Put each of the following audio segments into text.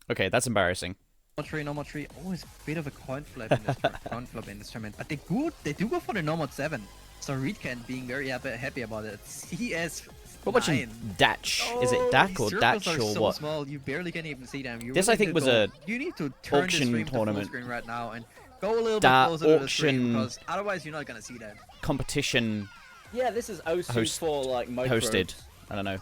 Okay, that's embarrassing. Normal tree. Always a bit of a coin flip in this tournament, but they do go for the normal 7. So Reedcan being very happy about it. CS. We're watching Datch. Is it Dak or Datch or so what? Small, you barely can even see them. This I think was a you need to turn auction the stream tournament. to full screen right now and go a little bit closer to the stream because otherwise you're not gonna see that. Competition. Yeah, this is OC for like hosted. I don't know.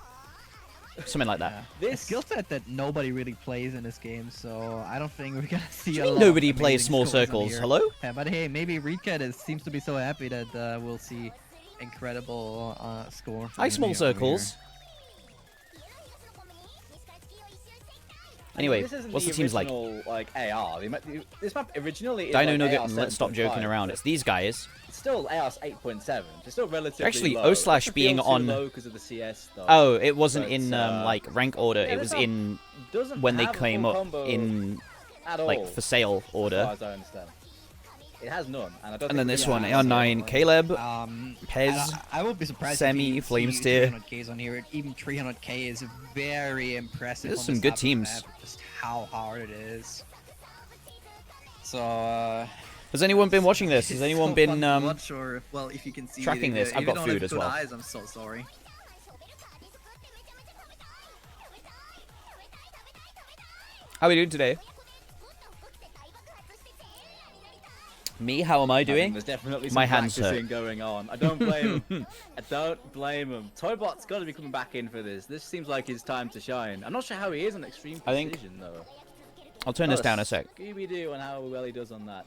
Something like that. Yeah. This skill set that nobody really plays in this game, so I don't think we're gonna see a lot. Nobody plays small circles. Hello? Yeah, but hey, maybe Reedcat seems to be so happy that we'll see incredible score. Hi, small circles. Anyway, what's the team's like? Like AR. This map originally is Dino like Nugget, AR let's stop joking around. It's these guys. It's still AR's 8.7. It's still relatively actually low. O/ being on. Low because of the CS stuff. Oh, it wasn't in like rank order. Yeah, it was in when they came up in like for sale order. As far as I understand. It has none, and then this one, AR9, Caleb, Pez, I would be surprised. Semi, Flamesteer. 300Ks on here. Even 300K is very impressive. There's some good teams. Map, just how hard it is. So. Has anyone been watching this? Has anyone been well, if you can see tracking this? I've got food as well. Eyes, I'm so sorry. How are we doing today? Me? How am I doing? There's definitely some my hands hurt. Going on. I don't blame him. I don't blame him. Toybot's got to be coming back in for this. This seems like his time to shine. I'm not sure how he is on Extreme Precision, though. I'll turn this down a sec. Scooby-Doo and how well he does on that.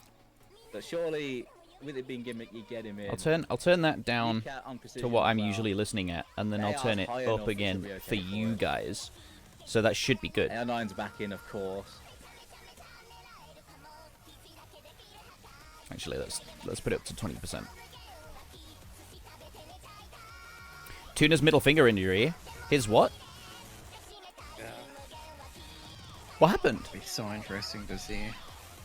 But surely, with it being gimmick, you get him in. I'll turn that down to what I'm usually listening at, and then I'll turn it up again for you guys. So that should be good. AR9's back in, of course. Actually, let's put it up to 20%. Tuna's middle finger injury. His what? Yeah. What happened? It's so interesting to see.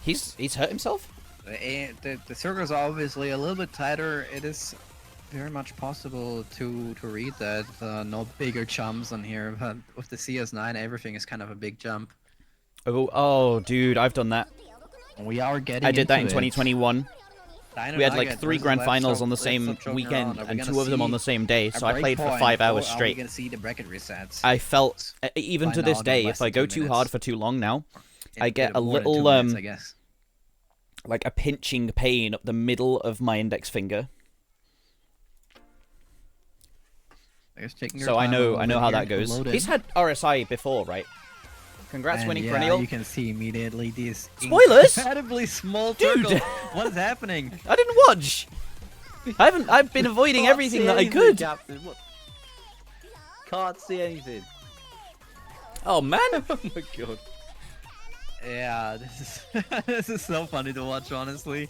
He's hurt himself? The circles are obviously a little bit tighter. It is very much possible to read that. No bigger jumps on here, but with the CS9, everything is kind of a big jump. Oh, dude, I've done that. We are getting. I did that in 2021. We had like 3 grand finals on the same weekend and 2 of them on the same day, so I played for 5 hours straight. Are we gonna see the bracket resets? I felt, even to this day, if I go too hard for too long now, I get a little like a pinching pain up the middle of my index finger. So I know how that goes. He's had RSI before, right? Congrats winning perennial. You can see immediately these spoilers. Incredibly small dude. circles. What is happening? I didn't watch. I've been avoiding everything that I could. Can't see anything. Oh man. Oh my god. Yeah, this is so funny to watch, honestly.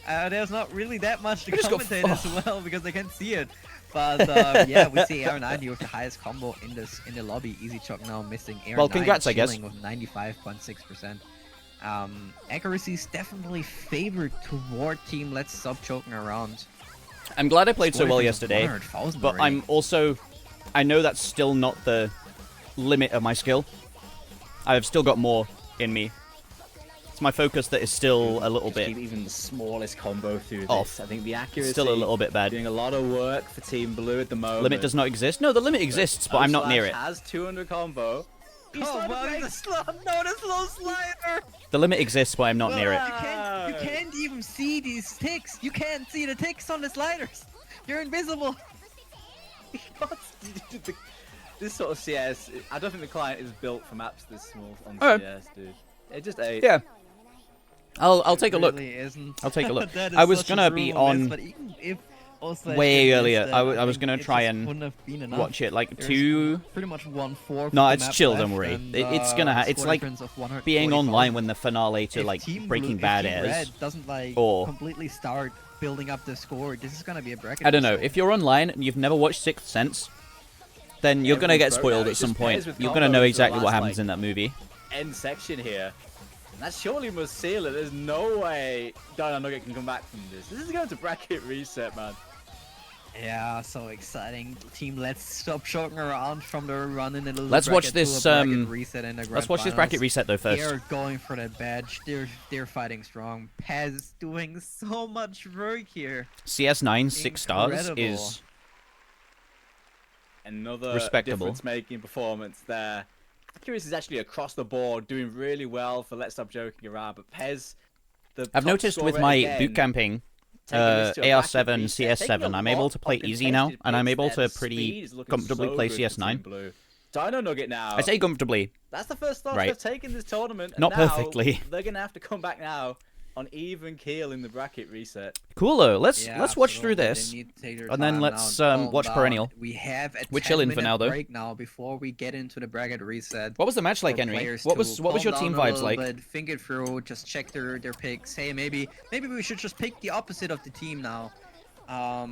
There's not really that much to commentate as well because they can't see it. But yeah, we see AR9 with the highest combo in the lobby. Easy Chuck now missing AR9. Well, congrats, I guess. With 95.6%. Accuracy is definitely favored toward team. Let's stop joking around. I'm glad I played so well yesterday, but I'm also, I know that's still not the limit of my skill. I've still got more in me. It's my focus that is still a little bit even the smallest combo through off. This. I think the accuracy still a little bit bad. Doing a lot of work for Team Blue at the moment. Limit does not exist. No, the limit exists, but I'm not near it. Has 200 combo. The slow slider. The limit exists, but I'm not near it. You can't even see these ticks. You can't see the ticks on the sliders. You're invisible. This sort of CS, I don't think the client is built for maps this small on CS, dude. It just ain't. Yeah. I'll take a look. Really isn't. I'll take a look. I was gonna be on way earlier. I was gonna try and watch it like pretty much 1/4. No, it's chill. Don't worry. It's gonna. It's like being online when the finale to like Breaking Bad airs. Doesn't like completely start building up the score. This is gonna be a bracket. I don't know. If you're online and you've never watched Sixth Sense, then you're gonna get spoiled at some point. You're gonna know exactly what happens in that movie. End section here. That surely must seal it. There's no way Dino Nugget can come back from this. This is going to bracket reset, man. Yeah, so exciting. Team, let's stop joking around from the run in the little Let's watch bracket to a this, bracket reset in the grand let's watch this finals. bracket reset though first. They're going for that badge. They're fighting strong. Paz is doing so much work here. CS9 6 stars Incredible. is another respectable. difference-making performance there. Curious is actually across the board doing really well for Let's Stop Joking Around, but Pez, the I've top noticed with scorer my again, boot camping, taking this to a AR7, bracket reset, taking CS7, a I'm able lot to play of easy now, contested and I'm picks able there. to The pretty speed is looking comfortably so play good for Team CS9. Blue. Dino Nugget now. I say comfortably. That's the first loss Right. they've taken this tournament. And Not now perfectly. They're gonna have to come back now on even keel in the bracket reset. Cool though. Let's Yeah, watch through absolutely. They this, need to take their and then time let's now and watch calm Perennial. down. We have a We're chilling for 10-minute now, though. break now before we get into the bracket reset. What was the match like, for Henry? players What to was your calm team down a vibes little like? bit, think it through, just check their picks. Hey, maybe we should just pick the opposite of the team now.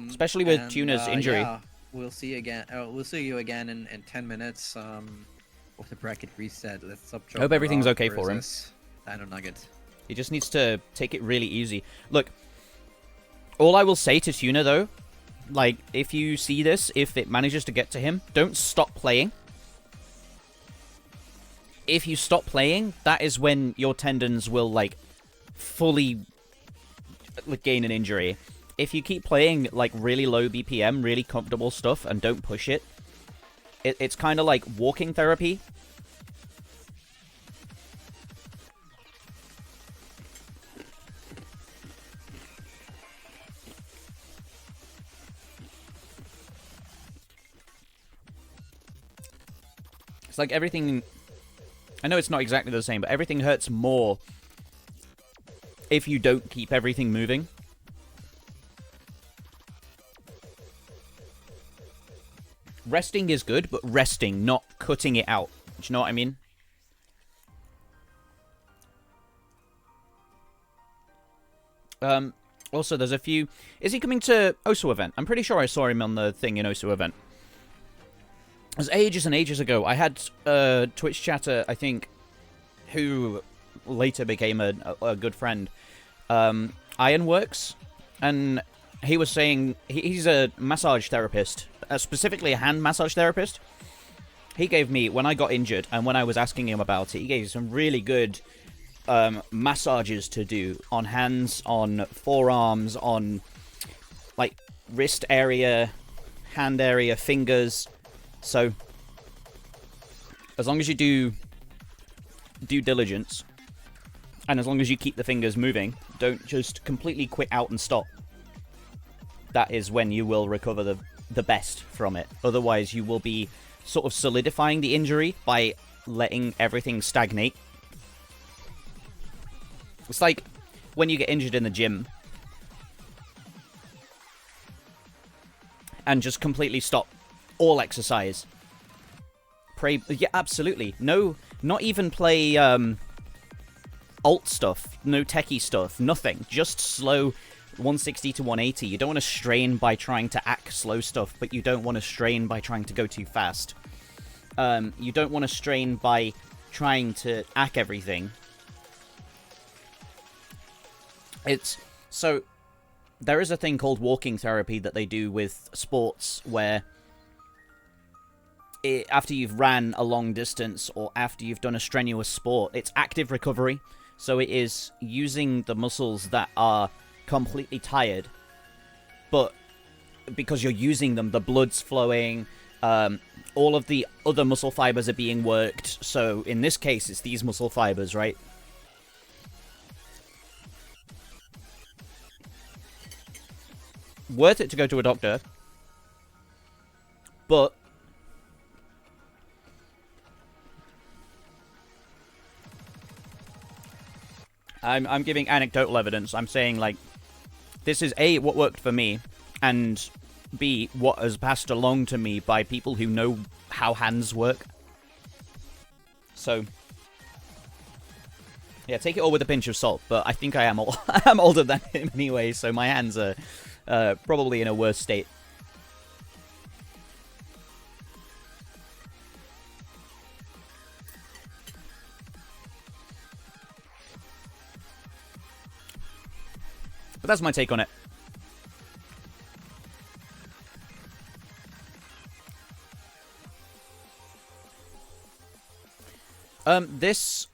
Especially with and, Tuna's injury. Yeah, we'll see again. We'll see you again in 10 minutes. With the bracket reset. Let's stop. I hope everything's okay for him. Dino Nugget. He just needs to take it really easy. Look, all I will say to Tuna though, like if you see this, if it manages to get to him, don't stop playing. If you stop playing, that is when your tendons will like fully gain an injury. If you keep playing like really low BPM, really comfortable stuff, and don't push it, it's kind of like walking therapy. It's like everything... I know it's not exactly the same, but everything hurts more if you don't keep everything moving. Resting is good, but resting, not cutting it out. Do you know what I mean? Also, there's a few... Is he coming to Osu event? I'm pretty sure I saw him on the thing in Osu event. It was ages and ages ago. I had a Twitch chatter, I think, who later became a good friend. Ironworks. And he was saying... He's a massage therapist. Specifically a hand massage therapist. He gave me, when I got injured, and when I was asking him about it, he gave some really good massages to do on hands, on forearms, on like wrist area, hand area, fingers. So as long as you do due diligence, and as long as you keep the fingers moving, don't just completely quit out and stop. That is when you will recover the best from it. Otherwise, you will be sort of solidifying the injury by letting everything stagnate. It's like when you get injured in the gym and just completely stop all exercise. Yeah, absolutely. No, not even play alt stuff, no techie stuff, nothing. Just slow 160 to 180. You don't want to strain by trying to act slow stuff, but you don't want to strain by trying to go too fast. You don't want to strain by trying to act everything. So there is a thing called walking therapy that they do with sports where after you've ran a long distance or after you've done a strenuous sport, it's active recovery. So it is using the muscles that are completely tired, but because you're using them, the blood's flowing, all of the other muscle fibers are being worked. So in this case, it's these muscle fibers, right? Worth it to go to a doctor, but I'm giving anecdotal evidence. I'm saying, like, this is A, what worked for me, and B, what has passed along to me by people who know how hands work. So, yeah, take it all with a pinch of salt, but I think I am I'm older than him anyway, so my hands are probably in a worse state. But that's my take on it. This...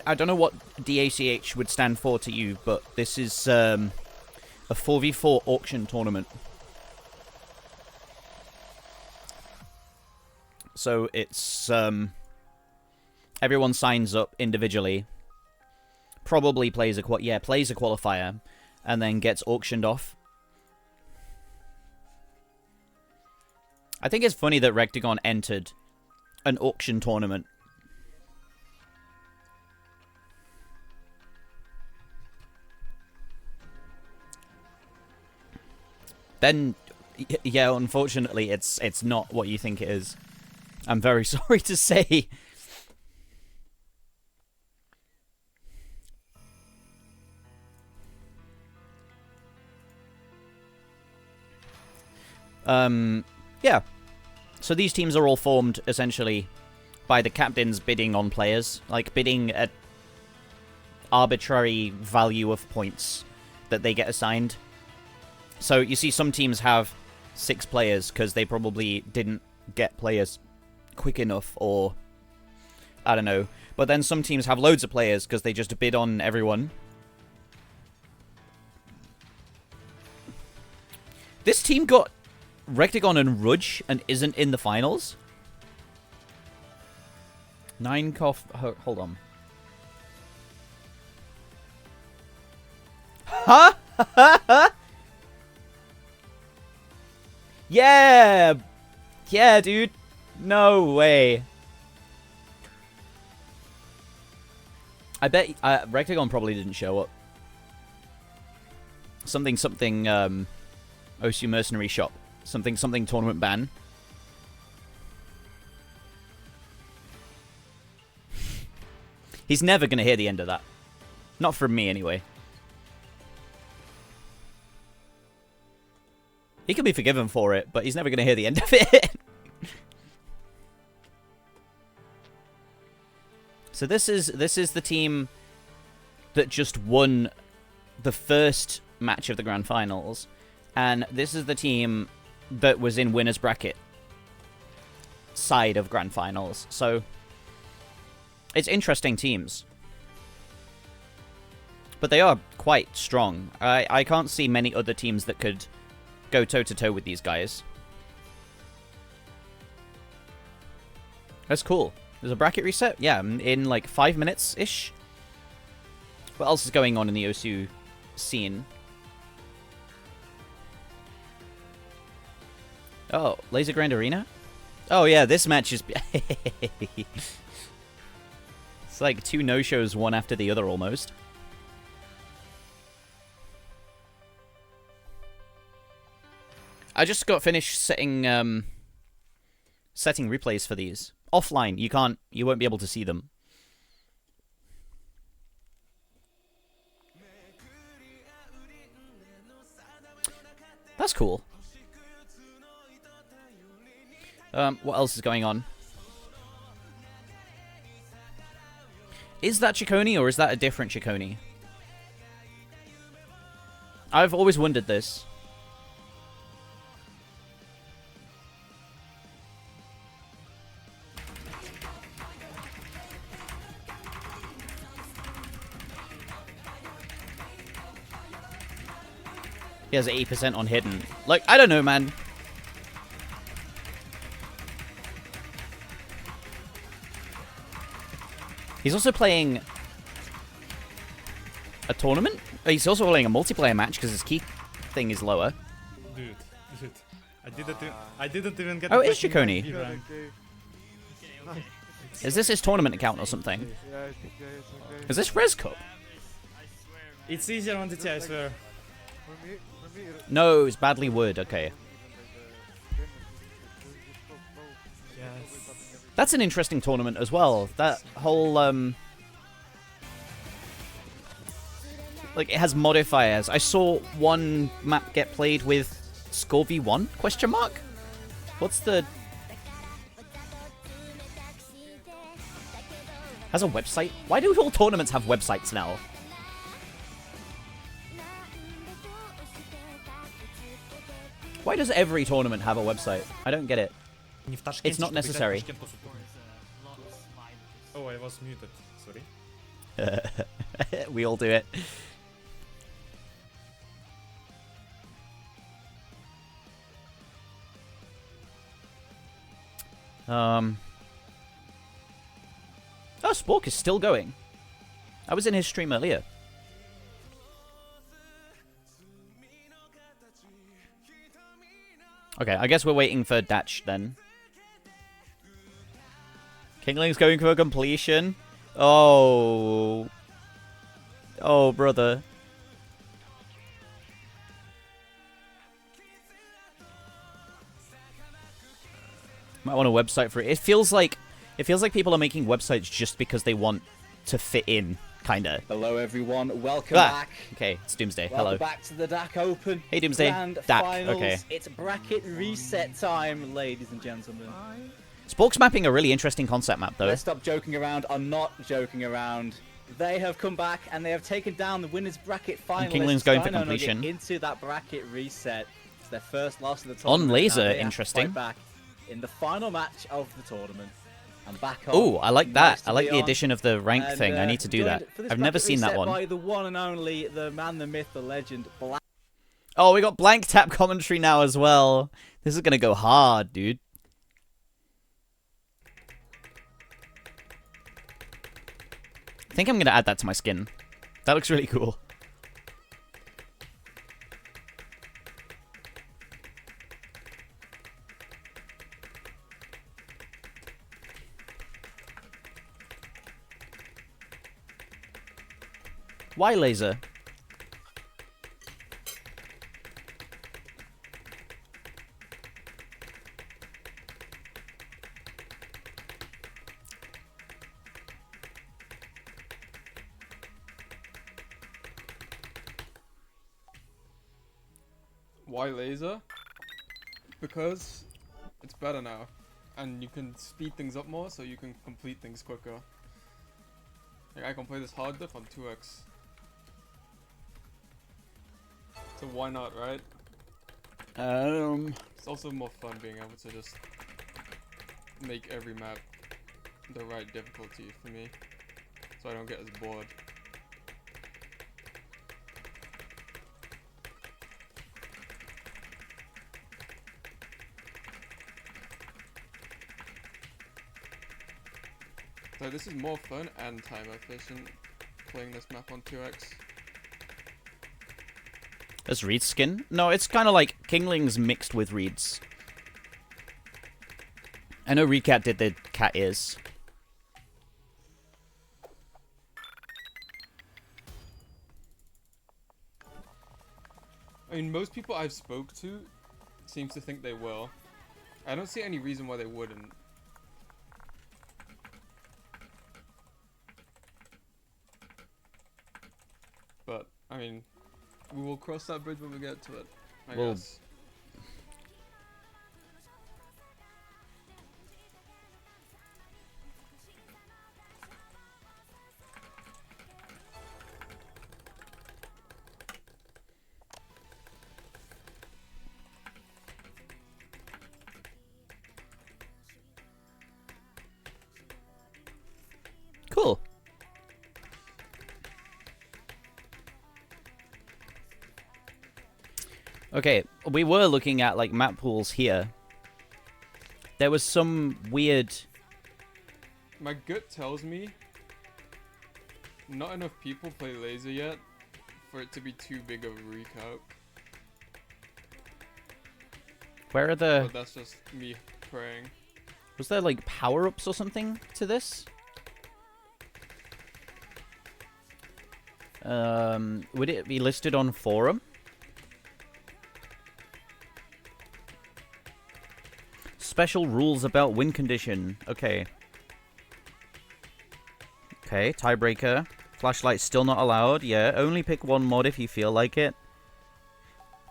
I don't know what DACH would stand for to you, but this is a 4v4 auction tournament. So it's everyone signs up individually, probably plays a qualifier, and then gets auctioned off. I think it's funny that Rectagon entered an auction tournament. Then, yeah, unfortunately, it's not what you think it is. I'm very sorry to say. Yeah. So these teams are all formed, essentially, by the captains bidding on players. Like, bidding at arbitrary value of points that they get assigned. So you see some teams have 6 players because they probably didn't get players quick enough, or I don't know. But then some teams have loads of players because they just bid on everyone. This team got Rectagon and Rudge and isn't in the finals? 9 cough... Hold on. Huh? Yeah! Yeah, dude. No way. I bet Rectagon probably didn't show up. Something, OSU Mercenary Shop. Something, tournament ban. He's never going to hear the end of that. Not from me, anyway. He can be forgiven for it, but he's never going to hear the end of it. So this is the team that just won the first match of the Grand Finals, and this is the team that was in winner's bracket side of Grand Finals. So it's interesting teams, but they are quite strong. I can't see many other teams that could go toe-to-toe with these guys. That's cool. There's a bracket reset? Yeah, in like 5 minutes-ish. What else is going on in the OSU scene? Oh, Laser Grand Arena? Oh yeah, this match is... It's like 2 no-shows, one after the other almost. I just got finished setting replays for these. Offline, you won't be able to see them. That's cool. What else is going on? Is that Ciccone or is that a different Ciccone? I've always wondered this. He has 80% on hidden. Like, I don't know, man. He's also playing a tournament? He's also playing a multiplayer match because his key thing is lower. Dude. I didn't even get. Oh, it is Ciccone. Is this his tournament account or something? Is this Res Cup? It's easier on DT, I swear. No, it's Badly Wood. Okay. Yes. That's an interesting tournament as well. That whole, like, it has modifiers. I saw one map get played with Score V1? Question mark? What's the... Has a website? Why do all tournaments have websites now? Why does every tournament have a website? I don't get it. It's not necessary. Oh, I was muted. Sorry. We all do it. Oh, Spork is still going. I was in his stream earlier. Okay, I guess we're waiting for Datch then. Kingling's going for a completion. Oh. Oh, brother. Might want a website for it. It feels like people are making websites just because they want to fit in, kinda. Hello, everyone. Welcome Ah, back. okay, it's Doomsday. Welcome Hello. back to the DAC Open. Hey, Doomsday. Grand DAC. finals. Okay. It's bracket reset time, ladies and gentlemen. Spork's mapping a really interesting concept map, though. Let's stop joking around. I'm not joking around. They have come back and they have taken down the winners bracket finalists. Kingling's going for Sky Nano completion. get into that bracket reset. It's their first loss of the tournament. On laser, Now they have to interesting. fight back in the final match of the tournament. And back on. Ooh, I like Nice that. to I like be the on. addition of the rank And, thing. I need to do that. joined for this I've never bracket seen that reset one. by the one and only, the man, the myth, the legend, Black. Oh, we got blank tap commentary now as well. This is gonna go hard, dude. I think I'm gonna add that to my skin. That looks really cool. Why laser? Why laser? Because it's better now, and you can speed things up more, so you can complete things quicker. Like I can play this hard diff on 2x. So why not, right? It's also more fun being able to just make every map the right difficulty for me, so I don't get as bored. So this is more fun and time efficient playing this map on 2x. That's Reed's skin? No, it's kind of like Kingling's mixed with Reed's. I know Reedcat did the cat ears. I mean, most people I've spoke to seems to think they will. I don't see any reason why they wouldn't. But, I mean, we will cross that bridge when we get to it, I guess. Cool. Okay, we were looking at like map pools here. There was some weird... My gut tells me not enough people play laser yet for it to be too big of a recalc. Where are the... But that's just me praying. Was there like power-ups or something to this? Would it be listed on forum? Special rules about win condition. Okay. Okay, tiebreaker. Flashlight still not allowed. Yeah, only pick one mod if you feel like it.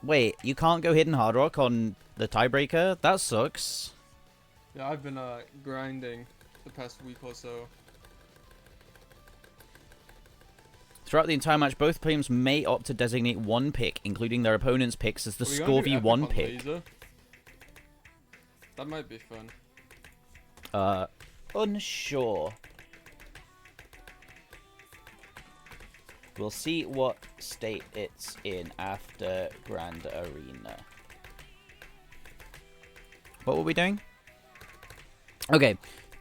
Wait, you can't go hidden hard rock on the tiebreaker? That sucks. Yeah, I've been grinding the past week or so. Throughout the entire match, both teams may opt to designate one pick, including their opponent's picks, as the Are we gonna score do v epic 1 on pick. laser? That might be fun. Unsure. We'll see what state it's in after Grand Arena. What were we doing? Okay.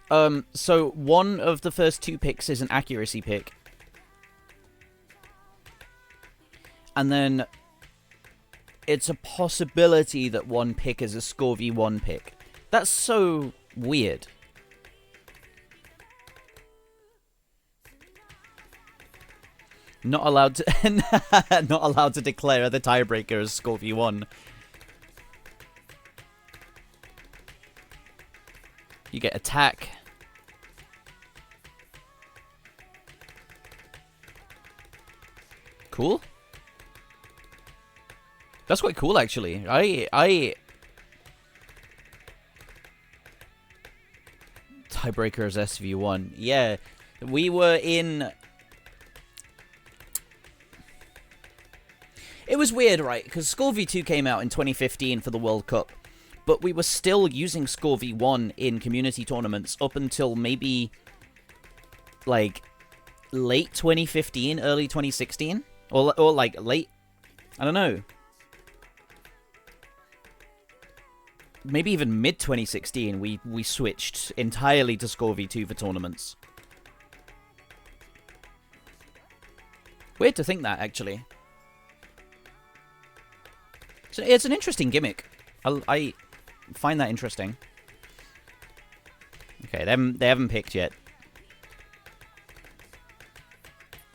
So one of the first 2 picks is an accuracy pick. And then it's a possibility that one pick is a score v1 pick. That's so weird. Not allowed to not allowed to declare the tiebreaker as score v1. You get attack. Cool. That's quite cool, actually. Tiebreaker is SV1. Yeah, we were in... It was weird, right? Because Score V2 came out in 2015 for the World Cup, but we were still using Score V1 in community tournaments up until maybe, like, late 2015, early 2016? Or like, late... I don't know. Maybe even mid-2016, we switched entirely to Score V2 for tournaments. Weird to think that, actually. So it's an interesting gimmick. I find that interesting. Okay, they haven't picked yet.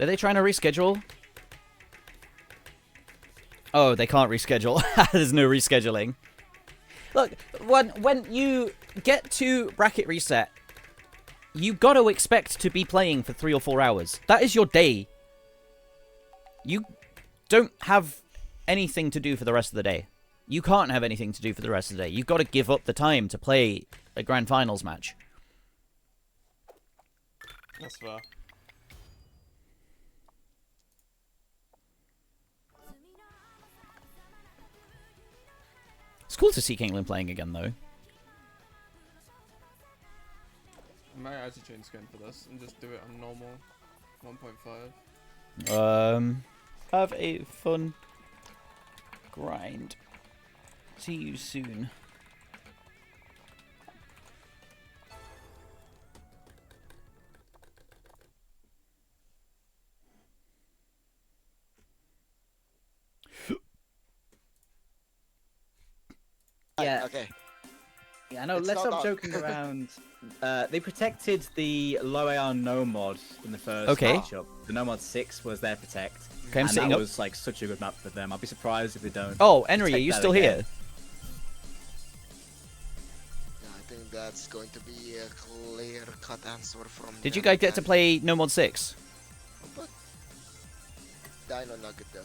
Are they trying to reschedule? Oh, they can't reschedule. There's no rescheduling. Look, when you get to bracket reset, you got to expect to be playing for 3 or 4 hours. That is your day. You don't have anything to do for the rest of the day. You can't have anything to do for the rest of the day. You've got to give up the time to play a Grand Finals match. That's fair. It's cool to see Caitlyn playing again, though. I might actually change skin for this and just do it on normal 1.5. Have a fun grind. See you soon. Yeah. Okay. Yeah, I know. It's Let's not stop that. joking around. They protected the low AR no mod in the first Okay. matchup. The no mod 6 was their protect. Okay, I'm and sitting that up. was like such a good map for them. I'd be surprised if they don't. Oh, Henry, are take you that still again. here? Yeah, I think that's going to be a clear-cut answer from. Did you them guys get to again. play No Mod 6? But Dino Nugget though.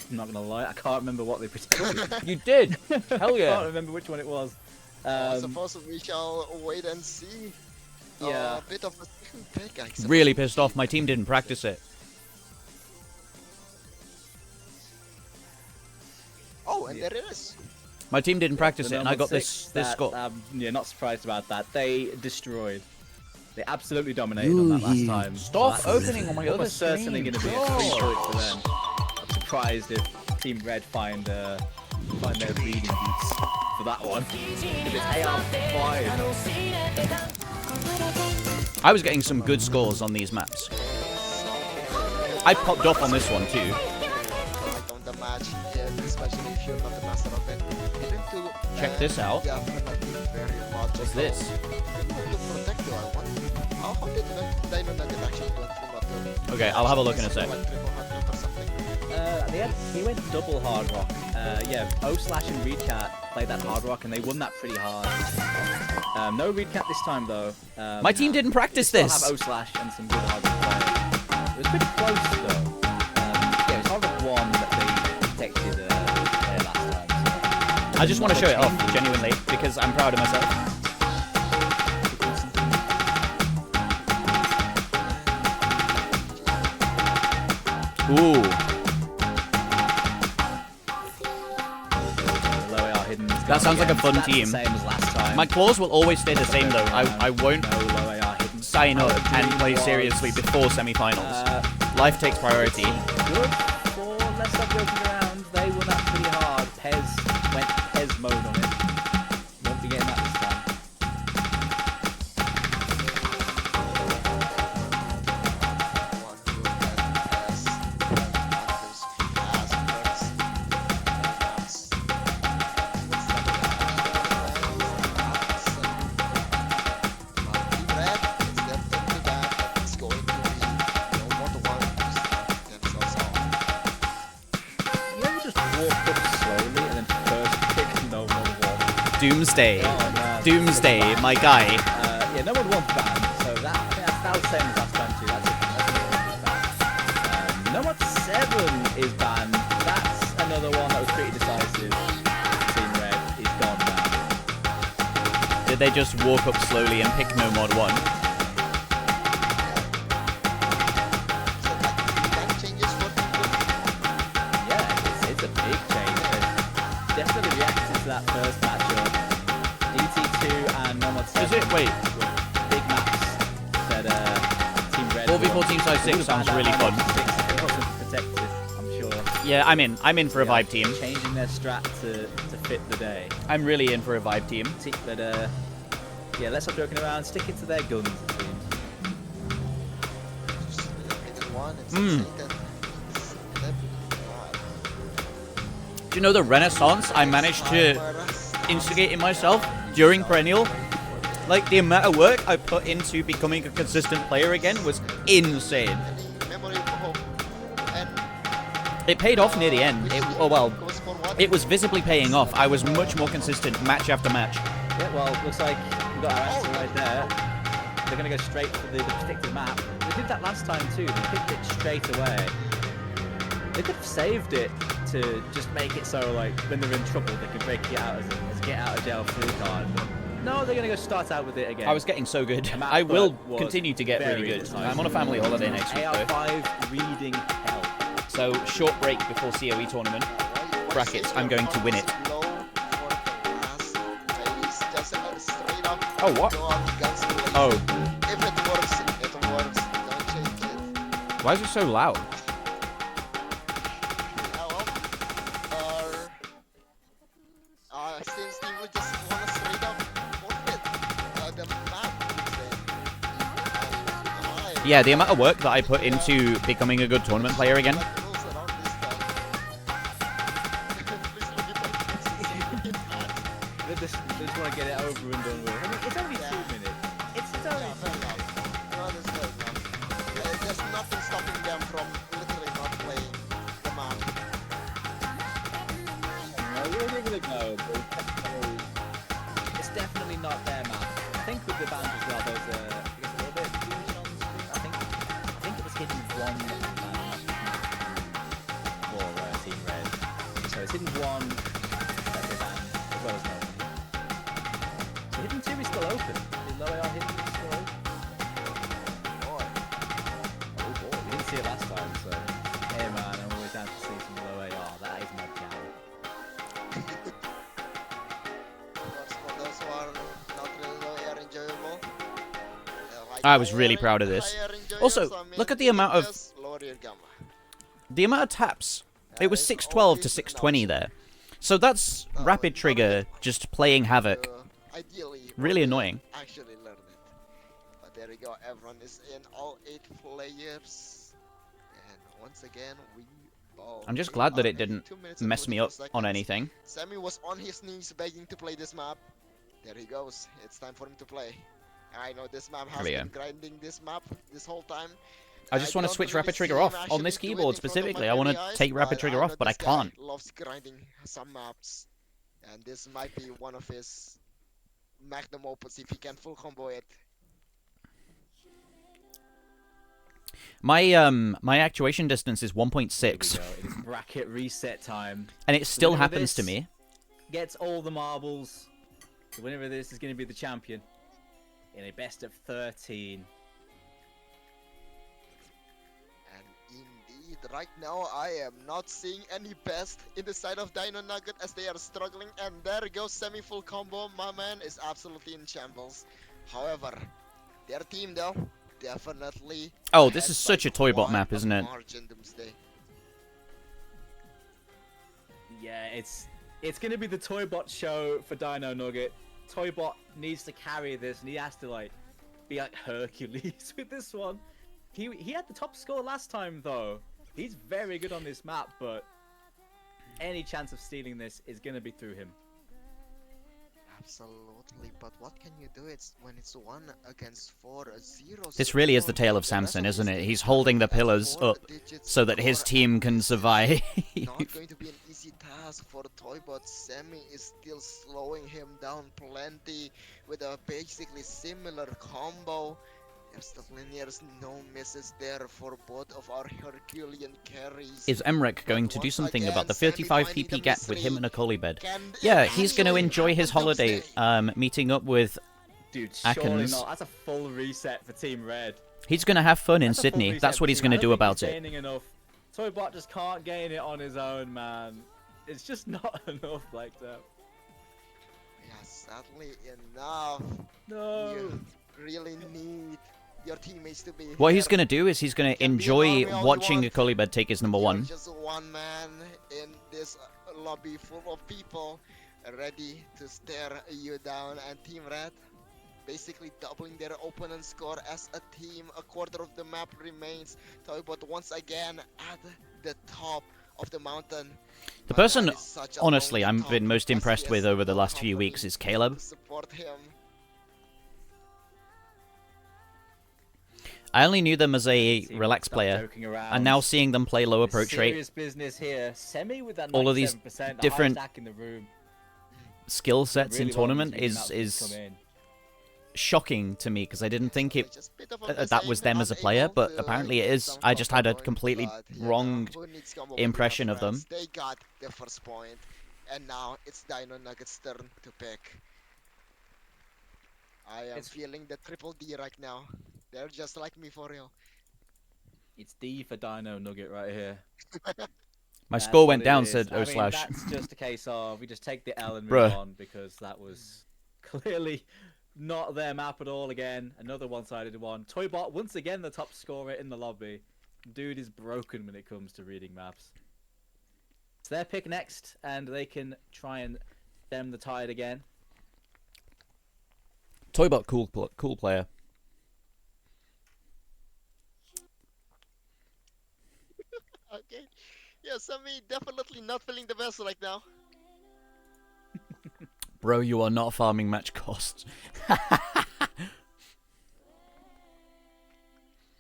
I'm not gonna lie, I can't remember what they protected. You did! Hell I yeah! can't remember which one it was. I suppose we shall wait and see. Yeah. A bit of a second pick, I suppose. Really pissed off. My team didn't practice it. Oh, and there it is. My team didn't practice The it, and I number got this 6, this that, score. yeah, not surprised about that. They destroyed. They absolutely dominated on that last time. Stop So that's opening on my other almost certainly screen. going to be a 3 point for them. I'm surprised if Team Red find their bleeding beats for that one. If it's AR5. I was getting some good scores on these maps. I popped off on this one too. Right on the match, yeah, especially if you're not a master of it. You need to, Check this out. definitely very much. What's this? To protect you, I want. How did Dino Nugget actually go through? Okay, I'll have a look in a sec. Like 300 or something. He went double hard rock. Yeah, O/Slash and Reedcat played that hard rock and they won that pretty hard. No Reedcat this time though. My team didn't practice Still this. have O/Slash and some good hard rock players. It was pretty close though. Yeah, it was hard rock 1 that they protected there last time. So. I just want to show it off, genuinely, because I'm proud of myself. Ooh. That sounds like a fun team. Same as last time. My claws will always stay the same, though. I won't No low AR hidden. sign up and play seriously before semi-finals. Life takes priority. Good for Let's Stop Joking Around. They won that pretty hard. Pez went Pez mode on it. Won't be getting that this time. Doomsday. Oh, man. Doomsday, my guy. Yeah, no one wants ban, so that's the same as last time too. That's a ban. Nomad 7 is banned. That's another one that was pretty decisive. Team Red is gone now. Did they just walk up slowly and pick No Mod 1? Yeah, it's a big change. They've definitely reacted to that first matchup. DT2 and Nomad 7. Is it? Wait. Big maps that Team Red 4v4 Team Size 6 sounds really fun. Protected, I'm sure. Yeah, I'm in. I'm in for a vibe team. Changing their strat to fit the day. I'm really in for a vibe team. But yeah, let's stop joking around. Stick it to their guns, it seems. Do you know the renaissance I managed to instigate in myself during Perennial? Like, the amount of work I put into becoming a consistent player again was insane. It paid off near the end. It was visibly paying off. I was much more consistent match after match. Yeah, well, looks like we've got our answer right there. They're going to go straight for the predicted map. They did that last time too. They picked it straight away. They could have saved it to just make it so, like, when they're in trouble, they can break it out as a get out of jail free card. But no, they're going to go start out with it again. I was getting so good. I will continue to get really good. I'm on a family holiday next week, though. AR5 reading hell. So, short break before COE tournament. Brackets, I'm going to win it. Oh, what? Oh. If it works, it works. Don't change it. Why is it so loud? Since they would just want to straight up forfeit the map. Yeah, the amount of work that I put into becoming a good tournament player again. They just want to get it over and done with. I mean, it's only 2 minutes. It's only 2 minutes. No, there's no, there's nothing stopping them from literally not playing the map. Where are they going to go? It's definitely not their map. I think with the band as well, there's I guess a little bit of confusion on the screen. I think it was hidden one for Team Red. So it's hidden one that they banned, as well as no. So hidden 2 is still open. The low AR hidden is still open. Boy. Oh boy, we didn't see it last time, so hey man, I'm always down to see some low AR. That is my jam. For those who are not really enjoyable. I was really proud of this. Also, look at the amount of taps. It was 612 to 620 there. So that's Rapid Trigger just playing havoc. Really annoying. Actually learned it. But there we go, everyone is in, all 8 players. And once again, we ball. I'm just glad that it didn't mess me up on anything. Sammy was on his knees begging to play this map. There he goes. It's time for him to play. I know this map has been grinding this map this whole time. I just want to switch Rapid Trigger off on this keyboard specifically. I want to take Rapid Trigger off, but I can't. Loves grinding some maps, and this might be one of his magnum opus if he can full combo it. My actuation distance is 1.6, It is bracket reset time. and it still winner of happens to this me. Gets all the marbles. The winner of this is going to be the champion in a best of 13. Indeed, right now I am not seeing any best in the side of Dino Nugget as they are struggling, and there goes semi-full combo. My man is absolutely in shambles. However, Their team though, definitely. Oh, this ahead is such by a Toybot quite map, a isn't it? margin, Doomsday. Yeah, it's gonna be the Toybot show for Dino Nugget. Toybot needs to carry this, and he has to like be like Hercules with this one. He had the top score last time though. He's very good on this map, but any chance of stealing this is gonna be through him. Absolutely, but what can you do? It's when it's 1 against 4, 0. This really is the tale of Samson, isn't it? He's holding the pillars up so that his team can survive. Not going to be an easy task for Toybot. Semi is still slowing him down plenty with a basically similar combo. There's no misses there for both of our Herculean carries. Is Emmerich going to do something again, about the Sammy 35 finding the PP gap with him mystery. and a collie bed? Can Yeah, it he's going to actually enjoy his happen, holiday, Doomsday? meeting up with Dude, surely Atkins. not. That's a full reset for Team Red. He's going to have fun in That's a full Sydney. reset That's for what he's Team going to Red. do I don't think about he's it. gaining enough. Toybot just can't gain it on his own, man. It's just not enough like that. Yeah, sadly enough. No. You really need your teammates to be What he's here. going to do is he's going to Can be an enjoy army all you watching want. a collie bed take his number You're 1. just one man in this lobby full of people ready to stare you down, and Team Red basically doubling their opponent's score as a team. A quarter of the map remains. Toybot once again at the top of the mountain. The But person, that is such a honestly, lonely I'm top been most because impressed he with has over the no last few weeks company is Caleb. to support him. I only knew them as a Team, relaxed stop player, joking around. and now seeing them play low approach rate, Serious business here. Semi with that all of these 97%, the different highest stack in the room. skill sets in Really tournament wanting these maps to is come in. shocking to me, because I didn't think it Just bit of a that was them as a player, unable but to apparently it get is. some I just had a combo going, completely but, you know, wrong who needs combo when you have impression of them. friends? They got the first point, and now it's Dino Nuggets' turn to pick. I am It's- feeling the triple D right now. They're just like me for real. It's D for Dino Nugget right here. My That's score what went it down, is. said I mean, Oslash. that's just a case of we just take the L and Bruh. move on, because that was clearly not their map at all again. Another one-sided one. Toybot, once again, the top scorer in the lobby. Dude is broken when it comes to reading maps. It's their pick next, and they can try and stem the tide again. Toybot, cool player. Okay. Yeah, Sammy definitely not feeling the best right now. Bro, you are not farming match costs.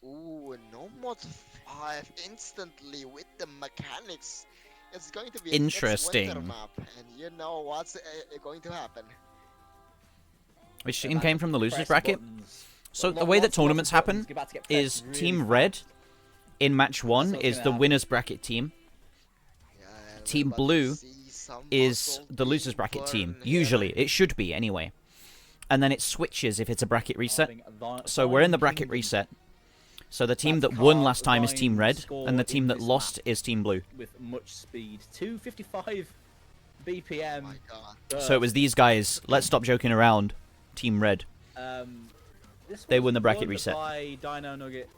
Ooh, no mod 5 instantly with the mechanics. It's going to be Interesting. It's winter map, and you know what's going to happen. Which They're team about came to from the losers press bracket? buttons. So Lots the way that of tournaments buttons happen about to get pressed is really Team fast. Red in match 1 what's is gonna the happen. winners bracket team. Yeah, and we're Team about to Blue see some is muscle the losers being bracket team. burned here. Usually, it should be anyway. And then it switches if it's a bracket reset. So we're in the bracket reset. So the team That's that won Carl last time is Team Vine Red, score and the in team that this lost map. is Team Blue. With much speed. 255 BPM. Oh my god. So it was these guys. Let's stop joking around. Team Red. This They was won the bracket won reset. By Dino Nugget.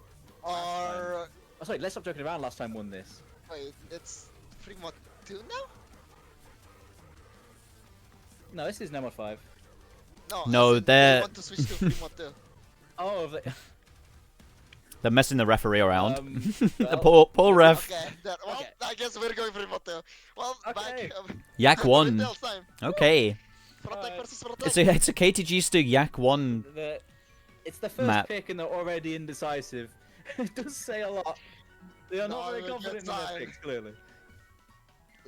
Or Oh, sorry, let's stop joking around. Last time won this. wait, it's Fremont 2 now? No, this is number 5. No, as in they're- they want to switch to Fremont 2. Oh, the, They're messing the referee around. The well, poor ref. Okay, well, Okay. I guess we're going Fremont 2. Well, Okay. back. Yak won. Wintel's time. Okay. Protect Alright. versus protect. It's a KTG Stug Yak won. it's the first Map. pick and they're already indecisive. It does say a lot. They are not No, very we'll confident in get their time. picks, clearly.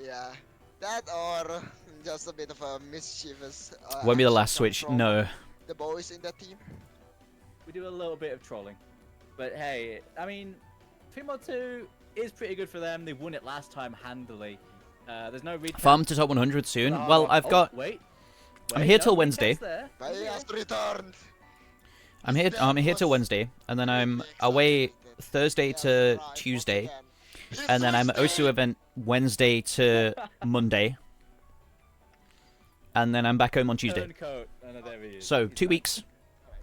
Yeah, that or just a bit of a mischievous. Won't be the action last come switch. from No. The boys in that team. We do a little bit of trolling. But hey, I mean, Primo 2 is pretty good for them. They won it last time handily. There's no recap. Farm to top 100 soon. Well, I've oh, got. Wait. I'm Wait, here no till recaps Wednesday. there. Bias returned. I'm here till Wednesday, and then I'm away Thursday to Tuesday, and then I'm at Osu event Wednesday to Monday, and then I'm back home on Tuesday. Turncoat. Oh, no, there he is. So He's 2 back. weeks.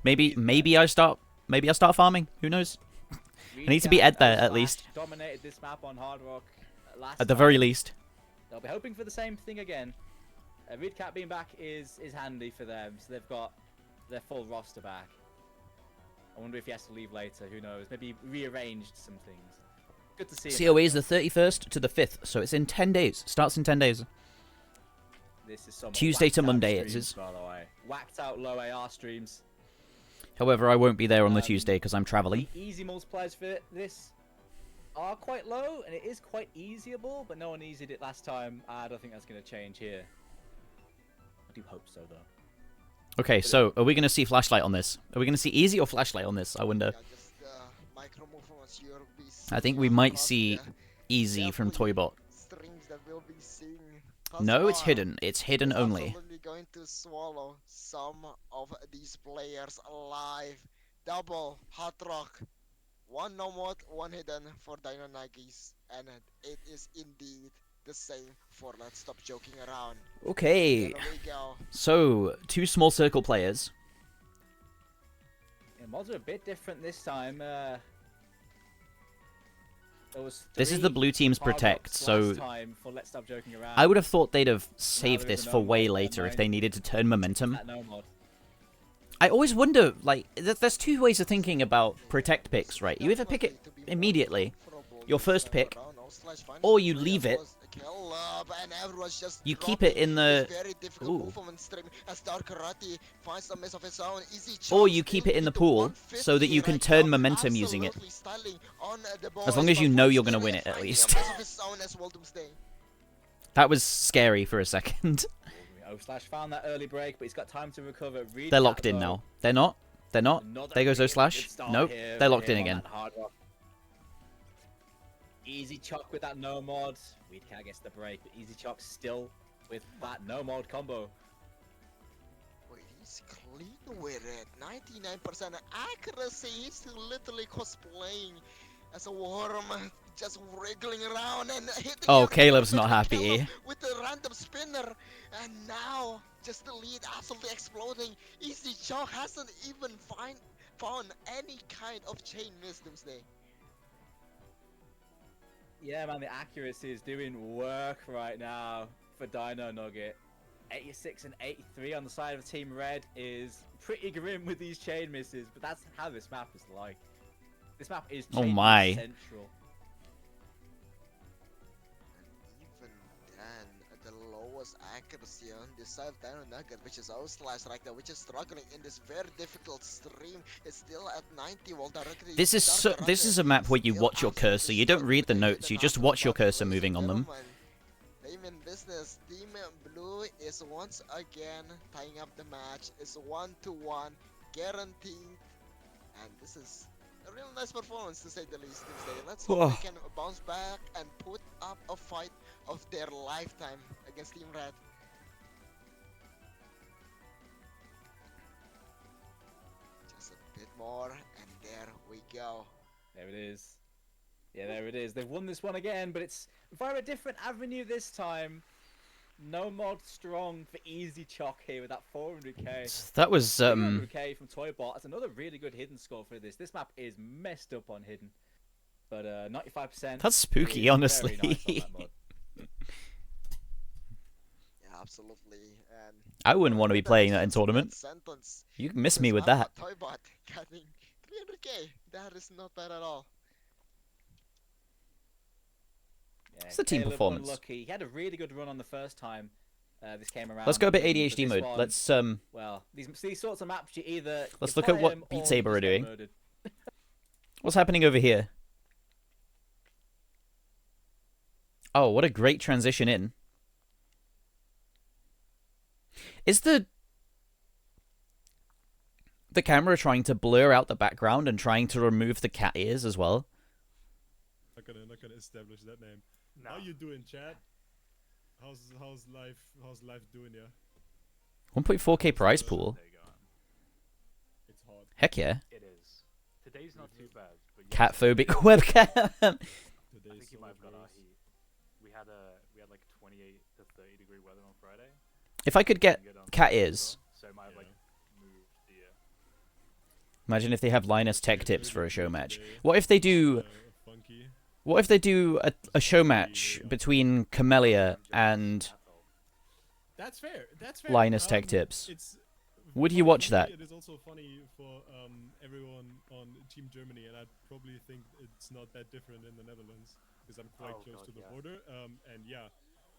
Maybe I start maybe I'll start farming. Who knows? I need to be Ed there, at least. Dominated this map on Hard Rock last At the time. very least. They'll be hoping for the same thing again. Redcat being back is handy for them, so they've got their full roster back. I wonder if he has to leave later. Who knows? Maybe rearranged some things. Good to see. COA is the 31st to the 5th, so it's in 10 days. Starts in 10 days. This is some Tuesday to whacked out Monday it streams, is. by the way. Whacked out low AR streams. However, I won't be there on the Tuesday because I'm traveling. The easy multipliers for this are quite low, and it is quite easyable, but no one easied it last time. I don't think that's going to change here. I do hope so, though. Okay, so are we going to see flashlight on this? Are we going to see easy or flashlight on this? I wonder. I think we might see easy from Toybot. No, it's hidden. It's hidden only. Absolutely going to swallow some of these players alive. Double hot rock. One no mod, one hidden for Dino Nagis, and it is indeed the same for Let's Stop Joking Around. Okay. There we go. So, 2 small circle players. Yeah, mods are a bit different this time. This is the blue team's protect, so for Let's Stop Joking Around. I would have thought they'd have saved there is this a for no way mod later if online. they needed to turn momentum. No mod. I always wonder, like, there's 2 ways of thinking about protect picks, right? You either pick it immediately, your first pick, or you leave it. You keep it in the... Ooh. Or you keep it in the pool so that you can turn momentum using it. As long as you know you're going to win it, at least. That was scary for a second. O/Slash found that early break, but he's got time to recover. They're locked in now. They're not. They're not. There goes O/Slash. Nope. They're locked in again. Easy Chalk with that no mod. Weedcat gets the break, but Easy Chalk still with that no mod combo. Wait, he's clean with it. 99% accuracy. He's literally cosplaying as a worm, just wriggling around and hitting. Oh, Caleb's not happy. With the random spinner, and now just the lead absolutely exploding. Easy Chalk hasn't even found any kind of chain miss, Doomsday. Yeah, man, the accuracy is doing work right now for Dino Nugget. 86 and 83 on the side of Team Red is pretty grim with these chain misses, but that's how this map is like. This map is chain miss central. Even then, the lowest accuracy on this side of Dino Nugget, which is O/Slash right now, which is struggling in this very difficult stream, is still at 90. While directly This is a map where you watch your cursor. You don't read the notes. You just watch your cursor moving on them. Team in business. Team Blue is once again tying up the match. It's 1-1, guaranteed, and this is a real nice performance to say the least. Let's hope they can bounce back and put up a fight of their lifetime against Team Red. Just a bit more, and there we go. There it is. Yeah, there it is. They've won this one again, but it's via a different avenue this time. No mod strong for Easy Chalk here with that 400k. That was 400k from Toybot. That's another really good hidden score for this. This map is messed up on hidden, but 95%. That's spooky, honestly. Very nice on that mod. Yeah, absolutely. And I wouldn't want to be playing that in tournament. You can miss me with that. Toybot getting 300k. That is not bad at all. Yeah, It's the team Caleb performance. unlucky. He had a really good run on the first time this came around. Let's go a bit but ADHD this mode. one, Let's Well, these sorts of maps, you either Let's you look at play what them Beat or Saber you are just get doing. murdered. What's happening over here? Oh, what a great transition in. Is the camera trying to blur out the background and trying to remove the cat ears as well? Not gonna establish that name. No. How you doing, chat? How's life doing, yeah? 1.4k prize pool. There you go. It's hot. Heck yeah. It is. Today's not too bad. But Cat phobic webcam. I Today's think you might have got our heat. We had like 28 to 30 degree weather on Friday. If I could get Good on cat Friday as ears. well, so it might have like moved the Imagine if they have Linus tech tips for a show match. What if they do? Funky. What if they do a show match between Camellia and That's fair. That's fair. Linus tech tips? It's Would you funny watch for me, that? It is also funny for everyone on Team Germany, and I probably think it's not that different in the Netherlands because I'm quite close to the border. And yeah,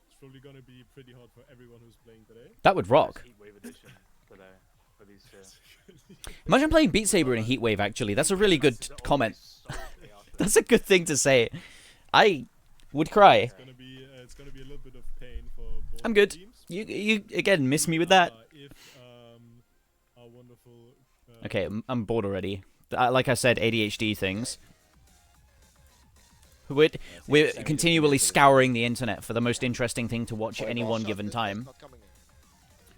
it's probably gonna be pretty hard for everyone who's playing today. That would rock. Heatwave edition today for these two. Imagine playing Beat Saber in a Heatwave. Actually, that's a really good comment. That's a good thing to say. I would cry. It's gonna be a little bit of pain for both I'm good. teams. You again miss me with that. If our wonderful. Okay, I'm bored already. Like I said, ADHD things. We're continually scouring the internet for the most interesting thing to watch at any one given time.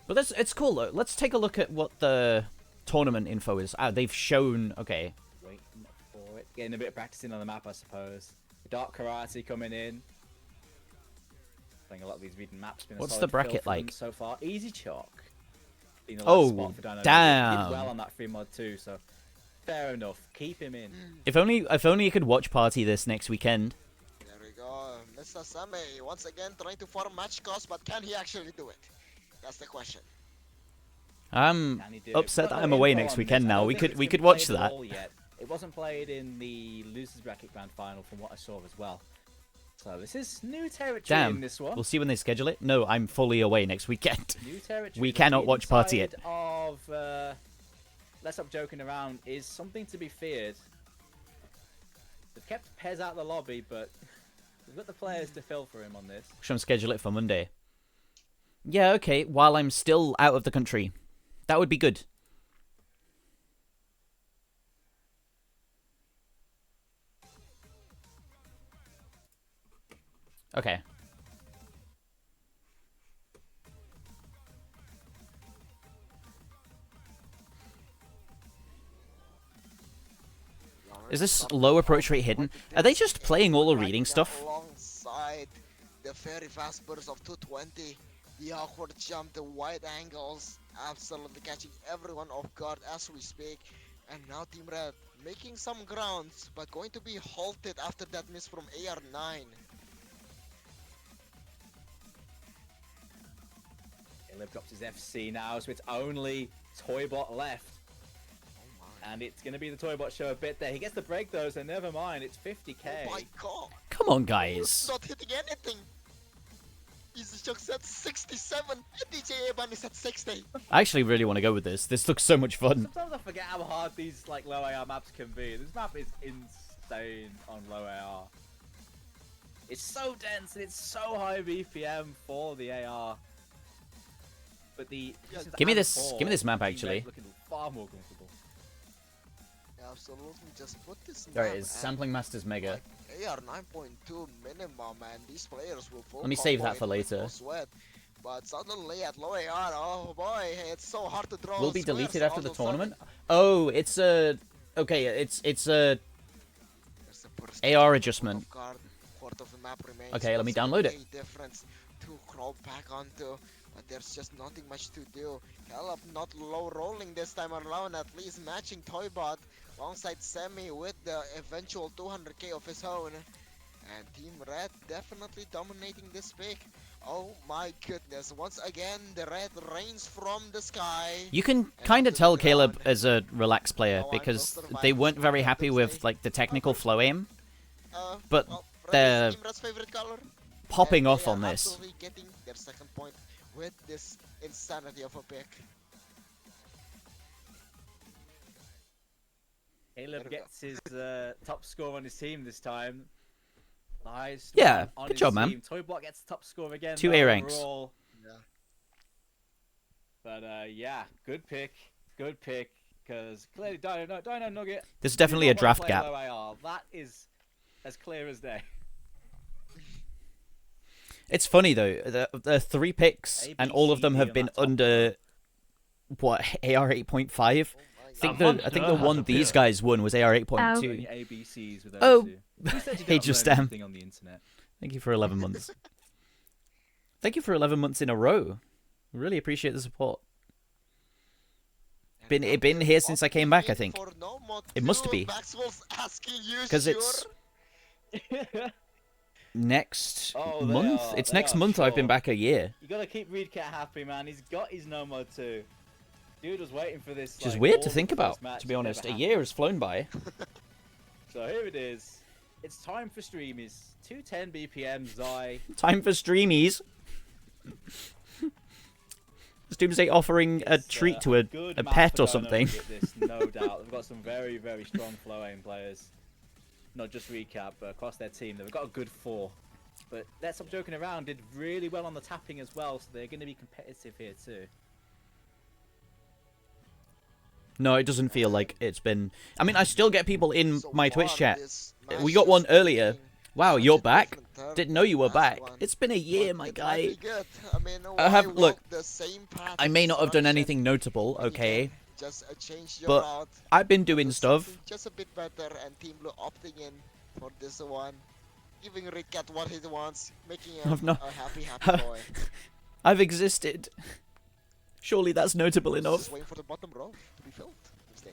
But it's cool though. Let's take a look at what the tournament info is. They've shown. Okay. Waiting for it. Getting a bit of practicing on the map, I suppose. Dark Karate coming in. Playing a lot of these reading maps. Been a What's solid the bracket fill for them like? So far, easy chalk. Been the last Oh, spot for Dino. damn. He did well on that free mod too, so fair enough. Keep him in. If only you could watch party this next weekend. There we go. Mr. Same once again trying to farm match cost, but can he actually do it? That's the question. I'm Can he do it? upset Got that no I'm away info next on weekend this. I now. don't We think could it's we been could watch played at that. all yet. It wasn't played in the losers bracket grand final, from what I saw as well. So this is new territory Damn. in this one. We'll see when they schedule it. No, I'm fully away next weekend. New territory. We The cannot watch party it. inside Of let's stop joking around is something to be feared. They've kept Pez out of the lobby, but we've got the players to fill for him on this. Should schedule it for Monday. Yeah, okay. While I'm still out of the country, that would be good. Okay. Is this low approach rate hidden? Are they just playing all the reading stuff? Alongside the very fast burst of 220, the awkward jump, the wide angles, absolutely catching everyone off guard as we speak. And now Team Red making some grounds, but going to be halted after that miss from AR9. Caleb drops his FC now, so it's only Toybot left. And it's going to be the Toybot show a bit there. He gets the break though, so never mind. It's 50k. Oh my god! Come on, guys. Not hitting anything! Easy Chuck said 67, and DJ Eban is at 60. I actually really want to go with this. This looks so much fun. Sometimes I forget how hard these like low AR maps can be. This map is insane on low AR. It's so dense and it's so high BPM for the AR. But the Give me this map actually. Looking far more comfortable. Absolutely, just put this. There it map is. and, Sampling Masters Mega. like, AR 9.2 minimum, and these players will full Let me save combo that for it with later. no sweat. But suddenly at low AR, oh boy, it's so hard to draw. Will be squares deleted after all the of a sudden. tournament. Oh, it's a okay. It's a There's a burst AR of adjustment. guard, quarter of the map remains. Okay, let me What's download the it. difference to crawl back onto, but there's just nothing much to do. Caleb not low rolling this time around, at least matching Toybot alongside Semi with the eventual 200k of his own. And Team Red definitely dominating this pick. Oh my goodness, once again the red rains from the sky. You can kind of tell Caleb as a relaxed player because they weren't very happy with like the technical flow aim, but Well, red they're is Team Red's favorite color. popping And off they on are this. absolutely getting their second point with this insanity of a pick. Caleb gets his top score on his team this time. Nice. Yeah, on good his job, man. team. Toybot gets the top score again. 2 though, A ranks. overall. Yeah. But yeah, good pick. Good pick. Because clearly Dino Nugget. This is definitely a did not wanna draft play gap. low AR. That is as clear as day. It's funny though. The 3 picks and all of them have been under what AR 8.5. I think the one these guys won was AR 8.2. Any ABCs with those Oh, two. Who said you hey, don't just learn anything on the internet? Thank you for 11 months. Thank you for 11 months in a row. Really appreciate the support. Been here since I came back, I think. For no It must be. Maxwell's asking you, Because sure? it's next Oh, month. It's next month I've been sure. back a year. You gotta keep Reedcat happy, man. He's got his No Mode 2. Dude was waiting for this. Which is like, weird all to the think first about, match to be that honest. ever A year has flown by. So here it is. It's time for streamies. 210 BPM, Zai. Time for streamies. Is Doomsday offering a treat to a good map pet for or Dino something? Nugget, this, no doubt. They've got some very, very strong flow aim players. Not just Recap, but across their team. They've got a good 4. But Let's Stop Joking Around did really well on the tapping as well, so they're going to be competitive here too. No, it doesn't feel like it's been... I mean, I still get people in So my far, Twitch chat. this We match got one is earlier. being Wow, a you're bit back? different turn Didn't know than you were last back. one, It's been a year, but my it might guy. be good. I mean, I have- why look, walk the same path I of may not have done destruction anything notable, when you okay? can just change your But route, I've been doing do stuff. something just a bit better, and Team Blue opting in for this one, giving Redcat what he wants, making him I've not- a happy boy. I've existed. Surely that's notable enough. Just waiting for the bottom row to be filled. Stay.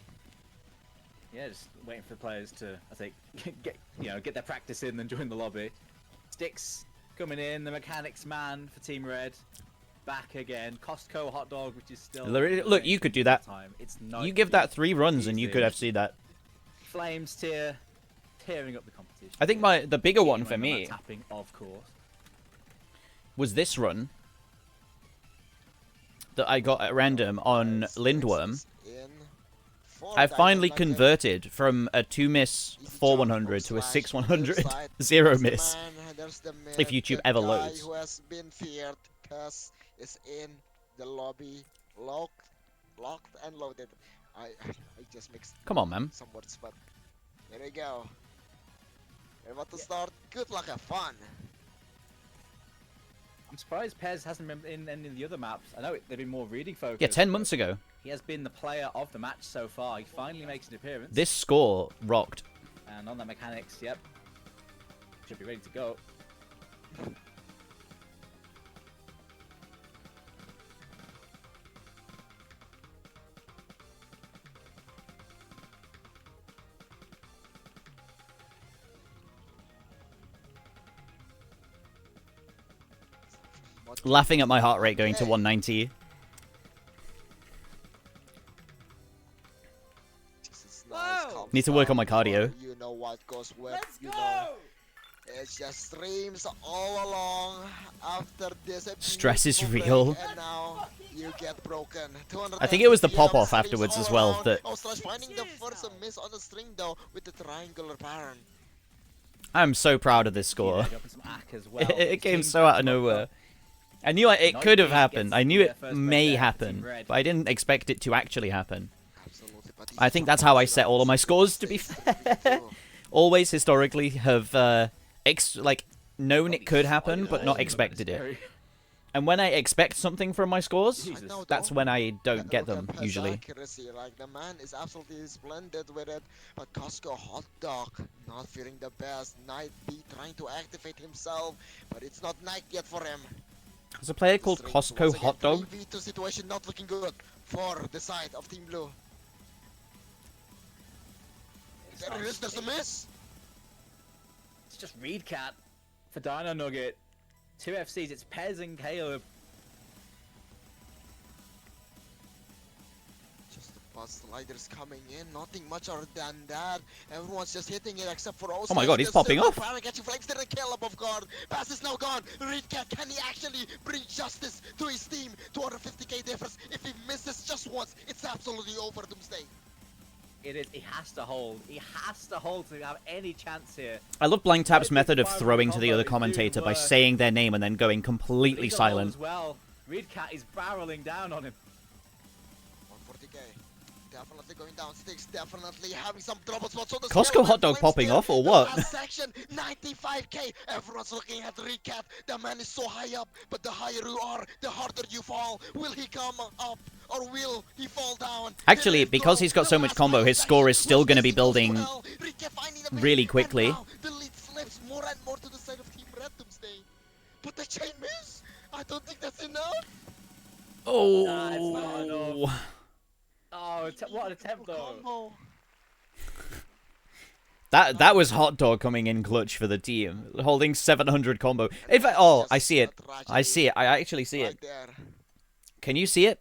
Yeah, just waiting for the players to, I think, get their practice in and join the lobby. Sticks coming in, the mechanics man for Team Red. Back again. Costco hot dog, which is still... Look, you could do that. Time. It's not You give that 3 runs and you could easy. FC that. Flames tier, tearing up the competition. I think the bigger one for Team me Tapping, of course. was this run that I got at random on Guys, Lindworm. Nexus in. 4 I finally diamond nugget. converted from a 2 miss Easy 4 jump 100 from to a Slash 6 on the 100 side. 0 There's the miss. man, there's the man, If YouTube the ever guy loads. who has been feared because is in the lobby, locked and loaded. I just mixed Come on, man. some words, but there we go. We're about to start. Good luck, have fun. I'm surprised Pez hasn't been in any of the other maps. I know they've been more reading focused. Yeah, 10 but months ago. He has been the player of the match so far. He finally makes an appearance. This score rocked. And on the mechanics, yep. Should be ready to go. Laughing at my heart rate going to 190. This is nice, calm Need to work on my start. cardio. You know what goes with. You know. It's just streams all along after this. Stress is beautiful real. break, and now you get broken. I think it was the 250 pop-off streams afterwards all as well around. that- Oh, Slash finding the first miss on the string though with the triangular pattern. I'm so proud of this score. Yeah, dropping some ack as well. It came Team so out of Red nowhere. I knew it Nice could have team happened. gets I knew their it first may break there for happen, Team Red. but I didn't expect it to actually happen. Absolutely, but I think that's how I set all of my scores, to be fair. Always historically have known it could happen, but not expected it. And when I expect something from my scores, Jesus. that's when I don't And get look them at Pez's usually. accuracy, like the man is absolutely splendid with it, but Costco hot dog not feeling the best. Knight B trying to activate himself, but it's not night yet for him. There's a player called Straight Costco once again, Hot Dog. 3v2 situation not looking good for the side of Team Blue. There it is, there's a miss. It's just Reedcat for Dino Nugget. 2 FCs, it's Pez and Caleb. Just the bus sliders coming in, nothing much other than that. Everyone's just hitting it except for Oh my god, he's popping off. Catching flames, didn't kill above guard. Pass is now gone. Reedcat, can he actually bring justice to his team? 250k difference. If he misses just once, it's absolutely over, Doomsday. It is. He has to hold. He has to hold to have any chance here. I love Blank Tap's Very method of big throwing to combo the other is doing commentator by work. saying their name and then going completely He's got hold silent. As well. Reedcat is barreling down on him. 140k. Definitely going down. Sticks definitely having some trouble spots on the Costco scale. hot dog Flames popping still off or the what? last section, 95k. Everyone's looking at Reedcat. The man is so high up, but the higher you are, the harder you fall. Will he come up or will he fall down? Actually, Here we because go. he's got The so much last combo, final his score is section. still Will going to be Messi go building well? Reedcat finding the really bait, quickly. and now the lead slips more and more to the side of Team Red, Doomsday. But the chain miss? I don't think that's enough. Oh. Nah, it's not enough. Oh, what an attempt though. Combo. That was Hot Dog coming in clutch for the team, holding 700 combo. In fact, oh, I see it. I see it. I actually see it. Can you see it?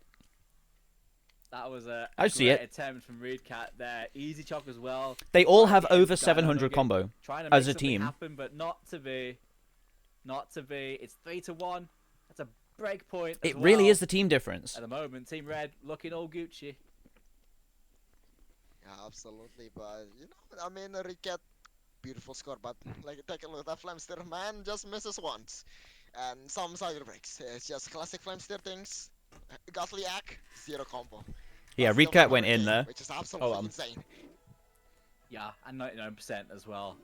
That was a I see great it. attempt from Reedcat there. Easy Chalk as well. They all Trying have to get over his guy on 700 nugget, combo trying to make as a something team. happen, but not to be. Not to be. It's 3-1. That's a break point. It really is the team difference. At the moment, Team Red looking all Gucci. Yeah, absolutely. But you know, I mean, Ricket, beautiful score. But like, take a look at that Flamster. Man just misses once, and some side breaks. It's just classic Flamster things. Gotliak, 0 combo. Yeah, That's the Recat 100 went in game, there. which is absolutely insane. Yeah, and 99% as well.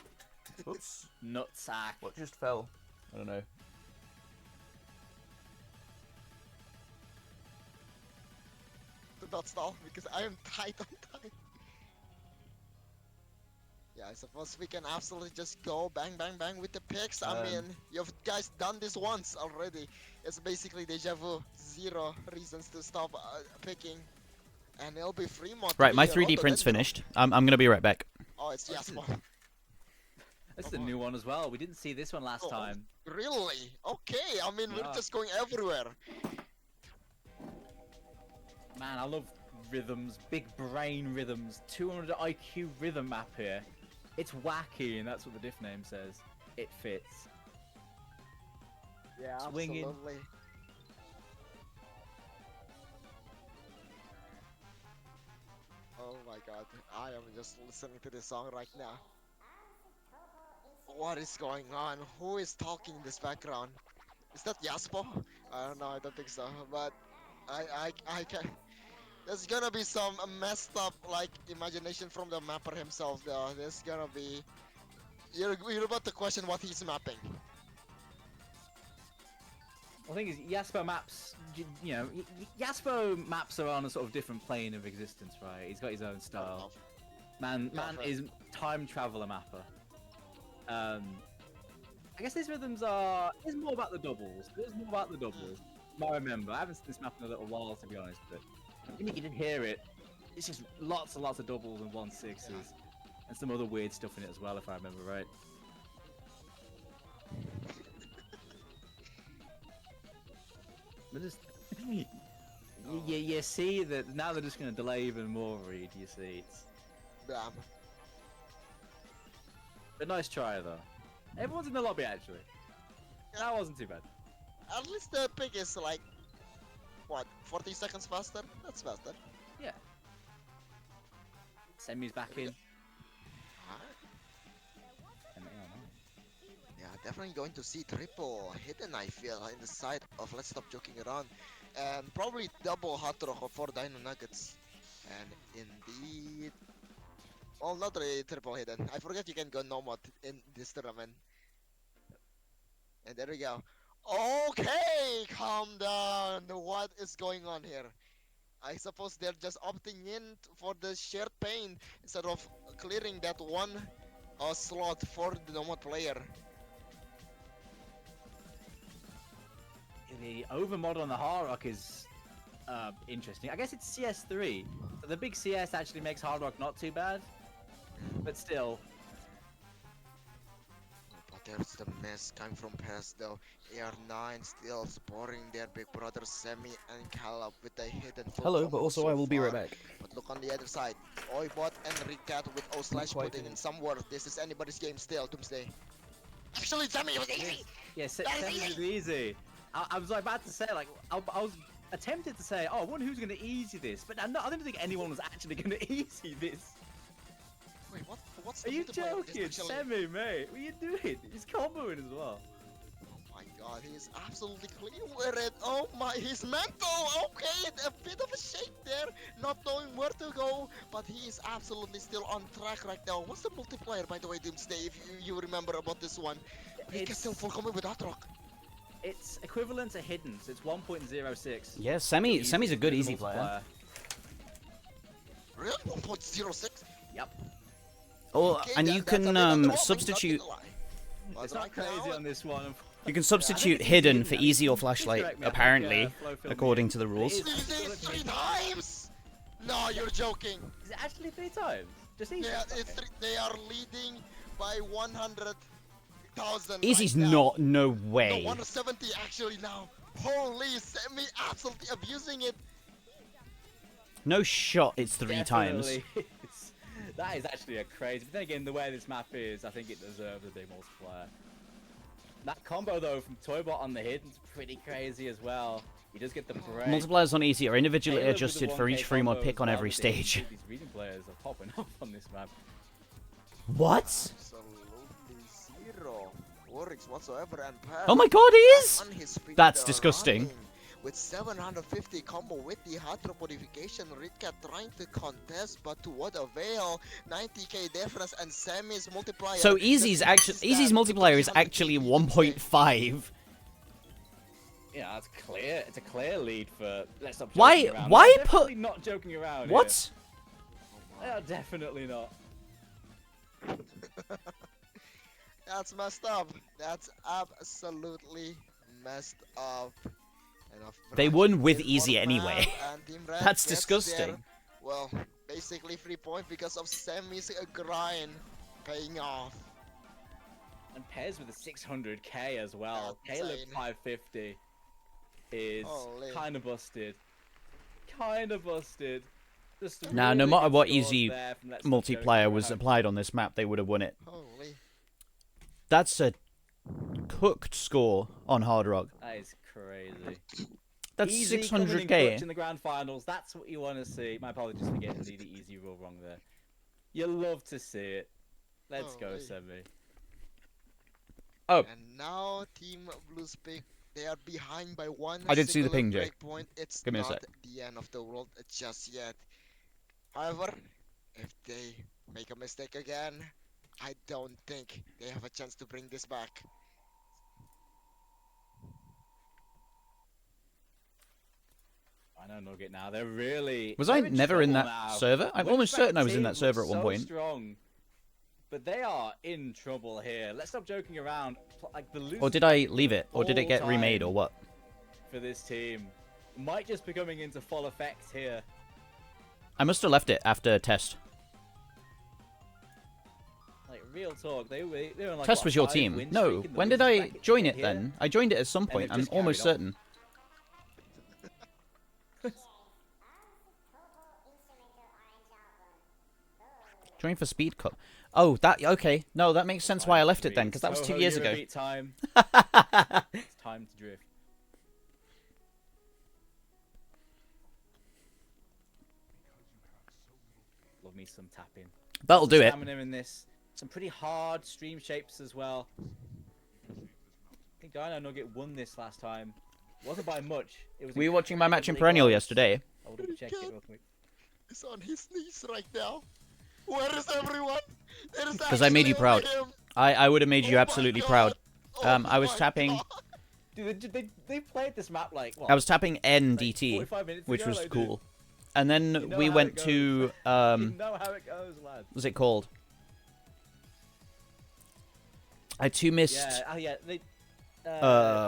Oops. Nutsack. What just fell? I don't know. Do not stall because I am tight on time. Yeah, I suppose we can absolutely just go bang, bang, bang with the picks. I mean, you've guys done this once already. It's basically deja vu. 0 reasons to stop picking. And it'll be free mod. Right, my 3D print's finished. I'm gonna be right back. Oh, it's Jasper. This is a new one as well. We didn't see this one last time. Really? Okay, I mean, we're just going everywhere. Man, I love rhythms, big brain rhythms, 200 IQ rhythm map here. It's wacky, and that's what the diff name says. It fits. Yeah, Swinging. absolutely. Oh my god, I am just listening to this song right now. What is going on? Who is talking in this background? Is that Yaspo? I don't know, I don't think so, but I can. There's gonna be some messed up like imagination from the mapper himself though. There's gonna be you're about to question what he's mapping. The thing is, Yaspo maps, you know, Yaspo maps are on a sort of different plane of existence, right? He's got his own style. Man is time traveler mapper. I guess these rhythms is more about the doubles. It's more about the doubles. I remember. I haven't seen this map in a little while, to be honest, but you didn't hear it. It's just lots and lots of doubles and 1/6s, and some other weird stuff in it as well, if I remember right. But just you see that now they're just going to delay even more, Reed. You see, it's. Damn. But nice try though. Everyone's in the lobby actually. That wasn't too bad. At least the pick is like, what, 40 seconds faster? That's faster. Yeah. Semi's back in. Yeah, definitely going to see triple hidden, I feel, in the side of Let's Stop Joking Around. And probably double hot rock for Dino Nuggets. And indeed... Well, not really triple hidden. I forget you can go no mod in this tournament. And there we go. Okay, calm down. What is going on here? I suppose they're just opting in for the shared pain instead of clearing that one slot for the nomad player. The overmod on the Hard Rock is interesting. I guess it's CS3, so the big CS actually makes Hard Rock not too bad, but still. But there's the mess coming from past though. AR9 still supporting their big brother Semi and Caleb with the hidden full Hello, combo but also so I will be right far. back. But look on the other side. Oibot and Ricat with O/slash putting in some work. This is anybody's game still, Doomsday. Actually, Semi was easy! Yeah, Semi is easy. I was about to say, like, I was attempted to say, oh, I wonder who's going to easy this, but I don't think anyone was actually going to easy this. Wait, what's the Are you multiplayer of this joking? actually? Semi, mate, what are you doing? He's comboing as well. Oh my god, he's absolutely clean with it. Oh my, he's mental. Okay, a bit of a shake there, not knowing where to go, but he is absolutely still on track right now. What's the multiplayer, by the way, Doomsday, if you remember about this one? He can still full combo with that rock. It's equivalent to hidden, so it's 1.06. Yeah, Semi's a good easy player. Really? 1.06? Yep. Oh, Okay, and that- you that's a bit can underwhelming, substitute. not gonna lie. It's But not right crazy now- on this one. You can substitute it's hidden easy, for yeah. easy or Please flashlight, correct me, I think, apparently, Flo filmed according it. to the rules. It is- Did you say it 3 times? No, you're joking. Is it actually 3 times? Just easy. Yeah, they are leading by 100,000. Easy's right now. not. No No, way. 170 actually now. Holy, Sammy absolutely abusing it. No shot. It's 3 times. Definitely. That is actually a crazy. But then again, the way this map is, I think it deserves a big multiplier. That combo though from Toybot on the hidden's pretty crazy as well. He does get the break. Multipliers on Easy are individually Caleb with the adjusted for 1K each free mod combo pick as on well. every We see stage. These reading players are popping off on this map. What? Absolutely zero worries whatsoever, and Paz Oh my god, he is! on his feet, That's disgusting. running with 750 combo with the hard drop modification. Ritcat trying to contest, but to what avail? 90k difference, and Sammy's multiplier. So Easy's multiplier is actually 1.5. Yeah, it's clear. It's a clear lead for. Let's stop Why- joking around. why They're put- definitely not joking around. What? Here. They are definitely not. That's messed up. That's absolutely messed up. Enough They brand won with is Easy one anyway. man, and Team Red That's gets disgusting. their, well, basically 3 points because of Sammy's grind paying off. And Pez with a 600k as well. That's Caleb insane. 550 is Holy. kind of busted. Kind of busted. Just Nah, no really matter good what scores Easy there from Let's Stop multiplier Joking was Around. applied on this map, they would have won it. Holy. That's a cooked score on Hard Rock. That is crazy. That's Easy coming in clutch 600k. in the grand finals. That's what you want to see. My apologies for getting the Easy rule wrong there. You love to see it. Let's go, Holy. Semi. Oh, And now Team Blues pick. They are behind by one. I did see the single ping, Jay. break point. It's Give me a not sec. the end of the world just yet. However, if they make a mistake again, I don't think they have a chance to bring this back. I know Nugget now. They're really. was they're I in never in trouble that now. server? I'm almost certain I was in that Windback server at team one looks point. so strong, but they are in trouble here. Let's stop joking around. Like the Or did I leave it? Or did it get all remade time or what? for this team might just be coming into full effect here. I must have left it after test. Like real talk, they were in like Test what, was your 5 team. win No, streak in the when did losers I bracket join to it get here. then? I joined it at some point, they've I'm just almost carried certain. Join for Speed Cup. Oh, that, okay. No, that makes sense why I left it then, because that was 2 Soho years ago. Eurobeat time. It's time to drift. Love me some tapping. That'll do it. Stamina in this. Some pretty hard stream shapes as well. I think Dino Nugget won this last time. Wasn't by much. It was Were you watching my match in incredibly Perennial close. yesterday? I'll double check it real quick. He's on his knees right now. Where is everyone? Because I made you proud. I would have made you absolutely proud. I was tapping... Dude, they played this map like what? I was tapping like NDT, 45 minutes which ago, was like, dude. cool. And then You know we how went it goes. to... You know how it goes, lad. What's it called? I had 2 missed... Yeah, oh yeah, they.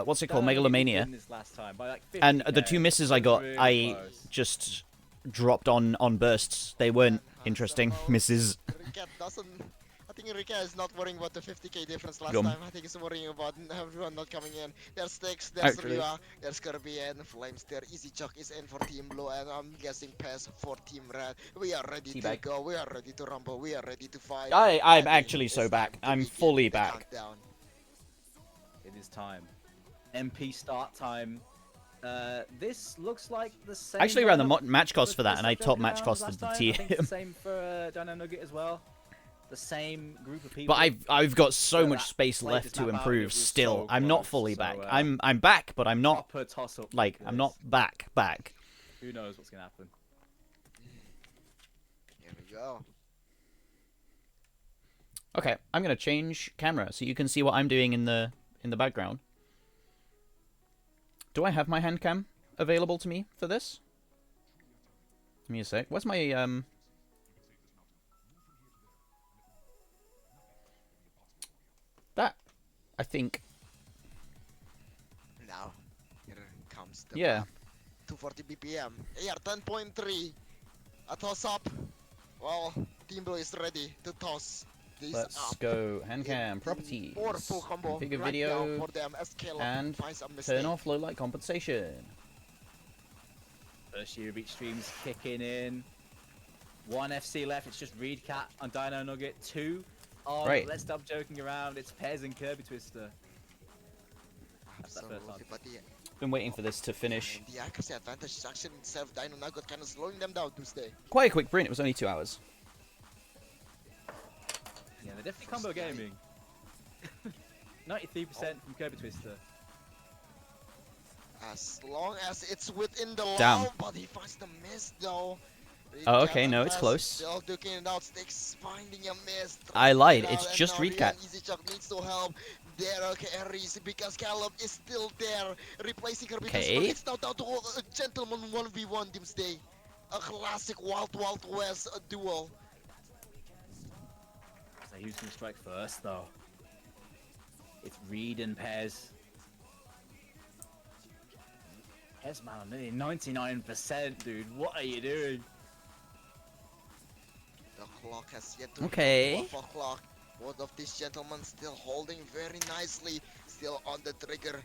What's it called? Dino Nugget did Megalomania. win this last time by like And the 50K. 2 misses I It was got, really I close. just dropped on bursts. They weren't interesting misses. Ricat doesn't. I think Ricat is not worrying about the 50k difference last Gum. time. I think he's worrying about everyone not coming in. There's Sticks, there's Actually. Rua, there's Kirby and Flames there. Easy Chuck is in for Team Blue, and I'm guessing Pass for Team Red. We are ready to Teabag. go. We are ready to rumble. We are ready to fight. I'm And actually it's so time back. to I'm begin fully the back. countdown. It is time. MP start time. This looks like the same. I actually ran the lineup match cost as for that, and I Let's top Joke match Around costed last the time. I think it's team. the same for Dino Nugget as well. The same group of people. But I've got so Yeah, much that space played left this to map out, improve it was still. so I'm not close, fully so, back. uh, I'm back, but I'm not proper toss up. like I'm not back. Who knows what's gonna happen? Here we go. Okay, I'm gonna change camera so you can see what I'm doing in the background. Do I have my hand cam available to me for this? Give me a sec. Where's my That I think. Now, here comes the Yeah. map. 240 BPM. AR 10.3. A toss up. Well, Team Blue is ready to toss this Let's up. go hand cam properties, Powerful combo configure right video, now for them as Caleb and finds a mistake. turn off low light compensation. First year of each stream's kicking in. 1 FC left. It's just Reedcat on Dino Nugget. 2 on Right. Let's Stop Joking Around. It's Pez and Kirby Twister. That's that first Absolutely, one. but Been waiting for this to finish. the accuracy advantage is actually itself. Dino Nugget kind of slowing them down Tuesday. Quite a quick print. It was only 2 hours. Yeah, they're definitely combo gaming. 93% from Kirby Twister. As long as it's within the Damn. law, but he finds the miss though. Oh, okay, no, it's close. Still duking it out, Sticks finding a miss. I lied, throwing it it's out, just and now Reedcat. Easy Chuck needs to help. There carries because Caleb is still there, replacing her because Okay. it's now down to a gentleman 1v1 Doomsday. A classic Wild West duel. So who's gonna strike first though? It's Reed and Pez. Pez man, I'm nearly 99%, dude. What are you doing? The clock has yet to Okay. hit 12 o'clock. Both of these gentlemen still holding very nicely, still on the trigger,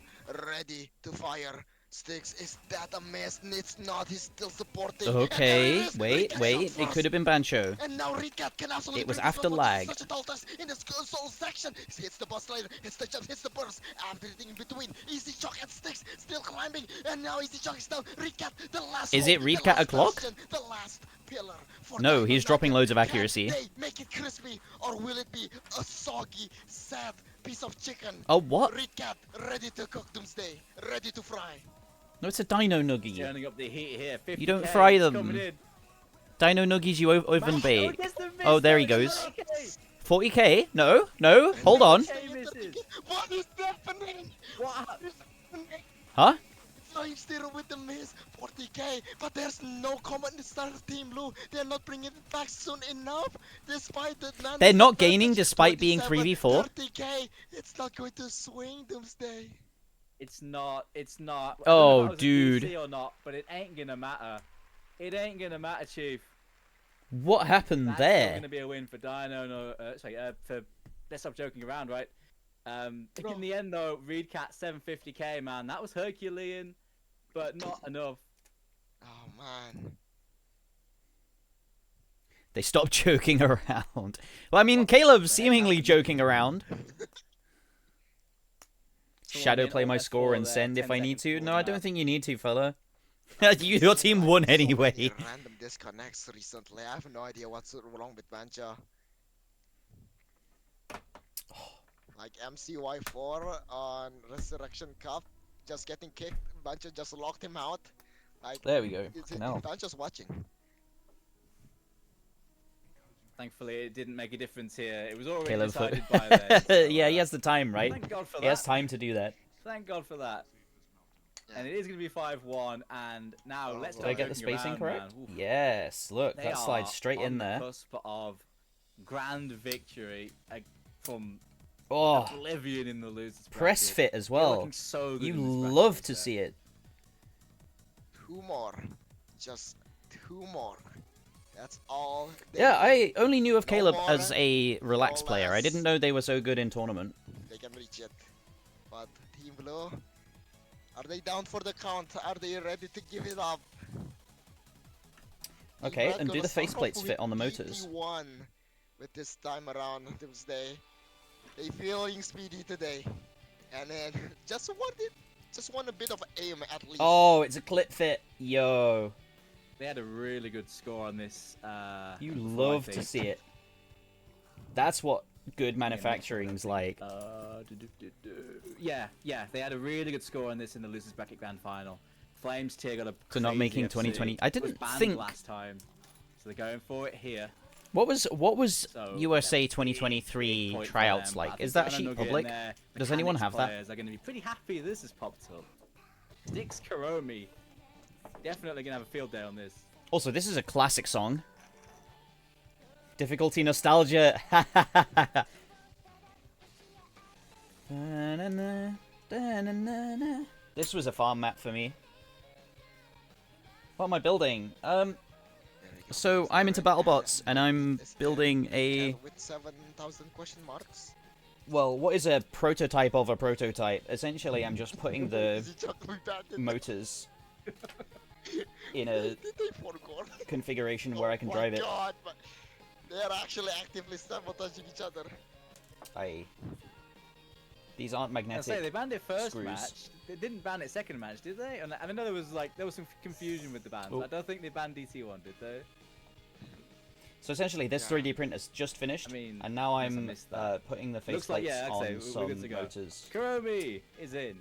ready to fire. Sticks, is that a mess? It's not, he's still supporting. Okay, wait. It could have been Bancho. And now Reedcat can absolutely It was bring this after one, lag. Such a tall touch in the soul section. He hits the bus later, hits the jump, hits the burst. Everything in between. Easy Shock and Sticks still climbing. And now Easy Shock is down. Reedcat, the last Is hope, it the Reedcat last a clock? bastion, the last pillar for No, Dino he's dropping Nugget. loads of Can accuracy. they make it crispy, or will it be a soggy, sad piece of chicken? Oh, what? Reedcat, ready to cook Doomsday, ready to fry. No, it's a Dino Nuggie. Turning up the heat here. 50K, You don't fry it's them. coming in. Dino Nuggies, you oven bait. gets the miss, Oh, there he though, goes. 40K. 40k? No, hold on. 40K misses. What is happening? What? What is happening? Huh? Flying Zero with the miss, 40k, but there's no comment in the start of Team Blue. They're not bringing it back soon enough, despite the They're not gaining despite being 3v4? 30k, it's not going to swing Doomsday. It's not. It's not. I don't know Oh, if that was a dude. DC or not, but it ain't gonna matter. It ain't gonna matter, Chief. What happened That's still there? gonna be a win for Dino. No, for Let's Stop Joking Around, right? In the end, though, Reedcat 750k, man, that was Herculean, but not enough. Oh man. They stopped joking around. Well, I mean, Caleb's seemingly joking around. Shadow play my score and send if I need to. No, I don't think you need to, fella. Your team won So many anyway. random disconnects recently. I have no idea what's wrong with Bancha. Like MCY4 on Resurrection Cup, just getting kicked. Bancha just locked him out. Like There we go. Canal. Bancha's watching. Thankfully, it didn't make a difference here. It was already Caleb. decided by then. so, Yeah, he has the time, right? Thank God for He has that. time to do that. Thank God for that. And it is going to be 5-1, and now let's Did I get the spacing correct? Yes. Look, that slides straight in there. On the cusp of grand victory from Oh, oblivion in the losers press bracket. fit as They're well. looking so good You in this bracket, love to to be fair. see it. 2 more. Just 2 more. That's all. they Yeah, need. I only knew of No Caleb more, as a relaxed no player. I less. didn't know they were so good in tournament. They can reach it. But Team Blue, are they down for the count? Are they ready to give it up? Okay, Team Red and do gonna the start faceplates off fit on the with motors? 81 with this time around Doomsday. They feeling speedy today. And then just want a bit of aim at least. Oh, it's a clip fit. Yo. They had a really good score on this. You before, I love to think. see it. That's what good manufacturing's like. Yeah, they had a really good score on this in the losers bracket grand final. Flames tier got a So not crazy making FC. 2020. I It was didn't banned think. last time, so they're going for it here. What was So, USA yeah, 2023 big point for tryouts them, like? but I Is think that Dino sheet Nugget public? and their Does anyone mechanics have that? players are going to be pretty happy this has popped up. Dix Karomi, definitely going to have a field day on this. Also, this is a classic song. Difficulty nostalgia. This was a farm map for me. What am I building? There we So I'm into BattleBots, and I'm building a... with 7,000 question marks. Well, what is a prototype of a prototype? Essentially, I'm just putting the motors in a Did they forgot? configuration where I can drive it. Oh my god, but they are actually actively sabotaging each other. These aren't I magnetic say they banned it first screws. match. They didn't ban it second match, did they? And I know there was some confusion with the bans. Oh. I don't think they banned DT1, did they? So essentially, this 3D printer's just finished, I mean, and now unless I I'm missed that. putting the Looks like, faceplates yeah, I'd say on we're good to some go. motors. Kuromi is in.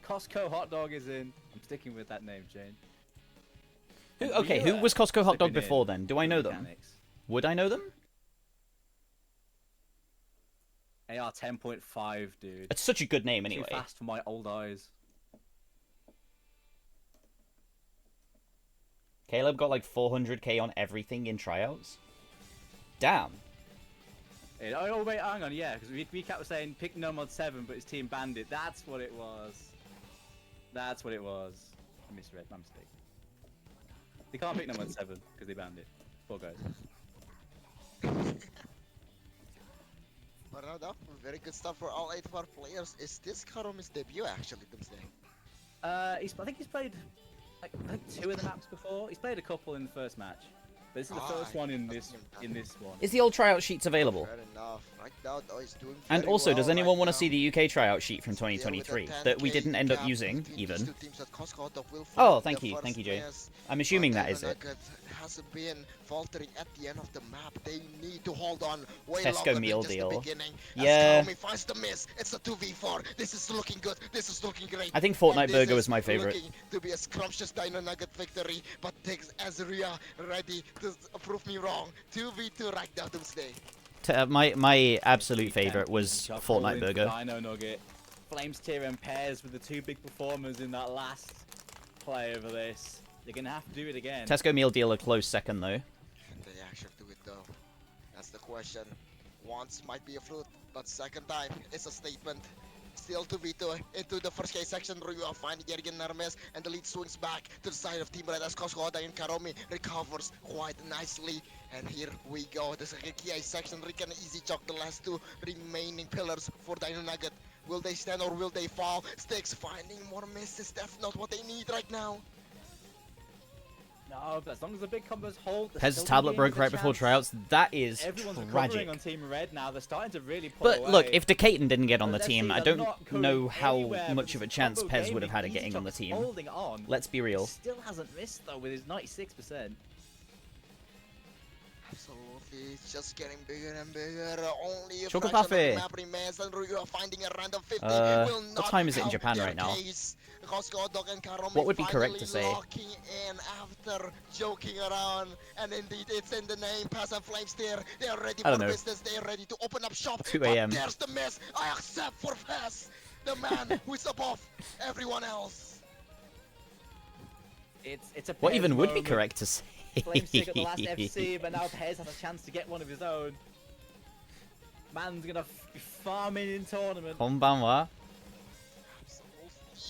Costco hot dog is in. I'm sticking with that name, Jane. Okay, who was Costco Hot Dog slipping before in then? Do I know them? mechanics. Would I know them? AR 10.5, dude. It's such a good name, Too anyway. fast for my old eyes. Caleb got like 400k on everything in tryouts. Damn. Oh wait, hang on, yeah, because Recap was saying pick no mod 7, but his team banned it. That's what it was. That's what it was. I misread, my mistake. They can't pick no mod 7 because they banned it. Poor guys. But no, that very good stuff for all 8 of our players. Is this Karomi's debut actually, Doomsday? I think he's played like 2 of the maps before. He's played a couple in the first match. But this is the first one in this one. Is the old tryout sheets available? Fair enough. Right now, though, he's doing And very also, well does anyone right want to now. see the UK tryout sheet from Still with a 2023 that we 10K didn't end up gap using, between even? these two teams that Costco will Oh, find thank the you, first Jay. miss. I'm assuming But that is it. Nugget hasn't been faltering at the end of the map. They need to hold on way Tesco longer than meal just deal. the beginning. Yeah. As Karomi finds the miss. It's a 2v4. This is looking good. This is looking great. I think Fortnite And this Burger was my favorite. Looking to be a scrumptious Dino Nugget victory, but takes Azria ready to prove me wrong. 2v2 right now, Doomsday. My absolute favorite was Chuckle Fortnite into Burger. Dino Nugget. Flames tier and pairs with the 2 big performers in that last play over this. They're gonna have to do it again. Tesco meal deal a close second, though. Can they actually do it though? That's the question. Once might be a fruit, but second time it's a statement. Still 2v2 into the first K section. Ryu finding Yergen Hermes, and the lead swings back to the side of Team Red as Costco and Karomi recovers quite nicely. And here we go. The second K section. Rick can easy choke the last 2 remaining pillars for Dino Nugget. Will they stand or will they fall? Sticks finding more misses. That's not what they need right now. No, but as long as the big combos hold. they're Pez's still tablet gonna broke give right a before chance. tryouts. That is Everyone's tragic. recovering on Team Red now. They're starting to really pull But away. look, if Decaton didn't get on the Let's team, see, I they're don't not going know how anywhere much of a because chance Combo Pez would have Gaming, had of Easy getting on the Chop's team. Holding on. Let's be real. Still hasn't missed though with his 96%. Absolutely, it's just getting bigger and bigger. Only a Choco fraction of Parfait. the map remains, and Ryu finding a random 50 will what not time is it in help Japan their right now? case. Costco, Dog, and Karomi What would be correct to finally say? locking in after joking around, and indeed it's in the name. Pass and Flames there. They are ready I don't for know. business. They are ready to open up shop. 2 But a.m. there's the miss. I accept for Pez, the man who is above everyone else. It's a What Pez even would be moment. correct to say? Flames got the last FC, but now Pez has a chance to get one of his own. Man's gonna be farming in tournament. Konbanwa.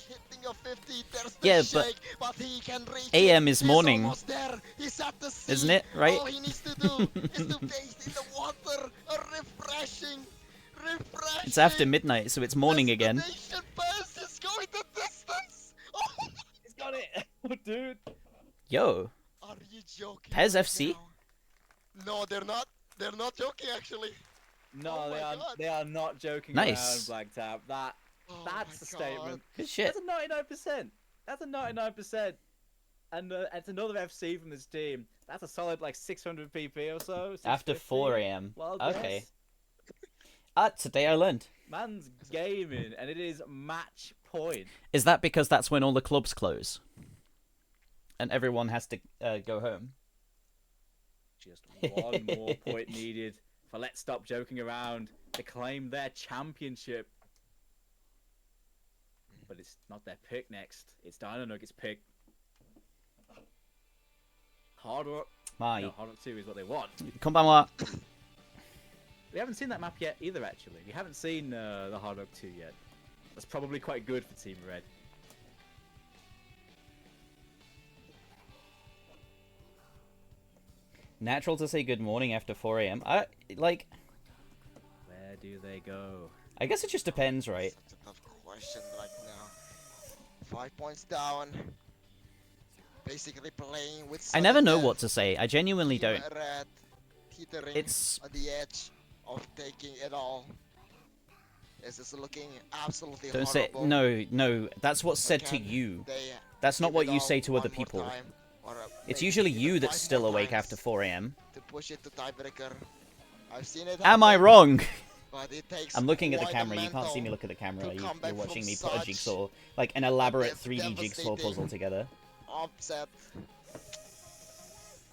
Hitting a 50, there's the Yeah, shake, but he can reach AM it. is He's morning. almost there. He's at the sea. Isn't it? Right? All he needs to do is to bathe in the water. A refreshing. It's after midnight, so it's morning again. Destination Buzz is going the distance. Oh, He's got it. Oh, dude. Yo, are you joking? Pez right FC? now? No, they're not. They're not joking actually. No, Oh my God. they are not joking Nice. around, Black Tap. Oh That's my a statement. good shit. That's a 99%. That's a 99%. And it's another FC from this team. That's a solid like 600 PP or so. After 650. 4 a.m. Well, Okay. yes. Today I learned. Man's gaming, and it is match point. Is that because that's when all the clubs close? And everyone has to go home? Just one more point needed for Let's Stop Joking Around to claim their championship. But it's not their pick next. It's Dino Nuggets' pick. Hard Rock. My. No, Hard Rock 2 is what they want. Konbanwa. We haven't seen that map yet either, actually. We haven't seen the Hard Rock 2 yet. That's probably quite good for Team Red. Natural to say good morning after 4 a.m. Like, Where do they go? I guess it just depends, right? Such a tough question right now. 5 points down. Basically playing with I never know sudden what to say. I genuinely Team don't. Red teetering It's on the edge of taking it all. This is looking absolutely don't say horrible. no. That's what's said to Can you. they That's not give what it you all say to other one more people. time, or, It's maybe usually even you that's 5 still more awake times after 4 a.m. to push it to tiebreaker. I've seen it Am I happen, wrong? but it takes I'm looking at the quite a camera. You can't see me mental look at the camera. to come You're back watching from me put a such jigsaw, like an elaborate this 3D jigsaw puzzle devastating together. upset.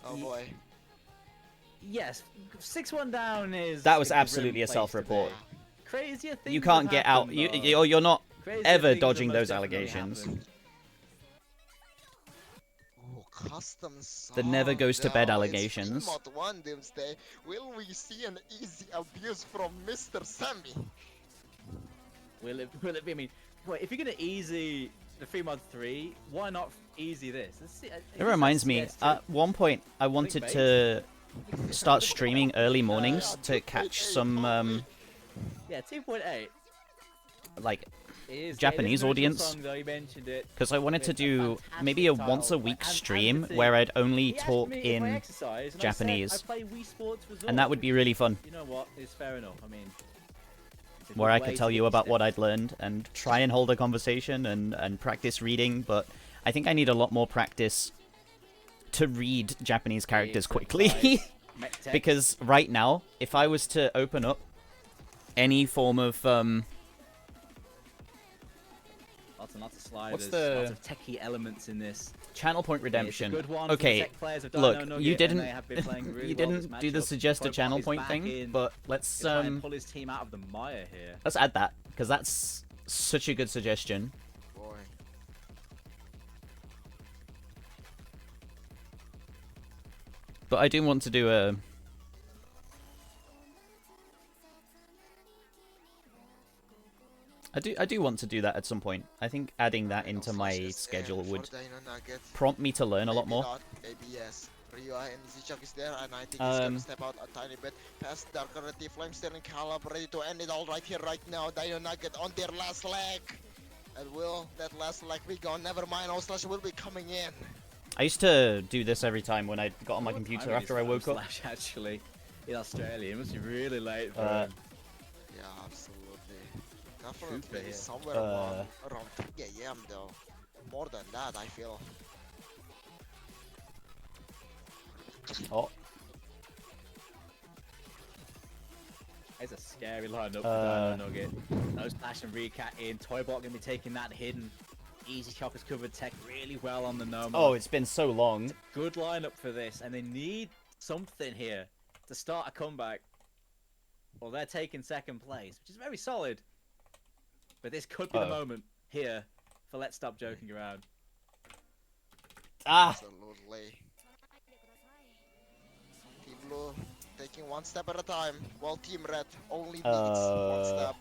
Oh boy. Yes, 6-1 down is. That was a grim absolutely a place to self-report. be. Crazier things You can't have get out. happened, though. You're not Crazier ever things have dodging most those definitely allegations. happened. Oh, custom The never song, goes to bed though. allegations. It's Mod 1 Doomsday. Will we see an easy abuse from Mr. Sammy? Will it be? I mean, wait, if you're gonna easy the 3 mod 3, why not easy this? It reminds me, at one point I wanted to start streaming early mornings to catch some Yeah, 2.8 like is Japanese audience, song, though, you mentioned it. because I wanted to It's a do fantastic maybe a title, once a like, week and stream the thing, where I'd only he asked talk me if I in exercise, and I Japanese, said, I play Wii Sports Resort. and that would be really fun, You know what? It's fair enough. I mean, it's a where good I way could to tell get you your about what steps. I'd learned and try and hold a conversation and practice reading, but I think I need a lot more practice to read Japanese characters It's a quickly. nice mech tech. Because right now, if I was to open up any form of Lots of sliders, What's the- lots of techie elements in this. Channel Point It's a Redemption, good one for the okay, tech players of look, Dino you Nugget, didn't and they have been playing really you well this didn't do the matchup. suggest a Toybot channel is point back thing, in but to let's try and pull his team out of the mire here. let's add that, because that's such a good suggestion. Boy. But I do want to do a I do want to do that at some point. I think adding that into my schedule would prompt me to learn a lot more. Maybe yes. Ryu and Zichak is there, and I think he's gonna Um, step out a tiny bit past Darker Red Flamester and Caleb, ready to end it all right here, right now. Dino Nugget on their last leg. And will that last leg be gone? Never mind, Slash will be coming in. I used to do this every time when I got on my computer I after I woke up. Slash actually in Australia. It must be really late for him. Yeah, absolutely. Super Definitely here. somewhere around 3 a.m. though. More than that, I feel. Oh, It's a scary lineup for Dino Nugget. No Splash and Recat in. Toybot gonna be taking that hidden. Easy Shock has covered tech really well on the Nomad. oh, it's been so long. Good lineup for this, and they need something here to start a comeback. Well, they're taking second place, which is very solid. But this could be the moment here for Let's Stop Joking Around. Ah, Absolutely. Team Blue taking one step at a time, while Team Red only needs one step.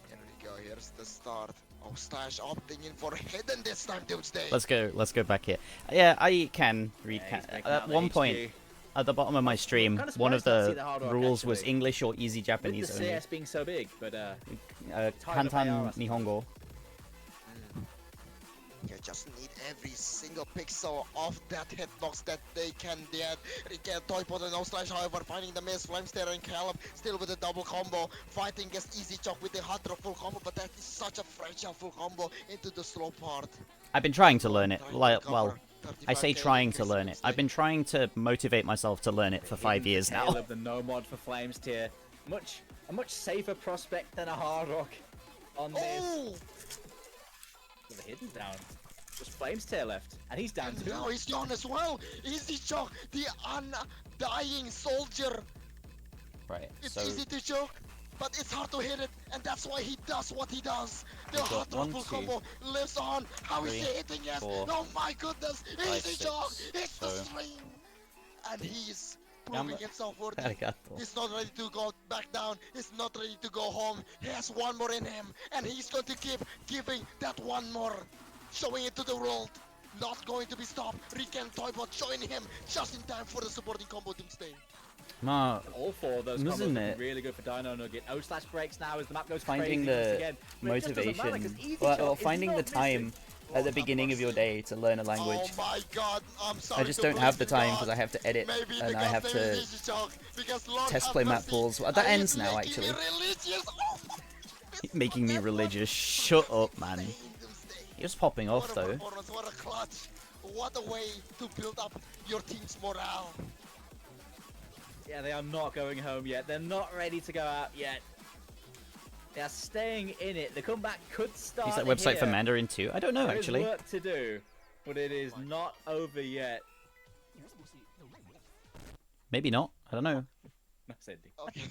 Here we go, here's the start. Oh, Slash opting in for hidden this time, Doomsday. let's go back here. Yeah, I can read. Yeah, he's At breaking out the one HQ. point, at the bottom of my stream, Kinda one of surprised to see the the hard rock, rules was actually. English or easy With Japanese the only. CS being so big, but Kantan Nihongo. You just need every single pixel of that hitbox that they can get. Toypod and Slash, however, finding the miss. Flamester and Caleb still with a double combo. Fighting against Easy Chuck with the Hydra full combo, but that is such a fragile full combo into the slow part. I've been trying to learn it. Trying to Like, cover well, I say 35k trying to increase learn it. I've been trying to motivate myself to learn it for 5 years now. Of the no mod for Flames tier, a much safer prospect than a Hard Rock on this. Oh! With a hidden down. Just Flames tier left, and he's down And too. now he's gone as well. Easy Chuck, the undying soldier. Right. It's So easy to choke, but it's hard to hit it, and that's why he does what he does. The We've got hot full 1, 2, combo lives on. How is 3, he hitting it? 4, Oh my goodness! 5, Easy 6. choke! It's the So- stream! And he's proving himself worthy. Arigato. He's not ready to go back down. He's not ready to go home. He has one more in him, and he's going to keep giving that one more, showing it to the world. not going to be stopped. Rick and Toybot join him just in time for the supporting combo Doomsday. Ma, All four of those Isn't combos it? really good for Dino Nugget. O/slash breaks now as the map goes finding crazy once the again. But it just doesn't matter, 'cause motivation, Easy or Chop is finding the not time missing. at the beginning of your day to learn a language. Oh my god, I'm sorry I just to don't have the break it, time God. because I have to edit Maybe the and I have God's name to is Easy Chop, because Lord test have play map mercy, pools. Well, that I ends hate now, making actually. me religious. Oh, Making me religious. Shut up, man. You're just popping off, what a though. performance, what a clutch. What a way to build up your team's morale. Yeah, they are not going home yet. They're not ready to go out yet. They are staying in it. The comeback could start. Is that website for here. Mandarin too? I don't know, There is actually. work to do, but it is not over yet. Maybe not. I don't know. No, Cindy. Okay.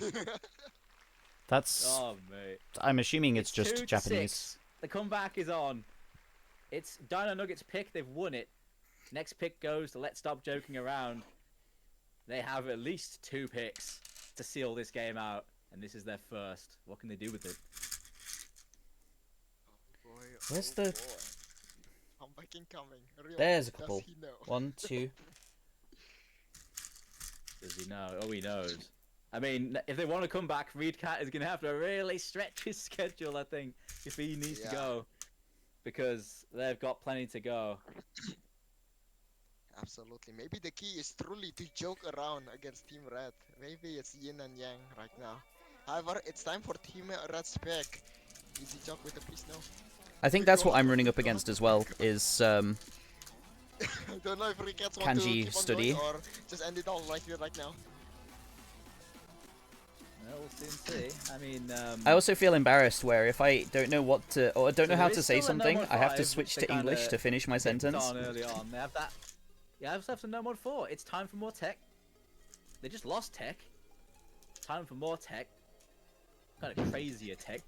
That's... Oh, mate. I'm assuming it's just 2 to Japanese. 6. The comeback is on. It's Dino Nuggets' pick. They've won it. Next pick goes to Let's Stop Joking Around. They have at least 2 picks to seal this game out, and this is their first. What can they do with it? Boy, Where's oh the- boy. Comeback incoming. Really? There's a Does couple. he know? 1, 2... Does he know? Oh, he knows. I mean, if they want to come back, Reedcat is going to have to really stretch his schedule, I think, if he needs to Yeah. go. Because they've got plenty to go. Absolutely. Maybe the key is truly to joke around against Team Red. Maybe it's yin and yang right now. However, it's time for Team Red's pick. Easy joke with the please no. I think that's what I'm running up against as well, is, I don't know if Rickets want to Kanji keep on study. going or just end it all right here, right now. Well, we'll soon see. I mean, I also feel embarrassed where if I don't know what to, or don't know So how there to is say still a no something, mod I have to 5, switch which to they English kinda to finish my picked sentence. on early on. They have that. Yeah, I also have some no mod 4. It's time for more tech. They just lost tech. Time for more tech. Kind of crazier tech.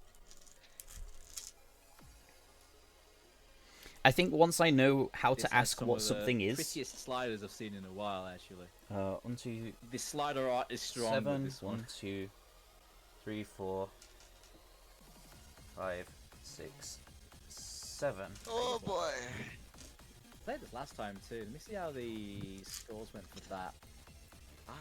I think once I know how This to has ask some what of the something is... Prettiest sliders I've seen in a while, actually. 1, 2, The slider art is strong with 7, this one. 1, 2, 3, 4, 5, 6, 7. Oh boy. I played this last time too. Let me see how the scores went for that. Ah.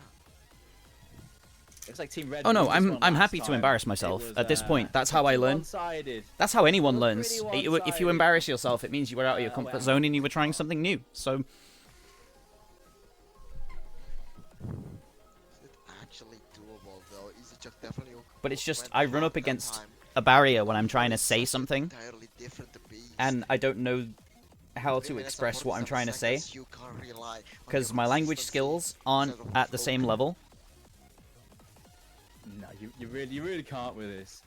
Looks like Team Red. Oh no, won this one I'm last happy to time. embarrass It myself. was, At this point, that's how I pretty learn. one-sided. That's how anyone It was learns. pretty If you one-sided. embarrass yourself, it means you were out of your comfort Wow. zone and you were trying something new. So, Is it actually doable though? Easy Chuck definitely. but it's just went I run hard up that against time. a barrier when I'm trying to It's say such an something, entirely different beast. and I don't know how 3 to minutes and express what I'm 47 trying to say seconds, you can't rely on because your my language consistency skills aren't instead of at the same flow. level. No, you really can't with this.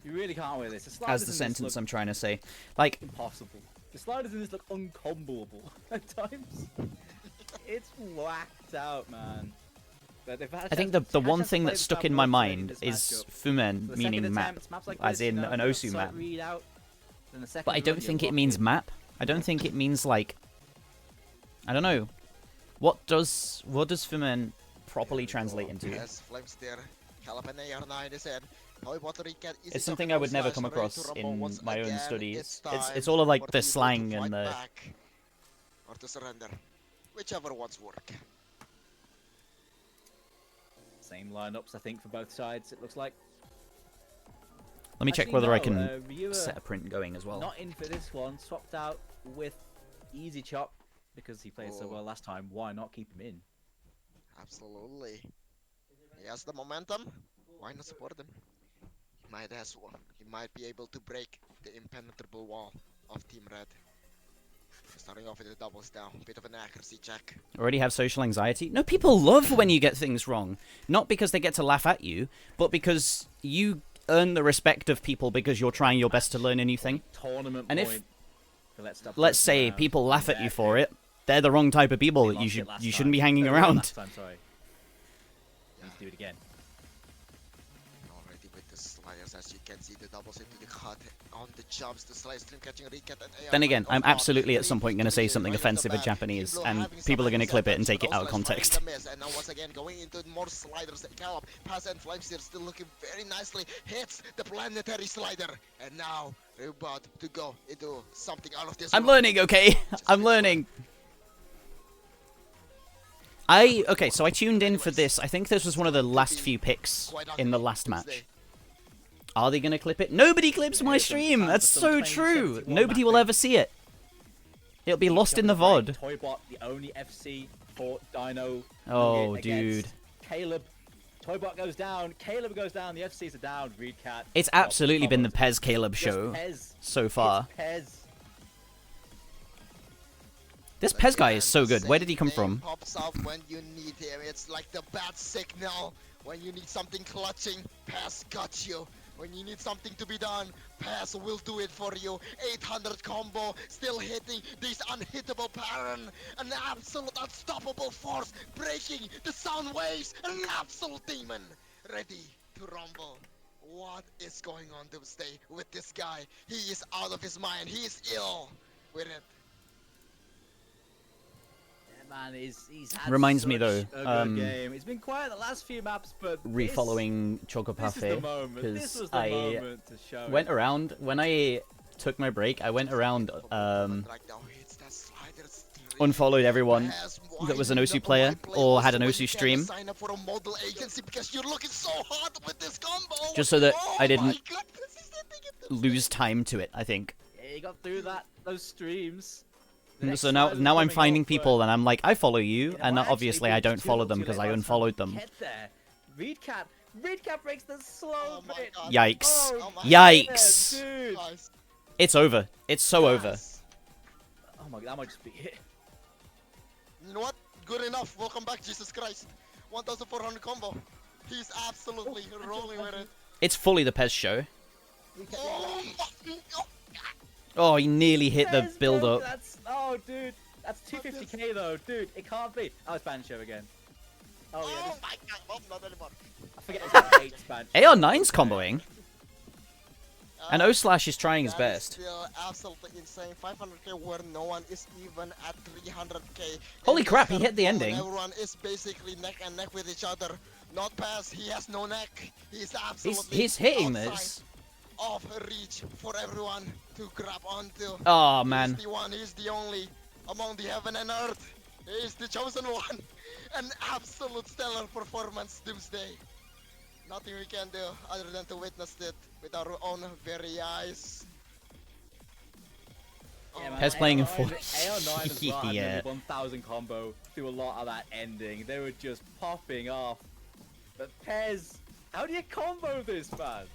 You really can't with this. As sliders the in this sentence look I'm trying to say. Like, impossible. The sliders in this look uncomboable at times. It's whacked out, man. But they've had a I think chance- the had a one chance to thing play that this stuck map in my more, to mind this is matchup. Fumen, The meaning second map, attempt, maps like as this, in you know, an you Osu sort map. of read out, then the second But I run, don't you think it lock means in. map. I don't think it means like. I don't know. What does Fumen properly translate into? As Flames there, Calvin AR9 is in. It's something I would never come across in my own studies. It's all of like the slang and the. Or to surrender, whichever ones work. Same lineups, I think, for both sides. It looks like. Let me check Actually, whether I no, can Ryu, set a print going as well. Not in for this one. Swapped out with Easy Chop because he played so Oh. well last time. Why not keep him in? Absolutely. He has the momentum. Why not support him? He might be able to break the impenetrable wall of Team Red. Starting off with the doubles down. Bit of an accuracy check. Already have social anxiety? No, people love when you get things wrong. Not because they get to laugh at you, but because you earn the respect of people because you're trying your best to learn a new thing. Tournament And if- point. for Let's say people laugh at you for it, they're the wrong type of people that you shouldn't be hanging around. Last time, sorry. Need to do it again. Already with the Sliders, as you can see, the doubles into the cut on the jumps. The slide stream catching Recat and AR. Then again, I'm absolutely at some point going to say something offensive in Japanese, and people are going to clip it and take it out of context. And now once again going into more sliders. Gallop, pass and flames here still looking very nicely. Hits the planetary slider. And now we're about to go into something out of this. I'm learning, okay? I'm learning. Okay, so I tuned in for this. I think this was one of the last few picks in the last match. Are they going to clip it? Nobody clips my stream! That's so true! Nobody will ever see it. It'll be lost in the VOD. Toybot, the only FC for Dino. Oh, dude. Caleb. Toybot goes down. Caleb goes down. The FCs are down. Reedcat. It's absolutely been the Pez Caleb show so far. This Pez guy is so good. Where did he come from? Pops up when you need him. It's like the bad signal. When you need something clutching, Pez got you. When you need something to be done, Pez will do it for you. 800 combo, still hitting this unhittable Baron. An absolute unstoppable force, breaking the sound waves. An absolute demon, ready to rumble. What is going on Doomsday with this guy? He is out of his mind. He is ill with it. Man, he's had Reminds me such though, a good game. It's been quiet the last few maps, but refollowing Chocopafe, because I went around when I took my break. I went around, unfollowed everyone that was an Osu player or had an Osu stream, just so that I didn't lose time to it. I think. Yeah, you got through those streams. So now I'm finding people and I'm like, I follow you, and obviously I don't follow them because I unfollowed them. Reedcat breaks the slow bit. Yikes. Oh, Yikes. Dude. It's over. It's so over. Oh my god, that might just be it. You know what? Good enough. Welcome back, Jesus Christ. 1,400 combo. He's absolutely rolling with it. It's fully the Pez show. Oh, he nearly hit the build-up. Oh, dude. That's 250k, though. Dude, it can't be. Oh, it's Ban Show again. Oh, yeah. My god. Well, not anymore. I forget it's like 8 Ban Show. AR9's comboing. And O-Slash is trying his best. Still absolutely insane. 500k where no one is even at 300k. Holy crap, he hit the ending. Everyone is basically neck and neck with each other. Not Pez, he has no neck. He's absolutely He's hitting outside this. Of reach for everyone to grab onto. Oh man. He's the one, he's the only among the heaven and earth. He's the chosen one. An absolute stellar performance, Doomsday. Nothing we can do other than to witness it with our own very eyes. Yeah, Pez playing in 4. AR9 as well had Yeah. nearly 1,000 combo through a lot of that ending. They were just popping off. But Pez, how do you combo this, man?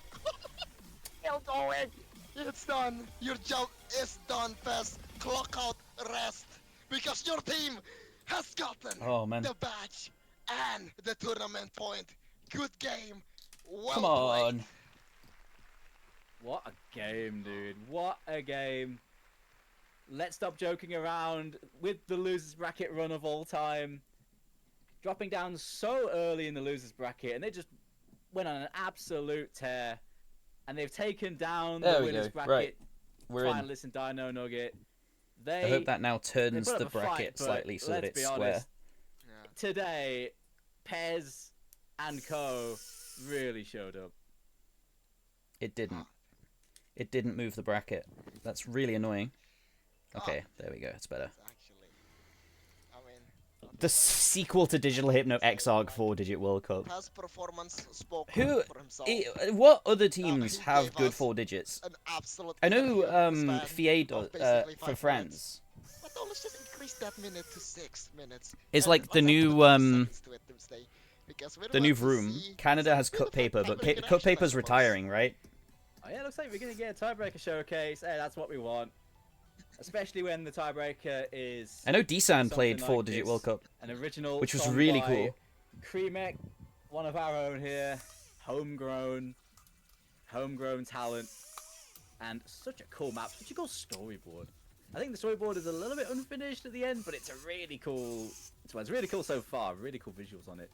Still going. It's done. Your job is done, Pez. Clock out, rest. Because your team has gotten the badge and the tournament point. Good game. Well Come on. played. What a game, dude. What a game. Let's stop joking around with the losers bracket run of all time. Dropping down so early in the losers bracket, and they just went on an absolute tear. And they've taken down the winners bracket. Right. We're finalists in Dino Nugget. I hope that now turns the bracket slightly so that it's square. Today, Pez and Co really showed up. It didn't. It didn't move the bracket. That's really annoying. Okay, there we go. It's better. The sequel to Digital Hypno X-Arg 4-digit World Cup. Pez performance spoke Who? for himself. What other teams have good 4 digits? An absolute I know Fiat Fiat for France. But no, let's just increase that minute to 6 minutes. It's like the new Vroom. Canada has cut paper, but cut paper's retiring, right? Oh yeah, looks like we're gonna get a tiebreaker showcase. Hey, that's what we want. Especially when the tiebreaker is. I know Desan played 4-digit World Cup, an original, which was really cool. Kremek, one of our own here, homegrown talent, and such a cool map, such a cool storyboard. I think the storyboard is a little bit unfinished at the end, but it's a really cool. It's really cool so far. Really cool visuals on it.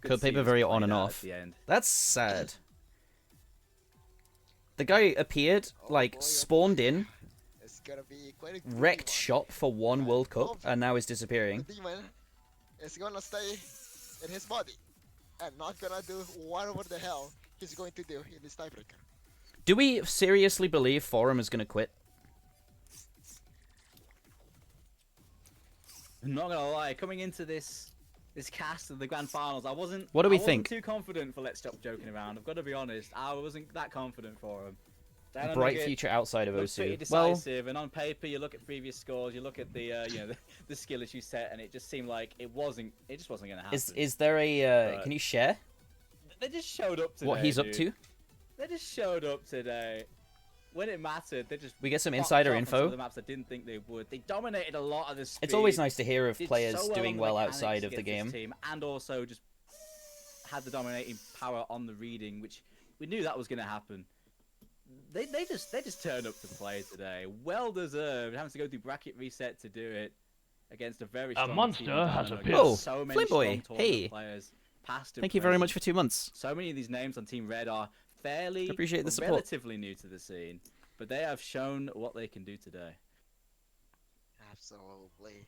Cut paper very on and off. That's sad. The guy appeared, like, spawned in, It's gonna be quite a wrecked goofy shop for one World Cup, and now is one. disappearing. The demon is gonna stay in his body and not gonna do whatever the hell he's going to do in this tiebreaker. Do we seriously believe Forum is gonna quit? I'm not gonna lie, coming into this cast of the grand finals, I wasn't. What do we I think? wasn't too confident for Let's Stop Joking Around. I've got to be honest, I wasn't that confident for him. A bright future outside of Looks pretty OSU. Well, decisive, and on paper, you look at previous scores, you look at the you know the skill issue set, and it just seemed like it just wasn't gonna happen. is there a? Can you share They just showed up today. what he's up dude. to? They just showed up today. When it mattered, they just. We get some popped insider off on some of info. The maps I didn't think they would. They dominated a lot of the speed. It's always nice to hear of Did players so doing on the well mechanics outside of the against this game. team, and also just had the dominating power on the reading, which we knew that was going to happen. They just turned up to play today. Well deserved. Having to go through bracket reset to do it against a very strong monster team in has Ghana. appeared. Oh, So many Flimboy, strong hey. tournament players, past and Thank you very much present. for 2 months. So many of these names on Team Red are fairly Appreciate the support. relatively new to the scene, but they have shown what they can do today. Absolutely.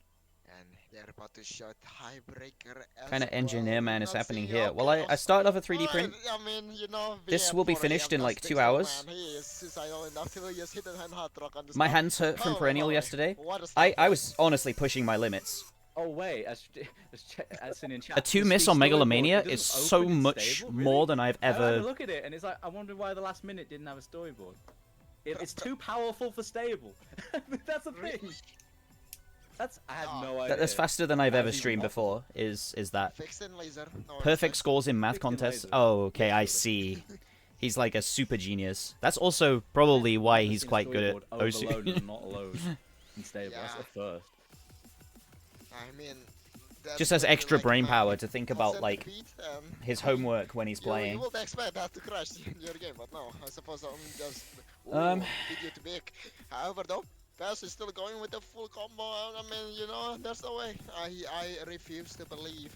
And they're about to show tiebreaker as Kind of well. engineer man You is know, happening see, here. okay, Well, I started off a 3D print. I mean, you know, This VM will be for finished in AM, like that's 2 big hours. man. He is suicidal enough to just hit a hand hard rock on this My map. hands hurt from Oh, Perennial boy. yesterday. What a I start. was honestly pushing my limits. Oh wait, as seen in chat, A 2 the miss speed on storyboard, Megalomania it is doesn't so open in much stable, more really? than I've I had ever. to look at it, and it's like I wonder why the last minute didn't have a storyboard. It's too powerful for stable. That's the thing. I had no idea. That's faster than I've That ever is even streamed possible. before. Is that Fixing laser. No, perfect it's scores in math Fixing contests? laser. Oh, okay, I see. He's like a super genius. That's also probably why I've he's seen a quite good at storyboard overloaded OSU. and not load in stable. That's Yeah. the first. I mean, that's Just has gonna be extra like brain my power to think about constant like beat, his homework when he's You playing. would expect that to crash your game, but no, I suppose I'm just video to big. However, though, Pass is still going with the full combo. I mean, you know, there's no way. I refuse to believe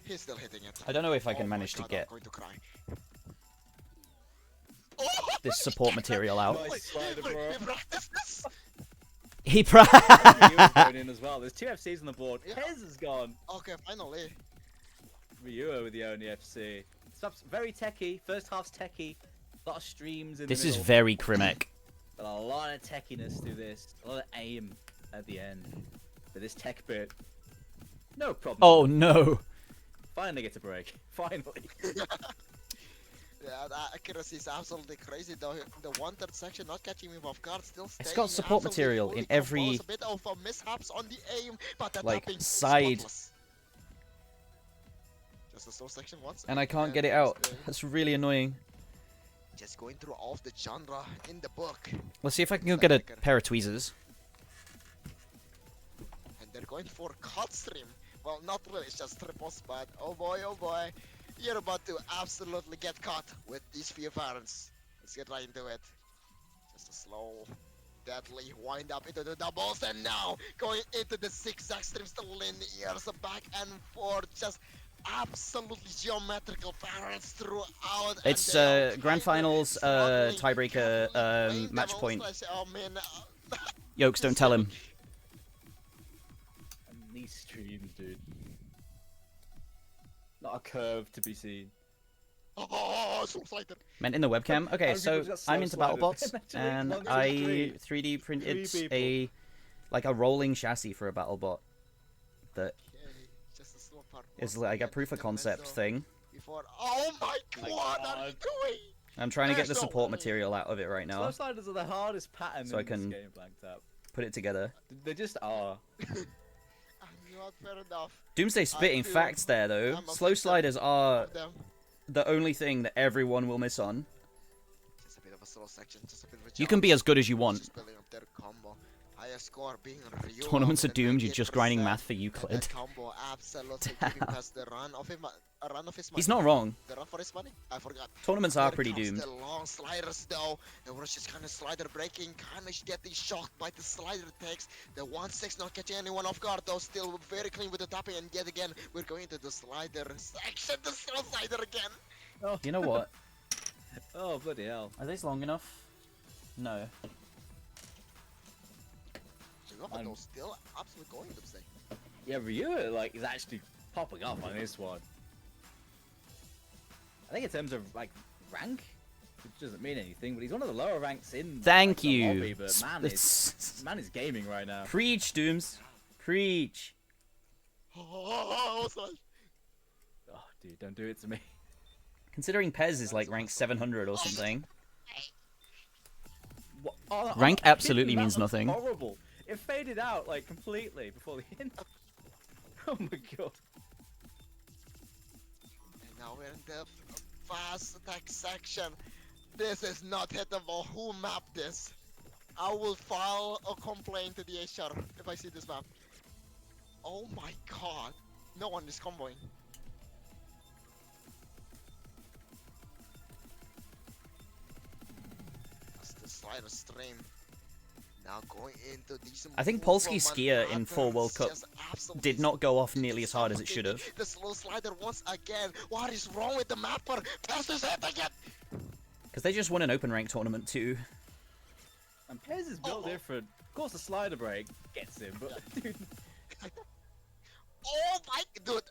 he's still hitting it. I don't know if I can Oh my manage to God, get I'm going to cry. this support material out. Nice slider, bro. We practiced this. He Ryu's going in as well. There's 2 FCs on the board. Yeah. Pez is gone. Okay, finally. Ryu with the only FC. Stuff's very techie. First half's techie. A lot of streams in This the is middle. very Krimek. But a lot of techiness to this. A lot of aim at the end. But this tech bit, no problem. Oh no. Finally gets a break. Finally. Yeah, the accuracy is absolutely crazy. The 1/3 section not catching me off guard, still staying. It's got support absolutely material fully in every, composed. A bit of mishaps on the aim, but that like, tapping side. spotless. Just a slow section once. And I can't and get it out. just, That's really annoying. just going through all of the genre in the book. Let's see if I can go get a pair of tweezers. And they're going for cut stream. Well, not really, it's just triples, but oh boy, you're about to absolutely get caught with these few parents. Let's get right into it. Just a slow, deadly wind up into the doubles, and now going into the zigzag streams, the linears, the back and forth, just absolutely geometrical parents throughout. and It's they are grand kind of finals, struggling, tiebreaker, carefully match playing point. devils, I mean, Yokes, don't tell him. And these streams, dude. Not a curve to be seen. oh, so excited. Meant in the webcam. Okay, Other so people's got slow I'm into sliders. BattleBots, Imagine and it, I three. 3D printed Three a like a rolling chassis for a BattleBot that Okay, just a slow part. is like a proof of concept thing. Before, oh my My God, what are you God. doing? I'm trying to get the There's no support way. material out of it right Slow now. sliders are the hardest pattern So I in can- this game, Blank Tap. Put it together. They just are. Not fair enough. Doomsday spitting feel facts there though. I'm Slow affected sliders are of them. the only thing that everyone will miss on. Just a bit of a slow section, just a bit of a You can be as good as you want. Just building up their combo. Highest score being Ryu Tournaments are with doomed, you're just grinding 98%. math for And Euclid. that combo absolutely giving us the run of him, a run of his money. He's not wrong. The run for his money? I forgot. Tournaments are There pretty comes doomed. The long sliders though. The rush is kind of slider breaking, kind of getting shocked by the slider takes. The 1-6 not catching anyone off guard though. Still very clean with the tapping, and yet again we're going to the slider section. The slow slider again. You know what? Oh, bloody hell. Are these long enough? No. Shinobuto's still absolutely going to say. Yeah, Ryu like is actually popping up on this one. I think in terms of like rank, which doesn't mean anything, but he's one of the lower ranks in. Thank like, the you. lobby, but man is gaming right now. Preach, Dooms. Preach. Oh, sorry. Oh, dude, don't do it to me. Considering Pez is like rank 700 or something. What? Oh, Rank I'm absolutely kidding, that means looks nothing. Horrible. It faded out like completely before the end. Oh my god. And now we're in the fast attack section. This is not hittable. Who mapped this? I will file a complaint to the HR if I see this map. Oh my god. No one is comboing. That's the slider stream. Now going into these I think movement Polsky Skier in 4 World Cup patterns, just absolutely did not go off nearly as hard as it should have. the slow slider once again. What is wrong with the mapper? Pass this hit again. Because they just won an open rank tournament too. And Pez is built different. Of course, the slider break gets him, but dude. Oh my dude.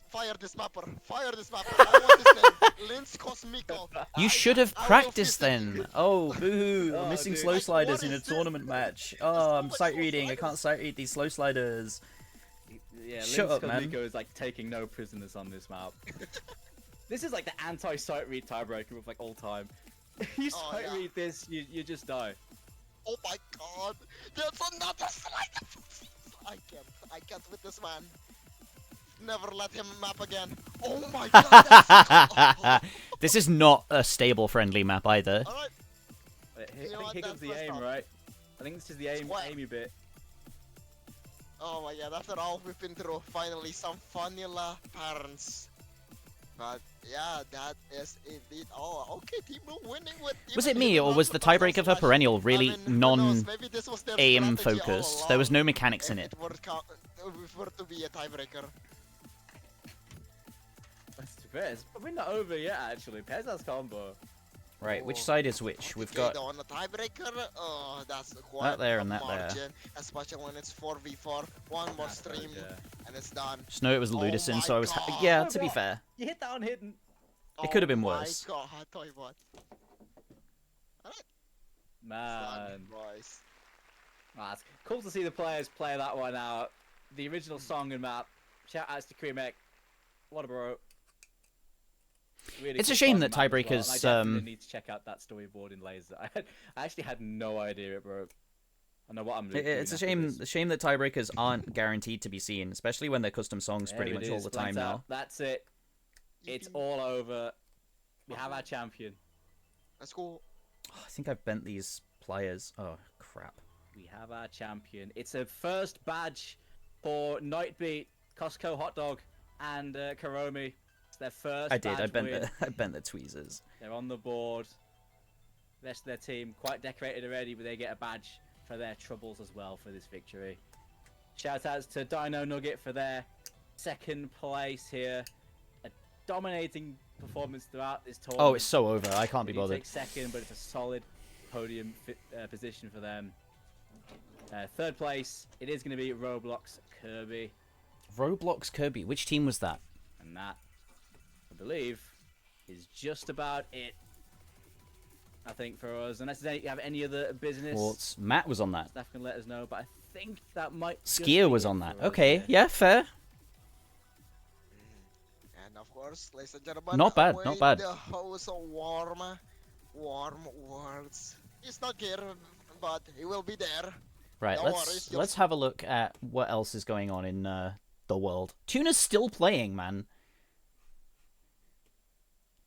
Fire this mapper. Fire this mapper. I want this name. Linz Cosmico. You should have practiced then. Oh, boo-hoo. Oh, I'm missing dude. slow Like, sliders what in a is this? tournament match. There's Oh, so I'm much sight slow reading. I can't sliders. sight read these slow sliders. Yeah, Shut up, man. Cosmico is like taking no prisoners on this map. This is like the anti-sight read tiebreaker of like all time. You Oh, sight yeah. read this, you just die. Oh my god. There's another slider. I can't with this man. Never let him map again. Oh my god. That's This is not a stable friendly map either. Alright. I You know think what, here comes that's the aim, messed up. right? I think this is the aimy bit. Oh my god, after all we've been through, finally some vanilla patterns. But yeah, that is indeed all. Okay, Team Blue winning with. Was even it me, hitting or on was the the puzzle tiebreaker for smash. Perennial really I mean, who knows, maybe this was their non-aim strategy all focused? There was no along, mechanics in if it. were to be a tiebreaker. That's too bad. It's probably not over yet, actually. Pez has combo. Right, which Oh, side is which? We've got on a tiebreaker. Oh, that's quite there a and that there. margin, especially when it's 4v4. One more stream Yeah. and it's done. just know it was Oh Ludicin, my so I was God. yeah. To be fair, You hit that on hidden. It could have been worse. Oh my god, I tell you what. Alright, Man. boys. Ah, it's cool to see the players play that one out. The original song and map. Shout outs to Kremek. What a bro. Really It's a cool shame song that and map as well, tiebreakers, and I definitely need to check out that storyboard in Laser. I actually had no idea it broke. I know what I'm doing. it's a after shame. this. A shame that tiebreakers aren't guaranteed to be seen, especially when they're custom songs There pretty it much all is, the time blends now. out. That's it. It's all over. We have our champion. Let's go. Oh, I think I've bent these pliers. Oh crap. We have our champion. It's a first badge for Nightbeat, Costco Hot Dog, and Karomi. It's their first I did. I badge bent win. the I bent the tweezers. They're on the board. The rest of their team quite decorated already, but they get a badge for their troubles as well for this victory. Shout outs to Dino Nugget for their second place here. A dominating performance throughout this tournament. Oh, it's so over. I can't be They do bothered. take second, but it's a solid podium position for them. Third place, it is going to be Roblox Kirby, Roblox Kirby. Which team was that? and that, I believe, is just about it. I think for us, unless you have any other business, Sports. Matt was on that. staff can let us know. But I think that might. just Skier be was it on that. for us Okay, here. yeah, fair. And of course, ladies and gentlemen, Not bad, not with bad. The host of warm words. He's not here, but he will be there. Right, No let's worries, let's have a look at what else is going on in the world. Tuna's still playing, man.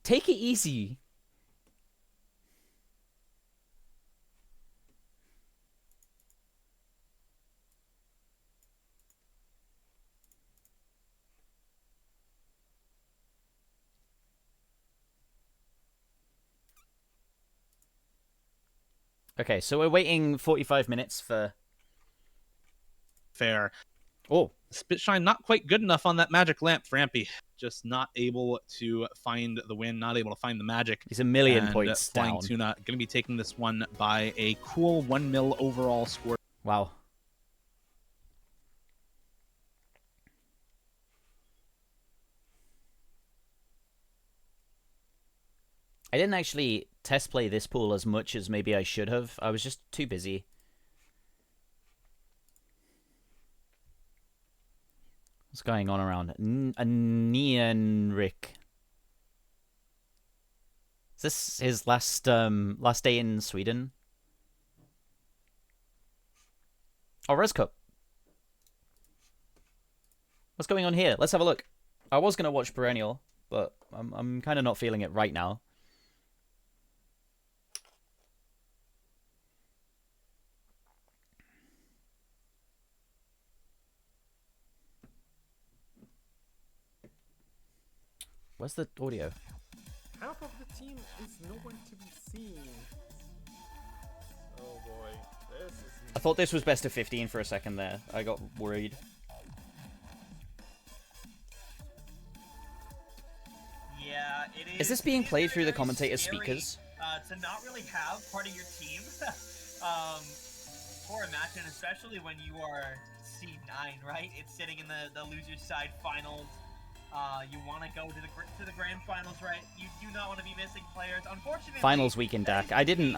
Take it easy. Okay, so we're waiting 45 minutes for... Fair. Oh. Spitshine not quite good enough on that magic lamp for Ampy. Just not able to find the win, not able to find the magic. He's a million and points Flying down. Tuna going to be taking this one by a cool 1 mil overall score. Wow. I didn't actually test play this pool as much as maybe I should have. I was just too busy. What's going on around? Nienrik. Is this his last day in Sweden? Oh, Res Cup. What's going on here? Let's have a look. I was gonna watch Perennial, but I'm kind of not feeling it right now. Where's the audio? Half of the team is nowhere to be seen. Oh boy, this is... I thought this was best of 15 for a second there. I got worried. Yeah, it is. Is this being played through the very commentator's scary, speakers? To not really have part of your team for a match, and especially when you are seed 9, right? It's sitting in the loser's side finals. You want to go to the grand finals, right? You do not want to be missing players. Unfortunately, Finals week in DAC. I didn't.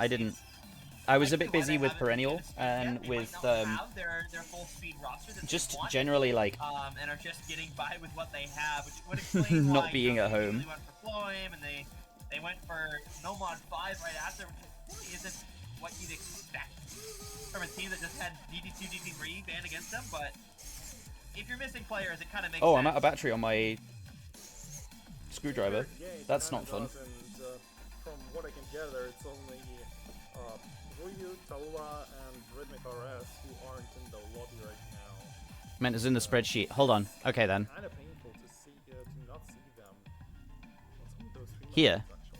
I was a bit busy with Perennial and with their full speed roster that just they want, generally like and are just getting by with what they have, which would explain not why, being at they home. really went for Flame, and they went for No Mod 5 right after, which really isn't what you'd expect from a team that just had DD2, DD3 banned against them. But if you're missing players, it kind of makes Oh, sense. I'm out of battery on my screwdriver. Yeah, it That's kinda not fun. does, and, from what I can gather, it's only Ryu, Talua, and Rhythmic RS who aren't in the lobby right now. Meant it's in the spreadsheet. Hold on. Okay then. Kind of painful to see to not see them on some of those stream Here. events, actually.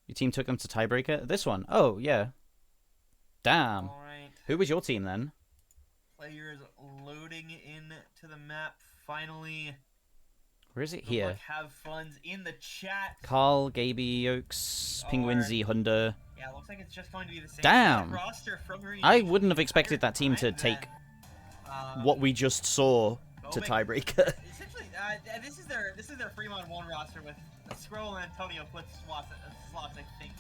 Your team took them to tiebreaker. This one. Oh yeah. Damn. All right. Who was your team then? Players loading in to the map finally. Where is it? Good Here. luck, have funds in the chat. Carl, Gaby, Oaks, Penguin Z, Honda. Yeah, it looks like it's just going to be the same Damn. roster from her. I wouldn't have expected that team to take what we just saw to tiebreaker. Essentially, this is their Fremont 1 roster with Scroll and Antonio put slots, I think.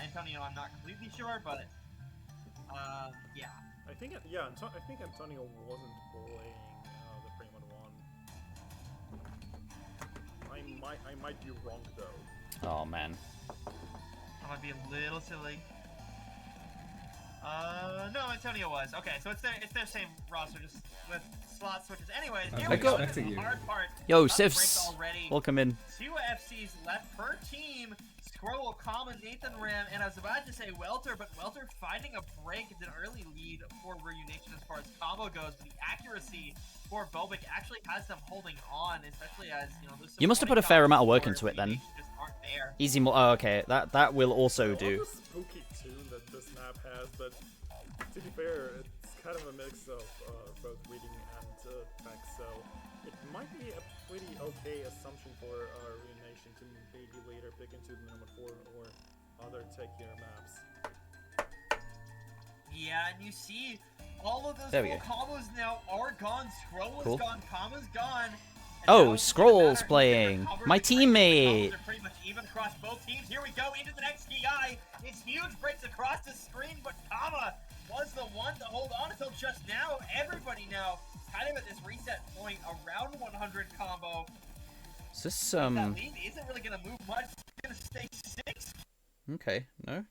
Antonio, I'm not completely sure, but yeah. I think Antonio wasn't playing the Fremont one. I might be wrong though. Oh man. I might be a little silly. No, Antonio was. Okay, so it's their same roster, just with slot switches. Anyways, here we go. This is the hard part. Yo, of the Sifs. break already. Welcome in. 2 FCs left per team. Scroll, Common, Nathan Ram, and I was about to say Welter, but Welter finding a break. It's an early lead for Reunition as far as combo goes, but the accuracy for Bobik actually has them holding on, especially as, you know, You must have put a fair amount of work into it then. just aren't there. Easy mo- oh, okay, that will also do. What a spooky tune that this map has, but to be fair, it's kind of a mix of both reading and text, so it might be a pretty okay assumption for Reunation to maybe later pick into the number 4 or other techier maps. Yeah, and you see all of those There we full go. combos now are gone. Scroll is Cool. gone, Comma's gone. And Oh, now it's Scroll's gonna matter who's gonna playing. recover My the break. The teammate. combos are pretty much even across both teams. Here we go into the next DI. It's huge, breaks across the screen, but Kama was the one to hold on until just now. Everybody now kind of at this reset point around 100 combo. Is this That lead isn't really gonna move much. It's gonna stay 6K Okay, no.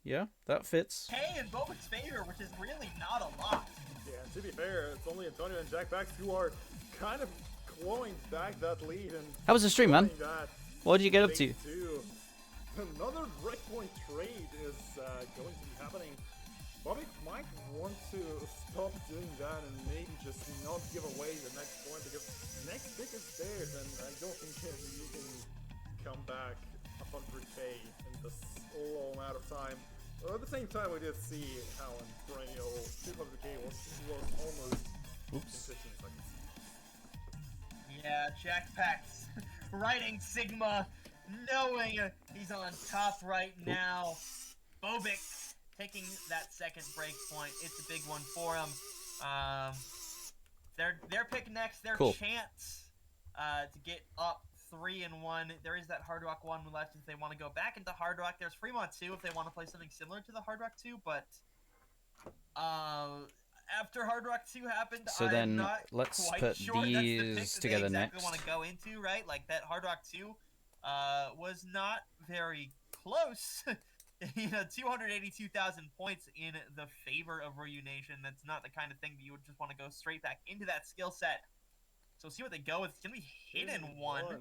Yeah, that fits. in Bobik's favor, which is really not a lot. Yeah, and to be fair, it's only Antonio and Jack Bax who are kind of clawing back that lead and How was the stream, man? that What did you get up to? thing too. Another breakpoint trade is going to be happening. Bobby might want to stop doing that and maybe just not give away the next point, because next pick is theirs, and I don't think you can come back 100k in this low amount of time. Well, at the same time, we did see how in Perennial 200k was almost in 15 seconds. Yeah, Jackpack's riding Sigma, knowing he's on top right now. Bobik taking that second break point. It's a big one for him. Their pick next, their chance to get up 3-1. There is that Hard Rock 1 left if they want to go back into Hard Rock. There's Fremont 2 if they want to play something similar to the Hard Rock 2, but after Hard Rock 2 happened, So I'm then not let's quite put sure that's the pick these that together they exactly next. want to go into, right? Like that Hard Rock 2 was not very close. 282,000 points in the favor of Ryu Nation. That's not the kind of thing that you would just want to go straight back into that skill set. So see what they go with. It's gonna be Hidden One. Okay,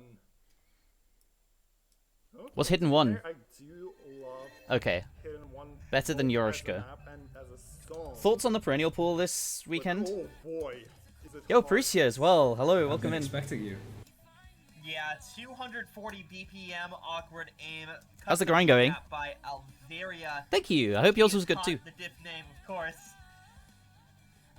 What's Hidden One? I do love Okay. Hidden One. Better than both as a Yorishka. map and as a song. Thoughts on the perennial pool this weekend? But, oh boy, is it Yo, hard. Prisia as well. Hello, welcome in. Expecting you. Yeah, 240 BPM awkward aim. How's the grind going? By Alvaria. Thank you. I hope yours was good too. The diff name, of course.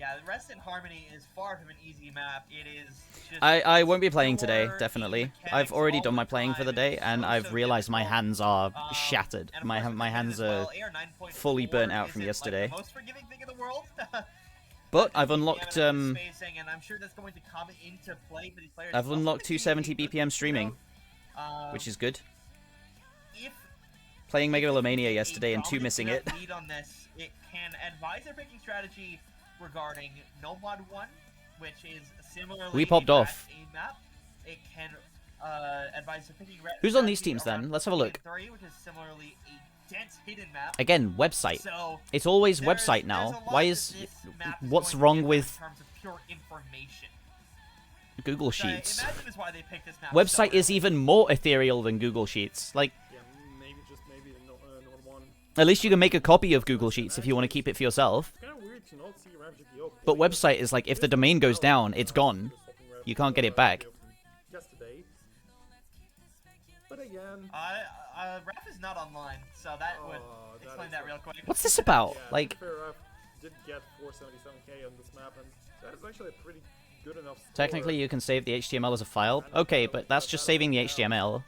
Yeah, the Rest in Harmony is far from an easy map. It is just I won't be playing today, pure definitely. mechanics I've already all done my the playing for the time. day, It's and so, I've so realized my difficult. hands are And shattered. of My course, my the hands as are well. AR 9.4 fully burnt out from isn't, yesterday. Like, the most forgiving thing in the world. But I've unlocked spacing, and I'm sure that's going to come into play for these players. I've It's also unlocked gonna 270 be BPM streaming, which is good. If Playing Megalomania a yesterday and dominant missing it. lead on this, it can advise their picking strategy regarding Nomad 1, which is similarly We popped off. a map. It can advise their picking Who's on these strategy teams then? around Let's have a look. 3, which is similarly a dense hidden map. Again, website. So It's always there's website a now. lot Why that is this map is what's going to wrong give with in terms of pure information? Google So Sheets? imagine is why they picked this map Website so is even more ethereal than Google Sheets. Like, Yeah, maybe not one. at least you can make a copy of Google Sheets if you want to keep it for yourself. It's kind of weird to not see Ramsey GTO. But website is like, if the domain goes down, it's gone. You can't get it back. Yesterday. But again, Raph is not online, so that would explain that real quick. What's this about? yeah, Like, to be fair, Raf did get 477k on this map, and that is actually a pretty good enough score. technically you can save the HTML as a file. Okay, but that's just saving the HTML.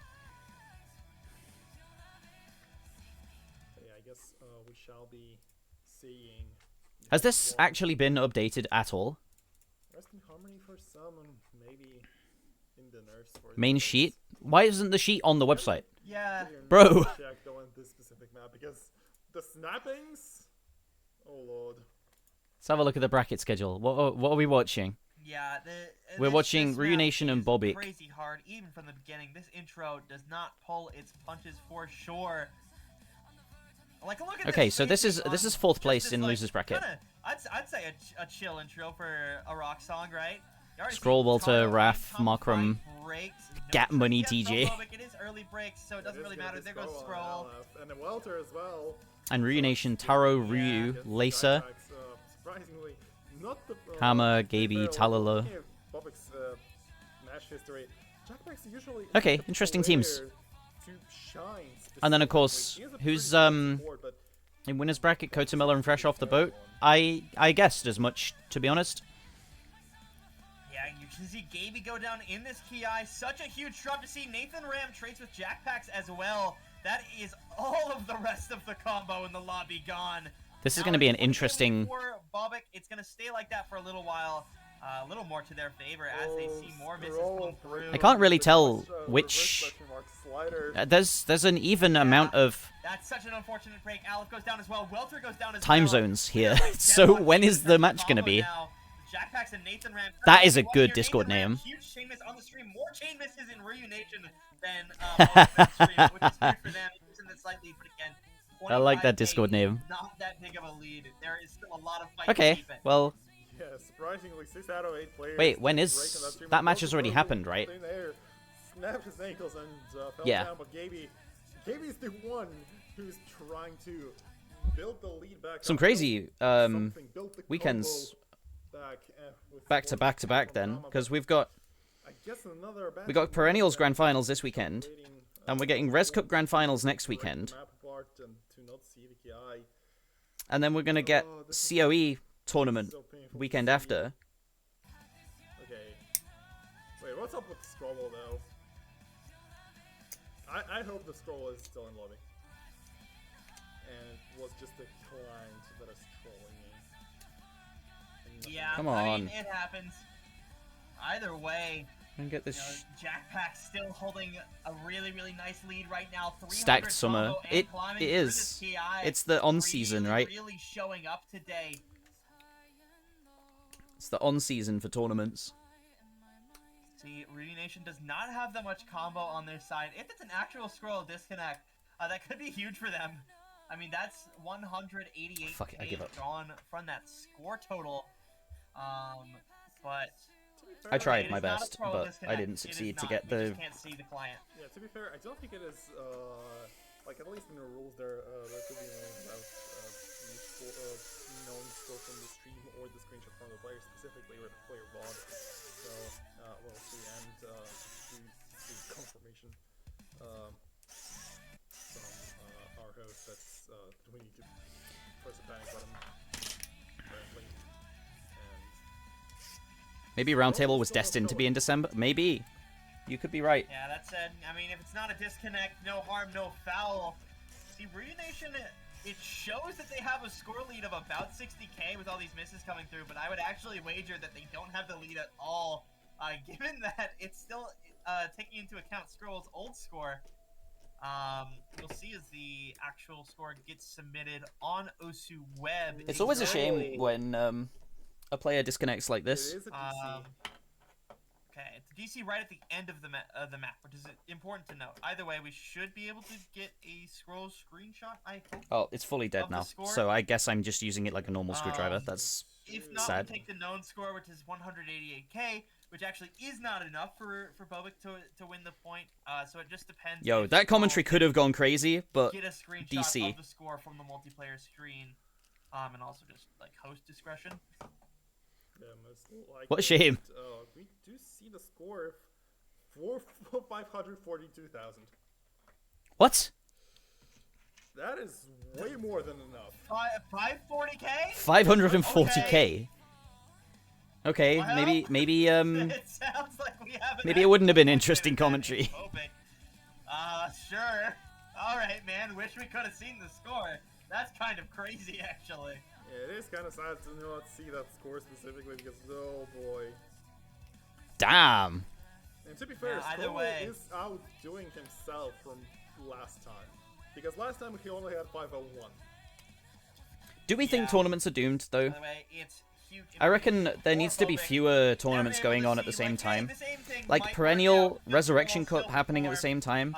Yeah, I guess we shall be seeing. Has this actually been updated at all? Rest in Harmony for some, and maybe in the nurse for the Main others. sheet? Why isn't the sheet on the website? Yeah. Bro. Check on this specific map because the snappings. Oh lord. Let's have a look at the bracket schedule. What are we watching? Yeah, We're watching this Ryu map Nation and is Bobik. Crazy hard, even from the beginning. This intro does not pull its punches for sure. Like, look at Okay, this so this is spacing on fourth just place this, in like, losers bracket. kinda- I'd say a chill intro for a rock song, right? You already see Scroll Walter, Toronto Raph, come Markram, five breaks, no Gap trick Money, yet from TJ. Bobik. It is early breaks, so it doesn't really matter. There goes Scroll. And the Welter as well. And Ryu Nation, Taro, Ryu, against Lacer, Jackpacks, surprisingly, not the. Hammer, to be Gaby, fair, Talala. looking at Bobik's match history, Jackpacks usually Okay, isn't the interesting teams. player to shine And then, of specifically. course, He is a who's, pretty good support, but in winners bracket, Kota Miller and Fresh Off the Boat? I guessed as much, to be honest. Yeah, you can see Gaby go down in this Ki. Such a huge drop to see. Nathan Ram trades with Jackpacks as well. That is all of the rest of the combo in the lobby gone. This is Now going to be an it's 1-0 interesting... for Bobik. It's going to stay like that for a little while. A little more to their favor as they see more misses come through. I can't really tell reverse which... question mark slider. There's an even amount of That's such an unfortunate break. Aleph goes down as well. Welter goes down as time well. zones here. We are So dead on when pace is in the terms of match going to combo be? now. Jackpacks and Nathan Ram. That is a One good here, Discord Nathan Ram, name. Huge chain miss on the stream. More chain misses in Ryu Nation than Bobik stream, which is good for them. It's in the slight lead, but again, I like that 25K Discord name. Not that big of a lead. There is still a lot of fight Okay, to keep it. well... Yeah, surprisingly, 6 out of 8 players. Wait, when break is... on stream. That match Also has already Virgil happened, right? in there, snapped his ankles and fell Yeah. down, but Gaby's the one who's trying to build the lead back Some up, crazy build something, build the weekends combo back, with back to one back to back from then, Rama, because but we've got I guess another Perennials match Grand Finals this weekend, waiting, and we're getting Res Cup Grand Finals next weekend. map apart. start and to not see the KI. And then we're gonna get COE tournament So painful weekend to see. after. Okay. Wait, what's up with the scroll though? I hope the scroll is still in lobby. And it was just the client that is trolling me. And nothing Yeah, Come I on. mean, it happens. Either way, And get you this know, Jackpack still holding a really, really nice lead right now. 300 stacked summer. combo and It climbing it through is. this TI. It's the on season, Really, right? Really showing up today. It's the on season for tournaments. See, Rudy Nation does not have that much combo on their side. If it's an actual scroll disconnect, that could be huge for them. I mean, that's 188 Fuck it, I give up. gone from that score total. But I tried it my is not a best, pro but I disconnect. didn't It is succeed to not. get We the. just can't see the client. Yeah, to be fair, I don't think it is, like, at least in the rules there could be known about known score from the stream or the screenshot from the player specifically or the player VOD. So, we'll see, and see confirmation from our host that's we need to press the panic button, apparently. And Oh, Maybe Roundtable was destined to be in December. Maybe. You could be right. Yeah, that said, I mean, if it's not a disconnect, no harm, no foul. See, Rudy Nation, it shows that they have a score lead of about 60k with all these misses coming through, but I would actually wager that they don't have the lead at all, given that it's still taking into account Scroll's old score. We'll see as the actual score gets submitted on Osu Web. It's always a shame when a player disconnects like it this. is a DC. Okay, it's DC right at the end of the map, which is important to note. Either way, we should be able to get a scroll screenshot, I hope. Oh, it's fully dead Of the now. score? So I guess I'm just using it like a normal screwdriver. That's If not, sad. we take the known score, which is 188k, which actually is not enough for Bobik to win the point. So it just depends. Yo, if that commentary Scroll could have gone crazy, but get a screenshot DC. of the score from the multiplayer screen, and also just like host discretion. Yeah, most likely. What a shame. We do see the score for 542,000. What? That is way more than enough. 540k? 540k. Okay, Well, maybe It sounds like we have. maybe it wouldn't have been interesting commentary. Sure. All right, man. Wish we could have seen the score. That's kind of crazy, actually. Yeah, it is kind of sad to not see that score specifically because, oh boy. Damn. And to be fair, Yeah, either Scroll way. is outdoing himself from last time. Because last time he only had 501. Do we think Yeah. tournaments are doomed though? By the way, it's huge. I reckon there needs to be fewer tournaments going on at the same time. Like perennial Resurrection Cup happening at the same time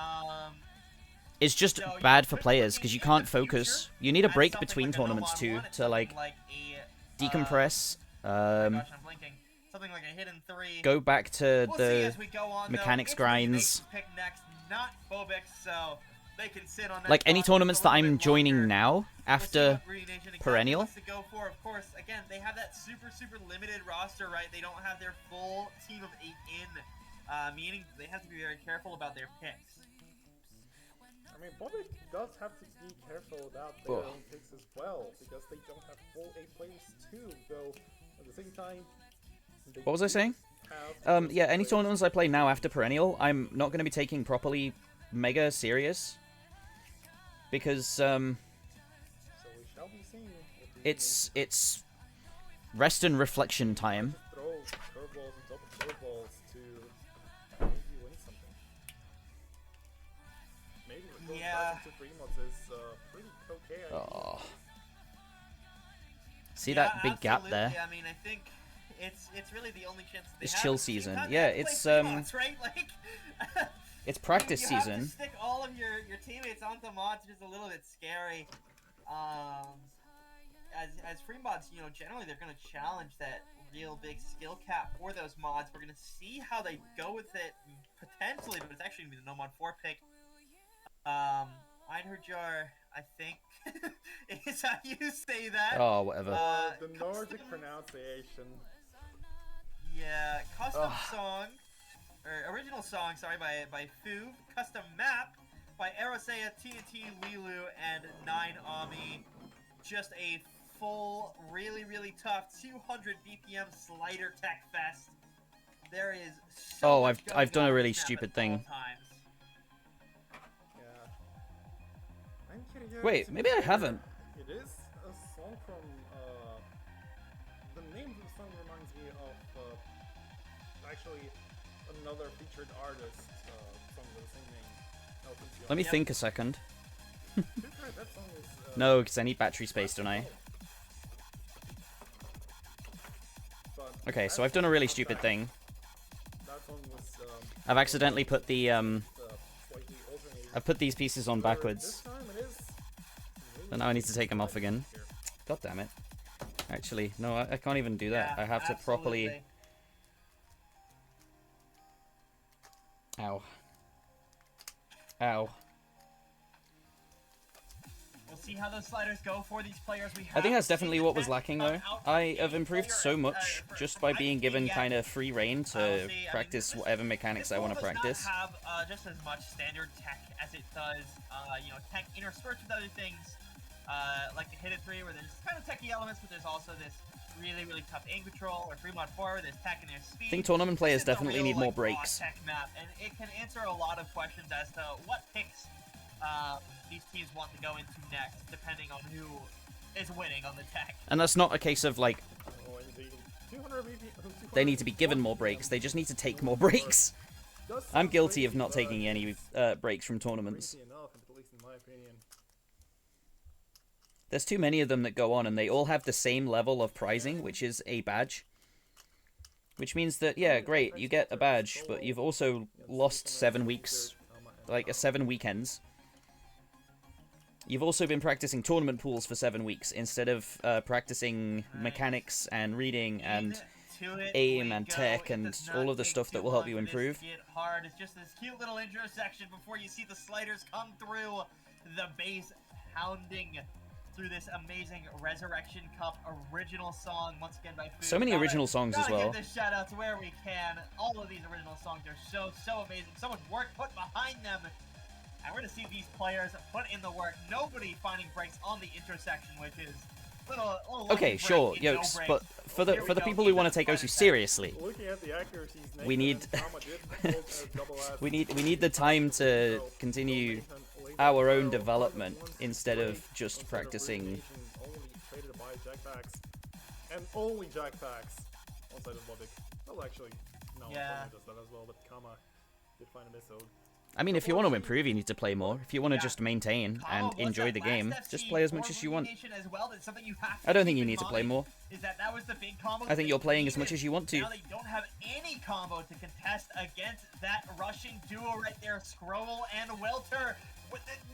is just bad for players because you can't focus. You need a break between tournaments too to like decompress, I'm blinking. Something like a hidden 3. go back to We'll see the as we go on, mechanics though. grinds. It's pick next, not Bobik, so they can sit on that Like any spot tournaments a that little I'm bit joining longer. now We'll see after what Green Nation exactly perennial. wants to go for. Of course, again, they have that super limited roster, right? They don't have their full team of 8 in, meaning they have to be very careful about their picks. I mean, Bobby does have to be careful about their Ugh. own picks as well, because they don't have full 8 players too, though at the same time... they What was I do saying? have Yeah, any players. tournaments I play now after perennial, I'm not going to be taking properly mega serious because So we shall be seeing what the it's rest and reflection time. just throw curveballs on top of curveballs to maybe win something. Maybe going Yeah. back into 3 mods is pretty okay. I think. Oh. See that big gap there? Absolutely. I mean, I think it's really the only chance they It's have. chill At the same season. time, Yeah, they have to it's, play mods, right? Like, It's practice you have season. to stick all of your teammates onto mods, which is a little bit scary. As free mods, you know, generally they're gonna challenge that real big skill cap for those mods. We're gonna see how they go with it potentially, but it's actually gonna be the no mod 4 pick. Einherjar, I think, is how you say that. Oh, whatever. The Nordic pronunciation. Yeah, custom song, or original song, sorry, by Fuve. Custom map by Erosea, TNT, Lilu, and 9 Ami. Just a full, really, really tough 200 BPM slider tech fest. There is so Oh, much I've done going a on really in this map stupid at thing. all times. Yeah. I'm curious Wait, to maybe I hear- haven't. It is a song from, the name of the song reminds me of, actually another featured artist, song with the same name. Let me think a second. Pretty sure that song is, No, because I need battery space, don't I? but Okay, so that I've done a really song stupid back- thing. That song was, I've accidentally put the slightly alternated. I've put these pieces on However, backwards. This time it is So now I need to take them off again. God damn it. Actually, no, I can't even do that. Yeah, I have to properly... absolutely. Ow. Ow. We'll see how those sliders go for these players. We I think that's have definitely seen what was the lacking, best though. of I output have game improved player, so much just by being given kind of free reign to practice whatever mechanics I want to practice. This does not have just as much standard tech as it does, you know, tech interspersed with other things, like the Hit It 3, where there's kind of techy elements, but there's also this really, really tough aim control, or Fremont 4, where there's tech and there's speed. I think tournament players This is a definitely real, need more like, raw breaks. Tech map, and it can answer a lot of questions as to what picks these teams want to go into next, depending on who is winning on the tech. And that's not a case of, like, Oh, indeed. 200 they need to be given more breaks. They just need to take more breaks. I'm guilty of not taking any breaks from tournaments. Crazy enough, at least in my opinion. There's too many of them that go on, and they all have the same level of prizing, which is a badge. Which means that, yeah, great, you get a badge, but you've also lost 7 weeks, like 7 weekends. You've also been practicing tournament pools for 7 weeks, instead of practicing mechanics and reading and aim and tech and all of the stuff that will help you improve. Get hard. It's just this cute little intro section before you see the sliders come through, the bass pounding through this amazing Resurrection Cup original song, once again by Fu. So many original songs as well. Gotta give this shout out to where we can. All of these original songs are so amazing. So much work put behind them. And we're gonna see these players put in the work. Nobody finding breaks on the intersection, which is little Okay, sure, break, Yokes, no but breaks. for the Here we go. people who want to take Osu seriously, Looking at the accuracies, we need we need the time to continue our own development instead of just practicing. Only traded by jackpacks. And only jackpacks on side of Logic. Well, actually, no, Yeah. Antonio does that as well, but Kama did find a missile. I mean, if you want to improve, you need to play more. If you want to Yeah. just maintain Kama and was enjoy that the last game, FC just play as much for as you want. Nation as well. That's something you have I don't to think keep you in need to play mind, more. Is that was the big combo I that think they you're playing as much needed. as you want to. Now they don't have any combo to contest against that Russian duo right there, Scroll and Welter.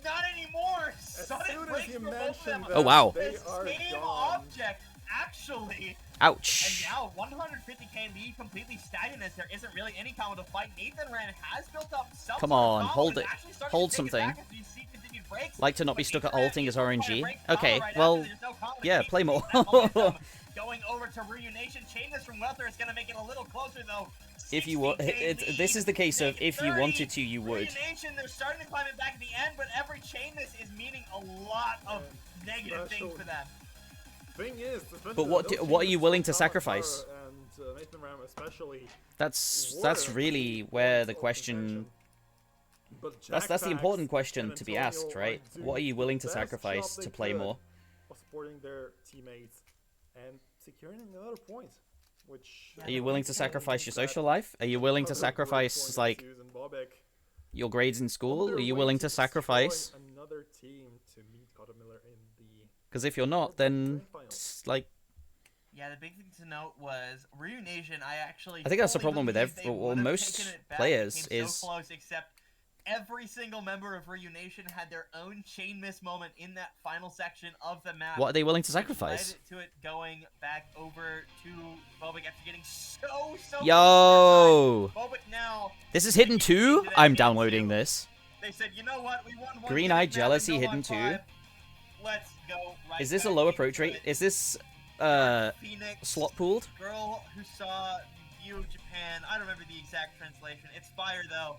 Not anymore. Sudden soon as breaks you for both of them. mentioned that, Oh, wow. they The are same gone. object, actually. Ouch. And now 150k lead completely stagnant as there isn't really any combo to fight. Nathan Ran has built up some Come sort of on, combo hold and it. actually starting Hold to take it something. back as we see continued breaks. Like to not be But stuck at Nathan Ran ulting as is going to RNG. break combo Okay, right well, after. There's no combo to yeah, keep play more. that momentum. Going over to Reunition. Chainless from Welter is going to make it a little closer though. If you want, 60K this is the case of if you 30. wanted to, you would. Reunition, they're starting to climb it back at the end, but every chainless is meaning a lot of negative things for them. Thing is, But what are you willing to sacrifice? And Nathan Ram especially. That's really where the question. But That's the Jackpacks important question and to be Antonio asked, are right? doing What are you willing to the best sacrifice job to they play could more? of supporting their teammates and securing another point, which Are you willing to sacrifice your social life? Are you willing to sacrifice like your grades in school? Are you willing to sacrifice? another team to meet Miller in the? Because if you're not, then it's like Yeah, the big thing to note was Reunition. I think that's the fully problem with believe they or would've most taken it back. players It came is so close, except every single member of Reunition had their own chain miss moment in that final section of the map. what are they willing to which sacrifice? led to it going back over to Bobik after getting so Yo! close. Bobik now. This is hidden too? I'm downloading this. They said, you know what? We won one Green game Eye map and Jealousy no hidden on too? five. Let's go right Is this a back low into approach rate? it. Is this Phoenix, slot pooled? girl who saw the view of Japan. I don't remember the exact translation. It's fire though.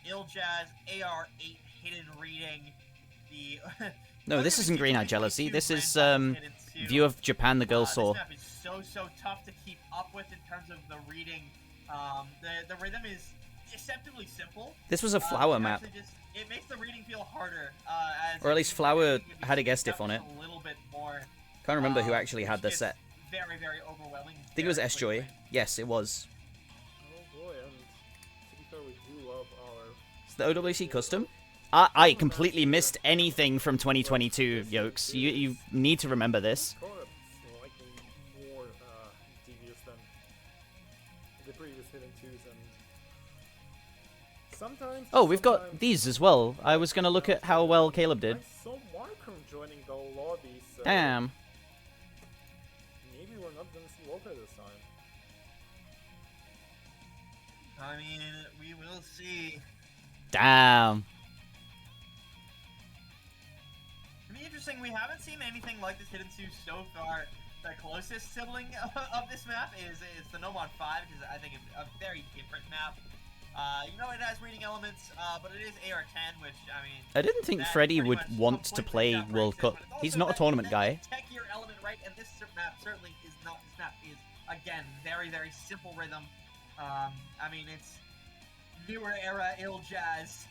Iljaz, AR8 hidden reading, the... No, this isn't Green Eye Jealousy. This is View of Japan the Girl Saw. This map is so tough to keep up with in terms of the reading. The rhythm is deceptively simple. This was a Flower map. It makes the reading feel harder. Or at least Flower had a guest diff on it. A little bit more. Can't remember who actually had the set. Very, very overwhelming. I think it was S-Joy. Yes, it was. Oh boy, and to be fair, we do love our... It's the OWC custom? I completely missed anything from 2022, Yokes. You need to remember this. Likely more devious than the previous hidden twos, and sometimes. Oh, we've got these as well. I was gonna look at how well Caleb did. I saw Markham joining the lobby, so Damn. maybe we're not gonna see Walter this time. I mean, we will see. Damn. Interesting, we haven't seen anything like this hidden two so far. The closest sibling of this map is the Nomad 5, which is, I think, a very different map. You know, it has reading elements, but it is AR-10, which, I mean... I didn't think Freddy would want to play World Cup. He's not a tournament guy. Techier element, right? And this map certainly is not. This map is, again, very, very simple rhythm. I mean, it's newer era Iljaz.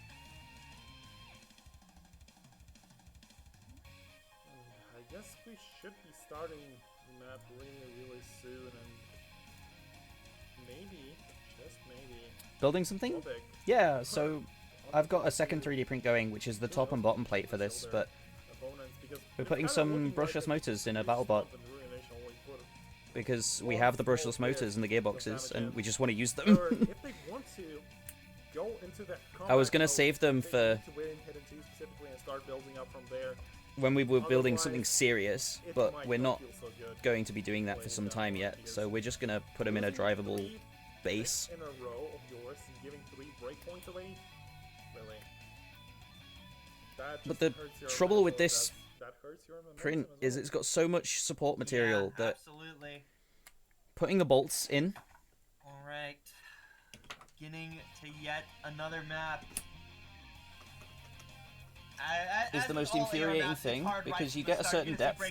I guess we should be starting the map really soon, and maybe, just maybe... Building something? Yeah, so I've got a second 3D print going, which is the top and bottom plate for this, but we're putting some brushless motors in a battle bot. Because we have the brushless motors in the gearboxes, and we just want to use them. I was going to save them for when we were building something serious, but we're not going to be doing that for some time yet, so we're just going to put them in a drivable base. In a row of yours and giving 3 breakpoints away? Really? But the trouble with this print is it's got so much support material that putting the bolts in. Alright. Beginning to yet another map. Is the most infuriating thing, because you get a certain depth,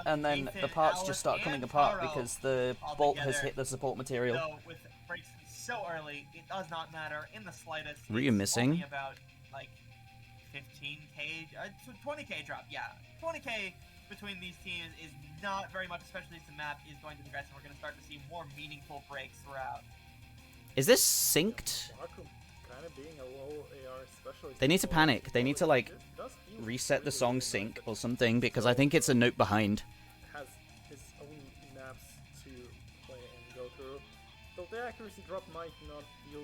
and then the parts just start coming apart because the bolt has hit the support material. So with breaks so early, it does not matter in the slightest. Were you missing? Only about like 15k, 20k drop. Yeah, 20k between these teams is not very much, especially as the map is going to progress, and we're going to start to see more meaningful breaks throughout. Is this synced? They need to panic. They need to, like, reset the song sync or something, because I think it's a note behind. Has his own maps to play and go through. So the accuracy drop might not feel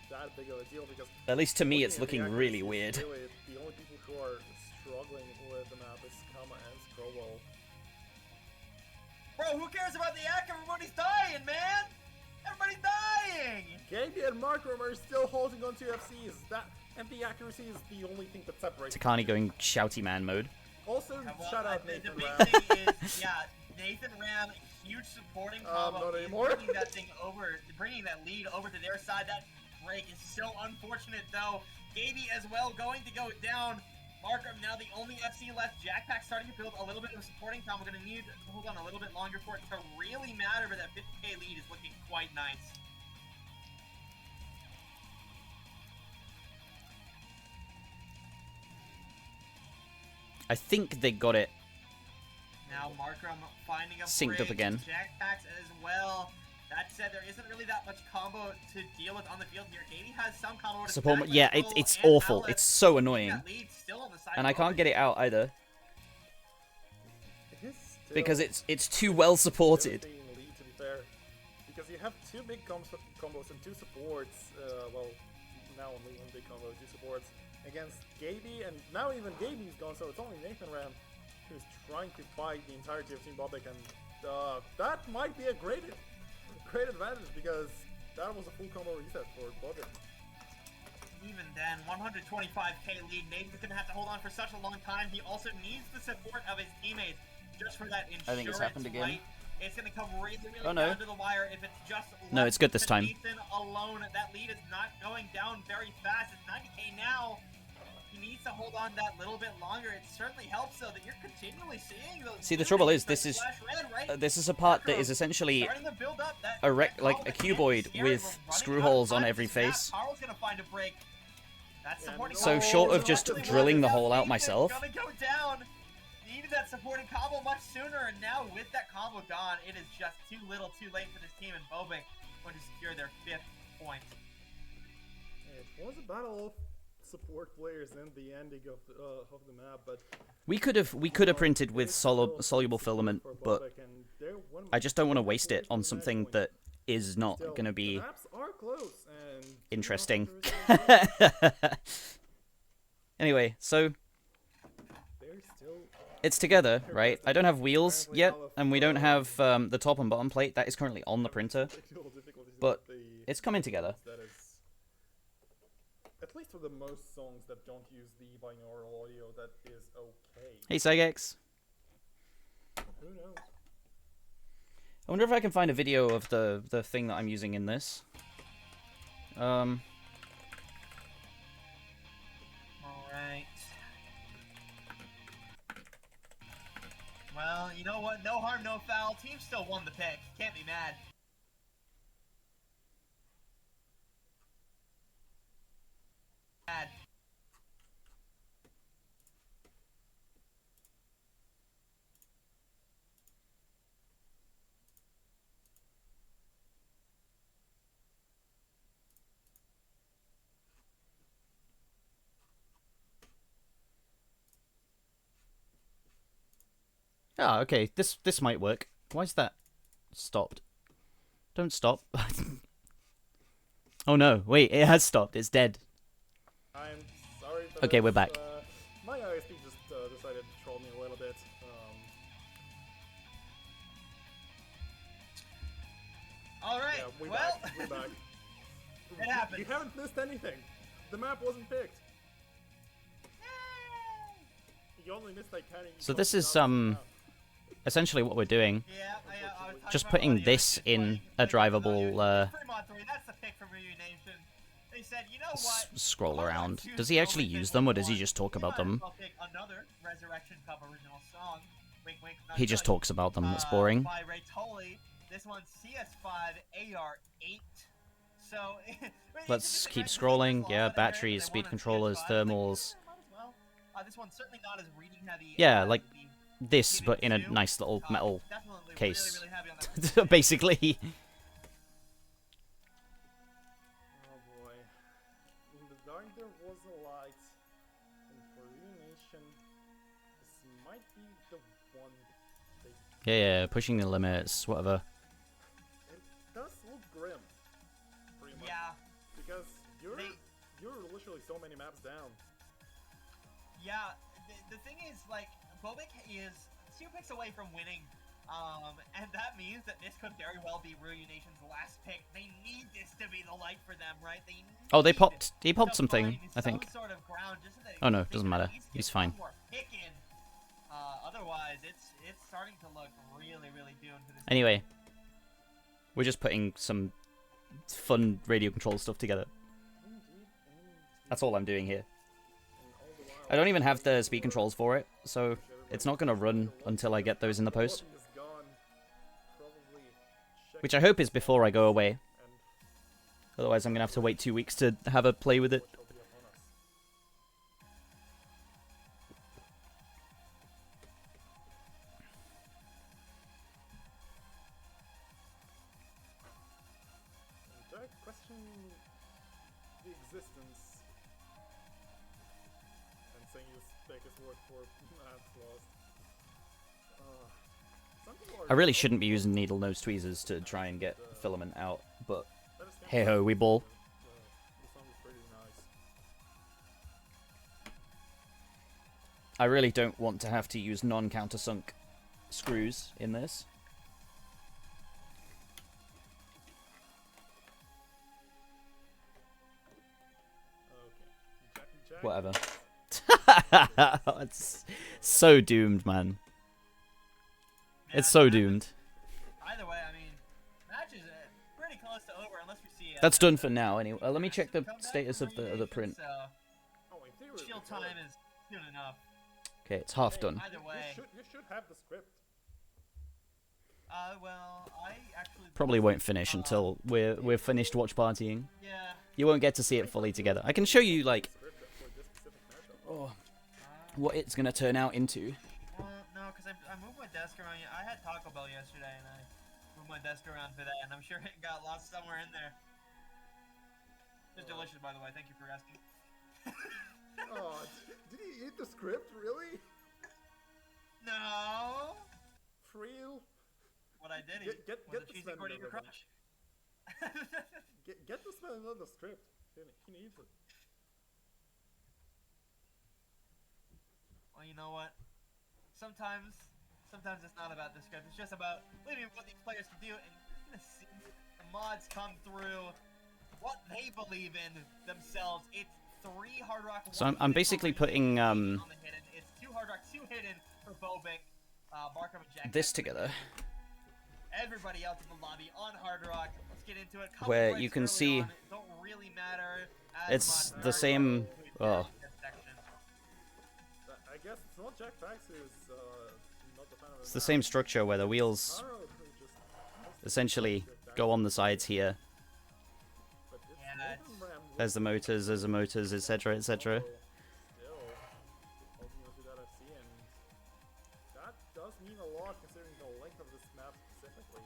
that big of a deal, because... At least to me, it's looking really weird. Really, the only people who are struggling with the map is Kama and Scrowwell. Bro, who cares about the act? Everybody's dying, man! Everybody's dying! Gaby and Markram are still holding on to FCs. And the accuracy is the only thing that separates. Takani going shouty man mode. Also, shout out Nathan Ram. The big thing is, yeah, Nathan Ram, huge supporting combo, not anymore. bringing that thing over, bringing that lead over to their side. That break is so unfortunate, though. Gaby as well going to go down. Markram now the only FC left. Jackpack starting to build a little bit of a supporting combo. Going to need to hold on a little bit longer for it to really matter, but that 50k lead is looking quite nice. I think they got it Now Markram finding a synced up again. Jackpacks as well. That said, there isn't really that much combo to deal with on the field here. Gaby has some combo. Support, yeah, it's awful. It's so annoying. And I can't get it out either. Because it's too well supported. Lead, to be fair. Because you have 2 big combos and 2 supports. Well, now only 1 big combo, 2 supports against Gaby, and now even Gaby's gone, so it's only Nathan Ram who's trying to fight the entirety of Team Bobek, and that might be a great advantage, because that was a full combo reset for Bobek. Even then, 125k lead. Nathan's gonna have to hold on for such a long time. He also needs the support of his teammates just for that insurance. I think it's happened again. Right? It's going to come really, really Oh, no. down to the wire if it's just No, it's good this to time. Nathan alone. That lead is not going down very fast. It's 90k now. He needs to hold on that little bit longer. It certainly helps so that you're continually seeing those. See, the trouble is, this is a part that is essentially Starting to build up. like a cuboid with screw holes on every face. Carl's going to find a break. That's supporting So combo. short of just drilling the hole out myself. Gonna go down. Needed that supporting combo much sooner, and now with that combo gone, it is just too little, too late for this team, and Bobek going to secure their 5th point. It was a battle of support players and the ending of the map, but We could have printed with soluble filament, but I just don't want to waste it on something that is not going to be interesting. Anyway, so it's together, right? I don't have wheels yet, and we don't have the top and bottom plate. That is currently on the printer, but it's coming together. At least for the most songs that don't use the binaural audio, that is okay. Hey, Cygex. Who knows? I wonder if I can find a video of the thing that I'm using in this. Alright. Well, you know what? No harm, no foul. Team still won the pick. Can't be mad. Ah, okay. This might work. Why is that stopped? Don't stop. Oh no, wait, it has stopped. It's dead. I'm sorry. Okay, we're back. My ISP just decided to troll me a little bit. Alright, Yeah, we're well, back. We're back. it happens. You haven't missed anything. The map wasn't picked. You only missed like So this is essentially what we're doing. Yeah, I was Just talking about putting this in a drivable That's the pick from Reunation. They said, you know what? scroll around. Does he actually use them, or does he just talk about them? I'll pick another Resurrection Cup original song. Wink, wink, not He just good. talks about them. That's boring. By Ray Tully. This one's CS5 AR8. So Let's keep scrolling. Yeah, batteries, speed controllers, thermals. This one's certainly not as reading heavy. Yeah, like this, but in a nice little metal Definitely case. really heavy on that. Basically. Oh boy. In the dark there was a light. And for Reunation, this might be the one they... Yeah, pushing the limits, whatever. It does look grim. Pretty much. Yeah. Because you're literally so many maps down. Yeah, the thing is, like, Bobek is 2 picks away from winning, and that means that this could very well be Reunition's last pick. They need this to be the light for them, right? They Oh, he need popped to something, find I think. some sort of ground just so that Oh no, they doesn't can matter. at least He's get fine. one more pick in. Otherwise, it's starting to look really, really doomed for this. Anyway, we're just putting some fun radio control stuff together. That's all I'm doing here. I don't even have the speed controls for it, so it's not going to run until I get those in the post. Which I hope is before I go away. Otherwise I'm going to have to wait 2 weeks to have a play with it. Question the existence and saying you take his word for maps lost. I really shouldn't be using needle nose tweezers to try and get filament out, but hey ho, we ball. The song is pretty nice. I really don't want to have to use non-countersunk screws in this. Whatever. It's so doomed, man. It's so doomed. match is pretty close to over unless we see. That's done for now. Anyway, let me check the status of the print. Shield time is soon enough. Okay, it's half done. Either way. You should have the script. Well, I actually Probably won't finish until we're finished watch partying. Yeah. You won't get to see it fully together. I can show you like what it's gonna turn out into. Well, no, because I moved my desk around. I had Taco Bell yesterday, and I moved my desk around for that, and I'm sure it got lost somewhere in there. It's delicious, by the way. Thank you for asking. Oh, did he eat the script, really? No. For real? What I did eat Get was a the cheesy spend gordita another one. crunch. Get the spell another script. He needs it. Well, you know what? Sometimes it's not about the script. It's just about leaving what these players can do, and you're gonna see the mods come through what they believe in themselves. It's 3 Hard Rock. So I'm basically putting on the hidden. It's 2 Hard Rock, 2 hidden for Bobik, Markham, and Jack. this together, Everybody else in the lobby on Hard Rock. Let's get into it. Couple where breaks you can early see on, don't really matter as it's much. the same. Oh, I guess it's not Jack Pax who's not the fan of it's the same structure where the wheels essentially go on the sides here. Yeah, There's the motors, etc., etc. That does mean a lot considering the length of this map specifically.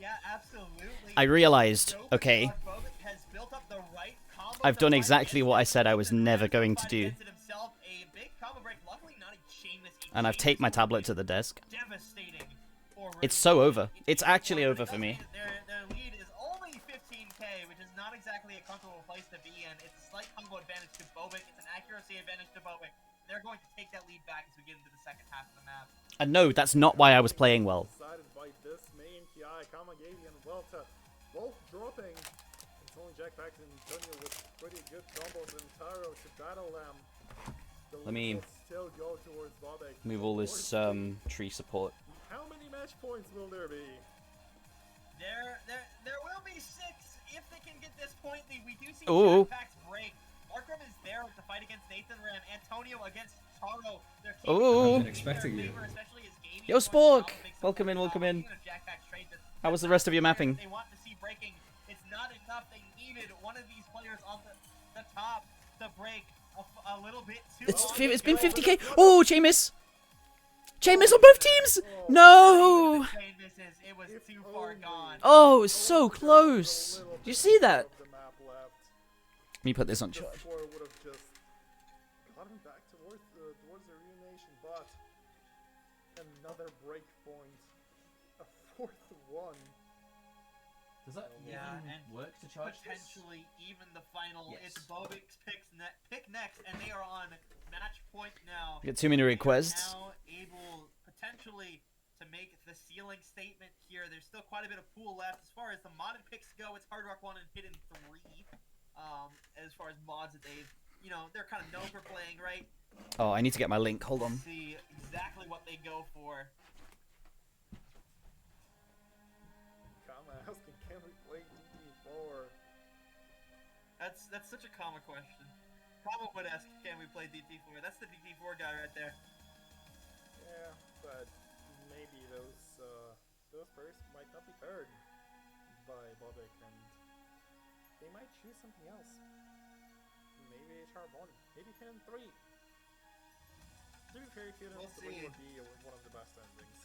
yeah, absolutely. I realized, okay, I've done exactly what I said I was never going to do. And I've taped my tablet to the desk. It's so over. It's actually over for me. Their lead is only 15k, which is not exactly a comfortable place to be in. It's a slight combo advantage to Bobik. It's an accuracy advantage to Bobik. They're going to take that lead back as we get into the second half of the map. And no, that's not why I was playing well. Decided by this main TI, Kamagami and Welta both dropping. It's only Jack Pax and Antonio with pretty good combos and Taro to battle them. Let me still go towards Bobik. move all this tree support. How many match points will there be? There will be 6 if they can get this point lead. We do see Ooh. Jack Pax break. Markram is there with the fight against Nathan Ram. Antonio against Taro. Ooh. Expecting you. Yo, Spork! Welcome in, welcome in. How was the rest of your mapping? They want to see breaking. It's not enough. They needed one of these players on the top to break a little bit too. It's been 50k. Oh, Jameis! Jameis on both teams! No! It was too far gone. Oh, it's so close. Do you see that? Let me put this on charge. Score would have just gotten back towards the reunion, but another break point, a 4th one. Does that work to charge potentially even the final? Yes. It's Bobik's pick next, and they are on match point now. Get too many requests. Now able potentially to make the ceiling statement here. There's still quite a bit of pool left as far as the modded picks go. It's Hard Rock 1 and Hidden 3. As far as mods that they're kind of known for playing, right? Oh, I need to get my link. Hold on. See exactly what they go for. Kama asking, can we play DT4? That's such a common question. Kama would ask, can we play DT4? That's the DT4 guy right there. Yeah, but maybe those players might not be paired by Bobik, and they might choose something else. Maybe HR1, maybe Hidden 3. To be fair, Hidden 3 would be one of the best endings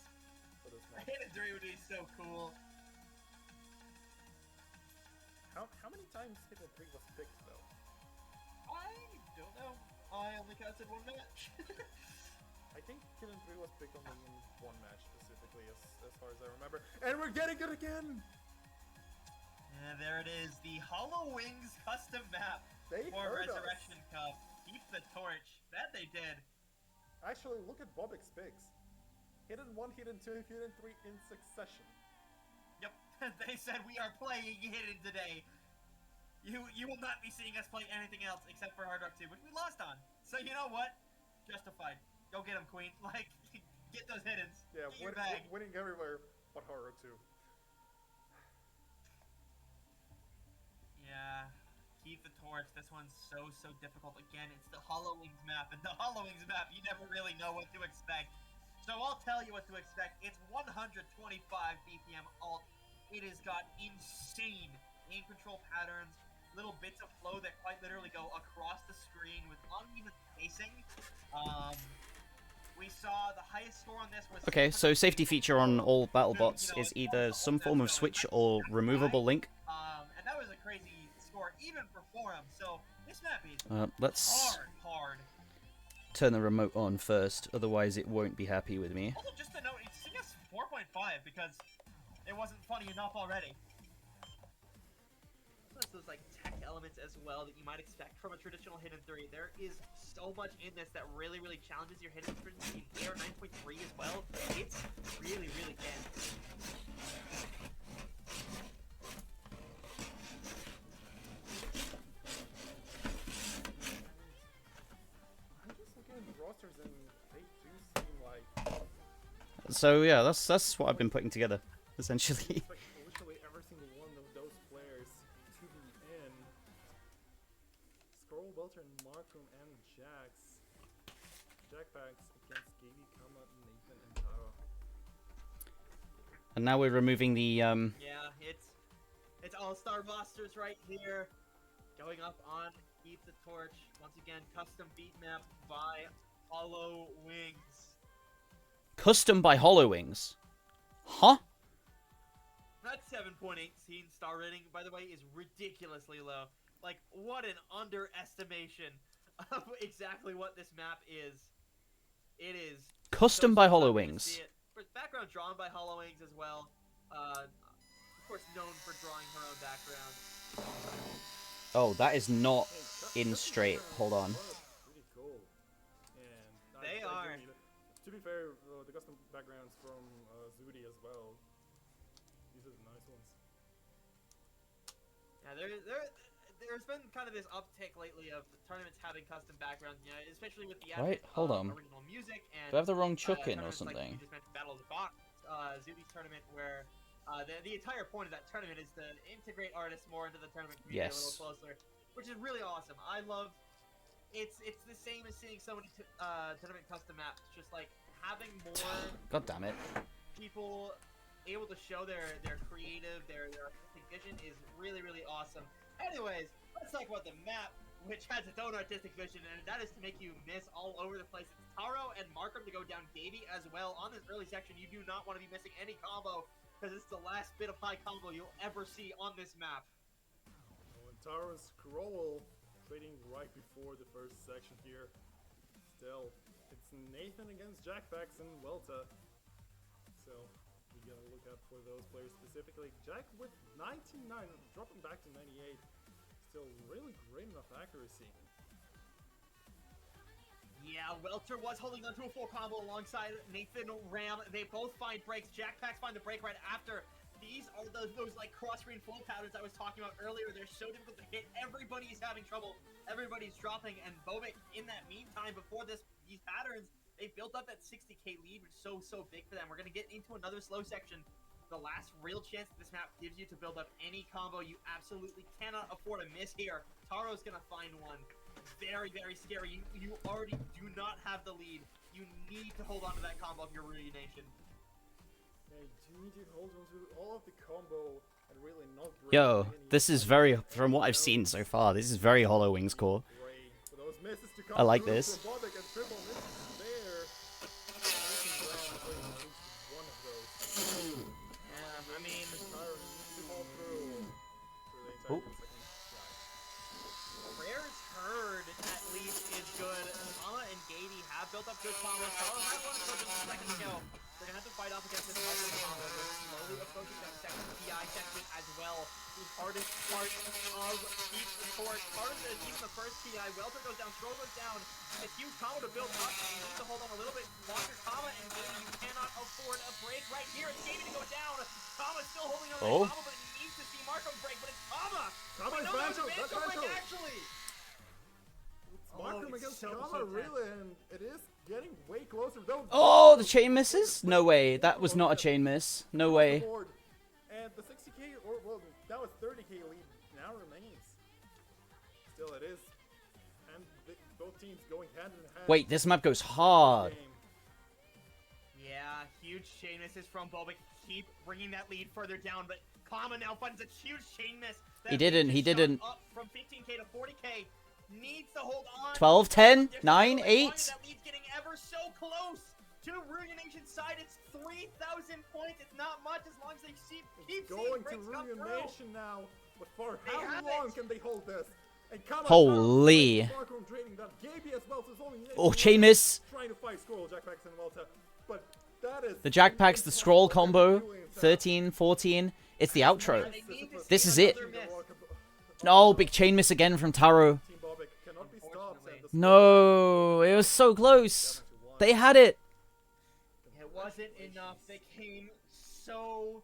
for this match. Hidden 3 would be so cool. How many times Hidden 3 was picked though? I don't know. I only counted 1 match. I think Hidden 3 was picked only in 1 match specifically, as far as I remember. And we're getting it again! Yeah, there it is, the Hollow Wings custom map for Resurrection Cup. Keep the torch. That they did. Actually, look at Bobik's picks. Hidden 1, Hidden 2, Hidden 3 in succession. Yep, they said we are playing Hidden today. You will not be seeing us play anything else except for Hard Rock 2, which we lost on. So you know what? Justified. Go get them, Queen. Like, get those Hiddens. Yeah, winning everywhere. but harder too. Yeah, keep the torch. This one's so difficult. Again, it's the Hollow Wings map, and the Hollow Wings map, you never really know what to expect. So I'll tell you what to expect. It's 125 BPM alt. It has got insane aim control patterns, little bits of flow that quite literally go across the screen with uneven spacing. We saw the highest score on this was... Okay, so safety feature on all battle bots is either some form of switch or removable link. And that was a crazy score, even for Forum. So this map is Let's hard. turn the remote on first, otherwise it won't be happy with me. Also, just to note, it's CS 4.5 because it wasn't funny enough already. There's those like tech elements as well that you might expect from a traditional Hidden 3. There is so much in this that really challenges your hidden efficiency in AR 9.3 as well. It's really dense. I'm just looking at the rosters and they do seem like... So yeah, that's what I've been putting together, essentially. Like literally every single one of those players to be in. Scroll, Welter, Markum, and Jax. Jackpacks against Gaby, Kama, Nathan, and Taro. And now we're removing the Yeah, it's all-star rosters right here. Going up on Keep the Torch. Once again, custom beat map by Hollow Wings. custom by Hollow Wings. Huh? That 7.18 star rating, by the way, is ridiculously low. Like, what an underestimation of exactly what this map is. It is Custom so by fun Hollow to Wings. see it. Background drawn by Hollow Wings as well. Of course, known for drawing her own background. Oh, that is not in straight. Hold on. Pretty cool. And They I are. do need it. To be fair, the custom backgrounds from Zudi as well. These are the nice ones. Yeah, there's been kind of this uptick lately of tournaments having custom backgrounds, you know, especially with the Right, advent hold of on. original music and Do I have the wrong chuck in or tournaments like something? you just mentioned Battle of the Box, Zubi's tournament, where the entire point of that tournament is to integrate artists more into the tournament community a Yes. little closer, which is really awesome. I love. It's the same as seeing so many tournament custom maps, just like having more God damn it. people able to show their creative, their artistic vision is really awesome. Anyways, let's talk about the map, which has its own artistic vision, and that is to make you miss all over the place. It's Taro and Markham to go down Gaby as well. On this early section, you do not want to be missing any combo, because it's the last bit of high combo you'll ever see on this map. And Taro's scroll trading right before the first section here. Still, it's Nathan against Jackpacks and Welta. So we gotta look out for those players specifically. Jack with 99, dropping back to 98. Still really great enough accuracy. Yeah, Welter was holding on to a full combo alongside Nathan Ram. They both find breaks. Jackpacks find the break right after. These are those like cross-screen flow patterns I was talking about earlier. They're so difficult to hit. Everybody's having trouble. Everybody's dropping. And Bobik, in that meantime, before these patterns, they built up that 60k lead, which is so big for them. We're going to get into another slow section. The last real chance that this map gives you to build up any combo you absolutely cannot afford to miss here. Taro's going to find one. Very scary. You already do not have the lead. You need to hold on to that combo if you're Rudy Nation. Yeah, you do need to hold on to all of the combo and really not break Yo, any this is very, from what I've seen so far, this is very Hollow Wings core. great. For those misses to come I like through this. from Bobik and triple misses there. Nathan Brown playing at least one of those. Yeah, I mean, Taro needs to hold through for the entire second drive. Rare's Herd, at least, is good. Mama and Gady have built up good combos. Taro had one until just a second ago. They're going to have to fight off against this Marco combo. They're slowly approaching that second PI section as well. The hardest part of Keep the Torch. Part of even the first PI. Welter goes down, Stroll goes down. It's huge combo to build up. You need to hold on a little bit longer. Kama and Gady, you cannot afford a break right here. It's Gady to go down. Kama's still holding on to the combo, but he needs to see Marco break. But it's Kama. Kama is No, that was a Bancho, that's Bancho break, Bancho. actually. Markram against Kama, really, and it is getting way closer. Oh, the chain misses? No way. That was not a chain miss. No way. And the 60k, or well, now it's 30k lead now remains. Still, it is, and both teams going hand in hand. Wait, this map goes hard. Yeah, huge chain misses from Bobik. Keep bringing that lead further down, but Kama now finds a huge chain miss. He didn't. Up from 15k to 40k. Needs to hold on. 12, 10, 9, 8. That lead's getting ever so close to Ruination side. It's 3,000 points. It's not much as long as they keep going to Ruination now. But for how long can they hold this? And Kama holy. Oh, chain miss. Trying to fight Scroll, Jackpacks and Volta. But that is the Jackpacks, the scroll combo. 13, 14. It's the outro. This is it. No, big chain miss again from Taro. No, it was so close. They had it. It wasn't enough. They came so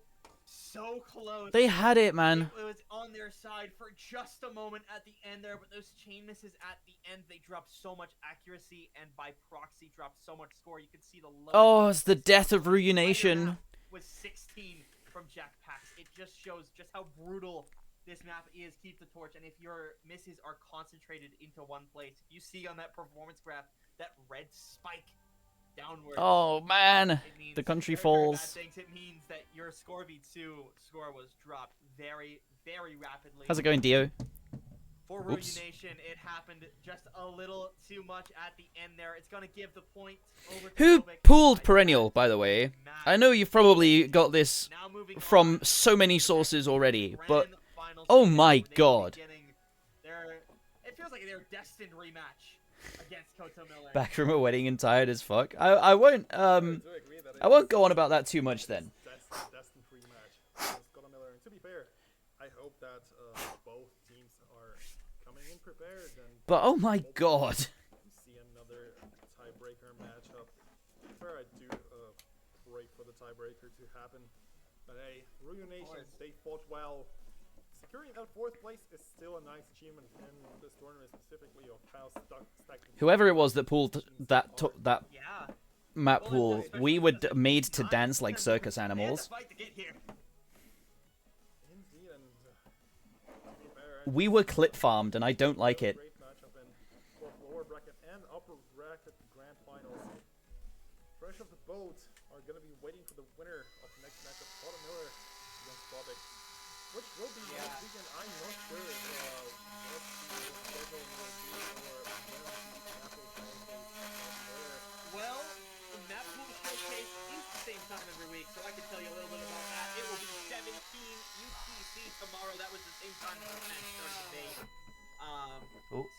close. They had it, man. It was on their side for just a moment at the end there, but those chain misses at the end, they dropped so much accuracy and by proxy dropped so much score. You could see the low. Oh, it's the death of Ruination. Was 16 from Jackpacks. It just shows just how brutal this map is. Keep the torch, and if your misses are concentrated into one place, if you see on that performance graph that red spike downward. Oh man, the country falls. It means that your score v2 score was dropped very, very rapidly. How's it going, Dio? For Ruination, it happened just a little too much at the end there. It's gonna give the point over to Who Novik. pulled Perennial, by the way? I know you've probably got this from so many sources already, but oh my god. It feels like their destined rematch against Koto Miller. Back from a wedding and tired as fuck. I won't go on about that too much then. Destined rematch. To be fair, I hope that both teams are coming in prepared. But oh my god. See another tiebreaker matchup. Where I do break for the tiebreaker to happen. But hey, Ruination, they fought well. Securing that 4th place is still a nice achievement in this tournament, specifically of how stacked. Whoever it was that pulled that map pool, we were made to dance like circus animals. We were clip farmed, and I don't like it. Great matchup in both lower bracket and upper bracket grand finals. Fresh off the boat are going to be waiting for the winner of the next matchup, Koto Miller against Bobik. Which will be next weekend. I'm not sure what the schedule will be or when the Apple Showcase there. Well, the Map Pool Showcase is the same time every week, so I can tell you a little bit about that. It will be 17 UTC tomorrow. That was the same time as the match started today.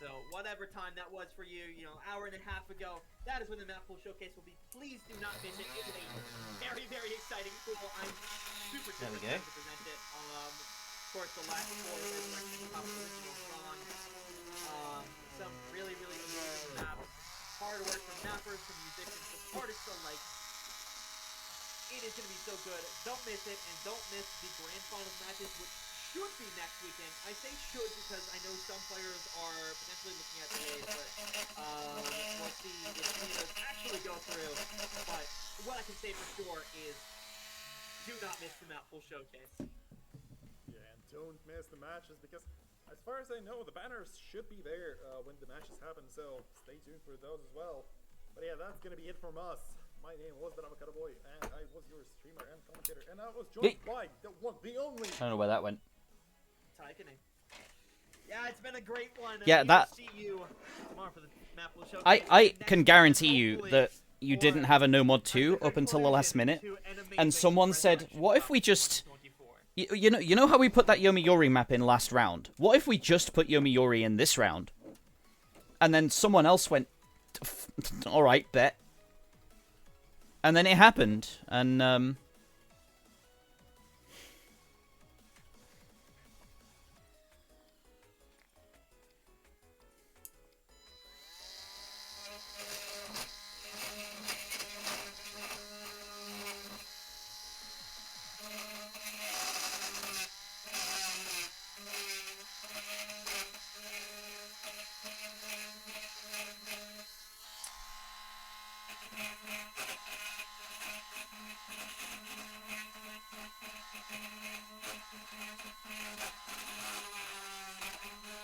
So whatever time that was for you, hour and a half ago, that is when the Map Pool Showcase will be. Please do not miss it. It is a very, very exciting pool. I'm super excited to present it. Of course, the last 4 is like top original song. Some really, really amazing maps. Hard work from mappers, from musicians, from artists alike. It is going to be so good. Don't miss it, and don't miss the grand finals matches, which should be next weekend. I say should because I know some players are potentially looking at delays, but we'll see if any of those actually go through. But what I can say for sure is do not miss the Map Pool Showcase. Yeah, and don't miss the matches because as far as I know, the banners should be there when the matches happen, so stay tuned for those as well. But yeah, that's going to be it from us. My name was the Avocado Boy, and I was your streamer and commentator, and I was joined by the one, the only. I don't know where that went. Yeah, it's been a great one. Yeah, that. See you tomorrow for the Map Pool Showcase. I can guarantee you that you didn't have a no mod 2 up until the last minute, and someone said, "What if we just?" You know how we put that Yomiuri map in last round? What if we just put Yomiuri in this round? And then someone else went, alright, bet. And then it happened, and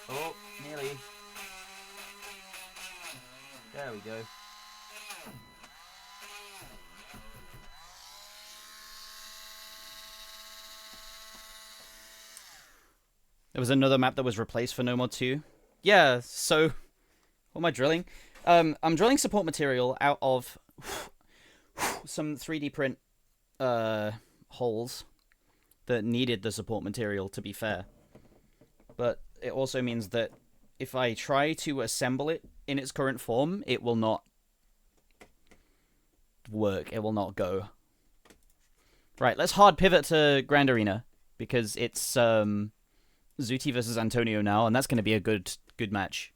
Oh, nearly. There we go. There was another map that was replaced for No Mod 2. Yeah, so what am I drilling? I'm drilling support material out of some 3D print holes that needed the support material, to be fair. But it also means that if I try to assemble it in its current form, it will not work. It will not go. Right, let's hard pivot to Grand Arena, because it's Zuti versus Antonio now, and that's going to be a good match.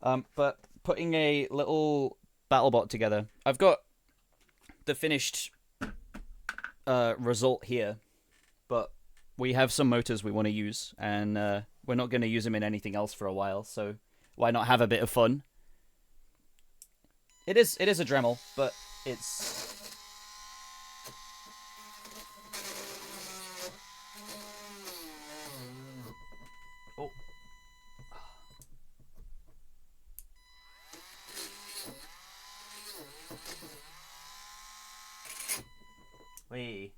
But putting a little battle bot together, I've got the finished result here, but we have some motors we want to use, and we're not going to use them in anything else for a while, so why not have a bit of fun? It is a Dremel, but it's... Oh. Wait.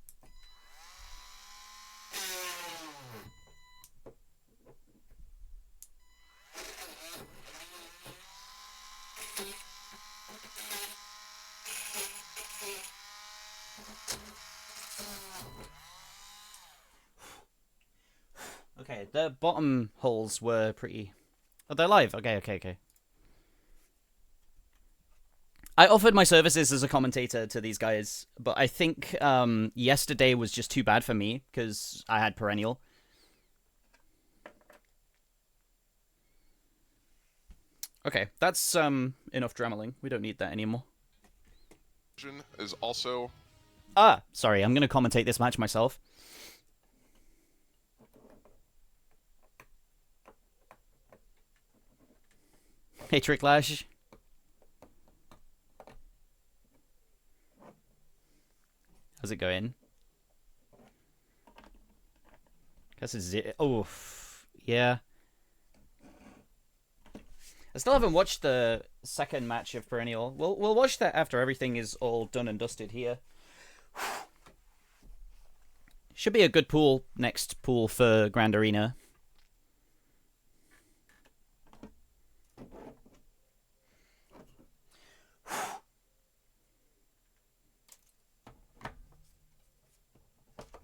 Okay, the bottom holes were pretty... Oh, they're live. Okay. I offered my services as a commentator to these guys, but I think yesterday was just too bad for me, because I had Perennial. Okay, that's enough drameling. We don't need that anymore. Is also... Ah, sorry, I'm going to commentate this match myself. Hey, Tricklash. How's it going? Guess it's... Oh, yeah. I still haven't watched the second match of Perennial. We'll watch that after everything is all done and dusted here. Should be a good pool, next pool for Grand Arena.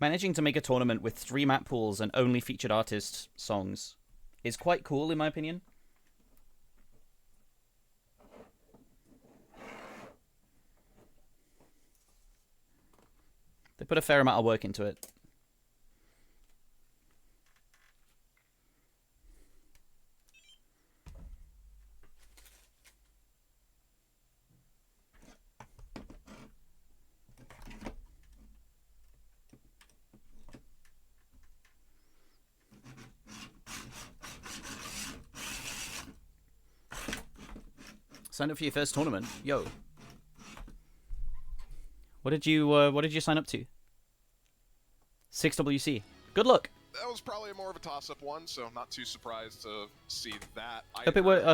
Managing to make a tournament with 3 map pools and only featured artist songs is quite cool, in my opinion. They put a fair amount of work into it. Sign up for your first tournament. Yo. What did you sign up to? 6WC. Good luck. That was probably more of a toss-up one, so not too surprised to see that. I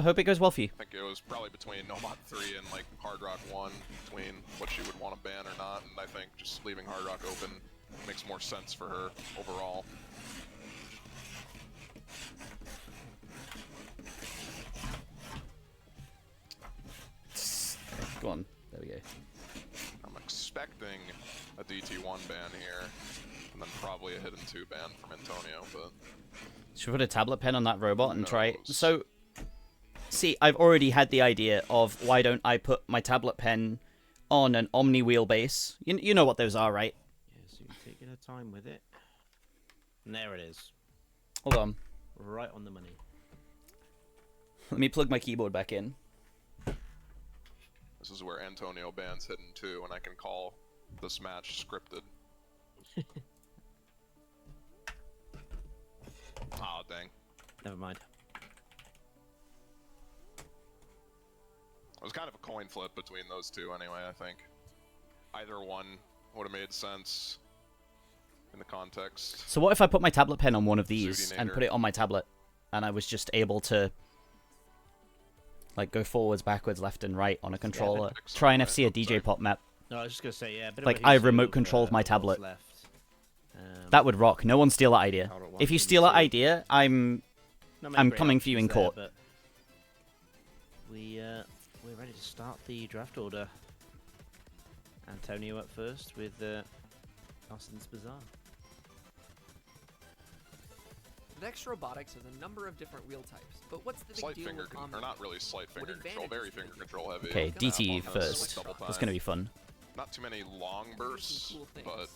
hope it goes well for you. I think it was probably between Nomad 3 and like Hard Rock 1, between what she would want to ban or not, and I think just leaving Hard Rock open makes more sense for her overall. Go on. There we go. I'm expecting a DT1 ban here, and then probably a Hidden 2 ban from Antonio, but... Should we put a tablet pen on that robot and try it? So, see, I've already had the idea of why don't I put my tablet pen on an Omni wheelbase. You know what those are, right? Yeah, so you take your time with it. And there it is. Hold on. Right on the money. Let me plug my keyboard back in. This is where Antonio bans Hidden 2, and I can call this match scripted. Aw, dang. Never mind. was kind of a coin flip between those two anyway, I think. Either one would have made sense in the context. So what if I put my tablet pen on one of these and Zutinator. put it on my tablet, and I was just able to like go forwards, backwards, left and right on a controller? Try and FC a DJ pop map. No, I was just gonna say, yeah. A bit Like, of a I history remote of, controlled my what's tablet. left. That would rock. No one steal that idea. Hold on, If you one, steal that two. idea, I'm Not many great coming for you in options there, court. but we're ready to start the draft order. Antonio up first with Austin's Bazaar. Next robotics has a number of different wheel types, but what's the big Slight deal finger, with Omni? or not really slight finger control, very finger control heavy. Okay, Gonna DT have on this first. double That's time. gonna be fun. Not too many long bursts, cool things. but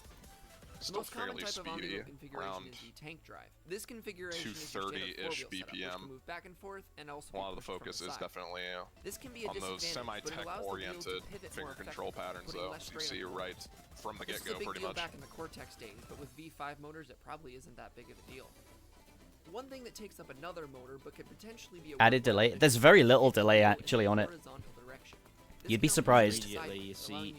The still most common fairly type of speedy, omni configuration around is the tank drive. This configuration is your standard 230-ish four-wheel setup, which BPM. can move back and forth and also A lot of the be pushed from focus is side. definitely This can be a on those disadvantage, but it allows the wheel to semi-tech-oriented pivot finger more control effectively, patterns, putting though. less You strain see on the right from the This is a get-go, big pretty deal much. back in the Cortex days, but with V5 motors, it probably isn't that big of a deal. One thing that takes up another motor, but could potentially be a Added delay. There's very little delay actually on it. You'd be surprised. Immediately you see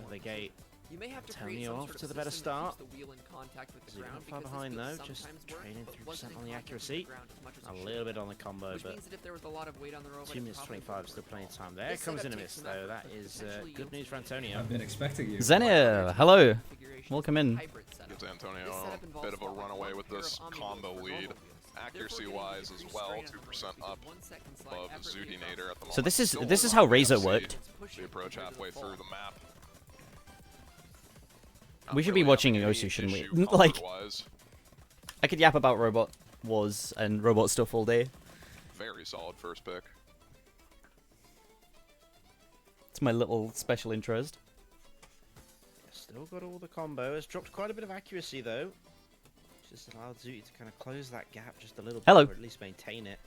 the gate. You may have to create Antonio some off sort to of the better system that start. keeps the wheel in contact with the Zoom ground, not far because behind this though, will just sometimes work, training but 3% wasn't in on the contact with accuracy. ground as much as A it little should. bit on the combo, Which but means that if there was a lot of weight on the robot, 2 it minutes probably 25, wouldn't still work plenty of well. time. There This comes setup in a takes miss some though. effort, That but is potentially good news for yields Antonio. I've been expecting you. Xenia, hello. Welcome in. Gives Antonio a bit of a runaway with this combo lead. Accuracy-wise as well, 2% up above Zutinator at the moment. So this is Still how on Razor FC. worked. The approach halfway through the map. We should be watching Osu, shouldn't we? Like, I could yap about Robot Wars and Robot stuff all day. Very solid first pick. It's my little special interest. Still got all the combo. Has dropped quite a bit of accuracy though. Just allowed Zuti to kind of close that gap just a little bit, Hello. or at least maintain it.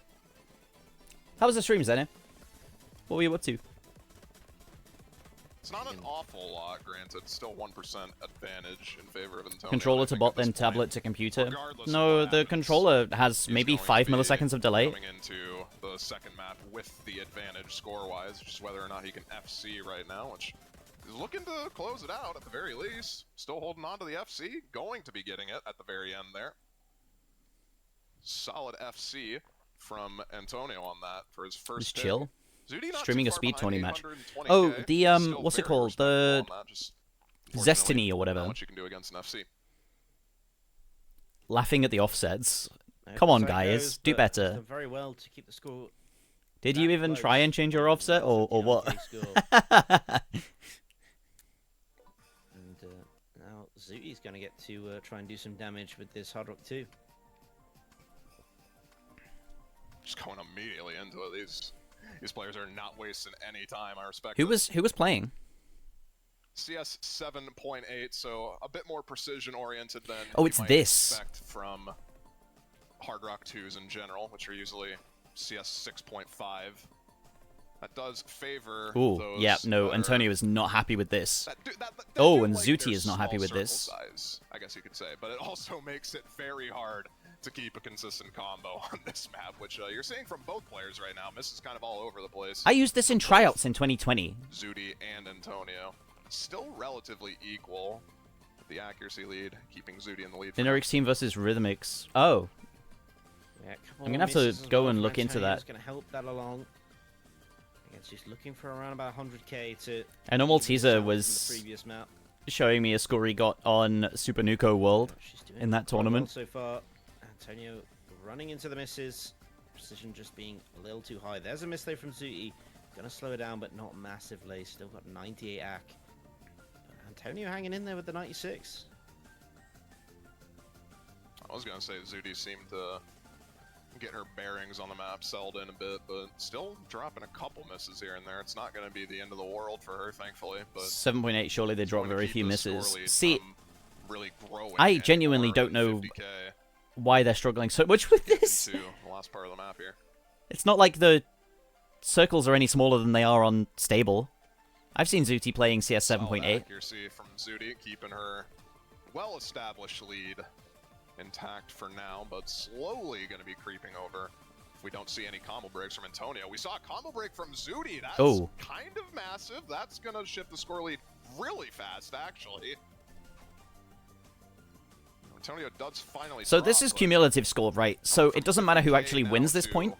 How was the stream, Xenia? What were you up to? It's not an awful lot, granted. Still 1% advantage in favor of Antonio. Controller to bot, then tablet to computer. regardless of No, what the happens, controller has maybe 5 milliseconds of delay. Coming into the second map with the advantage score-wise, just whether or not he can FC right now, which is looking to close it out at the very least. Still holding on to the FC, going to be getting it at the very end there. Solid FC from Antonio on that for his first Just pick. chill. Zutty not Streaming too a far speed behind, 20 match. 820K. Oh, the Still what's it very called? The respectable on that, just Zestiny or not whatever. much you can do against an FC. Laughing at the offsets. No, Come on, so it guys, goes, do but better. done very well to keep the score. Did that you even close. try and change your offset, or what? And now Zuti's going to get to try and do some damage with this Hard Rock 2. Just going immediately into it. These players are not wasting any time. I respect Who it. was playing? CS 7.8, so a bit more precision oriented than Oh, you it's might this. expect from Hard Rock 2s in general, which are usually CS 6.5. That does favor Ooh, those yeah, no, that are- Antonio is not happy with this. that Oh, do and like Zuti their is not happy small with circle this. size, I guess you could say, but it also makes it very hard to keep a consistent combo on this map, which you're seeing from both players right now. Miss is kind of all over the place. I used this in tryouts in 2020. Zutty and Antonio. Still relatively equal. With the accuracy lead, keeping Zutty in the lead. for now. Generic team versus Rhythmics. Oh. Yeah, I'm gonna have to go and look into that. It's going to help that along. Again, she's looking for around about 100k to. I know Malteser even this out from was the previous map. showing me a score he got on Super Nuko World Doing in that quite well tournament. so far. Antonio running into the misses. Precision just being a little too high. There's a miss there from Zuti. Gonna slow it down, but not massively. Still got 98 AC. Antonio hanging in there with the 96. I was gonna say Zutty seemed to get her bearings on the map, settled in a bit, but still dropping a couple misses here and there. It's not gonna be the end of the world for her, thankfully. But 7.8, surely they drop very few misses. See, really growing I genuinely don't know 50K why they're struggling so much with this. into the last part of the map here. It's not like the circles are any smaller than they are on Stable. I've seen Zuti playing CS 7.8. Accuracy from Zutty, keeping her well-established lead intact for now, but slowly going to be creeping over we don't see any combo breaks from Antonio. We saw a combo break from Zooty. That's kind of massive. That's going to shift the score lead really fast, actually. Antonio does finally So this is cumulative score, right? So it doesn't matter who actually wins this point.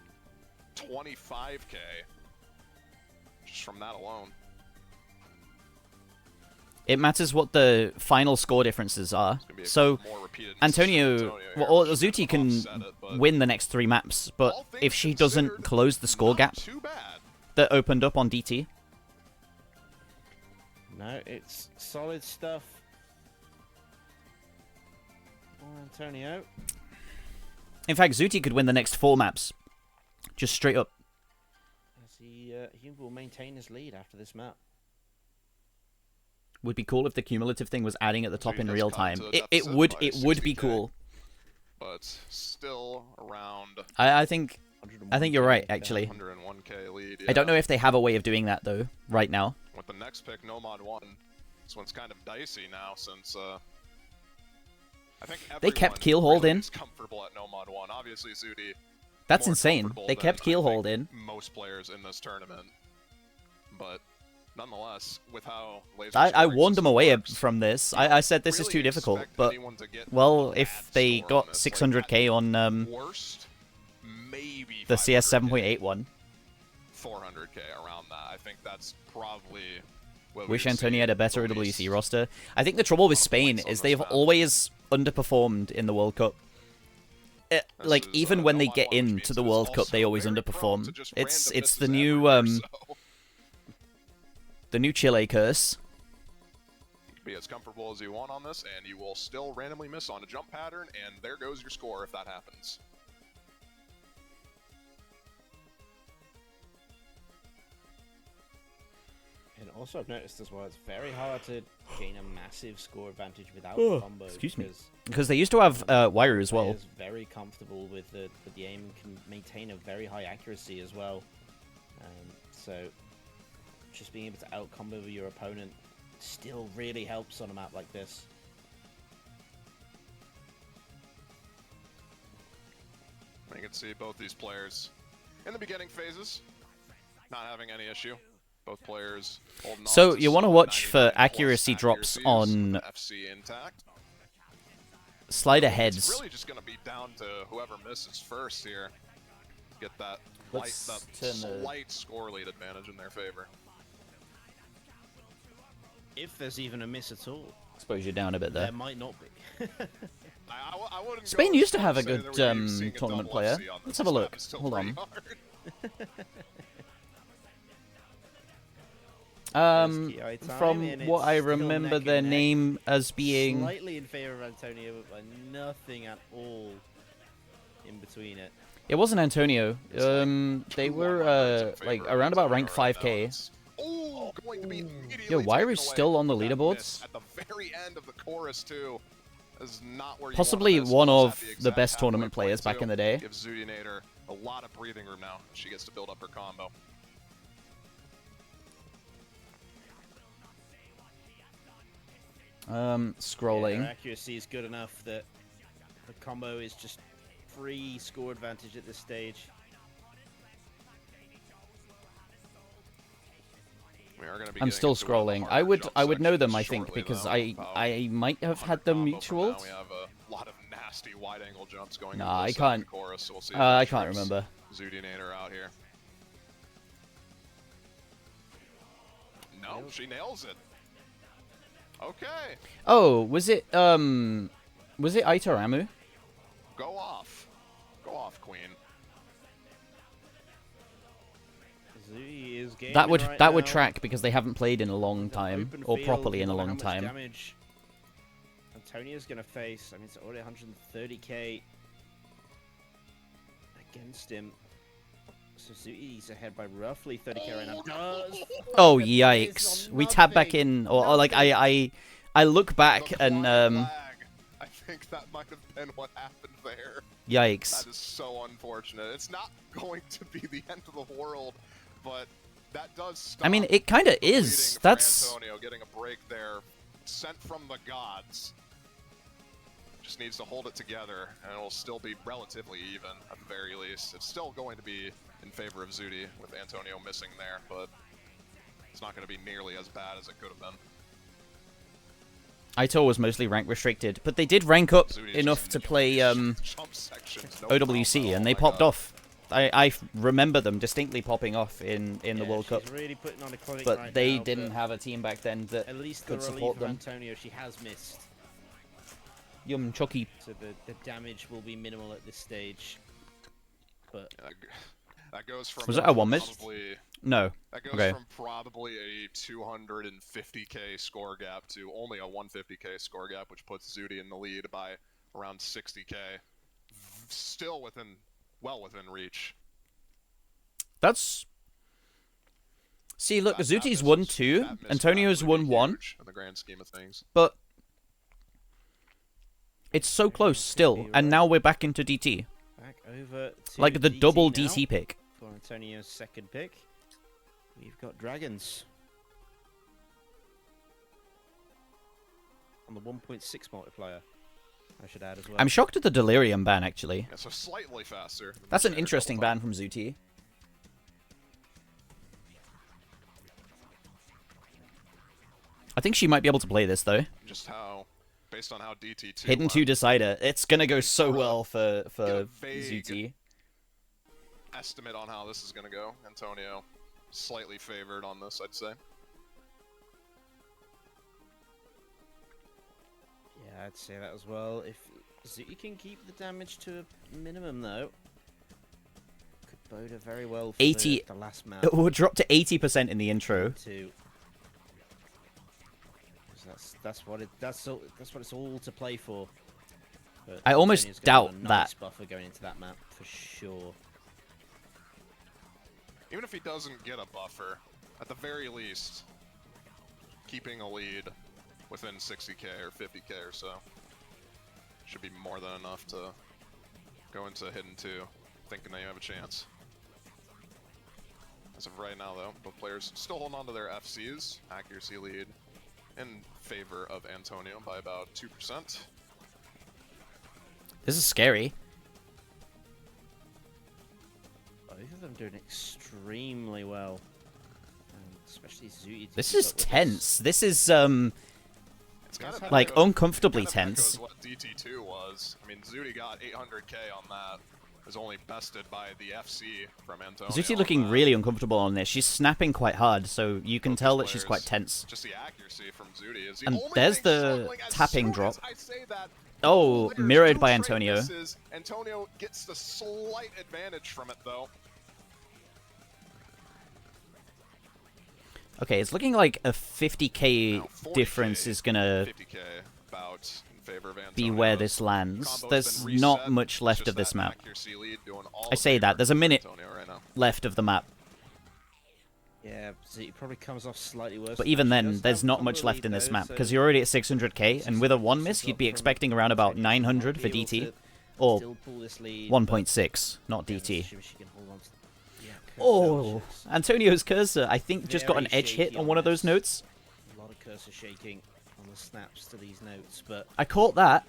25k just from that alone. It matters what the final score differences are. So Antonio, or Zooty can win the next 3 maps, but if she doesn't close the score gap that opened up on DT. No, it's solid stuff. Antonio. In fact, Zooty could win the next 4 maps. Just straight up. As he will maintain his lead after this map. Would be cool if the cumulative thing was adding at the top in real time. It would be cool. But still around. I think you're right, actually. 101k lead. I don't know if they have a way of doing that though right now. With the next pick, Nomad 1. This one's kind of dicey now since I think they kept Keelhold in. Comfortable at Nomad 1. Obviously, Zooty. That's insane. They kept Keelhold in. Most players in this tournament, but nonetheless, with how I warned them away from this. I said this is too difficult, but well, if they got 600k on the CS 7.8 one, 400k around that. I think that's probably. Wish Antonio had a better WC roster. I think the trouble with Spain is they've always underperformed in the World Cup. Like even when they get into the World Cup, they always underperform. It's the new Chile curse. Be as comfortable as you want on this, and you will still randomly miss on a jump pattern, and there goes your score if that happens. And also I've noticed as well, it's very hard to gain a massive score advantage without a combo. Excuse me. Because they used to have wire as well. Is very comfortable with the aim and can maintain a very high accuracy as well. So just being able to out-combo your opponent still really helps on a map like this. You can see both these players in the beginning phases not having any issue. Both players holding on. So you want to watch for accuracy drops on FC intact. slider heads. It's really just going to be down to whoever misses first here. Get that slight score lead advantage in their favor. If there's even a miss at all. Suppose you're down a bit there. There might not be. I wouldn't Spain used to have a good tournament player. Let's have a look. Hold on. From what I remember their name as being slightly in favor of Antonio, but nothing at all in between it. It wasn't Antonio. They were like around about rank 5k. Yo, Wire is still on the leaderboards. At the very end of the chorus too. Is not where you Possibly want one of the best tournament players back in the day. Gives Zootynator a lot of breathing room now. She gets to build up her combo. Scrolling. Yeah, accuracy is good enough that the combo is just free score advantage at this stage. I'm still scrolling. I would know them, I think, because I might have had them mutualed. We have a lot of nasty wide angle jumps going. Nah, I can't. Chorus, so we'll see I can't remember. Zootynator out here. No, she nails it. Okay. Oh, was it Aitaramu? Go off, Queen. Is that would right that now. would track because they haven't played in a long time or properly in a long time. Damage Antonio's gonna face. I mean, it's already 130k against him. So Zooty's ahead by roughly 30k right now. Oh yikes! We tap back in, or like I look back and I think that might have been what happened there. Yikes! That is so unfortunate. It's not going to be the end of the world, but that does stop. I mean, it kind of is. That's Antonio getting a break there, sent from the gods. Just needs to hold it together, and it'll still be relatively even at the very least. It's still going to be in favor of Zooty with Antonio missing there, but it's not going to be nearly as bad as it could have been. Ito was mostly rank restricted, but they did rank up enough to play OWC, and they popped off. I remember them distinctly popping off in the World Cup. Really putting on a clinic But right they now, didn't have a team back then that at least could the support relief of them. Antonio, she has missed. Yum Chucky. So the damage will be minimal at this stage. But that goes from Was that a one miss? probably- No. That goes Okay. from probably a 250k score gap to only a 150k score gap, which puts Zooty in the lead by around 60k. Still well within reach. That's... See, look, Zooty's won 2, Antonio's won 1, in the grand scheme of things. but it's so close still, and now we're back into DT. back over to Like the double now DT pick. for Antonio's second pick. We've got Dragons on the 1.6 multiplier, I should add as well. I'm shocked at the Delirium ban, actually. Yeah, so slightly faster. That's an interesting ban from Zooty. I think she might be able to play this, though. Just how, based on how DT2 Hidden 2 Decider. It's gonna go so well for vague Zooty. estimate on how this is going to go. Antonio slightly favored on this, I'd say. Yeah, I'd say that as well. If Zooty can keep the damage to a minimum, though, could bode her very well for 80. the last map. It will drop to 80% in the intro. That's what it's all to play for. But I almost Antonio's gonna have doubt a nice that. buffer going into that map for sure. Even if he doesn't get a buffer, at the very least, keeping a lead within 60k or 50k or so should be more than enough to go into Hidden 2 thinking that you have a chance. As of right now, though, both players still holding on to their FCs. Accuracy lead in favor of Antonio by about 2%. This is scary. Both of them doing extremely well. And especially Zooty. This is tense. This is, It's kind of like, uncomfortably tense. Echoes what DT2 was. I mean, Zooty got 800k on that. Was only bested by the FC from Antonio. Zooty looking really uncomfortable on this. She's snapping quite hard, so you can tell that she's quite tense. Just the accuracy from Zooty is the And only there's thing the struggling. As tapping soon drop. as I say that, Oh, players mirrored do by trade Antonio. misses. Antonio gets the slight advantage from it, though. Okay, it's looking like a 50k Now, 40K, difference is gonna 50k about in favor of be Antonio. where this lands. Combo's There's been not reset. much left It's of just this that map. accuracy lead doing all I the say that. favor There's a for minute Antonio right now. left of the map. Yeah, Zooty probably comes off slightly worse. But than even that. She then, does there's have not a much couple of left in this lead, map, though, because so you're already at 600k, and with a 1 miss, you'd be expecting around about 900 for DT. Or still pull this lead, 1.6, not yeah, DT. let's see if she can hold on to the- yeah, cursor Oh, options. Antonio's cursor, I think, just got an Very edge hit shaky on one of those this. notes. A lot of cursor shaking on the snaps to these notes, but I caught that.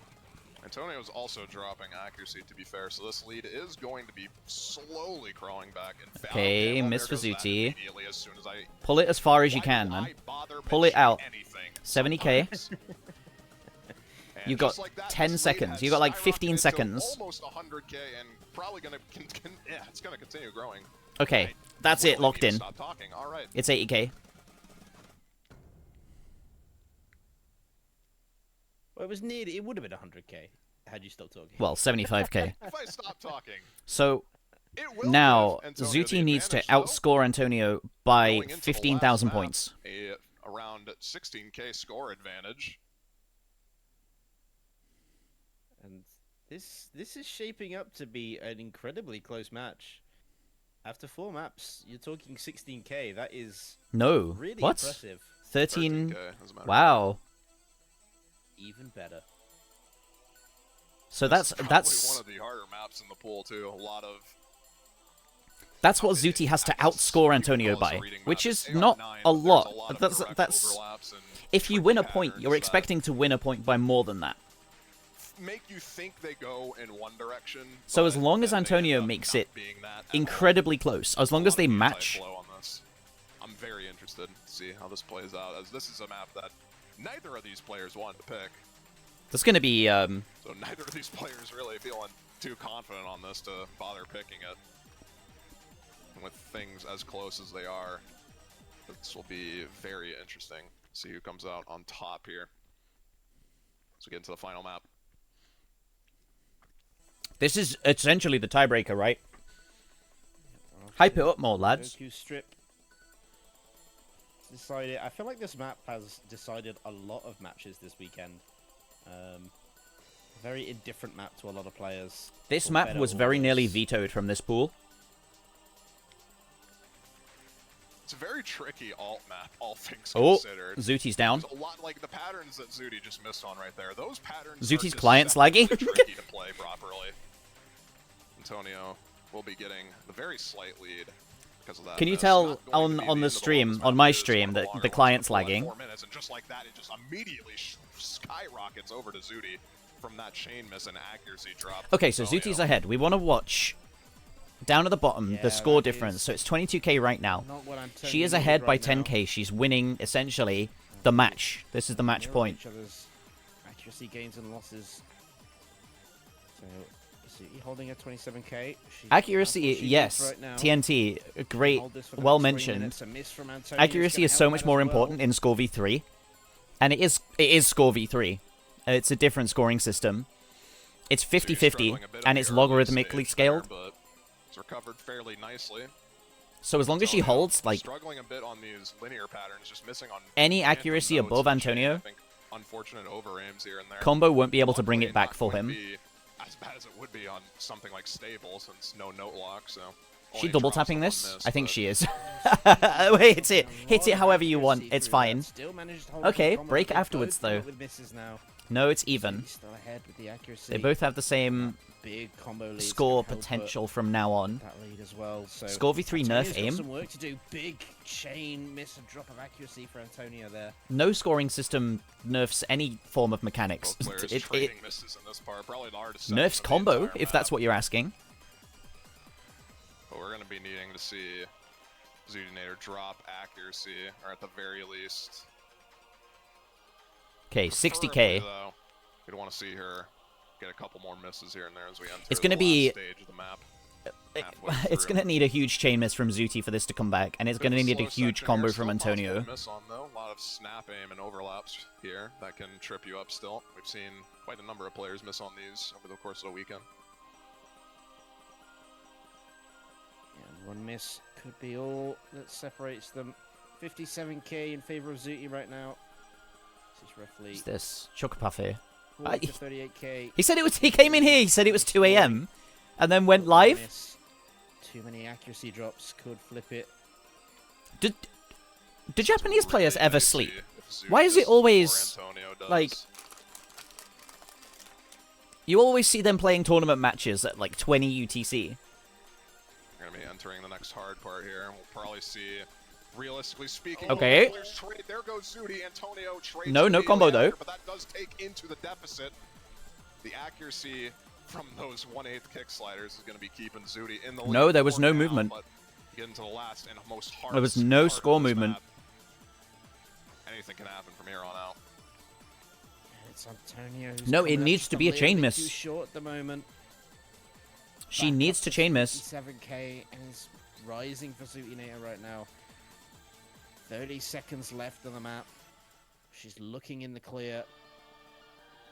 Antonio's also dropping accuracy, to be fair, so this lead is going to be slowly crawling back. Okay, well, miss there for goes that Zooty. immediately as soon as I- Pull it as far as you Why can, do man. I bother Pull it out. mentioning anything 70k. sometimes? And You've got just like that, 10 this lead seconds. has You've got like 15 skyrocketed to seconds. Almost 100k, and probably gonna yeah, it's gonna continue growing. Okay, that's Really it, locked need to in. Stop talking. All right. It's 80k. well, it was nearly. It would have been 100k had you stopped talking. Well, 75k. If I stop talking, So, it will now, give Antonio Zooty the needs to advantage, though. outscore Antonio by Going into the 15,000 last map, points. Around 16k score advantage. And this is shaping up to be an incredibly close match. After 4 maps, you're talking 16k. That is No. really What? impressive. 13. 13K, as a matter of Wow. Even better. So that's Probably one of the harder maps in the pool too. A lot of that's what Zooty has to outscore Antonio by, which is not a lot. That's if you win a point, you're expecting to win a point by more than that. make you think they go in one direction. So as but long as then they end Antonio up makes not it being that at incredibly close, as long as they match. all. On this. I'm very interested to see how this plays out, as this is a map that neither of these players wanted to pick. There's going to be... So neither of these players really feeling too confident on this to bother picking it. And with things as close as they are, this will be very interesting. See who comes out on top here. So we get into the final map. This is essentially the tiebreaker, right? Hype it up more, lads. Goku strip. Decided. I feel like this map has decided a lot of matches this weekend. Very indifferent map to a lot of players. This map was very nearly vetoed from this pool. It's a very tricky alt map, all things Oh, considered. Zuti's down. There's a lot, like the patterns that Zuti just missed on right there. Those patterns Zuti's are client's deceptively lagging. tricky to play properly. Antonio will be getting the very slight lead because of that. Can you miss. tell Not going to be on the end of stream, this on map. my It is stream, one of the that longer the ones client's for like lagging? 4 minutes, and just like that, it just immediately skyrockets over to Zuti from that chain miss and accuracy drop. Okay, so Zuti's ahead. We want to watch down at the bottom Yeah, the score that difference. is So it's 22k right now. not what Antonio She is needed ahead by right now. 10k. She's winning essentially the match. This is the match Mirror point. each other's accuracy gains and losses. So, Zuti holding at 27k. She's Accuracy, that's what she yes. needs right now. TNT, great, Hold this for the well next 3 mentioned. minutes. A miss from Antonio Accuracy gonna is so help much that more as well. important in Score v3, and it is Score v3. It's a different scoring system. It's 50-50, and it's logarithmically scaled. But it's recovered fairly nicely. So as long as she holds, like, Struggling a bit on these linear patterns, just missing on any random accuracy nodes above of the chain. Antonio, I think unfortunate over aims here and there. Combo won't be able to bring Luckily it back not for going him. to be as bad as it would be on something like stable, since no note lock. So She only double drops tapping on this? one miss, I think but she is. Hit it. Hit it however you want. It's fine. Still managed to hold Okay, the combo. break They afterwards both come though. up with misses now. No, it's even. She's still ahead with the accuracy. They both have the same Big combo leads score can help potential from now on. that lead as well. So Score v3 Antonio's nerf got aim. some work to do. Big chain miss and drop of accuracy for Antonio there. No scoring system nerfs any form of mechanics. both players It trading misses in this part. Probably the hardest nerfs section of the combo, entire if that's map. what you're asking. But we're going to be needing to see Zutinator drop accuracy, or at the very least. Okay, Preferably, 60k. though, we'd want to see her get a couple more misses here and there as we enter It's the gonna be- last stage of the map. It's going to need a huge chain miss from Zuti for this to come back, and it's going to need a huge combo from Antonio. Miss on, though. A lot of snap aim and overlaps here that can trip you up still. We've seen quite a number of players miss on these over the course of the weekend. And one miss could be all that separates them. 57k in favor of Zuti right now. This is roughly What's this? Chocopuff here. 40 to 38k. He said it was. He came in here. He said it was 2 a.m. and then went live. Miss. Too many accuracy drops could flip it. Do Japanese players ever sleep? If Why is it Zutis or always Antonio does. like? You always see them playing tournament matches at like 20 UTC. We're gonna be entering the next hard part here. We'll probably see, realistically speaking, Okay. players trade. There goes Zuti. Antonio trades. No immediately combo, though. after, but that does take into the deficit. The accuracy from those 1/8 kick sliders is going to be keeping Zuti in the lead. No, there was for no now, movement. But get into the last and most hardest There was no part of score this movement. map. Anything can happen from here on out. It's Antonio. who's No, coming it up needs just to be a chain little bit miss. Too short at the moment. She Back needs up to chain miss. 57k and is rising for Zutinator right now. 30 seconds left on the map. She's looking in the clear.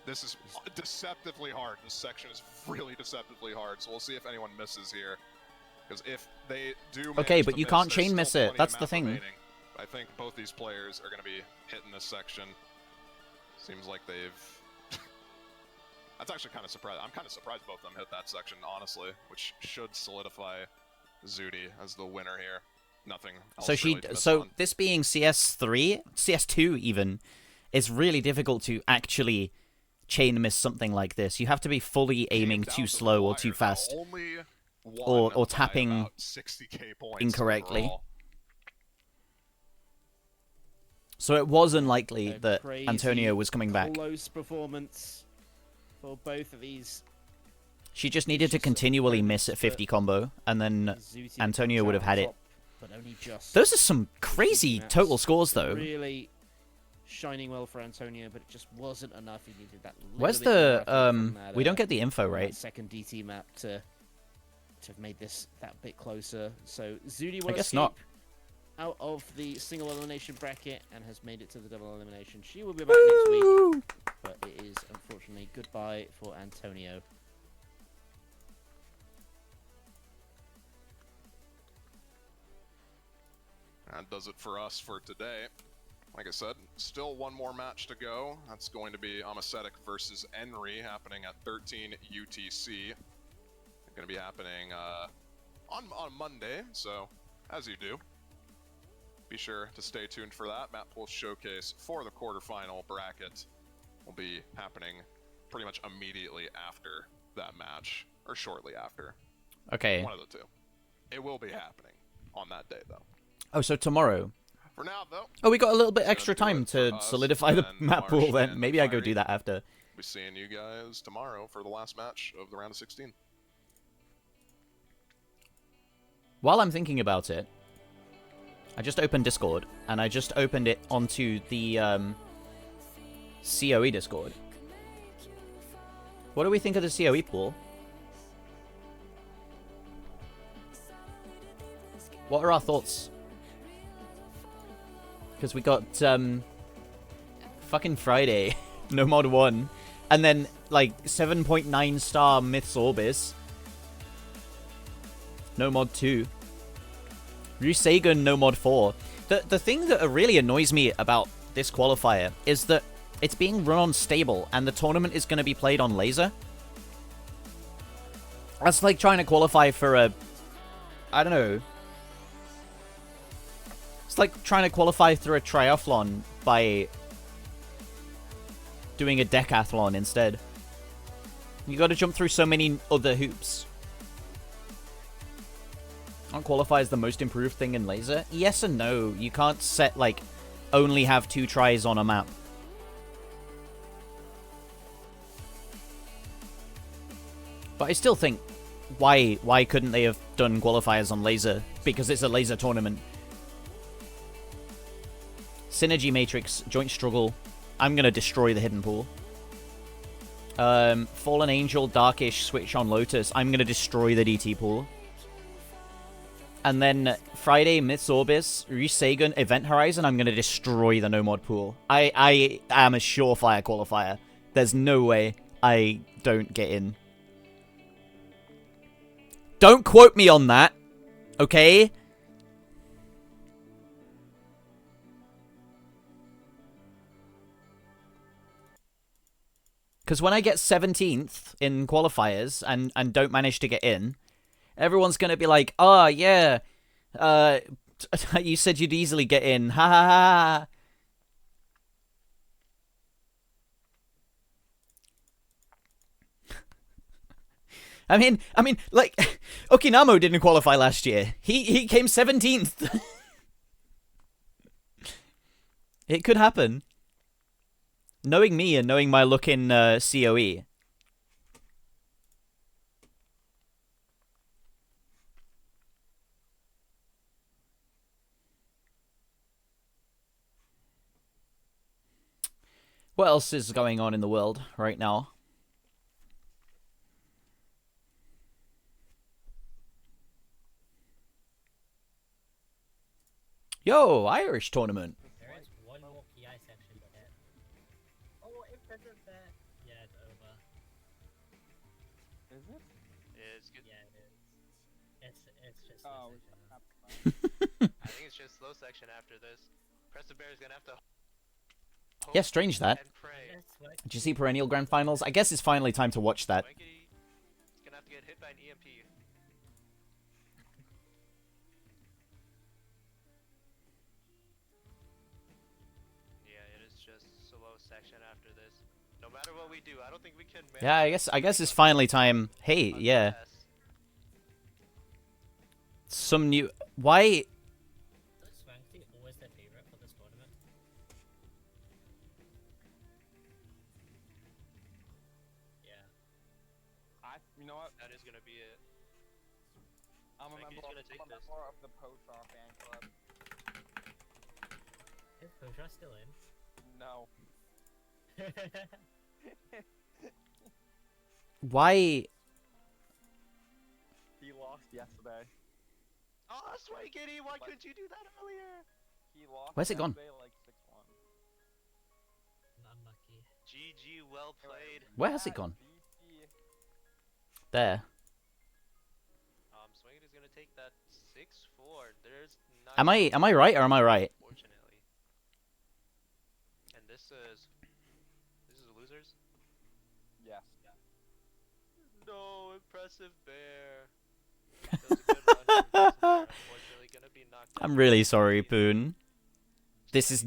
This is deceptively hard. This section is really deceptively hard. So we'll see if anyone misses here. Because if they do Okay, manage but to you miss, can't there's chain still miss it. plenty of That's the map thing. remaining. I think both these players are going to be hitting this section. Seems like they've... That's actually kind of surprised. I'm kind of surprised both of them hit that section, honestly, which should solidify Zuti as the winner here. Nothing else So really to miss so on. this being CS3, CS2 even, it's really difficult to actually chain miss something like this. You have to be fully aiming too slow or too fast, Only or by tapping about 60k points incorrectly. overall. So it was unlikely A that crazy Antonio was coming back. Close performance for both of these. She just needed to continually miss at 50 combo, and then Antonio would have had it. But only just. Those are some crazy total scores, though. Really shining well for Antonio, but it just wasn't enough. He needed that. Where's the we don't get the info, right? Second DT map to have made this that bit closer. So Zudi I will guess escape not. out of the single elimination bracket and has made it to the double elimination. She will be back next week, but it is unfortunately goodbye for Antonio. That does it for us for today. Like I said, still one more match to go. That's going to be Amacetic versus Enri happening at 13 UTC. Going to be happening on Monday, so as you do, be sure to stay tuned for that. Map Pool Showcase for the quarterfinal bracket will be happening pretty much immediately after that match, or shortly after. Okay. One of the two. It will be happening on that day, though. Oh, so tomorrow. For now, though. Oh, we got a little bit extra time to solidify the map pool then. Maybe I go do that after. We'll be seeing you guys tomorrow for the last match of the round of 16. While I'm thinking about it, I just opened Discord, and I just opened it onto the COE Discord. What do we think of the COE pool? What are our thoughts? Because we got fucking Friday, no mod 1, and then like 7.9 star Myths Orbis, no mod 2. Rusagan, no mod 4. The thing that really annoys me about this qualifier is that it's being run on stable and the tournament is going to be played on laser. That's like trying to qualify for a... I don't know. It's like trying to qualify through a triathlon by doing a decathlon instead. You got to jump through so many other hoops. Aren't qualifiers the most improved thing in laser? Yes and no. You can't set, like, only have 2 tries on a map. But I still think, why couldn't they have done qualifiers on laser? Because it's a laser tournament. Synergy Matrix, Joint Struggle. I'm gonna destroy the hidden pool. Fallen Angel, Darkish, Switch on Lotus. I'm gonna destroy the DT pool. And then Friday, Myths Orbis, Rusagan, Event Horizon, I'm going to destroy the no-mod pool. I am a surefire qualifier. There's no way I don't get in. Don't quote me on that, okay? Because when I get 17th in qualifiers and don't manage to get in, everyone's going to be like, oh, yeah, you said you'd easily get in. Ha ha ha. I mean, like, Okinamo didn't qualify last year. He came 17th. It could happen. Knowing me and knowing my look in COE. What else is going on in the world right now? Yo, Irish tournament. There is one more PI section to hit. Oh, if there's that. Yeah, it's over. Is it? It's good. Yeah, it is. It's just slow section. I think it's just slow section after this. Preston Bear is gonna have to. Yeah, strange that. Did you see Perennial Grand Finals? I guess it's finally time to watch that. He's gonna have to get hit by an EMP. Yeah, it is just slow section after this. No matter what we do, I don't think we can. Yeah, I guess it's finally time. Hey, yeah. Some new. Why? Swankty always their favorite for this tournament. Yeah. You know what? That is gonna be it. I'm a member of the Pochar fan club. Is Pochar still in? No. Why? He lost yesterday. Oh, Sway Kitty, why couldn't you do that earlier? He lost Where's it gone? yesterday, like 6-1. Unlucky. GG, well played. Where has it gone? There. Sway Kitty's gonna take that 6-4. There's Am I right or am I right? Fortunately. And this is losers? Yes. No, impressive bear. That was a good run from Impressive Bear. Unfortunately, gonna be knocked out. I'm really sorry, Poon. This is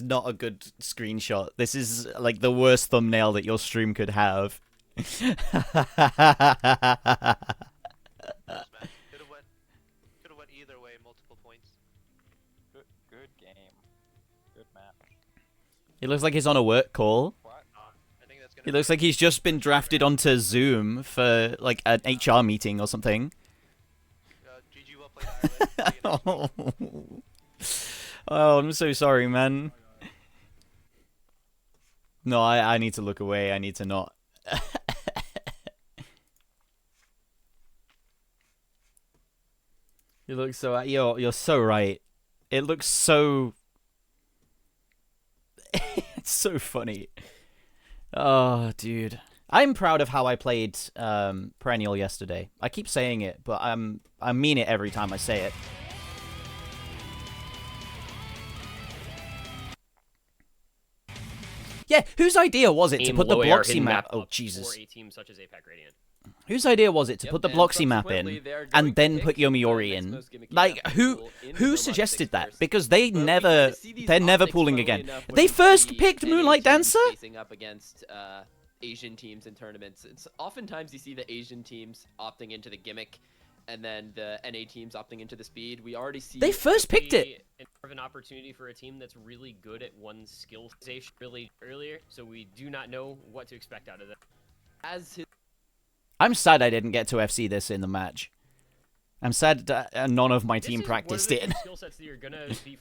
not a good screenshot. This is like the worst thumbnail that your stream could have. Could have went either way, multiple points. Good game. Good match. It looks like he's on a work call. What? I think that's gonna It looks like he's just been drafted onto Zoom for like an HR meeting or something. GG, well played, Ireland. Oh, I'm so sorry, man. No, I need to look away. I need to not. You look so... You're so right. It looks so... It's so funny. Oh, dude. I'm proud of how I played Perennial yesterday. I keep saying it, but I mean it every time I say it. Yeah, whose idea was it to put the Bloxy map? Oh, Jesus. For a team such as APAC Radiant. Whose idea was it to put the Bloxy map in and then put Yomiuri in? Like, who suggested that? Because they're never pooling again. They first picked Moonlight Dancer? Facing up against Asian teams in tournaments. It's oftentimes you see the Asian teams opting into the gimmick, and then the NA teams opting into the speed. We already see they first picked it. More of an opportunity for a team that's really good at one skill station really earlier, so we do not know what to expect out of them. As his I'm sad I didn't get to FC this in the match. I'm sad that none of my team practiced it. Skill sets that you're gonna be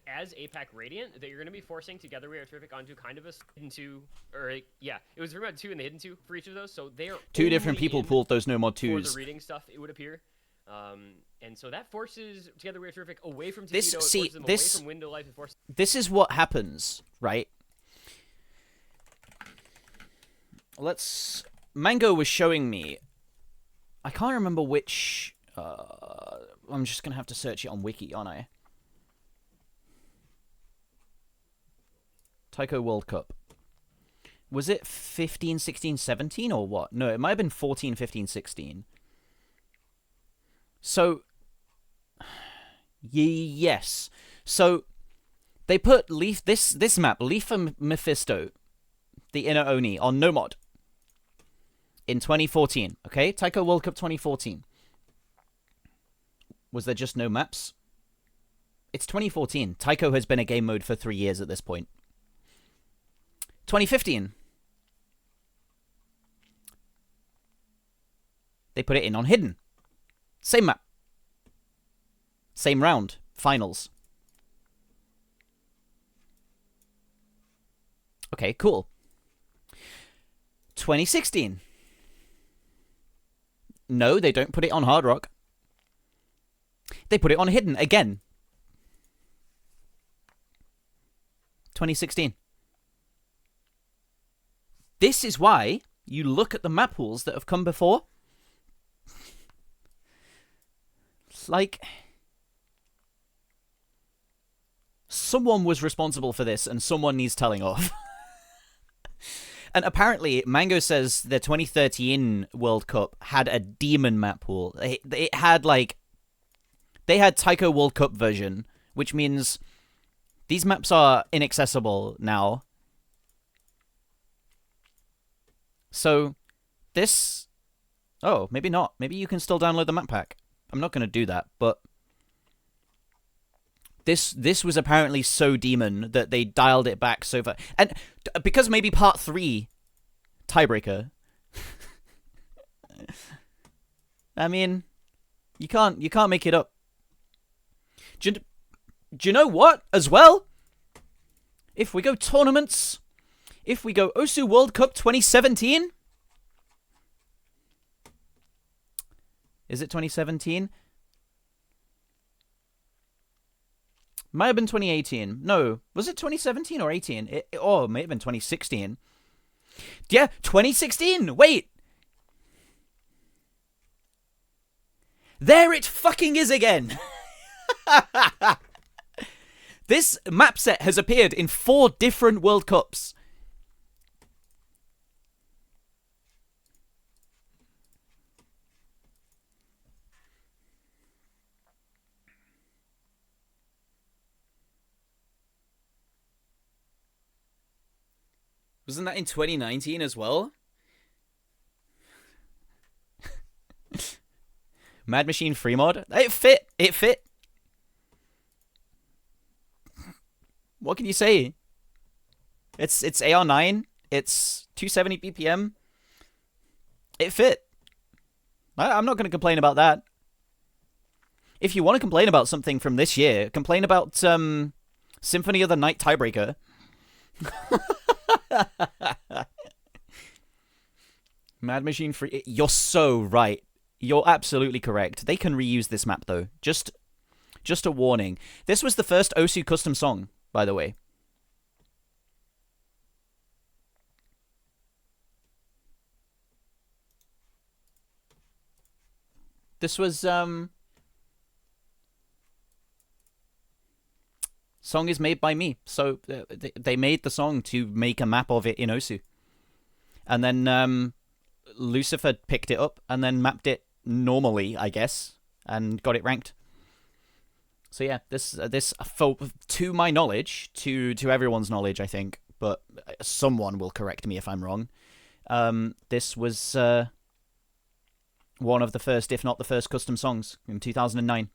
as APAC Radiant that you're gonna be forcing together. We are terrific onto kind of a hidden two, or yeah, it was about 2 and the hidden 2 for each of those. So they are two different people pulled those no mod for 2s. the reading stuff. It would appear. And so that forces Together We Are Terrific away from This Tito, see it forces them this away from Window Life. It forces this is what happens, right? Mango was showing me. I can't remember which. I'm just gonna have to search it on Wiki, aren't I? Taiko World Cup. Was it 15, 16, 17 or what? No, it might have been 14, 15, 16. So, yes. So, they put this map, Leaf and Mephisto, the Inner Oni, on no mod. In 2014, okay? Taiko World Cup 2014. Was there just no maps? It's 2014. Taiko has been a game mode for 3 years at this point. 2015. They put it in on Hidden. Same map. Same round. Finals. Okay, cool. 2016. No, they don't put it on Hard Rock. They put it on Hidden again. 2016. This is why you look at the map pools that have come before. It's like someone was responsible for this and someone needs telling off. And apparently, Mango says the 2013 World Cup had a demon map pool. It had, like... They had Taiko World Cup version, which means these maps are inaccessible now. So, this... Oh, maybe not. Maybe you can still download the map pack. I'm not going to do that, but... This was apparently so demon that they dialed it back so far. And because maybe part 3, tiebreaker, I mean, you can't make it up. Do you know what, as well? If we go tournaments, if we go Osu World Cup 2017... Is it 2017? Might have been 2018. No, was it 2017 or 18? It may have been 2016. Yeah, 2016! Wait! There it fucking is again! This map set has appeared in 4 different World Cups. Wasn't that in 2019 as well? Mad Machine free mod? It fit. It fit. What can you say? It's AR9. It's 270 BPM. It fit. I'm not going to complain about that. If you want to complain about something from this year, complain about Symphony of the Night Tiebreaker. Mad Machine free. You're so right. You're absolutely correct. They can reuse this map though. Just a warning. This was the first Osu custom song, by the way. This was song is made by me. So they made the song to make a map of it in Osu. And then Lucifer picked it up and then mapped it normally, I guess, and got it ranked. So yeah, this to my knowledge, to everyone's knowledge, I think, but someone will correct me if I'm wrong. This was one of the first, if not the first, custom songs in 2009.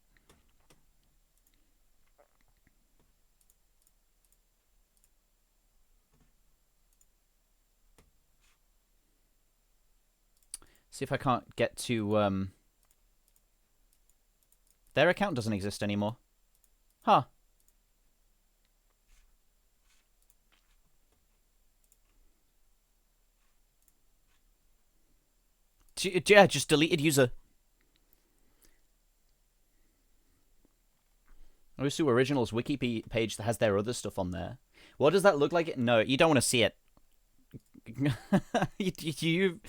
See if I can't get to... Their account doesn't exist anymore. Huh. Yeah, just deleted user. Osu Originals wiki page that has their other stuff on there. What does that look like? No, you don't want to see it. you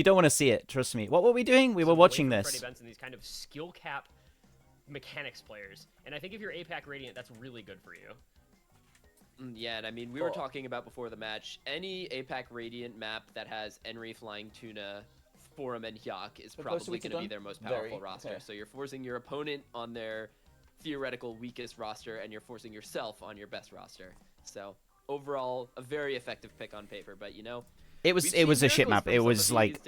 don't want to see it. Trust me. What were we doing? We were watching this. Freddie Benson, these kind of skill cap mechanics players, and I think if you're APAC Radiant, that's really good for you. Yeah, and I mean, we were talking about before the match, any APAC Radiant map that has Enri, Flying Tuna, Forum, and Hyak is probably going to be their most powerful roster. Okay. So you're forcing your opponent on their theoretical weakest roster, and you're forcing yourself on your best roster. So overall, a very effective pick on paper, but you know, it was a shit map. It was like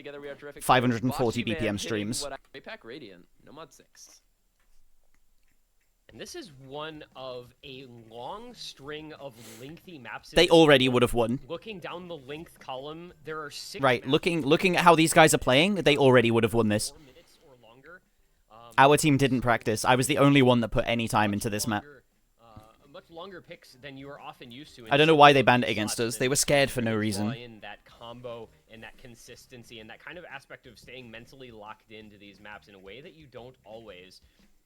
540 BPM streams. APAC Radiant, no mod 6. And this is one of a long string of lengthy maps. They already would have won. Looking down the length column, there are 6 right, looking at how these guys are playing, they already would have won this. Our team didn't practice. I was the only one that put any time into this map. Much longer picks than you are often used to. I don't know why they banned it against us. They were scared for no reason. In that combo and that consistency and that kind of aspect of staying mentally locked into these maps in a way that you don't always.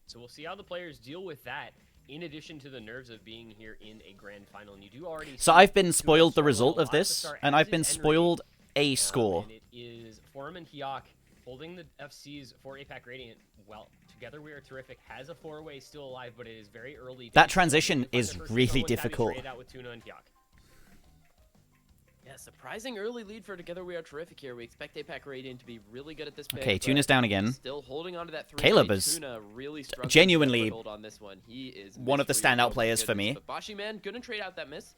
So we'll see how the players deal with that, in addition to the nerves of being here in a grand final. And you do already. So I've been spoiled the result of this, and I've been spoiled a score. And it is Forum and Hyak holding the FCs for APAC Radiant. Well, Together We Are Terrific has a 4-way still alive, but it is very early. That transition is really difficult. Yeah, surprising early lead for Together We Are Terrific here. We expect APAC Radiant to be really good at this pick. Okay, Tuna's down again. Still holding on to that 3. Caleb is really genuinely on this one. He is one of the standout players for me. But Bashi Man gonna trade out that miss.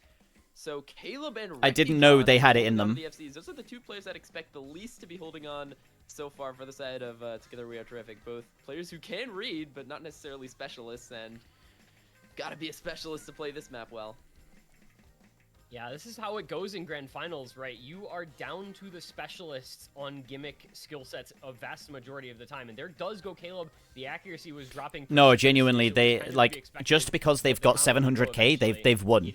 So Caleb and I didn't know they had it in them. The FCs. Those are the 2 players that expect the least to be holding on so far for the side of Together We Are Terrific. Both players who can read, but not necessarily specialists, and gotta be a specialist to play this map well. Yeah, this is how it goes in grand finals, right? You are down to the specialists on gimmick skill sets a vast majority of the time, and there does go Caleb. The accuracy was dropping. No, genuinely, they like just because they've got 700k, they've won.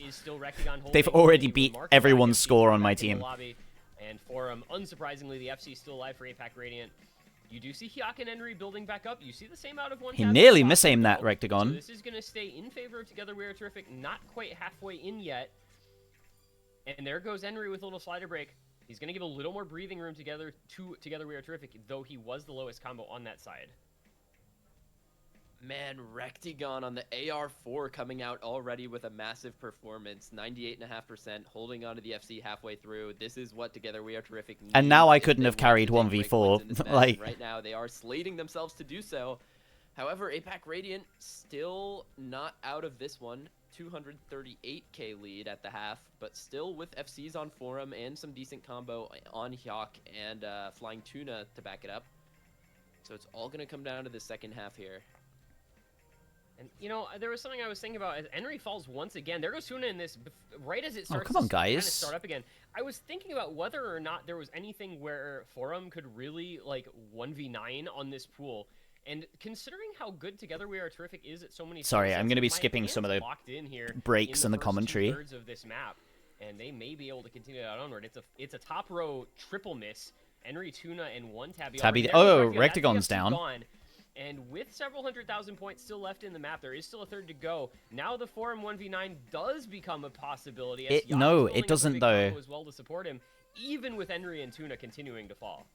They've already beat everyone's score on my team. And Forum, unsurprisingly, the FC still alive for APAC Radiant. You do see Hyuk and Henry building back up. You see the same out of one. He nearly misaimed that Rectagon. So this is going to stay in favor of Together We Are Terrific. Not quite halfway in yet. And there goes Henry with a little slider break. He's going to give a little more breathing room Together We Are Terrific, though he was the lowest combo on that side. Man, Rectagon on the AR4 coming out already with a massive performance. 98.5%, holding on to the FC halfway through. This is what Together We Are Terrific needs. And now I couldn't have carried 1v4. Like, right now, they are slating themselves to do so. However, APAC Radiant still not out of this one. 238k lead at the half, but still with FCs on Forum and some decent combo on Hyuk and Flying Tuna to back it up. So it's all going to come down to the second half here. And, you know, there was something I was thinking about as Henry falls once again. There goes Tuna in this, right as it starts come on, to kind of guys. start up again. I was thinking about whether or not there was anything where Forum could really, like, 1v9 on this pool. And considering how good Together We Are Terrific is at so many... Sorry, I'm going to be my skipping hands some of the locked in here breaks in the first commentary. two-thirds of this map, and they may be able to continue that onward. It's a top row triple miss. Henry, Tuna, and one Tabby. Oh, Rectagon's down. Gone. And with several 100,000 points still left in the map, there is still a third to go. Now the Forum 1v9 does become a possibility. No, it doesn't though. As well to support him, even with Henry and Tuna continuing to fall.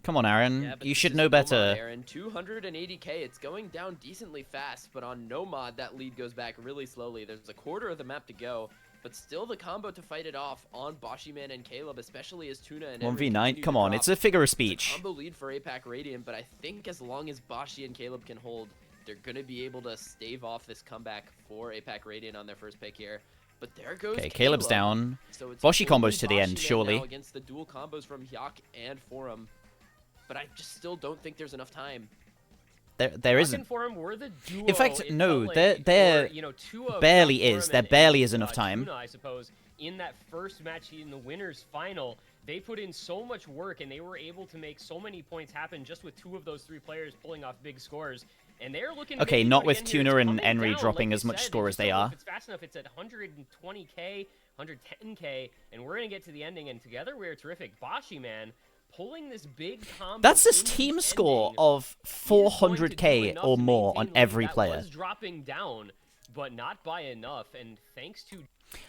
Come on, Aaron. Yeah, you should know better. Aaron, 280k. It's going down decently fast, but on Nomad, that lead goes back really slowly. There's a quarter of the map to go, but still the combo to fight it off on Boshiman and Caleb, especially as Tuna and 1v9. Come on, it's a figure of speech. Combo lead for APAC Radiant, but I think as long as Boshi and Caleb can hold, they're going to be able to stave off this comeback for APAC Radiant on their first pick here. But there goes Caleb's down. So it's Boshi only combos to the end, Boshiman surely. now against the dual combos from Hyuk and Forum. But I just still don't think there's enough time. There isn't. Forum were the duo, In fact, no, there barely is. There barely is enough time. Tuna, I suppose, in that first match in the winners final, they put in so much work and they were able to make so many points happen just with two of those three players pulling off big scores. And they're looking. Okay, not with Tuna and Henry dropping as much score as they are. If it's fast enough, it's at 120k, 110k, and we're gonna get to the ending. And together we're terrific. Boshi, man. Pulling this big combo. That's this team score of 400k or more on every player. Was dropping down, but not by enough. And thanks to...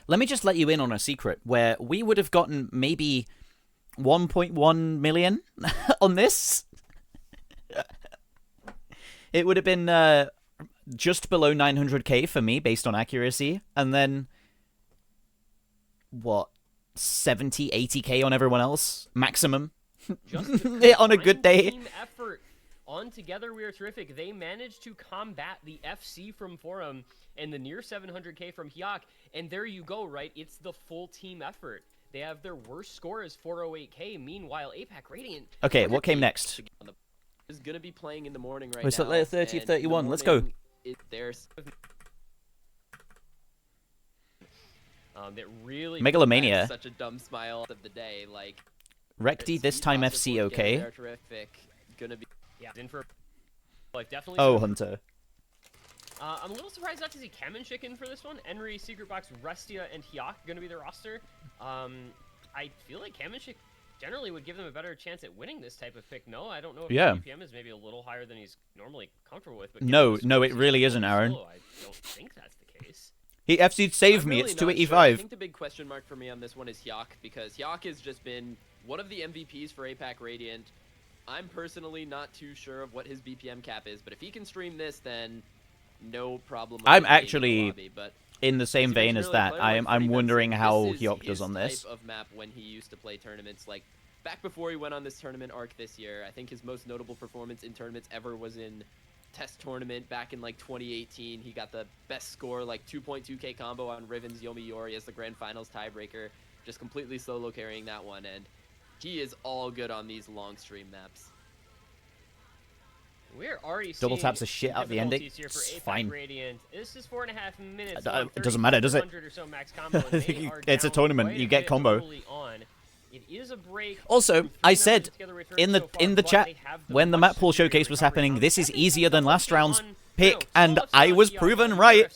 Let me just let you in on a secret where we would have gotten maybe 1.1 million on this. It would have been just below 900k for me based on accuracy, and then what, 70, 80k on everyone else maximum. On a good day. Team effort on Together We Are Terrific. They managed to combat the FC from Forum and the near 700k from Hyuk, and there you go, right? It's the full team effort. They have their worst score as 408k. Meanwhile, APAC Radiant. Okay, what came next? Is gonna be playing in the morning right now. So 30 of 31. Let's go. That really Megalomania. Such a dumb smile of the day, like. Recti this time FC, okay. Terrific. Gonna be in for like definitely. Oh, Hunter. I'm a little surprised not to see Kamenchik in for this one. Henry, Secret Box, Restia, and Hyuk gonna be their roster. I feel like Kamenchik generally would give them a better chance at winning this type of pick. No, I don't know if BPM is maybe a little higher than he's normally comfortable with. But no, it really isn't, Aaron. I don't think that's the case. He FC'd save me. It's 285. I think the big question mark for me on this one is Hyuk, because Hyuk has just been one of the MVPs for APAC Radiant. I'm personally not too sure of what his BPM cap is, but if he can stream this, then no problem. I'm actually in the same vein as that. I'm wondering how Hyuk does on this. Type of map when he used to play tournaments, like back before he went on this tournament arc this year. I think his most notable performance in tournaments ever was in Test Tournament back in like 2018. He got the best score, like 2.2k combo on Riven's Yomi Yori as the grand finals tiebreaker, just completely solo carrying that one, and he is all good on these long stream maps. We're already Double seeing taps the shit out the ending. difficulties here for It's APAC fine. Radiant. This is 4.5 minutes. It doesn't matter, does it? Or so max combo, and they are It's a down tournament. quite You a get bit combo. early on. It is a break. Also, I said in the chat when the map pool showcase was happening, this is easier than last round's pick, and I was proven right.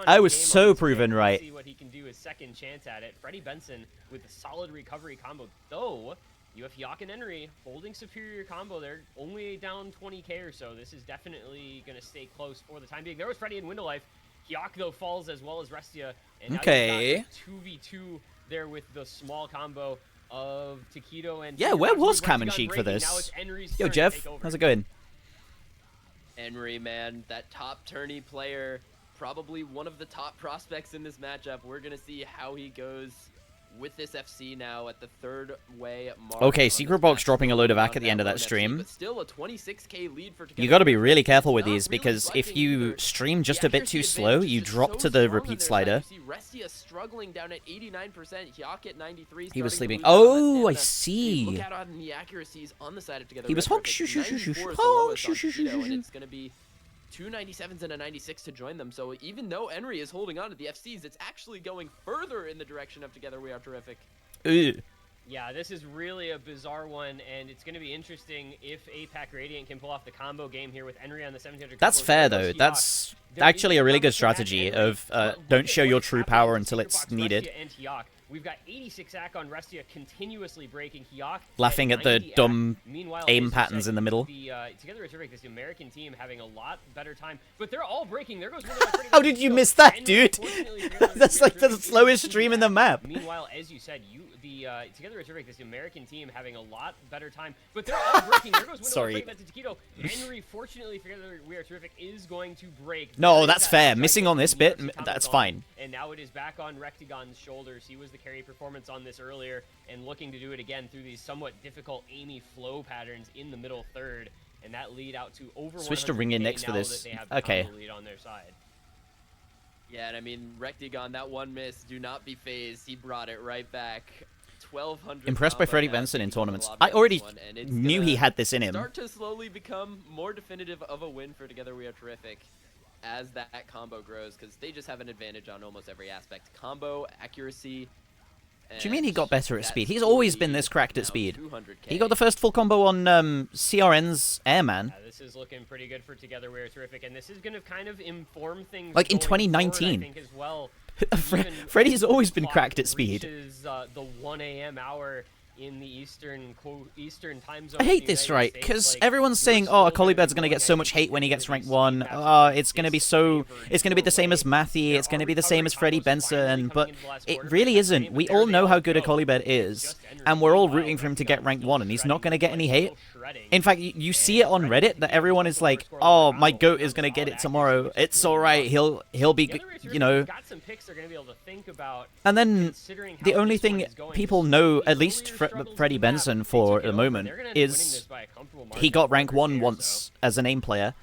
I was so proven right. See what he can do his second chance at it. Freddie Benson with a solid recovery combo, though. You have Hyak and Henry holding superior combo. They're only down 20k or so. This is definitely going to stay close for the time being. There was Freddie in Window Life. Hyak, though, falls as well as Restia. And now okay. 2v2 there with the small combo of Taquito and... Yeah, where was Cam and Sheik for this? Yo, Jeff, how's it going? Henry, man, that top tourney player, probably one of the top prospects in this matchup. We're going to see how he goes with this FC now at the third way mark. Okay, Secret Box dropping a load of ACK at the end of that stream. But still a 26k lead for You gotta be really careful with these, because if you stream just a bit too slow, you drop to the repeat slider. Restia struggling down at 89%, Hyak at 93. He was sleeping. Oh, I see. Look out on the accuracies on the side of Together. He was honk shoo shoo shoo shoo shoo. And it's gonna be 297s and a 96 to join them. So even though Henry is holding on to the FCs, it's actually going further in the direction of Together We Are Terrific. Yeah, this is really a bizarre one, and it's going to be interesting if APAC Radiant can pull off the combo game here with Henry on the 1700. That's fair, though. That's actually a really good strategy of don't show your true power until it's needed. We've got 86 ACK on Restia continuously breaking Hyak. Laughing at the dumb aim patterns in the middle. Together with Terrific, this American team having a lot better time, but they're all breaking. There goes How did you miss that, dude? That's like the slowest stream in the map. Meanwhile, as you said, Together with Terrific, this American team having a lot better time, but they're all breaking. There goes Sorry. Taquito. Henry, fortunately, Together We Are Terrific is going to break. No, that's fair. Missing on this bit, that's fine. And now it is back on Rectagon's shoulders. He was the carry performance on this earlier, and looking to do it again through these somewhat difficult Amy flow patterns in the middle third, and that lead out to over. Switch to Ring Index for this. Okay. Lead on their side. Yeah, and I mean, Rectagon, that one miss, do not be phased. He brought it right back. 1200. Impressed by Freddie Benson in tournaments. I already knew he had this in him. Start to slowly become more definitive of a win for Together We Are Terrific as that combo grows, because they just have an advantage on almost every aspect. Combo, accuracy. What do you mean he got better at speed? He's always been this cracked at speed. He got the first full combo on CRN's Airman. This is looking pretty good for Together We Are Terrific, and this is going to kind of inform things. Like in going 2019. forward, I think, as well. Freddie's always been cracked at speed. Reaches, the 1 a.m. hour in the Eastern time zone. I hate this, right? Because everyone's saying, "Oh, Colibed's gonna get so much hate when he gets ranked 1. It's gonna be the same as Matthew. It's gonna be the same as Freddie Benson." But it really isn't. We all know how good a Colibed is, and we're all rooting for him to get ranked 1, and he's not gonna get any hate. In fact, you see it on Reddit that everyone is like, "Oh, my goat is gonna get it tomorrow. It's all right. He'll be, you know." And then the only thing people know, at least Freddie Benson for at the moment, is he got rank 1 once as a name player.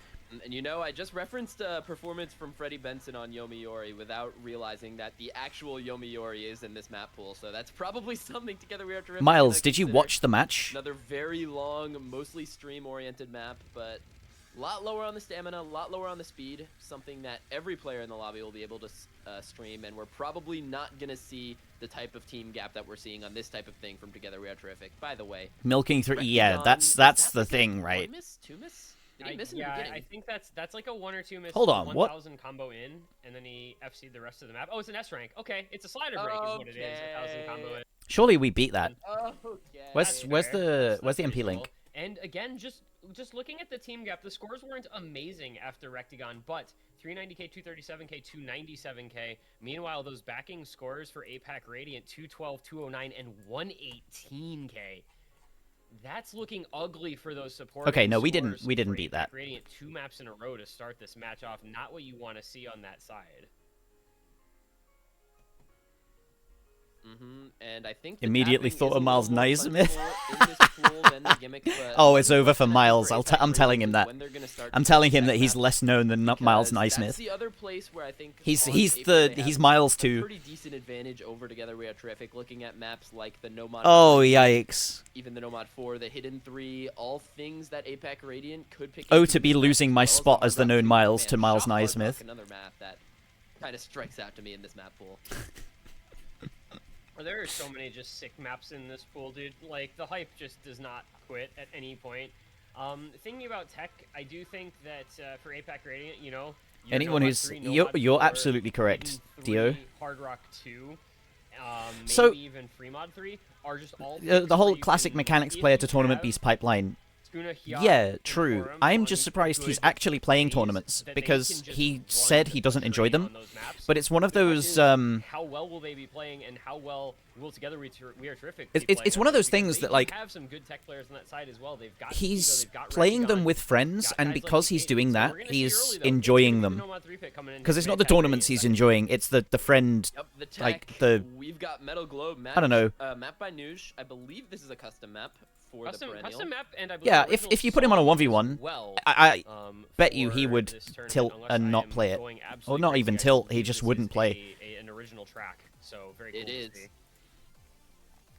And you know, I just referenced a performance from Freddie Benson on Yomiuri without realizing that the actual Yomiuri is in this map pool, so that's probably something Together We Are Terrific. Miles, did you watch the match? Another very long, mostly stream-oriented map, but a lot lower on the stamina, a lot lower on the speed, something that every player in the lobby will be able to stream, and we're probably not going to see the type of team gap that we're seeing on this type of thing from Together We Are Terrific. By the way, milking through, yeah, that's the thing, right? 1 miss, 2 miss? Did he miss in the yeah, beginning? I think that's like a 1 or 2 miss. Hold on, 1000 combo in, and then he FC'd the rest of the map. Oh, it's an S rank. Okay, it's a slider break is what it is. 1000 combo in. Surely we beat that. Okay. Where's the MP link? And again, just looking at the team gap, the scores weren't amazing after Rectagon, but 390k, 237k, 297k. Meanwhile, those backing scores for APAC Radiant, 212, 209, and 118k. That's looking ugly for those supporters. Okay, no, we didn't beat that. Radiant 2 maps in a row to start this match off. Not what you want to see on that side. And I think the Immediately tapping thought is of a Miles little more Naismith. plentiful in this pool than the gimmick, but Oh, it's one over for question I think Miles. for I'm Apex telling him Radiant that. is when they're gonna start I'm to telling take him that he's maps, less known than Miles because Naismith. That's the other place where I think He's on he's paper the they he's have Miles a too. pretty decent advantage over Together We Are Terrific. Looking at maps like the Nomad. Oh 3, yikes! even the Nomad 4, the Hidden 3, all things that Apex Radiant could pick. Oh, up to in be this map, losing my as well spot the as the hard known rock Miles too. to Man, Miles Shot Hard Naismith. Rock, another map that kind of strikes out to me in this map pool. There are so many just sick maps in this pool, dude. Like, the hype just does not quit at any point. Thinking about tech, I do think that for APAC Radiant, you know, Anyone Nomad who's 3, you're Nomad 4, absolutely correct, Hidden Dio. 3, Hard Rock 2, maybe So- even Fremod 3 are just all The picks whole where you classic can, mechanics if player you to tournament have beast pipeline. Skuna, Hyok, Yeah, and true. Forum I'm on just surprised he's good actually playing days tournaments that they because can just he run said he doesn't enjoy straight them. on those maps. But it's one of The those. question is, how well will they be playing, and how well will Together We Are Terrific be It's playing one of on those those? things Because that they like have some good tech players on that side as well. They've got he's Keto, they've got playing Regigon, them with friends, got and guys like because he's Decade. doing So that, we're gonna see he's early, though, enjoying the them. Nomad 3 pick coming in Because it's for not the APAC tournaments Radiant he's enjoying; it's the friend, Yep, the tech, like the. we've got Metal Globe match, I don't know. Map by Noosh. I believe this is a custom map for Custom, the perennial. custom map, and I believe Yeah, original if you put him on a song 1v1, as well, I bet you for he would this tournament, tilt unless and I not am play it. going Or absolutely not crazy. even I tilt; he believe just this wouldn't is play. an original track, so very cool It to is. see.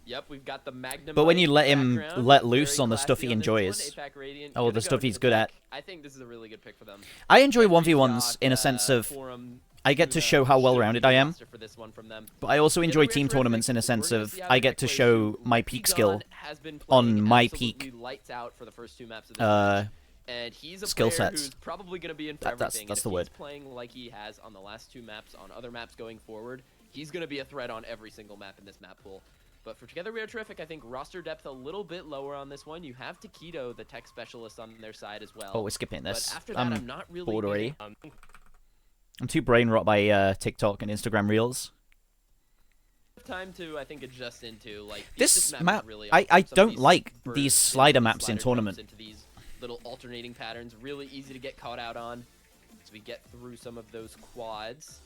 Yep, we've got the Magnum. But when you let him background, let very loose on the stuff classy he on this one. enjoys, APAC Radiant, oh, gonna the go stuff to he's the good tech. at. I think this is a really good pick for them. I enjoy Henry 1v1s in a Hawk, sense of Forum, I get to show how well-rounded I am, for this one from them. but I also Together enjoy We Are team Terrific. tournaments in a We're sense gonna of see how I the get tech to plays show do. my peak Regigon skill has been on playing my absolutely peak lights out for the first two maps of this match. And he's a skill player sets. who's probably going to be in for That's everything. the and if word. he's playing like he has on the last two maps, on other maps going forward, he's going to be a threat on every single map in this map pool. But for Together We Are Terrific, I think roster depth a little bit lower on this one. You have Taquito, the tech specialist, on their side as well. Oh, we're skipping this. But after that, I'm not really bored already. getting- I'm too brain rot by TikTok and Instagram Reels. time to, I think, adjust into. Like This map map, is really I awkward. Some of don't these like bursts these into slider these maps in slider jumps tournament. Into these little alternating patterns, really easy to get caught out on. As we get through some of those quads,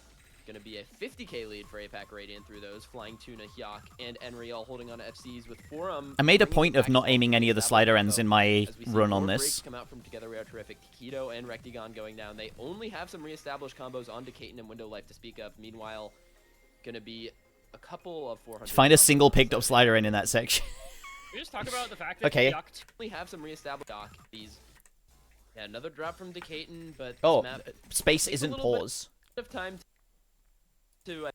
going to be a 50k lead for APAC Radiant through those. Flying Tuna, Hyok, and Enri all holding on to FCs with Forum. I made a bringing point it of back not to aiming any of the that slider level. ends in my As we see run on more this. breaks come out from Together We Are Terrific. Taquito and Rectigon going down. They only have some reestablished combos onto Katen and Window Life to speak of. Meanwhile, going to be a couple of 400. Find a single picked up slider in that section. We just talk about the fact that Okay. Hyok We have some reestablished dock. These, yeah, another drop from Decaton, but Oh, this map space takes a isn't little bit pause. of time to.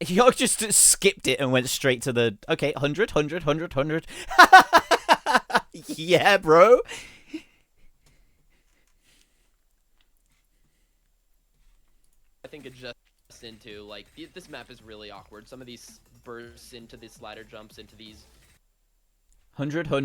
Yo just skipped it and went straight to the okay 100. Yeah, bro. I think adjust into like this map is really awkward. Some of these bursts into the slider jumps into these. 100.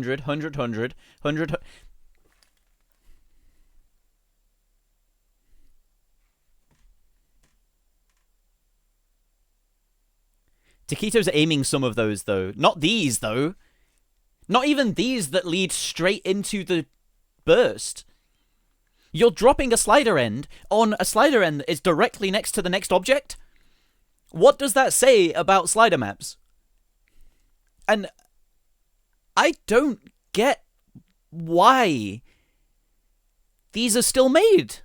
Taquito's aiming some of those, though. Not these, though. Not even these that lead straight into the burst. You're dropping a slider end on a slider end that is directly next to the next object? What does that say about slider maps? And I don't get why these are still made.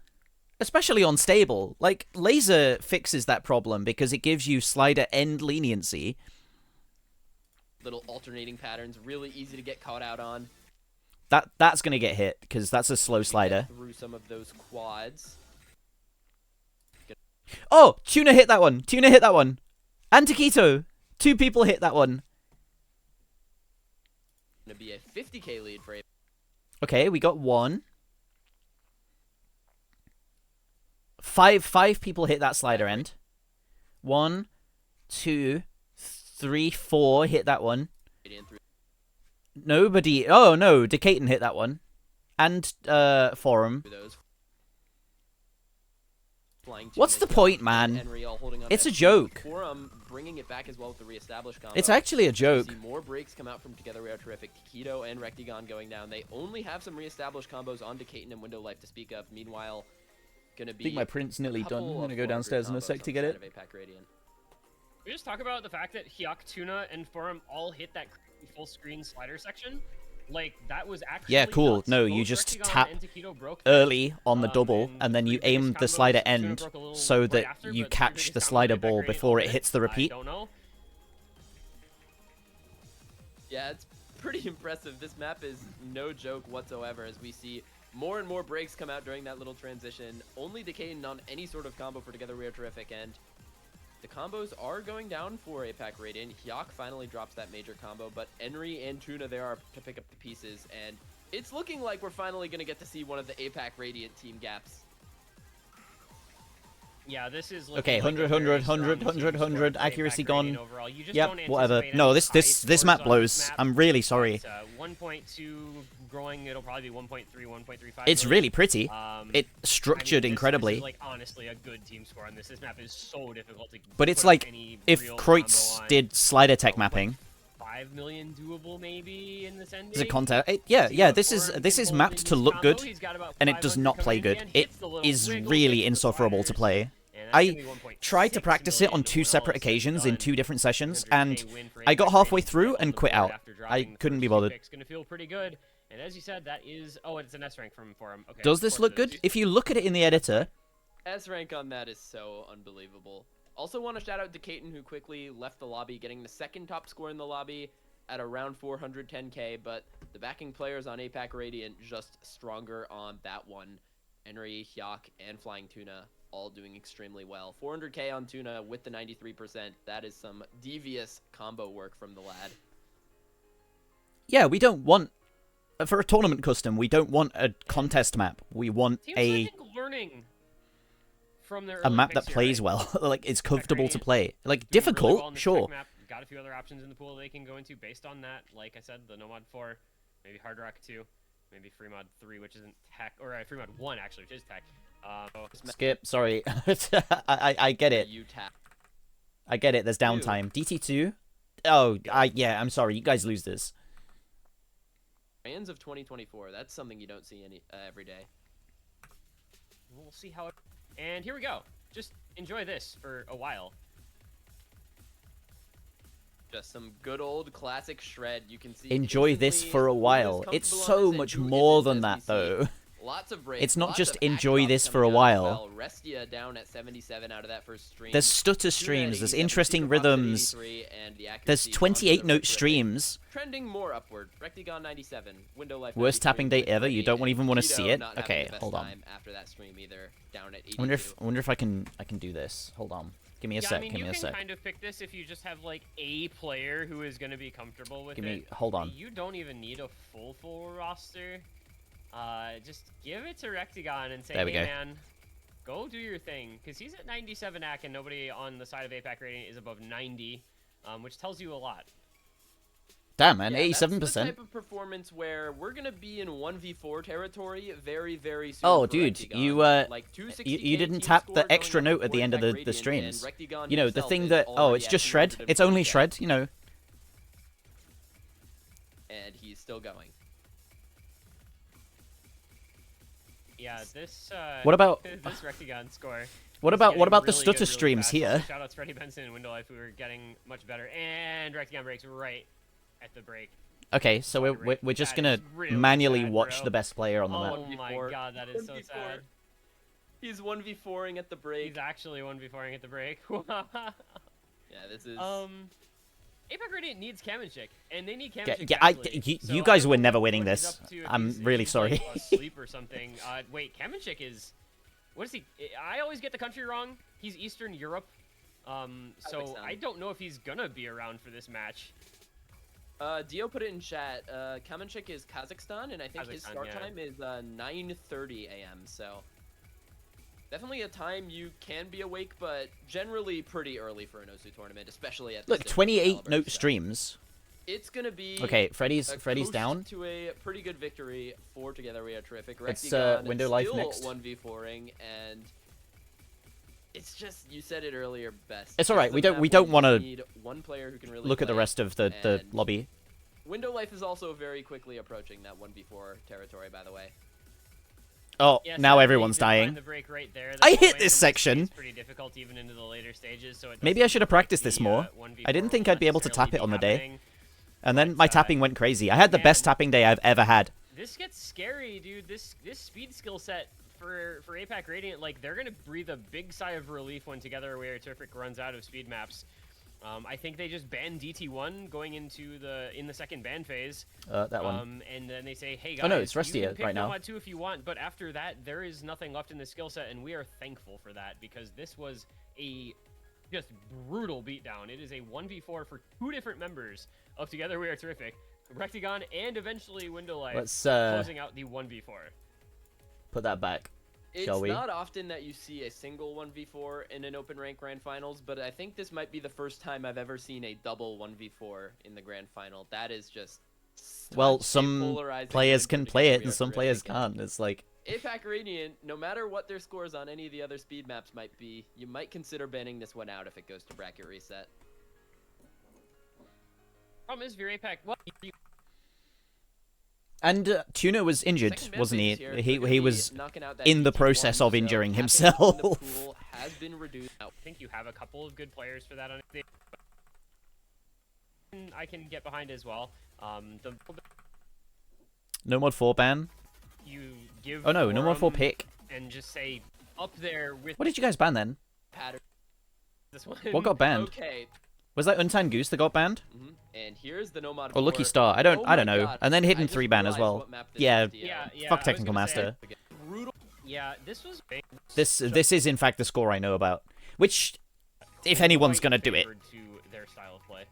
Especially on stable. Like, Laser fixes that problem because it gives you slider end leniency. Little alternating patterns, really easy to get caught out on. That's going to get hit because that's a slow slider. Through some of those quads. Oh, Tuna hit that one. Tuna hit that one. And Taquito. 2 people hit that one. Gonna be a 50k lead for. Okay, we got 1. 5 people hit that slider end. 1, 2, 3, 4 hit that one. Nobody. Oh no, Decaton hit that one, and Forum. What's the point, man? It's a joke. Forum bringing it back as well with the reestablished combo. It's actually a joke. See more breaks come out from Together We Are Terrific. Taquito and Rectigon going down. They only have some reestablished combos on Decaton and Window Life to speak of. Meanwhile, gonna be. I think my print's nearly done. I'm couple gonna of go 400 downstairs in a combos sec on to the get side it. of APAC Radiant. we just talk about the fact that Hyuk, Tuna, and Forum all hit that full screen slider section? Like, that was actually Yeah, cool. nuts. No, Both you just Rectigon tap and Taquito broke that. early on the double, and then you three aim biggest the combos, slider Tuna end broke a little so right that after, you but three catch biggest the combos slider Apex ball Radiant before it ultimate? hits the repeat. I don't know. Yeah, it's pretty impressive. This map is no joke whatsoever as we see more and more breaks come out during that little transition. Only decaying on any sort of combo for Together We Are Terrific, and the combos are going down for APAC Radiant. Hyuk finally drops that major combo, but Henry and Tuna there are to pick up the pieces, and it's looking like we're finally going to get to see one of the APAC Radiant team gaps. Yeah, this is Okay, looking 100, like a very 100, strong 100, team 100, score 100, for accuracy APAC gone. Radiant overall. You just Yep, don't whatever. anticipate No, any this high this scores map on blows. map, I'm really sorry. but, 1.2 growing, it'll probably be 1.3, 1.35. It's million. really pretty. It structured this incredibly. is, like, honestly a good team score on this. This map is so difficult to But it's put like, any if real Kreutz combo on. did slider tech mapping, 5 million doable maybe in this ending. as a contest, yeah, this is mapped to look good, and it does not play good. It is really insufferable to play. I tried to practice it on 2 separate occasions in 2 different sessions, and I got halfway through and quit out. I couldn't be bothered. It's gonna feel pretty good. And as you said, that is it's an S rank from Forum. Okay. Does this look good? If you look at it in the editor, S rank on that is so unbelievable. Also want to shout out to Kaiten, who quickly left the lobby, getting the 2nd top score in the lobby at around 410k, but the backing players on APAC Radiant just stronger on that one. Henry, Hyuk, and Flying Tuna all doing extremely well. 400k on Tuna with the 93%. That is some devious combo work from the lad. yeah, we don't want, for a tournament custom, we don't want a contest map. We want Teams, I think, learning from their a early map picks that here, plays right? well. Like, it's comfortable to Radiant play. Like, doing difficult, really well in this sure. tech map. Got a few other options in the pool they can go into based on that. Like I said, the Nomad 4, maybe Hard Rock 2, maybe Freemod 3, which isn't tech, or Freemod 1 actually, which is tech. Skip, sorry. I get it. I get it, there's downtime. DT2? Oh, yeah, I'm sorry, you guys lose this. Fans of 2024, that's something you don't see every day. We'll see how it... And here we go. Just enjoy this for a while. Just some good old classic shred. You can see. Enjoy this for a while. It's so much more than that, though. Lots of breaks. It's not lots just of enjoy backdrops this for a coming out as while. well. Restia down at 77 out of that first stream. There's stutter streams, there's interesting rhythms, there's 28-note streams. Trending more upward. Rectigon 97. Window life. Worst tapping day ever, you don't even want to see it? Not having Okay, the best hold on. time after that stream either. Down at 82. I wonder if I can do this. Hold on. Give me a sec, I mean, give me a sec. you can kind of pick this if you just have, like, a player who is going to be comfortable with Hold on. You don't even need a full roster. Just give it to Rectigon and say, There we hey, go. man, go do your thing. Because he's at 97 AC and nobody on the side of APAC Radiant is above 90, which tells you a lot. Damn, man, Yeah, 87%. That's the type of performance where we're gonna be in 1v4 territory very soon. Oh, for dude, Rectigon. you, Like 260K you didn't team tap score the going extra up note at for the end of APAC the Radiant, streams. and Rectigon You know, the himself thing is that, oh, already it's at just shred. It's only 240K. shred, you know. And he's still going. Yeah, this, What about- this Rectigon score? What is about getting the really stutter good really streams fast. here? Shout outs Freddie Benson and Window Life, who are getting much better. And Rectigon breaks right at the break. Okay, so we're just gonna manually watch the best player on the map. Oh my god, that is so sad. He's 1v4ing at the break. He's actually 1v4ing at the break. Yeah, this is... APAC Radiant needs Kamenchik, and they need Yeah, Kamenchik yeah, badly. you guys I were don't never know winning what he's this. up to, if I'm he's- really if he's, sorry. like, asleep or something. Wait, Kamenchik is... What is he? I always get the country wrong. He's Eastern Europe. So I don't know if he's gonna be around for this match. Dio put it in chat. Kamenchik is Kazakhstan, and I think his Kazakhstan, start yeah. time is 9:30 a.m. So definitely a time you can be awake, but generally pretty early for an Osu tournament, especially at Look, this 28-note streams. It's gonna be Okay, Freddy's coast down. to a pretty good victory for Together We Are Terrific. It's, Rectigon Window Life still next. 1v4ing, and it's just, you said it earlier best. It's all right. This We is a don't map where you want to need one player who can really look at the play, rest of the and lobby. Window Life is also very quickly approaching that 1v4 territory, by the way. Oh, Yeah, now sadly, everyone's you did find dying. the break right there. I That hit way this in section. It's pretty difficult even into the later stages, so it Maybe I doesn't should have look like practiced this the, more. 1v4 I didn't think will I'd be able to necessarily tap it be on the day. happening. And then my tapping went crazy. I had the best tapping day I've ever had. This gets scary, dude. This speed skill set for APAC Radiant, like, they're gonna breathe a big sigh of relief when Together We Are Terrific runs out of speed maps. I think they just banned DT1 going into the second ban phase. That one. And then they say, hey guys, Oh no, it's Rusty you can pick right now. Nomad 2 if you want, but after that, there is nothing left in the skill set, and we are thankful for that because this was a just brutal beatdown. It is a 1v4 for 2 different members of Together We Are Terrific, Rectagon and eventually Window Life, Let's, closing out the 1v4. Put that back, shall we? It's not often that you see a single 1v4 in an open rank grand finals, but I think this might be the first time I've ever seen a double 1v4 in the grand final. That is just Well, such a some polarizing players game can for play Together it We and Are some Terrific. players can't. It's like... APAC Radiant, no matter what their scores on any of the other speed maps might be, you might consider banning this one out if it goes to bracket reset. Problem is, for your APAC, what? And Tuna was injured, Second wasn't he? phase here, He they're gonna was be knocking out that in the DT1, process of so injuring tapping in the himself. pool has been reduced. I think you have a couple of good players for that on the I can get behind as well. No mod 4 ban. You give Oh no, no mod 4 Forum pick. and just say up there with What did you guys ban then? pattern. this one. What got banned? Okay. Was that Untimed Goose that got banned? And here's the Nomad. Or Lucky 4. Star? I don't Oh I don't my know. God. And then I Hidden just 3 ban as realized well. what map this Yeah, is, yeah. fuck I was Technical gonna say- Master. Brutal. Yeah, this was This is in fact the score I know about. Which, if anyone's gonna do it. favored to their style of play.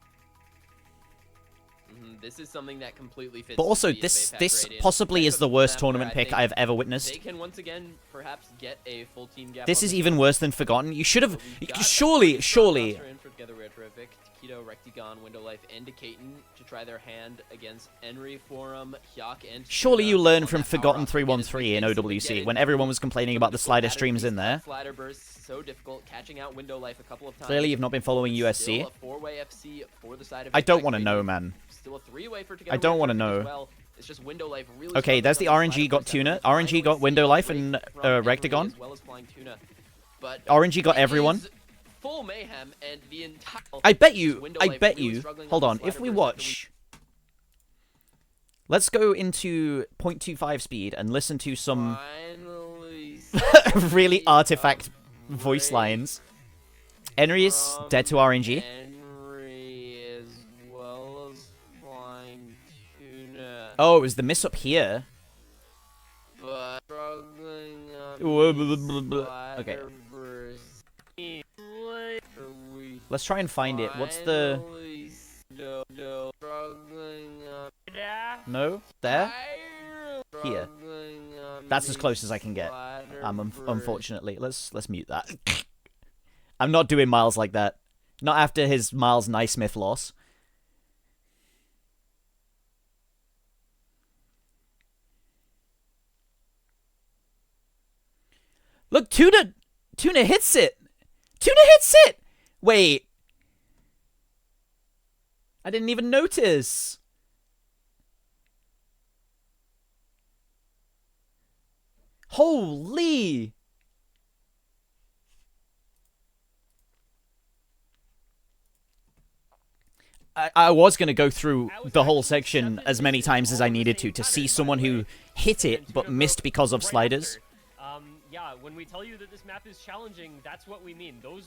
This is something that completely fits. But the also, speed of this APAC Radiant. possibly is the Type of worst map tournament where I pick think I've ever witnessed. They can once again perhaps get a full team gap. This on is the even board. worse than Forgotten. You should have... Got Surely... roster in for Together We Are Terrific, Taquito, Rectagon, Window Life, and Decaton to try their hand against Enry, Forum, Hyak, and Surely Tuna you learn on from that Forgotten power up. Again, 313 in it's been OWC getting when everyone was complaining about the slider streams in there. Slider bursts so difficult, catching out Window Life a couple of times. Clearly you've not been following USC. Still a 4-way FC for the side of I don't APAC want to know, Radiant. man. Still a 3-way for I Together don't We Are want to Terrific know. as well. It's just Window Life really Okay, there's the struggling on RNG got slider Tuna. burst. RNG got Window Life and Rectagon. As well as flying Tuna. But RNG got it everyone. is full mayhem, and the entire I bet you... Window I Life bet really you... struggling Hold the on. If slider we burst watch... Let's go into 0.25 speed and listen to some really artifact voice lines. Henry is dead to RNG. Henry as well as flying Tuna. Oh, it was the miss up here. But struggling Okay. Let's try and find it. What's the... No? There? Here. That's as close as I can get. Unfortunately. Let's mute that. I'm not doing Miles like that. Not after his Miles Naismith loss. Look, Tuna hits it. Tuna hits it. Wait. I didn't even notice. Holy. I was going to go through the whole section as many times as I needed to see someone who hit it but missed because of sliders. Yeah, when we tell you that this map is challenging, that's what we mean. Those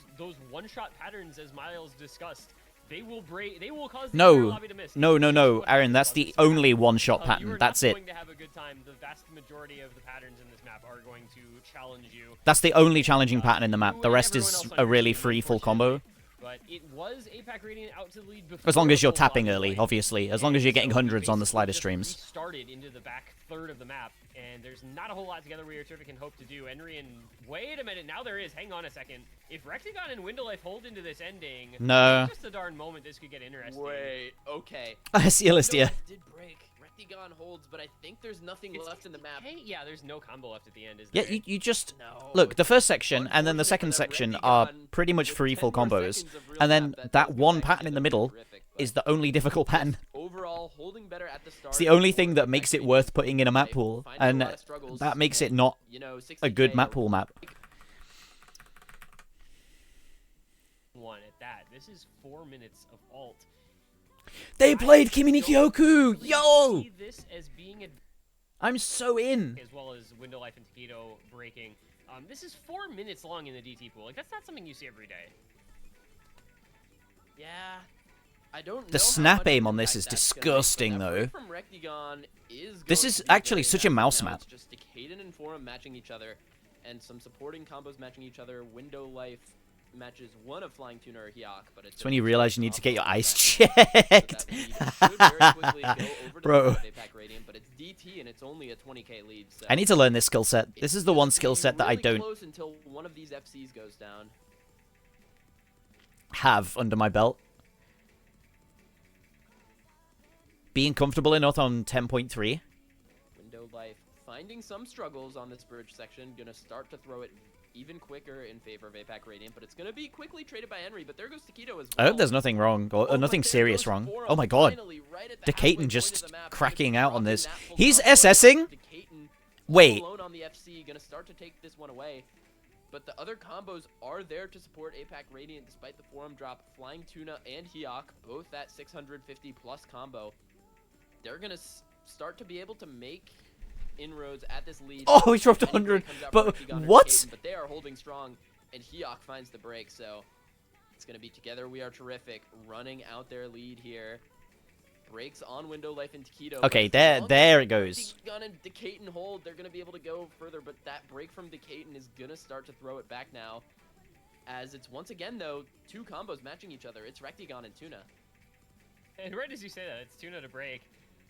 one-shot patterns, as Miles discussed, they will break. They will cause the entire No, lobby to miss. no, Aaron, that's the only one-shot pattern. That's it. Going to have a good time. The vast majority of the patterns in this map are going to challenge you. That's the only challenging pattern in the map. The rest is a really free full combo. But it was APAC Radiant out to lead before As long as you're the full tapping lobby early, fight. obviously. As long as you're getting hundreds on the slider Just streams. Started into the back third of the map, and there's not a whole lot Together We Are Terrific can hope to do. Henry and wait a minute, now there is. Hang on a second. If Rectagon and Window Life hold into this ending, No. just a darn moment, this could get interesting. Wait, okay. I see Alistia. Window Life did break. Rectagon holds, but I think there's nothing left in the map. Hey, yeah, there's no combo left at the end, is Yeah, there? you just... Look, the first section and then the second section are pretty much free full combos. And then that one pattern in the middle is the only difficult pattern. Overall, overall, holding better at the start. It's the only thing that makes it worth putting in a map pool, and that makes it not a good map pool map. One at that. This is 4 minutes of ult. They played Kimi ni Kyoku! Yo! See this as being I'm so in. As well as Window Life and Taquito breaking. This is 4 minutes long in the DT pool. Like, that's not something you see every day. Yeah. I don't know The snap aim on this is disgusting, though. This is actually such a mouse map. It's just Decaden and Forum matching each other, and some supporting combos matching each other. Window Life matches one of Flying Tuna or Hyok, but it's when you realize you need to get your eyes checked. Bro. But it's DT and it's only a 20k lead. So I need to learn this skill set. This is the one skill set that I don't close until one of these FCs goes down. have under my belt. Being comfortable enough on 10.3. Window Life finding some struggles on this bridge section. Gonna start to throw it even quicker in favor of APAC Radiant, but it's gonna be quickly traded by Henry. But there goes Taquito as well. I hope there's nothing wrong, or nothing serious wrong. Oh my god. Decaton just cracking out on this. He's SSing? Wait. Alone on the FC, gonna start to take this one away. But the other combos are there to support APAC Radiant despite the Forum drop. Flying Tuna and Hyok, both that 650 plus combo. They're gonna start to be able to make inroads at this lead. Oh, he dropped 100. But what? Taken, but they are holding strong, and Hyok finds the break. So it's gonna be Together We Are Terrific running out their lead here. Breaks on Window Life and Taquito. Okay, there it goes. Gun and Decaton hold. They're gonna be able to go further, but that break from Decaton is gonna start to throw it back now. As it's once again though, two combos matching each other. It's Rectigon and Tuna. And right as you say that, it's Tuna to break.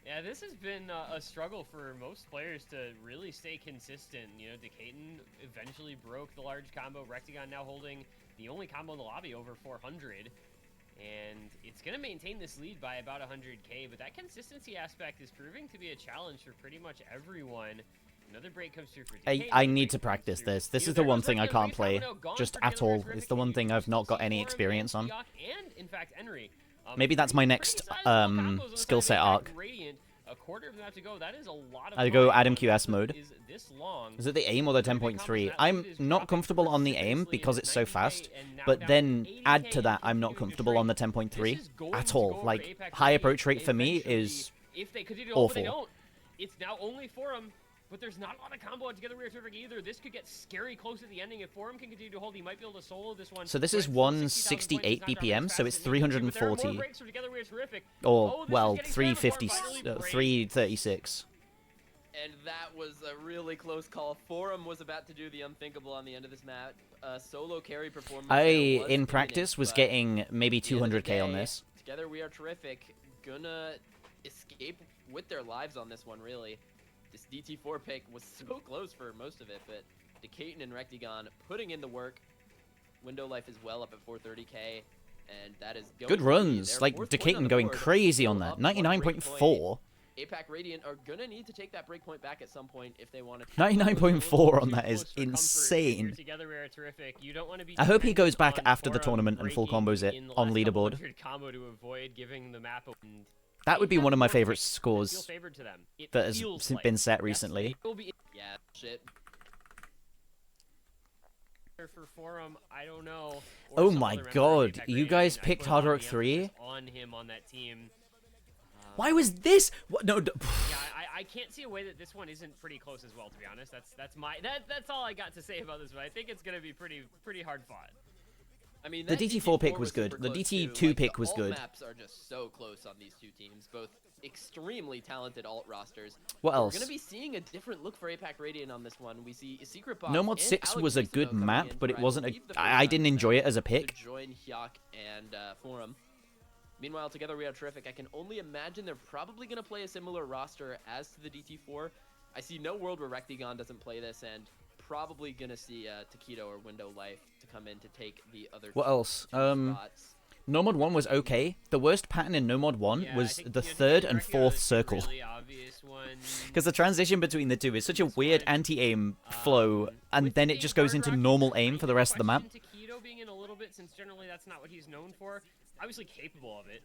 Yeah, this has been a struggle for most players to really stay consistent. You know, Decaton eventually broke the large combo. Rectigon now holding the only combo in the lobby over 400. And it's going to maintain this lead by about 100k, but that consistency aspect is proving to be a challenge for pretty much everyone. Another break comes through for Decaton. I need to practice this. This is the one thing I can't play, just at all. It's the one thing I've not got any experience on. And, in fact, Henry. Maybe that's my next skill set arc. A quarter of the map to go. That is a lot of I go Adam QS mode. Long. Is it the aim or the 10.3? I'm not comfortable on the aim because it's so fast, but then add to that I'm not comfortable on the 10.3 at all. Like, high approach rate for me is awful. It's now only Forum, but there's not a lot of combo Together We Are Terrific either. This could get scary close at the ending. If Forum can continue to hold, he might be able to solo this one. So this is 168 BPM, so it's 340. Or, well, 350, 336. And that was a really close call. Forum was about to do the unthinkable on the end of this match. Solo carry performance. I, in practice, was getting maybe 200k on this. Together We Are Terrific. Gonna escape with their lives on this one, really. This DT4 pick was so close for most of it, but Decaton and Rectigon putting in the work. Window Life is well up at 430k, and that is going good runs. Like, Decaton going crazy on that. 99.4. APAC Radiant are gonna need to take that break point back at some point if they want to. 99.4 on that is insane. I hope he goes back after the tournament and full combos it on leaderboard. That would be one of my favorite scores that has been set recently. Yeah, shit. For Forum, I don't know. Oh my god, you guys picked Hard Rock 3? On him on that team. Why was this? What? No. Yeah, I can't see a way that this one isn't pretty close as well. To be honest, that's all I got to say about this one. I think it's gonna be pretty hard fought. I mean, the DT4 pick was good. The DT2 pick was good. The maps are just so close on these two teams. Both extremely talented alt rosters. What else? We're gonna be seeing a different look for APAC Radiant on this one. We see Secret Box. No Mod 6 was a good map, but it wasn't a. I didn't enjoy it as a pick. Join Hyok and Forum. Meanwhile, Together We Are Terrific. I can only imagine they're probably going to play a similar roster as to the DT4. I see no world where Rectigon doesn't play this, and probably going to see Taquito or Window Life to come in to take the other What else? spots. No Mod 1 was okay. The worst pattern in No Mod 1 was the third and fourth circle. Because the transition between the two is such a weird anti-aim flow, and then it just goes into normal aim for the rest of the map. Taquito being in a little bit, since generally that's not what he's known for. Obviously capable of it.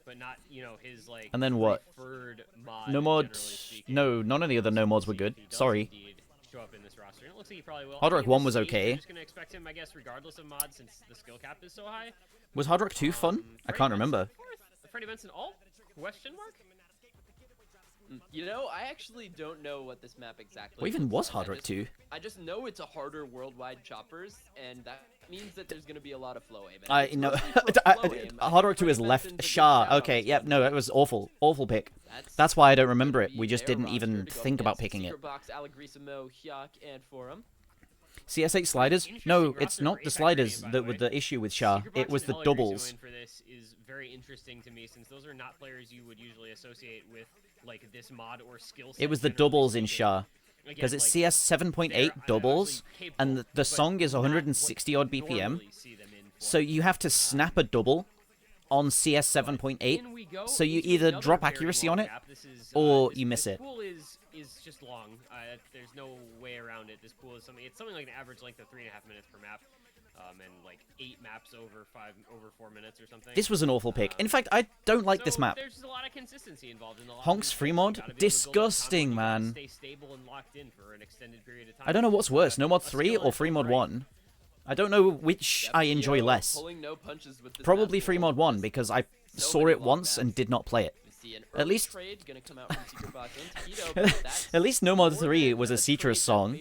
but not, you know, his like. And then what? Preferred mod, No mod. generally speaking. No, none of the other no mods were good. He does Sorry. indeed show up in this roster. And it looks like he probably will. Hard I Rock mean, 1 this was stage, okay. They're just gonna expect him, I guess, regardless of mod, since the skill cap is so high. Was Hard Rock 2 fun? I can't remember. Freddie Benson alt? Question mark? You know, I actually don't know what this map exactly. What even looks was like. Hard Rock 2? I just know it's a harder worldwide choppers, and that means that there's going to be a lot of flow aim. I know. Hard Rock 2 is left. Shah. Okay, yep. No, it was awful. Awful pick. That's why I don't remember it. We just didn't even think about picking it. Box, Allegrisimo, Hyuk, and Forum. CS8 sliders? No, it's not the sliders that were the issue with Shah. It was the doubles. For this is very interesting to me, since those are not players you would usually associate with like this mod or skill set. It was the doubles in Shah. Because it's CS 7.8 doubles, and the song is 160 odd BPM. So you have to snap a double on CS 7.8. So you either drop accuracy on it, or you miss it. This pool is just long. There's no way around it. This pool is something. It's something like an average length of 3.5 minutes per map. And like 8 maps over 4 minutes or something. This was an awful pick. In fact, I don't like this map. There's just a lot of consistency involved in the Honks free mod? Disgusting, man. Stay stable and locked in for an extended period of time. I don't know what's worse, No Mod 3 or Free Mod 1. I don't know which I enjoy less. Probably Free Mod 1, because I saw it once and did not play it. At least at least No Mod 3 was a Citrus song.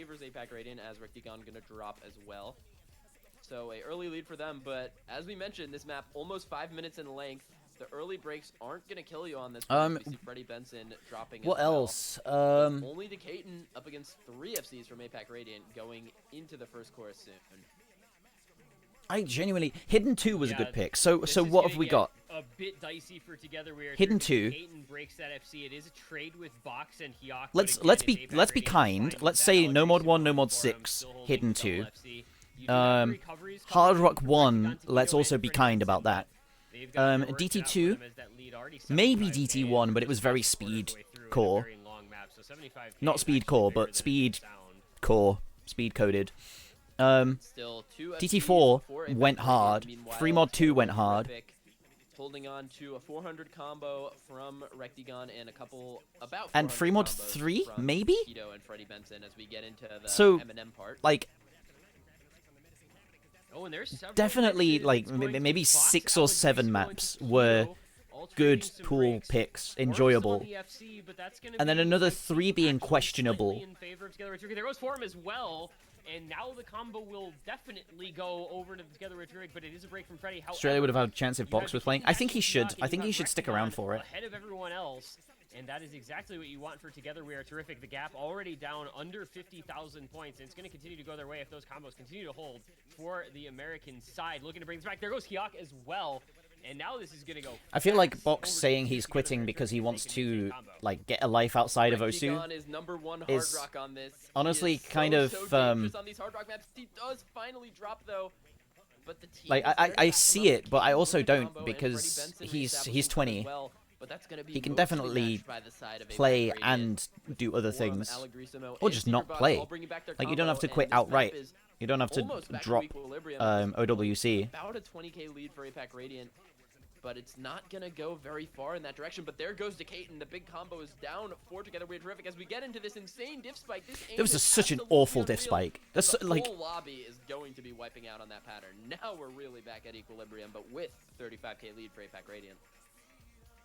So a early lead for them, but as we mentioned, this map almost 5 minutes in length. The early breaks aren't gonna kill you on this one. We see Freddie Benson dropping. What else? Only Decaton up against 3 FCs from APAC Radiant going into the first chorus soon. I genuinely Hidden 2 was a good pick. So what have we got? A bit dicey for Together We Are Hidden 2. Decaton breaks that FC. It is a trade with Box and Hyuk. Let's be kind. Let's say No Mod 1, No Mod 6, Hidden 2. Hard Rock 1, let's also be kind about that. DT2, maybe DT1, but it was very speed core. Not speed core, but speed core, speed coded. DT4 went hard. Free Mod 2 went hard. Holding on to a 400 combo from Rectigon and a couple about. And Free Mod 3, maybe? And Freddie Benson as we get into the so, M&M part. Like. Oh, and there's definitely, like, maybe 6 or 7 maps were good pool picks, enjoyable. And then another 3 being questionable. There goes Forum as well, and now the combo will definitely go over to the Together with Rig, but it is a break from Freddy. Australia would have had a chance if Box was playing. I think he should. I think he should stick around for it. Ahead of everyone else. And that is exactly what you want for Together We Are Terrific. The gap already down under 50,000 points, and it's going to continue to go their way if those combos continue to hold for the American side. Looking to bring this back. There goes Hyuk as well. And now this is going to go. I feel like Box saying he's quitting because he wants to, like, get a life outside of Osu is honestly kind of, like, I see it, but I also don't, because he's 20. He can definitely play and do other things, or just not play. Like, you don't have to quit outright. You don't have to drop OWC. About a 20k lead for APAC Radiant, but it's not gonna go very far in that direction. But there goes Decaton. The big combo is down for Together We Are Terrific as we get into this insane diff spike. There was such an awful diff spike. That's like the whole lobby is going to be wiping out on that pattern. Now we're really back at equilibrium, but with 35k lead for APAC Radiant.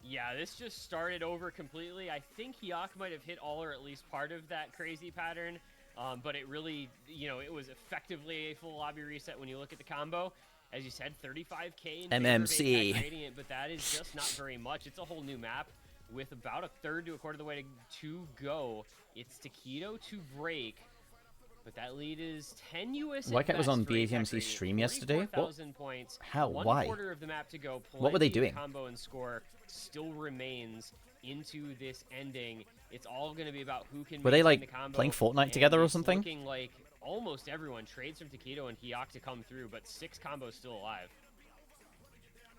Yeah, this just started over completely. I think Hyuk might have hit all or at least part of that crazy pattern, but it really, you know, it was effectively a full lobby reset when you look at the combo. As you said, 35k in MMC. Radiant, but that is just not very much. It's a whole new map with about a third to a quarter of the way to go. It's Taquito to break. But that lead is tenuous. Whitecat was on BATMC's stream yesterday. What? Points, how? Why? Quarter of the map to go. What were they doing? Combo and score still remains into this ending. It's all going to be about who can. Were they like the combo, playing Fortnite together or something? Looking like almost everyone trades from Taquito and Hyuk to come through, but 6 combos still alive.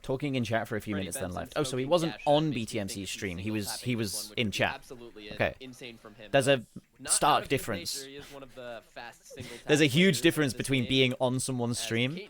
Talking in chat for a few minutes then left. Oh, so he wasn't on BTMC's stream. He was in chat. Okay. There's a stark difference. There's a huge difference between being on someone's stream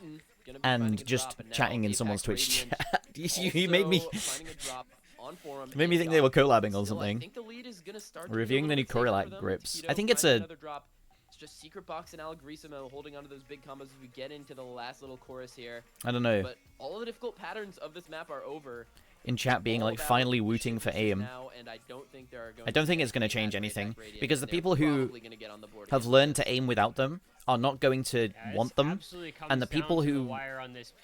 and just chatting in someone's Twitch chat. You made me... finding a drop on Forum. made me think they were collabing or Still, I something. think the lead is gonna start to get a Reviewing the little new bit safer for Coriolis them. grips. Taquito I think it's finding a... another drop. It's just Secret Box and Algrissimo holding onto those big combos as we get into the last little chorus here. I don't know. But all of the difficult patterns of this map are over. In chat being like finally wooting for aim. Now, and I don't think there are going I don't think it's going to change anything, because the people who have learned to aim without them are not going to want them, and the people who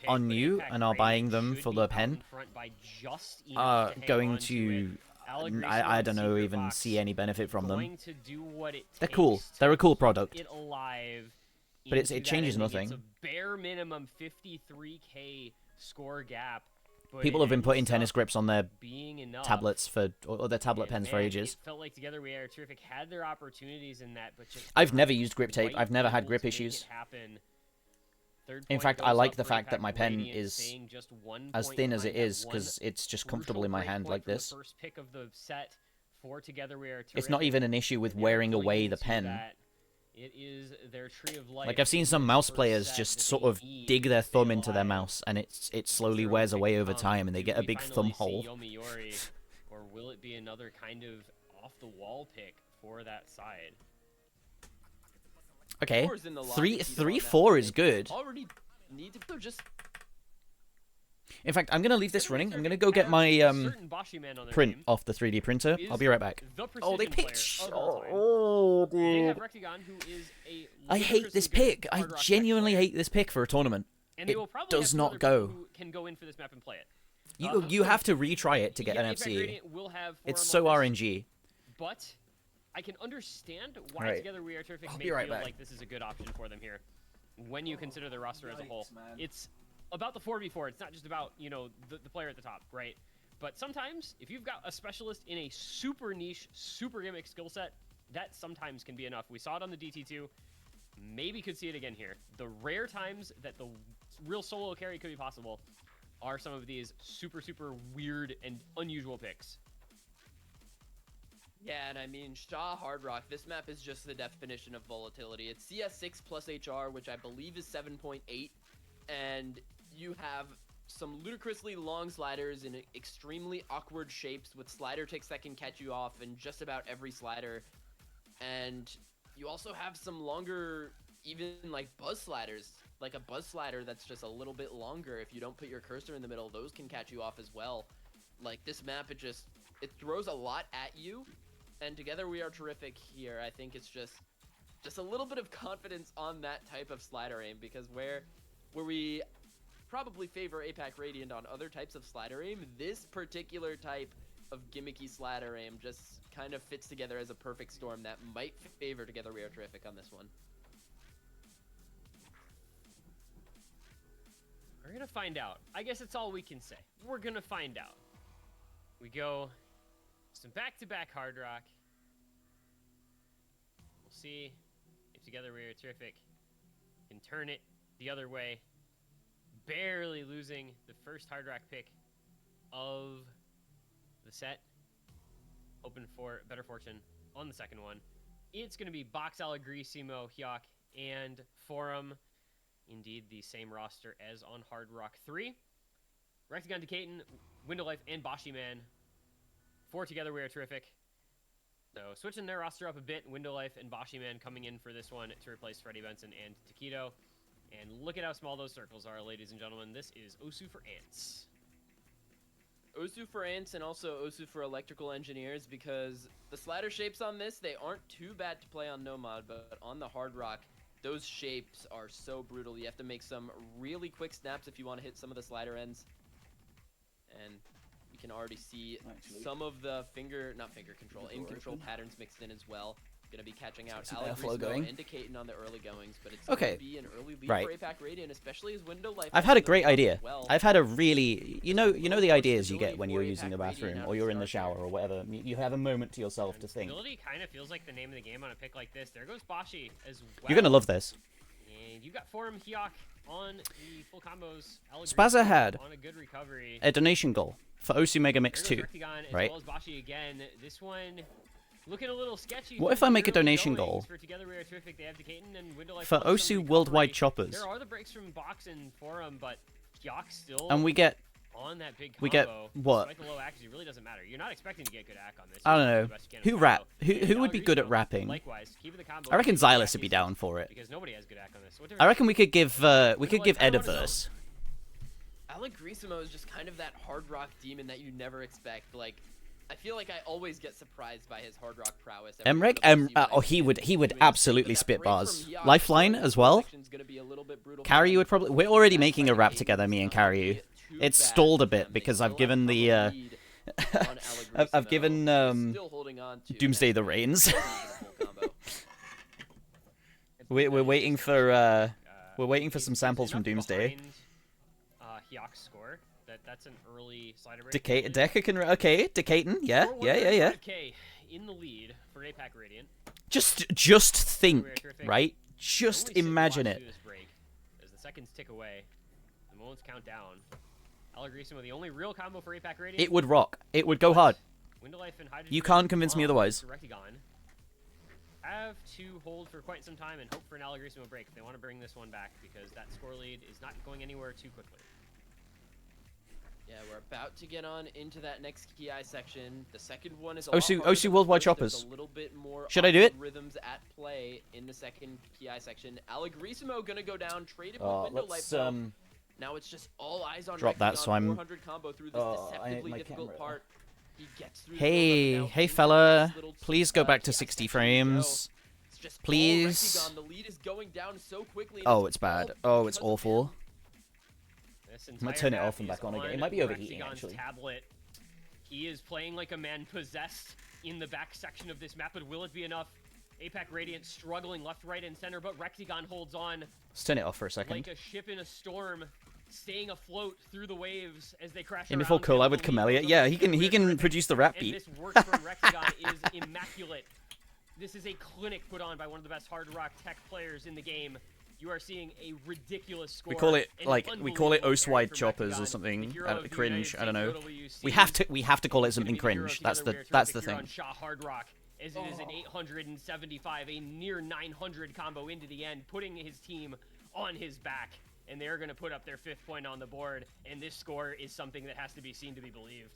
are new and are buying them for the pen are going to, I don't know, even see any benefit from them. They're cool. They're a cool product. But it changes nothing. It's a bare minimum 53k score gap. People have been putting tennis grips on their tablets or their tablet pens for ages. It felt like Together We Are Terrific had their opportunities in that, but just I've never used grip tape. I've never had grip issues. In fact, I like the fact that my pen is as thin as it is, because it's just comfortable in my hand like this. First pick of the set for Together We Are Terrific. It's not even an issue with wearing away the pen. It is their tree of life. Like, I've seen some mouse players just sort of dig their thumb into their mouse, and it slowly wears away over time, and they get a big thumb hole. Or will it be another kind of off-the-wall pick for that side? Okay, 3-4 is good. Already need to just... In fact, I'm going to leave this running. I'm going to go get my print off the 3D printer. I'll be right back. Oh, they picked... Oh, dude. I hate this pick. I genuinely hate this pick for a tournament. It does not go. Who can go in for this map and play it. You have to retry it to get an FC. It's so RNG. But I can understand why Together We Are Terrific may feel like this is a good option for them here. When you consider the roster as a whole. It's about the 4v4. It's not just about, you know, the player at the top, right? But sometimes, if you've got a specialist in a super niche, super gimmick skill set, that sometimes can be enough. We saw it on the DT2. Maybe could see it again here. The rare times that the real solo carry could be possible are some of these super, super weird and unusual picks. Yeah, and I mean, Shaw Hard Rock, this map is just the definition of volatility. It's CS6 plus HR, which I believe is 7.8, and you have some ludicrously long sliders in extremely awkward shapes with slider ticks that can catch you off in just about every slider. And you also have some longer, even like buzz sliders, like a buzz slider that's just a little bit longer. If you don't put your cursor in the middle, those can catch you off as well. Like this map, it throws a lot at you. And Together We Are Terrific here. I think it's just a little bit of confidence on that type of slider aim, because where we probably favor APAC Radiant on other types of slider aim, this particular type of gimmicky slider aim just kind of fits together as a perfect storm that might favor Together We Are Terrific on this one. We're gonna find out. I guess that's all we can say. We're gonna find out. We go some back-to-back Hard Rock. We'll see if Together We Are Terrific can turn it the other way. Barely losing the first Hard Rock pick of the set. Hoping for better fortune on the second one. It's going to be Box, Algrissimo, Hyok, and Forum. Indeed, the same roster as on Hard Rock 3. Rectagon, Decaton, Window Life, and Bashi Man. For Together We Are Terrific. So switching their roster up a bit, Window Life and Bashi Man coming in for this one to replace Freddie Benson and Taquito. And look at how small those circles are, ladies and gentlemen. This is Osu for Ants. Osu for Ants and also Osu for Electrical Engineers, because the slider shapes on this, they aren't too bad to play on Nomad, but on the Hard Rock, those shapes are so brutal. You have to make some really quick snaps if you want to hit some of the slider ends. And you can already see some of the aim control patterns mixed in as well. Gonna be catching out Algrissimo and Decaton on the early goings, but it's gonna be an early lead for APAC Radiant, especially as Window Life. I've had a great idea. I've had a really, you know the ideas you get when you're using the bathroom or you're in the shower or whatever. You have a moment to yourself to think. Ability kind of feels like the name of the game on a pick like this. There goes Bashi as well. You're gonna love this. And you got Forum Hyok on the full combos. Spazza had on a good recovery. A donation goal for Osu Mega Mix 2, right? As well as Bashi again. This one looking a little sketchy. What if I make a donation goal for Together We Are Terrific? They have Decaton and Window Life for Osu Worldwide Choppers? There are the breaks from Box and Forum, but Hyok still. And we get on that big combo. We get what? Despite the low accuracy, it really doesn't matter. You're not expecting to get good act on this. I You're don't doing know. the best you can Who with rap? combo. Who would be good at Allegrismo, rapping? Likewise, keeping the combo. I reckon keeping the Xylus act would be is- down for it. Because nobody has good act on this. What I reckon we could give Ed a difference- verse. Allegrismo is just kind of that hard rock demon that you never expect. Like, I feel like I always get surprised by his hard rock prowess. every Emrek, time I see him. he would absolutely spit break bars. from Yacht Lifeline as well. section's gonna be a little bit brutal for Carrie him. would probably. We're already making a rap together, me and Carrie. It's stalled a bit because I've given the. I've given Doomsday the reins. we're waiting for some samples from Doomsday. Hyok's score. That's an early slider break. Deca can. Okay, Decaton. Yeah. 5K in the lead for APAC Radiant. Just think, right? Just Only sit and imagine watch it. through this break as the seconds tick away, the moments count down. Allegrismo, the only real combo for APAC Radiant. It would rock. It would go hard. Windlife and Hydrogen You can't convince me otherwise. Rectigon have to hold for quite some time and hope for an Allegrismo break if they want to bring this one back, because that score lead is not going anywhere too quickly. Yeah, we're about to get on into that next Ki section. The second one is a Osu- lot harder Osu than the Worldwide first. There's Choppers. a little bit more Should I do it? rhythms at play in the second Ki section. Allegrismo gonna go down, traded with Oh, Window let's, Life. though. Now it's just all eyes on drop that Rectigon, so I'm- 400 combo through this I need deceptively my difficult camera. part. He gets through the Hey, build-up, and now hey into fella, this little, please go back to Ki 60 section we go. frames. It's just all Please. Rectigon. The lead is going down so quickly. and Oh, it's bad. Oh, it's awful. This I'm gonna entire turn it map off and is back on again. It on might be overheating, Rectigon's actually. tablet. He is playing like a man possessed in the back section of this map, but will it be enough? APAC Radiant struggling left, right, and center, but Rectigon holds on Let's turn it off for a second. like a ship in a storm, staying afloat through the waves as they crash In around. before collab with Camellia. Yeah, he can produce the rap And beat. this work from Rectigon is immaculate. This is a clinic put on by one of the best hard rock tech players in the game. You are seeing a ridiculous score. We call it an like we call it unbelievable Oswide carry from choppers Rectigon, or something. the hero of the Cringe. United I don't know. States We have to call it is gonna something be the hero cringe. together. We are That's the terrific here thing. on Shaw Hard Rock, as it is an 875, a near 900 combo into the end, putting his team on his back, and they're going to put up their 5th point on the board. And this score is something that has to be seen to be believed.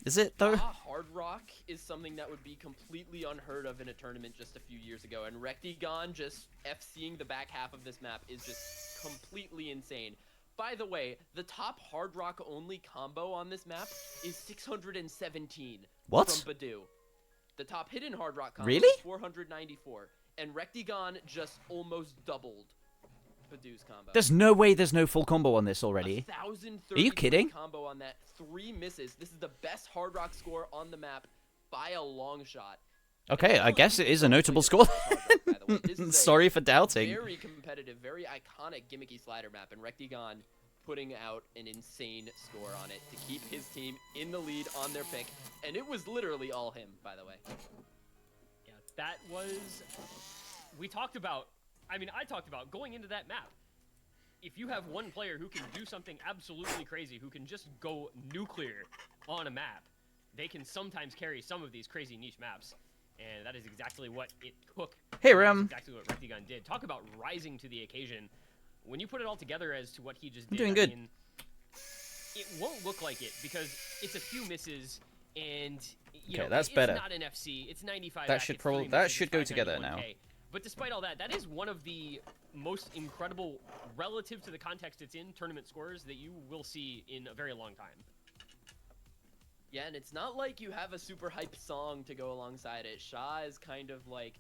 Is it though? Hard rock is something that would be completely unheard of in a tournament just a few years ago, and Rectigon just FCing the back half of this map is just completely insane. By the way, the top hard rock only combo on this map is 617 What? from Badu. The top hidden hard rock combo Really? is 494, and Rectigon just almost doubled Badu's combo. There's no way there's no full combo on this already. Are you kidding? Combo on that, 3 misses. This is the best hard rock score on the map by a long shot. Okay, I guess it is a notable score. This is a Sorry for doubting. Very competitive, very iconic gimmicky slider map, and Rectigon putting out an insane score on it to keep his team in the lead on their pick, and it was literally all him, by the way. Yeah, that was... We talked about... I mean, I talked about going into that map. If you have one player who can do something absolutely crazy, who can just go nuclear on a map, they can sometimes carry some of these crazy niche maps. And that is exactly what it took. Hey, That's Ram. exactly what Rectigon did. Talk about rising to the occasion. When you put it all together as to what he just I'm did, doing good. I mean, it won't look like it because it's a few misses and you know, that's it's better. not an FC. It's 95. That back, should it's probably 3 that misses, should it's go together 591K. now. But despite all that, that is one of the most incredible, relative to the context it's in, tournament scores that you will see in a very long time. Yeah, and it's not like you have a super hype song to go alongside it. Shaw is kind of like...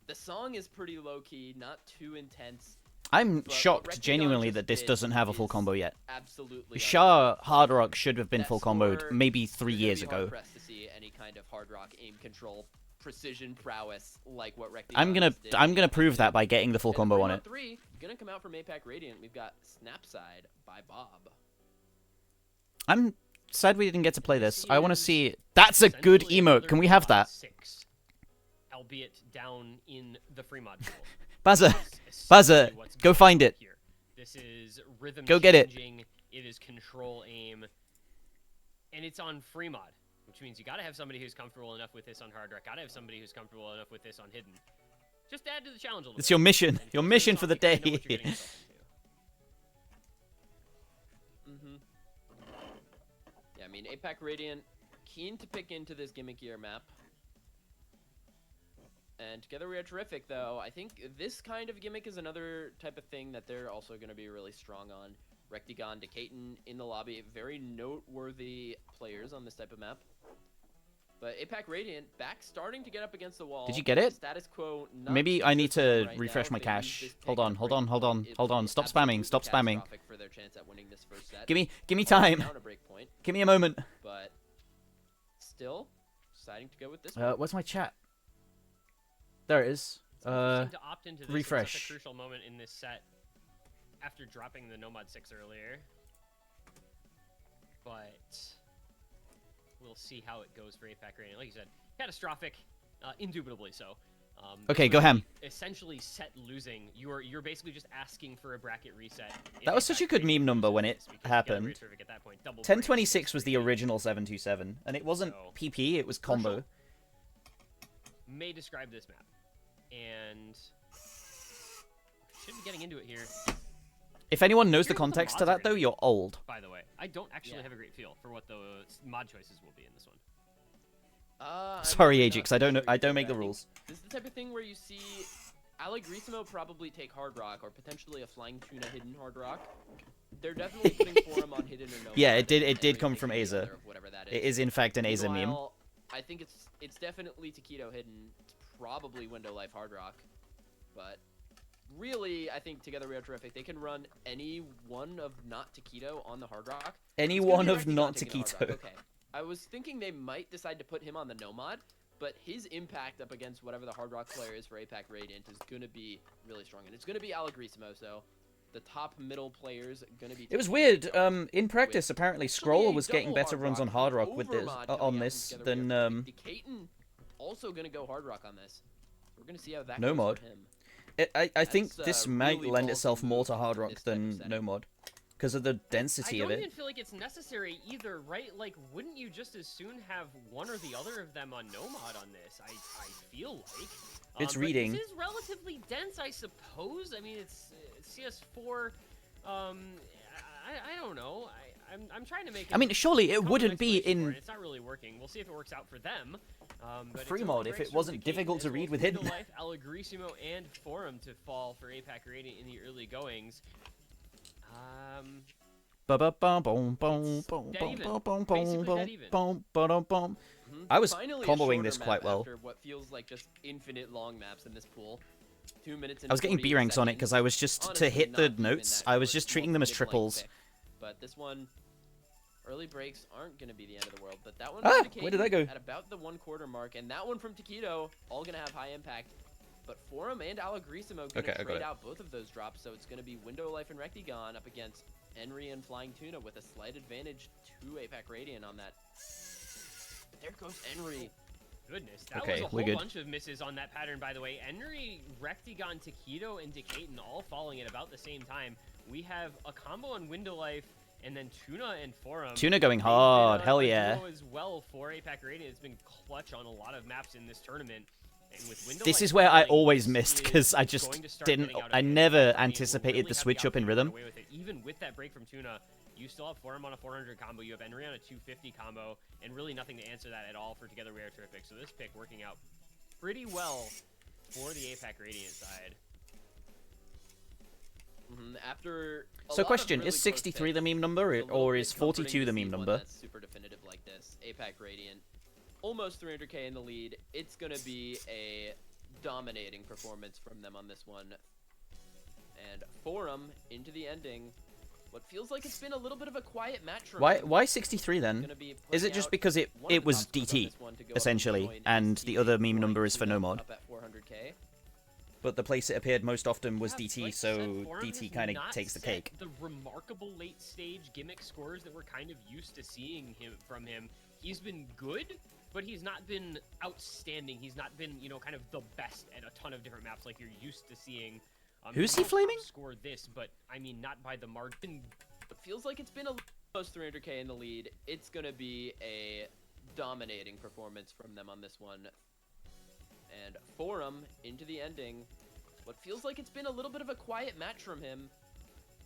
The song is pretty low-key, not too intense. I'm but what shocked Rectigon genuinely just that this did doesn't have a full is combo yet. Absolutely. Shaw Hard Rock should have been That full comboed score, maybe 3 you're gonna years be ago. hard-pressed to see any kind of hard rock aim control, precision prowess like what Rectigon I'm gonna prove that by getting the full combo on it. 3 gonna come out from APAC Radiant. We've got Snapside by Bob. I'm sad we didn't get to play this. I want to see. That's a good emote. Can we have that? 6, albeit down in the free module. Bazza, go find it. Here. This is rhythm Go get it. changing. It is control aim, and it's on free mod, which means you gotta have somebody who's comfortable enough with this on hard rock. Gotta have somebody who's comfortable enough with this on hidden. Just add to the challenge a little. It's your mission. Your mission for the day. I mean, APAC Radiant keen to pick into this gimmickier map. And Together We Are Terrific, though, I think this kind of gimmick is another type of thing that they're also going to be really strong on. Rectigon, Decaton in the lobby, very noteworthy players on this type of map. But APAC Radiant back starting to get up against the wall. Did you get it? Status quo. Not Maybe too I need good for to them right refresh now. my They cache. use this Hold pick on, to hold break on, hold point. on, It hold will on. be Stop spamming, absolutely stop spamming. catastrophic for their chance at winning this first set. Give me All time. down a break point, Give me a moment. but still deciding to go with this. Where's my chat? There it is. Interesting to opt into this in Refresh. such a crucial moment in this set after dropping the Nomad 6 earlier. But we'll see how it goes for APAC Radiant. Like you said, catastrophic, indubitably so. Okay, go ham. Essentially, set losing. You're basically just asking for a bracket reset. That was such a good meme number when it happened. At that point, double 1026 was the original 727, and it wasn't PP, it was combo. May describe this map, and should be getting into it here. If anyone knows the Here's what context to mods are that, though, gonna you're be, old. By the way, I don't actually have a great feel for what the mod choices will be in this one. Sorry, Ajax, I don't know. I don't make the rules. This is the type of thing where you see Allegrisimo probably take Hard Rock, or potentially a Flying Tuna hidden Hard Rock. They're definitely putting Forum on hidden or no. Yeah, it did come from Aza. It is in fact an Aza meme. Meanwhile, I think it's definitely Taquito hidden. It's probably Window Life Hard Rock, but really, I think Together We Are Terrific. They can run any one of not Taquito on the Hard Rock. Any It's gonna one be of Rectigon not taking the Hard Taquito. Rock. Okay. I was thinking they might decide to put him on the Nomad, but his impact up against whatever the Hard Rock player is for APAC Radiant is going to be really strong. And it's going to be Allegrisimo, so the top middle players going to be... It was weird. In practice, apparently, Scroller was getting better runs on Hard Rock with this on this than Decaton also going to go Hard Rock on this. We're going to see how that No goes mod. for him. I think this might really lend ballsy itself more to move Hard in Rock this type of than setting. No mod, because of the density I of don't it. even feel like it's necessary either, right? Like, wouldn't you just as soon have one or the other of them on Nomad on this? I feel like. It's but reading. This is relatively dense, I suppose. I mean, it's CS4. I don't know. I'm trying to make. I mean, surely it wouldn't be explanation for in it. It's not really working. We'll see if it works out for them. But free it's mod only if breaks it from wasn't Decaton difficult to as well read as with Window hidden. Life, Allegrisimo, and Forum to fall for APAC Radiant in the early goings. I was Finally a comboing shorter this map quite well. after what feels like just infinite long maps in this pool. 2 minutes and I was getting 48 B ranks on it because seconds. I was just to Honestly, hit not the even notes. that I was short. just treating them as Multi-blank triples. pick. But this one, early breaks aren't going to be the end of the world. But that one, Ah, from where did that go? At about the 1/4 mark, and that one from Taquito, all going to have high impact. But Forum and Allegrisimo going Okay, I to got trade it. out both of those drops, so it's going to be Window Life and Rectigon up against Henry and Flying Tuna with a slight advantage to APAC Radiant on that. There goes Henry. Goodness, that Okay, was a we're whole good. bunch of misses on that pattern, by the way. Henry, Rectigon, Taquito, and Decaton all falling at about the same time. We have a combo on Window Life, and then Tuna and Forum. Tuna going They've been hard, a hell duo yeah. as well for APAC Radiant. It's been clutch on a lot of maps in this tournament. And with Window This Life is where I falling, always this missed is because I just going to start didn't. getting out of I hand. never Will anticipated really the have switch up in opportunity to rhythm. run away with it. Even with that break from Tuna, you still have Forum on a 400 combo. You have Henry on a 250 combo, and really nothing to answer that at all for Together We Are Terrific. So this pick working out pretty well for the APAC Radiant side. After a So lot of question, really is close 63 the picks, meme number, it's a little or bit is 42 comforting the to meme see one number? that's super definitive like this. APAC Radiant, almost 300k in the lead. It's going to be a dominating performance from them on this one. And Forum into the ending. What feels like it's been a little bit of a quiet match from them. Why 63 then? Gonna be Is it putting just out because it one of the was top scores on DT this one to go up essentially, join and SC the other meme number Flying is for Tuna no mod? up at 400k. But the place it appeared most often was DT, Like so I said, Forum DT has kind of not takes the set cake. The remarkable late stage gimmick scores that we're kind of used to seeing from him. He's been good, but he's not been outstanding. He's not been, you know, kind of the best at a ton of different maps like you're used to seeing. Who's he flaming? Score this, but I mean not by the margin. It feels like it's been a close 300k in the lead. It's gonna be a dominating performance from them on this one. And Forum into the ending. What feels like it's been a little bit of a quiet match from him.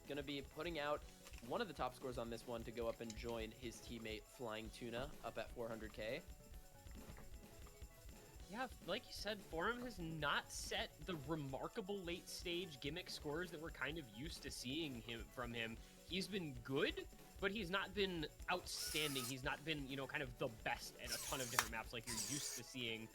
Gonna be putting out one of the top scores on this one to go up and join his teammate Flying Tuna up at 400k. Yeah, like you said, Forum has not set the remarkable late-stage gimmick scores that we're kind of used to seeing from him. He's been good, but he's not been outstanding. He's not been, you know, kind of the best at a ton of different maps like you're used to seeing.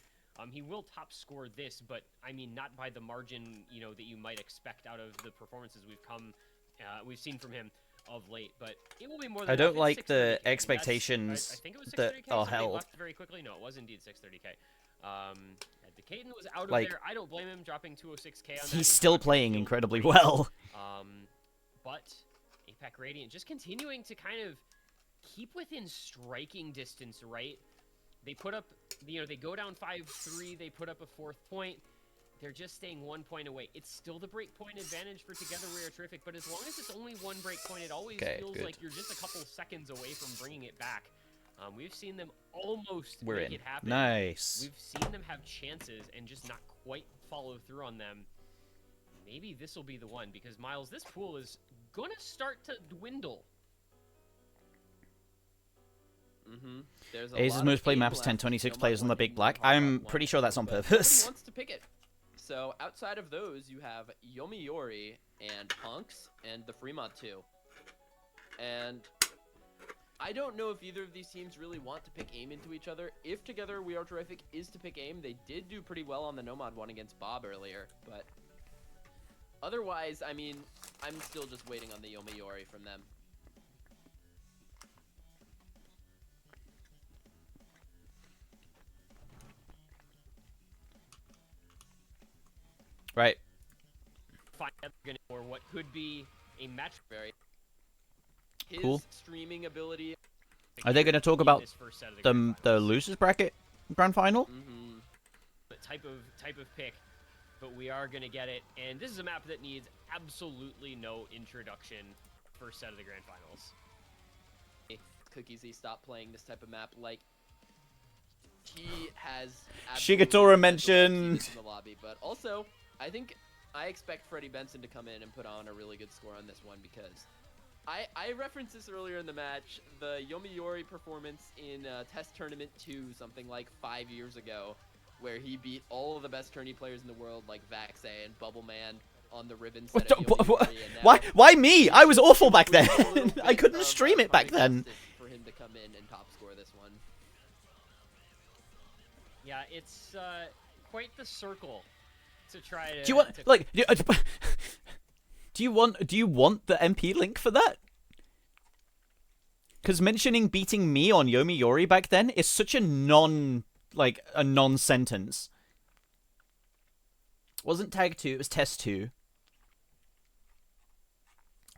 He will top score this, but I mean, not by the margin, you know, that you might expect out of the performances we've seen from him of late. But it will be more than I don't enough. like It's the 630K. expectations I think it was that 630K. are Somebody held. left very quickly. No, it was indeed 630K. Decaden was out of Like, there. I don't blame him dropping 206K on that. He's still playing incredibly well. But APAC Radiant just continuing to kind of keep within striking distance, right? They put up, you know, they go down 5-3, they put up a 4th point. They're just staying 1 point away. It's still the break point advantage for Together We Are Terrific, but as long as it's only 1 break point, it always feels like you're just a couple seconds away from bringing it back. We've seen them almost make it happen. Nice. We've seen them have chances and just not quite follow through on them. Maybe this will be the one, because Miles, this pool is going to start to dwindle. There's Ace's most played map is 1026 players on the Big Black. I'm pretty sure that's on purpose. Nobody wants to pick it. So outside of those, you have Yomiuri and Punks and the Fremont 2. And I don't know if either of these teams really want to pick aim into each other. If Together We Are Terrific is to pick aim, they did do pretty well on the Nomad one against Bob earlier. But otherwise, I mean, I'm still just waiting on the Yomiuri from them. Right. Find out or what could be a match. His Cool. streaming ability. Are they going to talk about the losers bracket grand final? Type of pick, but we are going to get it, and this is a map that needs absolutely no introduction. First set of the grand finals. Cookies, he stopped playing this type of map. Like, he has Shigatora mentioned in the lobby, but also I expect Freddie Benson to come in and put on a really good score on this one, because I referenced this earlier in the match, the Yomiuri performance in Test Tournament 2 something like 5 years ago, where he beat all of the best tourney players in the world like Vaxe and Bubbleman on the ribbon set of Yomiuri, and Why me? I was awful back then. I couldn't stream it back then. For him to come in and top score this one. Yeah, it's quite the circle to try to. Do you want do you want the MP link for that? Because mentioning beating me on Yomiuri back then is such a non-sentence. It wasn't tag 2, it was test 2.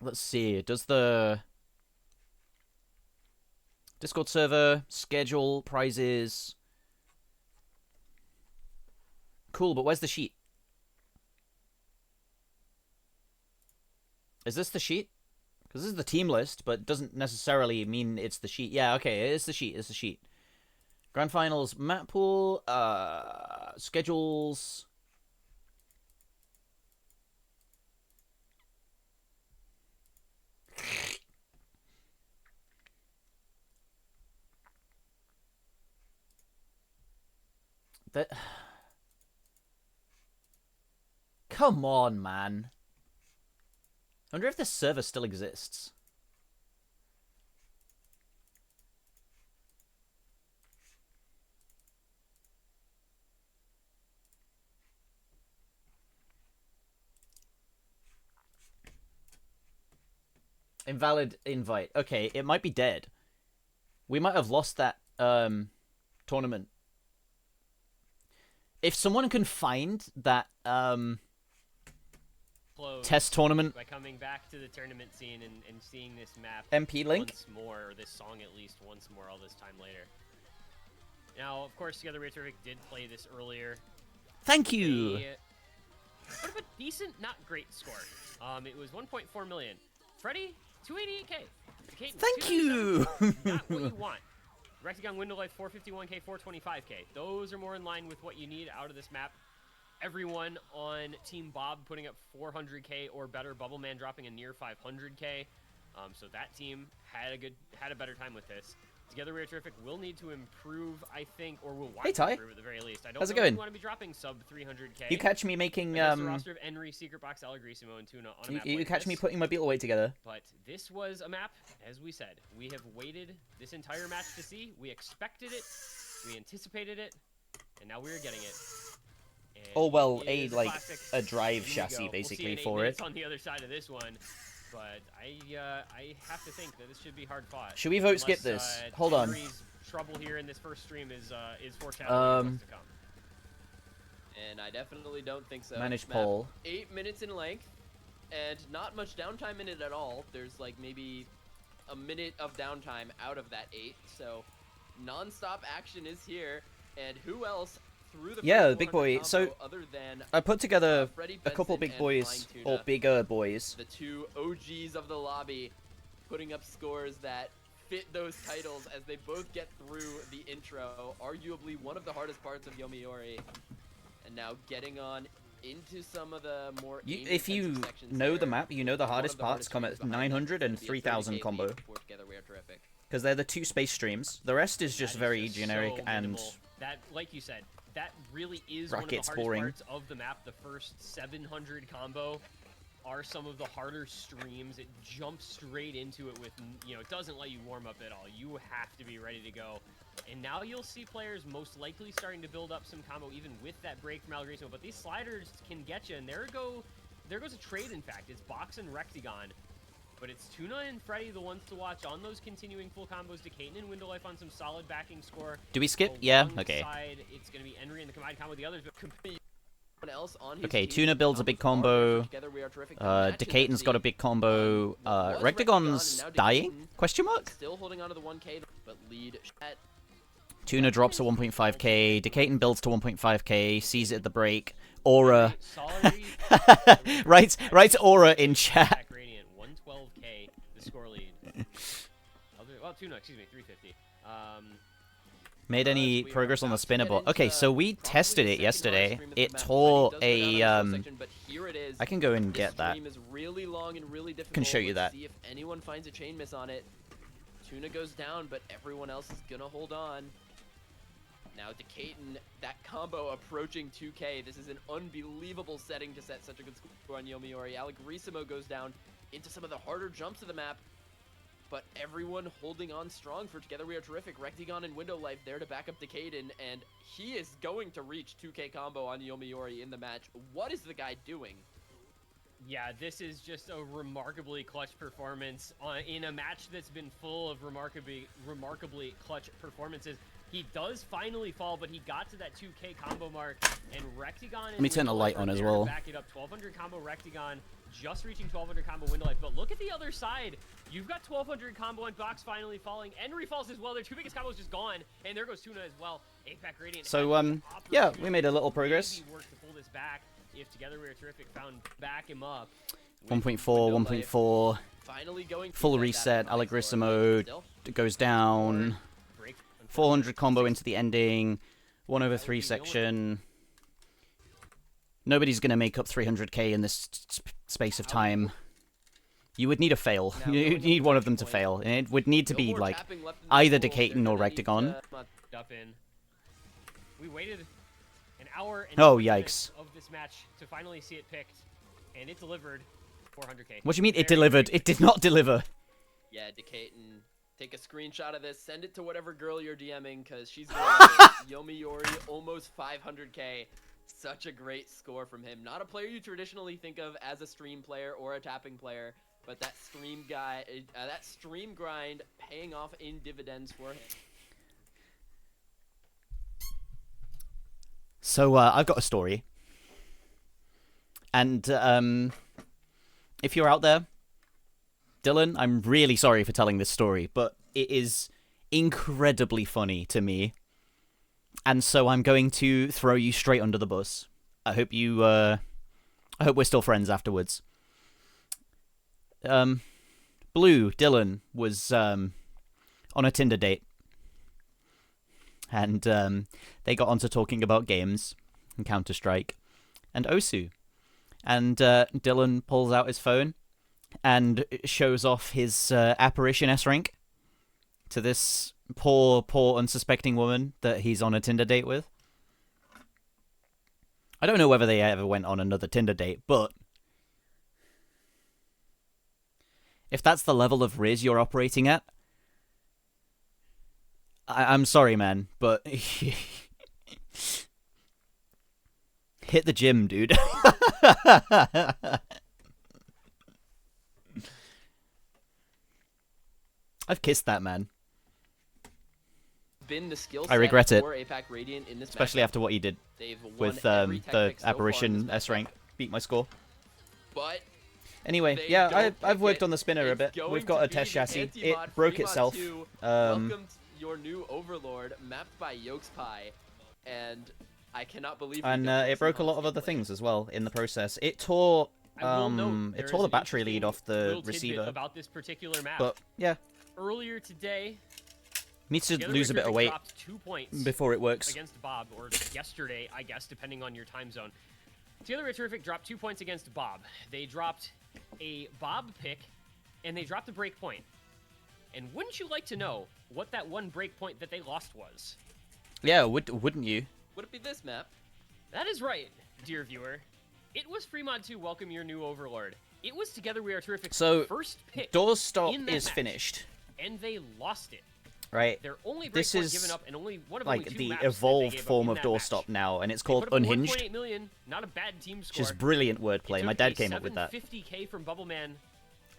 Let's see, does the Discord server schedule prizes? Cool, but where's the sheet? Is this the sheet? Because this is the team list, but it doesn't necessarily mean it's the sheet. Yeah, okay, it's the sheet, it's the sheet. Grand Finals, map pool, schedules. That... Come on, man. I wonder if this server still exists. Invalid invite. Okay, it might be dead. We might have lost that tournament. If someone can find that test tournament by coming back to the tournament scene and seeing this map MP link once more, or this song at least once more all this time later. Now, of course, Together We Are Terrific did play this earlier. Thank you. They put up a decent, not great score. It was 1.4 million. Freddie, 288k. Okay, thank you. Got what you want. Rectagon Window Life 451k, 425k. Those are more in line with what you need out of this map. Everyone on Team Bob putting up 400k or better. Bubbleman dropping a near 500k. So that team had a better time with this. Together We Are Terrific will need to improve, I think, or will want to improve at the very least. I don't How's it know if going? you want to be dropping sub 300k. You catch me making the roster of Enry, Secret Box, Algrissimo, and Tuna on a map you like catch me this. putting my beetle weight together. But this was a map, as we said, we have waited this entire match to see. We expected it, we anticipated it, and now we're getting it. And Oh well, it is classic. a drive Here we chassis go. basically we'll see in 8 for minutes it. on the other side of this one. But I have to think that this should be hard fought. Should we vote skip this? Hold on. Henry's trouble here in this first stream is foreshadowing what's to come. And I definitely don't think so. Manage Map, poll. 8 minutes in length, and not much downtime in it at all. There's like maybe a minute of downtime out of that 8, so non-stop action is here. And who else through the Yeah, first big 400 boy. combo So other than I put together Freddie a couple Benson big and boys Flying or Tuna, bigger boys. the two OGs of the lobby, putting up scores that fit those titles as they both get through the intro, arguably one of the hardest parts of Yomiuri, and now getting on into some of the more If you know the map, you know the hardest parts come at 900 and 3000 combo. Because they're the 2 space streams. The rest is just very generic so and minimal. That, like you said, that really is one of the Racket's hardest boring. parts of the map. The first 700 combo are some of the harder streams. It jumps straight into it with, it doesn't let you warm up at all. You have to be ready to go. And now you'll see players most likely starting to build up some combo even with that break from Algrissimo. But these sliders can get you, and there goes a trade, in fact. It's Box and Rectagon. But it's Tuna and Freddy the ones to watch on those continuing full combos. Decaton and Window Life on some solid backing score. Do we skip? Yeah, okay. Alongside, it's going to be Enry and the combined combo with the others, but else on his Okay, team. Tuna builds a big combo. Decaton's got a big combo. Rectagon's dying? Question mark? Still holding on to the 1k, but lead at Tuna drops to 1.5k. Decaton builds to 1.5k. Sees it at the break. Aura. writes Aura in chat. 112k, the score lead. Well, Tuna, excuse me, 350. Made any progress on the spinner bot? Okay, so we tested it yesterday. It tore a I can go and get that. Really long and really difficult. Can show you that. See if anyone finds a chain miss on it. Tuna goes down, but everyone else is gonna hold on. Now Decaton, that combo approaching 2k. This is an unbelievable setting to set such a good score on Yomiuri. Algrissimo goes down into some of the harder jumps of the map, but everyone holding on strong for Together We Are Terrific. Rectagon and Window Life there to back up Decaton, and he is going to reach 2k combo on Yomiuri in the match. What is the guy doing? Yeah, this is just a remarkably clutch performance in a match that's been full of remarkably clutch performances. He does finally fall, but he got to that 2k combo mark, and Rectagon. Let me turn the light on as well. Back it up, 1200 combo Rectagon, just reaching 1200 combo Window Life. But look at the other side. You've got 1200 combo and Box finally falling. Enry falls as well. Their 2 biggest combos just gone, and there goes Tuna as well. APAC Radiant. So yeah, we made a little progress. Maybe work to pull this back if Together We Are Terrific found back him up. 1.4, 1.4. Finally going full reset. Algrissimo goes down. 400 combo into the ending. 1/3 section. Nobody's gonna make up 300k in this space of time. You would need a fail. You need one of them to fail, and it would need to be like either Decaton or Rectagon. We waited an hour and Oh 20 yikes! minutes of this match to finally see it picked, and it delivered 400k. What do you mean it delivered? It did not deliver. Yeah, Decaton, take a screenshot of this, send it to whatever girl you're DMing, because she's going to Yomiuri, almost 500k. Such a great score from him. Not a player you traditionally think of as a stream player or a tapping player, but that stream guy, that stream grind paying off in dividends for him. So I've got a story, and if you're out there, Dylan, I'm really sorry for telling this story, but it is incredibly funny to me, and so I'm going to throw you straight under the bus. I hope you, I hope we're still friends afterwards. Blue, Dylan, was on a Tinder date, and they got onto talking about games and Counter-Strike and Osu, and Dylan pulls out his phone and shows off his apparition S rank to this poor, unsuspecting woman that he's on a Tinder date with. I don't know whether they ever went on another Tinder date, but if that's the level of Riz you're operating at, I'm sorry, man, but hit the gym, dude. I've kissed that man. Been the skill I regret it, for APAC Radiant in this especially matchup. after what he did They've won with every the tactic so far in apparition this S rank. Beat my score. But anyway, they yeah, don't I've worked pick on the spinner a It's bit. going We've got to a test be chassis. It Antimod broke Fremont itself. 2. Welcome to your new overlord, mapped by Yolks Pie, and I cannot believe. And it broke a lot of other things as well in the process. It tore it tore the battery lead off the little tidbit receiver. about this particular map. But yeah, Earlier today, needs to Together lose a With bit of Terrific weight dropped 2 points before it works. against Bob, or yesterday, I guess, depending on your time zone. Together with Terrific dropped 2 points against Bob. They dropped a Bob pick, and they dropped a break point. And wouldn't you like to know what that one break point that they lost was? Yeah, wouldn't you? Would it be this map? That is right, dear viewer. It was Fremont 2, welcome your new overlord. It was Together We Are Terrific's So, first pick doorstop in that is match, finished, and they lost it. right? Their only break This point is given up, and only one of like only two the maps that they evolved gave up form in of that doorstop match. now, and it's They called put up Unhinged, 1.8 million, not a bad team which score. is brilliant It wordplay. My took dad a came up with that. 750K from Bubbleman. to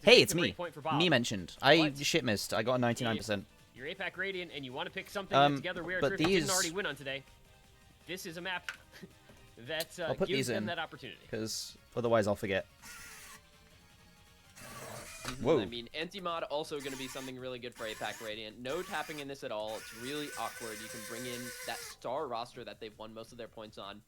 Hey, make it's the me. break point for Bob. Me mentioned. I But shit missed. I got a 99%. You're APAC Radiant, and you want to pick something that Together We Are but Terrific these- didn't already win on today. This is a map that I'll put gives these them in that opportunity. because otherwise I'll forget. Whoa. I mean, Anti-Mod also going to be something really good for APAC Radiant. No tapping in this at all. It's really awkward. You can bring in that star roster that they've won most of their points on.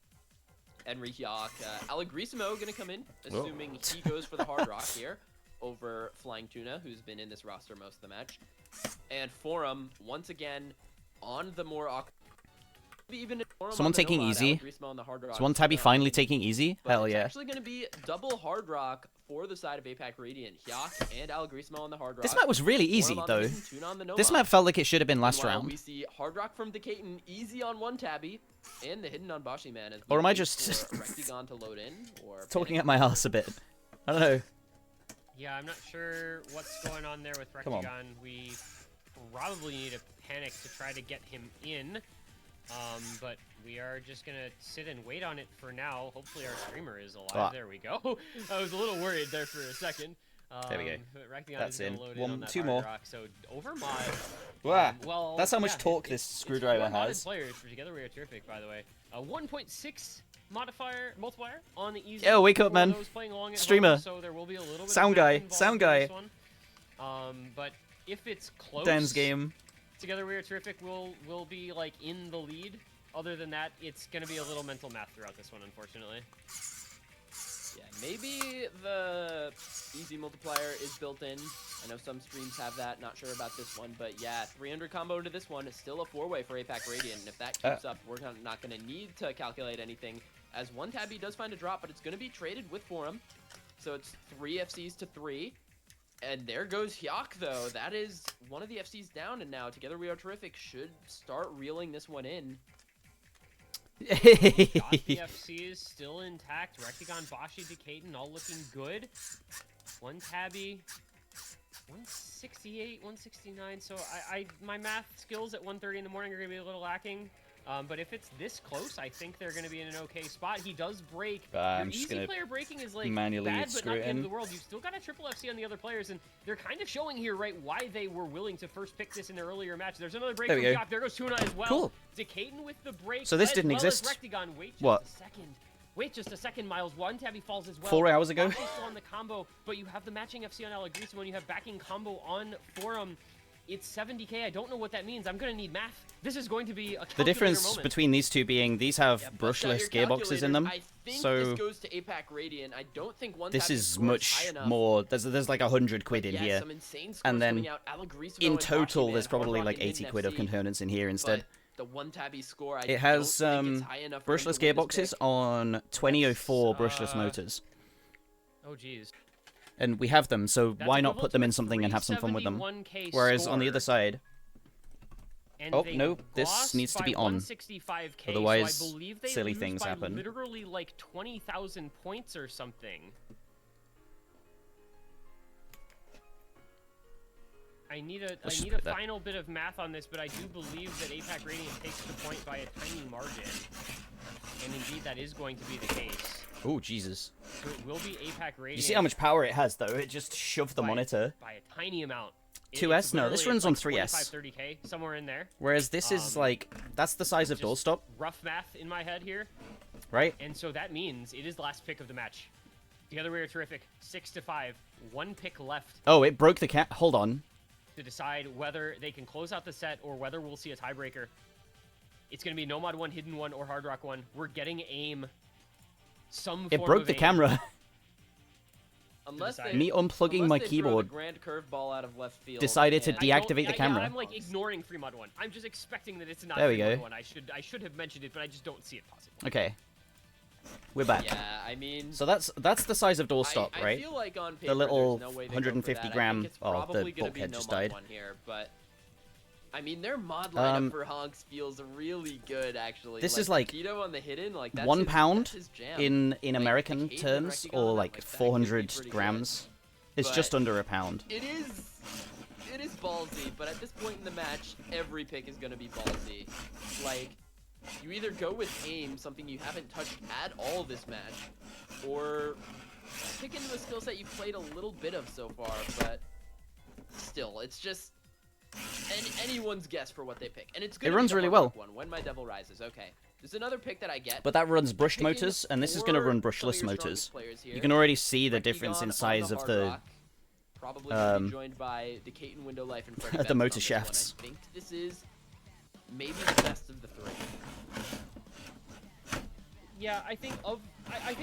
Enrique Hawk. Allegrisimo going to come in, assuming he goes for the hard rock here over Flying Tuna, who's been in this roster most of the match. And Forum, once again, on the more awkward... Even Forum Someone on the taking Nomad, easy. Allegrisimo on the hard rock. Is one tabby finally taking easy? But Hell it's yeah. actually going to be double hard rock for the side of APAC Radiant. Hyak and Allegrisimo on the hard rock. This map was really easy, Forum on though. the Hidden, Tuna on the This Nomad. map felt like it should have been last Meanwhile, round. We see hard rock from Decaton easy on one tabby and the hidden on Bashi Man. As Or we am I wait just for Rectigon to load in or talking at my ass a bit? I don't know. Yeah, I'm not sure what's going on there with Come on. Rectigon. We probably need a panic to try to get him in. But we are just gonna sit and wait on it for now. Hopefully our streamer is alive. Ah. There we go. I was a little worried there for a second. There we go. But Rectigon That's is gonna in. load One- on that two hard more. rock, so Overmod. Wow. Well, That's how much yeah, torque this it's screwdriver four modded has. Players for Together We Are Terrific, by the way. A 1.6 multiplier on the easy. Yo, wake up, for man. those playing along at Streamer. home, so there will be a little bit of Sound math guy. involved Sound in guy. this one. But if it's close, Dan's game. Together We Are Terrific will be like in the lead. Other than that, it's gonna be a little mental math throughout this one, unfortunately. Yeah, maybe the easy multiplier is built in. I know some streams have that. Not sure about this one, but yeah, 300 combo to this one is still a 4-way for APAC Radiant. And if that keeps up, we're not going to need to calculate anything. As one tabby does find a drop, but it's going to be traded with Forum. So it's 3 FCs to 3. And there goes Hyak, though. That is one of the FCs down, and now Together We Are Terrific should start reeling this one in. Got the FCs still intact. Rectigon, Bashi, Decaton, all looking good. One tabby, 168, 169. So my math skills at 1:30 in the morning are gonna be a little lacking. But if it's this close, I think they're gonna be in an okay spot. He does break. I'm Your just easy gonna player breaking is like manually bad, but screw not it the end in. of the world. You've still got a triple FC on the other players, and they're kind of showing here, right, why they were willing to first pick this in their earlier match. There's another break There from we go. Jock. There goes Tuna as well. Cool. Decaton with the break. So this as didn't well as exist. Rectigon. Wait just What? a second. Wait just a second, Miles. One tabby falls as well. 4 hours ago? Bashi's still on the combo, but you have the matching FC on Allegrisimo, and you have backing combo on Forum. It's 70k. I don't know what that means. I'm going to need math. This is going to be a The calculator difference moment. between these two being these have Yeah, bust out brushless your gearboxes in them, calculators. I think so this goes to APAC Radiant. I don't think one this tabby is scores much high enough. more. There's like 100 quid in Yeah, here, some insane scores and then coming out. Allegrisimo in and total Bashi, there's man, probably hard like rock and 80 hidden quid of FC. components in here instead. But the one tabby score, I It has don't think it's high enough for him to brushless win this gearboxes pick. on 2004 brushless motors. Oh, geez. And we have them, so That's why not equivalent put them to a in something and have some fun with them? 371K Whereas on the other score. side... And Oh, they no, this lost needs to by be on. 165K, Otherwise, so I believe they silly lose things by happen. literally like 20,000 points or something. I need a final bit of math on this, but I do believe that APAC Radiant takes the point by a tiny margin. And indeed, that is going to be the case. Oh, Jesus. So it will be APAC Radiant. You see how much power it has, though? It just shoved the monitor. By a tiny amount. 2S? No, this runs on 3S. 25-30K, somewhere in there. Whereas this is like, that's the size of doorstop. Rough math in my head here. Right? And so that means it is the last pick of the match. Together we are terrific. 6-5. 1 pick left. Oh, it broke the cat. Hold on. To decide whether they can close out the set or whether we'll see a tiebreaker. It's going to be Nomad 1, Hidden 1, or Hard Rock 1. We're getting aim. Some It form broke of the aim. camera. Unless they, Me unplugging my unless they throw keyboard the grand curveball out of left field decided to and- deactivate the camera. I'm like ignoring 3mod 1. I'm just expecting that it's not There we 3mod go. 1. I should have mentioned it, but I just don't see it possible. Okay. We're back. Yeah, I mean... So that's the size of doorstop, I right? feel like on the paper, little there's no way they go for 150 that. gram. I think it's Oh, the probably gonna be bulkhead just no mod died. one here, but I mean their mod lineup for Honks feels really good actually. This is like Tito on the hidden, like that's 1 his, pound that's his jam. in American terms, or like 400 grams. It's But just under a pound. It is ballsy, but at this point in the match, every pick is gonna be ballsy. Like, you either go with aim, something you haven't touched at all this match, or pick into a skill set you've played a little bit of so far, but still, it's just anyone's guess for what they pick. And it's gonna It runs be the really hard well. rock one, When My Devil Rises, okay. There's another pick that I get. But that runs brushed Picking motors, and this is going to 4 run some of brushless your strongest motors. players here. You can already see the Reckigon difference in on size the of hard the rock, probably gonna be joined by the Caton Window Life and Freddy the Benson motor on this one. shafts. I think this is maybe the best of the 3. Yeah, I think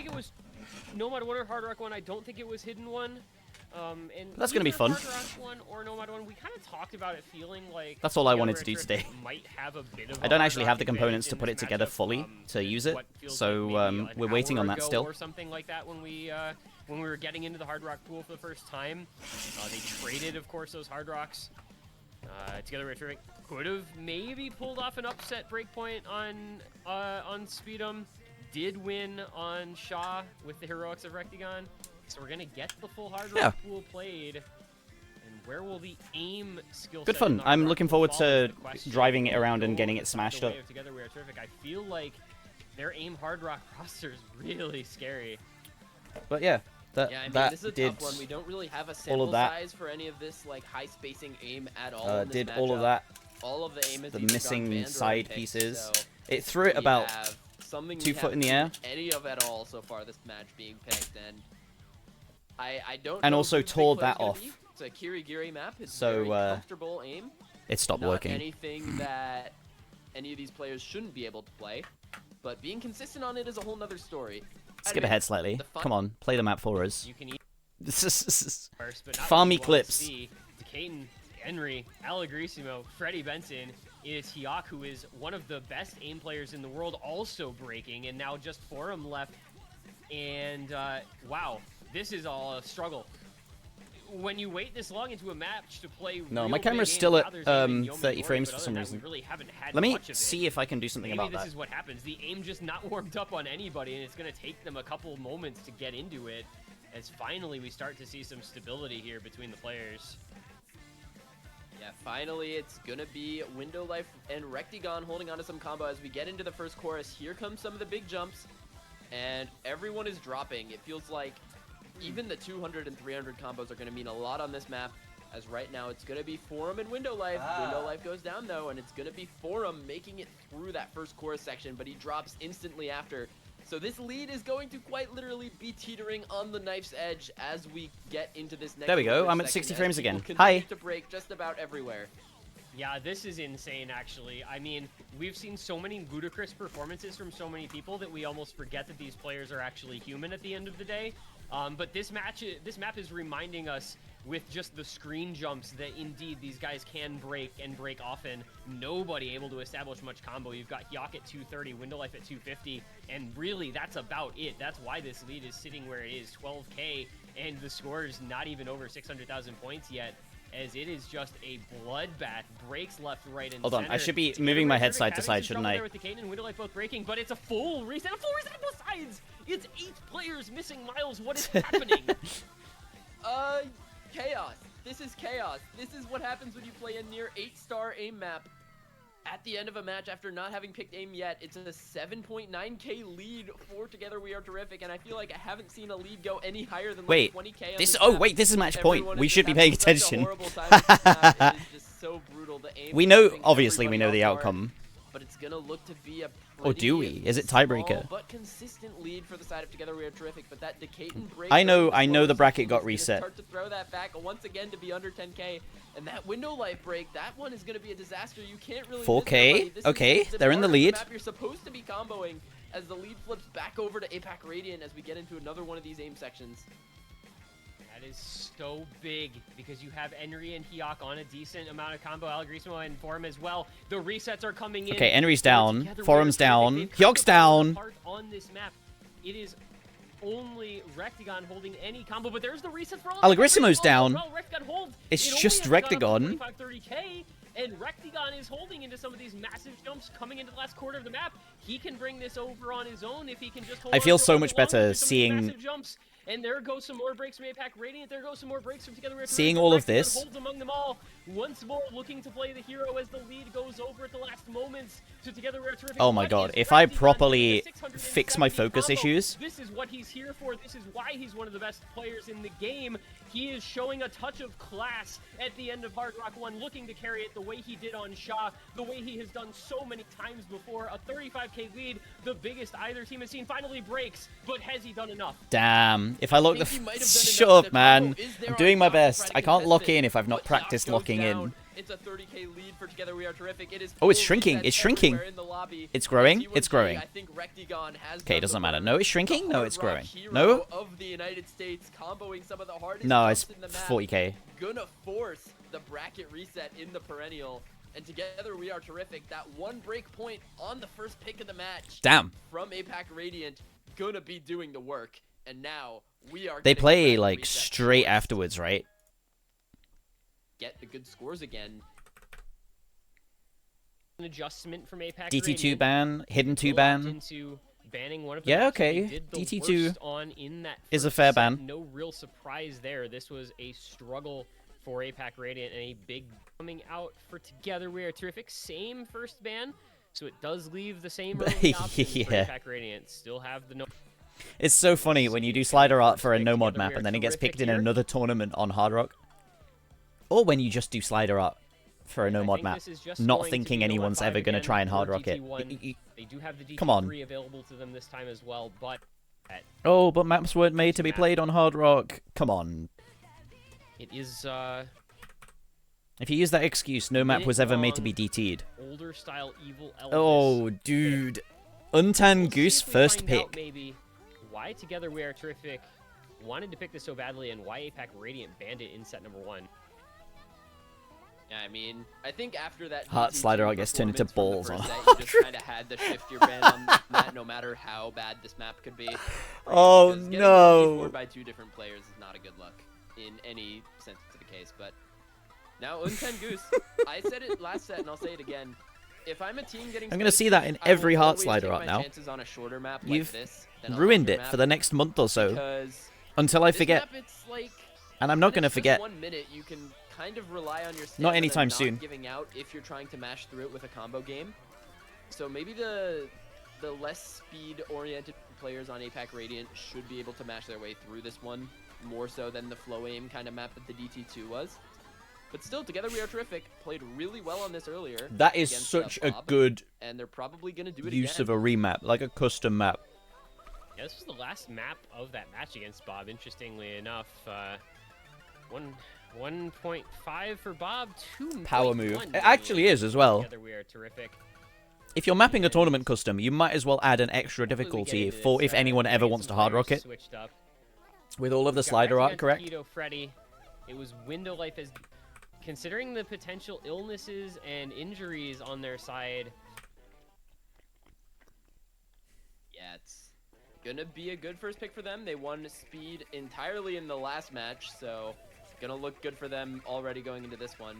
it was Nomad 1 or Hard Rock 1. I don't think it was Hidden 1. And That's gonna be either fun. Hard Rock 1 or Nomad 1, we kind of talked about it feeling like That's all I the wanted other to do Terrific today. might have a bit of I a don't Hard actually Rock have the components to advantage put in it this together matchup, fully to use it, what feels so like maybe an we're waiting on hour that ago still. or something like that when we were getting into the Hard Rock pool for the first time. They traded, of course, those Hard Rocks. Together with Terrific could have maybe pulled off an upset breakpoint on Speedum. Did win on Shaw with the heroics of Rectigon. So we're gonna get the full Hard Rock pool played. And where will the aim skill Good set in fun. the Hard I'm Rock looking pool forward fall to is the question. driving it around and Go getting it smashed the up. way of Together We Are Terrific. I feel like their aim Hard Rock roster is really scary. But yeah, that Yeah, I mean, that this is a did tough one. We don't really have a all sample of that. size for any of this like high spacing aim at all. in this Did all of matchup. that. All of the aim is The either gone missing banned or side unpicked, pieces. so It threw it we about have something 2 we foot in the haven't air. seen any of at all so far this match being picked, and I don't. And know also who the big tore player's that gonna off. be. It's a Kirigiri map. It's So, very comfortable aim. it stopped Not working. anything that any of these players shouldn't be able to play, but being consistent on it is a whole nother story. Skip ahead slightly. the fun- Come on, play the map for us. You can eat This first, but not farmy what you wanna clips. see. Caton, Henry, Allegrissimo, Freddie Benson. It is Hiak, who is one of the best aim players in the world, also breaking, and now just Forum left. And wow, this is all a struggle. When you wait this long into a match to play, No, real my big camera's games, still at others aiming Yomi 30 Yori, frames but for other some than that, reason. We really haven't had Let me much of it. see if I can do something Maybe about this that. is what happens. The aim just not warmed up on anybody, and it's going to take them a couple moments to get into it. As finally we start to see some stability here between the players. Yeah, finally it's gonna be Window Life and Rectigon holding on to some combo as we get into the first chorus. Here come some of the big jumps, and everyone is dropping. It feels like even the 200 and 300 combos are gonna mean a lot on this map, as right now it's gonna be Forum and Window Life. Window Life goes down though, and it's gonna be Forum making it through that first chorus section, but he drops instantly after. So this lead is going to quite literally be teetering on the knife's edge as we get into this next. There we go, chorus I'm at section, 60 as frames people again. continue Hi. to break just about everywhere. Yeah, this is insane, actually. I mean, we've seen so many ludicrous performances from so many people that we almost forget that these players are actually human at the end of the day. But this map is reminding us with just the screen jumps that indeed these guys can break and break often. Nobody able to establish much combo. You've got Hyok at 230, Window Life at 250, and really that's about it. That's why this lead is sitting where it is, 12K. and the score is not even over 600,000 points yet, as it is just a bloodbath. Breaks left, right, and Hold on, center. I should be Together moving my we're head side to having side, some shouldn't trouble I? there with the Kaden and Window Light both breaking, but it's a full reset on both sides. It's 8 players missing. Miles, what is happening? Chaos. This is chaos. This is what happens when you play a near 8-star aim map at the end of a match after not having picked aim yet. It's a 7.9k lead for Together We Are Terrific, and I feel like I haven't seen a lead go any higher than like 20k. This is match point. We should be paying attention. So brutal. The aim We know, obviously, we know the outcome. But it's gonna look to be a Or do we? Is it tiebreaker? but consistent lead for the side of Together We Are Terrific. But that Decatur break. I know the bracket got reset. Start to throw that back once again to be under 10k, and that window light break. That one is gonna be a disaster. You can't really. 4K. Okay, they're in the lead. Map you're supposed to be comboing as the lead flips back over to APAC Radiant as we get into another one of these aim sections. That is so big because you have Enry and Hyok on a decent amount of combo. Algrismo and Forum as well. The resets are coming in. Okay, Enry's down. Forum's down. Hyok's down. On this map, it is only Rectagon holding any combo, but there's the reset for all. Algrissimo's down. Rectagon holds. It's just Rectagon. 25-30k, and Rectagon is holding into some of these massive jumps coming into the last quarter of the map. He can bring this over on his own if he can just hold I feel on so for much long better with some of these seeing massive jumps. And there goes some more breaks from APAC Radiant. There goes some more breaks from Together We Are Terrific. Seeing all of Rectagon this. holds among them all. Once more looking to play the hero as the lead goes over at the last moments. So Together We Are Terrific. Oh my god, if I properly fix my focus issues. This is what he's here for. This is why he's one of the best players in the game. He is showing a touch of class at the end of Hard Rock 1, looking to carry it the way he did on Shaw, the way he has done so many times before. A 35k lead, the biggest either team has seen, finally breaks, but has he done enough? Damn, if I look shut up, man. I'm doing my best. I can't lock in if I've not practiced locking in. It's a 30k lead for Together We Are Terrific. It is Oh, it's shrinking. It's shrinking. It's growing. It's growing. I think Rectagon has Okay, it doesn't matter. No, it's shrinking. No, it's growing. No. Of the United States, comboing some of the hardest No, it's jumps in the map, 40k. Gonna force the bracket reset in the perennial. And Together We Are Terrific. That one break point on the first pick of the match. Damn. From APAC Radiant, gonna be doing the work. And now we are. They getting play the like reset straight afterwards, right? Get the good scores again. An adjustment from APAC DT2 Radiant. ban, hidden 2 Will opt ban. into banning one of the Yeah, maps that they okay. did the DT2 worst on in that is a first fair set. ban. No real surprise there. This was a struggle for APAC Radiant and a big coming out for Together We Are Terrific. Same first ban, so it does leave the same early options for Yeah. APAC Radiant. Still have the no. It's so funny when you do slider art for a no mod map and then it gets picked in another tournament on Hard Rock. Or when you just do slider art for a no mod map, not thinking anyone's ever going to try and Hard Rock it. They do have the DT3 Come on. available to them this time as well, but Oh, but maps weren't made to be played on Hard Rock. Come on. it is If you use that excuse, no map was ever made to be DT'd. older style evil Elvis. Oh, dude. Untan Goose If we first find out pick. maybe why Together We Are Terrific wanted to pick this so badly and why APAC Radiant banned it in set number 1. Yeah, I mean, I think after that Heart DT2 slider art gets turned into performance balls from the on first set, you just kind of had to shift your ban on that, no matter how bad this map could be. Oh, Because getting no. By 2 different players is not a good look in any sense of the case. But now Unten Goose, I said it last set and I'll say it again. If I'm a team getting, I'm going to see that in every Heart slider art now. On a shorter map You've like this, than a ruined longer it map for the next month or so. because Until I this forget. map, it's like, And I'm not when going to it's just forget. 1 minute, you can kind of rely on your Not stamina anytime not soon. giving out if you're trying to mash through it with a combo game. So maybe the less speed-oriented players on APAC Radiant should be able to mash their way through this one, more so than the flow aim kind of map that the DT2 was. But still, Together We Are Terrific played really well on this earlier. That is against, such a Bob, good and they're probably going to do it use again. of a remap, like a custom map. Yeah, this was the last map of that match against Bob, interestingly enough. 1.5 for Bob, 2 Power move. It actually is as well. Together We Are Terrific. If you're mapping a tournament custom, you might as well add an extra difficulty for if anyone ever wants to hard rock it. Switched up. With all of the slider art, correct? Keto Freddy. It was Window Life as considering the potential illnesses and injuries on their side. Yeah, it's gonna be a good first pick for them. They won speed entirely in the last match, so gonna look good for them already going into this one.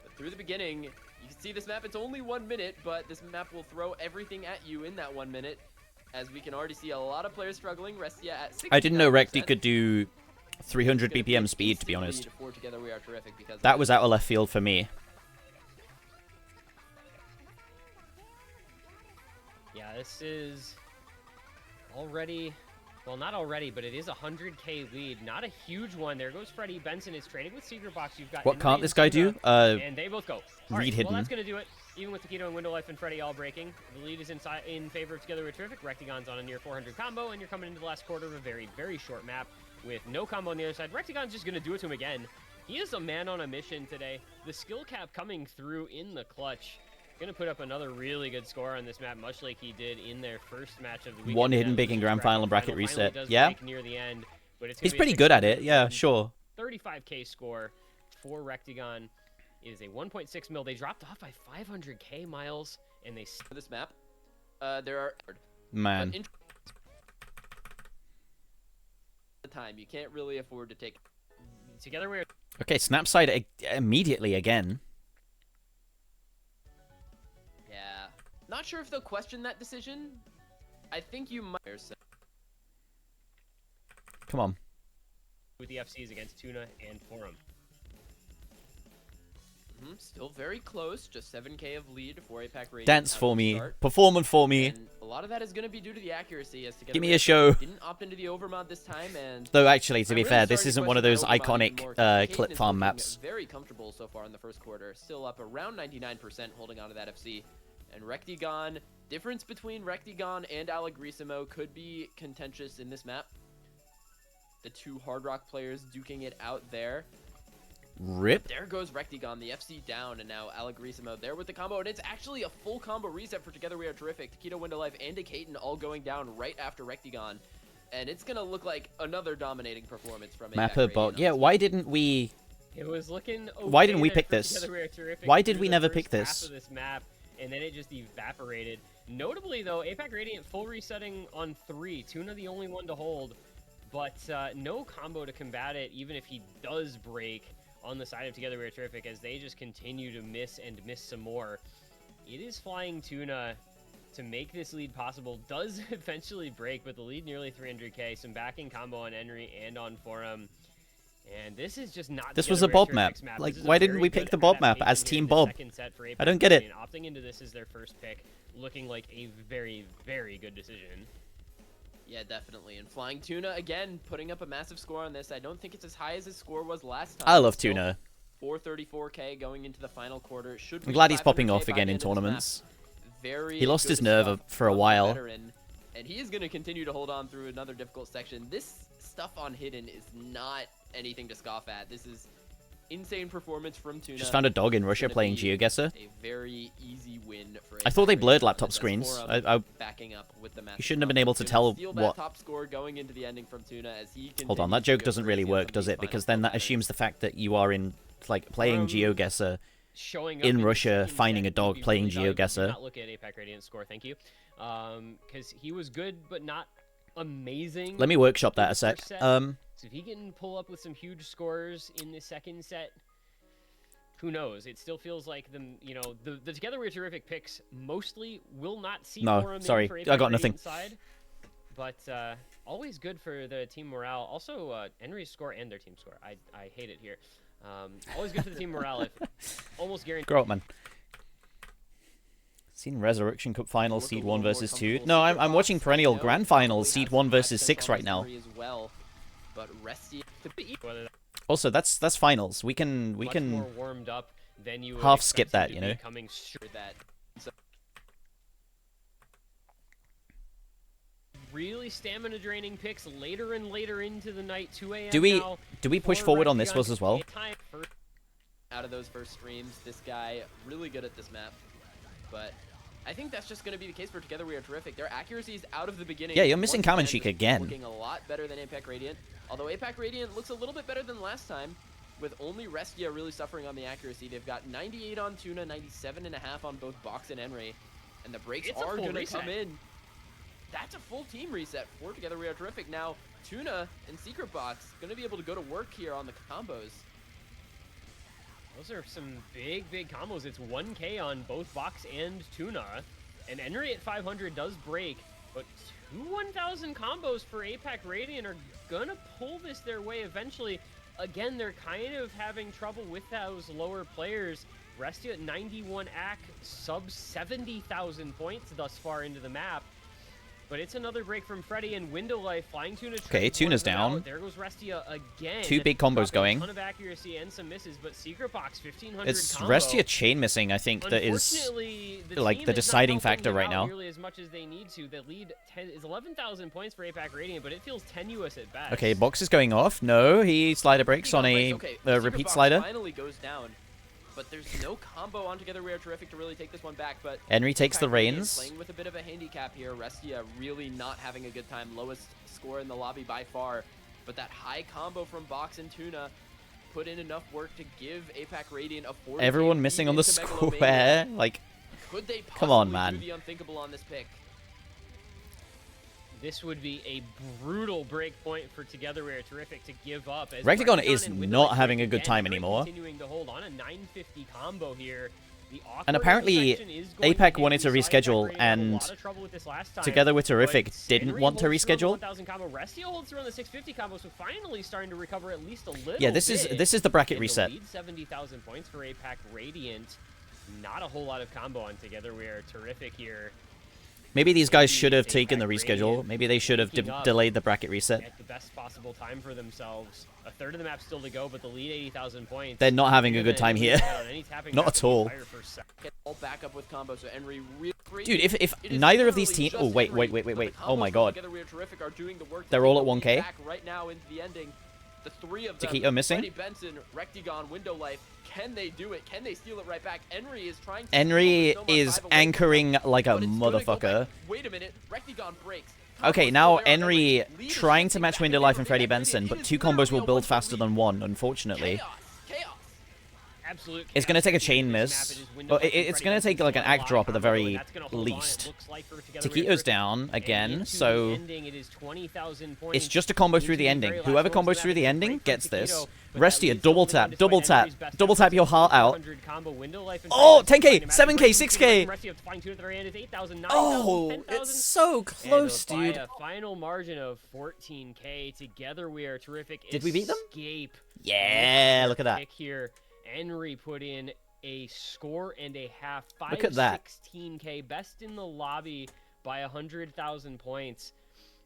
But through the beginning, you can see this map, it's only 1 minute, but this map will throw everything at you in that 1 minute. As we can already see a lot of players struggling. Restia at 69%. I didn't know Recti could do 300 BPM speed, to be honest. That was out of left field for me. Yeah, this is already, well, not already, but it is a 100k lead. Not a huge one. There goes Freddie. Benson is trading with Secret Box. You've got What Henry can't this guy do? and they both go. Read hidden. Well, that's going to do it. Even with Taquito and Window Life and Freddy all breaking, the lead is in favor of Together We're Terrific. Rectigon's on a near 400 combo, and you're coming into the last quarter of a very, very short map with no combo on the other side. Rectigon's just going to do it to him again. He is a man on a mission today. The skill cap coming through in the clutch. Going to put up another really good score on this map, much like he did in their first match of the weekend. One hidden pick in Grand Final and bracket reset. Yeah. Near the end, but it's He's pretty good at it. Yeah, sure. 35k score for Rectigon. It is a 1.6 mil. They dropped off by 500k miles, and they for this map. There are man. The time you can't really afford to take. Together we're Okay, Snapside immediately again. Yeah, not sure if they'll question that decision. I think you might. Come on. With the FCs against Tuna and Forum. Still very close, just 7k of lead for APAC Radiant. Dance for me, performance for me. And a lot of that is going to be due to the accuracy. As Give me a show. Didn't opt into the overmod this time, and though actually, to be fair, this isn't one of those iconic clip farm maps. Very comfortable so far in the first quarter, still up around 99%, holding on to that FC. And Rectigon, difference between Rectigon and Allegrissimo could be contentious in this map. The two Hard Rock players duking it out there. Rip. But there goes Rectigon, the FC down, and now Allegrissimo there with the combo, and it's actually a full combo reset for Together We Are Terrific. Taquito, Window Life, and Decaton all going down right after Rectigon, and it's gonna look like another dominating performance from Mapper bot. Yeah, why didn't we? It was looking. Okay why didn't we pick this? Why did we never pick this? this? Of this map, and then it just evaporated. Notably, though, APAC Radiant full resetting on 3. Tuna the only one to hold, but no combo to combat it. Even if he does break on the side of Together We're Terrific, as they just continue to miss and miss some more. It is Flying Tuna to make this lead possible. Does eventually break, but the lead nearly 300k. Some backing combo on Henry and on Forum. And this is just not. This was a Bob map. Like, why didn't we pick the Bob map as Team Bob? I don't get it. Opting into this as their first pick, looking like a very, very good decision. Yeah, definitely. And Flying Tuna, again, putting up a massive score on this. I don't think it's as high as his score was last time. I love Tuna. 434k going into the final quarter. I'm glad he's popping off again in tournaments. He lost his nerve for a while. And he is going to continue to hold on through another difficult section. This stuff on Hidden is not anything to scoff at. This is insane performance from Tuna. Just found a dog in Russia playing GeoGuessr. A very easy win for I thought they blurred laptop screens. Backing up with the You shouldn't have been able to tell what. Top score going into the ending from Tuna as he Hold on, that joke doesn't really work, does it? Because then that assumes the fact that you are in like playing GeoGuessr in Russia, finding a dog playing GeoGuessr. Not look at APAC Radiant's score, thank you, because he was good but not amazing. Let me workshop that a sec. So if he can pull up with some huge scores in the second set, who knows? It still feels like the Together We're Terrific picks mostly will not see no, sorry, I got nothing. Side, but always good for the team morale. Also, Henry's score and their team score. I hate it here. Always good for the team morale. If almost guaranteed. Grow up, man. Seen Resurrection Cup Finals, Seed 1 versus 2. No, I'm watching Perennial Grand Finals, Seed 1 versus 6 right now. But Also, that's finals. We can more warmed up than you half skip that, you know. Really stamina draining picks later and later into the night. 2 a.m. Do we push forward on this was as well? Out of those first streams, this guy really good at this map, but I think that's just going to be the case for Together We Are Terrific. Their accuracy is out of the beginning. Yeah, you're missing Kamenchik again. Looking a lot better than APAC Radiant. Although APAC Radiant looks a little bit better than last time, with only Restia really suffering on the accuracy. They've got 98 on Tuna, 97.5 on both Box and Henry, and the breaks are going to come in. that's a full team reset for Together We Are Terrific. Now, Tuna and Secret Box going to be able to go to work here on the combos. Those are some big, big combos. It's 1K on both Box and Tuna. And Henry at 500 does break, but two 1,000 combos for APAC Radiant are going to pull this their way eventually. Again, they're kind of having trouble with those lower players. Restia at 91 AC, sub 70,000 points thus far into the map. But it's another break from Freddy and Window Life. Flying Tuna. Okay, Tuna's down. There goes Restia again. Two big combos going. A ton of accuracy and some misses, but Secret Box 1,500 It's combo. Restia chain missing, I think, that is like the deciding factor right now. Nearly as much as they need to. The lead is 11,000 points for APAC Radiant, but it feels tenuous at best. Okay, Box is going off. No, he slider breaks on a repeat slider. Finally goes down, but there's no combo on Together We Are Terrific to really take this one back. But Henry takes the reins. Playing with a bit of a handicap here. Restia really not having a good time. Lowest score in the lobby by far. But that high combo from Box and Tuna put in enough work to give APAC Radiant a 40. Everyone missing on the square. Like, could they come on, possibly man. do the unthinkable on this pick? This would be a brutal break point for Together We Are Terrific to give up. As Rectagon Rectagon is and Window not Light having a break good again. time Henry anymore. Continuing to hold on a 950 combo here. The And awkward apparently, intersection is going APAC to wanted to be side reschedule, back. Radiant had a and lot of trouble with this last time, Together We're Terrific but didn't Henry want to holds through on the reschedule. 1,000 combo. Restia holds through on the 650 combo, so finally starting to recover at least a little Yeah, this is the bracket and reset. The lead 70,000 points for APAC Radiant. Not a whole lot of combo on Together We Are Terrific here. Maybe these guys should have taken the reschedule. Maybe they should have delayed the bracket reset. At the best possible time for themselves. A third of the map still to go, but the lead 80,000 points. They're not having a good time here. Not at all. All back up with combo, so Henry really Dude, if neither of these teams... Oh, wait. Oh my god. They're all at 1K. Right now into the ending. The three of them, Taquito missing. Freddy Benson, Rectagon, Window Life. Can they do it? Can they steal it right back? Henry is trying to... Henry is anchoring like a motherfucker. Wait a minute. Rectagon breaks. Okay, now Henry trying to match Window Life and Freddy Benson, but two combos will build faster than one, unfortunately. Absolute It's going to take a chain miss. Well, it's going to take like an act drop at the very least. Taquito's down again, so it's just a combo through the ending. Whoever combos through the ending gets this. Restia, double tap, double tap, double tap your heart out. Oh, 10K, 7K, 6K. Oh, it's so close, dude. A final margin of 14K. Together We Are Terrific. Did we beat them? Escape. Yeah, look at that. Here. Henry put in a score and a half. Look at that. 16K, best in the lobby by 100,000 points.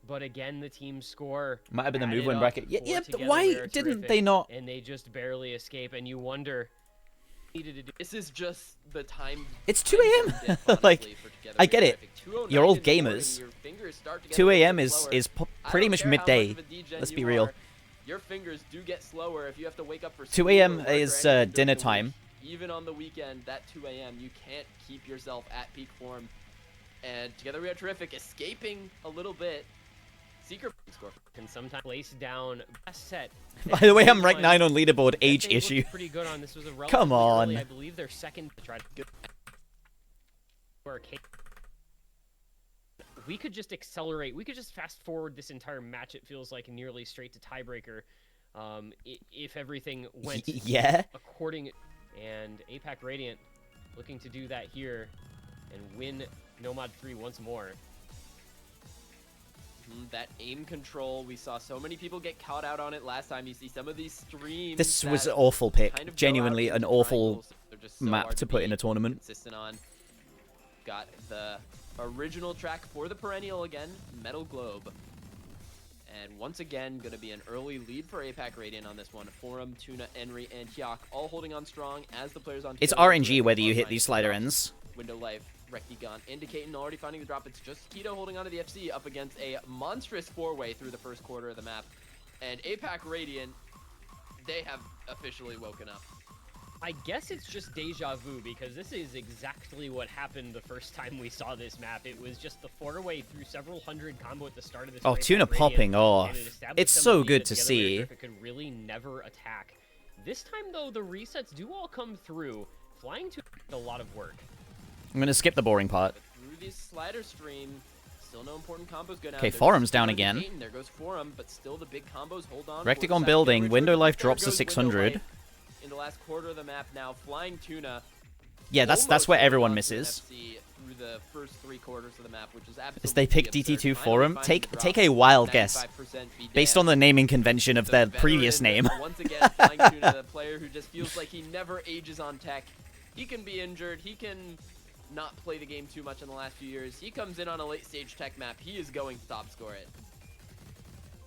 But again, the team score might have been the move added win up bracket. Yeah, for but Together why We Are didn't Terrific, they not? And they just barely escape, and you wonder. This is just the time. It's 2 a.m. Like, I get it. You're all gamers. 2 a.m. is pretty much midday. Let's be real. Your fingers do get slower if you have to wake up for 2 a.m. is dinner time. Even on the weekend, that 2 a.m., you can't keep yourself at peak form. And Together We Are Terrific, escaping a little bit. Secret score can sometimes place down best set. By the way, I'm rank 9 on leaderboard. Age issue. Pretty good on this. Was a come on. Early, I believe their second to try to get. We could just accelerate. We could just fast forward this entire match. It feels like nearly straight to tiebreaker, if everything went according. And APAC Radiant looking to do that here and win Nomad 3 once more. That aim control, we saw so many people get caught out on it last time. You see some of these streams. This was an awful pick. Genuinely an awful map to put in a tournament. Consistent on. Got the original track for the perennial again, Metal Globe. And once again, going to be an early lead for APAC Radiant on this one. Forum, Tuna, Henry, and Hyak all holding on strong as the players on. It's RNG whether you hit these slider ends. Window Life, Rectagon, indicating already finding the drop. It's just Keto holding onto the FC up against a monstrous four-way through the first quarter of the map. And APAC Radiant, they have officially woken up. I guess it's just deja vu, because this is exactly what happened the first time we saw this map. It was just the four-way through several hundred combo at the start of this. Oh, Tuna popping off. It's so good to see. It could really never attack. This time, though, the resets do all come through. Flying to a lot of work. I'm going to skip the boring part. Through this slider stream, Still no important combos go down. Okay, Forum's down again. There goes Forum, but still the big combos hold on. Rectagon building. Window life drops to 600. In the last quarter of the map now, Flying Tuna. Yeah, that's where everyone misses. Through the first 3 quarters of the map, which is absolutely As they pick DT2 Forum, take a wild guess, based on the naming convention of their previous name. Once again, Flying Tuna, the player who just feels like he never ages on tech. He can be injured. He can not play the game too much in the last few years. He comes in on a late-stage tech map. He is going to top score it.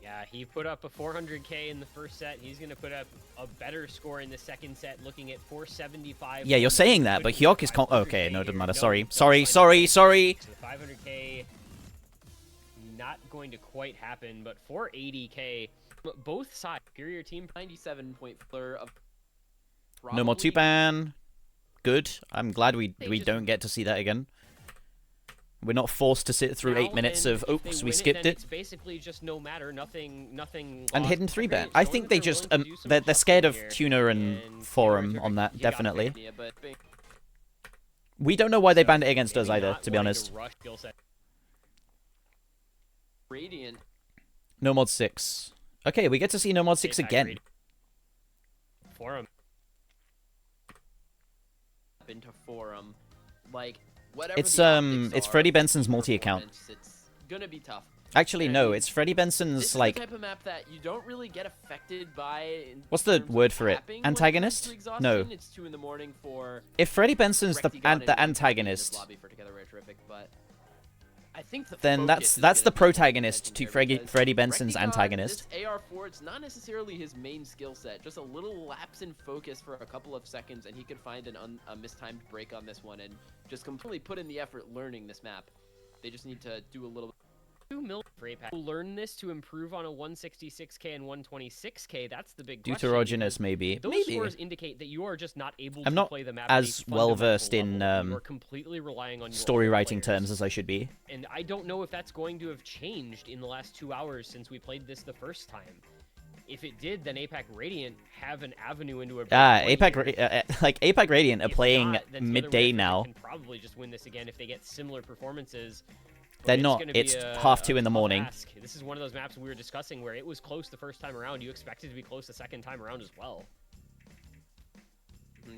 Yeah, he put up a 400k in the first set. He's going to put up a better score in the second set, looking at 475. Yeah, you're saying that, but Hyok is... Okay, no, it doesn't matter. Sorry. So the 500k not going to quite happen, but 480k, both sides. Superior team. 97 point flare of... No more 2-ban. Good. I'm glad we don't get to see that again. We're not forced to sit through 8 minutes of, oops, we skipped it. It's basically just no matter, nothing. And hidden 3-ban. I think they just, they're scared of Tuna and Forum on that, definitely. We don't know why they banned it against us either, to be honest. Radiant. No mod 6. Okay, we get to see No mod 6 again. Forum. Into Forum, like it's Freddie Benson's multi-account. It's gonna be tough. Actually, no, it's Freddie Benson's like. This is the type of map that you don't really get affected by. What's the word for it? Antagonist? No. It's 2 in the morning for. If Freddie Benson's the antagonist, I think then that's the protagonist to Freddie Benson's antagonist. This AR4, it's not necessarily his main skill set. Just a little lapse in focus for a couple of seconds, and he could find a mistimed break on this one and just completely put in the effort learning this map. They just need to do a little. 2 million for APAC. Learn this to improve on a 166k and 126k. That's the big Deuterogenous, maybe. Those scores indicate that you are just not able I'm to not play the map as well versed in completely relying on your story writing terms as I should be. And I don't know if that's going to have changed in the last 2 hours since we played this the first time. If it did, then APAC Radiant have an avenue into a APAC Radiant are playing not, midday now. Can probably just win this again if they get similar performances. They're not. It's 2:30 in the morning. This is one of those maps we were discussing where it was close the first time around. You expect it to be close the second time around as well.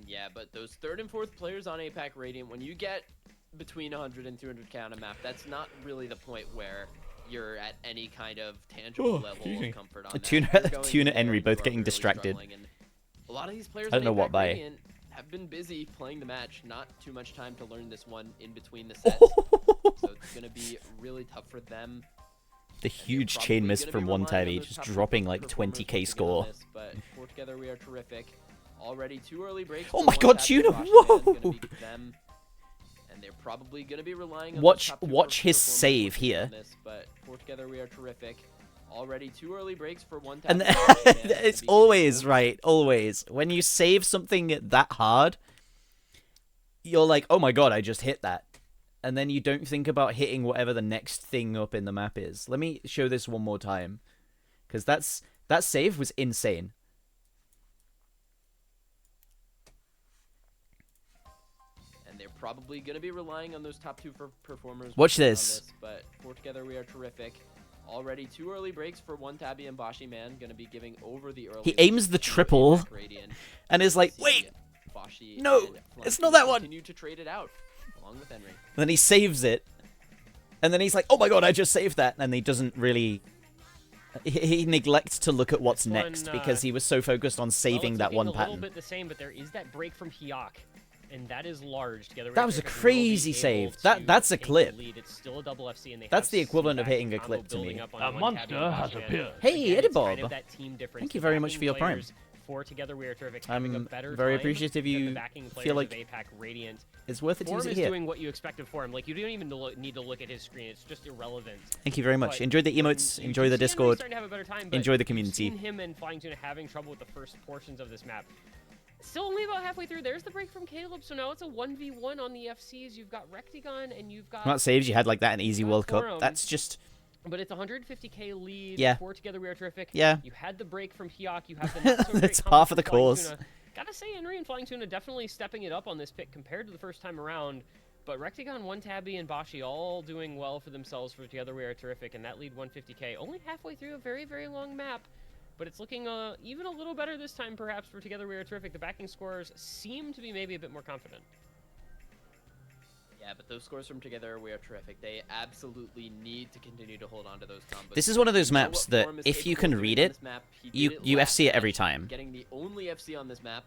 Yeah, but those 3rd and 4th players on APAC Radiant, when you get between 100 and 200k on a map, that's not really the point where you're at any kind of tangible level of comfort on that. Tuna and Henry both getting distracted. A lot of these players I don't know what by. Radiant have been busy playing the match, not too much time to learn this one in between the sets. So it's going to be really tough for them. The huge chain miss from one tabby, just dropping like 20k score. But for together we are terrific. Already 2 early breaks. Oh my god, Tuna! Whoa! And they're probably going to be relying on watch his save here. But for together we are terrific. Already 2 early breaks for one and it's always right, always. When you save something that hard, you're like, oh my god, I just hit that. And then you don't think about hitting whatever the next thing up in the map is. Let me show this one more time. Because that save was insane. And they're probably going to be relying on those top 2 performers. Watch this. But for together we are terrific. Already 2 early breaks for one Tabby and Bashi Man. Going to be giving over the early. He aims the triple and is like, wait, no, it's not that one. Continue to trade it out along with Henry. And then he saves it. And then he's like, oh my god, I just saved that. And he doesn't really. He neglects to look at what's next because he was so focused on saving that one pattern. A little bit the same, but there is that break from Hyok. And that is large. Together that was a crazy save. That's a clip. It's still a double FC, and they that's the equivalent of hitting a clip to me. A monster has appeared. Hey, Eddie Bob. Thank you very much for your prime. Together we are terrific. I'm very appreciative you feel like APAC Radiant. It's worth it to use it is here. Doing what you expected for him. Like you don't even need to look at his screen. It's just irrelevant. Thank you very much. Enjoy the emotes. Enjoy the Discord. Enjoy the community. You've seen him and Flying Tuna having trouble with the first portions of this map. Still only about halfway through. There's the break from Caleb. So now it's a 1v1 on the FCs. You've got Rectagon and you've got... Not saves you had like that in Easy World Cup. That's just... But it's 150k lead. Yeah. 4 together we are terrific. Yeah. You had the break from Hyok. You have the not so great That's half of the cause. Gotta say, Henry and Flying Tuna definitely stepping it up on this pick compared to the first time around. But Rectagon, 1Tabby, and Bashi all doing well for themselves for Together We Are Terrific, and that lead 150k. Only halfway through a very, very long map, but it's looking even a little better this time, perhaps, for Together We Are Terrific. The backing scorers seem to be maybe a bit more confident. Yeah, but those scores from Together We Are Terrific. They absolutely need to continue to hold on to those combos. This is one of those maps that if you can read it, you FC it every time. Getting the only FC on this map.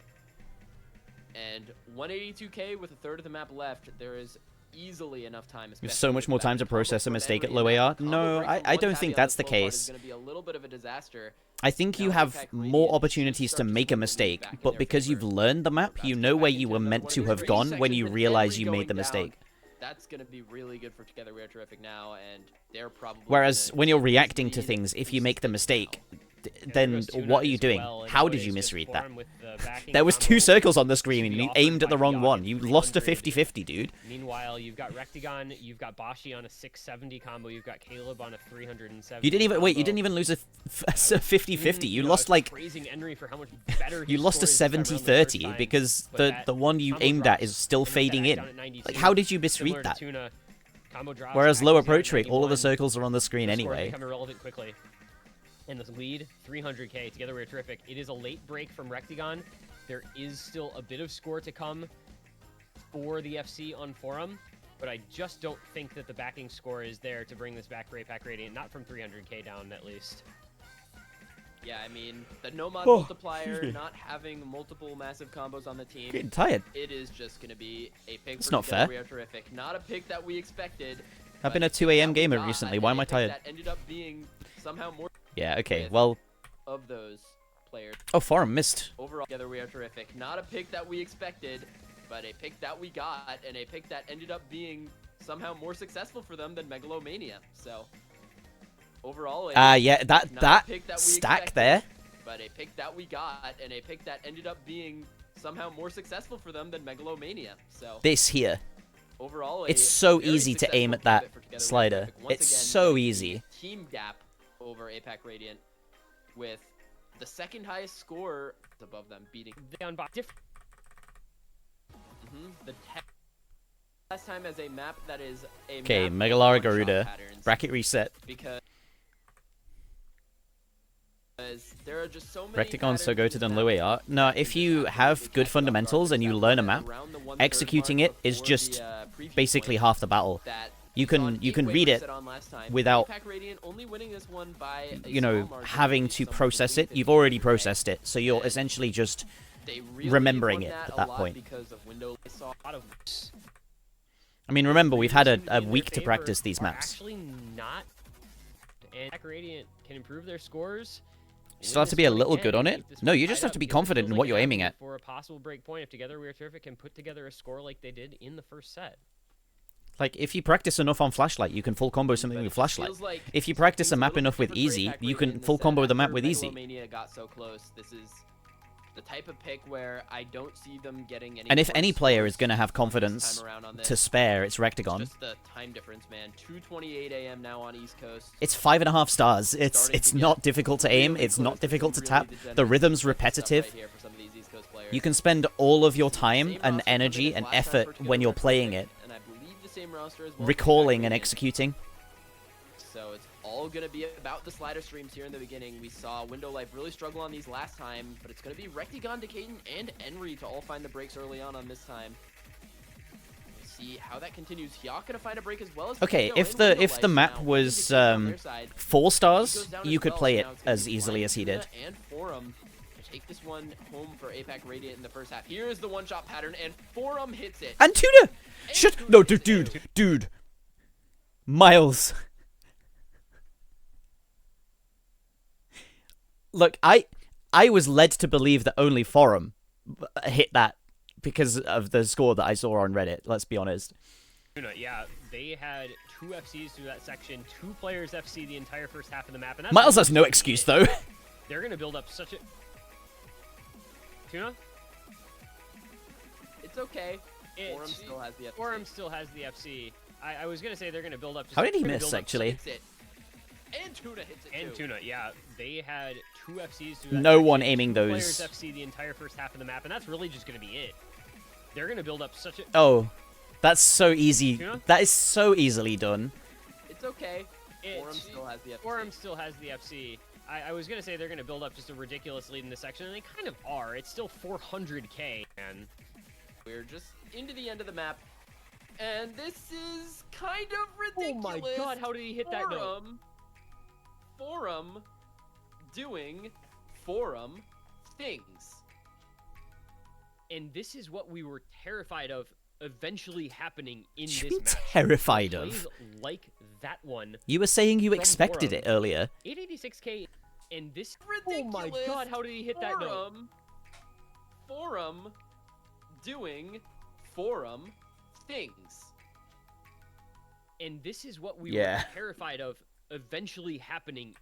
And 182k with a third of the map left, there is easily enough time. You have so much more time to process a mistake at low AR. No, I don't think that's the case. Going to be a little bit of a disaster. I think you have more opportunities to make a mistake, but because you've learned the map, you know where you were meant to have gone when you realize you made the mistake. That's going to be really good for Together We Are Terrific now, and they're probably... Whereas when you're reacting to things, if you make the mistake, then what are you doing? How did you misread that? There was 2 circles on the screen and you aimed at the wrong one. You lost a 50-50, dude. Meanwhile, you've got Rectagon, you've got Bashi on a 670 combo, you've got Caleb on a 370. You didn't even wait. You didn't even lose a 50-50. You lost like you lost a 70-30 because the one you aimed at is still fading in. Like, how did you misread that? Whereas low approach rate, all of the circles are on the screen anyway. Become irrelevant quickly. And this lead, 300k. Together We're Terrific. It is a late break from Rectagon. There is still a bit of score to come for the FC on Forum, but I just don't think that the backing score is there to bring this back for APAC Radiant, not from 300k down at least. Yeah, I mean, the no-mod multiplier, not having multiple massive combos on the team. Getting tired. It is just going to be a pick it's for not Together fair. We Are Terrific. Not a pick that we expected. I've been a 2 AM gamer recently. Why am I tired? That ended up being somehow more Yeah, okay, well... of those players. Oh, Forum missed. Overall, Together We Are Terrific. Not a pick that we expected, but a pick that we got, and a pick that ended up being somehow more successful for them than Megalomania. So, overall, yeah, that stack there. But a pick that we got, and a pick that ended up being somehow more successful for them than Megalomania. So this here. Overall, it's so easy to aim at that slider. It's so easy. Team gap over APAC Radiant with the second highest score above them beating down by the last time as a map that is a okay, map Megalara Garuda bracket reset. Because there are just so many Rectagon's so goated on low AR. No, if you have good fundamentals and you learn a map, executing it is just basically half the battle. You can read it without, you know, having to process it. You've already processed it, so you're essentially just remembering it at that point. I mean, remember, we've had a week to practice these maps. Actually not. And APAC Radiant can improve their scores. You still have to be a little good on it. No, you just have to be confident in what you're aiming at. For a possible break point, if Together We Are Terrific can put together a score like they did in the first set. Like, if you practice enough on Flashlight, you can full combo something with Flashlight. If you practice a map enough with Easy, you can full combo the map with Easy. Got so close. This is the type of pick where I don't see them getting any. And if any player is going to have confidence to spare, it's Rectagon. Just the time difference, man. 2:28 a.m. now on East Coast. It's 5.5 stars. It's not difficult to aim. It's not difficult to tap. The rhythm's repetitive. You can spend all of your time and energy and effort when you're playing it, recalling and executing. So it's all going to be about the slider streams here in the beginning. We saw Window Life really struggle on these last time, but it's going to be Rectagon, Decaden, and Enri to all find the breaks early on this time. We'll see how that continues. Hyok going to find a break as well as okay, if the map was 4 stars, you could play it as easily as he did. And Forum to take this one home for APAC Radiant in the first half. Here is the one-shot pattern, and Forum hits it. And Tuna! Shut! No, dude. Miles. Look, I was led to believe that only Forum hit that because of the score that I saw on Reddit, let's be honest. Yeah, they had 2 FCs through that section, 2 players FC the entire first half of the map. And that's Miles has no excuse, though. They're going to build up such a... Tuna? It's okay. Forum still has the FC. Forum still has the FC. I was going to say they're going to build up... How did he miss, actually? And Tuna hits it And too. Tuna, yeah. They had 2 FCs through that no section, one aiming 2 those. Players FC the entire first half of the map, and that's really just going to be it. They're going to build up such a... Oh. That's so easy. That is so easily done. It's okay. Forum still has the FC. I was gonna say they're gonna build up just a ridiculous lead in this section, and they kind of are. It's still 400k, and we're just into the end of the map, and this is kind of ridiculous. Oh my god, how did he hit that note? Forum doing Forum things. And this is what we were terrified of eventually happening in What you this mean match. terrified of? Plays like that one. You were saying you from expected Forum. it earlier. 886k, and this. Ridiculous. Oh my god, how did he hit that note? Forum doing Forum things. And this is what we Yeah. were terrified of eventually happening.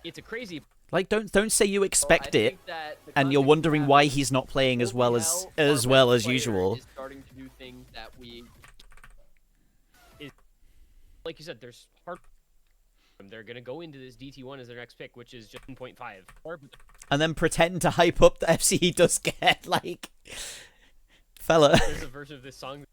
It's a crazy. Like, don't say you expect it, think that the and you're context wondering of why he's not playing as well as usual. Is starting to do things that we. Like you said, there's hard. They're gonna go into this DT1 as their next pick, which is just 1.5. And then pretend to hype up the FC he does get, like, fella. There's a version of this song.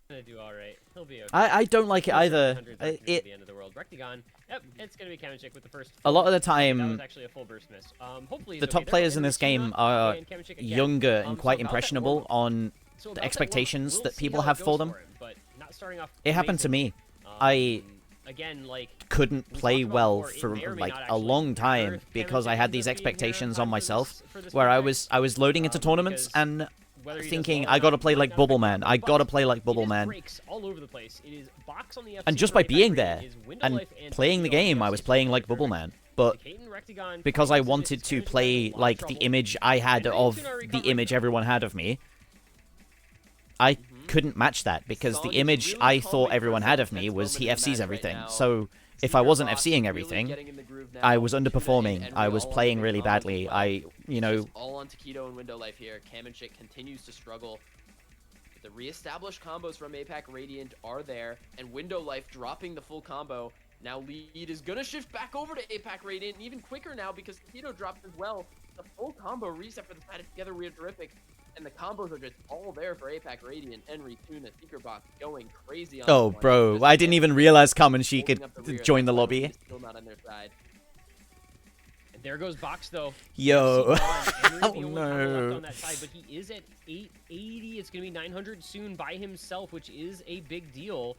Gonna do all right. He'll be okay. I don't like it either. The end of the world. Rectagon. Yep, it's gonna be Kamenchik with the first. A lot of the that time, was actually a full burst miss. Hopefully the he's top okay. players They're in this Henry game Tuna, are and Kamenchik again. younger and So quite about that impressionable warm-up. on So the about that expectations warm-up, that we'll people see how have it for goes them. him, but not starting off It happened to amazing. me. I Again, like couldn't we play talked about well before, it for may or may like not a actually long matter time if because Kamenchik I had ends these up being here expectations in on time myself, for this where I project, was loading into tournaments because and whether he does thinking well or I gotta not, play he like might not Bubble pick Man. up, I but gotta play like Bubble it is Man. breaks all over the place. It is box on the FC And just for by APAC being rating, there is window and life and playing the Tokyo game, I FC was playing like Bubble Man. But because I wanted to play like the image I had of the image everyone had of me, I couldn't match that because the image I thought everyone had of me was he FCs everything. So if I wasn't FCing everything, I was underperforming. I was playing really badly. All on Taquito and Window Life here. Kamenchik continues to struggle. The re-established combos from APAC Radiant are there, and Window Life dropping the full combo. Now lead is gonna shift back over to APAC Radiant, and even quicker now because Taquito dropped as well. The full combo reset for the side together, we are terrific. And the combos are just all there for APAC Radiant. Enry, Tuna, Secret Box going crazy on oh this one. bro, Just I didn't even realize Kamenchik holding up the rear. could join the That's why lobby. Lead is still not on their side. And there goes Box though. Yo. Henry's the Oh, only combo no. left on that side, but he is at 880. It's gonna be 900 soon by himself, which is a big deal.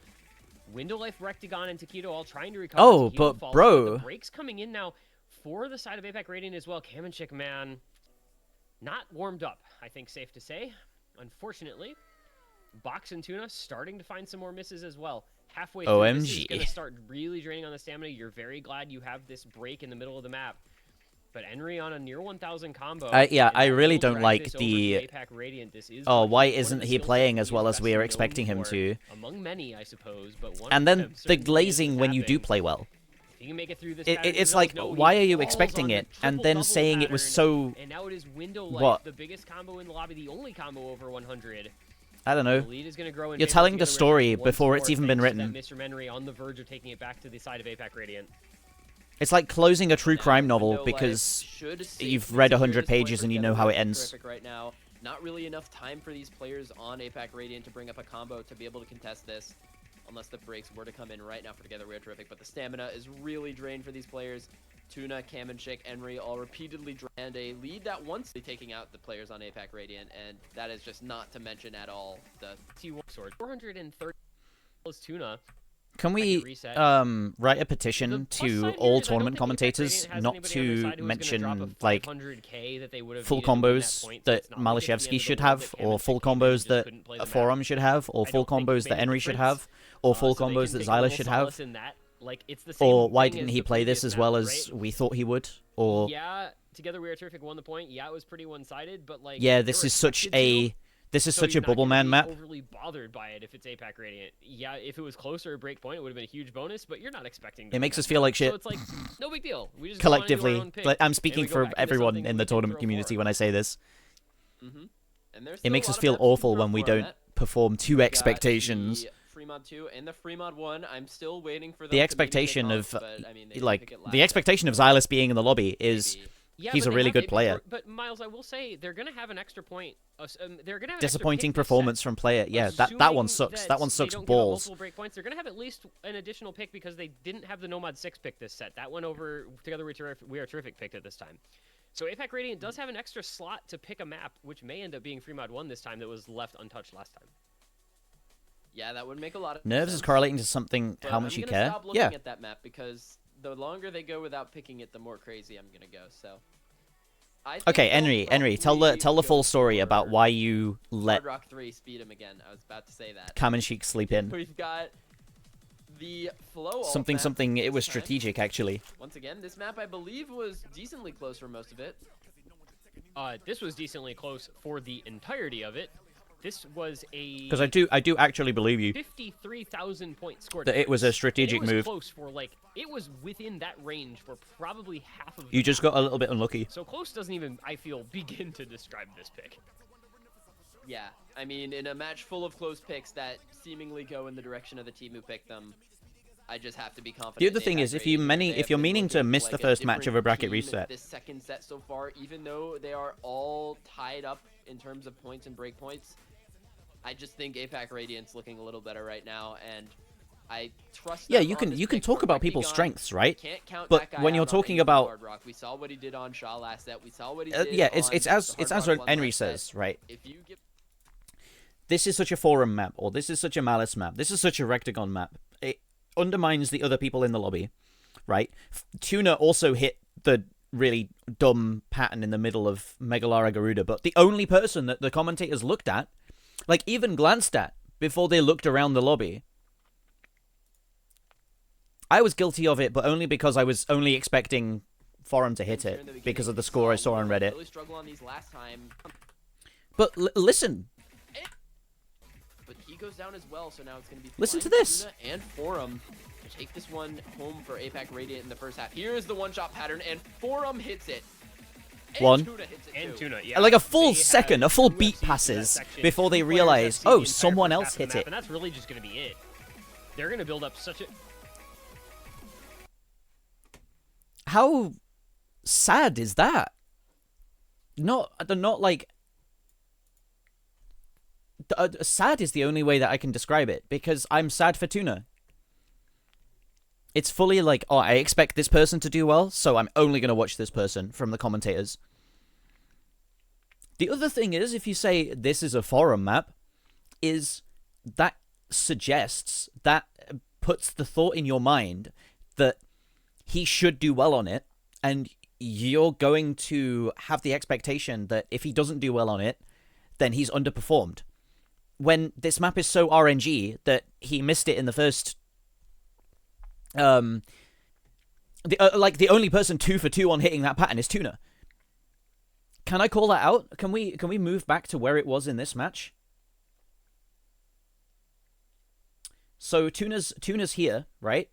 Window Life, Rectagon, and Taquito all trying to recover. Oh, Taquito but falls, bro. the breaks coming in now for the side of APAC Radiant as well. Kamenchik, man, not warmed up, I think safe to say. Unfortunately, Box and Tuna starting to find some more misses as well. Halfway through, this is OMG. going to start really draining on the stamina. You're very glad you have this break in the middle of the map. But Enry on a near 1,000 combo. Yeah, and I that really will don't drag like this over the. to APAC Radiant. This is Oh, one why of the isn't he skill sets playing as he is well as we best were known expecting him for, to? Among many, I suppose, but one And of then them the certainly is glazing when you do tapping. play well. If you can make it through this It's pattern, like, no, why he are you falls expecting on the it and then triple-double saying it was pattern, so. And now it is Window Life, What? the biggest combo in the lobby, the only combo over 100. I don't know. The lead is gonna grow in You're favor telling together the with story once before it's more, even been thanks to written. that Mr. Menry on the verge of taking it back to the side of APAC Radiant. It's like closing a true crime novel Window Life because should you've safely read secure 100 this point pages for and you know together. how it We're ends. terrific right now. Not really enough time for these players on APAC Radiant to bring up a combo to be able to contest this. Unless the breaks were to come in right now for Together We Are Terrific. But the stamina is really drained for these players. Tuna, Kamenchik, Enry all repeatedly drained a lead that once they taking out the players on APAC Radiant. And that is just not to mention at all the T1 sword. 430 plus Tuna. Can we write a petition to all tournament commentators not to mention like 500K that they would have full needed to win that combos point, that so it's not like it's the end Malashevsky of should the world have, that or Kamenchik full came in and combos just that couldn't play the map. Forum should have, or I full don't think combos it that made a Enry should difference. have, or full So they combos can that take a Xyla little should solace have? in that. Like, it's the same Or why thing didn't as he the play this previous as well map, as right? we thought he would? Or Yeah, Together We Are Terrific won the point. Yeah, it was pretty one-sided, but like yeah, they this were is such expected to. this is So such you're a not Bubble gonna Man be map. overly bothered by it if it's APAC Radiant. Yeah, if it was closer or break point, it would have been a huge bonus, but you're not expecting. It makes us feel like shit. So it's like no big deal. We just go on and do our Collectively, own pick, like, I'm and speaking we go for back into everyone something in we the can tournament throw community forward. when I say this. And there's It still makes a us lot of feel maps to awful throw when we for on don't that. perform to We've got expectations. The Fremont 2 and the Fremont 1. I'm still waiting for them The to maybe expectation take of off, but, I mean, they like pick it last the expectation of Xylus being in the lobby is Yeah, he's but a they really have good it player. before- But Miles, I will say they're gonna have an extra point. They're gonna have an Disappointing extra pick this performance set. from player. Yeah, that one Assuming sucks. That one they sucks don't give up balls. multiple break points. They're gonna have at least an additional pick because they didn't have the Nomad 6 pick this set. That went over together with We Are Terrific picked it this time. So APAC Radiant does have an extra slot to pick a map, which may end up being Fremod 1 this time that was left untouched last time. Yeah, that would make a lot of Nerves sense. is correlating to something. But How much I'm you gonna care? Stop looking Yeah. at that map because the longer they go without picking it, the more crazy I'm gonna go. So. I think Okay, they'll Henry, tell the probably full go story about for why you let Hard Rock 3 speed him again. I was about to say that. Cam and Sheik sleep in. We've got the flow. Something, map something. It this was time. strategic, actually. Once again, this map I believe was decently close for most of it. This was decently close for the entirety of it. This was a Because I do actually believe you. 53,000 point score. That it was a difference. strategic And it was move. Close for like it was within that range for probably half of. You just got a little bit unlucky. So close doesn't even, I feel, begin to describe this pick. Yeah, I mean, in a match full of close picks that seemingly go in the direction of the team who picked them, I just have to be confident. The other in thing APAC is, if Radiant. you're They have meaning been to looking miss like the a first match of a different bracket team reset, This second set so far, even though they are all tied up in terms of points and break points, I just think APAC Radiant's looking a little better right now, and I trust. yeah, them you on can this you can pick talk for about people's Reckigon. strengths, right? Can't count But that guy when you're out on talking anything about Hard Rock. We saw what he did on Shaw last set. We saw what he did. yeah, it's on as the it's Hard as Rock what 1 Henry last set. says, right? If you give This is such a forum map, or this is such a malice map. This is such a rectagon map. It undermines the other people in the lobby, right? Tuna also hit the really dumb pattern in the middle of Megalara Garuda, but the only person that the commentators looked at, like even glanced at before they looked around the lobby. I was guilty of it, but only because I was only expecting Forum to hit it because of the score I saw on Reddit. Really struggle on these last time. But listen. But he goes down as well, so now it's going to be Listen to Flying this. Tuna and Forum to take this one home for APAC Radiant in the first half. Here is the one-shot pattern, and Forum hits it. And One. Tuna hits it And too. Tuna, yeah. Like a full They second, had a full 2 beat FCs to that passes section. before they 2 players realize, FC the oh, entire someone first else half of the hit map, it. And that's really just going to be it. They're going to build up such a... How sad is that? Not like... sad is the only way that I can describe it, because I'm sad for Tuna. It's fully like, oh, I expect this person to do well, so I'm only going to watch this person from the commentators. The other thing is, if you say this is a forum map, is that suggests, that puts the thought in your mind that he should do well on it, and you're going to have the expectation that if he doesn't do well on it, then he's underperformed. When this map is so RNG that he missed it in the first... the only person 2 for 2 on hitting that pattern is Tuna. Can I call that out? Can we move back to where it was in this match? So Tuna's here, right?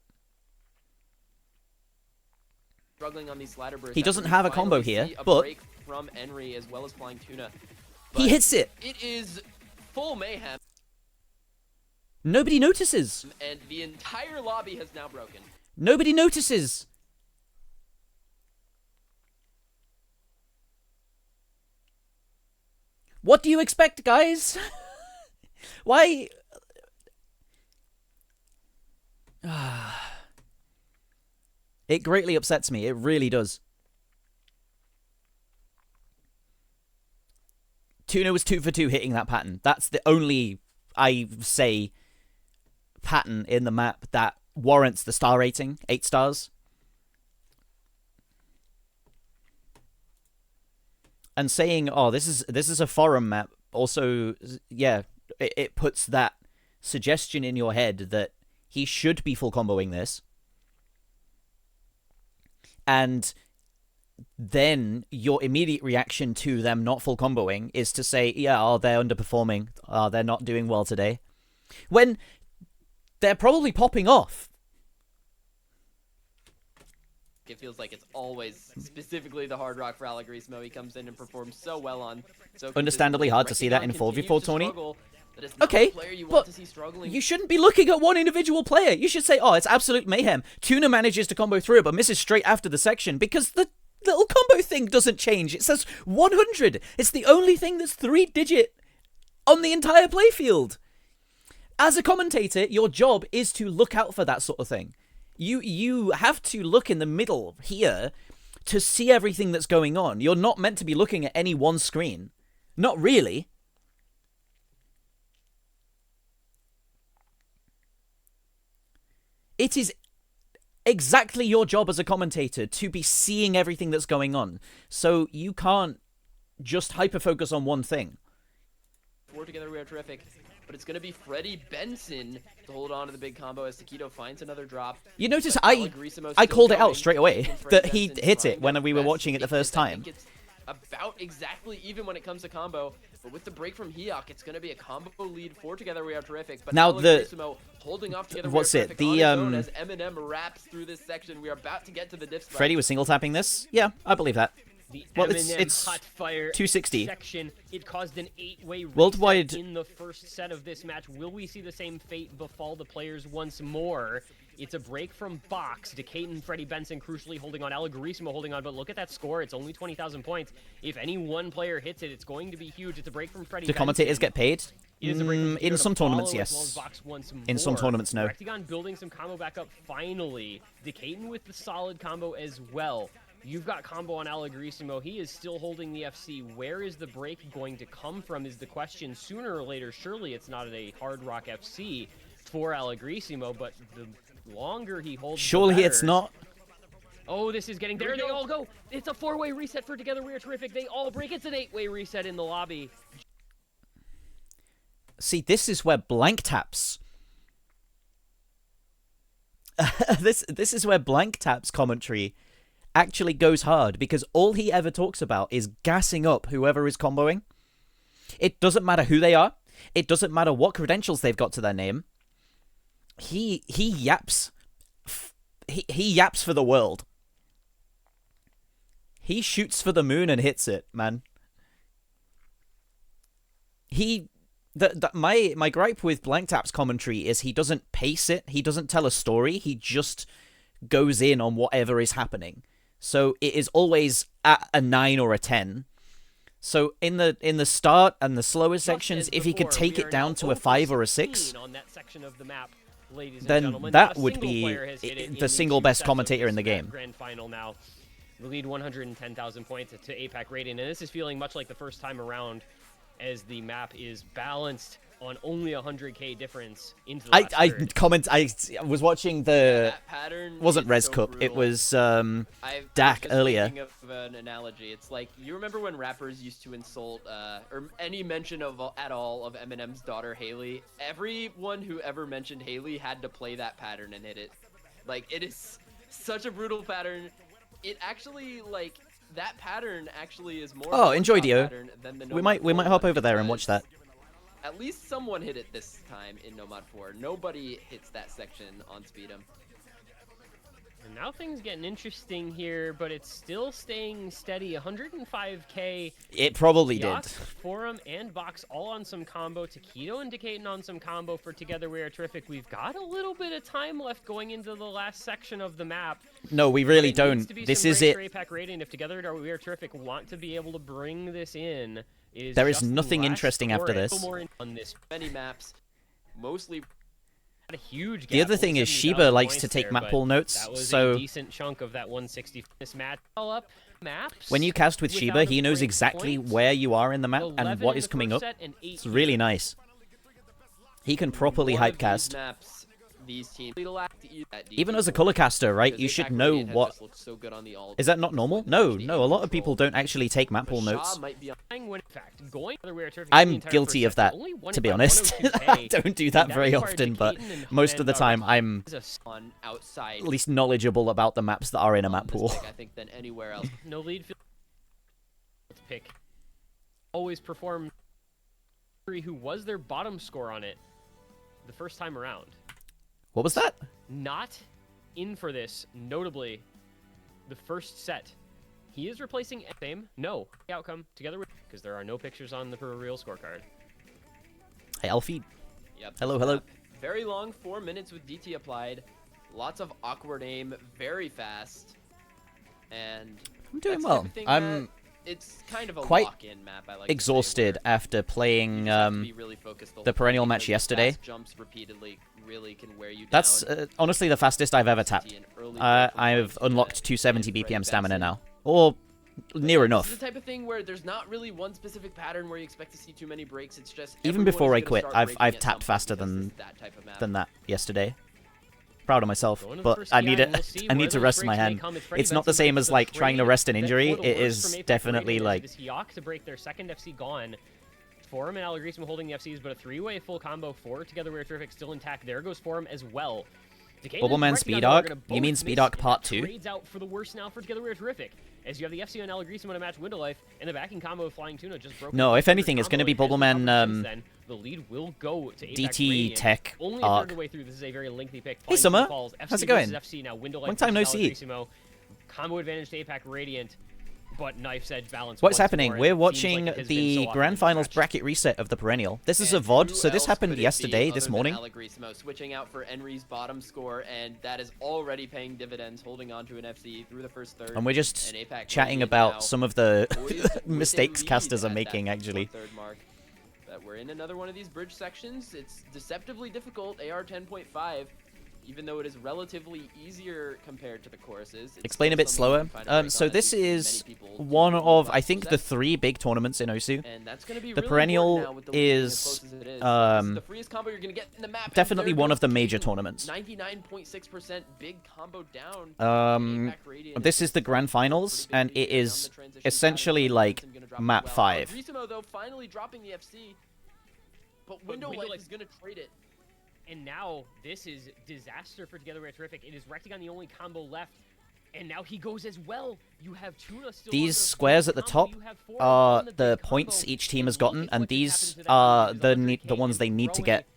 Struggling on these ladder bursts. He doesn't have a combo here, but break from Henry as well as Flying Tuna. He hits it. It is full mayhem, Nobody notices. and the entire lobby has now broken. Nobody notices. What do you expect, guys? Why? It greatly upsets me. It really does. Tuna was 2 for 2 hitting that pattern. That's the only, I say, pattern in the map that warrants the star rating, 8 stars. And saying, oh, this is a forum map, also, yeah, it puts that suggestion in your head that he should be full comboing this. And then your immediate reaction to them not full comboing is to say, yeah, oh, they're underperforming. Oh, they're not doing well today. When they're probably popping off. It feels like it's always specifically the Hard Rock for Allegrismo. He comes in and performs so well on. So Understandably hard to see that in Reckigon 4v4 continues to tourney. struggle. That is not Okay, the player you want but to see struggling. you shouldn't be looking at one individual player. You should say, oh, it's absolute mayhem. Tuna manages to combo through it, but misses straight after the section because the little combo thing doesn't change. It says 100. It's the only thing that's 3-digit on the entire playfield. As a commentator, your job is to look out for that sort of thing. You have to look in the middle here to see everything that's going on. You're not meant to be looking at any one screen. Not really. It is exactly your job as a commentator to be seeing everything that's going on. So you can't just hyper-focus on one thing. 4 together, we are terrific. But it's going to be Freddie Benson to hold on to the big combo as Taquito finds another drop. You notice I called it out straight away that he hit it when we were watching it the first time. It's about exactly even when it comes to combo. But with the break from Hyuk, it's going to be a combo lead. 4 together, we are terrific. But now holding off together, what's we are it? terrific on his own as Eminem wraps through this section. We are about to get to the diff spike. Freddie was single tapping this. Yeah, I believe that. Well, it's hot fire 260 section. It caused an 8-way worldwide in the first set of this match. Will we see the same fate befall the players once more? It's a break from Box. Decatur, Freddie Benson crucially holding on. Alagarissimo holding on, but look at that score. It's only 20,000 points. If any one player hits it, it's going to be huge. It's a break from Freddie Do Benson. commentators get paid? In some tournaments, Follow, yes. once In some more. tournaments, no. Rectagon building some combo back up finally. Decatur with the solid combo as well. You've got combo on Alagarissimo. He is still holding the FC. Where is the break going to come from is the question. Sooner or later, surely it's not a Hard Rock FC for Alagarissimo, but the longer he holds, surely it's not. Oh, this is getting there. They all go. It's a 4-way reset for Together We Are Terrific. They all break. It's an 8-way reset in the lobby. See, this is where blank taps. This is where blank taps commentary actually goes hard, because all he ever talks about is gassing up whoever is comboing. It doesn't matter who they are. It doesn't matter what credentials they've got to their name. He yaps. He yaps for the world. He shoots for the moon and hits it, man. My gripe with Blank Tap's commentary is he doesn't pace it. He doesn't tell a story. He just goes in on whatever is happening. So it is always at a 9 or a 10. So in the start and the slower sections, if he could take it down to a 5 or a 6, on that section of the map, then that would be the single best commentator in the game. Grand final now. The lead 110,000 points to APAC Radiant, and this is feeling much like the first time around, as the map is balanced on only 100k difference into the last third. I was watching the wasn't Res Cup, it was DAC earlier. Thinking of an analogy, it's like, you remember when rappers used to insult or any mention of at all of Eminem's daughter Haley? Everyone who ever mentioned Haley had to play that pattern and hit it. Like, it is such a brutal pattern. It actually, like, that pattern actually is more. Oh, enjoy Dio. Than the We might hop over there and watch that. At least someone hit it this time in No Mod 4. Nobody hits that section on Speed'em. And now things getting interesting here, but it's still staying steady. 105k. It probably Yacht, did. Forum and Box all on some combo. Taquito and Decatur on some combo for Together We Are Terrific. We've got a little bit of time left going into the last section of the map. No, we really don't. This is it. APAC Radiant. If Together We Are Terrific want to be able to bring this in, there is nothing interesting after this. On this many maps, mostly. A huge the other thing is Shiba likes to take map pool notes, that was so a decent chunk of that 160. This match all up maps. When you cast with Shiba, he knows exactly where you are in the map and what is coming up. It's really nice. He can properly hype cast. These teams, even as a color caster, right? You should know what. Is that not normal? No, a lot of people don't actually take map pool notes. I'm guilty of that, to be honest. I don't do that very often, but most of the time I'm at least knowledgeable about the maps that are in a map pool. I think than anywhere else. No lead pick. Always performed. Who was their bottom score on it the first time around? What was that? Not in for this, notably, the first set. He is replacing Fame. No. The outcome together with, because there are no pictures on the real scorecard. Hey, Alfie. Yep. Hello. Very long 4 minutes with DT applied. Lots of awkward aim, very fast. And I'm doing That's the well. type of thing I'm that it's kind of a quite lock-in map, I like exhausted after playing really focused the perennial match yesterday. Jumps repeatedly really can wear you That's down. honestly the fastest I've ever tapped. I've unlocked 270 BPM stamina now, or near enough. This is the type of thing where there's not really one specific pattern where you expect to see too many breaks. It's just Even before I quit, I've tapped faster than that yesterday. Proud of myself, but I need it. I need to rest my hand. It's not the same as like trying to rest an injury. It is definitely like. To break their second FC gone. Forum and Allegrismo holding the FCs, but a three-way full combo for Together We Are Terrific still intact. There goes Forum as well. Bubbleman Speed Arc? You mean Speed Arc Part 2? Trades out for the worst now for Together We Are Terrific. As you have the FC and Allegrismo to match Window Life, and the backing combo of Flying Tuna just broke. No, if anything, it's going to be Bubbleman the lead will go to DT Tech only Arc. A third way through. This is a very lengthy pick. Hey Summer, how's it going? FC now. Window Life Long time no see. Combo advantage to APAC Radiant. But Knife's Edge balance. What's happening? We're watching the Grand Finals bracket reset of the Perennial. This is a VOD, so this happened yesterday, this morning. Switching out for Enri's bottom score, and that is already paying dividends, holding on to an FC through the first third. And we're just chatting about some of the mistakes casters are making, actually. But we're in another one of these bridge sections. It's deceptively difficult, AR 10.5. Even though it is relatively easier compared to the courses. Explain a bit slower. So this is one of, I think, the 3 big tournaments in Osu. The Perennial is definitely one of the major tournaments. 99.6% big combo down. This is the Grand Finals, and it is essentially like map 5. Allegrismo, though, finally dropping the FC, but Window Life is going to trade it. And now this is disaster for Together We Are Terrific. It is Rectagon the only combo left, and now he goes as well. You have Tuna still. These squares at the top are the points each team has gotten, and these are the ones they need to get.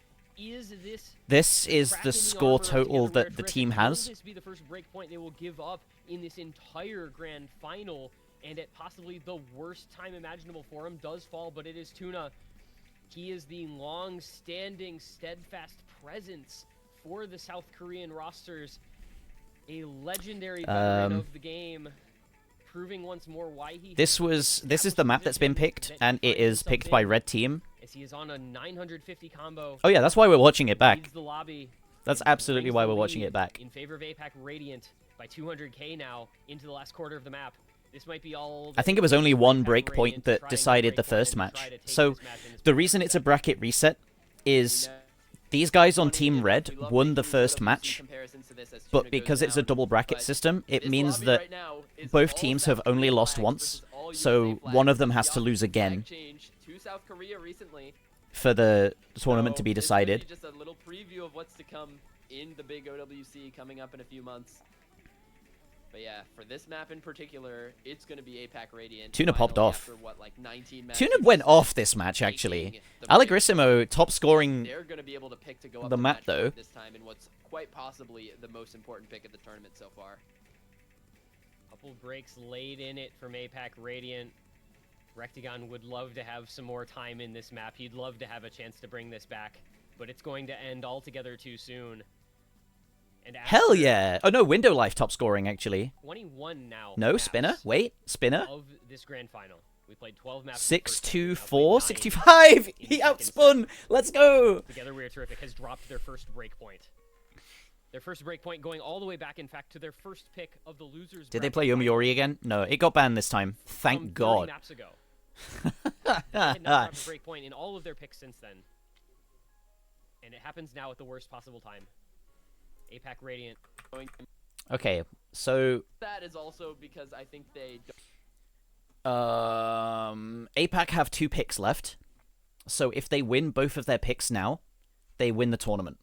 This is the score total that the team has. Will this be the first break point they will give up in this entire grand final, and at possibly the worst time imaginable for him does fall, but it is Tuna. He is the long-standing, steadfast presence for the South Korean rosters. A legendary veteran of the game, proving once more why he. This is the map that's been picked, and it is picked by Red Team. As he is on a 950 combo. Oh yeah, that's why we're watching it back. The lobby. That's absolutely why we're watching it back. In favor of APAC Radiant by 200k now into the last quarter of the map. This might be all. I think it was only one breakpoint that decided the first match. So the reason it's a bracket reset is these guys on Team Red won the first match, but because it's a double bracket system, it means that both teams have only lost once, so one of them has to lose again for the tournament to be decided. Just a little preview of what's to come in the big OWC coming up in a few months. But yeah, for this map in particular, it's going to be APAC Radiant. Tuna popped off. After, what, like 19 Tuna went off this match, actually. Allegrismo top scoring They're going to be able to pick to go up the map, though. This time in what's quite possibly the most important pick of the tournament so far. Couple breaks laid in it from APAC Radiant. Rectagon would love to have some more time in this map. He'd love to have a chance to bring this back, but it's going to end altogether too soon. Hell yeah! Oh no, Window Life top scoring actually. 21 now. No, Spinner. Wait, Spinner. Of this grand final, we played 12 maps. 6-2-4, 65. He outspun. Let's go. Together We Are Terrific has dropped their first break point. Their first break point going all the way back, in fact, to their first pick of the losers. Did they play Yomiuri again? No, it got banned this time. Thank God. 30 maps ago. They had not dropped a break point in all of their picks since then, and it happens now at the worst possible time. APAC Radiant. Okay, so that is also because I think they APAC have 2 picks left. So if they win both of their picks now, they win the tournament.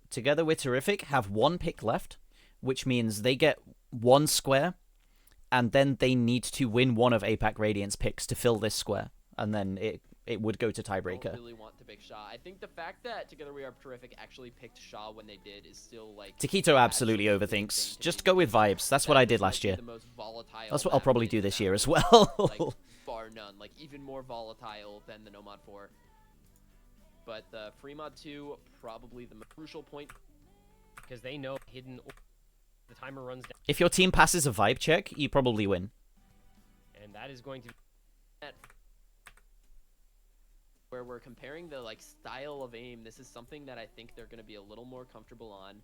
Together We're Terrific have 1 pick left, which means they get 1 square, and then they need to win one of APAC Radiant's picks to fill this square, and then it would go to tiebreaker. Don't really want to pick Shaw. I think the fact that Together We Are Terrific actually picked Shaw when they did is still like. Taquito absolutely overthinks. Just go with vibes. That's what I did last year. That's what I'll probably do this year as well. Like, bar none. Like even more volatile than the Nomad 4. But the Fremont 2 probably the most crucial point because they know hidden. The timer runs down. If your team passes a vibe check, you probably win. And that is going to be where we're comparing the like style of aim. This is something that I think they're going to be a little more comfortable on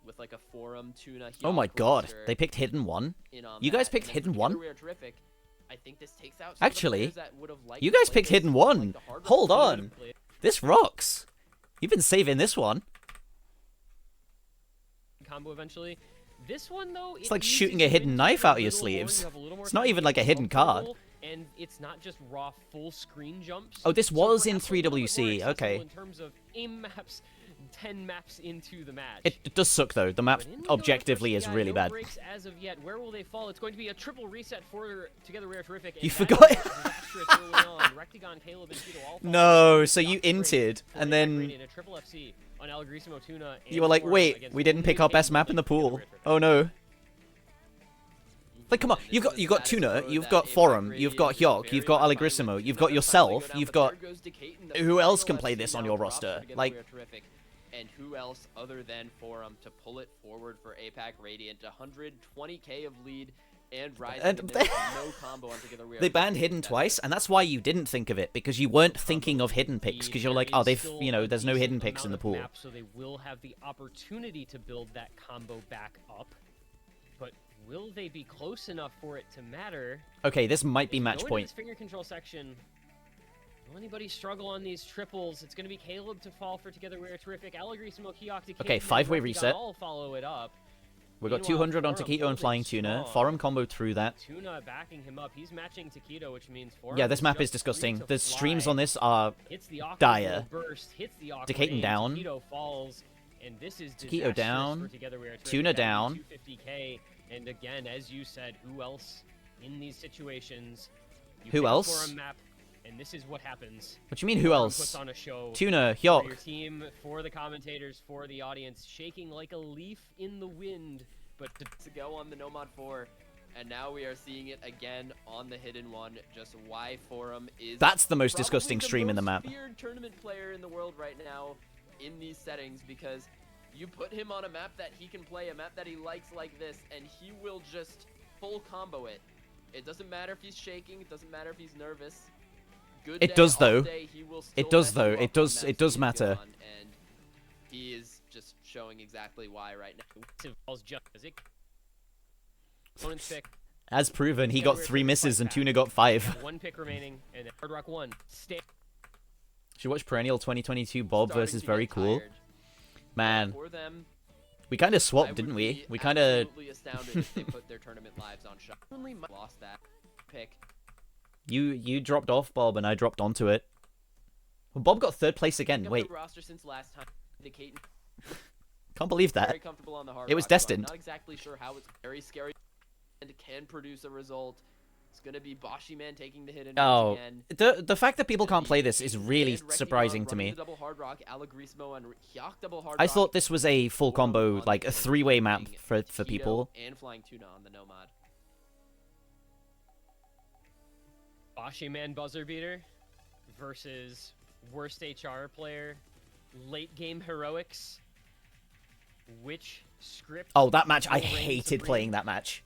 with like a Forum Tuna. Oh my god, they picked Hidden 1? You guys picked Hidden 1? I think this takes out Actually, you guys picked Hidden 1. Hold on. This rocks. You've been saving this one. Combo eventually. This one though, It's like shooting a hidden knife out of your sleeves. It's not even like a hidden card. And it's not just raw full screen jumps. Oh, this was in 3WC. Okay. In terms of aim maps, 10 maps into the match. It does suck though. The map objectively is really bad. Breaks as of yet. Where will they fall? It's going to be a triple reset for Together We Are Terrific. You forgot. Caleb, and Tito all No, so you inted and then a triple FC on Algrissimo Tuna. you were like, wait, we didn't pick our best map in the pool. Oh no. Like, come on, you got Tuna, you've got Forum, you've got Hyok, you've got Algrissimo, you've got yourself, you've got... Who else can play this on your roster? Like... And who else other than Forum to pull it forward for APAC Radiant? 120k of lead and rising. No combo on Together We Are. They banned Hidden twice, and that's why you didn't think of it, because you weren't thinking of Hidden picks, because you're like, oh, you know, there's no Hidden picks in the pool. So they will have the opportunity to build that combo back up. But will they be close enough for it to matter? Okay, this might be match point. This finger control section. Will anybody struggle on these triples? It's going to be Caleb to fall for Together We Are Terrific. Algrissimo, Hyok to okay, 5-way reset. All follow it up. We got 200 on Taquito and Flying Tuna. Forum combo through that. Tuna backing him up. He's matching Taquito, which means Forum. Yeah, this map is disgusting. The streams on this are dire. Taquito down. Taquito falls, and this is Taquito down. Tuna down. 250k. And again, as you said, who else in these situations? Who else? Forum map, and this is what happens. What do you mean, who else? Puts on a show Tuna, for your Hyok. team, for the commentators, for the audience, shaking like a leaf in the wind. But to go on the Nomad 4, and now we are seeing it again on the Hidden 1. Just why Forum is. That's the most disgusting stream in the map. Feared tournament player in the world right now in these settings, because you put him on a map that he can play, a map that he likes like this, and he will just full combo it. It doesn't matter if he's shaking. It doesn't matter if he's nervous. Good it does though. It does though. It does matter. And he is just showing exactly why right now. Opponent's pick. As proven, he got 3 misses and Tuna got 5. 1 pick remaining, and then Hard Rock 1. Should you watch Perennial 2022 Bob versus Very Cool? Man, we kind of swapped, didn't we? We kind of. Astounded if they put their tournament lives on shot. Lost that pick. You dropped off, Bob, and I dropped onto it. Well, Bob got 3rd place again. Wait. Roster since last time. Can't believe that. Very comfortable on the hard it was rock, destined. Not exactly sure how it's very scary and can produce a result. It's gonna be Boshi Man taking the hit and oh, again. the fact that people can't play this is really surprising to me. I thought this was a full combo, like a 3-way map for people. And Flying Tuna on the Nomad. Boshi Man buzzer beater versus worst HR player, late game heroics. Which script? Oh, that match! I hated playing that match.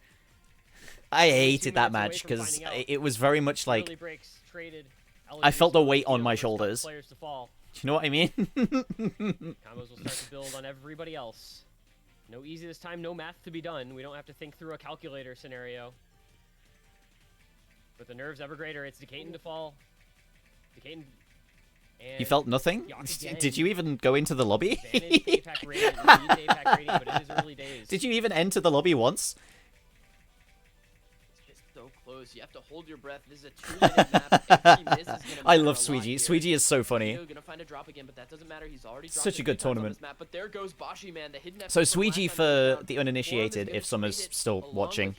I hated that match because it was very much like I felt the weight on my shoulders. Do you know what I mean? Combos will start to build on everybody else. No easy this time, no math to be done. We don't have to think through a calculator scenario. But the nerves ever greater. It's Decaton to fall. Decaton. You felt nothing? Did you even go into the lobby? Did you even enter the lobby once? So close. You have to hold your breath. This is a 2-minute map. Every miss is gonna I love Sweegie. Sweegie is so funny. Gonna find a drop again, but that doesn't matter. He's already such a good tournament. Map, but there goes Boshi Man, the hidden so Sweegie, for the uninitiated, if someone's still watching,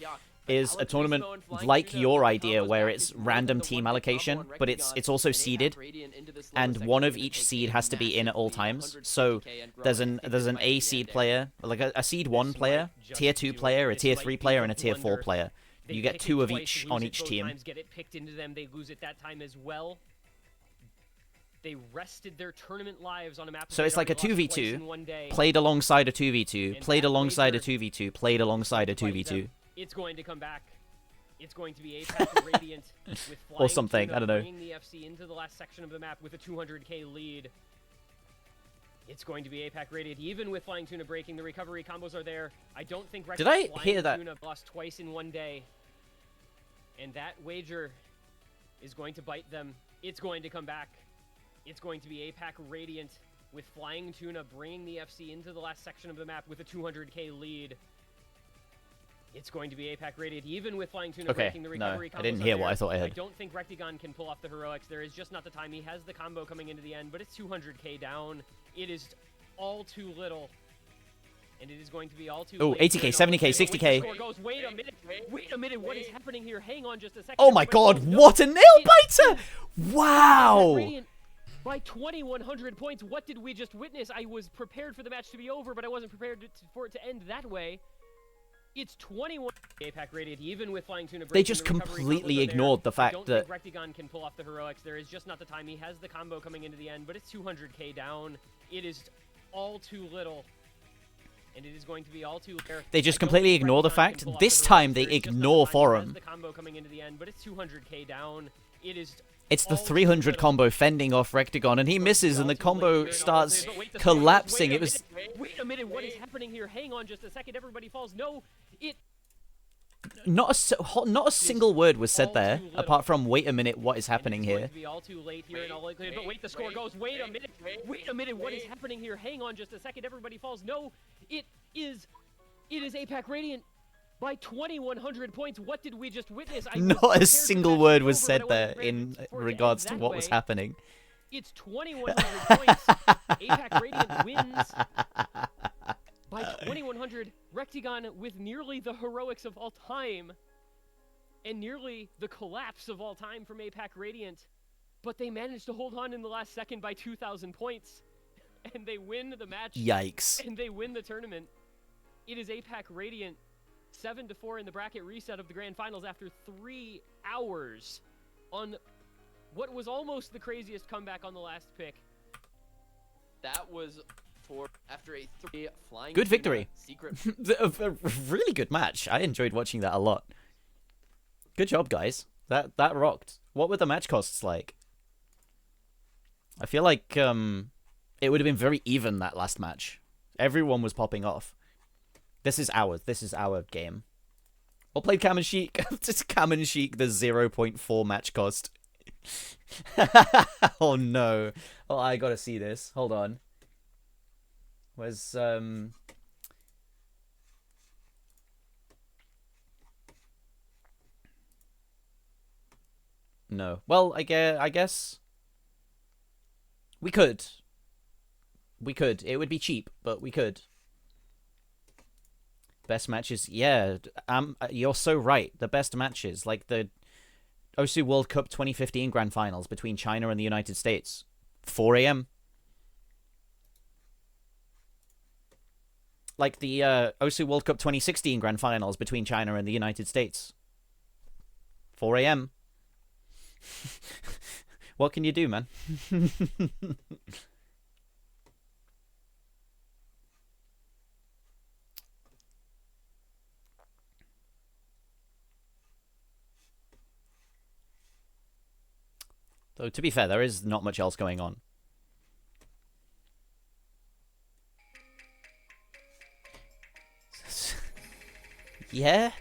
is a tournament like your idea where it's random team allocation, but it's also seeded, and one of each seed has to be in at all times. So there's an A seed player, like a seed 1 player, tier 2 player, a tier 3 player, and a tier 4 player. You get 2 of each on each team. Get it picked into them, they lose it that time as well. They rested their tournament lives on a map. So it's like a 2v2, played alongside a 2v2, played alongside a 2v2, played alongside a 2v2. It's going to come back. It's going to be APAC Radiant with or something, I don't know. bringing the FC into the last section of the map with a 200k lead. It's going to be APAC Radiant, even with Flying Tuna breaking. The recovery combos are there. I don't think Did I hear that? Tuna lost twice in one day. And that wager is going to bite them. It's going to come back. It's going to be APAC Radiant with Flying Tuna bringing the FC into the last section of the map with a 200k lead. It's going to be APAC Radiant, even with Flying Tuna breaking. The recovery combos I didn't are hear there. what I thought I I heard. don't think Rectigon can pull off the heroics. There is just not the time. He has the combo coming into the end, but it's 200k down. It is all too little. And it is going to be all too Oh, 80k, 70k, 60k. Goes, wait a minute, what is happening here? Hang on just a second. Oh my god, what a nail-biter! Wow! Radiant by 2,100 points. What did we just witness? I was prepared for the match to be over, but I wasn't prepared for it to end that way. It's 21 APAC Radiant, even with Flying Tuna. They just completely ignored the fact that... I don't think Rectigon can pull off the heroics. There is just not the time. He has the combo coming into the end, but it's 200k down. It is all too little. And it is going to be all too rare. They just completely ignore the fact. This time they ignore Forum. The combo coming into the end, but it's 200k down. It is. It's the 300 combo fending off Rectigon, and he misses, and the combo starts collapsing. It was... Wait a minute, what is happening here? Hang on just a second, everybody falls. No, it... Not a single word was said there, apart from, wait a minute, what is happening here? Be all too late here, but wait, the score goes, wait a minute, what is happening here? Hang on just a second, everybody falls. No, it is APAC Radiant by 2,100 points. What did we just witness? Not a single word was said there in regards to what was happening. It's 2,100 points. APAC Radiant wins by 2,100. Rectigon with nearly the heroics of all time and nearly the collapse of all time from APAC Radiant. But they managed to hold on in the last second by 2,000 points. And they win the match. Yikes. And they win the tournament. It is APAC Radiant 7-4 in the bracket reset of the grand finals after 3 hours on what was almost the craziest comeback on the last pick. That was after a 3 flying. Good victory. Secret. A really good match. I enjoyed watching that a lot. Good job, guys. That rocked. What were the match costs like? I feel like it would have been very even that last match. Everyone was popping off. This is ours. This is our game. Or played Cam and Sheik. Just Cam and Sheik, the 0.4 match cost. Oh no. Oh, I gotta see this. Hold on. Where's No. Well, I guess we could. It would be cheap, but we could. Best matches, yeah. You're so right. The best matches, like the OSU World Cup 2015 Grand Finals between China and the United States, 4 a.m. Like the OSU World Cup 2016 Grand Finals between China and the United States, 4 a.m. What can you do, man? Though, to be fair, there is not much else going on. Yeah?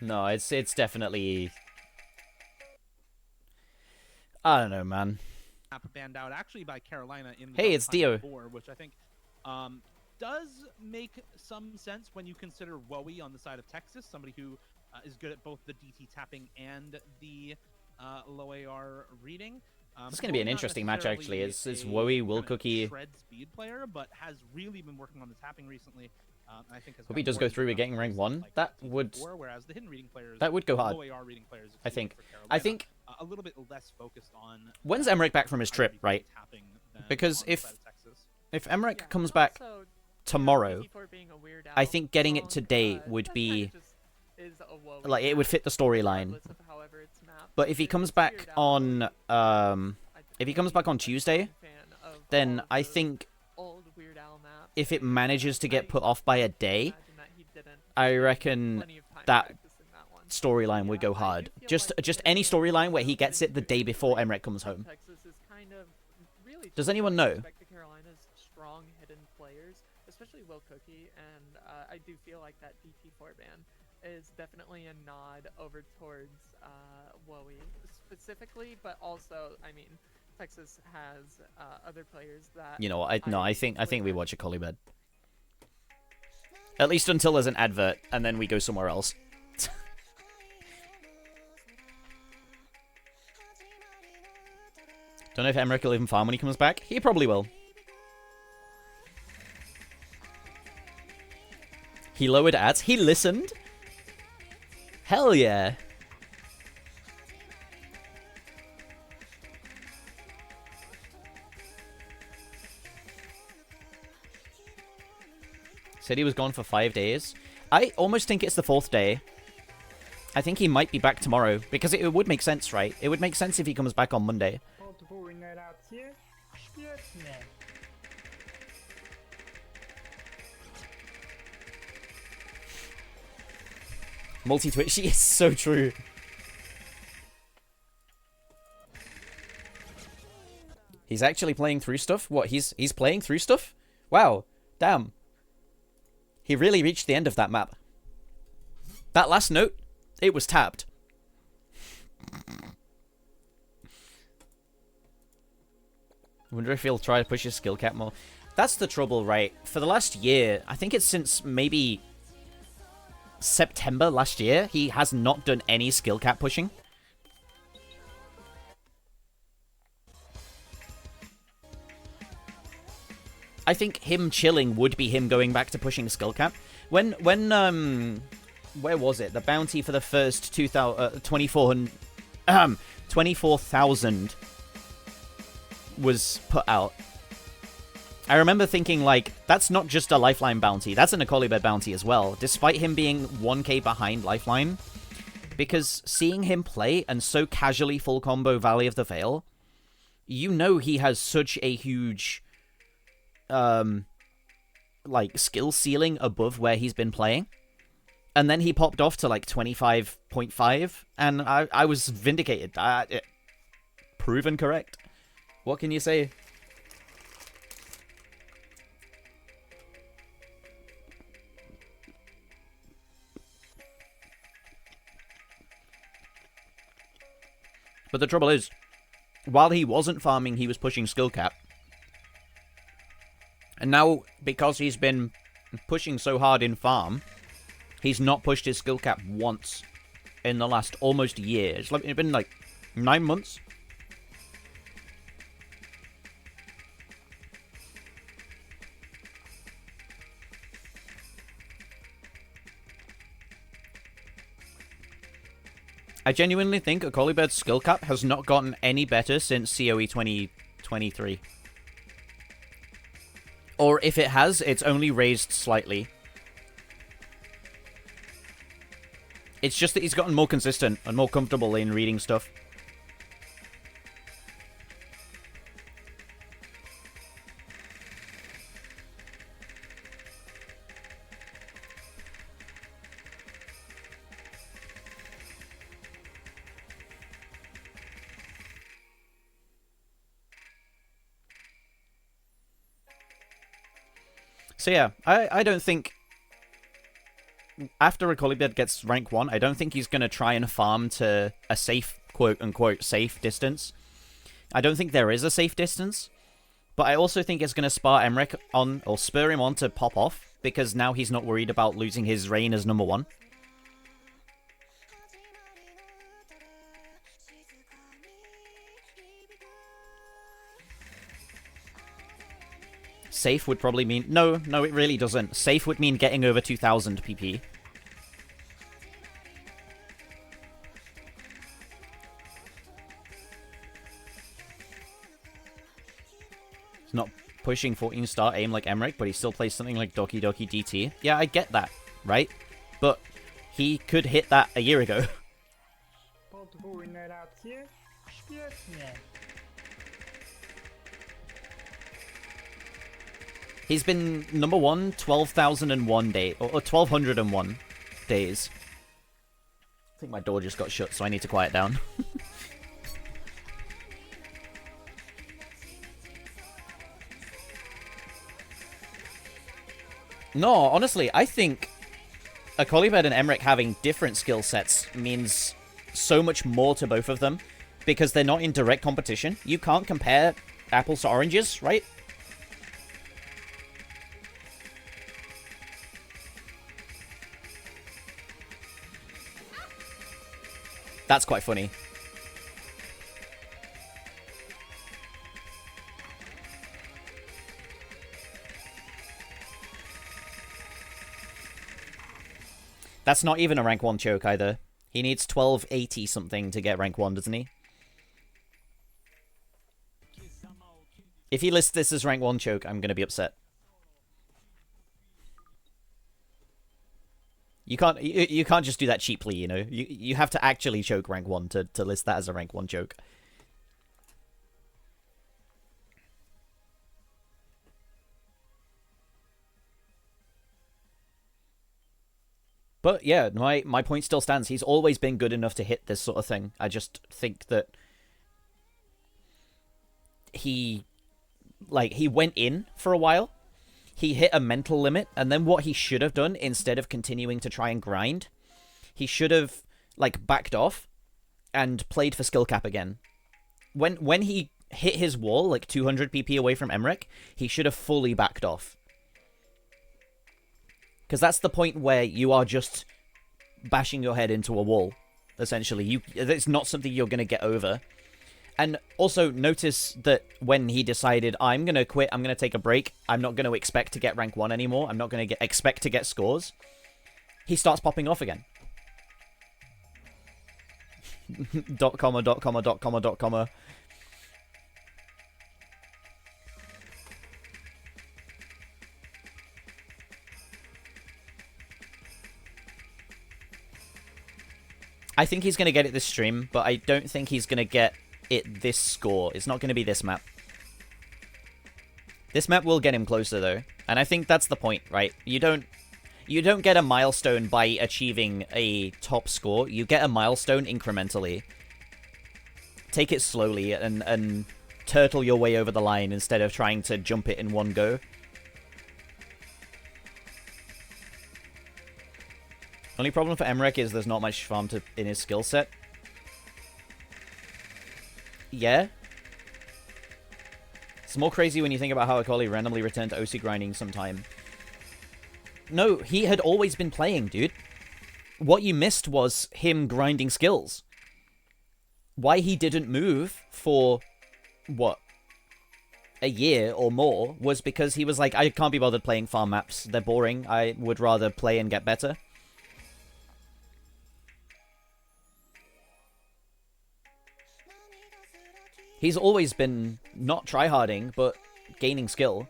No, it's definitely... I don't know, man. Banned out actually by Carolina in the Hey, it's Dio. 4, which I think does make some sense when you consider Wowie on the side of Texas, somebody who is good at both the DT tapping and the low AR reading. This is going to be an interesting match, actually. It's Wowie, Will Cookie. Shred speed player, but has really been working on the tapping recently. I think Hope he does go through with getting rank 1. That would... Whereas the hidden reading players, that would go hard. low AR reading players, I think. I think a little bit less focused on. When's Emmerich back from his trip, right? Because if Emmerich comes back tomorrow, I think getting it today would be is a woe. Like, it would fit the storyline. regardless of however it's mapped. But if he comes back on, if he comes back on Tuesday, then I think Old Weird Al maps, if it manages to get put off by a day, I reckon that storyline would go hard. Just any storyline where he gets it the day before Emmerich comes home. Texas is kind of really Does anyone know? respect the Carolinas' strong hidden players, especially Will Cookie, and I do feel like that DT4 ban is definitely a nod over towards Wowie specifically, but also, I mean, Texas has other players that. You know what? I think we watch a Colibed. At least until there's an advert, and then we go somewhere else. Don't know if Emmerich will even farm when he comes back. He probably will. He lowered ads. He listened. Hell yeah. Said he was gone for 5 days. I almost think it's the 4th day. I think he might be back tomorrow, because it would make sense, right? It would make sense if he comes back on Monday. Multi-Twitch, she is so true. He's actually playing through stuff? What, he's playing through stuff? Wow, damn. He really reached the end of that map. That last note, it was tapped. I wonder if he'll try to push his skill cap more. That's the trouble, right? For the last year, I think it's since maybe September last year, he has not done any skill cap pushing. I think him chilling would be him going back to pushing skill cap. When where was it? The bounty for the first 24,000 was put out. I remember thinking, like, that's not just a Lifeline bounty, that's an Akolibed bounty as well, despite him being 1k behind Lifeline. Because seeing him play and so casually full combo Valley of the Veil, you know he has such a huge, like, skill ceiling above where he's been playing. And then he popped off to, like, 25.5, and I was vindicated. Proven correct. What can you say? But the trouble is, while he wasn't farming, he was pushing skill cap. And now, because he's been pushing so hard in farm, he's not pushed his skill cap once in the last almost year. It's been like 9 months. I genuinely think Akolibed's skill cap has not gotten any better since COE 2023. Or if it has, it's only raised slightly. It's just that he's gotten more consistent and more comfortable in reading stuff. So yeah, I don't think after Akolibed gets rank 1, I don't think he's going to try and farm to a safe, quote-unquote, safe distance. I don't think there is a safe distance, but I also think it's going to spur Emmerich on, or spur him on to pop off, because now he's not worried about losing his reign as number 1. Safe would probably mean... No, it really doesn't. Safe would mean getting over 2,000 PP. He's not pushing 14-star aim like Emmerich, but he still plays something like Doki Doki DT. Yeah, I get that, right? But He could hit that a year ago. He's been number one 12,001 day or 1,201 days. I think my door just got shut, so I need to quiet down. No, honestly, I think Akolibed and Emmerich having different skill sets means so much more to both of them because they're not in direct competition. You can't compare apples to oranges, right? That's quite funny. That's not even a rank 1 choke either. He needs 1280 something to get rank 1, doesn't he? If he lists this as rank 1 choke, I'm gonna be upset. You can't just do that cheaply, you know? You have to actually choke rank 1 to list that as a rank 1 choke. But yeah, my point still stands. He's always been good enough to hit this sort of thing. I just think that he went in for a while. He hit a mental limit, and then what he should have done, instead of continuing to try and grind, he should have, like, backed off and played for skill cap again. When he hit his wall, like 200 PP away from Emmerich, he should have fully backed off. Because that's the point where you are just bashing your head into a wall, essentially. It's not something you're going to get over. And also, notice that when he decided, I'm going to quit, I'm going to take a break, I'm not going to expect to get rank 1 anymore, I'm not going to expect to get scores, he starts popping off again. Dot comma, dot comma, dot comma, dot comma. I think he's going to get it this stream, but I don't think he's going to get it this score. It's not going to be this map. This map will get him closer, though. And I think that's the point, right? You don't get a milestone by achieving a top score. You get a milestone incrementally. Take it slowly and turtle your way over the line instead of trying to jump it in one go. Only problem for Emmerich is there's not much farm in his skill set. Yeah. It's more crazy when you think about how Akali randomly returned to OC grinding sometime. No, he had always been playing, dude. What you missed was him grinding skills. Why he didn't move for, what, a year or more was because he was like, I can't be bothered playing farm maps. They're boring. I would rather play and get better. He's always been not tryharding, but gaining skill.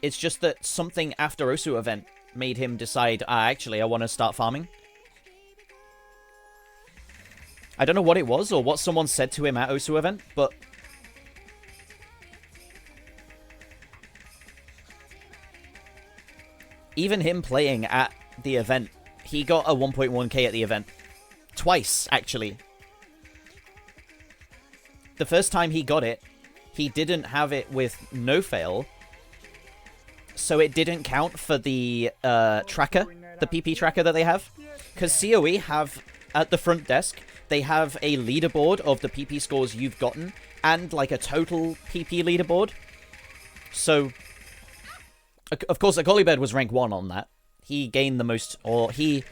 It's just that something after Osu event made him decide, actually, I want to start farming. I don't know what it was or what someone said to him at Osu event, but even him playing at the event, he got a 1.1k at the event. Twice, actually. The first time he got it, he didn't have it with no fail, so it didn't count for the tracker, the PP tracker that they have. Because COE have, at the front desk, they have a leaderboard of the PP scores you've gotten, and like a total PP leaderboard. So, of course, Akolibed was rank 1 on that. He gained the most, or he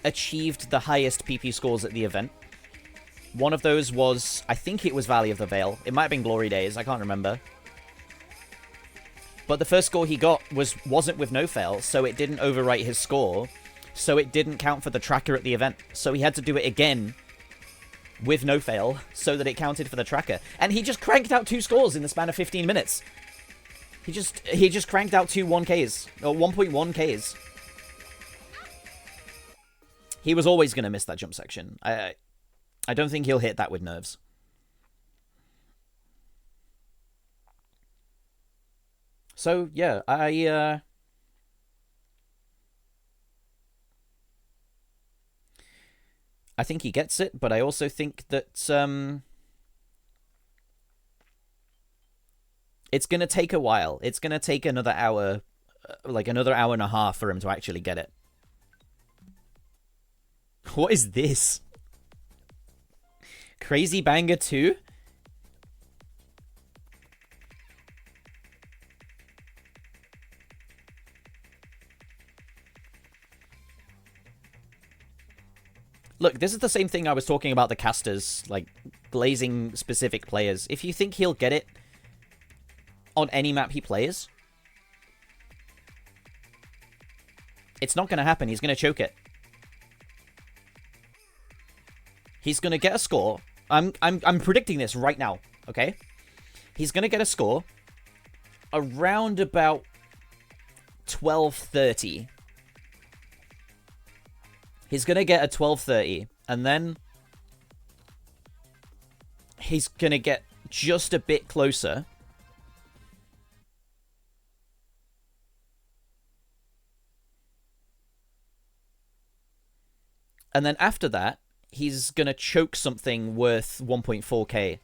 achieved the highest PP scores at the event. One of those was, I think it was Valley of the Veil. It might have been Glory Days, I can't remember. But the first score he got wasn't with no fail, so it didn't overwrite his score. So it didn't count for the tracker at the event. So he had to do it again with no fail, so that it counted for the tracker. And he just cranked out 2 scores in the span of 15 minutes. He just cranked out 2 1Ks, or 1.1Ks. he was always going to miss that jump section. I don't think he'll hit that with nerves. So, yeah, I think he gets it, but I also think that it's going to take a while. It's going to take another hour, like another hour and a half for him to actually get it. What is this? Crazy Banger 2? Look, this is the same thing I was talking about the casters, like, glazing specific players. If you think he'll get it on any map he plays, it's not going to happen. He's going to choke it. He's going to get a score. I'm predicting this right now, okay? He's going to get a score around about 12:30. He's going to get a 12:30, and then he's going to get just a bit closer. And then after that, he's going to choke something worth 1.4k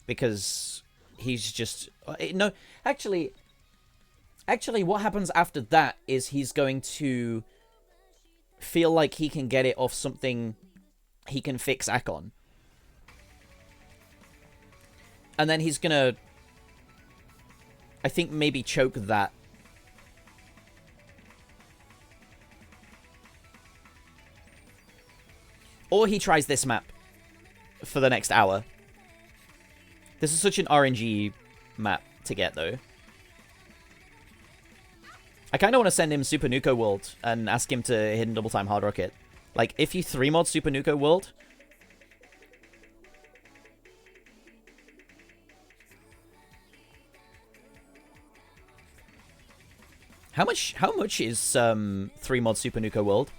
because he's just... No, actually, what happens after that is he's going to feel like he can get it off something he can fix Ak on. And then he's going to, I think, maybe choke that. Or he tries this map for the next hour. This is such an RNG map to get, though. I kind of want to send him Super Nuko World and ask him to hidden double time hard rocket. Like, if you 3-mod Super Nuko World... How much is 3-mod Super Nuko World?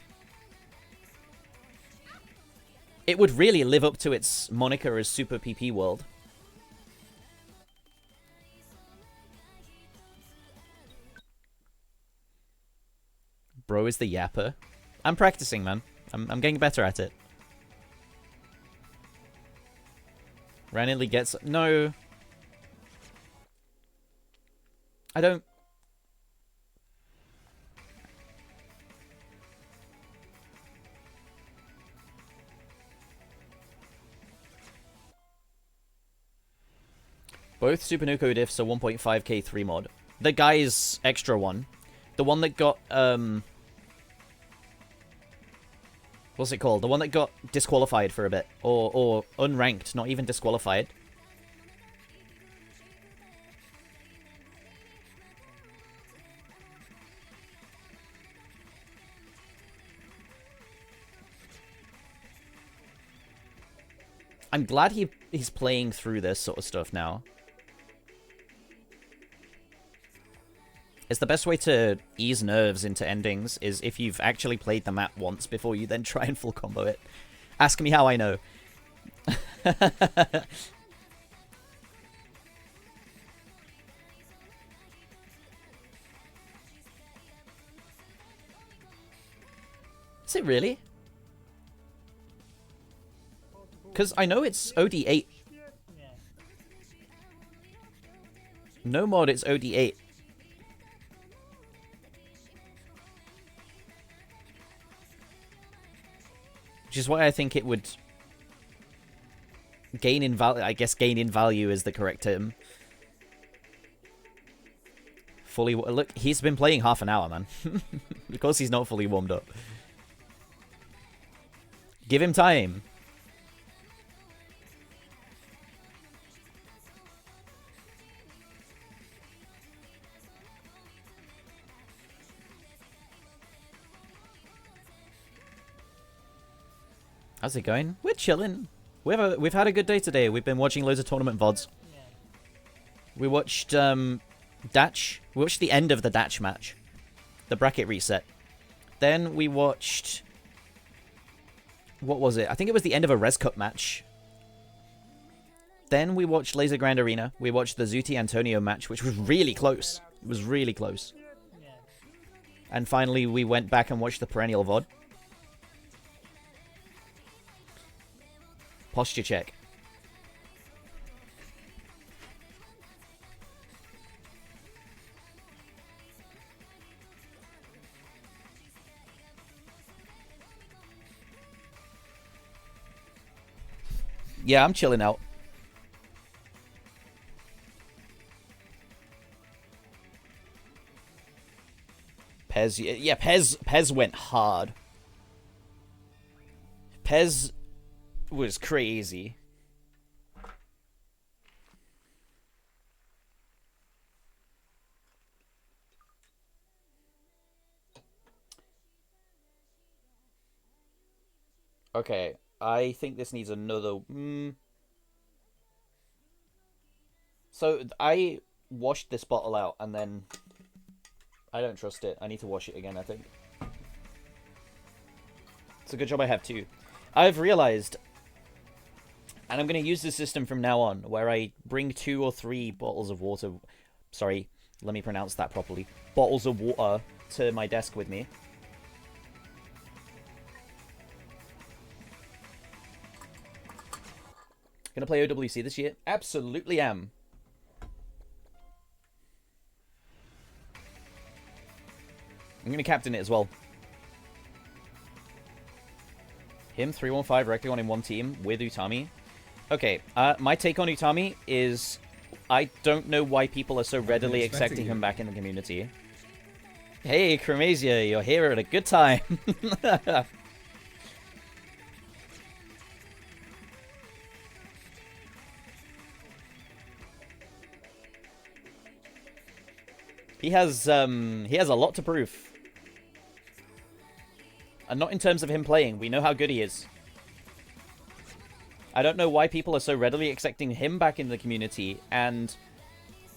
It would really live up to its moniker as Super PP World. Bro is the yapper. I'm practicing, man. I'm getting better at it. Randomly gets... No. I don't... Both Super Nuko diffs are 1.5k 3-mod. The guy's extra one. The one that got, what's it called? The one that got disqualified for a bit. Or unranked, not even disqualified. I'm glad he's playing through this sort of stuff now. It's the best way to ease nerves into endings is if you've actually played the map once before you then try and full combo it. Ask me how I know. Is it really? Because I know it's OD8. No mod, it's OD8. Which is why I think it would gain in value. I guess gain in value is the correct term. Fully... Look, he's been playing half an hour, man. Of course he's not fully warmed up. Give him time. How's it going? We're chilling. We've had a good day today. We've been watching loads of tournament VODs. We watched Datch. We watched the end of the Datch match. The bracket reset. Then we watched what was it? I think it was the end of a Res Cup match. Then we watched Laser Grand Arena. We watched the Zuti Antonio match, which was really close. It was really close. And finally, we went back and watched the Perennial VOD. Posture check. Yeah, I'm chilling out. Pez, yeah, Pez went hard. Pez was crazy. Okay, I think this needs another... So, I washed this bottle out, and then... I don't trust it. I need to wash it again, I think. It's a good job I have two. I've realized, and I'm going to use this system from now on, where I bring 2 or 3 bottles of water... Sorry, let me pronounce that properly. Bottles of water to my desk with me. Gonna play OWC this year? Absolutely am. I'm gonna captain it as well. Him, 315, Rectagon in one team with Utami. Okay, my take on Utami is I don't know why people are so readily accepting him back in the community. Hey, Chromazia, you're here at a good time. He has a lot to prove. And not in terms of him playing. We know how good he is. I don't know why people are so readily accepting him back in the community and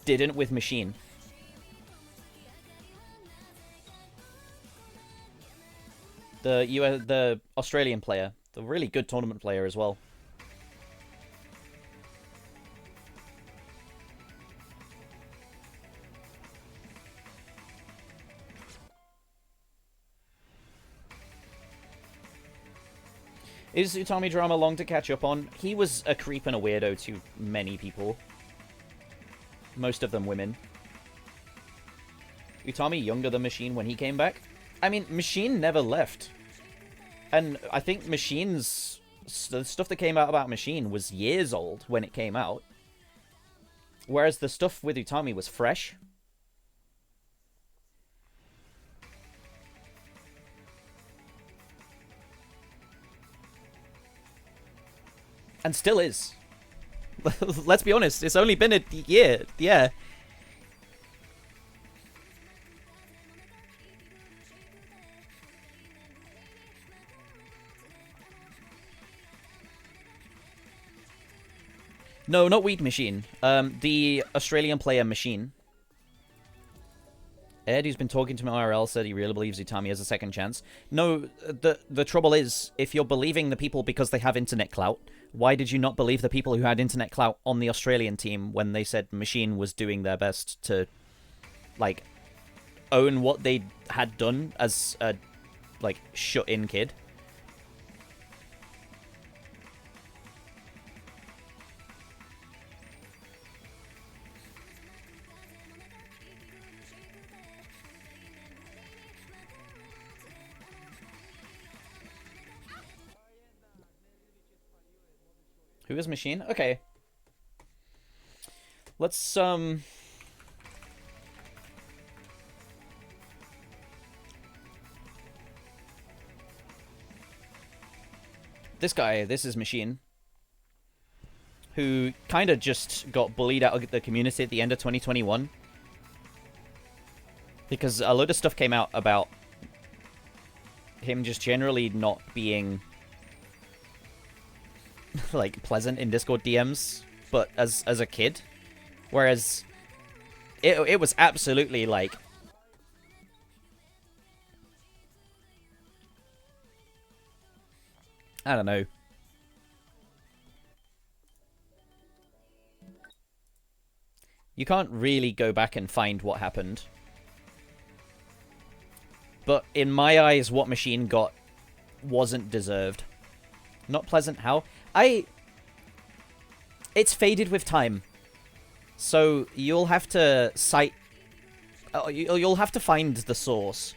didn't with Machine. The Australian player. The really good tournament player as well. Is Utami drama long to catch up on? He was a creep and a weirdo to many people. Most of them women. Utami younger than Machine when he came back? I mean, Machine never left. And I think Machine's... the stuff that came out about Machine was years old when it came out. Whereas the stuff with Utami was fresh. And still is. Let's be honest, it's only been a year, yeah. No, not Weed Machine. The Australian player Machine. Ed, who's been talking to me IRL, said he really believes Utami has a second chance. No, the trouble is, if you're believing the people because they have internet clout, why did you not believe the people who had internet clout on the Australian team when they said Machine was doing their best to, like, own what they had done as a, like, shut-in kid? Who is Machine? Okay. Let's, this guy, this is Machine. Who kind of just got bullied out of the community at the end of 2021. Because a load of stuff came out about him just generally not being... like, pleasant in Discord DMs, but as a kid. Whereas, it was absolutely, like... I don't know. You can't really go back and find what happened. But in my eyes, what Machine got wasn't deserved. Not pleasant how? It's faded with time. So you'll have to cite... you'll have to find the source.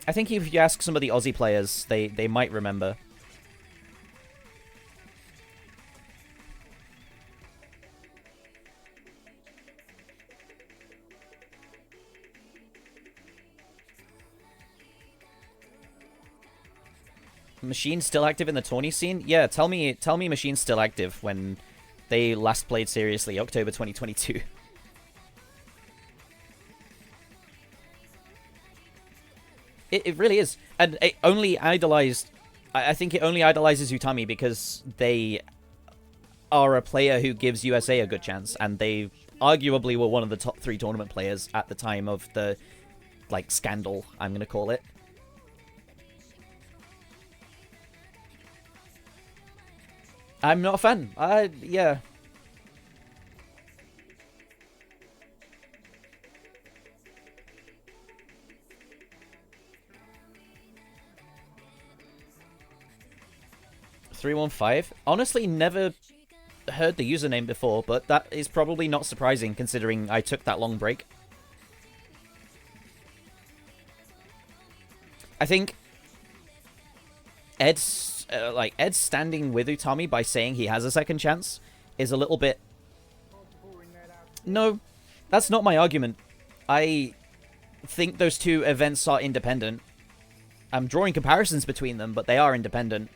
I think if you ask some of the Aussie players, they might remember. Machine's still active in the tourney scene? Yeah, tell me Machine's still active when they last played seriously, October 2022. It really is. And it only idolized... I think it only idolizes Utami because they are a player who gives USA a good chance, and they arguably were one of the top 3 tournament players at the time of the, like, scandal, I'm gonna call it. I'm not a fan. Yeah. $315? Honestly, never heard the username before, but that is probably not surprising considering I took that long break. I think Ed's standing with Utami by saying he has a second chance is a little bit... No, that's not my argument. I think those two events are independent. I'm drawing comparisons between them, but they are independent.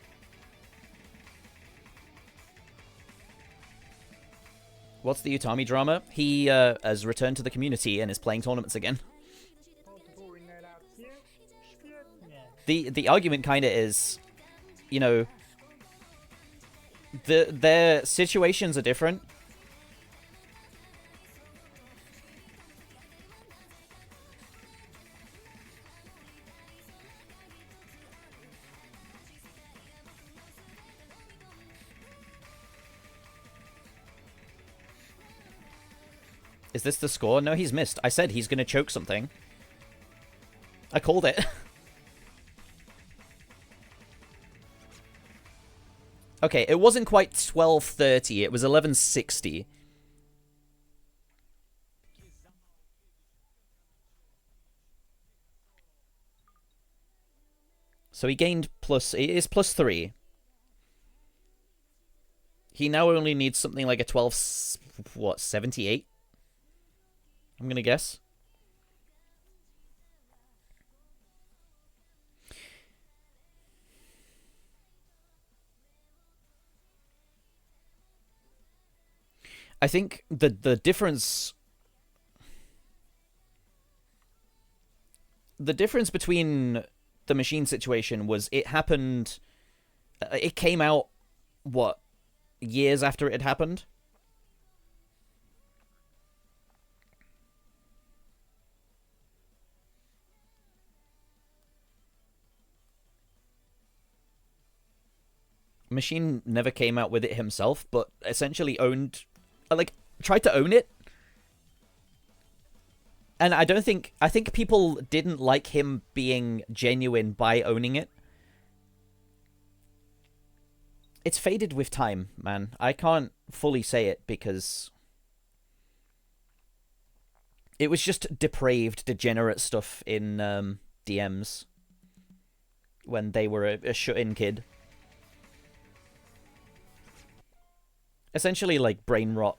What's the Utami drama? He has returned to the community and is playing tournaments again. The argument kind of is, you know, their situations are different. Is this the score? No, he's missed. I said he's going to choke something. I called it. Okay, it wasn't quite 12:30. It was 11:60. So he gained plus... It is +3. He now only needs something like a 12... What, 78? I'm gonna guess. I think the difference... The difference between the Machine situation was it happened... It came out, what, years after it had happened? Machine never came out with it himself, but essentially owned... Like, tried to own it. And I think people didn't like him being genuine by owning it. It's faded with time, man. I can't fully say it because... It was just depraved, degenerate stuff in DMs. When they were a shut-in kid. Essentially, like, brain rot.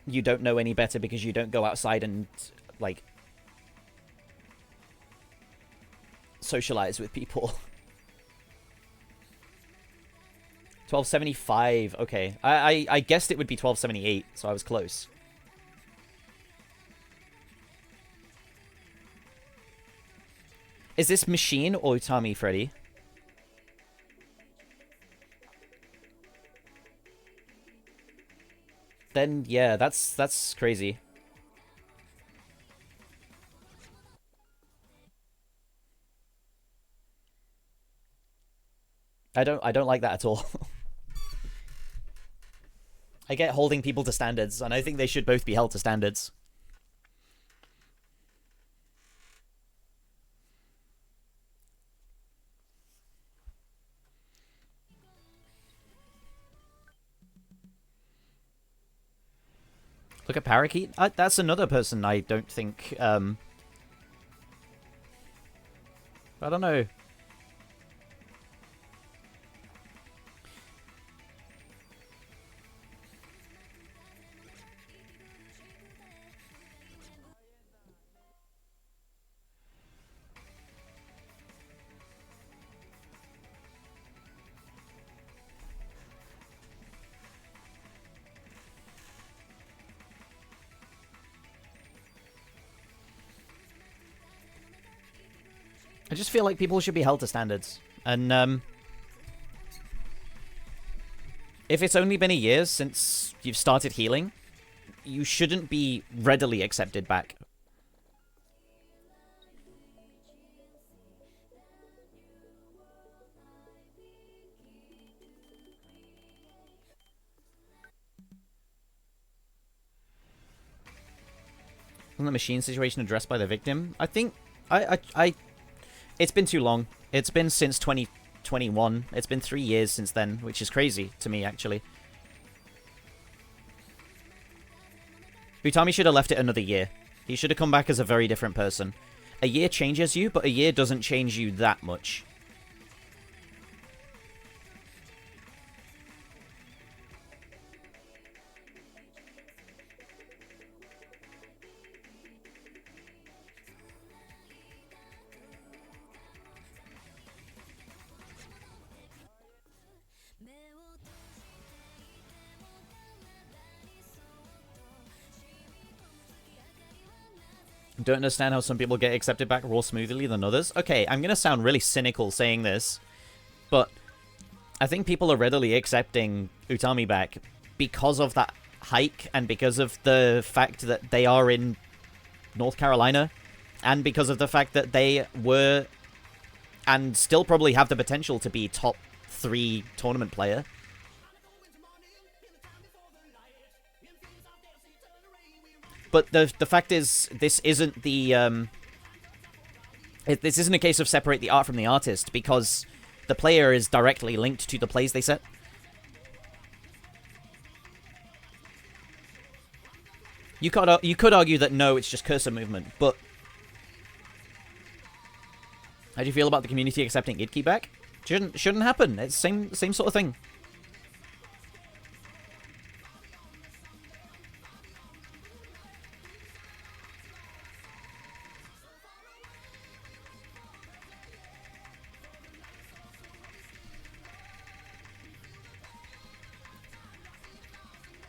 You don't know any better because you don't go outside and, like, socialize with people. 1275. Okay. I guessed it would be 1278, so I was close. Is this Machine or Utami, Freddy? Then, yeah, that's crazy. I don't like that at all. I get holding people to standards, and I think they should both be held to standards. Look at Parakeet. That's another person I don't think... I don't know. I just feel like people should be held to standards. And, if it's only been a year since you've started healing, you shouldn't be readily accepted back. Wasn't the machine situation addressed by the victim? I think... It's been too long. It's been since 2021. It's been 3 years since then, which is crazy to me, actually. Utami should have left it another year. He should have come back as a very different person. A year changes you, but a year doesn't change you that much. Don't understand how some people get accepted back more smoothly than others. Okay, I'm going to sound really cynical saying this, but I think people are readily accepting Utami back because of that hike and because of the fact that they are in North Carolina and because of the fact that they were and still probably have the potential to be top 3 tournament player. But the fact is, this isn't the this isn't a case of separate the art from the artist, because the player is directly linked to the plays they set. You could argue that no, it's just cursor movement, but how do you feel about the community accepting Idki back? Shouldn't happen. It's same sort of thing.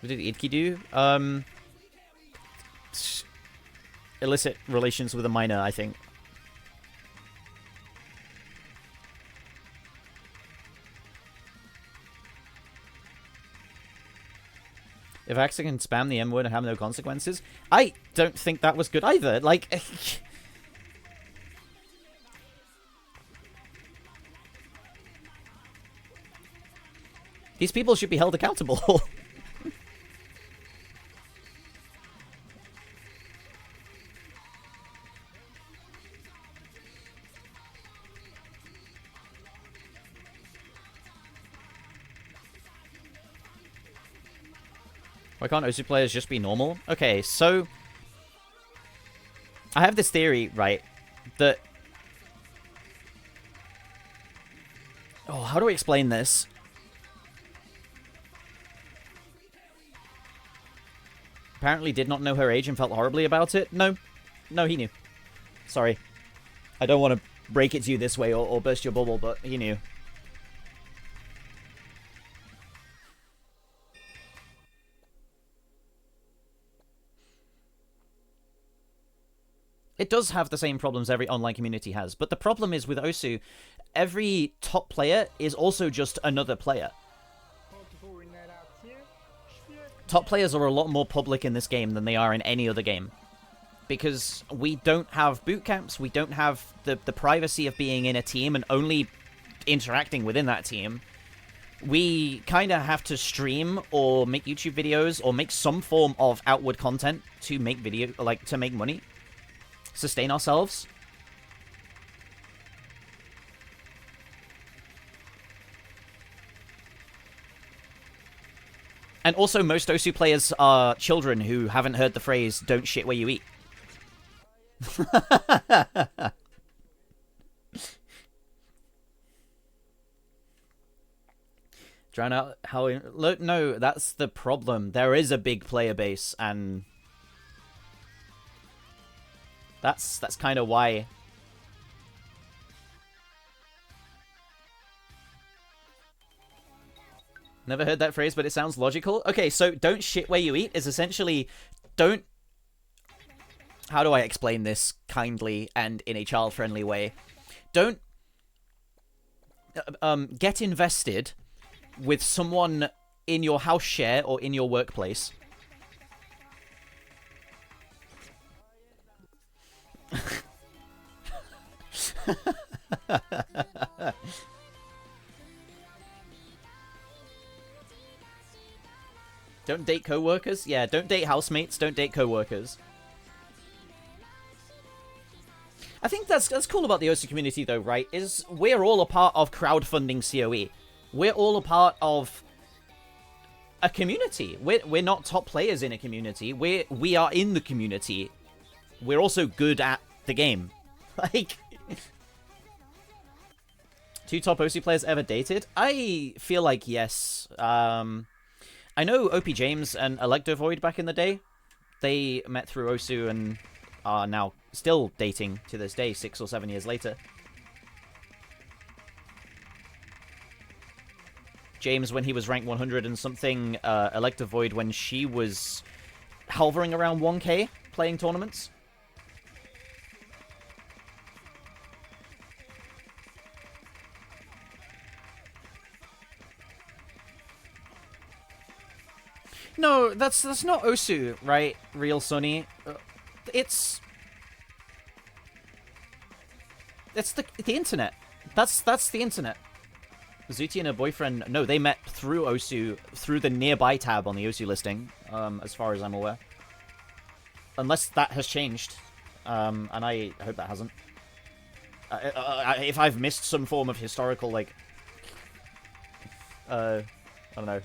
What did Idki do? Illicit relations with a minor, I think. If Axa can spam the M word and have no consequences, I don't think that was good either. Like, these people should be held accountable. Why can't Osu players just be normal? Okay, so I have this theory, right, that... Oh, how do I explain this? Apparently did not know her age and felt horribly about it? No. No, he knew. Sorry. I don't want to break it to you this way or burst your bubble, but he knew. It does have the same problems every online community has, but the problem is with Osu, every top player is also just another player. Top players are a lot more public in this game than they are in any other game. Because we don't have boot camps, we don't have the privacy of being in a team and only interacting within that team, we kind of have to stream or make YouTube videos or make some form of outward content to make to make money, sustain ourselves. And also, most Osu players are children who haven't heard the phrase, don't shit where you eat. Drown out how... Look, no, that's the problem. There is a big player base, and... That's kind of why... Never heard that phrase, but it sounds logical. Okay, so don't shit where you eat is essentially don't... How do I explain this kindly and in a child-friendly way? Don't get invested with someone in your house share or in your workplace. Don't date co-workers? Yeah, don't date housemates, don't date co-workers. I think that's cool about the OC community though, right? Is we're all a part of crowdfunding COE. We're all a part of a community. We're not top players in a community. We are in the community. We're also good at the game. Like, 2 top OC players ever dated? I feel like yes. I know OP James and Electrovoid back in the day. They met through Osu and are now still dating to this day, 6 or 7 years later. James when he was ranked 100 and something, Electrovoid when she was hovering around 1k playing tournaments. No, that's not Osu, right? Real Sunny. It's the internet. That's the internet. Zuti and her boyfriend, no, they met through Osu, through the nearby tab on the Osu listing, as far as I'm aware. Unless that has changed, and I hope that hasn't. If I've missed some form of historical, like, I don't know.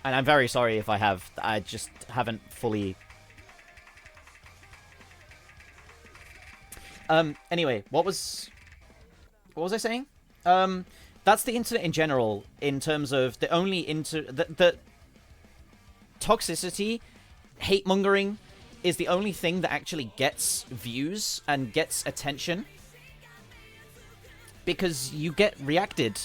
And I'm very sorry if I have. I just haven't fully... Anyway, what was I saying? That's the internet in general, in terms of the only the toxicity, hate-mongering, is the only thing that actually gets views and gets attention. Because you get reacted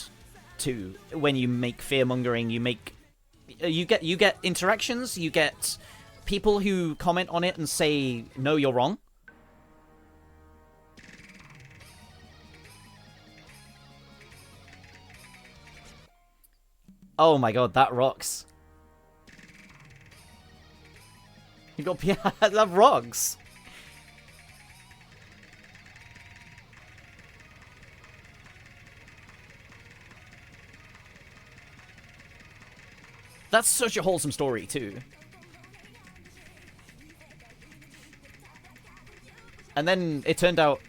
to when you make fear-mongering, you get interactions, you get people who comment on it and say, no, you're wrong. Oh my god, that rocks. You got that rocks. That's such a wholesome story, too. And then it turned out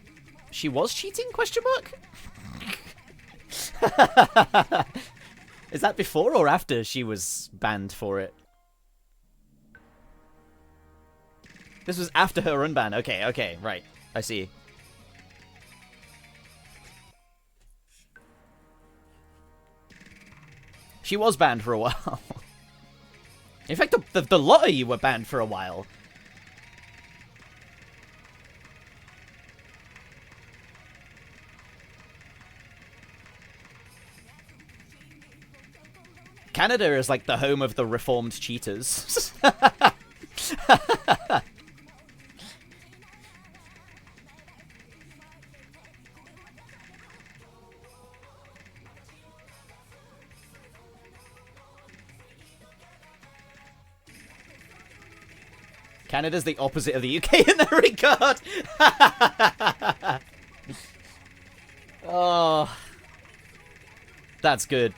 she was cheating, question mark? Is that before or after she was banned for it? This was after her unban. Okay, right. I see. She was banned for a while. In fact, the lot of you were banned for a while. Canada is like the home of the reformed cheaters. Canada's the opposite of the UK in that regard. That's good.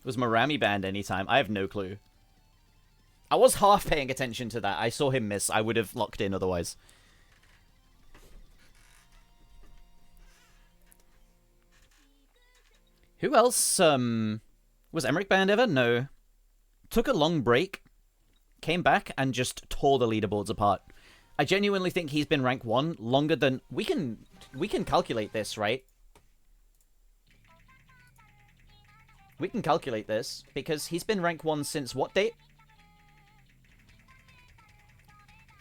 Was Marami banned anytime? I have no clue. I was half paying attention to that. I saw him miss. I would have locked in otherwise. Who else, was Emmerich banned ever? No. Took a long break, came back, and just tore the leaderboards apart. I genuinely think he's been rank 1 longer than... We can calculate this, right? We can calculate this, because he's been rank 1 since what date?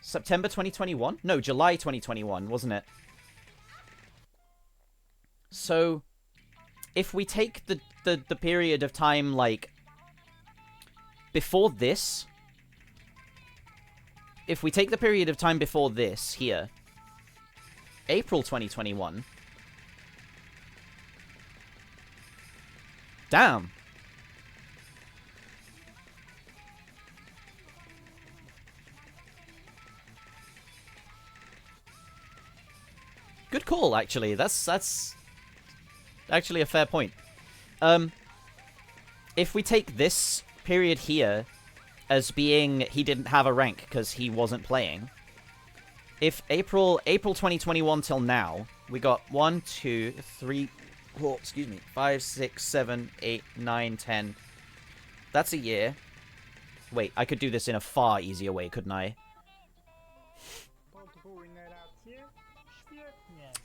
September 2021? No, July 2021, wasn't it? So, if we take the period of time, like, before this... If we take the period of time before this, here, April 2021... Damn. Good call, actually. That's actually a fair point. If we take this period here as being he didn't have a rank because he wasn't playing, if April 2021 till now, we got 1, 2, 3, 4, excuse me, 5, 6, 7, 8, 9, 10. That's a year. Wait, I could do this in a far easier way, couldn't I?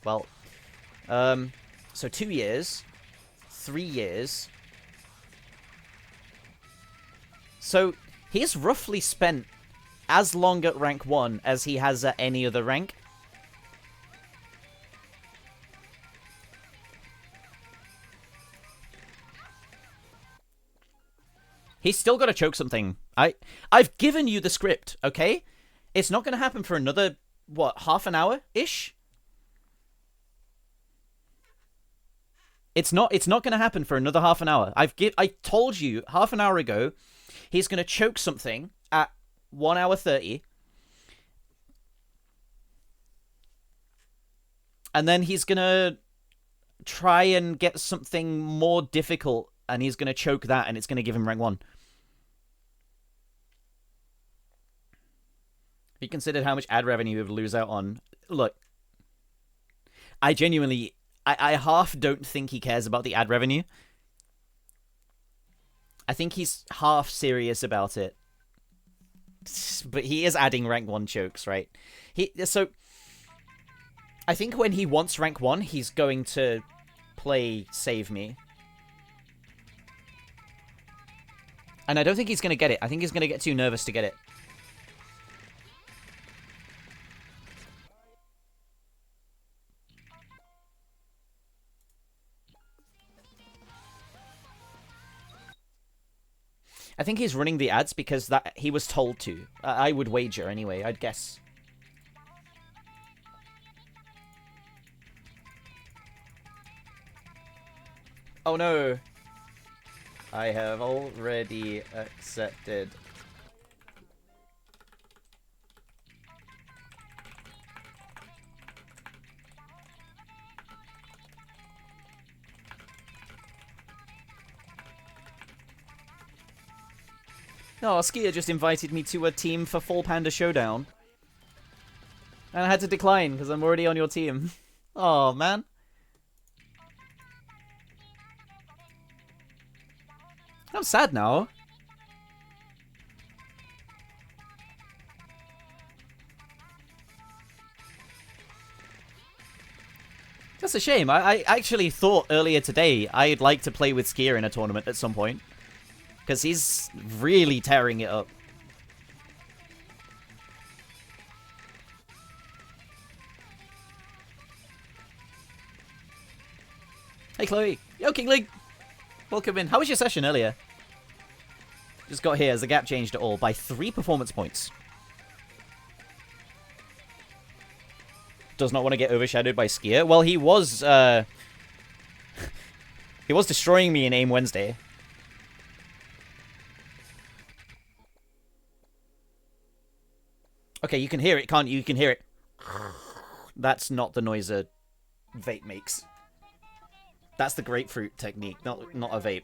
Well, so 2 years, 3 years. So, he's roughly spent as long at rank 1 as he has at any other rank. He's still got to choke something. I've given you the script, okay? It's not going to happen for another, what, half an hour-ish? It's not going to happen for another half an hour. I told you half an hour ago, he's going to choke something at 1 hour 30. And then he's going to try and get something more difficult, and he's going to choke that, and it's going to give him rank 1. Have you considered how much ad revenue he would lose out on? Look, I genuinely... I half don't think he cares about the ad revenue. I think he's half serious about it. But he is adding rank 1 chokes, right? So, I think when he wants rank 1, he's going to play Save Me. And I don't think he's going to get it. I think he's going to get too nervous to get it. I think he's running the ads because he was told to. I would wager anyway, I'd guess. Oh no! I have already accepted. Oh, Skier just invited me to a team for Full Panda Showdown. And I had to decline because I'm already on your team. Oh, man. I'm sad now. That's a shame. I actually thought earlier today I'd like to play with Skier in a tournament at some point. Because he's really tearing it up. Hey, Chloe. Yo, King League. Welcome in. How was your session earlier? Just got here as the gap changed at all by 3 performance points. Does not want to get overshadowed by Skier. Well, he was destroying me in AIM Wednesday. Okay, you can hear it, can't you? You can hear it. That's not the noise a vape makes. That's the grapefruit technique, not a vape.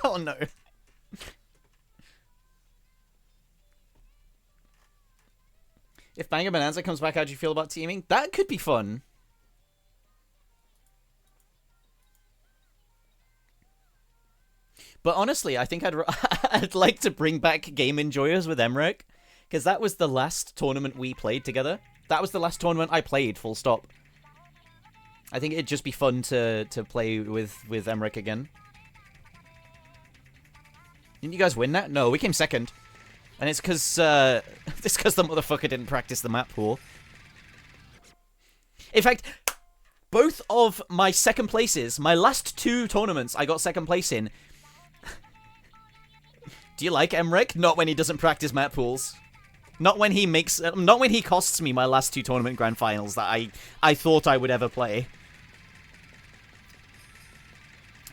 Oh no. If Banger Bonanza comes back, how do you feel about teaming? That could be fun. But honestly, I think I'd like to bring back Game Enjoyers with Emmerich, because that was the last tournament we played together. That was the last tournament I played, full stop. I think it'd just be fun to play with Emmerich again. Didn't you guys win that? No, we came second. And it's because the motherfucker didn't practice the map pool. In fact, both of my second places, my last 2 tournaments I got second place in. Do you like Emmerich? Not when he doesn't practice map pools. Not when he costs me my last 2 tournament grand finals that I thought I would ever play.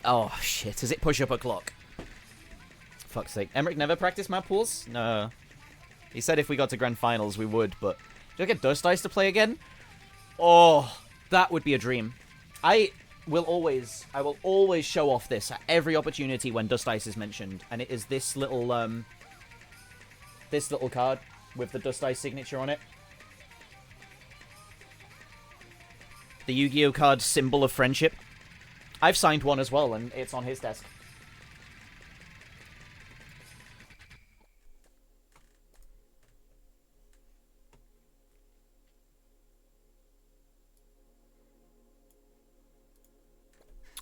Oh shit, is it push-up o'clock? Fuck's sake. Emmerich never practiced map pools? No. He said if we got to grand finals we would, but do I get Dust Ice to play again? Oh, that would be a dream. I will always show off this at every opportunity when Dust Ice is mentioned, and it is this little card with the Dust Ice signature on it. The Yu-Gi-Oh card Symbol of Friendship. I've signed one as well, and it's on his desk.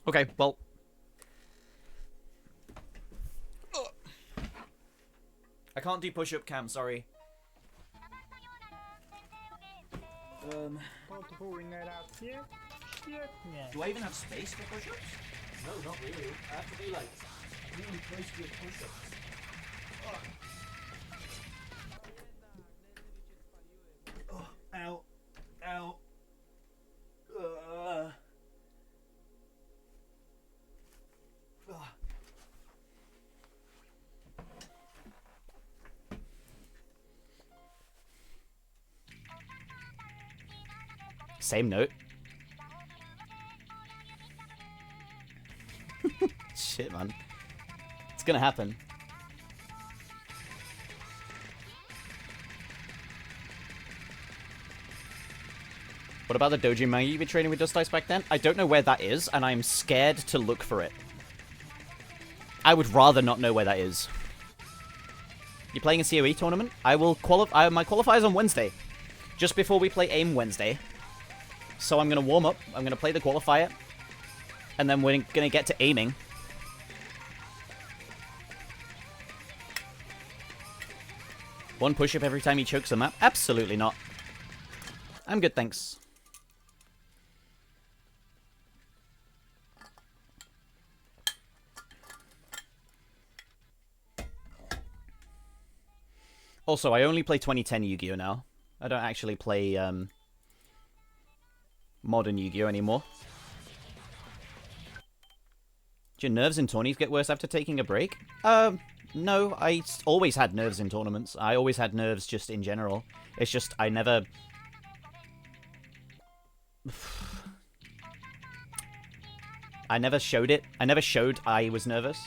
Okay, well. I can't do push-up cam, sorry. Do I even have space for push-ups? No, not really. I have to be like really close to your push-ups. Oh, ow. Ow. Same note. Shit, man. It's gonna happen. What about the dojo manga you were training with Dust Ice back then? I don't know where that is, and I'm scared to look for it. I would rather not know where that is. You're playing a COE tournament? I will qualify. My qualifier's on Wednesday. Just before we play AIM Wednesday. So I'm going to warm up. I'm going to play the qualifier. And then we're going to get to aiming. One push-up every time he chokes the map? Absolutely not. I'm good, thanks. Also, I only play 2010 Yu-Gi-Oh! Now. I don't actually play modern Yu-Gi-Oh! Anymore. Do your nerves in tourneys get worse after taking a break? No, I always had nerves in tournaments. I always had nerves just in general. It's just I never... I never showed it. I never showed I was nervous.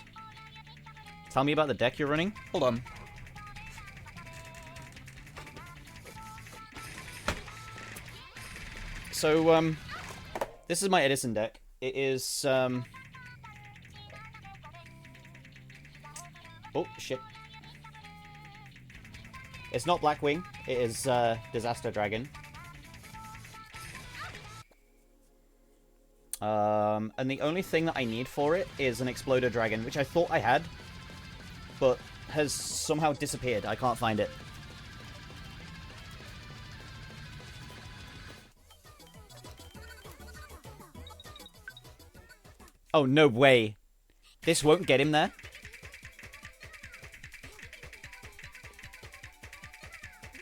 Tell me about the deck you're running. Hold on. So, this is my Edison deck. It is, oh, shit. It's not Blackwing. It is, Disaster Dragon. And the only thing that I need for it is an Exploder Dragon, which I thought I had, but has somehow disappeared. I can't find it. Oh, no way. This won't get him there.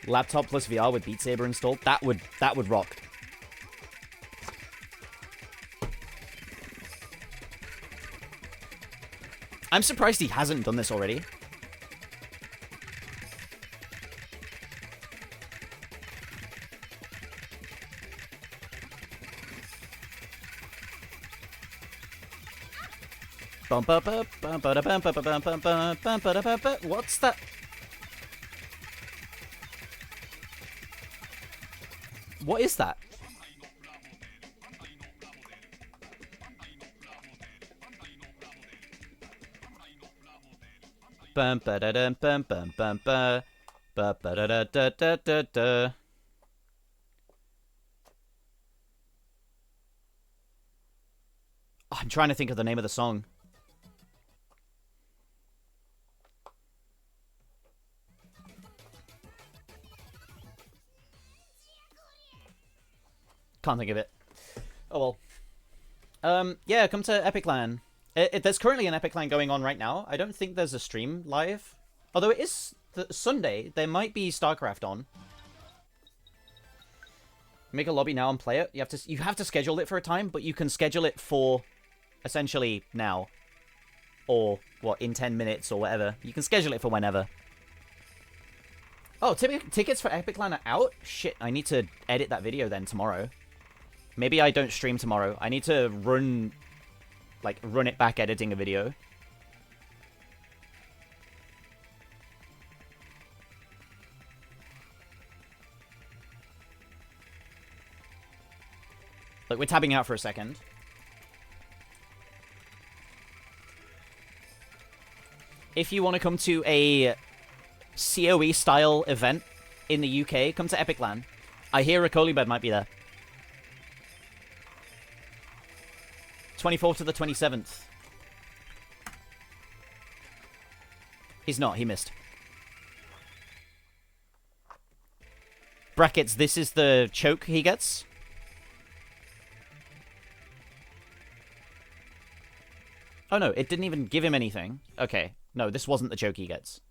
Laptop plus VR with Beat Saber installed. That would rock. I'm surprised he hasn't done this already. What's that? What is that? Bum ba da dum bum bum bum ba ba ba da da da da da da. I'm trying to think of the name of the song. Can't think of it. Oh well. Yeah, come to Epic LAN. There's currently an Epic LAN going on right now. I don't think there's a stream live. Although it is Sunday, there might be StarCraft on. Make a lobby now and play it. You have to schedule it for a time, but you can schedule it for essentially now. Or, what, in 10 minutes or whatever. You can schedule it for whenever. Oh, tickets for Epic LAN are out? Shit, I need to edit that video then tomorrow. Maybe I don't stream tomorrow. I need to run it back editing a video. Look, we're tabbing out for a second. If you want to come to a COE style event in the UK, come to Epic LAN. I hear Rakolibed might be there. 24th to the 27th. He's not, he missed. Brackets, this is the choke he gets. Oh no, it didn't even give him anything. Okay, no, this wasn't the choke he gets.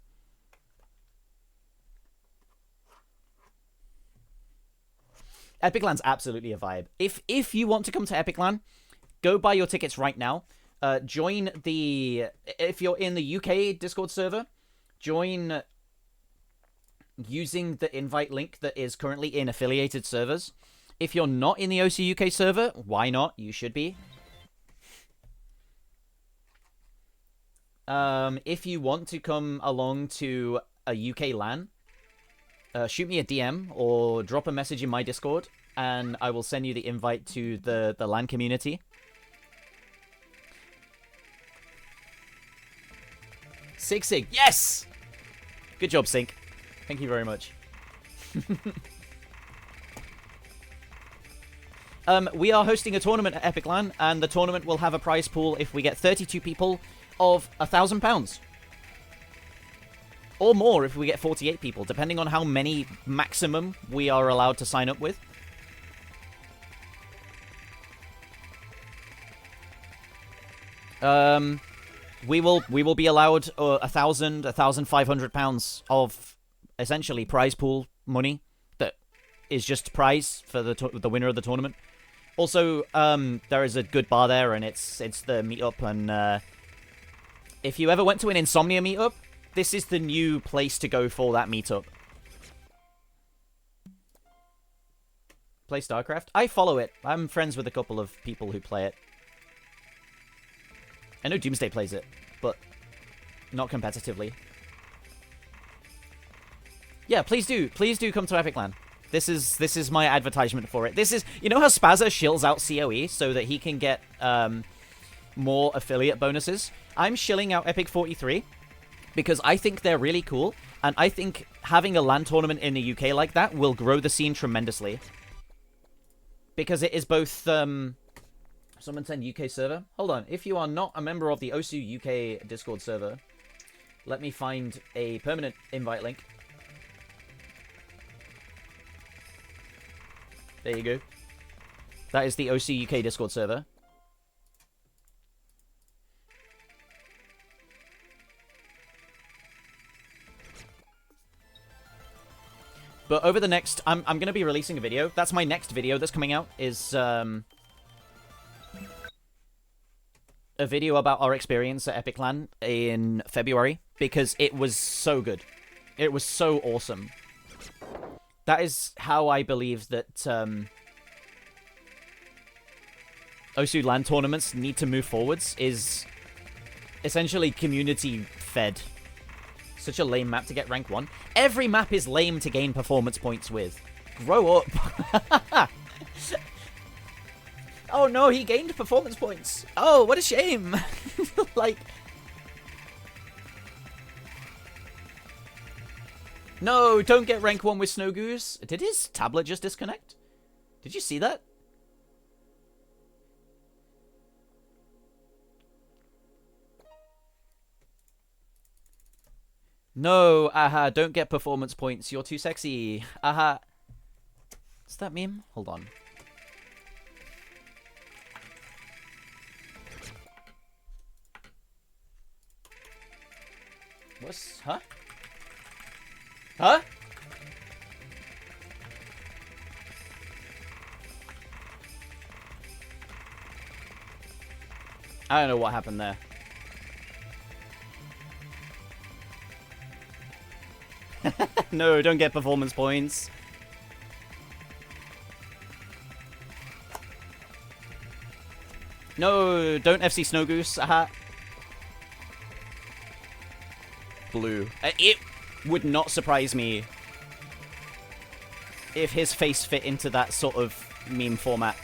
Epic LAN's absolutely a vibe. If you want to come to Epic LAN, go buy your tickets right now. Join the... If you're in the UK Discord server, join using the invite link that is currently in affiliated servers. If you're not in the OC UK server, why not? You should be. If you want to come along to a UK LAN, shoot me a DM or drop a message in my Discord, and I will send you the invite to the LAN community. Sig, yes! Good job, Sync. Thank you very much. We are hosting a tournament at Epic LAN, and the tournament will have a prize pool if we get 32 people of £1,000. Or more if we get 48 people, depending on how many maximum we are allowed to sign up with. We will be allowed £1,500 of essentially prize pool money that is just prize for the winner of the tournament. Also, there is a good bar there, and it's the meetup. And if you ever went to an Insomnia meetup, this is the new place to go for that meetup. Play StarCraft? I follow it. I'm friends with a couple of people who play it. I know Doomsday plays it, but not competitively. Yeah, please do come to Epic LAN. This is my advertisement for it. This is, you know how Spazza shills out COE so that he can get more affiliate bonuses? I'm shilling out Epic 43 because I think they're really cool, and I think having a LAN tournament in the UK like that will grow the scene tremendously. Because it is both, someone said UK server? Hold on, if you are not a member of the OSU UK Discord server, let me find a permanent invite link. There you go. That is the OC UK Discord server. But over the next... I'm going to be releasing a video. That's my next video that's coming out, is... a video about our experience at Epic LAN in February because it was so good. It was so awesome. That is how I believe that OSU LAN tournaments need to move forwards, is essentially community fed. Such a lame map to get rank 1. Every map is lame to gain performance points with. Grow up. Oh no, he gained performance points. Oh, what a shame. Like... No, don't get rank 1 with Snow Goose. Did his tablet just disconnect? Did you see that? No, aha, don't get performance points. You're too sexy. Aha. What's that meme? Hold on. What's... Huh? Huh? I don't know what happened there. No, don't get performance points. No, don't FC Snow Goose. Aha. Blue. It would not surprise me if his face fit into that sort of meme format.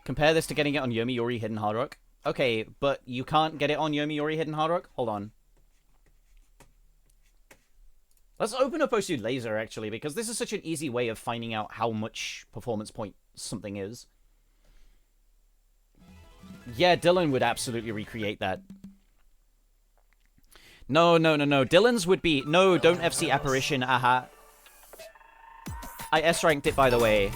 Compare this to getting it on Yomiuri Hidden Hard Rock. Okay, but you can't get it on Yomiuri Hidden Hard Rock? Hold on. Let's open up OSU Laser, actually, because this is such an easy way of finding out how much performance point something is. Yeah, Dylan would absolutely recreate that. No, no, no, no. Dylan's would be... No, don't FC Apparition, aha. I S-ranked it, by the way.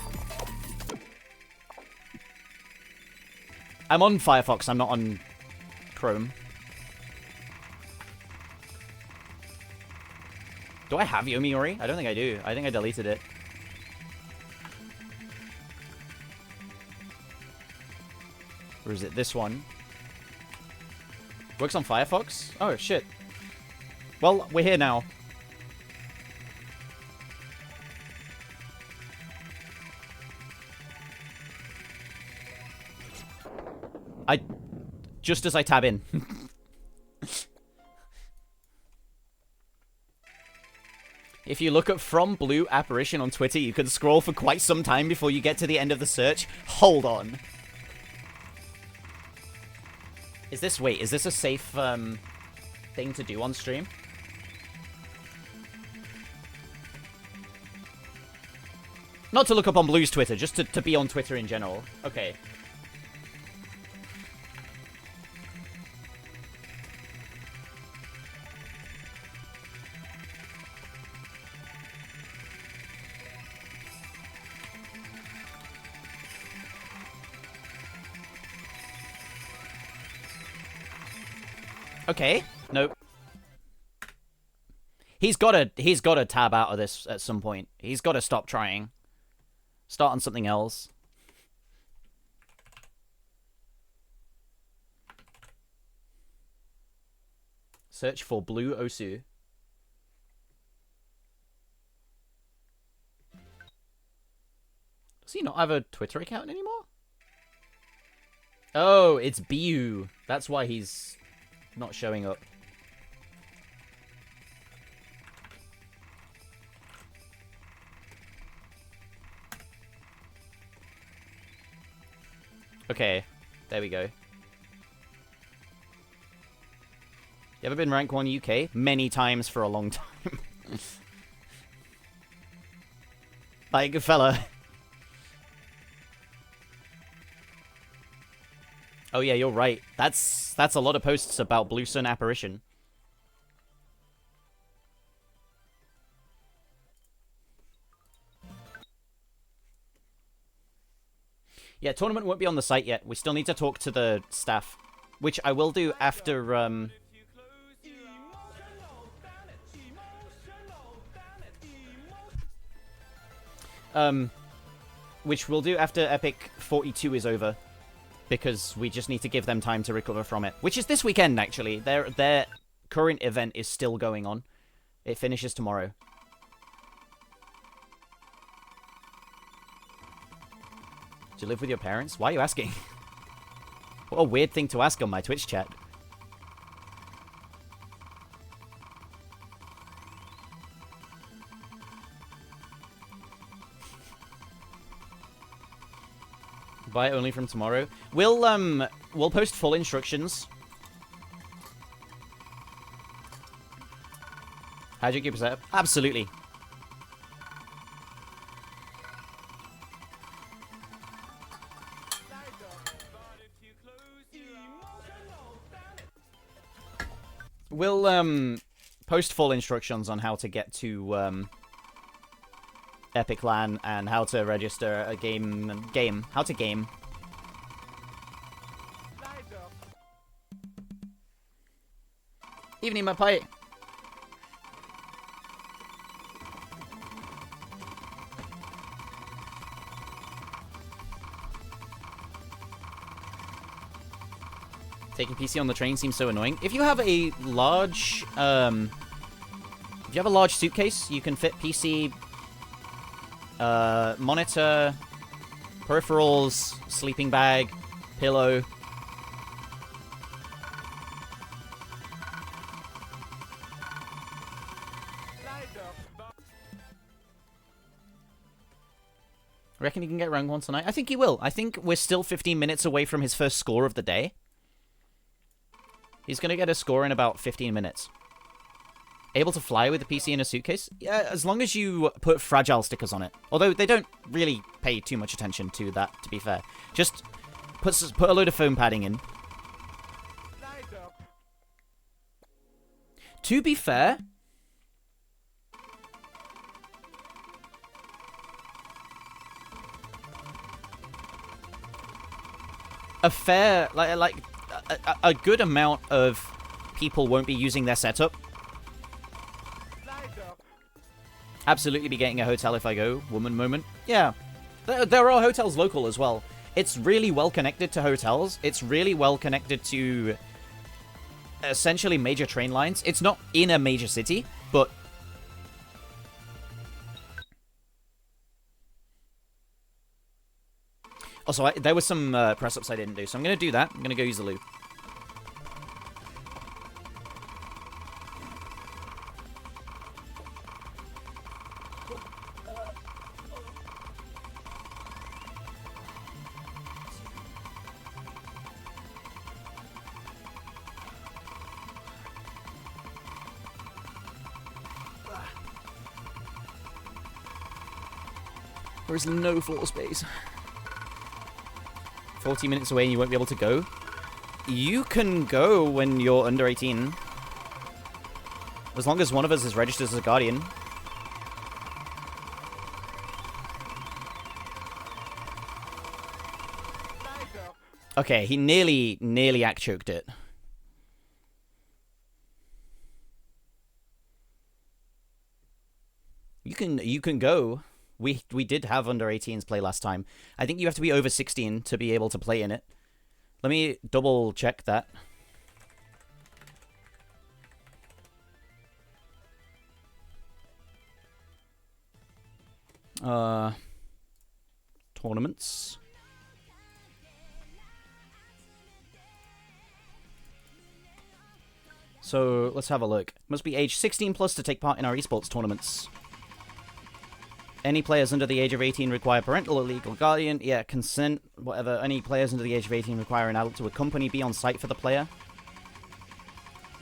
I'm on Firefox, I'm not on Chrome. Do I have Yomiuri? I don't think I do. I think I deleted it. Or is it this one? Works on Firefox? Oh, shit. Well, we're here now. Just as I tab in. If you look up From Blue Apparition on Twitter, you can scroll for quite some time before you get to the end of the search. Hold on. Is this... Wait, is this a safe thing to do on stream? Not to look up on Blue's Twitter, just to be on Twitter in general. Okay. Okay. Nope. He's gotta tab out of this at some point. He's gotta stop trying. Start on something else. Search for Blue Osu. Does he not have a Twitter account anymore? Oh, it's BU. That's why he's not showing up. Okay, there we go. You ever been rank 1 UK? Many times for a long time. Like, fella. Oh yeah, you're right. That's a lot of posts about Blue Sun Apparition. Yeah, tournament won't be on the site yet. We still need to talk to the staff, which I will do after which we'll do after Epic 42 is over, because we just need to give them time to recover from it. Which is this weekend, actually. Their current event is still going on. It finishes tomorrow. Do you live with your parents? Why are you asking? What a weird thing to ask on my Twitch chat. Buy it only from tomorrow. We'll post full instructions. How'd you keep it set up? Absolutely. We'll post full instructions on how to get to Epic LAN and how to register a game. How to game. Evening, my pie. Taking PC on the train seems so annoying. If you have a large, suitcase, you can fit PC, monitor, peripherals, sleeping bag, pillow. Reckon he can get rank 1 tonight? I think he will. I think we're still 15 minutes away from his first score of the day. He's going to get a score in about 15 minutes. Able to fly with the PC in a suitcase? Yeah, as long as you put fragile stickers on it. Although they don't really pay too much attention to that, to be fair. Just put a load of foam padding in. To be fair... a good amount of people won't be using their setup. Absolutely be getting a hotel if I go. Woman moment. Yeah. There are hotels local as well. It's really well connected to hotels. It's really well connected to essentially major train lines. It's not in a major city, but... Also, there was some press-ups I didn't do, so I'm going to do that. I'm going to go use the loop. There is no floor space. 40 minutes away and you won't be able to go? You can go when you're under 18. As long as one of us is registered as a guardian. Okay, he nearly act choked it. You can go. We did have under 18s play last time. I think you have to be over 16 to be able to play in it. Let me double check that. Tournaments. So let's have a look. Must be age 16 plus to take part in our esports tournaments. Any players under the age of 18 require parental or legal guardian. Yeah, consent, whatever. Any players under the age of 18 require an adult to accompany, be on site for the player.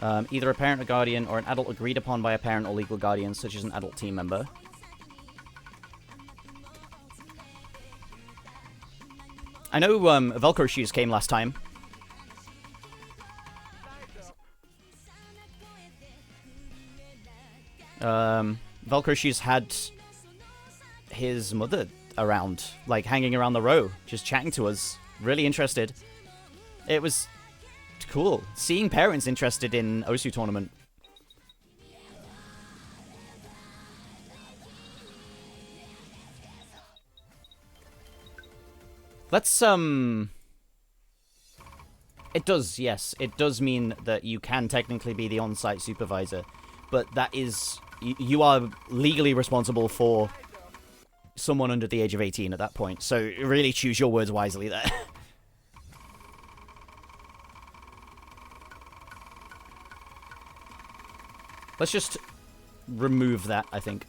Either a parent or guardian, or an adult agreed upon by a parent or legal guardian, such as an adult team member. I know Velcro shoes came last time. Velcro shoes had his mother around, like hanging around the row, just chatting to us, really interested. It was cool seeing parents interested in Osu tournament. Let's, It does, yes. It does mean that you can technically be the on-site supervisor. But that is... You are legally responsible for someone under the age of 18 at that point. So really choose your words wisely there. Let's just remove that, I think.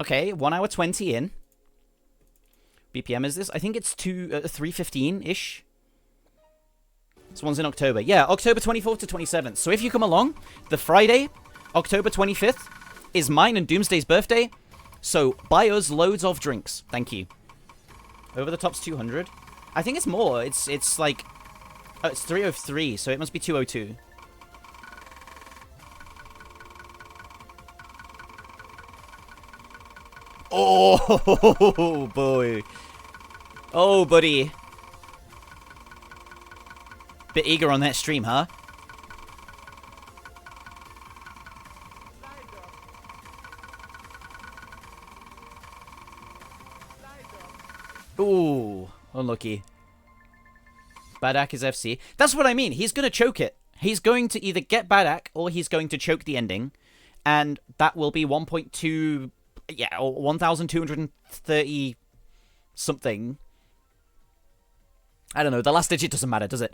Okay, 1 hour 20 in. BPM is this? I think it's 3:15-ish. This one's in October. Yeah, October 24th to 27th. So if you come along, the Friday, October 25th, is mine and Doomsday's birthday. So buy us loads of drinks. Thank you. Over the top's 200. I think it's more. It's like... Oh, it's 303, so it must be 202. Oh, boy. Oh, buddy. Bit eager on that stream, huh? Ooh, unlucky. Badak is FC. That's what I mean. He's going to choke it. He's going to either get Badak or he's going to choke the ending. And that will be 1.2... Yeah, or 1,230 something. I don't know. The last digit doesn't matter, does it?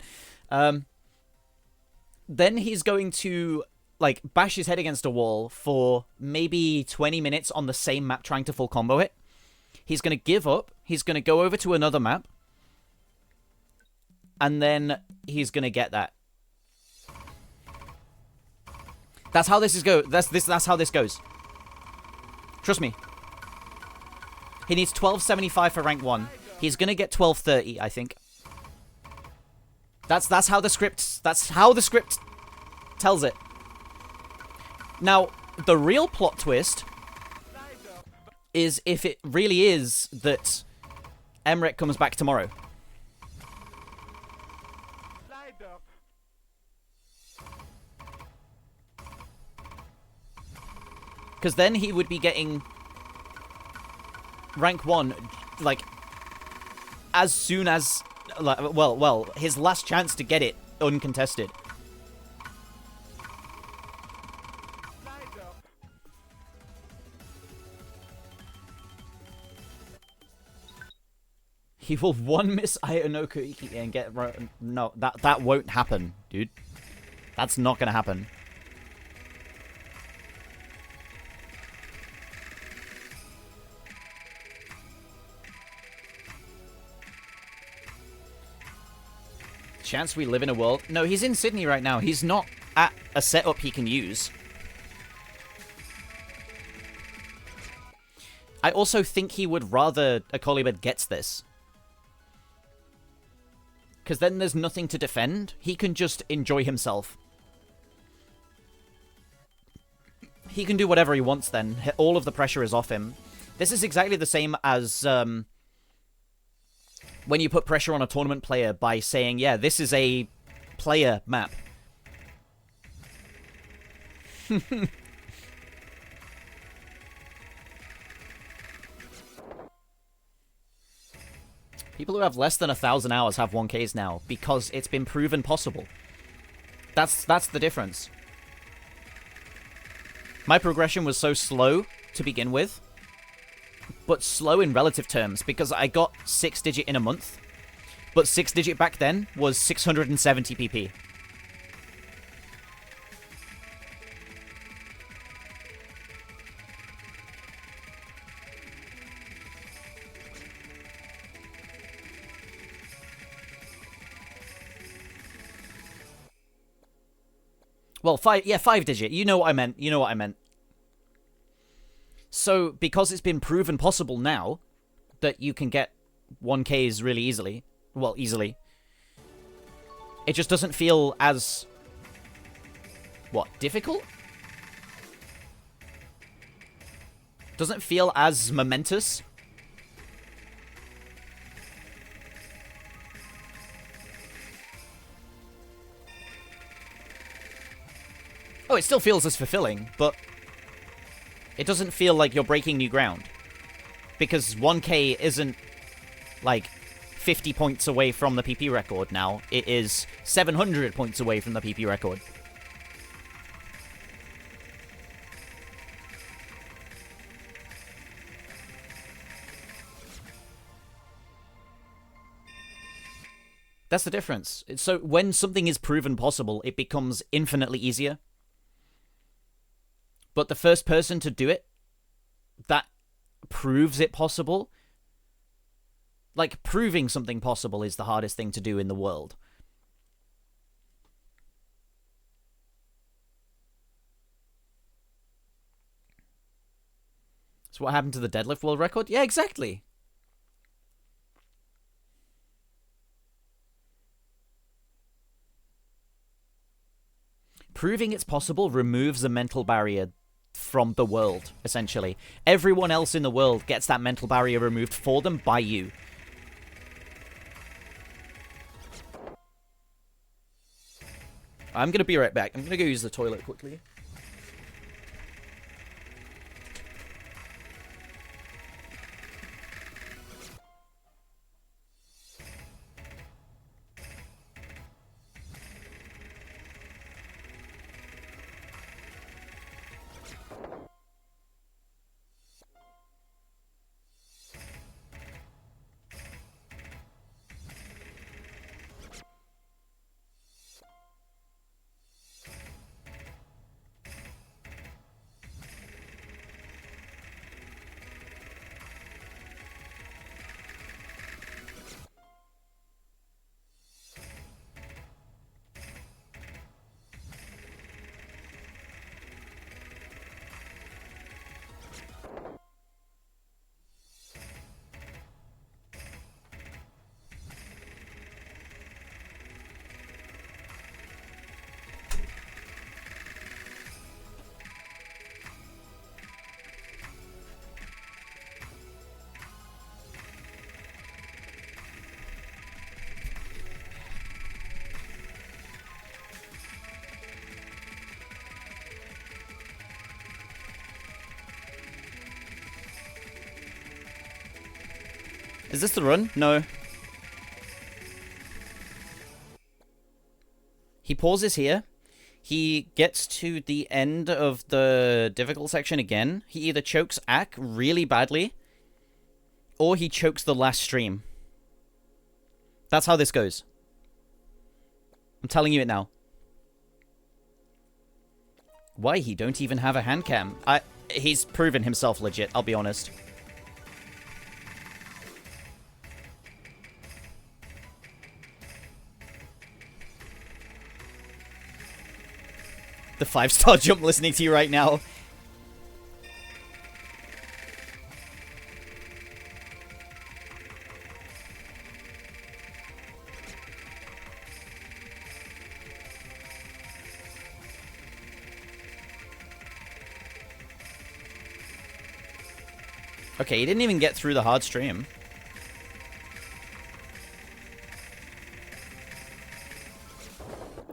Then he's going to, like, bash his head against a wall for maybe 20 minutes on the same map trying to full combo it. He's going to give up. He's going to go over to another map. And then he's going to get that. That's how this is that's how this goes. Trust me. He needs 1275 for rank 1. He's going to get 1230, I think. That's how the script tells it. Now, the real plot twist is if it really is that Emmerich comes back tomorrow. Because then he would be getting rank 1, like, as soon as, like, well, his last chance to get it uncontested. He will one miss Ayanoku Iki and get... No, that won't happen, dude. That's not gonna happen. Chance we live in a world... No, he's in Sydney right now. He's not at a setup he can use. I also think he would rather Akolibed gets this. Because then there's nothing to defend. He can just enjoy himself. He can do whatever he wants then. All of the pressure is off him. This is exactly the same as... when you put pressure on a tournament player by saying, yeah, this is a player map. People who have less than 1,000 hours have 1Ks now, because it's been proven possible. That's the difference. My progression was so slow to begin with, but slow in relative terms, because I got 6-digit in a month, but 6-digit back then was 670 PP. Well, 5-digit. You know what I meant. You know what I meant. So, because it's been proven possible now that you can get 1Ks really easily, well, easily, it just doesn't feel as what, difficult? Doesn't feel as momentous. Oh, it still feels as fulfilling, but it doesn't feel like you're breaking new ground. Because 1K isn't, like, 50 points away from the PP record now. It is 700 points away from the PP record. That's the difference. So when something is proven possible, it becomes infinitely easier. But the first person to do it, that proves it possible. Like, proving something possible is the hardest thing to do in the world. So what happened to the deadlift world record? Yeah, exactly. Proving it's possible removes a mental barrier from the world, essentially. Everyone else in the world gets that mental barrier removed for them by you. I'm gonna be right back. I'm gonna go use the toilet quickly. Is this the run? No. He pauses here. He gets to the end of the difficult section again. He either chokes Ak really badly, or he chokes the last stream. That's how this goes. I'm telling you it now. Why he don't even have a hand cam? He's proven himself legit, I'll be honest. The 5-star jump listening to you right now. Okay, he didn't even get through the hard stream.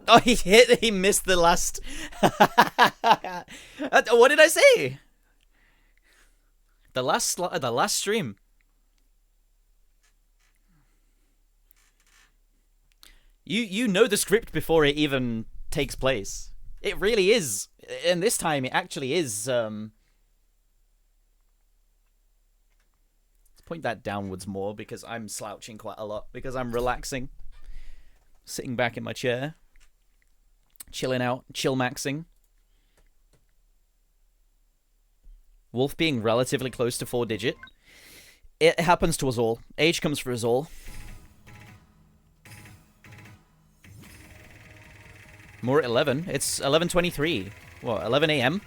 Oh, he missed the last... What did I say? The last stream. You know the script before it even takes place. It really is. And this time it actually is, Let's point that downwards more because I'm slouching quite a lot because I'm relaxing. Sitting back in my chair. Chilling out, chill maxing. Wolf being relatively close to 4-digit. It happens to us all. Age comes for us all. More at 11. It's 11:23. What, 11 a.m.?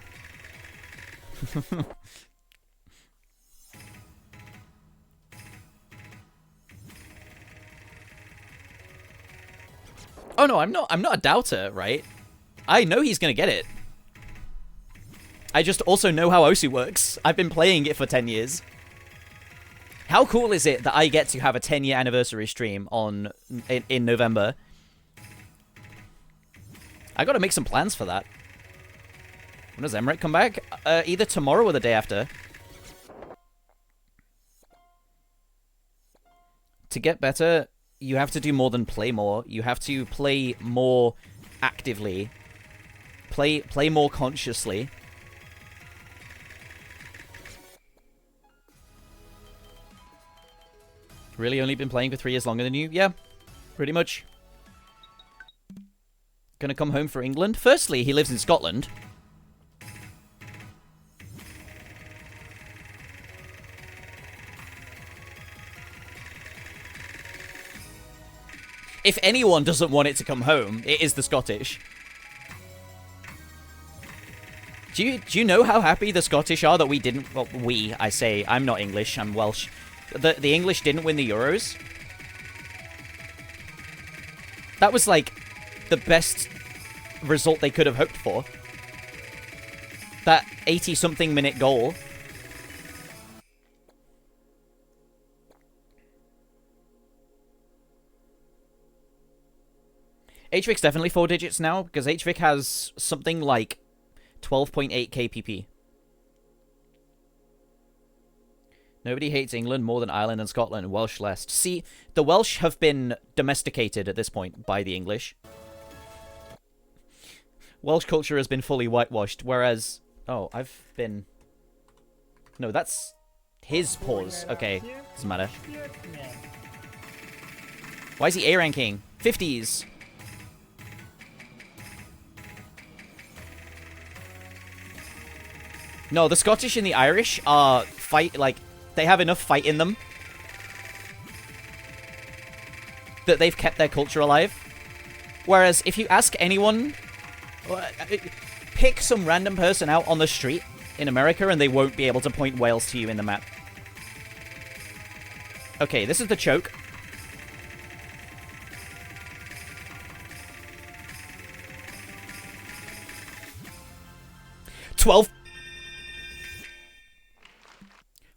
Oh no, I'm not a doubter, right? I know he's gonna get it. I just also know how OSU works. I've been playing it for 10 years. How cool is it that I get to have a 10-year anniversary stream in November? I gotta make some plans for that. When does Emmerich come back? Either tomorrow or the day after. To get better, you have to do more than play more. You have to play more actively. Play more consciously. Really only been playing for 3 years longer than you? Yeah, pretty much. Gonna come home for England? Firstly, he lives in Scotland. If anyone doesn't want it to come home, it is the Scottish. Do you know how happy the Scottish are that we didn't... Well, we, I say. I'm not English, I'm Welsh. The English didn't win the Euros. That was, like, the best result they could have hoped for. That 80-something minute goal. HVIC's definitely 4 digits now, because HVIC has something like 12.8 KPP. Nobody hates England more than Ireland and Scotland, Welsh less. See, the Welsh have been domesticated at this point by the English. Welsh culture has been fully whitewashed, whereas... Oh, I've been... No, that's his pause. Okay, doesn't matter. Why is he A ranking? 50s. No, the Scottish and the Irish are they have enough fight in them that they've kept their culture alive. Whereas if you ask anyone, pick some random person out on the street in America and they won't be able to point Wales to you in the map. Okay, this is the choke.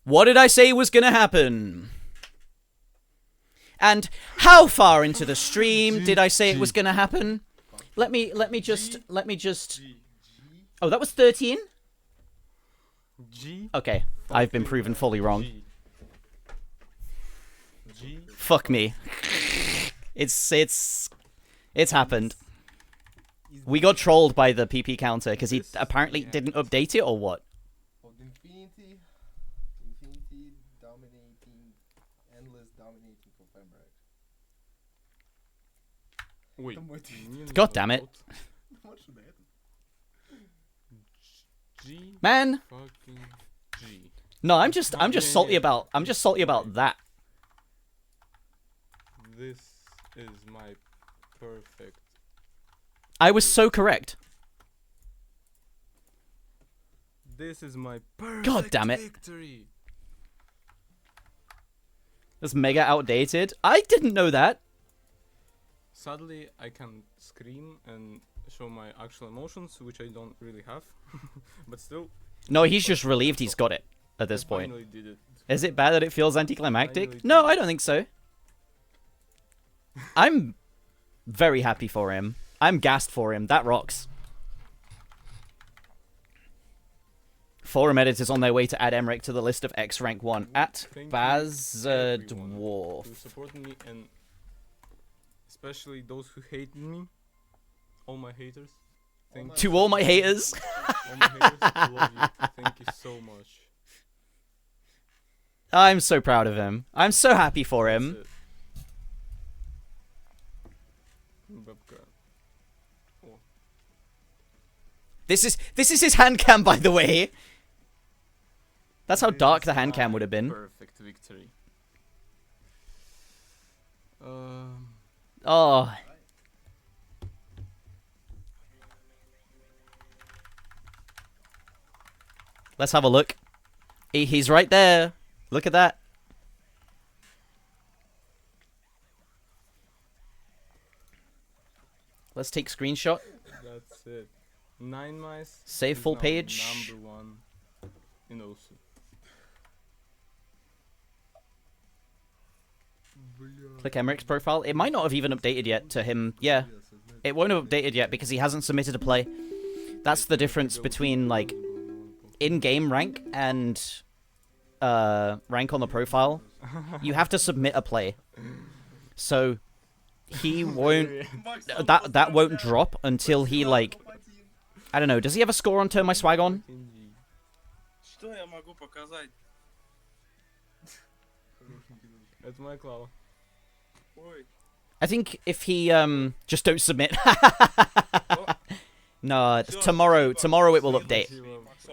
What did I say was gonna happen? And how far into the stream did I say it was gonna happen? Let me just. Oh, that was 13? Okay, I've been proven fully wrong. Fuck me. It's happened. We got trolled by the PP counter because he apparently didn't update it or what? God damn it. Man. No, I'm just salty about that. This is my perfect. I was so correct. This is my perfect God damn it. victory. That's mega outdated. I didn't know that. Sadly, I can scream and show my actual emotions, which I don't really have. But still. No, he's just relieved he's got it at this point. Did it. Is it bad that it feels anticlimactic? No, I don't think so. I'm very happy for him. I'm gassed for him. That rocks. Forum editors on their way to add Emmerich to the list of X rank 1 at Bazdwarf. Who support me, and especially those who hate me. All my haters. To all my haters. All my haters, I love you. Thank you so much. I'm so proud of him. I'm so happy for him. This is his hand cam, by the way. That's how dark the hand cam would have been. Perfect victory. Oh. Let's have a look. He's right there. Look at that. Let's take screenshot. That's it. 9 mice. Save is full now page. Number 1 in Osu. Click Emmerich's profile. It might not have even updated yet to him. Yeah. It won't have updated yet because he hasn't submitted a play. That's the difference between, like, in-game rank and rank on the profile. You have to submit a play. So he won't... That won't drop until he, like... I don't know. Does he have a score on Turn My Swag On? Что я могу показать? Это моя клава. I think if he just don't submit. No, tomorrow it will update.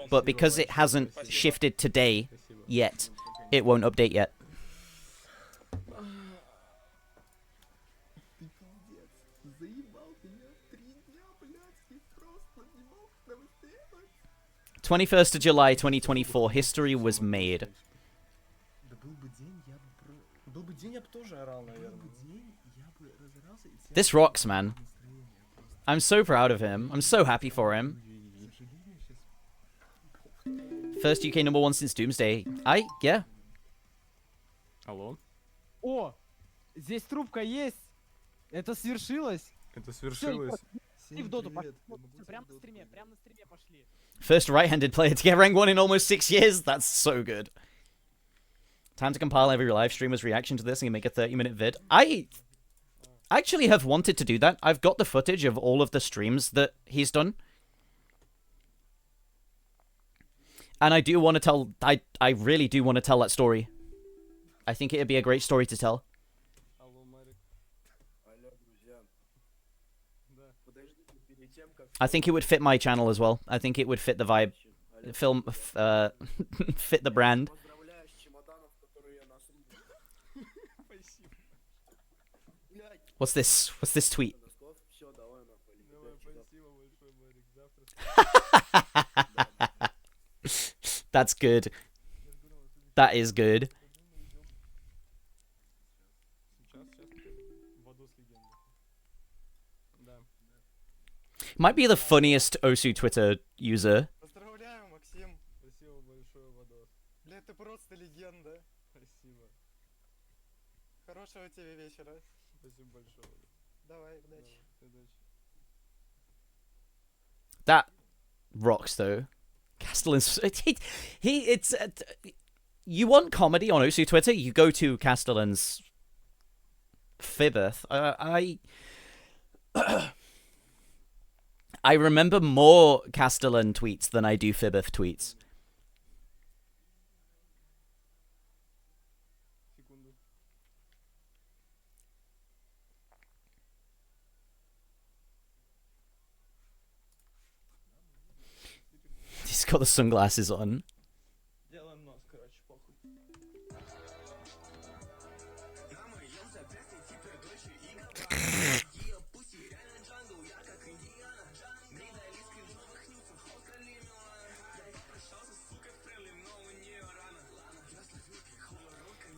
But because it hasn't shifted today yet, it won't update yet. 21st of July 2024, history was made. This rocks, man. I'm so proud of him. I'm so happy for him. First UK #1 since Doomsday. Yeah. Алло? О! Здесь трубка есть! Это свершилось! Это свершилось. И в доту пошли. Прямо на стриме пошли. First right-handed player to get rank 1 in almost 6 years. That's so good. Time to compile every live streamer's reaction to this and make a 30-minute vid. I actually have wanted to do that. I've got the footage of all of the streams that he's done. And I do want to tell... I really do want to tell that story. I think it'd be a great story to tell. I think it would fit my channel as well. I think it would fit the vibe. Fit the brand. What's this? What's this tweet? That's good. That is good. Might be the funniest Osu Twitter user. Поздравляю, Максим. Спасибо большое, Вадос. Бля, ты просто легенда. Спасибо. Хорошего тебе вечера. Спасибо большое. Давай, удачи. That rocks though. Castellan's it's you want comedy on Osu Twitter, you go to Castellan's Fibbeth. I remember more Castellan tweets than I do Fibbeth tweets. He's got the sunglasses on.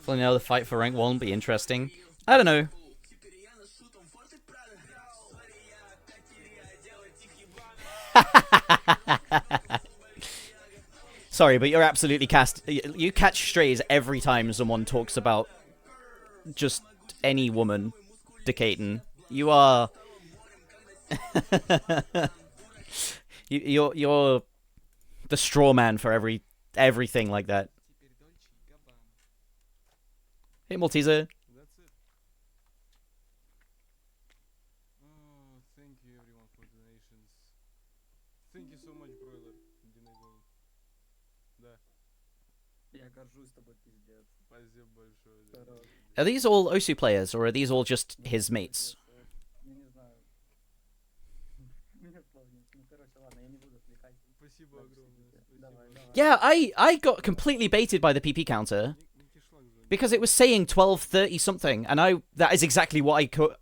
Well, now the fight for rank 1 will be interesting. I don't know. Sorry, but you're absolutely you catch strays every time someone talks about just any woman Decatur. You are you're the straw man for everything like that. Hey, Malteser. That's it. Oh, thank you everyone for donations. Thank you so much, Broiler. Да. Я горжусь тобой, пиздец. Спасибо большое. Are these all Osu players, or are these all just his mates? Я не знаю. Ну, короче, ладно, я не буду отвлекать. Спасибо огромное. Давай. Yeah, I got completely baited by the PP counter. Because it was saying 12:30 something, and that is exactly what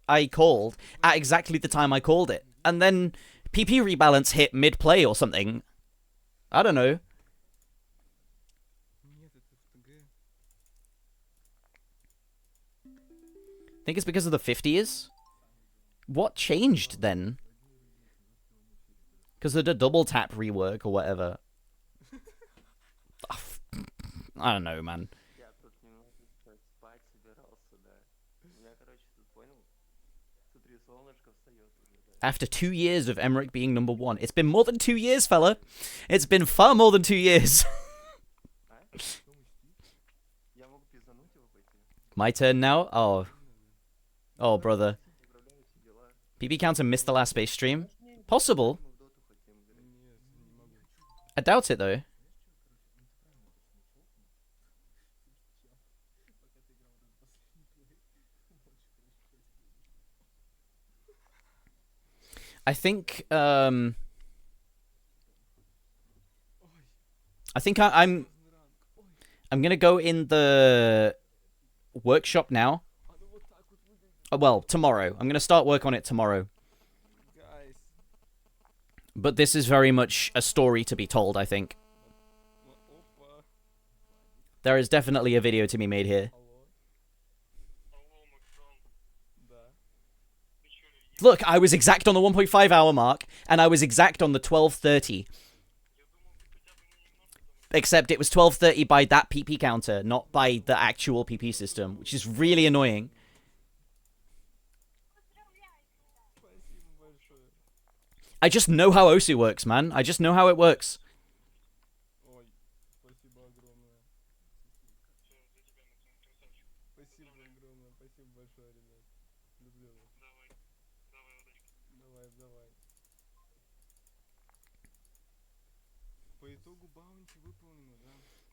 I called at exactly the time I called it. And then PP rebalance hit mid-play or something. I don't know. Think it's because of the 50s? What changed then? Because of the double tap rework or whatever. I don't know, man. After 2 years of Emmerich being #1. It's been more than 2 years, fella. It's been far more than 2 years. My turn now? Oh. Oh, brother. PB Counter missed the last space stream? Possible. I doubt it, though. I think I'm gonna go in the workshop now. Well, tomorrow. I'm gonna start work on it tomorrow. But this is very much a story to be told, I think. There is definitely a video to be made here. Look, I was exact on the 1.5 hour mark, and I was exact on the 12:30. Except it was 12:30 by that PP counter, not by the actual PP system, which is really annoying. I just know how OSU works, man. I just know how it works.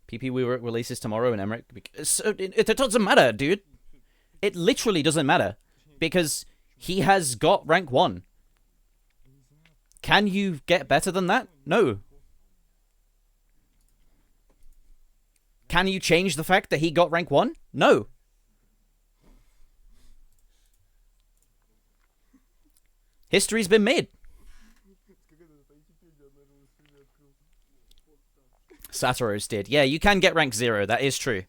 PP releases tomorrow in Emmerich. It doesn't matter, dude. It literally doesn't matter. Because he has got rank 1. Can you get better than that? No. Can you change the fact that he got rank 1? No. History's been made. Satoros did. Yeah, you can get rank 0. That is true.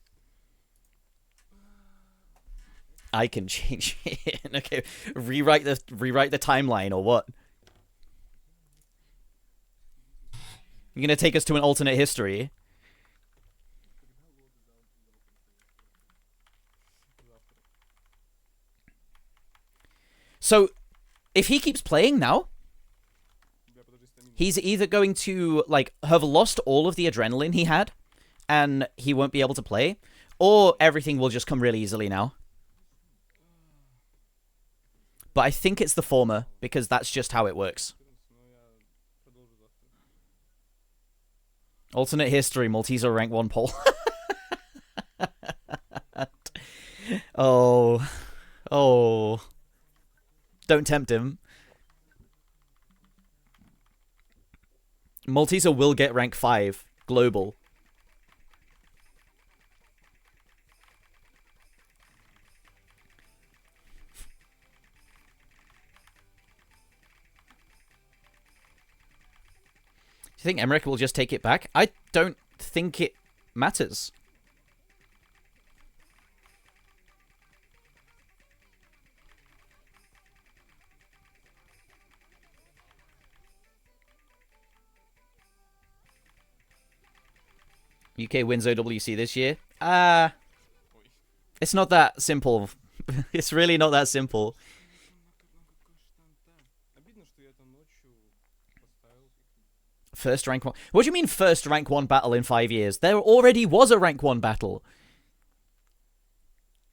I can change it. Okay, rewrite the timeline or what? You're gonna take us to an alternate history? So, if he keeps playing now, he's either going to, like, have lost all of the adrenaline he had, and he won't be able to play, or everything will just come really easily now. But I think it's the former, because that's just how it works. Alternate history, Malteser rank 1 poll. Oh. Oh. Don't tempt him. Malteser will get rank 5 global. Do you think Emmerich will just take it back? I don't think it matters. UK wins OWC this year? It's not that simple. It's really not that simple. First rank 1. What do you mean first rank 1 battle in 5 years? There already was a rank 1 battle.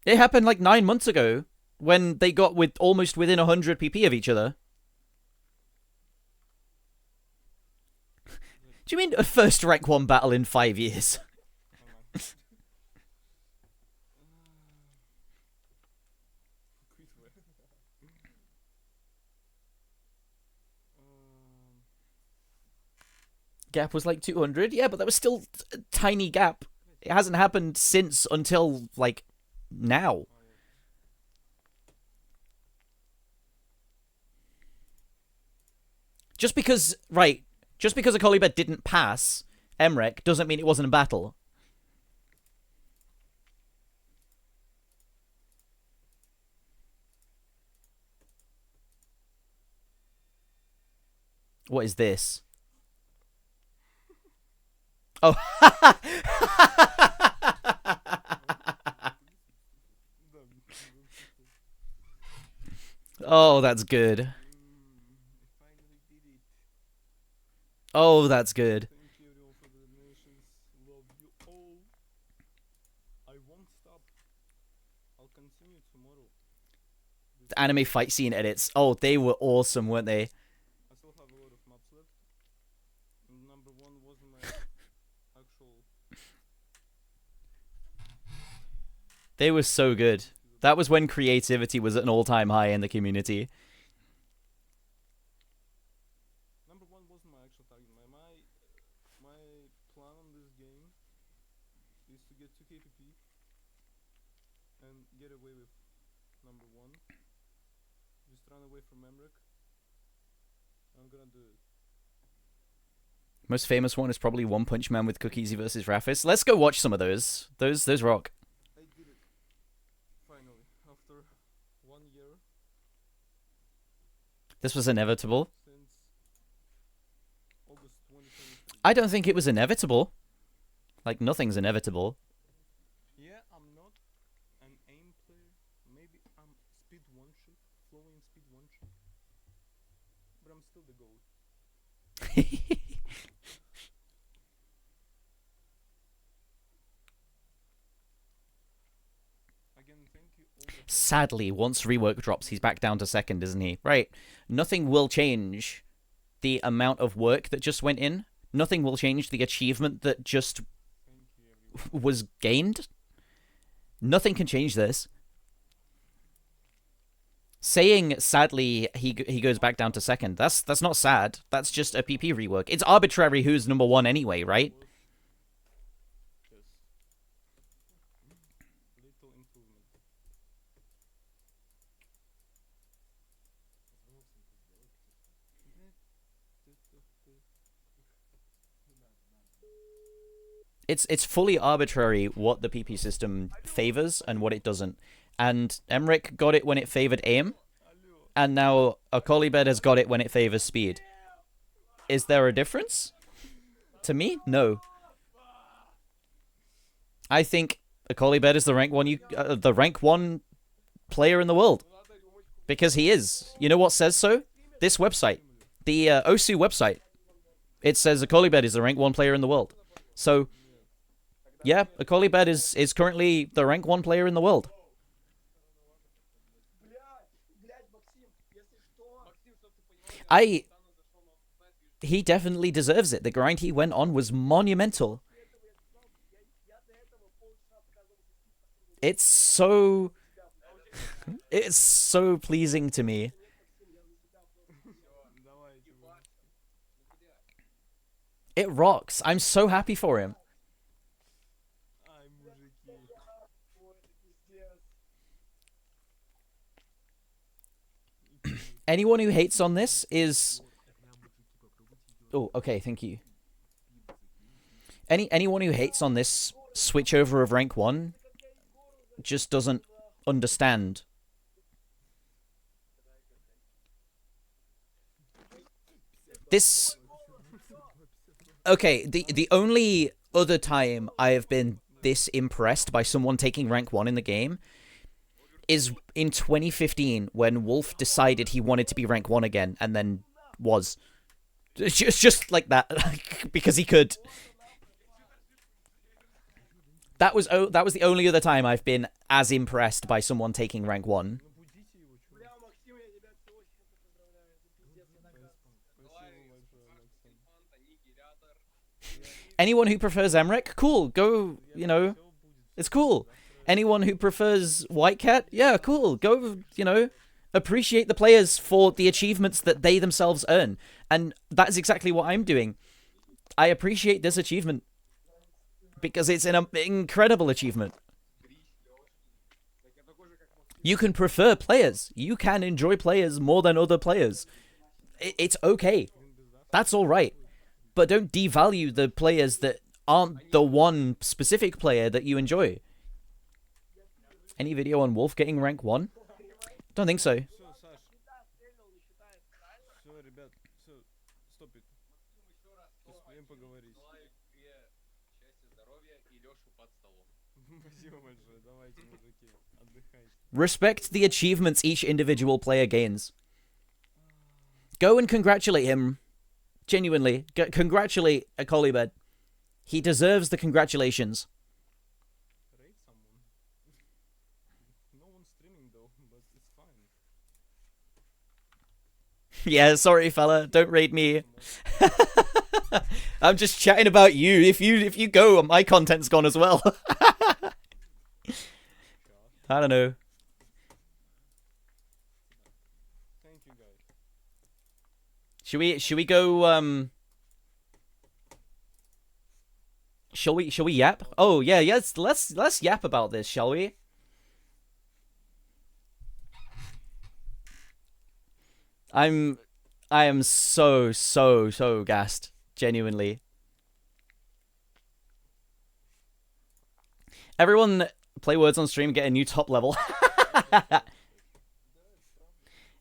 It happened like 9 months ago when they got with almost within 100 PP of each other. Do you mean a first rank 1 battle in 5 years? Gap was like 200. Yeah, but that was still a tiny gap. It hasn't happened since until, like, now. Just because, right, just because Akolibet didn't pass Emmerich doesn't mean it wasn't a battle. What is this? Oh. Oh, that's good. Oh, that's good. Thank you everyone for the donations. Love you all. I won't stop. I'll continue tomorrow. The anime fight scene edits. Oh, they were awesome, weren't they? I still have a lot of maps left. Number 1 wasn't my actual. They were so good. That was when creativity was at an all-time high in the community. Number 1 wasn't my actual target. My plan on this game is to get 2 KPP and get away with number 1. Just run away from Emmerich. I'm gonna do it. Most famous one is probably One Punch Man with Cookies versus Raffis. Let's go watch some of those. Those rock. I did it. Finally, after 1 year. This was inevitable. Since August 2023. I don't think it was inevitable. Like, nothing's inevitable. Yeah, I'm not an aim player. Maybe I'm speed one shot, flowing speed one shot. But I'm still the goat. Again, thank you all. Sadly, once rework drops, he's back down to second, isn't he? Right. Nothing will change the amount of work that just went in. Nothing will change the achievement that just was gained. Nothing can change this. Saying sadly he goes back down to second, that's not sad. That's just a PP rework. It's arbitrary who's number 1 anyway, right? Little improvement. It's fully arbitrary what the PP system favors and what it doesn't. And Emmerich got it when it favored aim, and now Akolibed has got it when it favors speed. Is there a difference? To me, no. I think Akolibed is the rank 1 player in the world, because he is. You know what says so? This website, the Osu website. It says Akolibed is the rank 1 player in the world. So, yeah, Akolibed is currently the rank 1 player in the world. He definitely deserves it. The grind he went on was monumental. It's so pleasing to me. It rocks. I'm so happy for him. Anyone who hates on this is... Oh, okay, thank you. Anyone who hates on this switchover of rank 1 just doesn't understand. This... Okay, the only other time I have been this impressed by someone taking rank 1 in the game is in 2015 when Wolf decided he wanted to be rank 1 again and then was. Just like that, because he could. That was the only other time I've been as impressed by someone taking rank 1. Anyone who prefers Emmerich, cool, go, you know, it's cool. Anyone who prefers White Cat, yeah, cool, go, you know, appreciate the players for the achievements that they themselves earn. And that is exactly what I'm doing. I appreciate this achievement because it's an incredible achievement. You can prefer players. You can enjoy players more than other players. It's okay. That's all right. But don't devalue the players that aren't the one specific player that you enjoy. Any video on Wolf getting rank 1? Don't think so. So, ребят, so, stop. Respect the achievements each individual player gains. Go and congratulate him. Genuinely. Congratulate Akolibed. He deserves the congratulations. Rate someone. No one's streaming though, but it's fine. Yeah, sorry fella, don't raid me. I'm just chatting about you. If you go, my content's gone as well. I don't know. Thank you guys. Should we go Shall we yap? Oh yeah, yes, let's yap about this, shall we? I am so gassed, genuinely. Everyone play words on stream, get a new top level.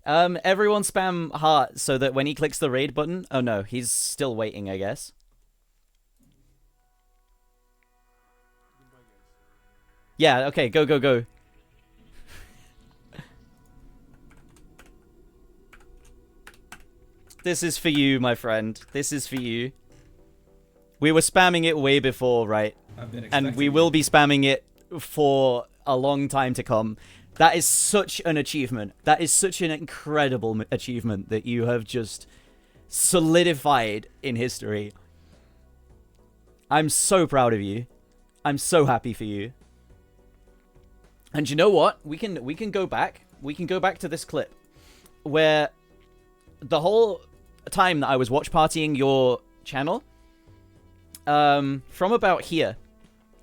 Everyone spam heart so that when he clicks the raid button, oh no, he's still waiting, I guess. Yeah, okay, go. This is for you, my friend. This is for you. We were spamming it way before, right? And we will be spamming it for a long time to come. That is such an achievement. That is such an incredible achievement that you have just solidified in history. I'm so proud of you. I'm so happy for you. And you know what? We can go back. We can go back to this clip where the whole time that I was watch partying your channel, from about here,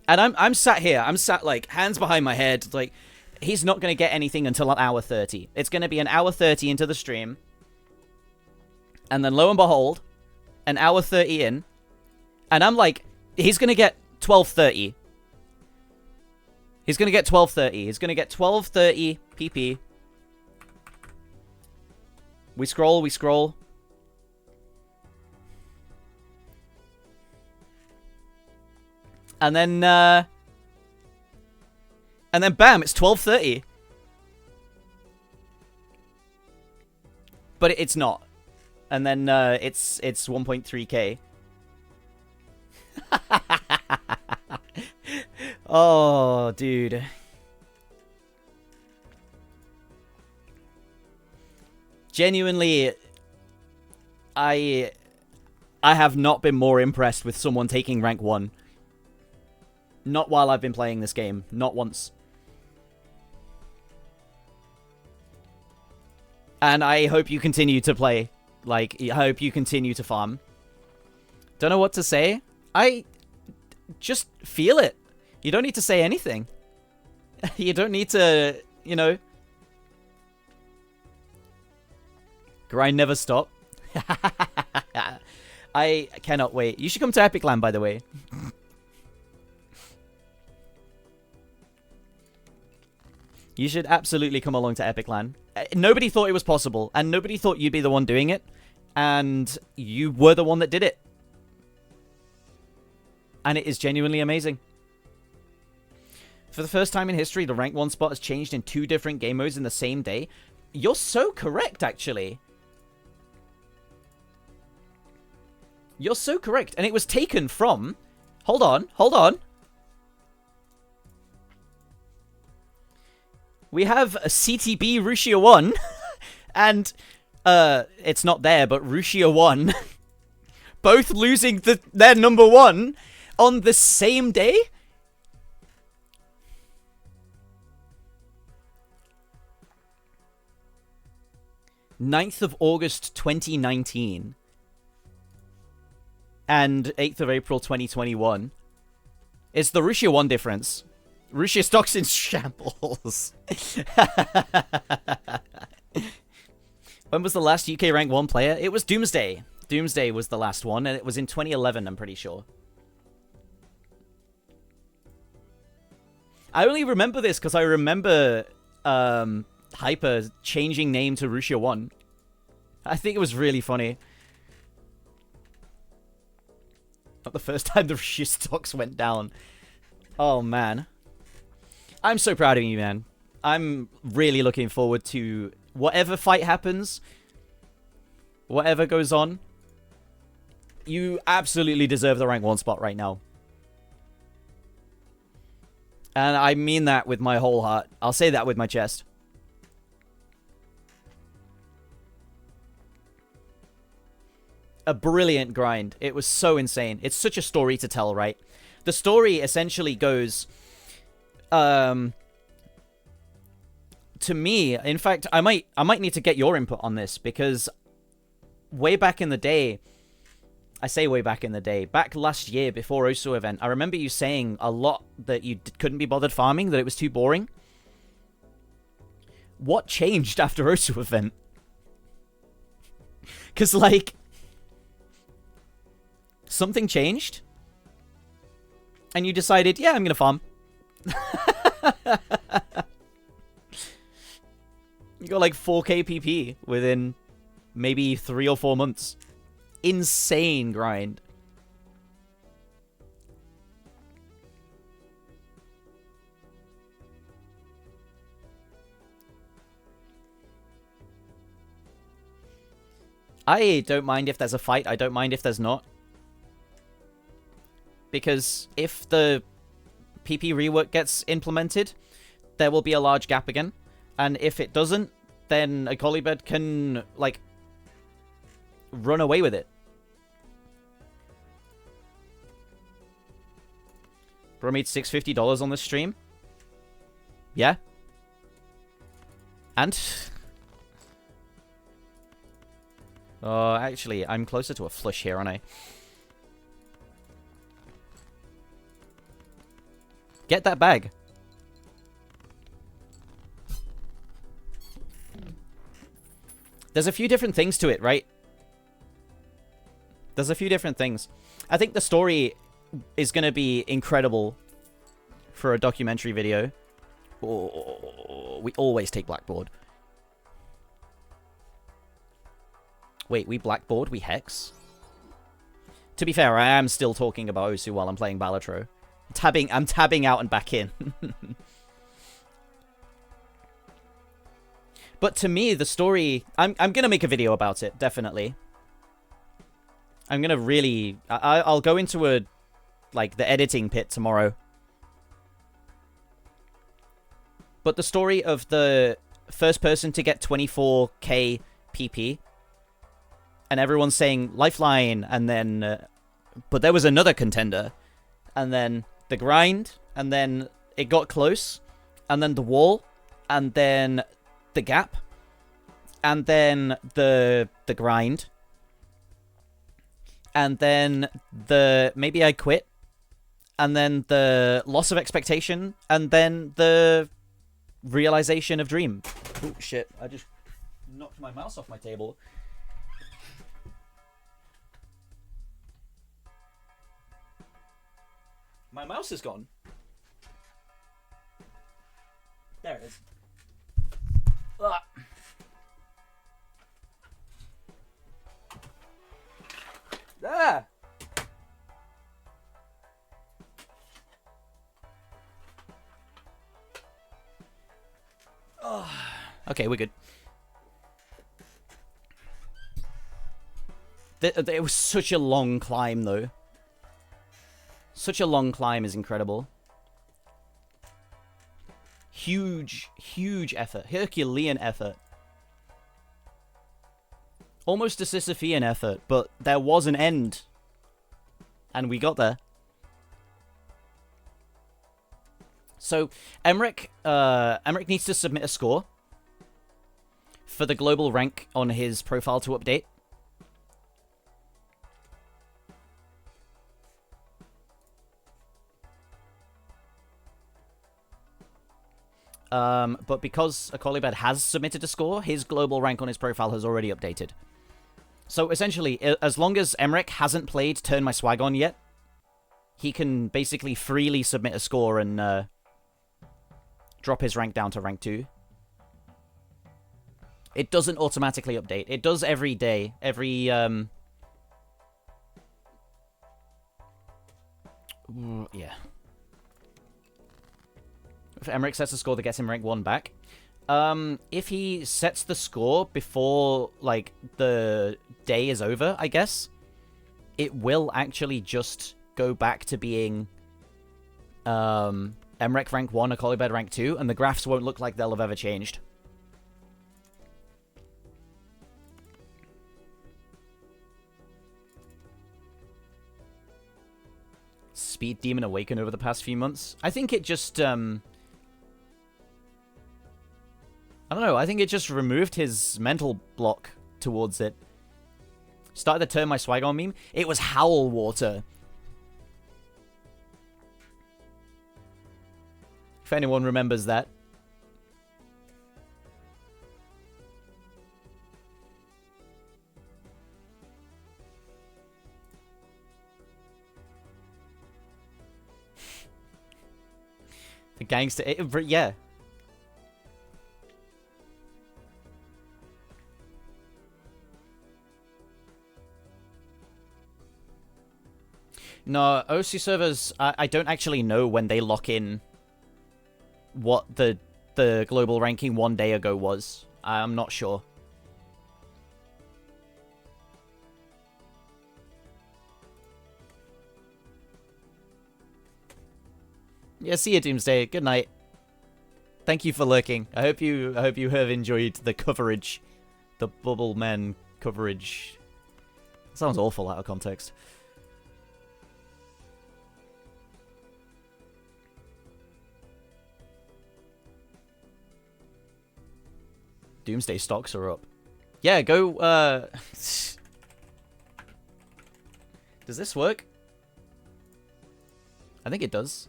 and I'm sat here. I'm sat like hands behind my head. Like he's not gonna get anything until an hour 30. It's gonna be an hour 30 into the stream, and then lo and behold, an hour 30 in, and I'm like, he's gonna get 12:30. He's gonna get 12:30. He's gonna get 12:30 PP. We scroll. And then bam, it's 12:30. But it's not. And then it's 1.3k. Oh, dude. Genuinely, I have not been more impressed with someone taking rank 1. Not while I've been playing this game. Not once. And I hope you continue to play. Like, I hope you continue to farm. Don't know what to say. I just feel it. You don't need to say anything. You don't need to, you know. Grind never stop. I cannot wait. You should come to Epic Land, by the way. You should absolutely come along to Epic Land. Nobody thought it was possible, and nobody thought you'd be the one doing it, and you were the one that did it. And it is genuinely amazing. For the first time in history, the rank 1 spot has changed in 2 different game modes in the same day. You're so correct, actually. You're so correct. And it was taken from... Hold on. We have a CTB Rushia 1. And, it's not there, but Rushia 1. Both losing their number 1 on the same day? 9th of August 2019 and 8th of April 2021. It's the Rushia 1 difference. Rushia stock's in shambles. When was the last UK rank 1 player? It was Doomsday. Doomsday was the last one, and it was in 2011, I'm pretty sure. I only remember this because I remember Hyper changing name to Rushia 1. I think it was really funny. Not the first time the Rushia stocks went down. Oh, man. I'm so proud of you, man. I'm really looking forward to whatever fight happens, whatever goes on. You absolutely deserve the rank 1 spot right now. And I mean that with my whole heart. I'll say that with my chest. A brilliant grind. It was so insane. It's such a story to tell, right? The story essentially goes... to me, in fact, I might need to get your input on this, because way back in the day, I say way back in the day, back last year before Osu event, I remember you saying a lot that you couldn't be bothered farming, that it was too boring. What changed after Osu event? Because, like, something changed, and you decided, yeah, I'm gonna farm. You got like 4k PP within maybe 3 or 4 months. Insane grind. I don't mind if there's a fight. I don't mind if there's not. Because if the PP rework gets implemented, there will be a large gap again. And if it doesn't, then a Colibed can, like, run away with it. Bro made $650 on this stream. Yeah. And? Oh, actually, I'm closer to a flush here, aren't I? Get that bag. There's a few different things to it, right? There's a few different things. I think the story is going to be incredible for a documentary video. Oh, we always take Blackboard. Wait, we Blackboard? We Hex? To be fair, I am still talking about Osu while I'm playing Balatro. I'm tabbing out and back in. But to me, the story... I'm going to make a video about it, definitely. I'm going to really... I'll go into the editing pit tomorrow. But the story of the first person to get 24k PP, and everyone's saying Lifeline, and then... but there was another contender. And then the grind, and then it got close, and then the wall, and then... the gap, and then the grind, and then the maybe I quit, and then the loss of expectation, and then the realization of dream. Oh shit, I just knocked my mouse off my table. My mouse is gone. There it is. Ah. Ah. Oh. Okay, we're good. It was such a long climb, though. Such a long climb is incredible. Huge, huge effort. Herculean effort. Almost a Sisyphean effort, but there was an end. And we got there. So, Emmerich needs to submit a score for the global rank on his profile to update. But because Akolibed has submitted a score, his global rank on his profile has already updated. So essentially, as long as Emmerich hasn't played Turn My Swag On yet, he can basically freely submit a score and drop his rank down to rank 2. It doesn't automatically update. It does every day. Every, yeah. If Emmerich sets a score that gets him rank 1 back. If he sets the score before, like, the day is over, I guess, it will actually just go back to being, Emmerich rank 1, Akolibed rank 2, and the graphs won't look like they'll have ever changed. Speed Demon Awaken over the past few months. I think it just, I don't know, I think it just removed his mental block towards it. Started to turn my swag on meme. It was Howl Water. If anyone remembers that. The gangster, yeah. No, OC servers, I don't actually know when they lock in what the global ranking 1 day ago was. I'm not sure. Yeah, see you, Doomsday. Good night. Thank you for lurking. I hope you have enjoyed the coverage, the Bubble Men coverage. It sounds awful out of context. Doomsday stocks are up. Yeah, go. Does this work? I think it does.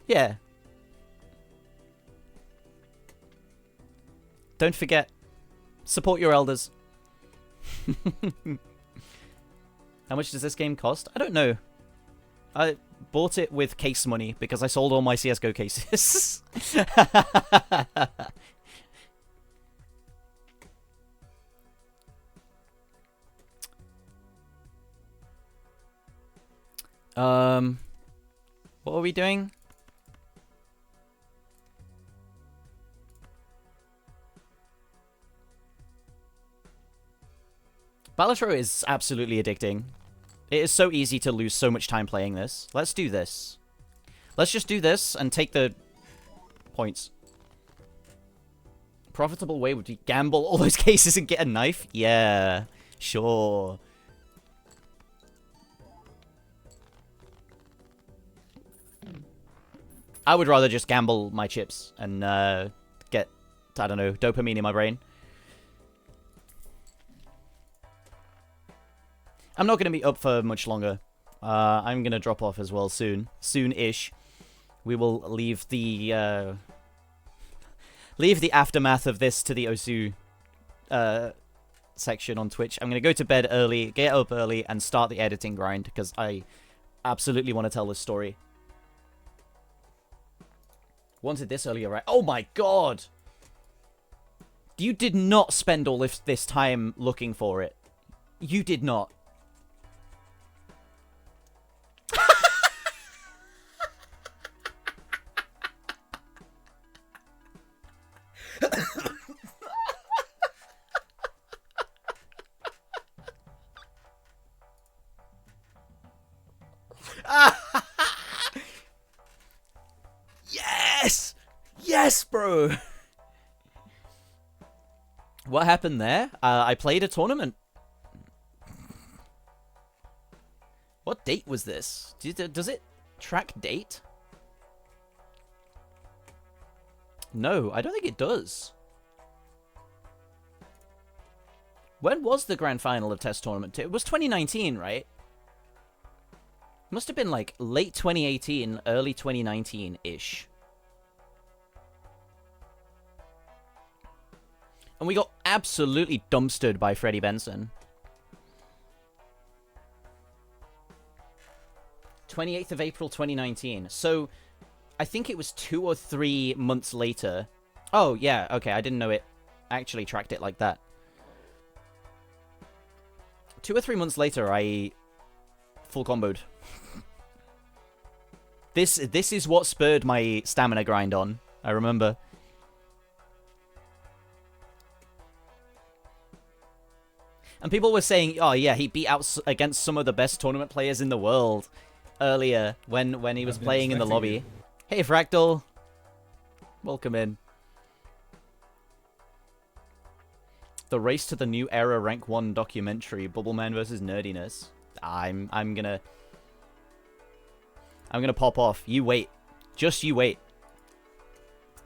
Yeah. Don't forget, support your elders. How much does this game cost? I don't know. I bought it with case money because I sold all my CSGO cases. What are we doing? Balatro is absolutely addicting. It is so easy to lose so much time playing this. Let's do this. Let's just do this and take the points. Profitable way would be gamble all those cases and get a knife? Yeah, sure. I would rather just gamble my chips and get, I don't know, dopamine in my brain. I'm not going to be up for much longer. I'm going to drop off as well soon. Soon-ish. We will leave the aftermath of this to the Osu section on Twitch. I'm going to go to bed early, get up early, and start the editing grind, because I absolutely want to tell this story. Wanted this earlier, right? Oh my god! You did not spend all this time looking for it. You did not. Yes! Yes, bro! What happened there? I played a tournament. What date was this? Does it track date? No, I don't think it does. When was the grand final of Test Tournament 2? It was 2019, right? Must have been like late 2018, early 2019-ish. And we got absolutely dumpstered by Freddie Benson. 28th of April 2019. So, I think it was 2 or 3 months later. Oh, yeah, okay, I didn't know it actually tracked it like that. 2 or 3 months later, I full comboed. This is what spurred my stamina grind on. I remember. And people were saying, oh yeah, he beat out against some of the best tournament players in the world earlier when he was playing in the lobby. You. Hey, Fractal. Welcome in. The race to the new era rank 1 documentary, Bubbleman versus Nerdiness. I'm gonna pop off. You wait. Just you wait.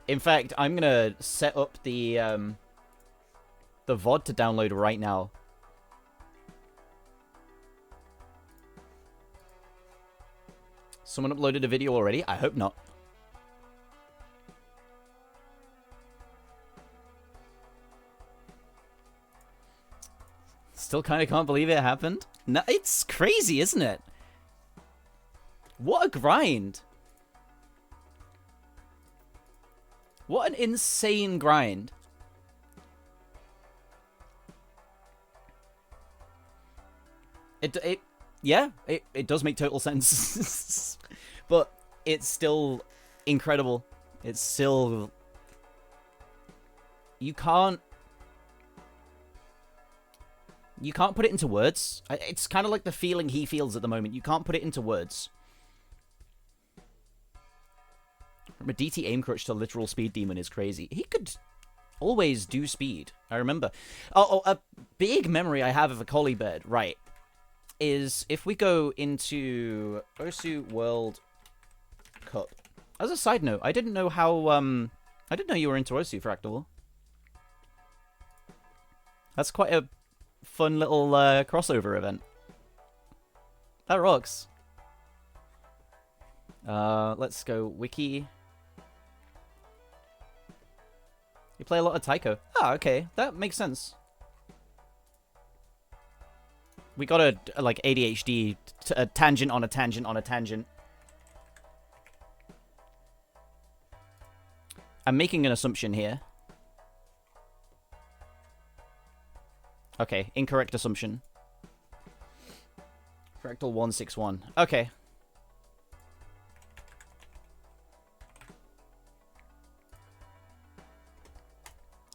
In fact, I'm gonna set up the VOD to download right now. Someone uploaded a video already? I hope not. Still kind of can't believe it happened. No, it's crazy, isn't it? What a grind. What an insane grind. It does make total sense. But it's still incredible. It's still... You can't put it into words. It's kind of like the feeling he feels at the moment. You can't put it into words. From a DT aim crutch to literal speed demon is crazy. He could always do speed. I remember. Oh, a big memory I have of a collie bird, right, is if we go into Osu World Cup. As a side note, I didn't know how, I didn't know you were into Osu, Fractal. That's quite a fun little crossover event. That rocks. Let's go wiki. You play a lot of Taiko. Ah, okay. That makes sense. We got a like ADHD, a tangent on a tangent on a tangent. I'm making an assumption here. Okay, incorrect assumption. Fractal 161. Okay.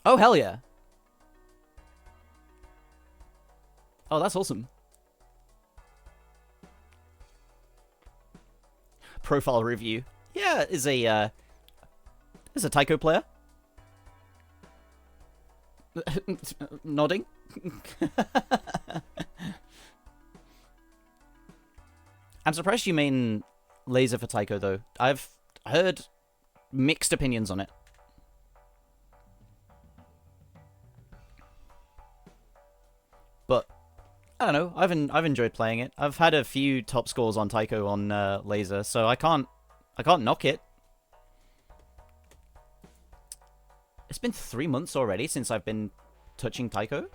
Oh, hell yeah. Oh, that's awesome. Profile review. Yeah, is a Taiko player. Nodding. I'm surprised you main laser for Taiko, though. I've heard mixed opinions on it. But I don't know. I've enjoyed playing it. I've had a few top scores on Taiko on laser, so I can't knock it. It's been 3 months already since I've been touching Taiko.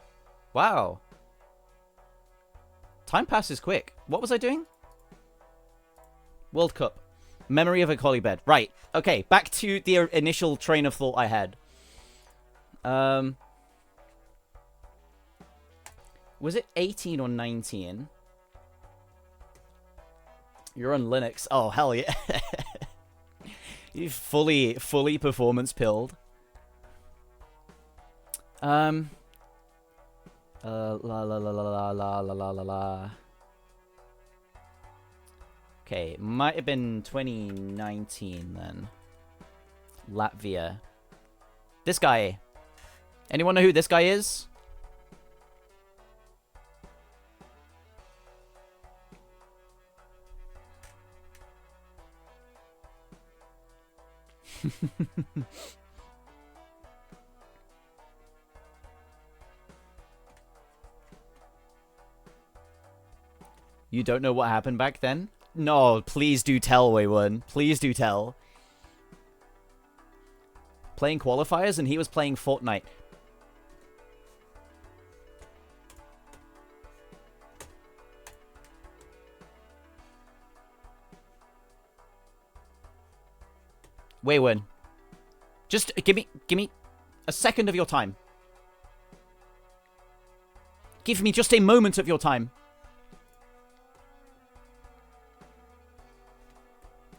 Wow. Time passes quick. What was I doing? World Cup. Memory of a collie bed. Right. Okay, back to the initial train of thought I had. Was it 18 or 19? You're on Linux. Oh, hell yeah. You fully performance pilled. La la la la la la la la la. Okay, might have been 2019 then. Latvia. This guy. Anyone know who this guy is? You don't know what happened back then? No, please do tell, Waywon. Please do tell. Playing qualifiers and he was playing Fortnite. Waywon. Just give me a second of your time. Give me just a moment of your time.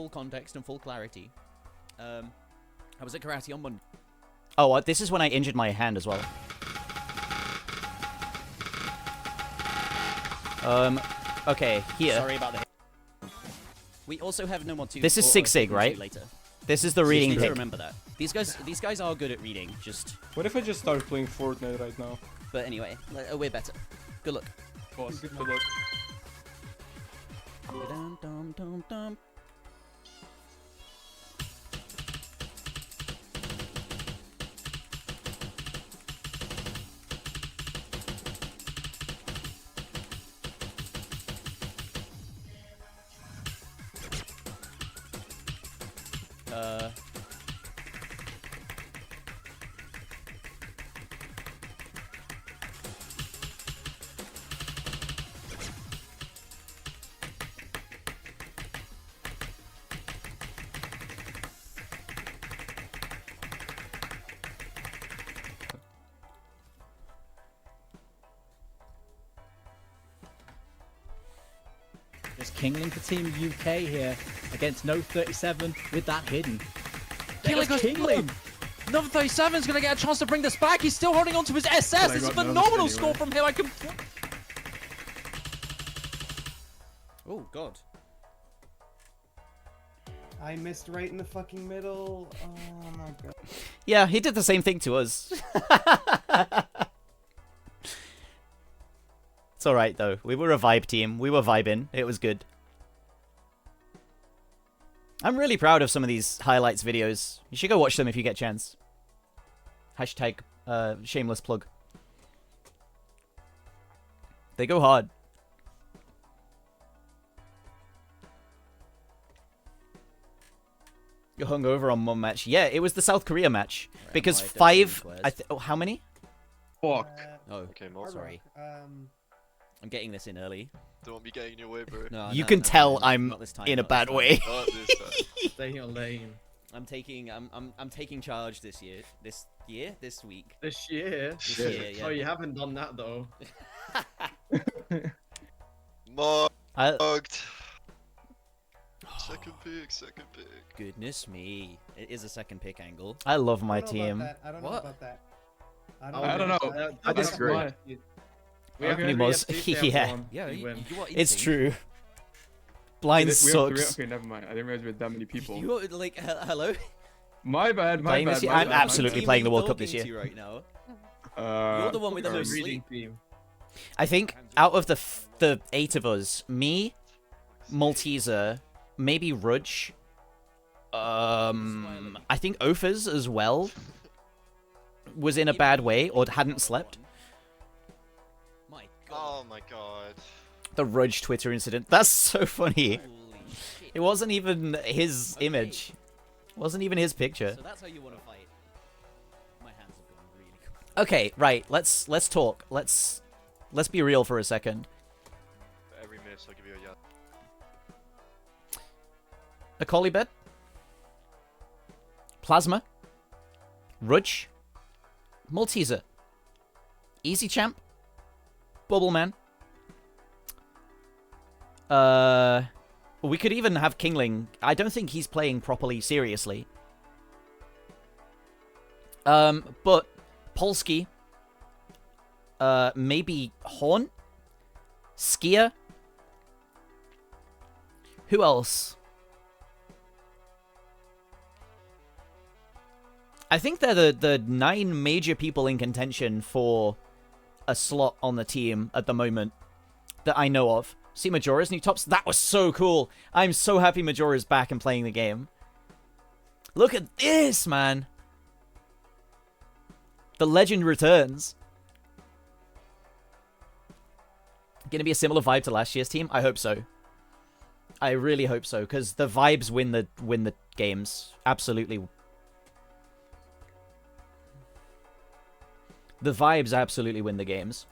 full context and full clarity, I was at karate on Monday. Oh, this is when I injured my hand as well. Okay, here. Sorry about the. We also have no more two. This is Sig Sig, right? Later. This is the reading thing. thing. Remember that. These guys are good at reading. Just. What if I just start playing Fortnite right now? But anyway, we're better. Good luck. Boss, good luck. Dum-dum-dum-dum. There's Kingling for Team UK here against No 37 with that hidden. Kingling goes Kingling. Number 37 is going to get a chance to bring this back. He's still holding on to his SS. It's a phenomenal score from him. Oh God. I missed right in the fucking middle. Oh my god. Yeah, he did the same thing to us. It's alright though. We were a vibe team. We were vibing. It was good. I'm really proud of some of these highlights videos. You should go watch them if you get a chance. Hashtag shameless plug. They go hard. You're hungover on one match. Yeah, it was the South Korea match. Right, because my 5... Desmond how many? Fuck. Oh, okay, more sorry. I'm getting this in early. Don't be getting in your way, bro. No, you can tell I'm in a bad way. Stay in your lane. I'm taking charge this year. This week. This year? This year, yeah. Oh, you haven't done that though. Mugged. Second pick. Goodness me. It is a second pick angle. I love my team. I don't know about that. I don't know. I disagree. Yeah, it's true. Blind sucks. Okay, never mind. I didn't realize we had that many people. You like, hello? My bad. I'm absolutely playing the World Cup this year. Right now. You're the one with the most sleep. I think out of the 8 of us, me, Malteser, maybe Rudge, I think Ofers as well was in a bad way or hadn't slept. Oh my god. The Rudge Twitter incident. That's so funny. It wasn't even his image. It wasn't even his picture. So that's how you want to fight. My hands have gone really cold. Okay, right. Let's talk. Let's be real for a second. For every miss, I'll give you a yes. A collie bed, Plasma, Rudge, Malteser, Easy Champ, Bubbleman. We could even have Kingling. I don't think he's playing properly seriously. But Polsky, maybe Horn, Skier. Who else? I think they're the 9 major people in contention for a slot on the team at the moment that I know of. See Majora's new tops? That was so cool. I'm so happy Majora's back and playing the game. Look at this, man. The legend returns. Gonna be a similar vibe to last year's team? I hope so. I really hope so, because the vibes win the games. Absolutely. The vibes absolutely win the games.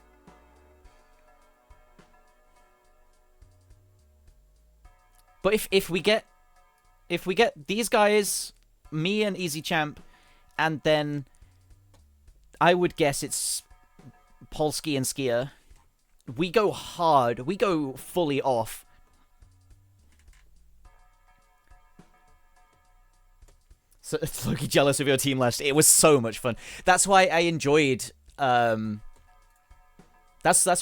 But if we get these guys, me and Easy Champ, and then I would guess it's Polsky and Skier, we go hard. We go fully off. So it's Loki jealous of your team last. It was so much fun. That's why I enjoyed. That's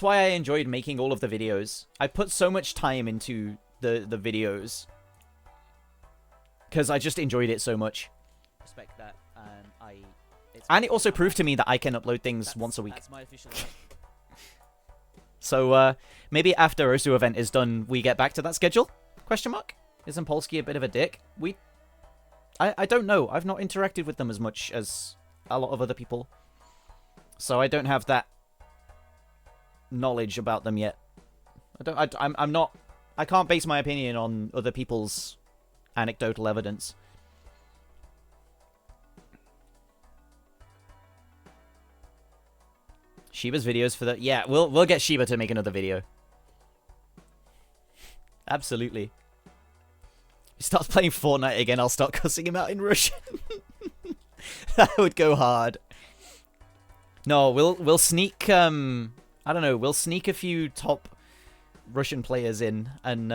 why I enjoyed making all of the videos. I put so much time into the videos because I just enjoyed it so much. Respect that, and it also proved to me that I can upload things once a week. That's my official. So maybe after Osu event is done, we get back to that schedule? Question mark? Isn't Polsky a bit of a dick? I don't know. I've not interacted with them as much as a lot of other people, so I don't have that knowledge about them yet. I can't base my opinion on other people's anecdotal evidence. Shiba's videos for that. Yeah, we'll get Shiba to make another video. Absolutely. He starts playing Fortnite again, I'll start cussing him out in Russian. That would go hard. No, we'll sneak I don't know, we'll sneak a few top Russian players in and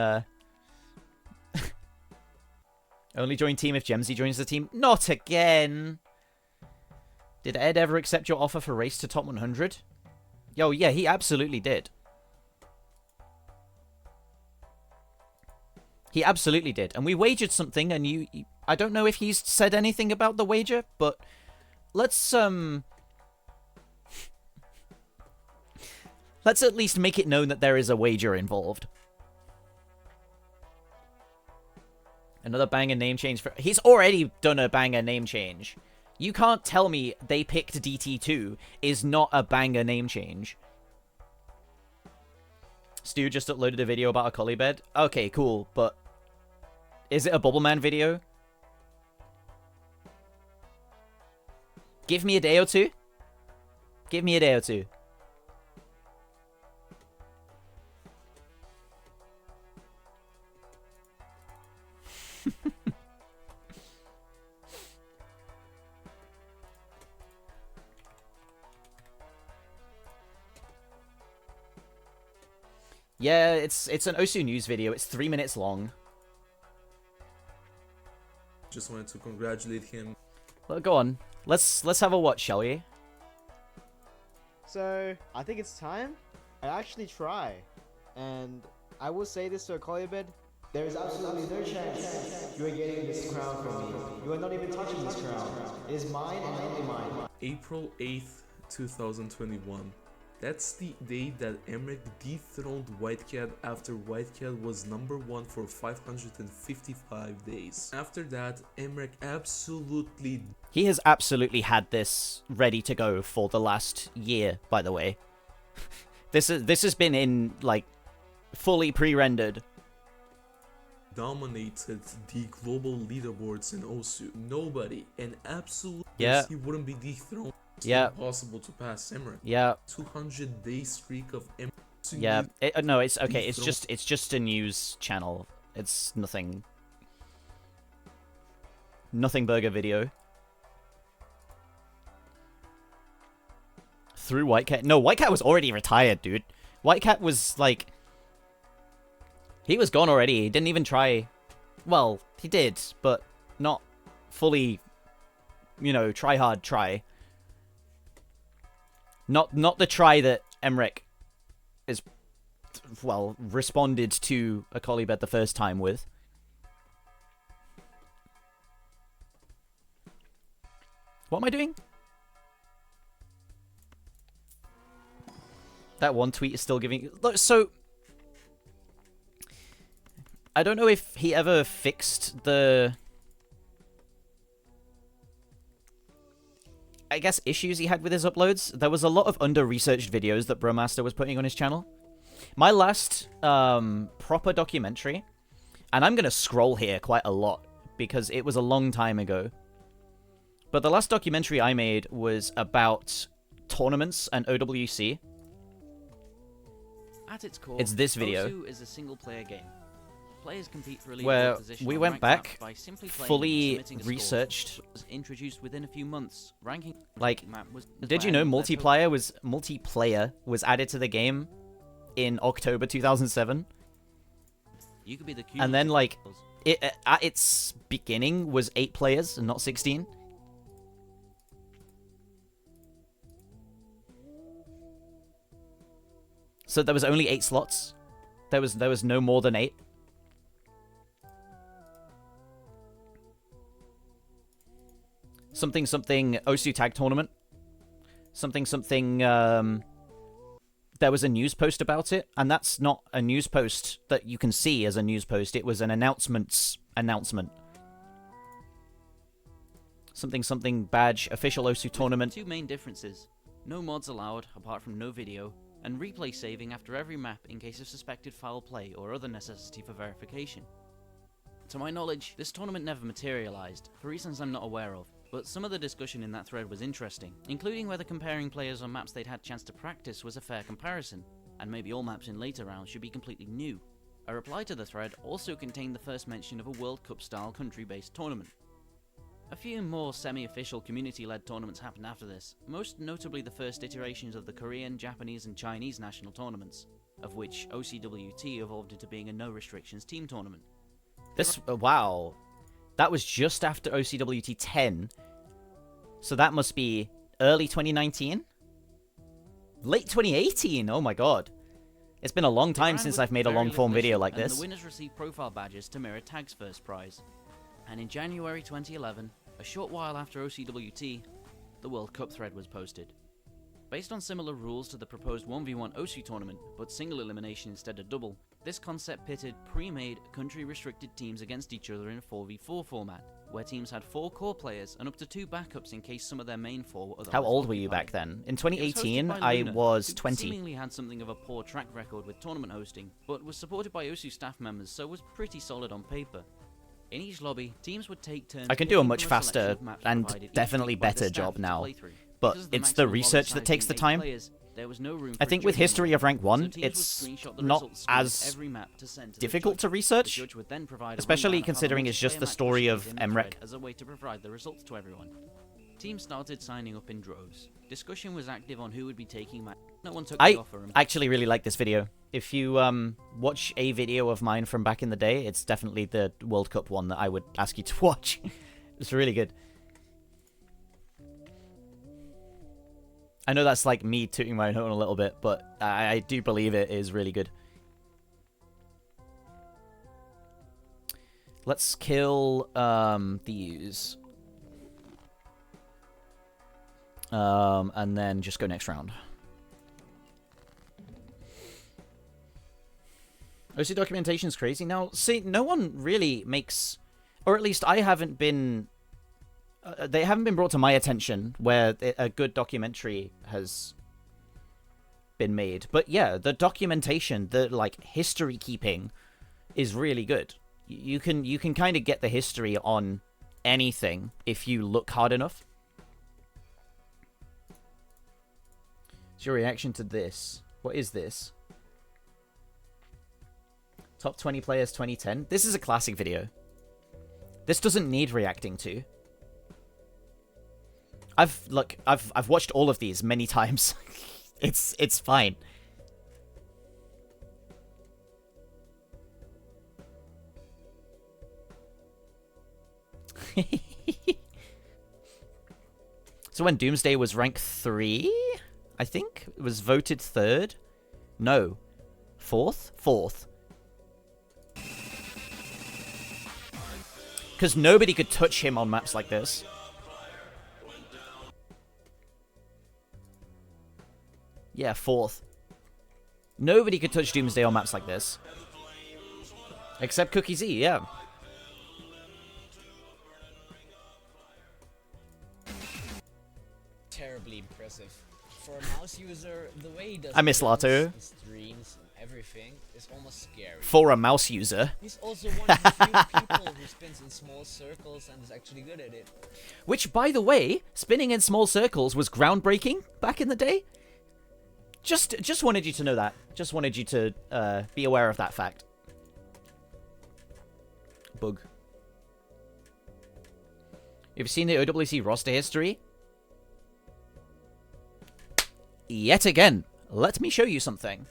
only join team if Gemsy joins the team. Not again. Did Ed ever accept your offer for race to top 100? Yo, yeah, he absolutely did. He absolutely did. And we wagered something, and you I don't know if he's said anything about the wager, but let's at least make it known that there is a wager involved. Another banger name change for... He's already done a banger name change. You can't tell me they picked DT2 is not a banger name change. Stu just uploaded a video about a collie bed. Okay, cool, but is it a Bubbleman video? Give me a day or two. Give me a day or two. Yeah, it's an Osu news video. It's 3 minutes long. Just wanted to congratulate him. Well, go on. Let's have a watch, shall we? So, I think it's time I actually try. And I will say this to a Kolibid, there is absolutely no chance you are getting this crown from me. You are not even touching this crown. It is mine and only mine. April 8th, 2021. That's the day that Emmerich dethroned Whitecat after Whitecat was #1 for 555 days. After that, Emmerich absolutely... He has absolutely had this ready to go for the last year, by the way. This has been in, like, fully pre-rendered. Dominated the global leaderboards in Osu. Nobody, and absolutely, he wouldn't be dethroned. It's impossible to pass Emmerich. 200-day streak of Emmerich. Yeah, no, it's okay. It's just a news channel. It's nothing burger video. Through Whitecat. No, Whitecat was already retired, dude. Whitecat was like, he was gone already. He didn't even try. Well, he did, but not fully, you know, try hard try. Not the try that Emmerich is, well, responded to a Colibet the first time with. What am I doing? That one tweet is still giving... So, I don't know if he ever fixed the... I guess issues he had with his uploads. There was a lot of under-researched videos that Bromaster was putting on his channel. My last proper documentary, and I'm going to scroll here quite a lot because it was a long time ago, but the last documentary I made was about tournaments and OWC. At its core, It's this video. Osu is a single-player game. Players compete for a where leaderboard position we on went ranked back, maps by simply playing fully and submitting a score. researched. Was introduced within a few months. Ranking Like, map was did you know multiplayer was added to the game in October 2007? You could be the And then, like, at its beginning was 8 players and not 16. So there was only 8 slots. There was no more than 8. Something Osu tag tournament. Something there was a news post about it, and that's not a news post that you can see as a news post. It was an announcement. Something badge official Osu tournament. 2 main differences. No mods allowed apart from no video, and replay saving after every map in case of suspected foul play or other necessity for verification. To my knowledge, this tournament never materialized, for reasons I'm not aware of, but some of the discussion in that thread was interesting, including whether comparing players on maps they'd had chance to practice was a fair comparison, and maybe all maps in later rounds should be completely new. A reply to the thread also contained the first mention of a World Cup-style country-based tournament. A few more semi-official community-led tournaments happened after this, most notably the first iterations of the Korean, Japanese and Chinese national tournaments, of which OCWT evolved into being a no-restrictions team tournament. Wow. That was just after OCWT 10. So that must be early 2019? Late 2018? Oh my god. It's been a long time since I've made a long-form video like this. The winners received profile badges to mirror Tag's first prize. And in January 2011, a short while after OCWT, the World Cup thread was posted. Based on similar rules to the proposed 1v1 OSU tournament, but single elimination instead of double, this concept pitted pre-made, country-restricted teams against each other in a 4v4 format, where teams had 4 core players and up to 2 backups in case some of their main 4 were otherwise How old were occupied. you back then? In 2018, I was 20. Seemingly had something of a poor track record with tournament hosting, but was supported by OSU staff members, so was pretty solid on paper. In each lobby, teams would take turns. I can do a much faster and definitely better job now, but it's the research that takes the time. I think with History of Rank 1, it's not as difficult to research, especially considering it's just the story of Emrek. As a way to provide the results to everyone. Teams started signing up in droves. Discussion was active on who would be taking match. No one took the offer. I actually really like this video. If you watch a video of mine from back in the day, it's definitely the World Cup one that I would ask you to watch. It's really good. I know that's like me tooting my own horn a little bit, but I do believe it is really good. Let's kill these. And then just go next round. OC documentation's crazy. Now, see, no one really makes... Or at least I haven't been... they haven't been brought to my attention where a good documentary has been made. But yeah, the documentation, the like history keeping is really good. You can kind of get the history on anything if you look hard enough. What's your reaction to this? What is this? Top 20 players 2010. This is a classic video. This doesn't need reacting to. I've watched all of these many times. It's fine. So when Doomsday was rank 3, I think it was voted 3rd. No, 4th. 4th. Because nobody could touch him on maps like this. Yeah, 4th. Nobody could touch Doomsday on maps like this. Except Cookie Z, yeah. Terribly impressive. For a mouse user, the way he does I miss Lato. the streams and everything is almost scary. For a mouse user. He's also one of the few people who spins in small circles and is actually good at it. Which, by the way, spinning in small circles was groundbreaking back in the day. Just wanted you to know that. Just wanted you to be aware of that fact. Bug. Have you seen the OWC roster history? Yet again, let me show you something.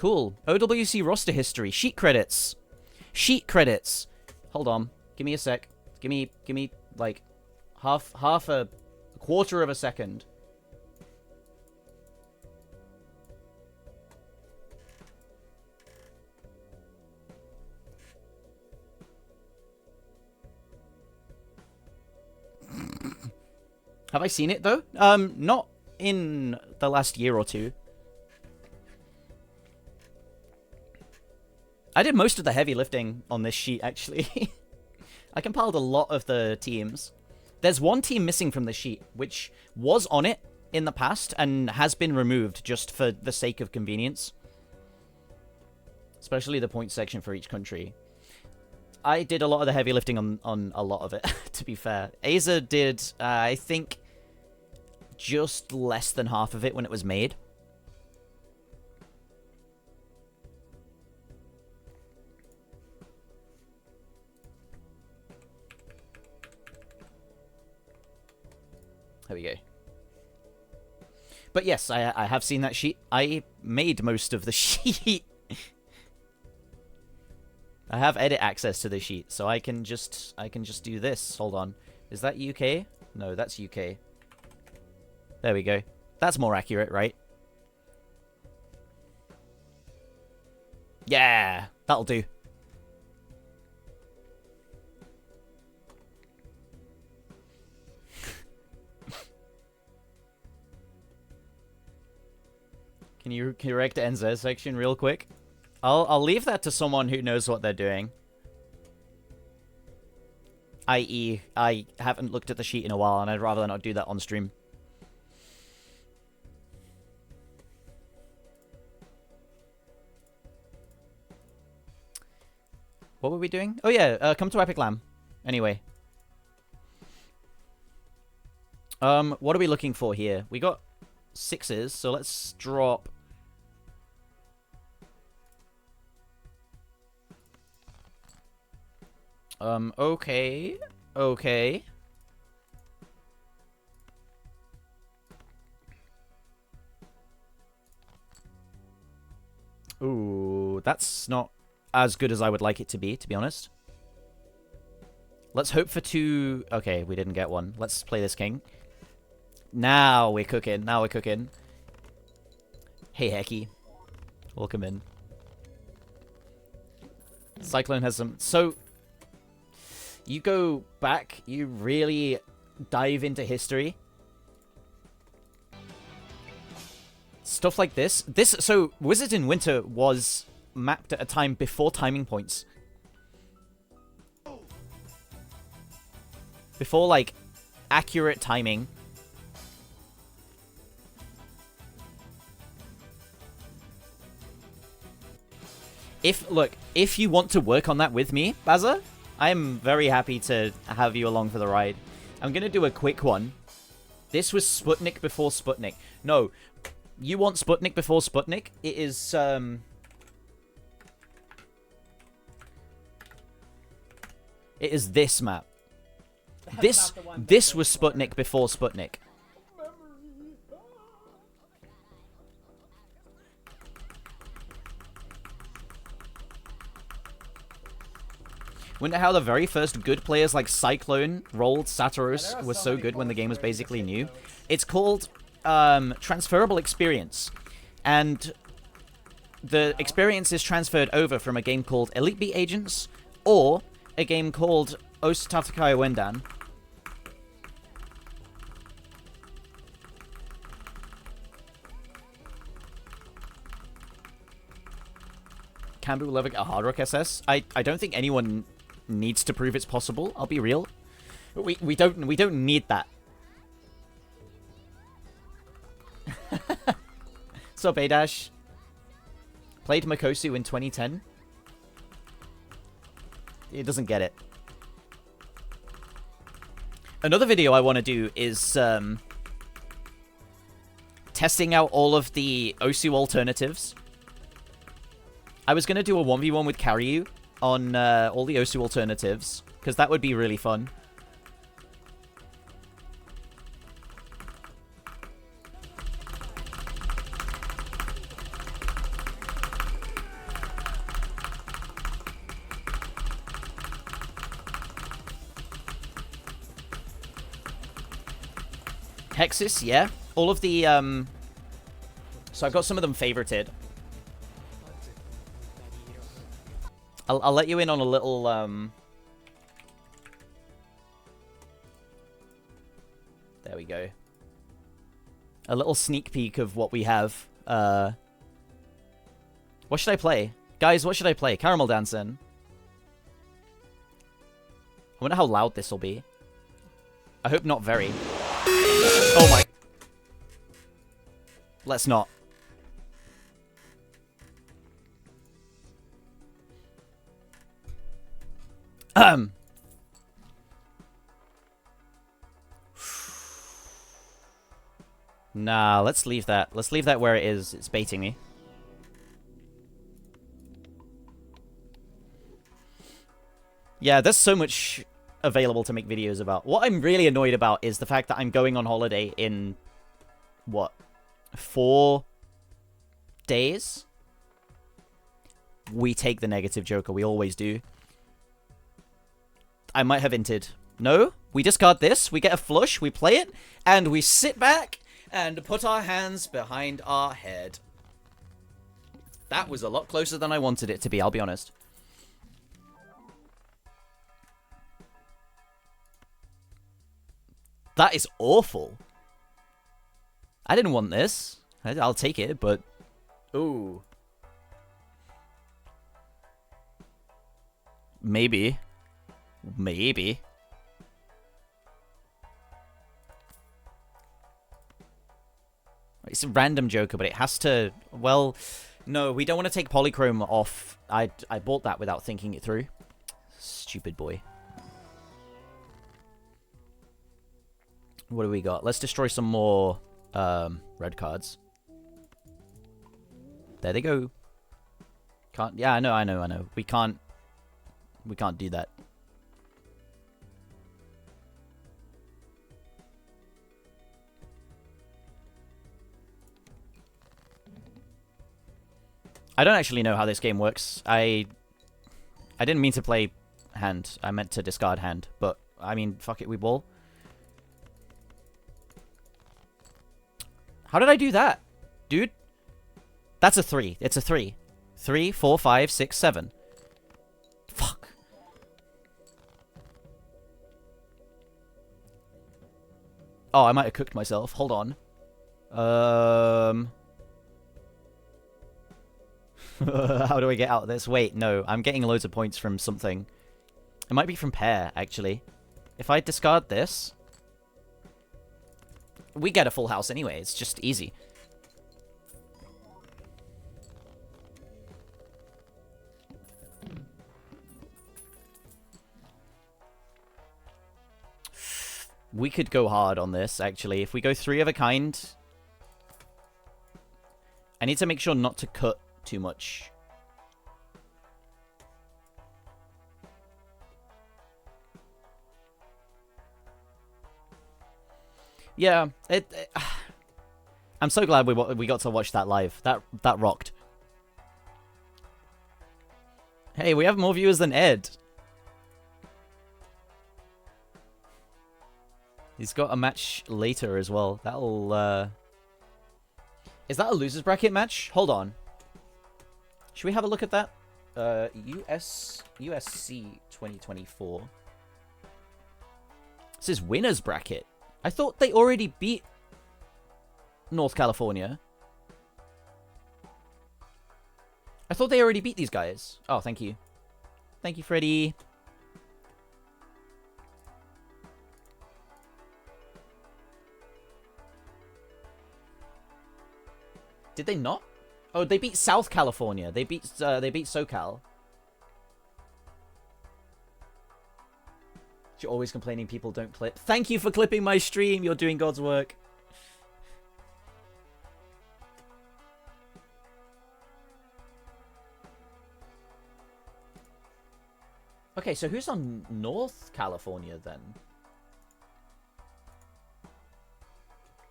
cool. OWC roster history. Sheet credits. Sheet credits. Hold on. Give me a sec. Give me like half a quarter of a second. Have I seen it though? Not in the last year or two. I did most of the heavy lifting on this sheet, actually. I compiled a lot of the teams. There's one team missing from the sheet, which was on it in the past and has been removed just for the sake of convenience. Especially the point section for each country. I did a lot of the heavy lifting on a lot of it, to be fair. Aza did, I think, just less than half of it when it was made. There we go. But yes, I have seen that sheet. I made most of the sheet. I have edit access to the sheet, so I can just do this. Hold on. Is that UK? No, that's UK. There we go. That's more accurate, right? Yeah, that'll do. Can you correct NZ section real quick? I'll leave that to someone who knows what they're doing. I.e., I haven't looked at the sheet in a while, and I'd rather not do that on stream. What were we doing? Oh yeah, come to Epic Lamb. Anyway. What are we looking for here? We got 6s, so let's drop... okay. Okay. Ooh, that's not as good as I would like it to be honest. Let's hope for 2... Okay, we didn't get one. Let's play this king. Now we're cooking. Now we're cooking. Hey, Hecky. Welcome in. Cyclone has some... So... You go back, you really dive into history. Stuff like this. So, Wizards in Winter was mapped at a time before timing points. Before, like, accurate timing. If you want to work on that with me, Bazza, I'm very happy to have you along for the ride. I'm going to do a quick one. This was Sputnik before Sputnik. No, you want Sputnik before Sputnik? It is, It is this map. This was Sputnik before Sputnik. Wonder how the very first good players like Cyclone rolled Satiros was so good when the game was basically new. It's called transferable experience. And the experience is transferred over from a game called Elite Beat Agents or a game called Osutatakai Wendan. Cambu Levick a Hard Rock SS? I don't think anyone needs to prove it's possible. I'll be real. We don't need that. So Baydash played Makosu in 2010. It doesn't get it. Another video I want to do is testing out all of the Osu alternatives. I was going to do a 1v1 with Karyu on all the Osu alternatives, because that would be really fun. Hexes, yeah. All of the, So I've got some of them favorited. I'll let you in on a little, There we go. A little sneak peek of what we have. What should I play? Guys, what should I play? Caramel Dancing. I wonder how loud this will be. I hope not very. Oh my... Let's not. Nah, let's leave that. Let's leave that where it is. It's baiting me. Yeah, there's so much available to make videos about. What I'm really annoyed about is the fact that I'm going on holiday in... What? 4 days? We take the negative Joker. We always do. I might have hinted. No? We discard this, we get a flush, we play it, and we sit back and put our hands behind our head. That was a lot closer than I wanted it to be, I'll be honest. That is awful. I didn't want this. I'll take it, but... Ooh. Maybe. Maybe. It's a random Joker, but it has to... Well, no, we don't want to take Polychrome off. I bought that without thinking it through. Stupid boy. What do we got? Let's destroy some more red cards. There they go. Can't... Yeah, I know. We can't do that. I don't actually know how this game works. I didn't mean to play hand. I meant to discard hand. But, I mean, fuck it, we ball. How did I do that? Dude? That's a 3. It's a 3. 3, 4, 5, 6, 7. Fuck. Oh, I might have cooked myself. Hold on. How do I get out of this? Wait, no. I'm getting loads of points from something. It might be from pair, actually. If I discard this... We get a full house anyway. It's just easy. We could go hard on this, actually. If we go 3 of a kind... I need to make sure not to cut too much. Yeah, I'm so glad we got to watch that live. That rocked. Hey, we have more viewers than Ed. He's got a match later as well. That'll Is that a losers bracket match? Hold on. Should we have a look at that? USC 2024. This is winners bracket. I thought they already beat North California. I thought they already beat these guys. Oh, thank you. Thank you, Freddy. Did they not? Oh, they beat South California. They beat SoCal. You're always complaining people don't clip. Thank you for clipping my stream. You're doing God's work. Okay, so who's on North California then?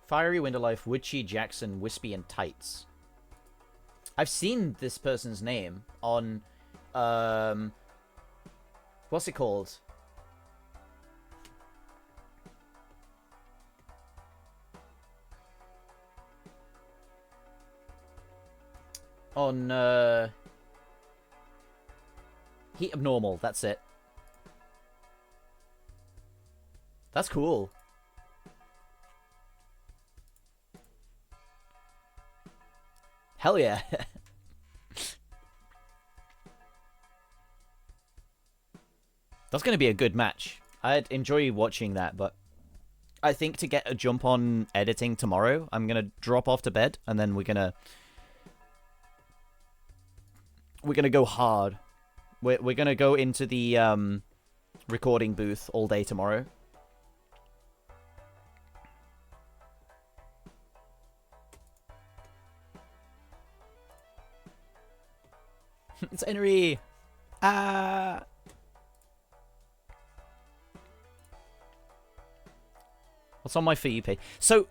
Fiery, Winterlife, Woodchie, Jackson, Wispy, and Tights. I've seen this person's name on, what's it called? On Heat Abnormal, that's it. That's cool. Hell yeah. That's going to be a good match. I'd enjoy watching that, but I think to get a jump on editing tomorrow, I'm going to drop off to bed, and then we're going to go hard. We're going to go into the recording booth all day tomorrow. It's Henry. Ah. What's on my For You page? So,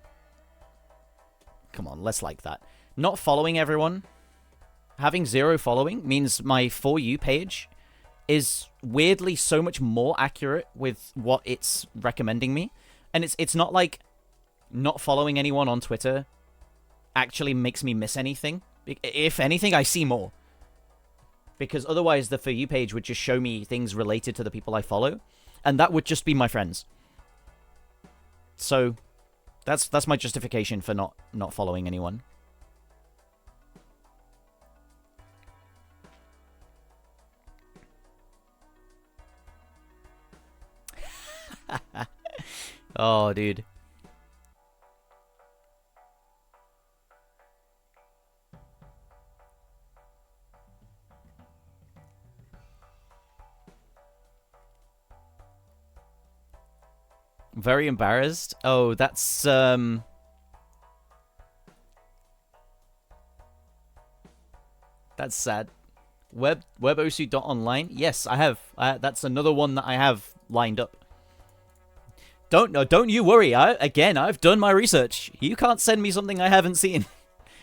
come on, let's like that. Not following everyone, having 0 following means my For You page is weirdly so much more accurate with what it's recommending me. And it's not like not following anyone on Twitter actually makes me miss anything. If anything, I see more. Because otherwise the For You page would just show me things related to the people I follow. And that would just be my friends. So, that's my justification for not following anyone. Oh, dude. Very embarrassed. Oh, that's that's sad. Webosu.online. Yes, I have. That's another one that I have lined up. Don't you worry. I've done my research. You can't send me something I haven't seen.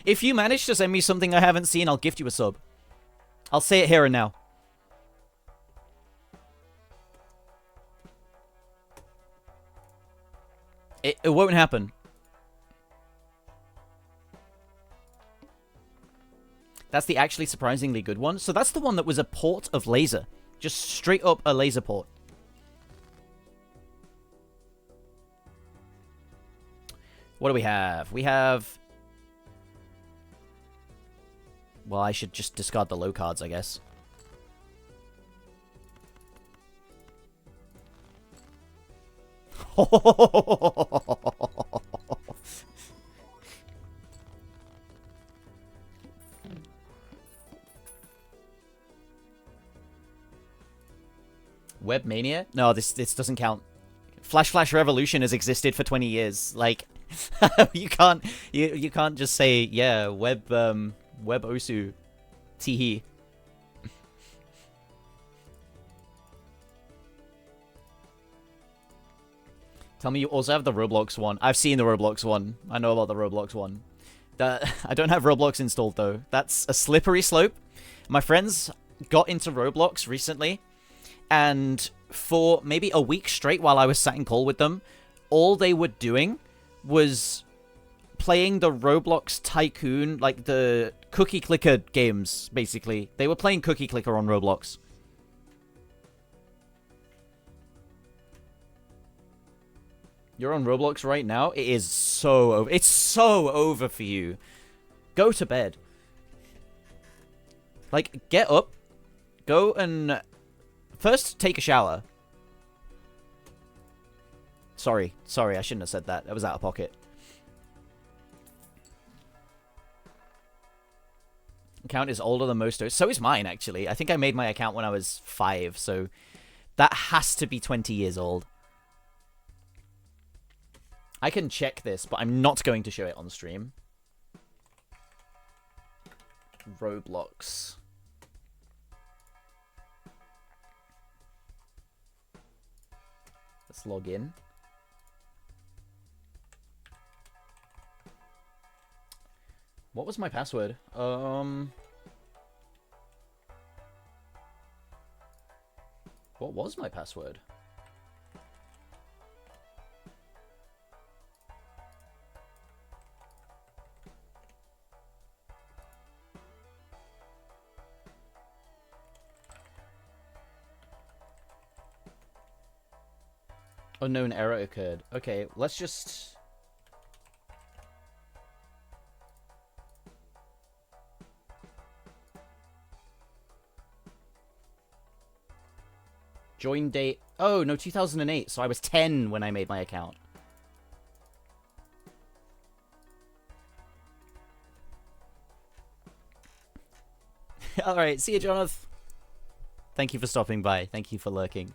If you manage to send me something I haven't seen, I'll gift you a sub. I'll say it here and now. It won't happen. That's the actually surprisingly good one. So that's the one that was a port of laser. Just straight up a laser port. What do we have? We have... Well, I should just discard the low cards, I guess. Webmania? No, this doesn't count. Flash Revolution has existed for 20 years. Like, you can't just say, yeah, Webosu Teehee. Tell me you also have the Roblox one. I've seen the Roblox one. I know about the Roblox one. I don't have Roblox installed, though. That's a slippery slope. My friends got into Roblox recently, and for maybe a week straight while I was sat in call with them, all they were doing was playing the Roblox Tycoon, like the cookie clicker games, basically. They were playing cookie clicker on Roblox. You're on Roblox right now? It is so over. It's so over for you. Go to bed. Like, get up. Go and... First, take a shower. Sorry, I shouldn't have said that. That was out of pocket. Account is older than most. So is mine, actually. I think I made my account when I was 5, so... That has to be 20 years old. I can check this, but I'm not going to show it on stream. Roblox. Let's log in. What was my password? What was my password? Unknown error occurred. Okay, let's just... Join date... Oh, no, 2008. So I was 10 when I made my account. Alright, see you, Jonathan. Thank you for stopping by. Thank you for lurking.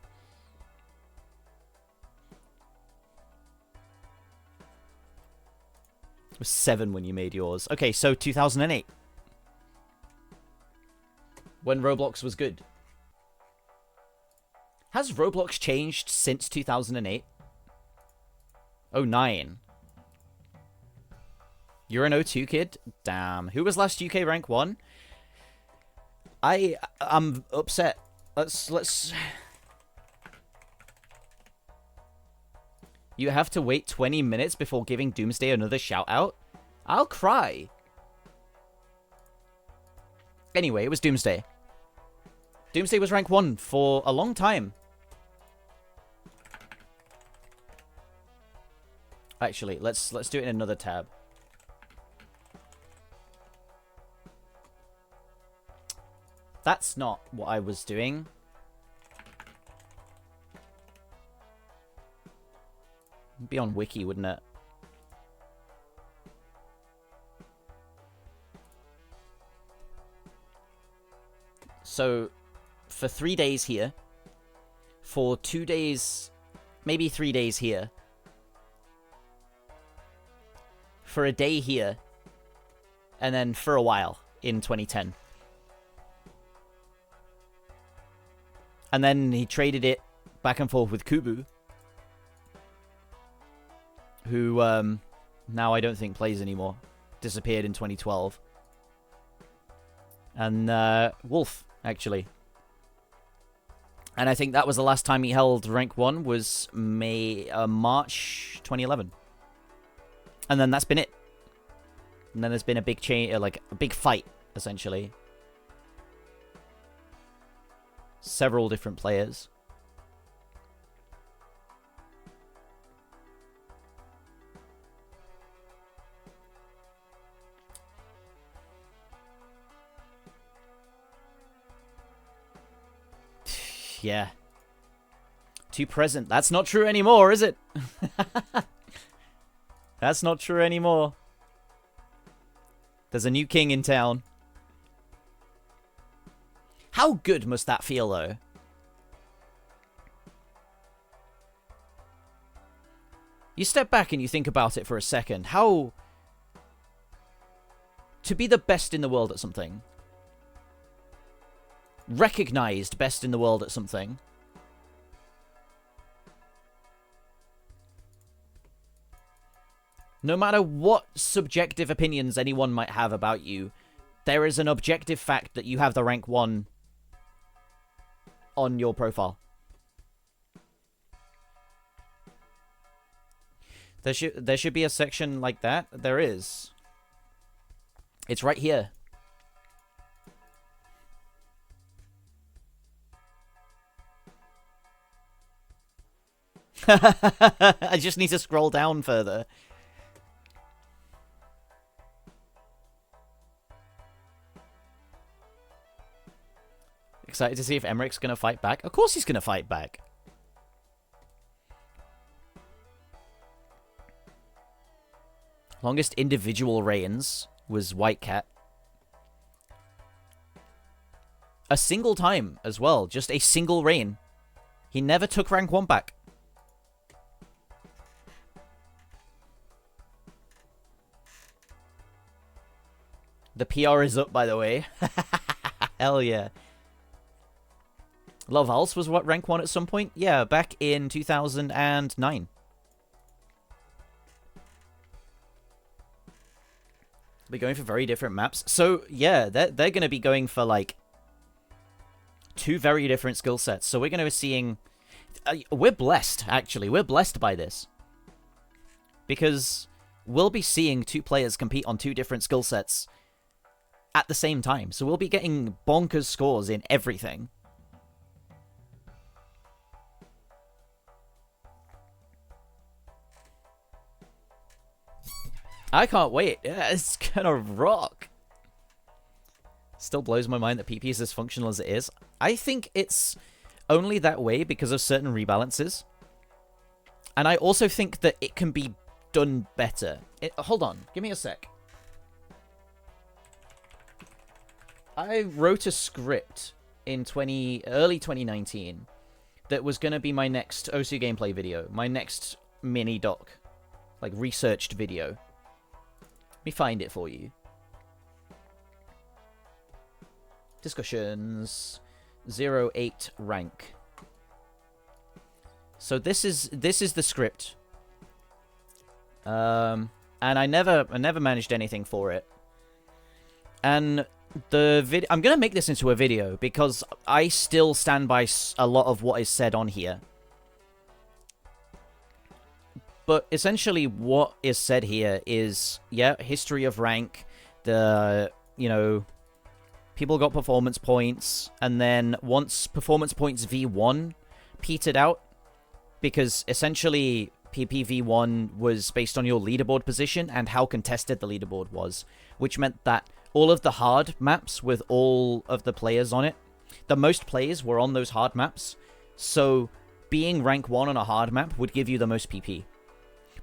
It was 7 when you made yours. Okay, so 2008. When Roblox was good. Has Roblox changed since 2008? Oh, 9. You're an O2 kid? Damn. Who was last UK rank 1? I'm upset. Let's... You have to wait 20 minutes before giving Doomsday another shout-out? I'll cry. Anyway, it was Doomsday. Doomsday was rank 1 for a long time. Actually, let's do it in another tab. That's not what I was doing. It'd be on Wiki, wouldn't it? So, for 3 days here, for 2 days, maybe 3 days here, for a day here, and then for a while in 2010. And then he traded it back and forth with Kubu, who now I don't think plays anymore. Disappeared in 2012. And Wolf, actually. And I think that was the last time he held rank 1 was March 2011. And then that's been it. And then there's been a big change, like a big fight, essentially. Several different players. Yeah. Too present. That's not true anymore, is it? That's not true anymore. There's a new king in town. How good must that feel, though? You step back and you think about it for a second. How... To be the best in the world at something. Recognized best in the world at something. No matter what subjective opinions anyone might have about you, there is an objective fact that you have the rank 1 on your profile. There should be a section like that. There is. It's right here. I just need to scroll down further. Excited to see if Emmerich's going to fight back. Of course he's going to fight back. Longest individual reigns was White Cat. A single time as well. Just a single reign. He never took rank 1 back. The PR is up, by the way. Hell yeah. Love Alce was what, rank 1 at some point? Yeah, back in 2009. Be going for very different maps. So, yeah, they're going to be going for, like, 2 very different skill sets. So we're going to be seeing... we're blessed, actually. We're blessed by this. Because we'll be seeing 2 players compete on 2 different skill sets at the same time. So we'll be getting bonkers scores in everything. I can't wait. Yeah, it's gonna rock. Still blows my mind that PP is as functional as it is. I think it's only that way because of certain rebalances. And I also think that it can be done better. Hold on, give me a sec. I wrote a script in early 2019 that was going to be my next OSU gameplay video, my next mini doc, like researched video. Let me find it for you. Discussions 08 rank. So this is the script. And I never managed anything for it. And I'm gonna make this into a video because I still stand by a lot of what is said on here. But essentially what is said here is, yeah, history of rank, people got performance points, and then once performance points V1 petered out, because essentially PPV1 was based on your leaderboard position and how contested the leaderboard was, which meant that all of the hard maps with all of the players on it, the most players were on those hard maps, so being rank 1 on a hard map would give you the most PP.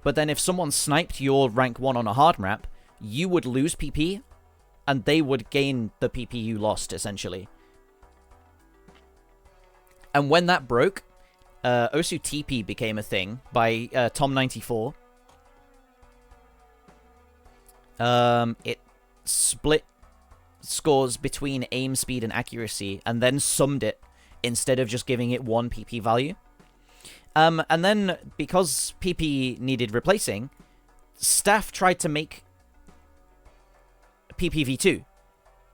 But then if someone sniped your rank 1 on a hard map, you would lose PP, and they would gain the PP you lost, essentially. And when that broke, OSU TP became a thing by Tom94. It split scores between aim speed and accuracy, and then summed it instead of just giving it one PP value. And then, because PP needed replacing, staff tried to make PPV2.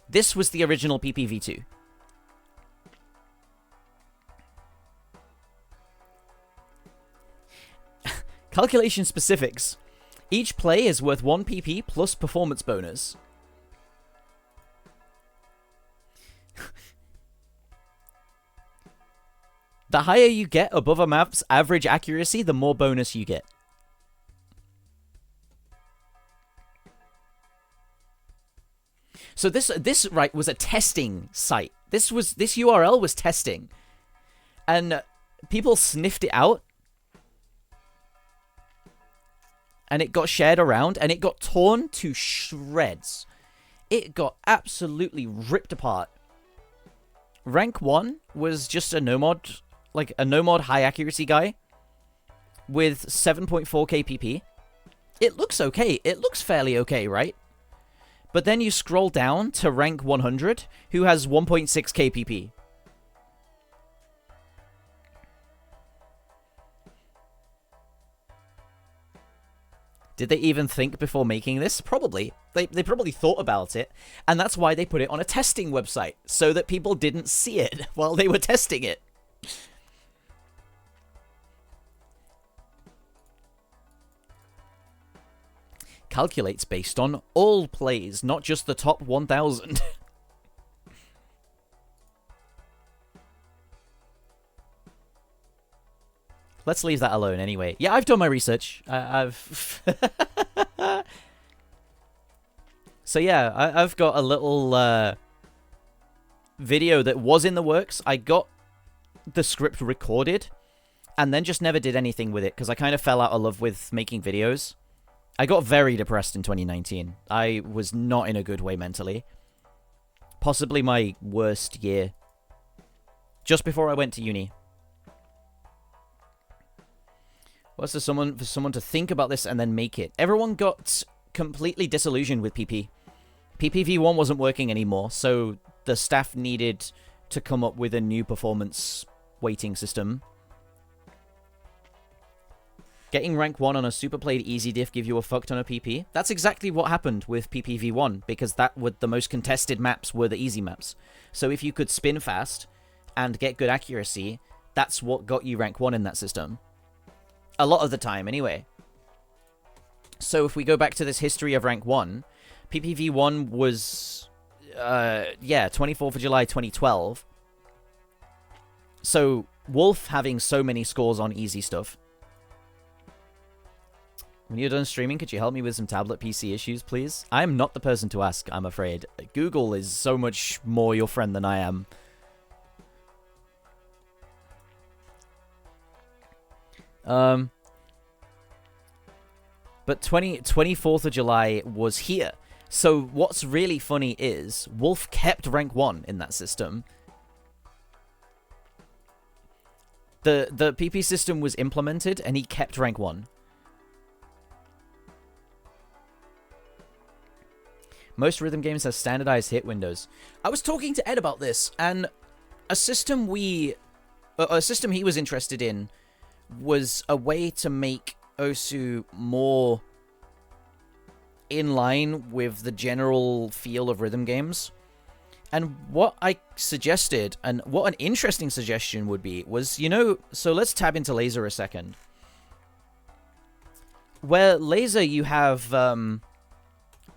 This was the original PPV2. Calculation specifics. Each play is worth 1 PP plus performance bonus. The higher you get above a map's average accuracy, the more bonus you get. So this right was a testing site. This URL was testing. And people sniffed it out. And it got shared around, and it got torn to shreds. It got absolutely ripped apart. Rank 1 was just a no-mod, like a no-mod high accuracy guy with 7.4k PP. It looks okay. It looks fairly okay, right? But then you scroll down to rank 100, who has 1.6k PP. Did they even think before making this? Probably. They probably thought about it, and that's why they put it on a testing website, so that people didn't see it while they were testing it. Calculates based on all plays, not just the top 1,000. Let's leave that alone anyway. Yeah, I've done my research. I've... So yeah, I've got a little video that was in the works. I got the script recorded and then just never did anything with it because I kind of fell out of love with making videos. I got very depressed in 2019. I was not in a good way mentally. Possibly my worst year. Just before I went to uni. What's for someone to think about this and then make it? Everyone got completely disillusioned with PP. PPV1 wasn't working anymore, so the staff needed to come up with a new performance weighting system. Getting rank 1 on a super played easy diff give you a fuck ton of PP? That's exactly what happened with PPV1, because the most contested maps were the easy maps. So if you could spin fast and get good accuracy, that's what got you rank 1 in that system. A lot of the time, anyway. So if we go back to this history of rank 1, PPV1 was, 24th of July 2012. So Wolf having so many scores on easy stuff When you're done streaming, could you help me with some tablet PC issues, please? I am not the person to ask, I'm afraid. Google is so much more your friend than I am. But 24th of July was here. So what's really funny is Wolf kept rank 1 in that system. The PP system was implemented and he kept rank 1. Most rhythm games have standardized hit windows. I was talking to Ed about this, and a system he was interested in was a way to make Osu more in line with the general feel of rhythm games. And what I suggested, and what an interesting suggestion would be, was, you know, so let's tab into Laser a second. Where Laser you have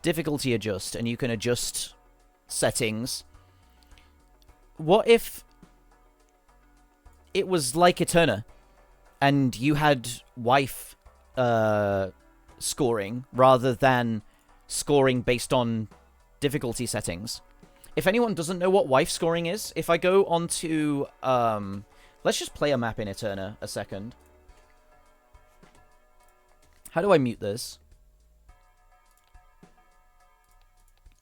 difficulty adjust, and you can adjust settings. What if it was like Eterna, and you had wife scoring rather than scoring based on difficulty settings? If anyone doesn't know what wife scoring is, if I go onto let's just play a map in Eterna a second. How do I mute this?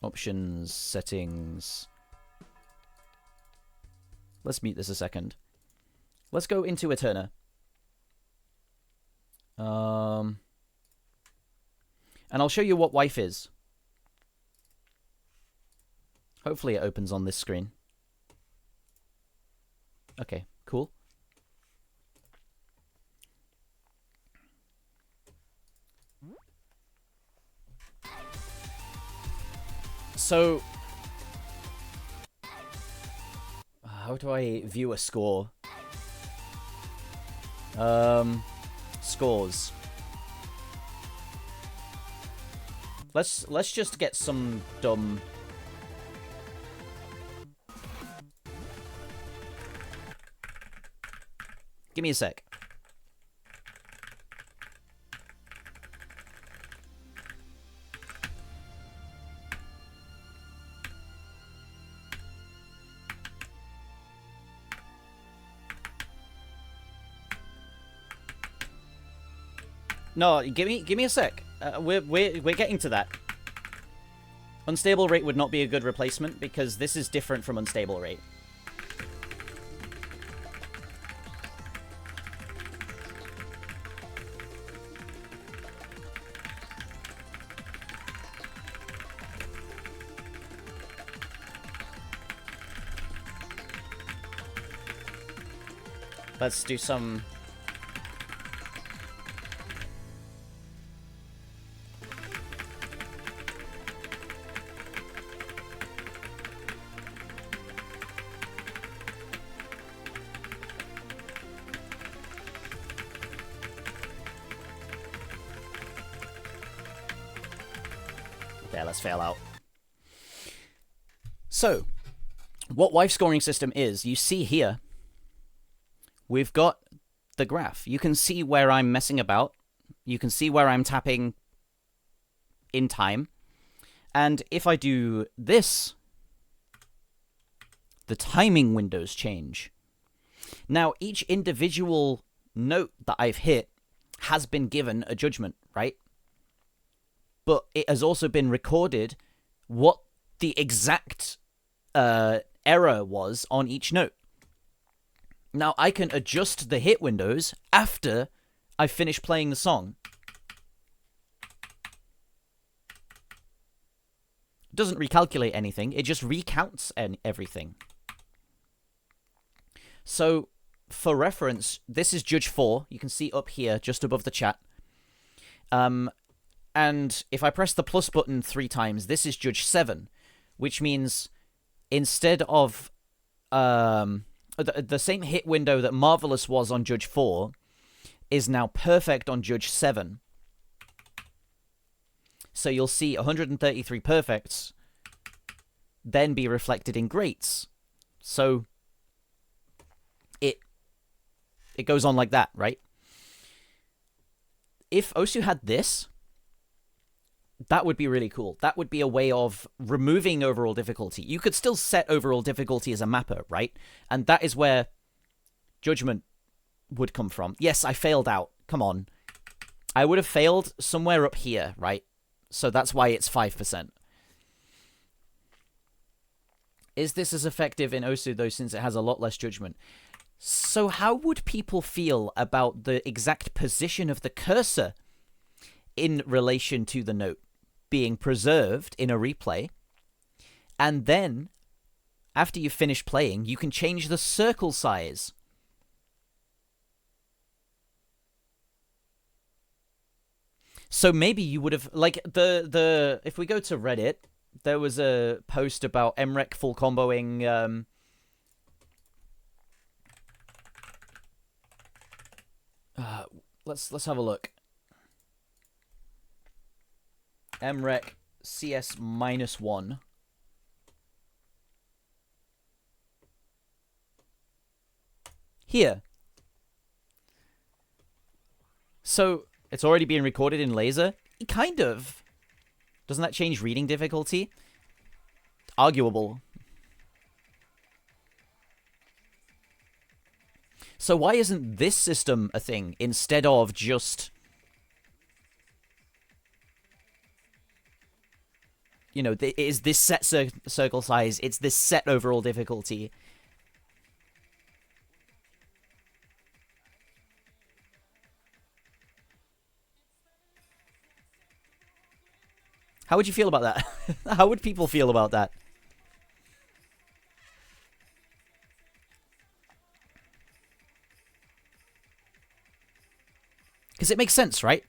Options, settings. Let's mute this a second. Let's go into Eterna. And I'll show you what wife is. Hopefully it opens on this screen. Okay, cool. So, how do I view a score? Scores. Let's just get some dumb. Give me a sec. No, give me a sec. We're getting to that. Unstable rate would not be a good replacement because this is different from unstable rate. Let's do some. Yeah, let's fail out. So, what wife scoring system is, you see here, we've got the graph. You can see where I'm messing about. You can see where I'm tapping in time. And if I do this, the timing windows change. Now, each individual note that I've hit has been given a judgment, right? But it has also been recorded what the exact error was on each note. Now, I can adjust the hit windows after I finish playing the song. It doesn't recalculate anything. It just recounts everything. So, for reference, this is Judge 4. You can see up here, just above the chat. And if I press the plus button 3 times, this is Judge 7. Which means instead of the same hit window that Marvelous was on Judge 4 is now perfect on Judge 7. So you'll see 133 perfects then be reflected in greats. So it goes on like that, right? if Osu had this, that would be really cool. That would be a way of removing overall difficulty. You could still set overall difficulty as a mapper, right? And that is where judgment would come from. Yes, I failed out. Come on. I would have failed somewhere up here, right? So that's why it's 5%. Is this as effective in Osu, though, since it has a lot less judgment? So how would people feel about the exact position of the cursor in relation to the note being preserved in a replay? And then, after you finish playing, you can change the circle size. So maybe you would have, like, if we go to Reddit, there was a post about Emrek full comboing, let's have a look. Emrek CS -1. Here. So, it's already being recorded in laser? Kind of. Doesn't that change reading difficulty? Arguable. So why isn't this system a thing instead of just, you know, is this set circle size, it's this set overall difficulty. How would you feel about that? How would people feel about that? Because it makes sense, right?